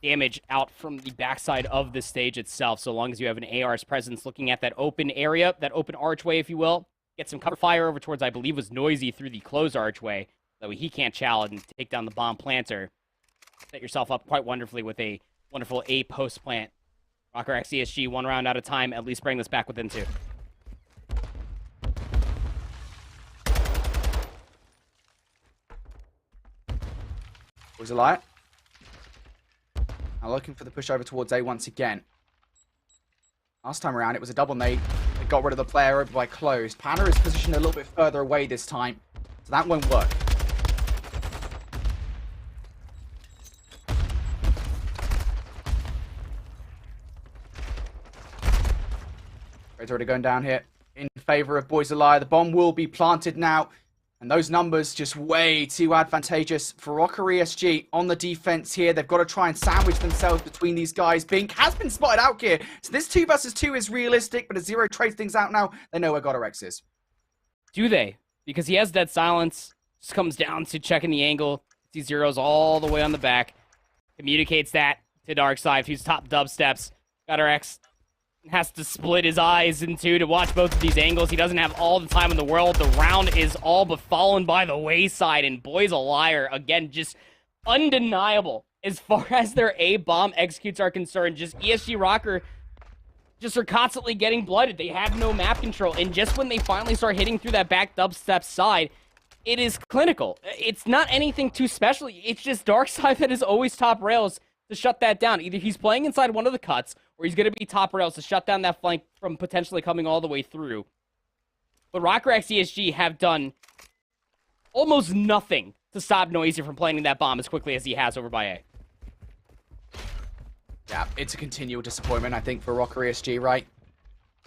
damage out from the backside of the stage itself, so long as you have an AR's presence looking at that open area, that open archway, if you will. Get some cover fire over towards, I believe, was Noisy through the closed archway, so he can't challenge and take down the bomb planter. Set yourself up quite wonderfully with a wonderful A post plant. Rocker X ESG, 1 round at a time, at least bring this back within 2. Was a light. Now looking for the push over towards A once again. Last time around, it was a double nade. It got rid of the player over by closed. Panda is positioned a little bit further away this time, so that won't work. It's already going down here in favor of Boys of Liar. The bomb will be planted now. And those numbers just way too advantageous for Rocker ESG on the defense here. They've got to try and sandwich themselves between these guys. Bink has been spotted out here. So this 2 versus 2 is realistic, but as Zero trades things out now, they know where Godorex is. Do they? Because he has dead silence. Just comes down to checking the angle. Sees Zero's all the way on the back. Communicates that to Darkside, who's top dubsteps. Godorex has to split his eyes in 2 to watch both of these angles. He doesn't have all the time in the world. The round is all but fallen by the wayside, and Boys a Liar, again, just undeniable as far as their A-bomb executes are concerned. Just ESG Rocker just are constantly getting blooded. They have no map control, and just when they finally start hitting through that back dubstep side, it is clinical. It's not anything too special. It's just Darkside that is always top rails to shut that down. Either he's playing inside one of the cuts, or he's going to be top rails to shut down that flank from potentially coming all the way through. But Rocker X ESG have done almost nothing to stop Noisy from planting that bomb as quickly as he has over by A. Yeah, it's a continual disappointment, I think, for Rocker ESG, right?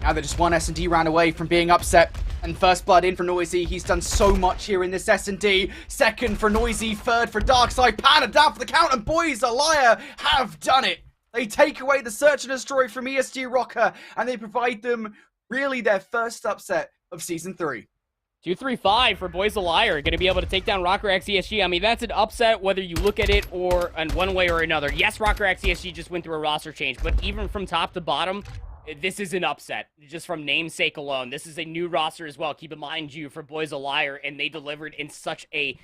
Now they're just 1 S&D round away from being upset. And first blood in for Noisy. He's done so much here in this S&D. Second for Noisy. Third for Darkside. Panda down for the count. And Boys a Liar have done it. They take away the search and destroy from ESG Rocker. And they provide them really their first upset of Season 3. 2-3-5 for Boys a Liar. Going to be able to take down Rocker X ESG. I mean, that's an upset whether you look at it or in one way or another. Yes, Rocker X ESG just went through a roster change, but even from top to bottom, this is an upset. Just from namesake alone. This is a new roster as well. Keep in mind, you for Boys a Liar, and they delivered in such a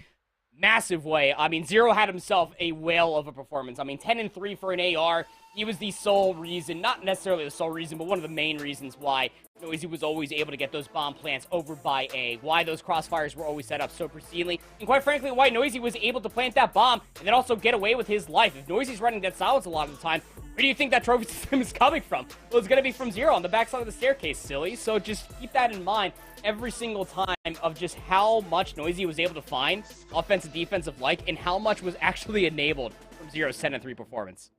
massive way. I mean, Zero had himself a whale of a performance. I mean, 10-3 for an AR. He was the sole reason, not necessarily the sole reason, but one of the main reasons why Noisy was always able to get those bomb plants over by A, why those crossfires were always set up so pristinely, and quite frankly, why Noisy was able to plant that bomb and then also get away with his life. If Noisy's running dead silence a lot of the time, where do you think that trophy system is coming from? Well, it's going to be from Zero on the backside of the staircase, silly. So just keep that in mind every single time of just how much Noisy was able to find offensive, defensive like, and how much was actually enabled from Zero's 10-3 performance.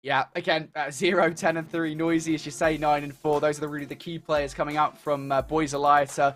Yeah, again, 0, 10-3, Noisy, as you say, 9-4. Those are really the key players coming out from Boys Alive to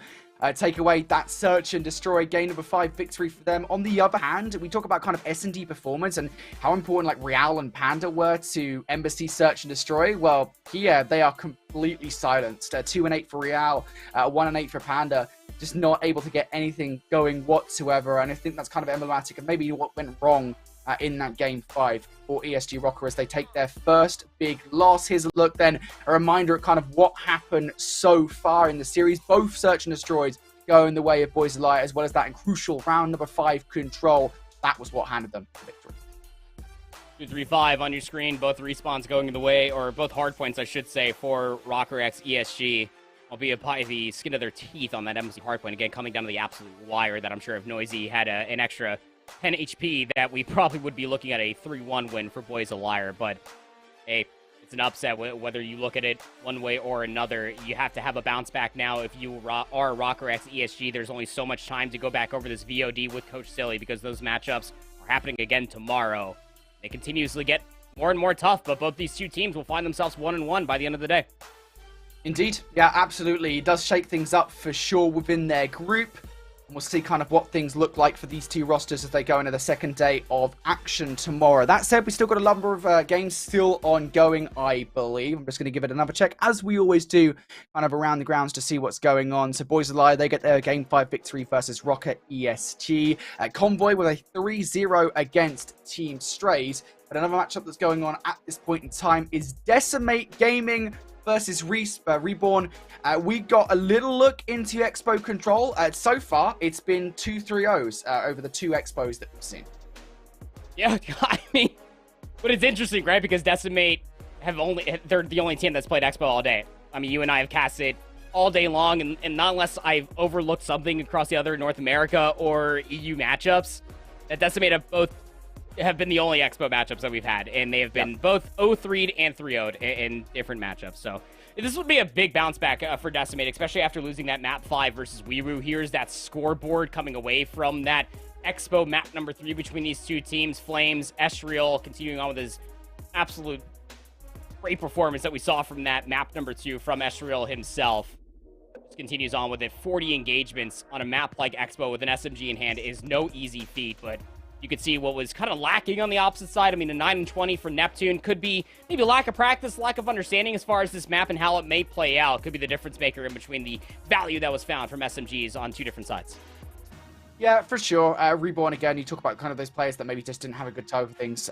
take away that search and destroy. Game number 5 victory for them. On the other hand, we talk about kind of S&D performance and how important like Real and Panda were to Embassy search and destroy. Well, here they are completely silenced. 2-8 for Real, 1-8 for Panda. Just not able to get anything going whatsoever. And I think that's kind of emblematic of maybe what went wrong in that game 5 for ESG Rocker as they take their first big loss. Here's a look then, a reminder of kind of what happened so far in the series. Both search and destroys going the way of Boys Alive, as well as that crucial round number 5 control. That was what handed them the victory. 2-3-5 on your screen, both respawns going the way, or both hardpoints, I should say, for Rocker X ESG. Albeit by the skin of their teeth on that Embassy hardpoint. Again, coming down to the absolute wire that I'm sure if Noisy had an extra 10 HP that we probably would be looking at a 3-1 win for Boys a Liar. But, hey, it's an upset. Whether you look at it one way or another, you have to have a bounce back now. If you are Rocker X ESG, there's only so much time to go back over this VOD with Coach Silly because those matchups are happening again tomorrow. They continuously get more and more tough, but both these two teams will find themselves 1-1 by the end of the day. Indeed. Yeah, absolutely. It does shake things up for sure within their group. We'll see kind of what things look like for these two rosters as they go into the second day of action tomorrow. That said, we still got a number of games still ongoing, I believe. I'm just going to give it another check, as we always do, kind of around the grounds to see what's going on. So Boys Alive, they get their Game 5 victory versus Rocker ESG. Convoy with a 3-0 against Team Strays. But another matchup that's going on at this point in time is Decimate Gaming versus Reborn. We got a little look into Expo control. So far, it's been 2-3-0s over the 2 Expos that we've seen. Yeah, I mean, but it's interesting, right? Because Decimate they're the only team that's played Expo all day. I mean, you and I have casted all day long, and not unless I've overlooked something across the other North America or EU matchups, that Decimate have been the only Expo matchups that we've had, and they have been both 0-3'd and 3-0'd in different matchups. So this would be a big bounce back for Decimate, especially after losing that map 5 versus Weiroo. Here's that scoreboard coming away from that Expo map number 3 between these two teams. Flames, Estriel continuing on with his absolute great performance that we saw from that map number 2 from Estriel himself. Just continues on with it. 40 engagements on a map like Expo with an SMG in hand is no easy feat, but you could see what was kind of lacking on the opposite side. I mean, a 9-20 for Neptune could be maybe lack of practice, lack of understanding as far as this map and how it may play out. Could be the difference maker in between the value that was found from SMGs on 2 different sides. Yeah, for sure. Reborn, again, you talk about kind of those players that maybe just didn't have a good time with things.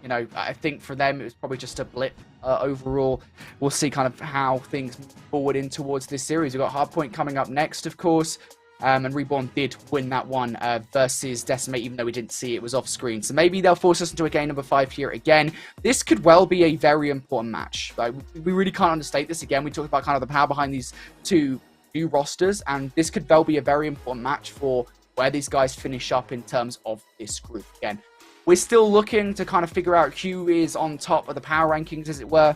You know, I think for them, it was probably just a blip overall. We'll see kind of how things move forward in towards this series. We've got Hardpoint coming up next, of course. And Reborn did win that one versus Decimate, even though we didn't see it was off screen. So maybe they'll force us into a game number 5 here again. This could well be a very important match. Like, we really can't understate this. Again, we talked about kind of the power behind these two new rosters, and this could well be a very important match for where these guys finish up in terms of this group. Again, we're still looking to kind of figure out who is on top of the power rankings, as it were.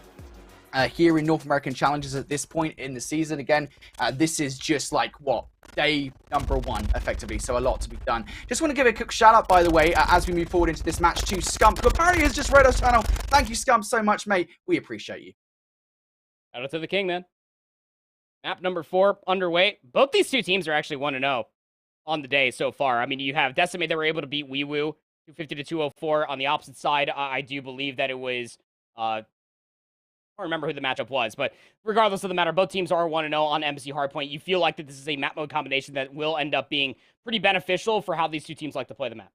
Here in North American Challenges at this point in the season. Again, this is just like, what, day number 1, effectively, so a lot to be done. Just want to give a quick shout out, by the way, as we move forward into this match to Scump, who apparently has just read our channel. Thank you, Scump, so much, mate. We appreciate you. Shout out to the king, man. Map number 4 underway. Both these two teams are actually 1-0 on the day so far. I mean, you have Decimate that were able to beat Weewoo 250 to 204. On the opposite side, I do believe that it was don't remember who the matchup was, but regardless of the matter, both teams are 1-0 on Embassy Hardpoint. You feel like that this is a map mode combination that will end up being pretty beneficial for how these two teams like to play the map.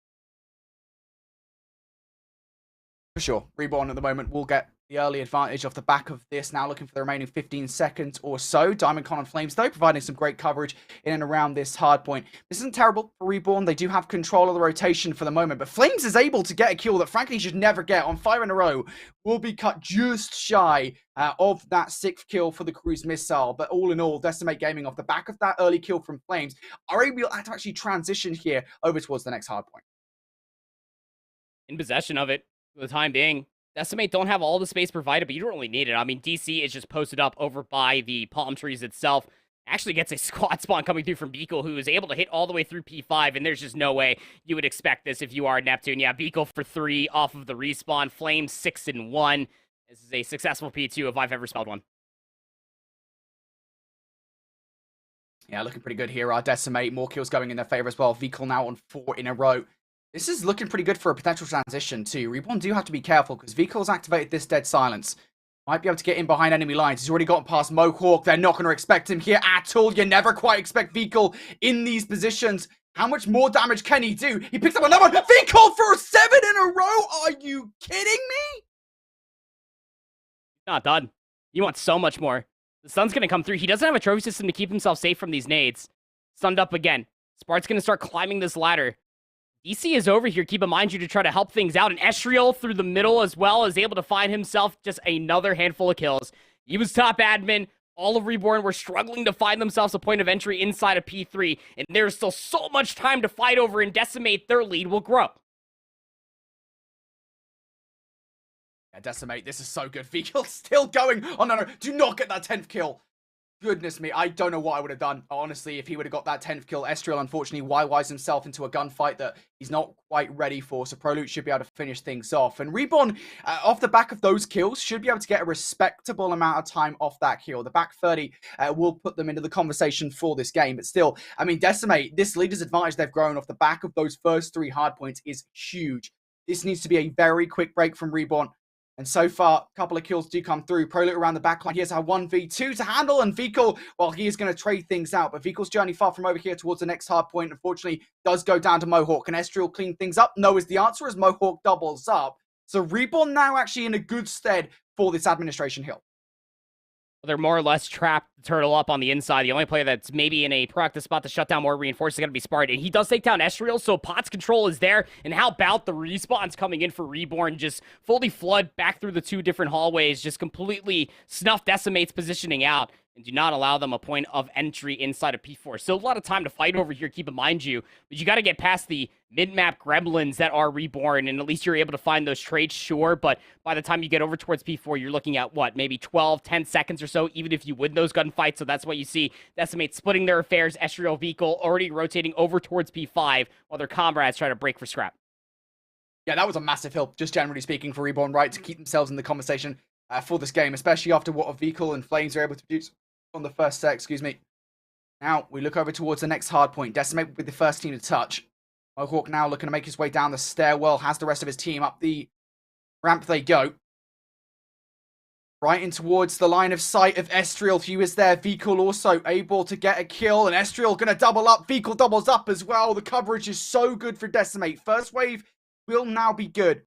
For sure. Reborn at the moment will get the early advantage off the back of this. Now looking for the remaining 15 seconds or so. Diamondcon and Flames, though, providing some great coverage in and around this hard point. This isn't terrible for Reborn. They do have control of the rotation for the moment, but Flames is able to get a kill that, frankly, he should never get on 5 in a row. Will be cut just shy of that 6th kill for the cruise missile. But all in all, Decimate Gaming, off the back of that early kill from Flames, are able to actually transition here over towards the next hard point. In possession of it for the time being. Decimate don't have all the space provided, but you don't really need it. I mean, DC is just posted up over by the palm trees itself. Actually gets a squad spawn coming through from Beekle, who is able to hit all the way through P5, and there's just no way you would expect this if you are Neptune. Yeah, Beekle for 3 off of the respawn. Flames 6-1. This is a successful P2 if I've ever spelled one. Yeah, looking pretty good here. Our Decimate, more kills going in their favor as well. Beekle now on 4 in a row. This is looking pretty good for a potential transition too. Reborn do have to be careful because Vehicle's activated this dead silence. Might be able to get in behind enemy lines. He's already gotten past Mohawk. They're not going to expect him here at all. You never quite expect Vehicle in these positions. How much more damage can he do? He picks up another one. Vehicle for 7 in a row. Are you kidding me? Not done. You want so much more. The sun's going to come through. He doesn't have a trophy system to keep himself safe from these nades. Stunned up again. Spart's going to start climbing this ladder. DC is over here, keep in mind you to try to help things out, and Estriel through the middle as well is able to find himself just another handful of kills. He was top admin. All of Reborn were struggling to find themselves a point of entry inside of P3, and there's still so much time to fight over and Decimate. Their lead will grow. Yeah, Decimate, this is so good. Vehicle still going. Oh, no, do not get that 10th kill. Goodness me, I don't know what I would have done, honestly, if he would have got that 10th kill. Estriel, unfortunately, YYs himself into a gunfight that he's not quite ready for, so Prolute should be able to finish things off. And Reborn, off the back of those kills, should be able to get a respectable amount of time off that kill. The back 30 will put them into the conversation for this game, but still, I mean, Decimate, this leader's advantage they've grown off the back of those first 3 hard points is huge. This needs to be a very quick break from Reborn. And so far, a couple of kills do come through. Prolute around the backline. He has a 1v2 to handle. And Vehicle, well, he is going to trade things out. But Vehicle's journey far from over here towards the next hard point, unfortunately, does go down to Mohawk. Can Estriel clean things up? No is the answer, as Mohawk doubles up. So Reborn now actually in a good stead for this administration hill. They're more or less trapped to turtle up on the inside. The only player that's maybe in a practice spot to shut down more reinforced is going to be Spart. And he does take down Estriel, so Pot's control is there. And how about the respawns coming in for Reborn? Just fully flood back through the 2 different hallways. Just completely snuff Decimate's positioning out. And do not allow them a point of entry inside of P4. Still a lot of time to fight over here, keep in mind you. But you got to get past the mid-map gremlins that are Reborn, and at least you're able to find those trades, sure. But by the time you get over towards P4, you're looking at, what, maybe 12, 10 seconds or so, even if you win those gunfights. So that's what you see. Decimate splitting their affairs. Estriel Vehicle already rotating over towards P5, while their comrades try to break for scrap. Yeah, that was a massive help, just generally speaking, for Reborn, right, to keep themselves in the conversation for this game, especially after what a Vehicle and Flames are able to produce on the first set, excuse me. Now, we look over towards the next hard point. Decimate will be the first team to touch. Mohawk now looking to make his way down the stairwell, has the rest of his team up the ramp they go. Right in towards the line of sight of Estriel. Hugh is there. Vehicle also able to get a kill, and Estriel going to double up. Vehicle doubles up as well. The coverage is so good for Decimate. First wave will now be good.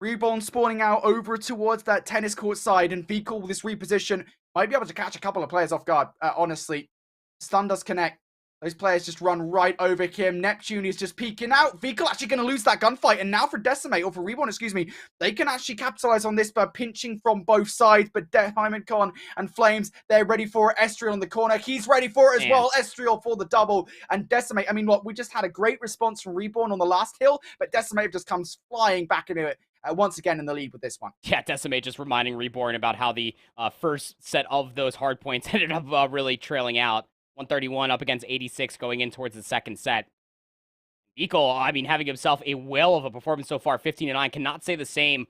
Reborn spawning out over towards that tennis court side, and Vehicle with this reposition might be able to catch a couple of players off guard, honestly. Stun does connect. Those players just run right over him. Neptune is just peeking out. Vehicle actually going to lose that gunfight. And now for Decimate, or for Reborn, excuse me, they can actually capitalize on this by pinching from both sides. But Diamondcon and Flames, they're ready for it. Estriel in the corner. He's ready for it as well. Estriel for the double. And Decimate, I mean, look, we just had a great response from Reborn on the last hill. But Decimate just comes flying back into it. Once again in the lead with this one. Yeah, Decimate just reminding Reborn about how the first set of those hard points ended up really trailing out. 131 up against 86 going in towards the second set. Vehicle, I mean, having himself a whale of a performance so far, 15-9. Cannot say the same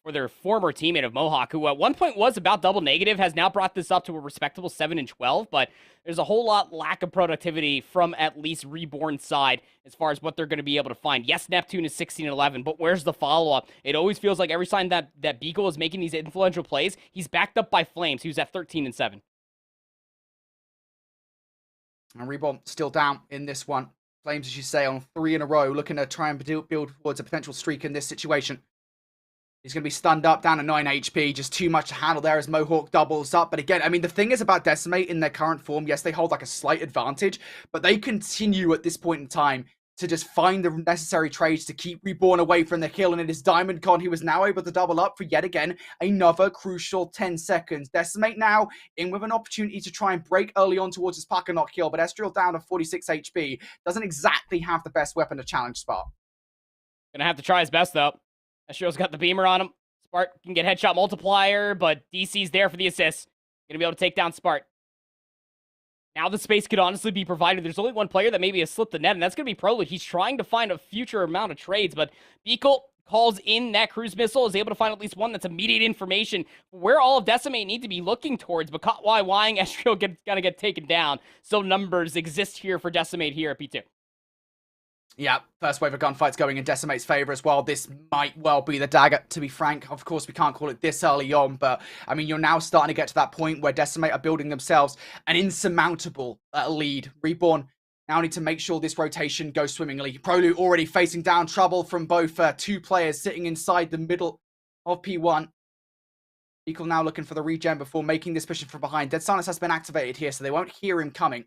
for their former teammate of Mohawk, who at one point was about double negative, has now brought this up to a respectable 7 and 12, but there's a whole lot lack of productivity from at least Reborn's side as far as what they're going to be able to find. Yes, Neptune is 16 and 11, but where's the follow-up? It always feels like every time that Beagle is making these influential plays, he's backed up by Flames, who's at 13 and 7. And Reborn still down in this one. Flames, as you say, on 3 in a row, looking to try and build towards a potential streak in this situation. He's going to be stunned up, down to 9 HP. Just too much to handle there as Mohawk doubles up. But again, I mean, the thing is about Decimate in their current form, yes, they hold like a slight advantage, but they continue at this point in time to just find the necessary trades to keep Reborn away from the kill. And it is DiamondCon who is now able to double up for yet again another crucial 10 seconds. Decimate now in with an opportunity to try and break early on towards his pack and not kill, but Estriel down to 46 HP. Doesn't exactly have the best weapon to challenge Spark. Gonna have to try his best, though. Estriel's got the beamer on him. Spark can get headshot multiplier, but DC's there for the assist. Gonna be able to take down Spark. Now the space could honestly be provided. There's only one player that maybe has slipped the net, and that's gonna be Prolud. He's trying to find a future amount of trades, but Beagle calls in that cruise missile, is able to find at least one that's immediate information where all of Decimate need to be looking towards, but caught YYing, Estriel gonna get taken down. So numbers exist here for Decimate here at P2. Yeah, first wave of gunfights going in Decimate's favor as well. This might well be the dagger, to be frank. Of course, we can't call it this early on, but I mean, you're now starting to get to that point where Decimate are building themselves an insurmountable lead. Reborn now need to make sure this rotation goes swimmingly. Prolud already facing down trouble from both two players sitting inside the middle of P1. Equal now looking for the regen before making this push from behind. Dead Silence has been activated here, so they won't hear him coming.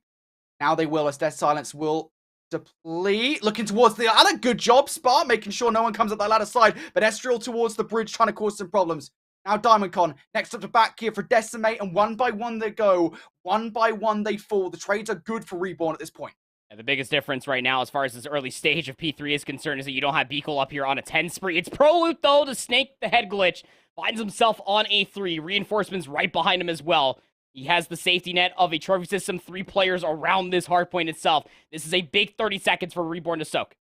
Now they will, as Dead Silence will deplete, looking towards the other. Good job, Spark, making sure no one comes up that ladder side, but Estriel towards the bridge trying to cause some problems. Now DiamondCon next up to back here for Decimate, and one by one they go. One by one they fall. The trades are good for Reborn at this point. And the biggest difference right now as far as this early stage of P3 is concerned is that you don't have Beagle up here on a 10 spree. It's Prolud, though, to snake the head glitch. Finds himself on a 3. Reinforcements right behind him as well. He has the safety net of a trophy system, 3 players around this hardpoint itself. This is a big 30 seconds for Reborn to soak.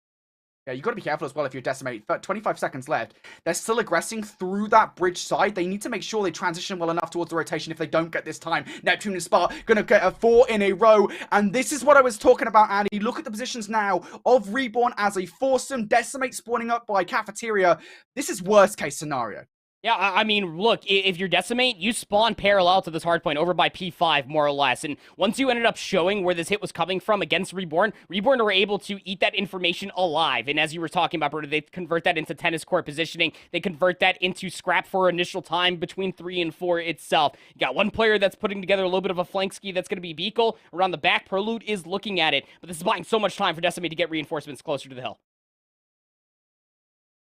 Yeah, you got to be careful as well if you're Decimate. 25 seconds left. They're still aggressing through that bridge side. They need to make sure they transition well enough towards the rotation if they don't get this time. Neptune and Spark going to get a 4 in a row. And this is what I was talking about, Andy. Look at the positions now of Reborn as a foursome. Decimate spawning up by Cafeteria. This is worst case scenario. Yeah, I mean, look, if you're Decimate, you spawn parallel to this hardpoint over by P5, more or less. And once you ended up showing where this hit was coming from against Reborn were able to eat that information alive. And as you were talking about, Berta, they convert that into tennis court positioning. They convert that into scrap for initial time between 3 and 4 itself. You got one player that's putting together a little bit of a flank ski that's going to be Beagle. Around the back, Prolud is looking at it. But this is buying so much time for Decimate to get reinforcements closer to the hill.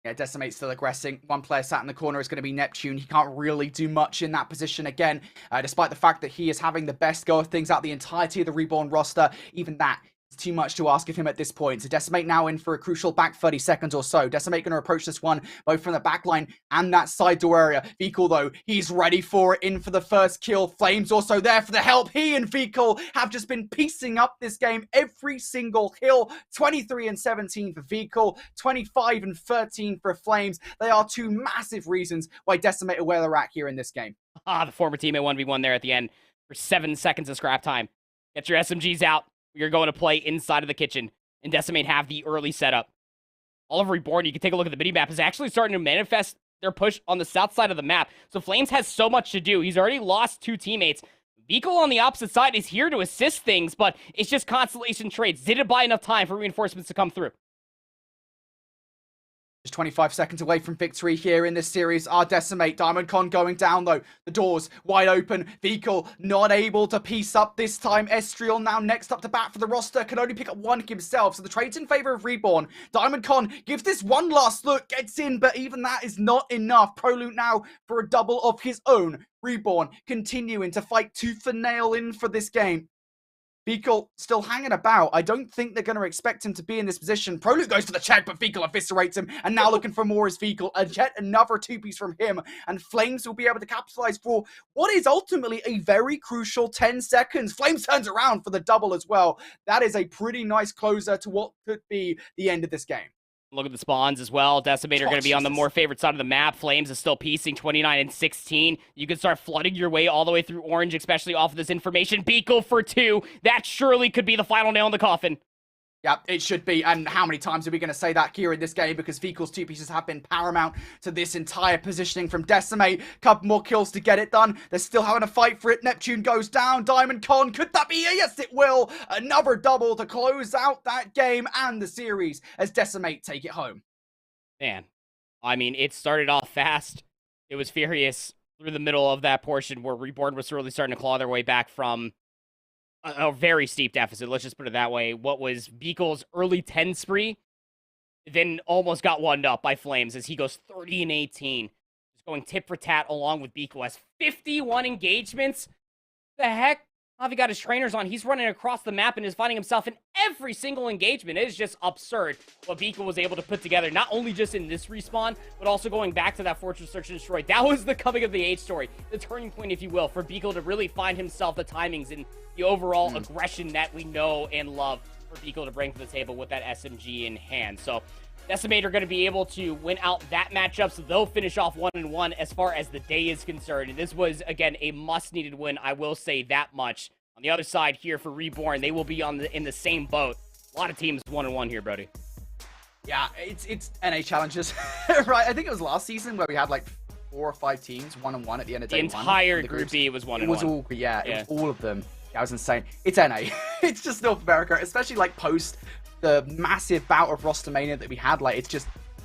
Yeah, Decimate still aggressing. One player sat in the corner is going to be Neptune. He can't really do much in that position again, despite the fact that he is having the best go of things out the entirety of the Reborn roster. Even that is too much to ask of him at this point. So Decimate now in for a crucial back 30 seconds or so. Decimate going to approach this one both from the back line and that side door area. Fecal, though, he's ready for it, in for the first kill. Flames also there for the help. He and Fecal have just been piecing up this game every single kill. 23 and 17 for Fecal, 25 and 13 for Flames. They are two massive reasons why Decimate are where they're at here in this game. The former teammate 1v1 there at the end for 7 seconds of scrap time. Get your SMGs out. You're going to play inside of the kitchen, and Decimate have the early setup. All of Reborn, you can take a look at the mini-map, is actually starting to manifest their push on the south side of the map. So Flames has so much to do. He's already lost 2 teammates. Beagle on the opposite side is here to assist things, but it's just constellation trades. Did it buy enough time for reinforcements to come through? Just 25 seconds away from victory here in this series. Our Decimate. DiamondCon going down, though. The doors wide open. Vehicle not able to piece up this time. Estriel now next up to bat for the roster. Can only pick up one himself. So the trade's in favor of Reborn. DiamondCon gives this one last look. Gets in, but even that is not enough. Prolud now for a double of his own. Reborn continuing to fight tooth and nail in for this game. Fecal still hanging about. I don't think they're going to expect him to be in this position. Prolud goes for the check, but Fecal eviscerates him. And now looking for more is Fecal. Yet another 2-piece from him. And Flames will be able to capitalize for what is ultimately a very crucial 10 seconds. Flames turns around for the double as well. That is a pretty nice closer to what could be the end of this game. Look at the spawns as well. Decimate are going to be on the more favorite side of the map. Flames is still piecing 29 and 16. You can start flooding your way all the way through orange, especially off of this information. Beagle for 2. That surely could be the final nail in the coffin. Yeah, it should be. And how many times are we going to say that here in this game? Because Vikal's 2 pieces have been paramount to this entire positioning from Decimate. Couple more kills to get it done. They're still having a fight for it. Neptune goes down. Diamond Con, could that be it? Yes, it will. Another double to close out that game and the series as Decimate take it home. Man, I mean, it started off fast. It was furious through the middle of that portion where Reborn was really starting to claw their way back from a very steep deficit, let's just put it that way. What was Beagle's early 10 spree, then almost got one up by Flames as he goes 30 and 18. Just going tit for tat along with Beagle. Has 51 engagements. The heck? Javi got his trainers on. He's running across the map and is finding himself in every single engagement. It is just absurd what Beagle was able to put together, not only just in this respawn, but also going back to that Fortress Search and Destroy. That was the coming of the age story, the turning point, if you will, for Beagle to really find himself the timings and the overall aggression that we know and love for Beagle to bring to the table with that SMG in hand. So Decimate are going to be able to win out that matchup, so they'll finish off 1-1 as far as the day is concerned. And this was, again, a much-needed win, I will say that much. On the other side here for Reborn, they will be in the same boat. A lot of teams 1-1 here, Brody. Yeah, it's NA challenges, right? I think it was last season where we had like 4 or 5 teams 1-1 at the end of day one. The entire Group B was 1-1. It was all, it was all of them. That was insane. It's NA. It's just North America, especially like post the massive bout of roster mania that we had. Like,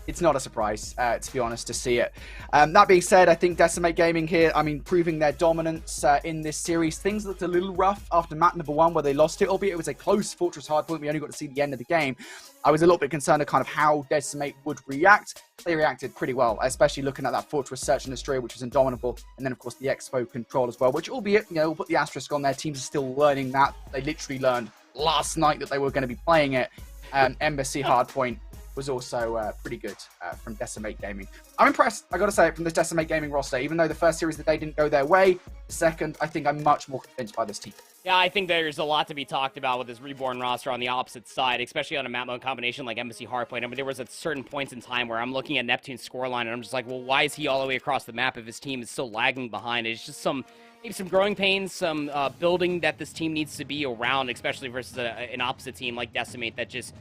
it's not a surprise, to be honest, to see it. That being said, I think Decimate Gaming here, I mean, proving their dominance in this series. Things looked a little rough after map number 1 where they lost it, albeit it was a close Fortress Hardpoint. We only got to see the end of the game. I was a little bit concerned of kind of how Decimate would react. They reacted pretty well, especially looking at that Fortress Search and Destroy, which was indomitable. And then, of course, the Expo control as well, which albeit, you know, we'll put the asterisk on there. Teams are still learning that. They literally learned last night that they were going to be playing it. Embassy Hardpoint was also pretty good from Decimate Gaming. I'm impressed, I gotta say, from this Decimate Gaming roster. Even though the first series of the day didn't go their way, the second, I think I'm much more convinced by this team. Yeah, I think there's a lot to be talked about with this Reborn roster on the opposite side, especially on a map mode combination like Embassy Hardpoint. I mean, there was at certain points in time where I'm looking at Neptune's scoreline and I'm just like, well, why is he all the way across the map if his team is still lagging behind? It's just maybe some growing pains, some building that this team needs to be around, especially versus an opposite team like Decimate that just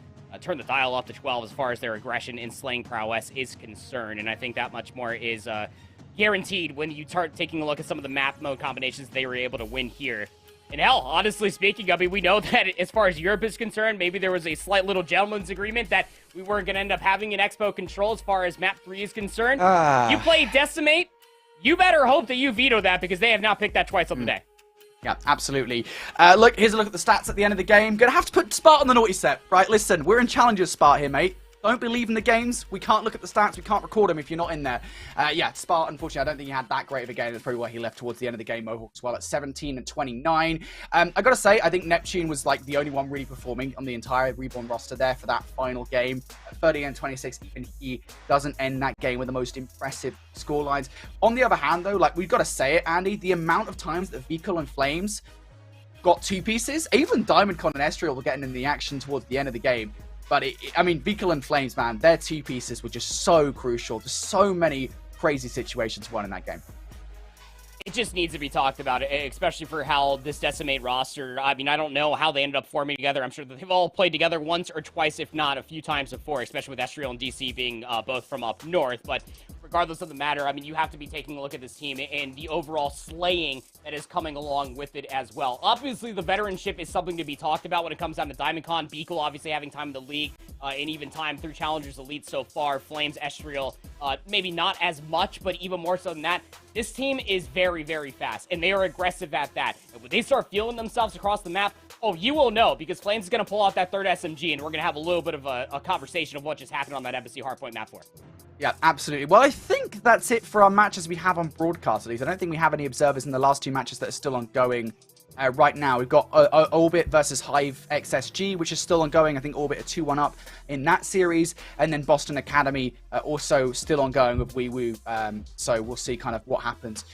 turn the dial up to 12 as far as their aggression and slaying prowess is concerned. And I think that much more is guaranteed when you start taking a look at some of the map mode combinations they were able to win here. And hell, honestly speaking, I mean, we know that as far as Europe is concerned, maybe there was a slight little gentleman's agreement that we weren't going to end up having an Expo control as far as map 3 is concerned. You play Decimate, you better hope that you veto that because they have now picked that twice on the day. Yeah, absolutely. Look, here's a look at the stats at the end of the game. Gonna have to put Spart on the naughty set, right? Listen, we're in Challengers Spart here, mate. Don't believe in the games. We can't look at the stats. We can't record them if you're not in there. Yeah, Spart, unfortunately, I don't think he had that great of a game. That's probably why he left towards the end of the game, Mohawk as well, at 17 and 29. I gotta say, I think Neptune was like the only one really performing on the entire Reborn roster there for that final game. 30 and 26, even he doesn't end that game with the most impressive scorelines. On the other hand, though, like, we've got to say it, Andy, the amount of times that Vikal and Flames got 2 pieces, even Diamond Con and Estriel were getting in the action towards the end of the game. But, I mean, Vikal and Flames, man, their 2 pieces were just so crucial. There's so many crazy situations won in that game. It just needs to be talked about, especially for how this Decimate roster, I mean, I don't know how they ended up forming together. I'm sure that they've all played together once or twice, if not a few times before, especially with Estriel and DC being both from up north. But regardless of the matter, I mean, you have to be taking a look at this team and the overall slaying that is coming along with it as well. Obviously, the veteranship is something to be talked about when it comes down to Diamond Con. Beagle obviously having time in the league and even time through Challengers Elite so far. Flames, Estriel, maybe not as much, but even more so than that. This team is very, very fast, and they are aggressive at that. And when they start feeling themselves across the map, oh, you will know, because Flames is going to pull out that third SMG, and we're going to have a little bit of a conversation of what just happened on that Embassy Hardpoint map 4. Yeah, absolutely. Well, I think that's it for our matches we have on broadcast, at least. I don't think we have any observers in the last 2 matches that are still ongoing right now. We've got Orbit versus Hive X ESG, which is still ongoing. I think Orbit are 2-1 up in that series. And then Boston Academy also still ongoing with Wee Woo. So we'll see kind of what happens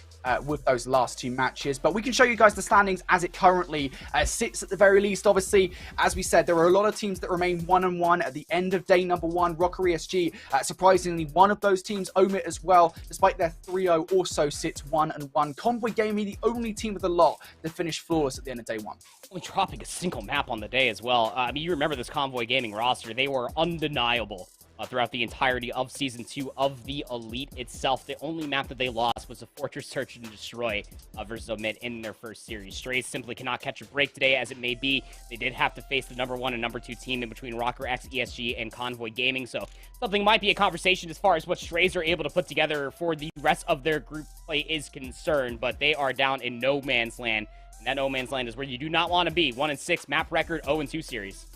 with those last 2 matches. But we can show you guys the standings as it currently sits at the very least. Obviously, as we said, there are a lot of teams that remain 1-1 at the end of day number 1. Rocker ESG, surprisingly, one of those teams, Omit as well, despite their 3-0, also sits 1-1. Convoy Gaming, the only team of the lot that finished flawless at the end of day 1. Only dropping a single map on the day as well. I mean, you remember this Convoy Gaming roster. They were undeniable throughout the entirety of Season 2 of the Elite itself. The only map that they lost was a Fortress Search and Destroy versus Omit in their first series. Strays simply cannot catch a break today, as it may be. They did have to face the number 1 and number 2 team in between Rocker X ESG and Convoy Gaming, so something might be a conversation as far as what Strays are able to put together for the rest of their group play is concerned, but they are down in no man's land, and that no man's land is where you do not want to be. 1-6 map record, 0-2 series.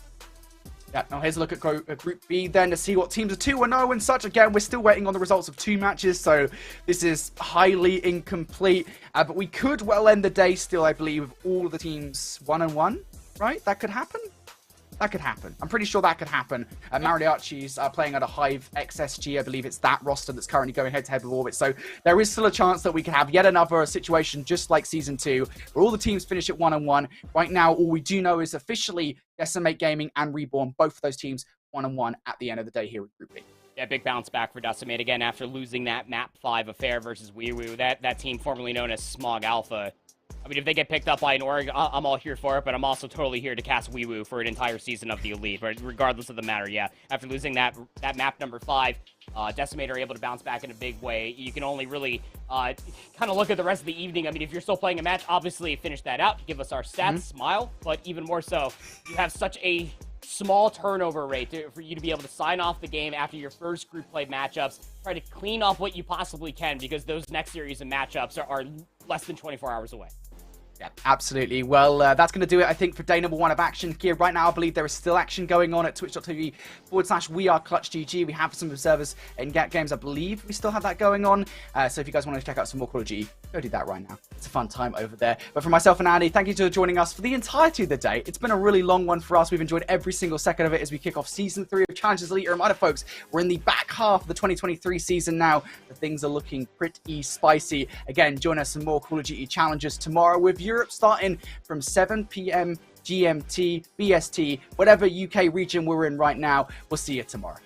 Yeah, now here's a look at Group B then to see what teams are 2-0 and such. Again, we're still waiting on the results of 2 matches, so this is highly incomplete. But we could well end the day still, I believe, with all of the teams 1-1, right? That could happen? That could happen. I'm pretty sure that could happen. Mariachi's playing at a Hive XSG. I believe it's that roster that's currently going head-to-head with Orbit. So there is still a chance that we could have yet another situation just like Season 2, where all the teams finish at 1-1. Right now, all we do know is officially Decimate Gaming and Reborn, both of those teams 1-1 at the end of the day here with Group B. Yeah, big bounce back for Decimate again after losing that Map 5 affair versus WeeWoo. That team formerly known as Smog Alpha. I mean, if they get picked up by an org, I'm all here for it, but I'm also totally here to cast WeeWoo for an entire season of the Elite, right? Regardless of the matter, yeah. After losing that map number 5, Decimate are able to bounce back in a big way. You can only really kind of look at the rest of the evening. I mean, if you're still playing a match, obviously finish that out, give us our stats, smile, but even more so, you have such a small turnover rate for you to be able to sign off the game after your first group play matchups. Try to clean off what you possibly can, because those next series of matchups are less than 24 hours away. Yeah, absolutely. Well, that's going to do it, I think, for day number 1 of action here. Right now, I believe there is still action going on at twitch.tv/WeAreClutchGG. We have some observers in Get Games. I believe we still have that going on. So if you guys want to check out some more Call of Duty, go do that right now. It's a fun time over there. But for myself and Andy, thank you for joining us for the entirety of the day. It's been a really long one for us. We've enjoyed every single second of it as we kick off Season 3 of Challenges Elite. Reminder, folks, we're in the back half of the 2023 season now. The things are looking pretty spicy. Again, join us some more Call of Duty challenges tomorrow, with Europe starting from 7 p.m. GMT, BST, whatever UK region we're in right now. We'll see you tomorrow.